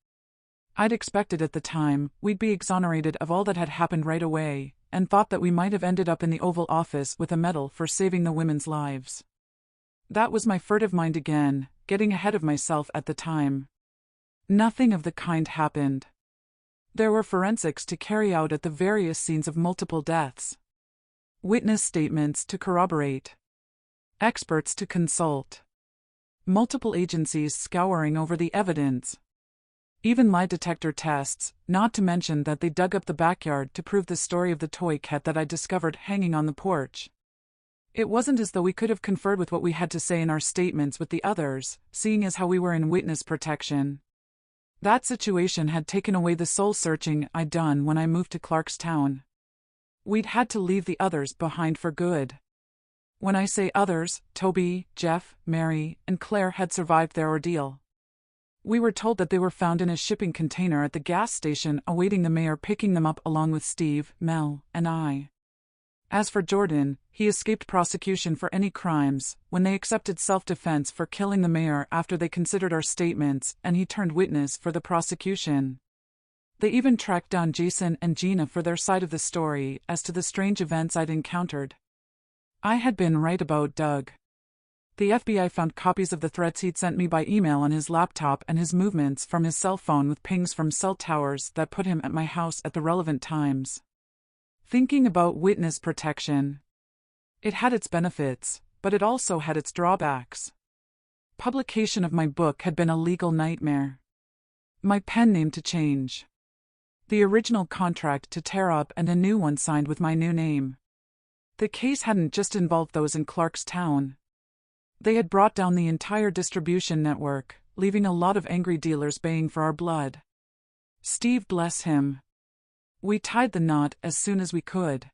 I'd expected at the time we'd be exonerated of all that had happened right away, and thought that we might have ended up in the Oval Office with a medal for saving the women's lives. That was my furtive mind again, getting ahead of myself at the time. Nothing of the kind happened. There were forensics to carry out at the various scenes of multiple deaths. Witness statements to corroborate. Experts to consult. Multiple agencies scouring over the evidence. Even lie detector tests, not to mention that they dug up the backyard to prove the story of the toy cat that I discovered hanging on the porch. It wasn't as though we could have conferred with what we had to say in our statements with the others, seeing as how we were in witness protection. That situation had taken away the soul-searching I'd done when I moved to Clarkstown. We'd had to leave the others behind for good. When I say others, Toby, Jeff, Mary, and Claire had survived their ordeal. We were told that they were found in a shipping container at the gas station awaiting the mayor picking them up along with Steve, Mel, and I. As for Jordan, he escaped prosecution for any crimes when they accepted self-defense for killing the mayor after they considered our statements, and he turned witness for the prosecution. They even tracked down Jason and Gina for their side of the story as to the strange events I'd encountered. I had been right about Doug. The FBI found copies of the threats he'd sent me by email on his laptop and his movements from his cell phone with pings from cell towers that put him at my house at the relevant times. Thinking about witness protection. It had its benefits, but it also had its drawbacks. Publication of my book had been a legal nightmare. My pen name to change. The original contract to tear up and a new one signed with my new name. The case hadn't just involved those in Clarkstown. They had brought down the entire distribution network, leaving a lot of angry dealers baying for our blood. Steve bless him. We tied the knot as soon as we could.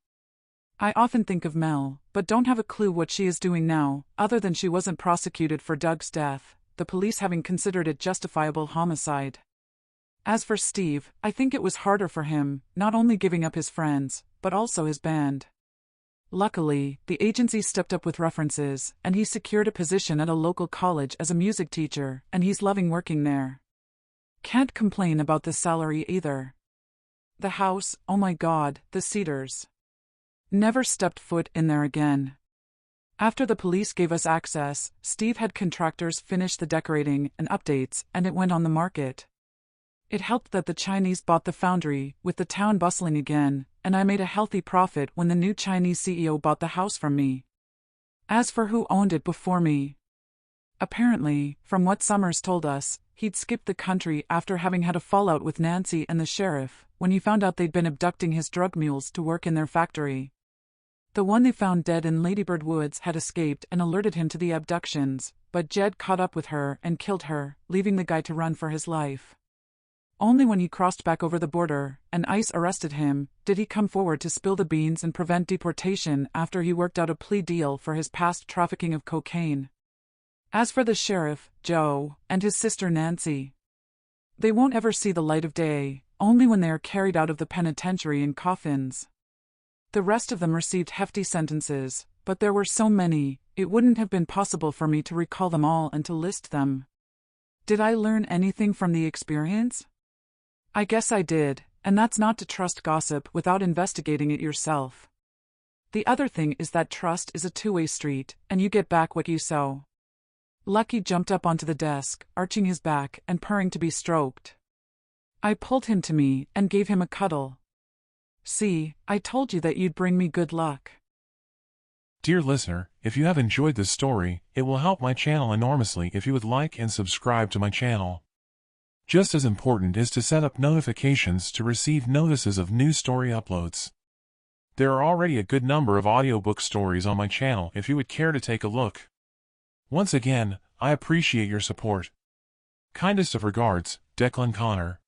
I often think of Mel, but don't have a clue what she is doing now, other than she wasn't prosecuted for Doug's death, the police having considered it justifiable homicide. As for Steve, I think it was harder for him, not only giving up his friends, but also his band. Luckily, the agency stepped up with references, and he secured a position at a local college as a music teacher, and he's loving working there. Can't complain about the salary either. The house, oh my God, the Cedars. Never stepped foot in there again. After the police gave us access, Steve had contractors finish the decorating and updates, and it went on the market. It helped that the Chinese bought the foundry, with the town bustling again, and I made a healthy profit when the new Chinese CEO bought the house from me. As for who owned it before me, apparently, from what Summers told us, he'd skipped the country after having had a fallout with Nancy and the sheriff, when he found out they'd been abducting his drug mules to work in their factory. The one they found dead in Ladybird Woods had escaped and alerted him to the abductions, but Jed caught up with her and killed her, leaving the guy to run for his life. Only when he crossed back over the border, and ICE arrested him, did he come forward to spill the beans and prevent deportation after he worked out a plea deal for his past trafficking of cocaine. As for the sheriff, Joe, and his sister Nancy, they won't ever see the light of day, only when they are carried out of the penitentiary in coffins. The rest of them received hefty sentences, but there were so many, it wouldn't have been possible for me to recall them all and to list them. Did I learn anything from the experience? I guess I did, and that's not to trust gossip without investigating it yourself. The other thing is that trust is a two-way street, and you get back what you sow. Lucky jumped up onto the desk, arching his back and purring to be stroked. I pulled him to me and gave him a cuddle. See, I told you that you'd bring me good luck. Dear listener, if you have enjoyed this story, it will help my channel enormously if you would like and subscribe to my channel. Just as important is to set up notifications to receive notices of new story uploads. There are already a good number of audiobook stories on my channel if you would care to take a look. Once again, I appreciate your support. Kindest of regards, Declan Connor.